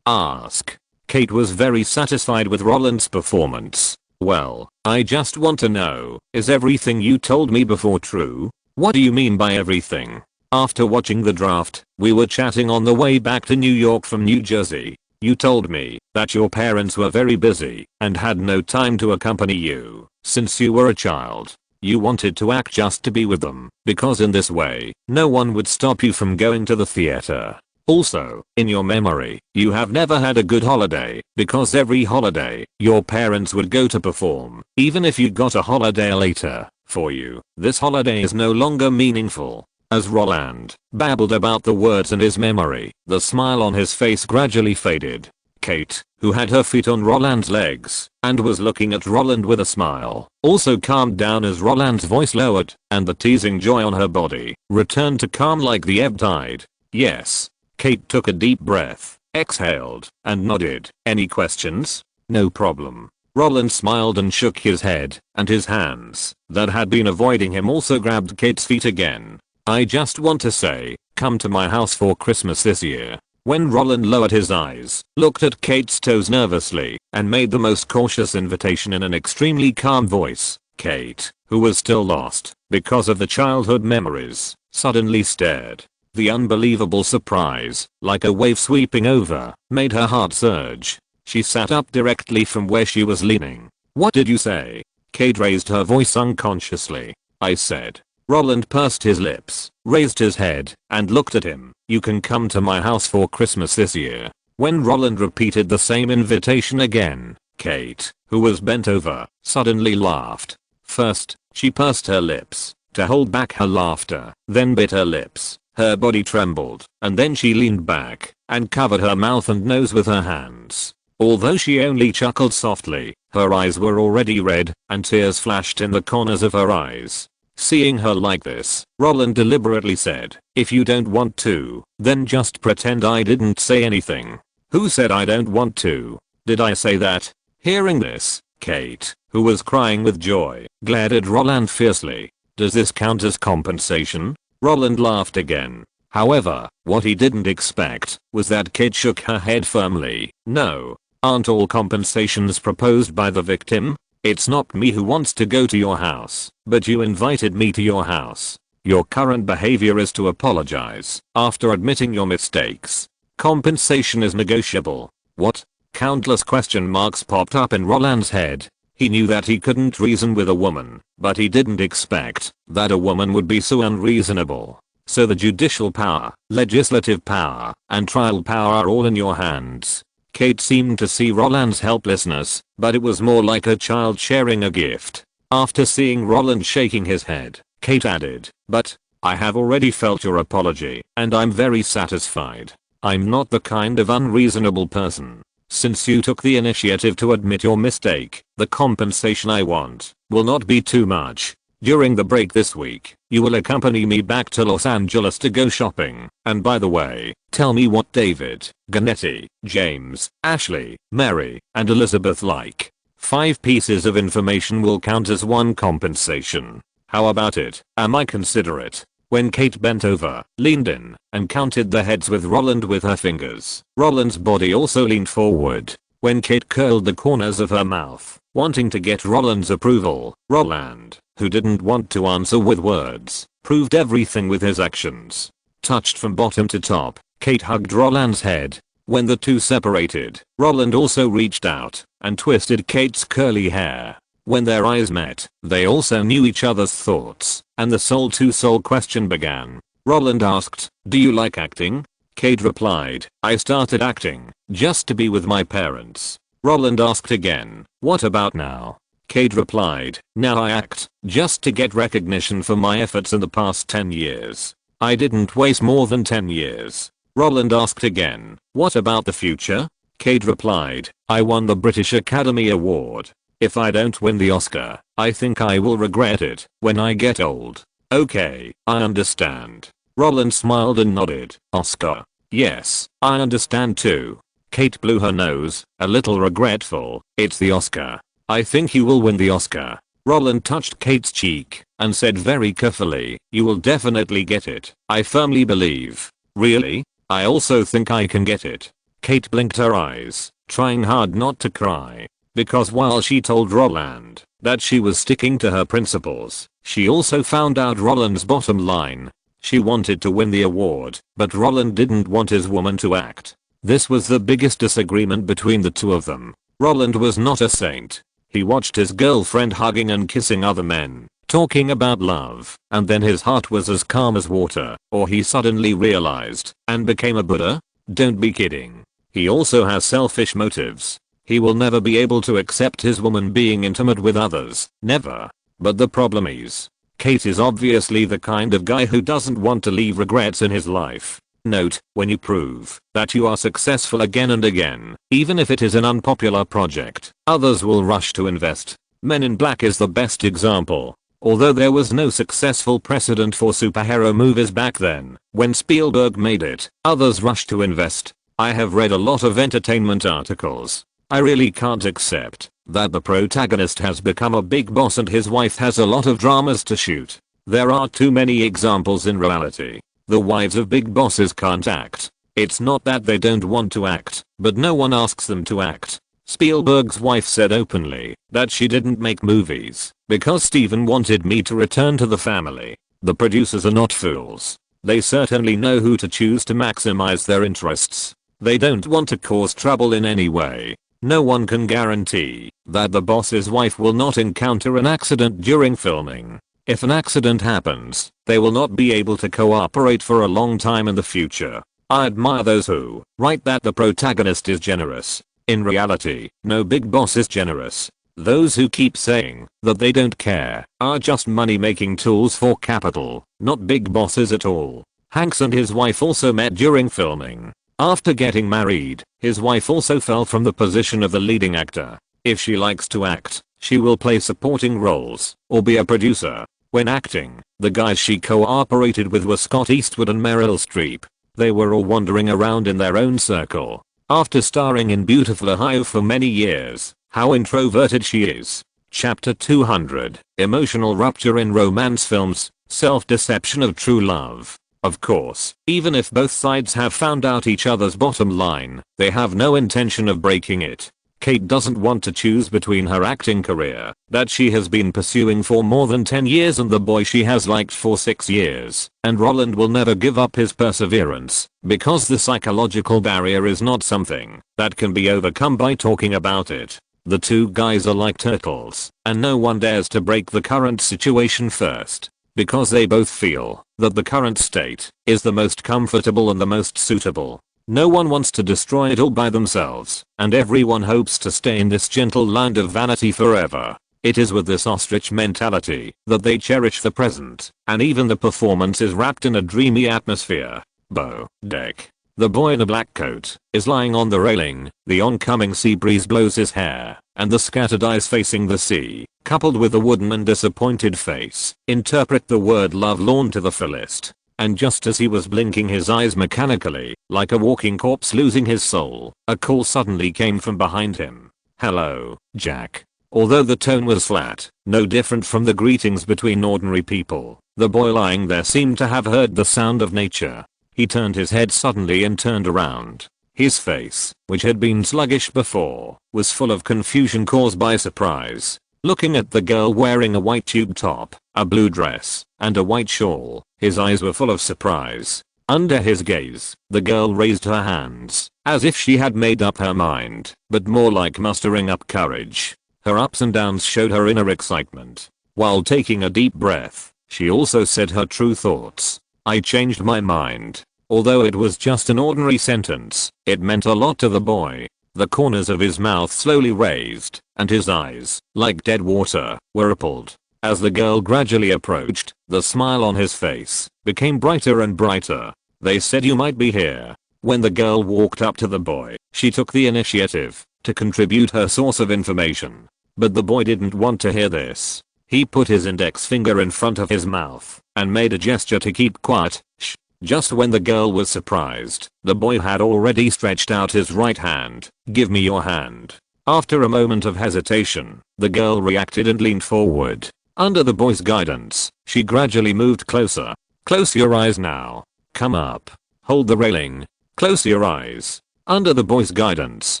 A: Ask. Kate was very satisfied with Roland's performance. Well, I just want to know, is everything you told me before true? What do you mean by everything? After watching the draft, we were chatting on the way back to New York from New Jersey. You told me that your parents were very busy and had no time to accompany you since you were a child. You wanted to act just to be with them, because in this way, no one would stop you from going to the theater. Also, in your memory, you have never had a good holiday, because every holiday, your parents would go to perform, even if you got a holiday later. for you, this holiday is no longer meaningful. As Roland babbled about the words in his memory, the smile on his face gradually faded. Kate, who had her feet on Roland's legs and was looking at Roland with a smile, also calmed down as Roland's voice lowered, and the teasing joy on her body returned to calm like the ebb tide. Yes. Kate took a deep breath, exhaled, and nodded. Any questions? No problem. Roland smiled and shook his head, and his hands that had been avoiding him also grabbed Kate's feet again. I just want to say, come to my house for Christmas this year. When Roland lowered his eyes, looked at Kate's toes nervously, and made the most cautious invitation in an extremely calm voice, Kate, who was still lost because of the childhood memories, suddenly stared. The unbelievable surprise, like a wave sweeping over, made her heart surge. She sat up directly from where she was leaning. What did you say? Kate raised her voice unconsciously. I said. Roland pursed his lips, raised his head, and looked at him. You can come to my house for Christmas this year. When Roland repeated the same invitation again, Kate, who was bent over, suddenly laughed. First, she pursed her lips to hold back her laughter, then bit her lips. Her body trembled, and then she leaned back and covered her mouth and nose with her hands. Although she only chuckled softly, her eyes were already red, and tears flashed in the corners of her eyes. Seeing her like this, Roland deliberately said, if you don't want to, then just pretend I didn't say anything. Who said I don't want to? Did I say that? Hearing this, Kate, who was crying with joy, glared at Roland fiercely. Does this count as compensation? Roland laughed again. However, what he didn't expect was that Kate shook her head firmly. No, aren't all compensations proposed by the victim? It's not me who wants to go to your house, but you invited me to your house. Your current behavior is to apologize after admitting your mistakes. Compensation is negotiable. What? Countless question marks popped up in Roland's head. He knew that he couldn't reason with a woman, but he didn't expect that a woman would be so unreasonable. So the judicial power, legislative power, and trial power are all in your hands. Kate seemed to see Roland's helplessness, but it was more like a child sharing a gift. After seeing Roland shaking his head, Kate added, but I have already felt your apology, and I'm very satisfied. I'm not the kind of unreasonable person. Since you took the initiative to admit your mistake, the compensation I want will not be too much. During the break this week, you will accompany me back to Los Angeles to go shopping. And by the way, tell me what David, Ganetti, James, Ashley, Mary, and Elizabeth like. 5 pieces of information will count as one compensation. How about it? Am I considerate? When Kate bent over, leaned in, and counted the heads with Roland with her fingers, Roland's body also leaned forward. When Kate curled the corners of her mouth, wanting to get Roland's approval, Roland, who didn't want to answer with words, proved everything with his actions. Touched from bottom to top, Kate hugged Roland's head. When the two separated, Roland also reached out and twisted Kate's curly hair. When their eyes met, they also knew each other's thoughts, and the soul-to-soul question began. Roland asked, do you like acting? Kate replied, I started acting just to be with my parents. Roland asked again, what about now? Kate replied, now I act just to get recognition for my efforts in the past 10 years. I didn't waste more than 10 years. Roland asked again, what about the future? Kate replied, I won the British Academy Award. If I don't win the Oscar, I think I will regret it when I get old. Okay, I understand. Roland smiled and nodded. Oscar. Yes, I understand too. Kate blew her nose, a little regretful. It's the Oscar. I think you will win the Oscar. Roland touched Kate's cheek and said very carefully, you will definitely get it. I firmly believe. Really? I also think I can get it. Kate blinked her eyes, trying hard not to cry. Because while she told Roland that she was sticking to her principles, she also found out Roland's bottom line. She wanted to win the award, but Roland didn't want his woman to act. This was the biggest disagreement between the two of them. Roland was not a saint. He watched his girlfriend hugging and kissing other men, talking about love, and then his heart was as calm as water, or he suddenly realized and became a Buddha? Don't be kidding. He also has selfish motives. He will never be able to accept his woman being intimate with others. Never. But the problem is, Kate is obviously the kind of guy who doesn't want to leave regrets in his life. Note, when you prove that you are successful again and again, even if it is an unpopular project, others will rush to invest. Men in Black is the best example. Although there was no successful precedent for superhero movies back then, when Spielberg made it, others rushed to invest. I have read a lot of entertainment articles. I really can't accept that the protagonist has become a big boss and his wife has a lot of dramas to shoot. There are too many examples in reality. The wives of big bosses can't act. It's not that they don't want to act, but no one asks them to act. Spielberg's wife said openly that she didn't make movies because Steven wanted me to return to the family. The producers are not fools. They certainly know who to choose to maximize their interests. They don't want to cause trouble in any way. No one can guarantee that the boss's wife will not encounter an accident during filming. If an accident happens, they will not be able to cooperate for a long time in the future. I admire those who write that the protagonist is generous. In reality, no big boss is generous. Those who keep saying that they don't care are just money-making tools for capital, not big bosses at all. Hanks and his wife also met during filming. After getting married, his wife also fell from the position of the leading actor. If she likes to act, she will play supporting roles or be a producer. When acting, the guys she cooperated with were Scott Eastwood and Meryl Streep. They were all wandering around in their own circle. After starring in Beautiful Ohio for many years, how introverted she is. Chapter 200, Emotional Rupture in Romance Films, Self-Deception of True Love. Of course, even if both sides have found out each other's bottom line, they have no intention of breaking it. Kate doesn't want to choose between her acting career that she has been pursuing for more than 10 years and the boy she has liked for 6 years, and Roland will never give up his perseverance, because the psychological barrier is not something that can be overcome by talking about it. The two guys are like turtles, and no one dares to break the current situation first, because they both feel that the current state is the most comfortable and the most suitable. No one wants to destroy it all by themselves, and everyone hopes to stay in this gentle land of vanity forever. It is with this ostrich mentality that they cherish the present, and even the performance is wrapped in a dreamy atmosphere. Bo Deck. The boy in a black coat is lying on the railing, the oncoming sea breeze blows his hair, and the scattered eyes facing the sea, coupled with a wooden and disappointed face, interpret the word love lorn to the fullest. And just as he was blinking his eyes mechanically, like a walking corpse losing his soul, a call suddenly came from behind him. "Hello, Jack." Although the tone was flat, no different from the greetings between ordinary people, the boy lying there seemed to have heard the sound of nature. He turned his head suddenly and turned around. His face, which had been sluggish before, was full of confusion caused by surprise. Looking at the girl wearing a white tube top, a blue dress, and a white shawl, his eyes were full of surprise. Under his gaze, the girl raised her hands, as if she had made up her mind, but more like mustering up courage. Her ups and downs showed her inner excitement. While taking a deep breath, she also said her true thoughts. "I changed my mind." Although it was just an ordinary sentence, it meant a lot to the boy. The corners of his mouth slowly raised, and his eyes, like dead water, were rippled. As the girl gradually approached, the smile on his face became brighter and brighter. "They said you might be here." When the girl walked up to the boy, she took the initiative to contribute her source of information. But the boy didn't want to hear this. He put his index finger in front of his mouth and made a gesture to keep quiet. "Shh." Just when the girl was surprised, the boy had already stretched out his right hand. "Give me your hand." After a moment of hesitation, the girl reacted and leaned forward. Under the boy's guidance, she gradually moved closer. "Close your eyes now. Come up. Hold the railing. Close your eyes." Under the boy's guidance,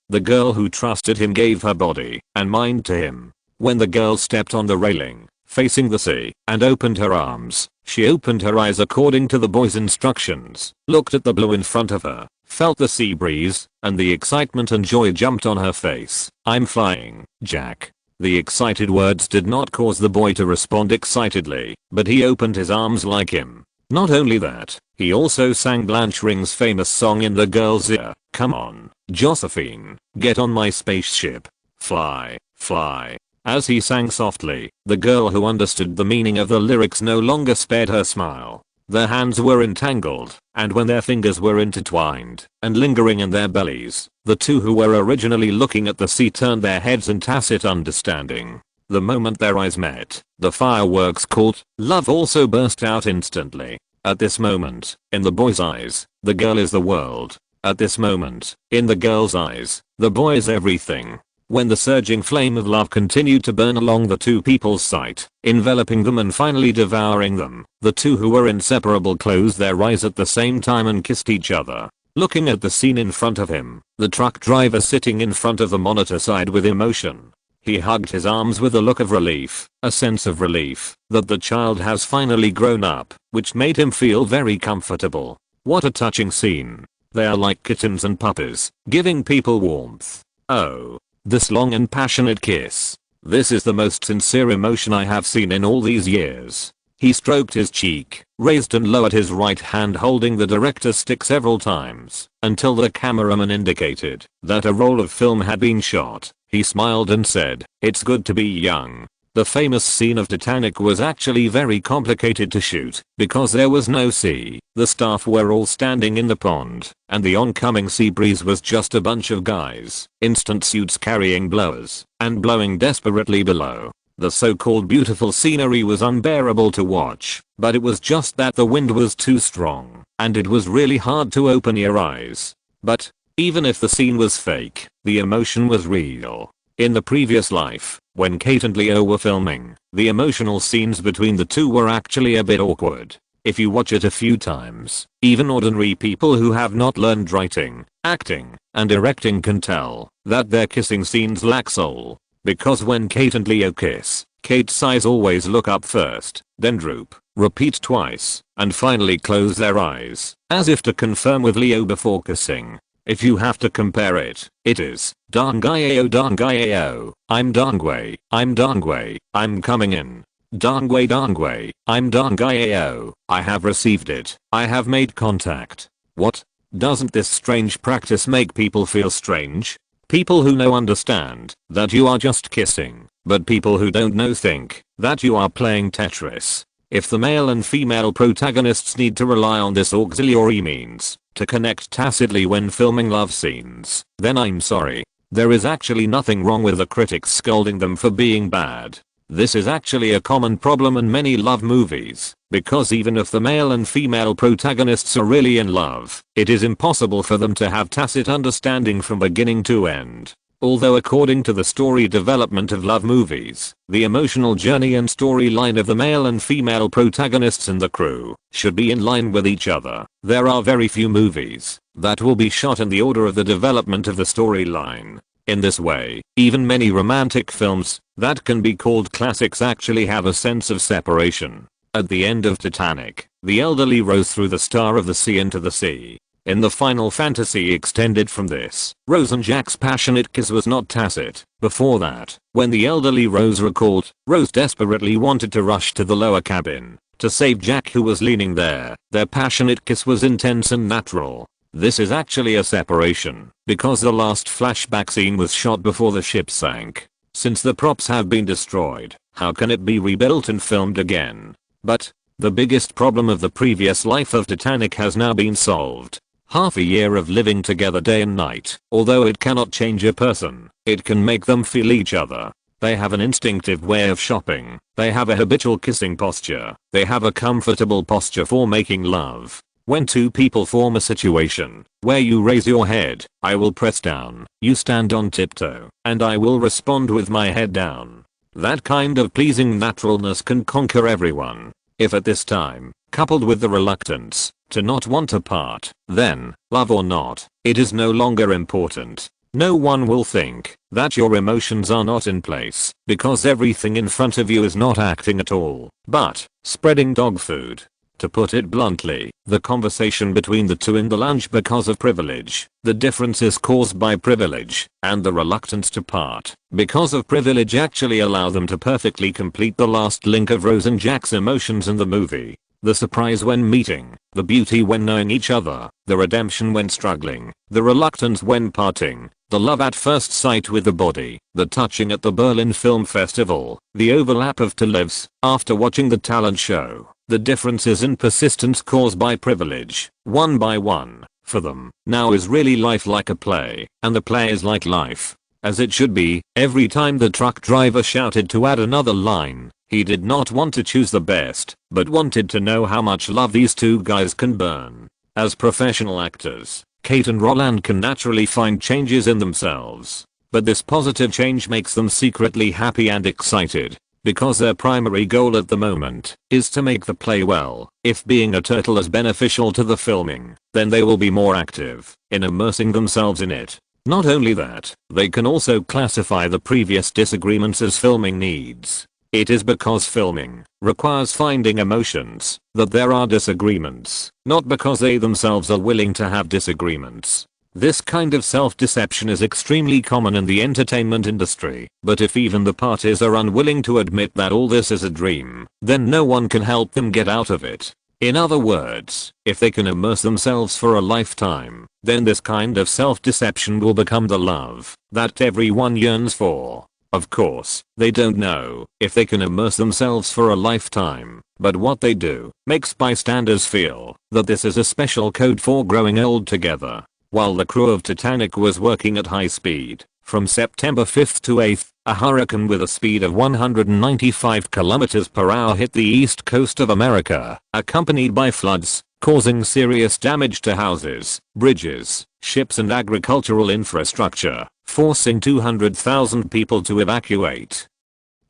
A: the girl who trusted him gave her body and mind to him. When the girl stepped on the railing, facing the sea, and opened her arms, she opened her eyes according to the boy's instructions, looked at the blue in front of her, felt the sea breeze, and the excitement and joy jumped on her face. "I'm flying, Jack." The excited words did not cause the boy to respond excitedly, but he opened his arms like him. Not only that, he also sang Blanche Ring's famous song in the girl's ear. "Come on, Josephine, get on my spaceship. Fly, fly." As he sang softly, the girl who understood the meaning of the lyrics no longer spared her smile. Their hands were entangled, and when their fingers were intertwined and lingering in their bellies, the two who were originally looking at the sea turned their heads in tacit understanding. The moment their eyes met, the fireworks called love also burst out instantly. At this moment, in the boy's eyes, the girl is the world. At this moment, in the girl's eyes, the boy is everything. When the surging flame of love continued to burn along the two people's sight, enveloping them and finally devouring them, the two who were inseparable closed their eyes at the same time and kissed each other. Looking at the scene in front of him, the truck driver sitting in front of the monitor sighed with emotion. He hugged his arms with a look of relief, a sense of relief that the child has finally grown up, which made him feel very comfortable. What a touching scene. They are like kittens and puppies, giving people warmth. Oh. This long and passionate kiss. This is the most sincere emotion I have seen in all these years. He stroked his cheek, raised and lowered his right hand holding the director's stick several times, until the cameraman indicated that a roll of film had been shot. He smiled and said, "It's good to be young." The famous scene of Titanic was actually very complicated to shoot, because there was no sea, the staff were all standing in the pond, and the oncoming sea breeze was just a bunch of guys, instant suits carrying blowers, and blowing desperately below. The so-called beautiful scenery was unbearable to watch, but it was just that the wind was too strong, and it was really hard to open your eyes. But, even if the scene was fake, the emotion was real. In the previous life, when Kate and Leo were filming, the emotional scenes between the two were actually a bit awkward. If you watch it a few times, even ordinary people who have not learned writing, acting, and directing can tell that their kissing scenes lack soul. Because when Kate and Leo kiss, Kate's eyes always look up first, then droop, repeat twice, and finally close their eyes, as if to confirm with Leo before kissing. If you have to compare it, it is Dongwayo, I'm Dongway, I'm coming in. Dongway, I'm Dongwayo, I have received it, I have made contact. What? Doesn't this strange practice make people feel strange? People who know understand that you are just kissing, but people who don't know think that you are playing Tetris. If the male and female protagonists need to rely on this auxiliary means to connect tacitly when filming love scenes, then I'm sorry. There is actually nothing wrong with the critics scolding them for being bad. This is actually a common problem in many love movies, because even if the male and female protagonists are really in love, it is impossible for them to have tacit understanding from beginning to end. Although according to the story development of love movies, the emotional journey and storyline of the male and female protagonists and the crew should be in line with each other, there are very few movies that will be shot in the order of the development of the storyline. In this way, even many romantic films that can be called classics actually have a sense of separation. At the end of Titanic, the elderly Rose threw the star of the sea into the sea. In the final fantasy extended from this, Rose and Jack's passionate kiss was not tacit. Before that, when the elderly Rose recalled, Rose desperately wanted to rush to the lower cabin to save Jack who was leaning there. Their passionate kiss was intense and natural. This is actually a separation, because the last flashback scene was shot before the ship sank. Since the props have been destroyed, how can it be rebuilt and filmed again? But the biggest problem of the previous life of Titanic has now been solved. Half a year of living together day and night, although it cannot change a person, it can make them feel each other. They have an instinctive way of shopping, they have a habitual kissing posture, they have a comfortable posture for making love. When two people form a situation where you raise your head, I will press down, you stand on tiptoe, and I will respond with my head down. That kind of pleasing naturalness can conquer everyone. If at this time, coupled with the reluctance to not want to part, then, love or not, it is no longer important. No one will think that your emotions are not in place because everything in front of you is not acting at all, but spreading dog food. To put it bluntly, the conversation between the two in the lounge because of privilege, the differences caused by privilege, and the reluctance to part because of privilege actually allow them to perfectly complete the last link of Rose and Jack's emotions in the movie. The surprise when meeting, the beauty when knowing each other, the redemption when struggling, the reluctance when parting, the love at first sight with the body, the touching at the Berlin Film Festival, the overlap of two lives after watching the talent show, the differences in persistence caused by privilege, one by one, for them. Now is really life like a play, and the play is like life. As it should be. Every time the truck driver shouted to add another line, he did not want to choose the best, but wanted to know how much love these two guys can burn. As professional actors, Kate and Roland can naturally find changes in themselves. But this positive change makes them secretly happy and excited, because their primary goal at the moment is to make the play well. If being a turtle is beneficial to the filming, then they will be more active in immersing themselves in it. Not only that, they can also classify the previous disagreements as filming needs. It is because filming requires finding emotions that there are disagreements, not because they themselves are willing to have disagreements. This kind of self-deception is extremely common in the entertainment industry, but if even the parties are unwilling to admit that all this is a dream, then no one can help them get out of it. In other words, if they can immerse themselves for a lifetime, then this kind of self-deception will become the love that everyone yearns for. Of course, they don't know if they can immerse themselves for a lifetime, but what they do makes bystanders feel that this is a special code for growing old together. While the crew of Titanic was working at high speed, from September 5th to 8th, a hurricane with a speed of 195 km per hour hit the east coast of America, accompanied by floods, causing serious damage to houses, bridges, ships and agricultural infrastructure, forcing 200,000 people to evacuate,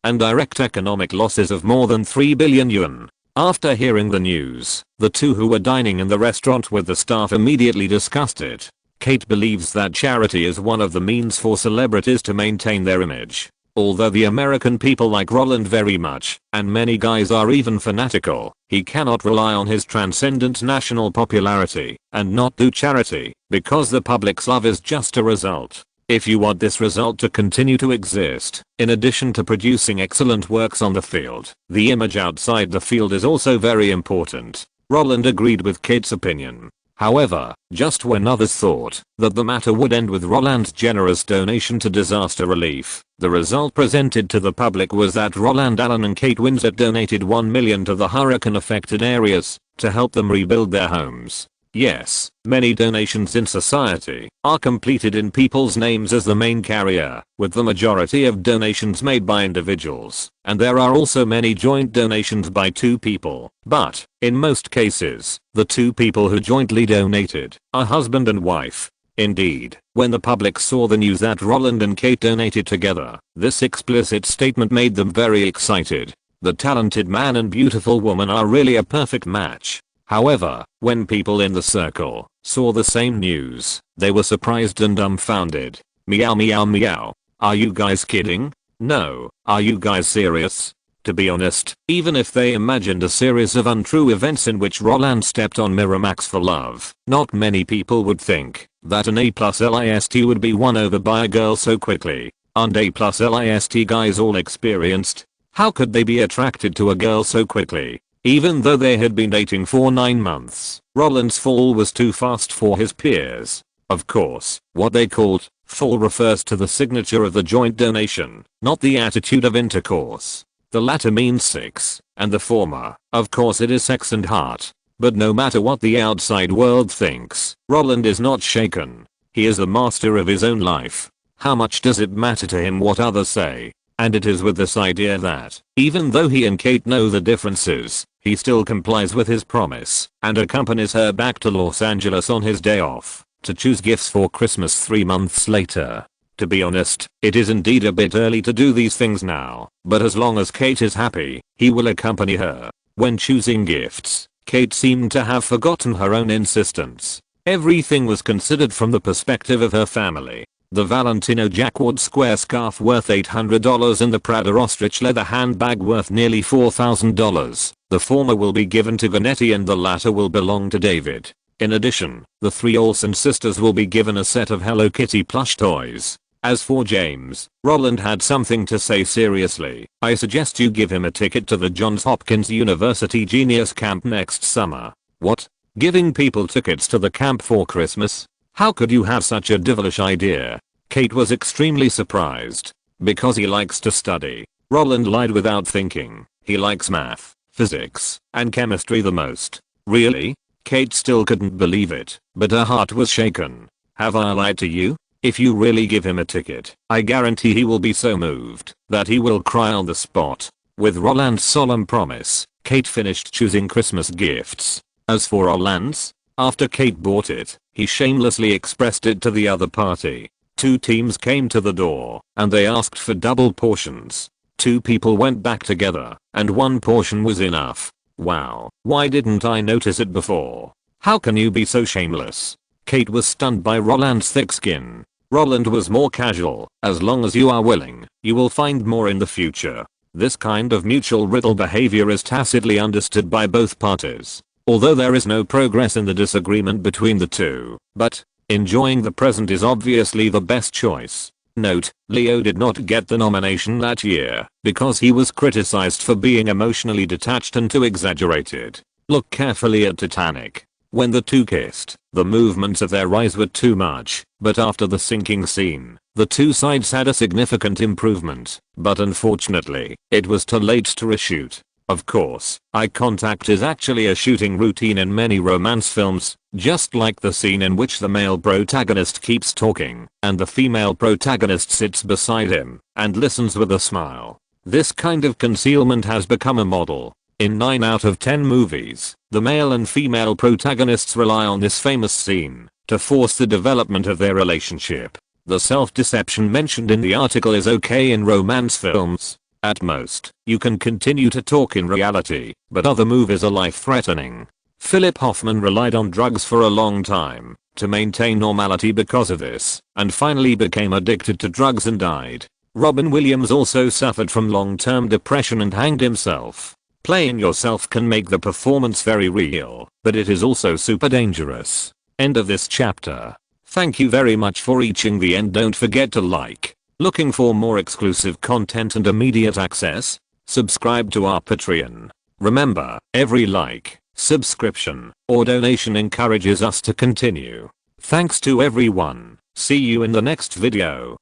A: and direct economic losses of more than 3 billion yuan. After hearing the news, the two who were dining in the restaurant with the staff immediately discussed it. Kate believes that charity is one of the means for celebrities to maintain their image. Although the American people like Roland very much, and many guys are even fanatical, he cannot rely on his transcendent national popularity and not do charity, because the public's love is just a result. If you want this result to continue to exist, in addition to producing excellent works on the field, the image outside the field is also very important. Roland agreed with Kate's opinion. However, just when others thought that the matter would end with Roland's generous donation to disaster relief, the result presented to the public was that Roland Allen and Kate Winslet donated $1 million to the hurricane-affected areas to help them rebuild their homes. Yes, many donations in society are completed in people's names as the main carrier, with the majority of donations made by individuals, and there are also many joint donations by two people, but, in most cases, the two people who jointly donated are husband and wife. Indeed, when the public saw the news that Roland and Kate donated together, this explicit statement made them very excited. The talented man and beautiful woman are really a perfect match. However, when people in the circle saw the same news, they were surprised and dumbfounded. Meow meow meow. Are you guys kidding? No, are you guys serious? To be honest, even if they imagined a series of untrue events in which Roland stepped on Miramax for love, not many people would think that an A+ list would be won over by a girl so quickly. Aren't A+ list guys all experienced? How could they be attracted to a girl so quickly? Even though they had been dating for 9 months, Roland's fall was too fast for his peers. Of course, what they called fall refers to the signature of the joint donation, not the attitude of intercourse. The latter means sex, and the former, of course, it is sex and heart. But no matter what the outside world thinks, Roland is not shaken. He is the master of his own life. How much does it matter to him what others say? And it is with this idea that, even though he and Kate know the differences, he still complies with his promise and accompanies her back to Los Angeles on his day off to choose gifts for Christmas 3 months later. To be honest, it is indeed a bit early to do these things now, but as long as Kate is happy, he will accompany her. When choosing gifts, Kate seemed to have forgotten her own insistence. Everything was considered from the perspective of her family. The Valentino Jacquard square scarf worth $800 and the Prada ostrich leather handbag worth nearly $4,000. The former will be given to Vanetti and the latter will belong to David. In addition, the 3 Olsen sisters will be given a set of Hello Kitty plush toys. As for James, Roland had something to say seriously. I suggest you give him a ticket to the Johns Hopkins University Genius Camp next summer. What? Giving people tickets to the camp for Christmas? How could you have such a devilish idea? Kate was extremely surprised. Because he likes to study. Roland lied without thinking. He likes math, physics, and chemistry the most. Really? Kate still couldn't believe it, but her heart was shaken. Have I lied to you? If you really give him a ticket, I guarantee he will be so moved that he will cry on the spot. With Roland's solemn promise, Kate finished choosing Christmas gifts. As for Olsens, after Kate bought it, he shamelessly expressed it to the other party. 2 teams came to the door, and they asked for double portions. 2 people went back together, and 1 portion was enough. Wow, why didn't I notice it before? How can you be so shameless? Kate was stunned by Roland's thick skin. Roland was more casual. As long as you are willing, you will find more in the future. This kind of mutual riddle behavior is tacitly understood by both parties. Although there is no progress in the disagreement between the two. But, enjoying the present is obviously the best choice. Note, Leo did not get the nomination that year because he was criticized for being emotionally detached and too exaggerated. Look carefully at Titanic. When the 2 kissed, the movements of their eyes were too much, but after the sinking scene, the 2 sides had a significant improvement, but unfortunately, it was too late to reshoot. Of course, eye contact is actually a shooting routine in many romance films, just like the scene in which the male protagonist keeps talking, and the female protagonist sits beside him, and listens with a smile. This kind of concealment has become a model. In 9 out of 10 movies, the male and female protagonists rely on this famous scene to force the development of their relationship. The self-deception mentioned in the article is okay in romance films. At most, you can continue to talk in reality, but other movies are life-threatening. Philip Hoffman relied on drugs for a long time to maintain normality because of this, and finally became addicted to drugs and died. Robin Williams also suffered from long-term depression and hanged himself. Playing yourself can make the performance very real, but it is also super dangerous. End of this chapter. Thank you very much for reaching the end. Don't forget to like. Looking for more exclusive content and immediate access? Subscribe to our Patreon. Remember, every like, subscription, or donation encourages us to continue. Thanks to everyone. See you in the next video.